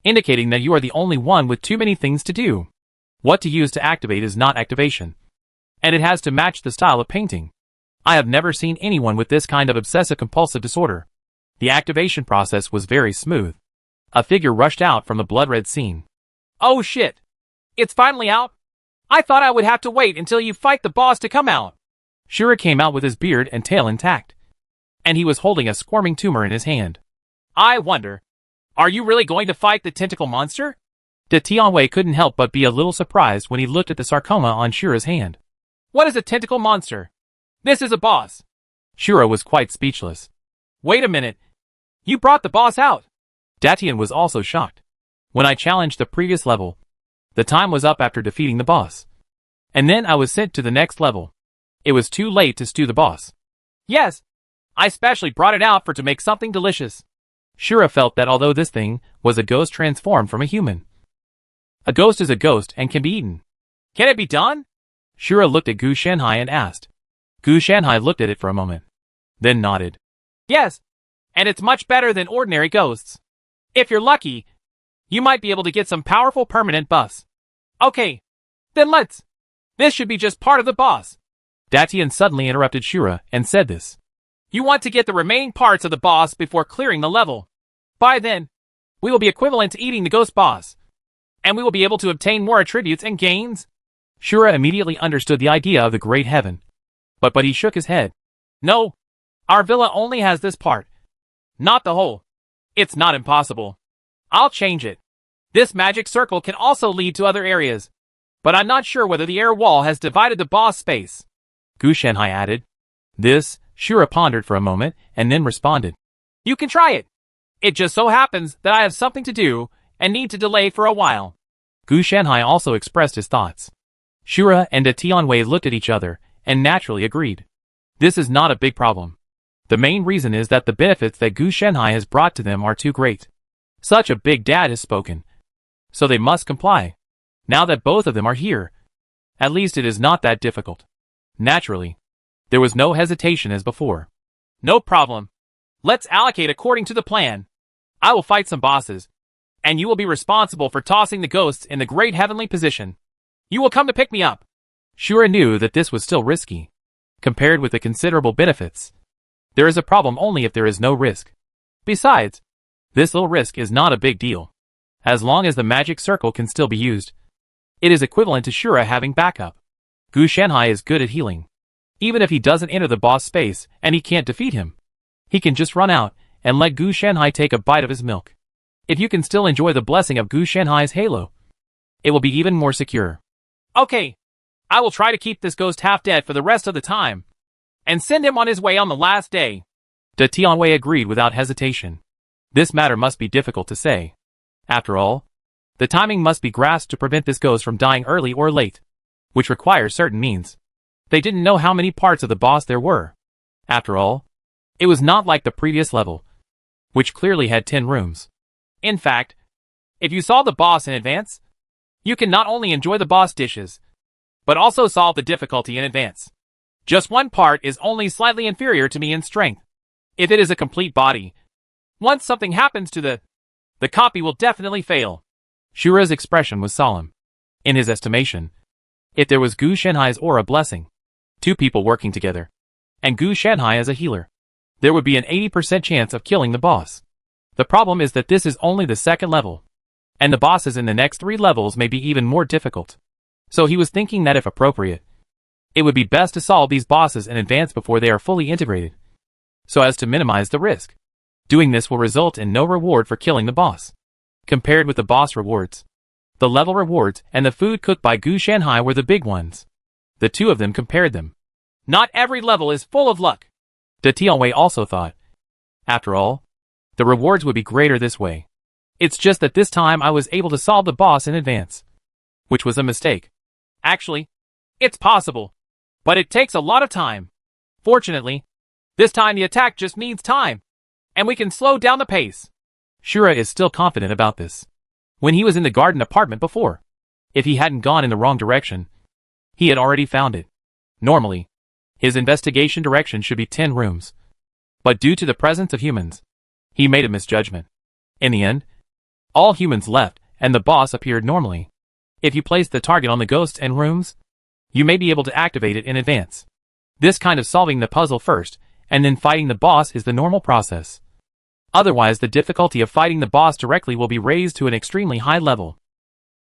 Speaker 1: indicating that you are the only one with too many things to do. What to use to activate is not activation, and it has to match the style of painting. I have never seen anyone with this kind of obsessive-compulsive disorder. The activation process was very smooth. A figure rushed out from the blood-red scene.
Speaker 2: Oh shit! It's finally out? I thought I would have to wait until you fight the boss to come out.
Speaker 1: Shura came out with his beard and tail intact, and he was holding a squirming tumor in his hand.
Speaker 2: I wonder, are you really going to fight the tentacle monster?
Speaker 1: De Tianwei couldn't help but be a little surprised when he looked at the sarcoma on Shura's hand.
Speaker 2: What is a tentacle monster? This is a boss.
Speaker 1: Shura was quite speechless.
Speaker 2: Wait a minute. You brought the boss out.
Speaker 1: Datian was also shocked. When I challenged the previous level, the time was up after defeating the boss. And then I was sent to the next level. It was too late to stew the boss.
Speaker 2: Yes. I specially brought it out to make something delicious.
Speaker 1: Shura felt that although this thing was a ghost transformed from a human, a ghost is a ghost and can be eaten.
Speaker 2: Can it be done?
Speaker 1: Shura looked at Gu Shanhai and asked. Gu Shanhai looked at it for a moment, then nodded.
Speaker 2: Yes, and it's much better than ordinary ghosts. If you're lucky, you might be able to get some powerful permanent buffs. Okay, then let's. This should be just part of the boss.
Speaker 1: Datian suddenly interrupted Shura and said this.
Speaker 2: You want to get the remaining parts of the boss before clearing the level. By then, we will be equivalent to eating the ghost boss, and we will be able to obtain more attributes and gains.
Speaker 1: Shura immediately understood the idea of the Great Heaven, but he shook his head.
Speaker 2: No, our villa only has this part, not the whole. It's not impossible. I'll change it. This magic circle can also lead to other areas, but I'm not sure whether the air wall has divided the boss space.
Speaker 1: Gu Shanhai added. This, Shura pondered for a moment and then responded.
Speaker 2: You can try it. It just so happens that I have something to do and need to delay for a while.
Speaker 1: Gu Shanhai also expressed his thoughts. Shura and De Tianwei looked at each other and naturally agreed. This is not a big problem. The main reason is that the benefits that Gu Shanhai has brought to them are too great. Such a big dad has spoken, so they must comply. Now that both of them are here, at least it is not that difficult. Naturally, there was no hesitation as before.
Speaker 2: No problem. Let's allocate according to the plan. I will fight some bosses, and you will be responsible for tossing the ghosts in the great heavenly position. You will come to pick me up.
Speaker 1: Shura knew that this was still risky, compared with the considerable benefits. There is a problem only if there is no risk. Besides, this little risk is not a big deal. As long as the magic circle can still be used, it is equivalent to Shura having backup. Gu Shanhai is good at healing. Even if he doesn't enter the boss space and he can't defeat him, he can just run out and let Gu Shanhai take a bite of his milk. If you can still enjoy the blessing of Gu Shanhai's halo, it will be even more secure.
Speaker 2: Okay, I will try to keep this ghost half dead for the rest of the time, and send him on his way on the last day.
Speaker 1: De Tianwei agreed without hesitation. This matter must be difficult to say. After all, the timing must be grasped to prevent this ghost from dying early or late, which requires certain means. They didn't know how many parts of the boss there were. After all, it was not like the previous level, which clearly had 10 rooms.
Speaker 2: In fact, if you saw the boss in advance, you can not only enjoy the boss dishes, but also solve the difficulty in advance. Just one part is only slightly inferior to me in strength. If it is a complete body, once something happens to the copy will definitely fail.
Speaker 1: Shura's expression was solemn. In his estimation, if there was Gu Shanhai's aura blessing, 2 people working together, and Gu Shanhai as a healer, there would be an 80% chance of killing the boss. The problem is that this is only the second level, and the bosses in the next 3 levels may be even more difficult. So he was thinking that if appropriate, it would be best to solve these bosses in advance before they are fully integrated, so as to minimize the risk. Doing this will result in no reward for killing the boss. Compared with the boss rewards, the level rewards and the food cooked by Gu Shanhai were the big ones. The 2 of them compared them.
Speaker 2: Not every level is full of luck,
Speaker 1: De Tianwei also thought. After all, the rewards would be greater this way. It's just that this time I was able to solve the boss in advance, which was a mistake.
Speaker 2: Actually, it's possible, but it takes a lot of time. Fortunately, this time the attack just needs time, and we can slow down the pace.
Speaker 1: Shura is still confident about this. When he was in the garden apartment before, if he hadn't gone in the wrong direction, he had already found it. Normally, his investigation direction should be 10 rooms. But due to the presence of humans, he made a misjudgment. In the end, all humans left and the boss appeared normally. If you place the target on the ghosts and rooms, you may be able to activate it in advance. This kind of solving the puzzle first and then fighting the boss is the normal process. Otherwise, the difficulty of fighting the boss directly will be raised to an extremely high level.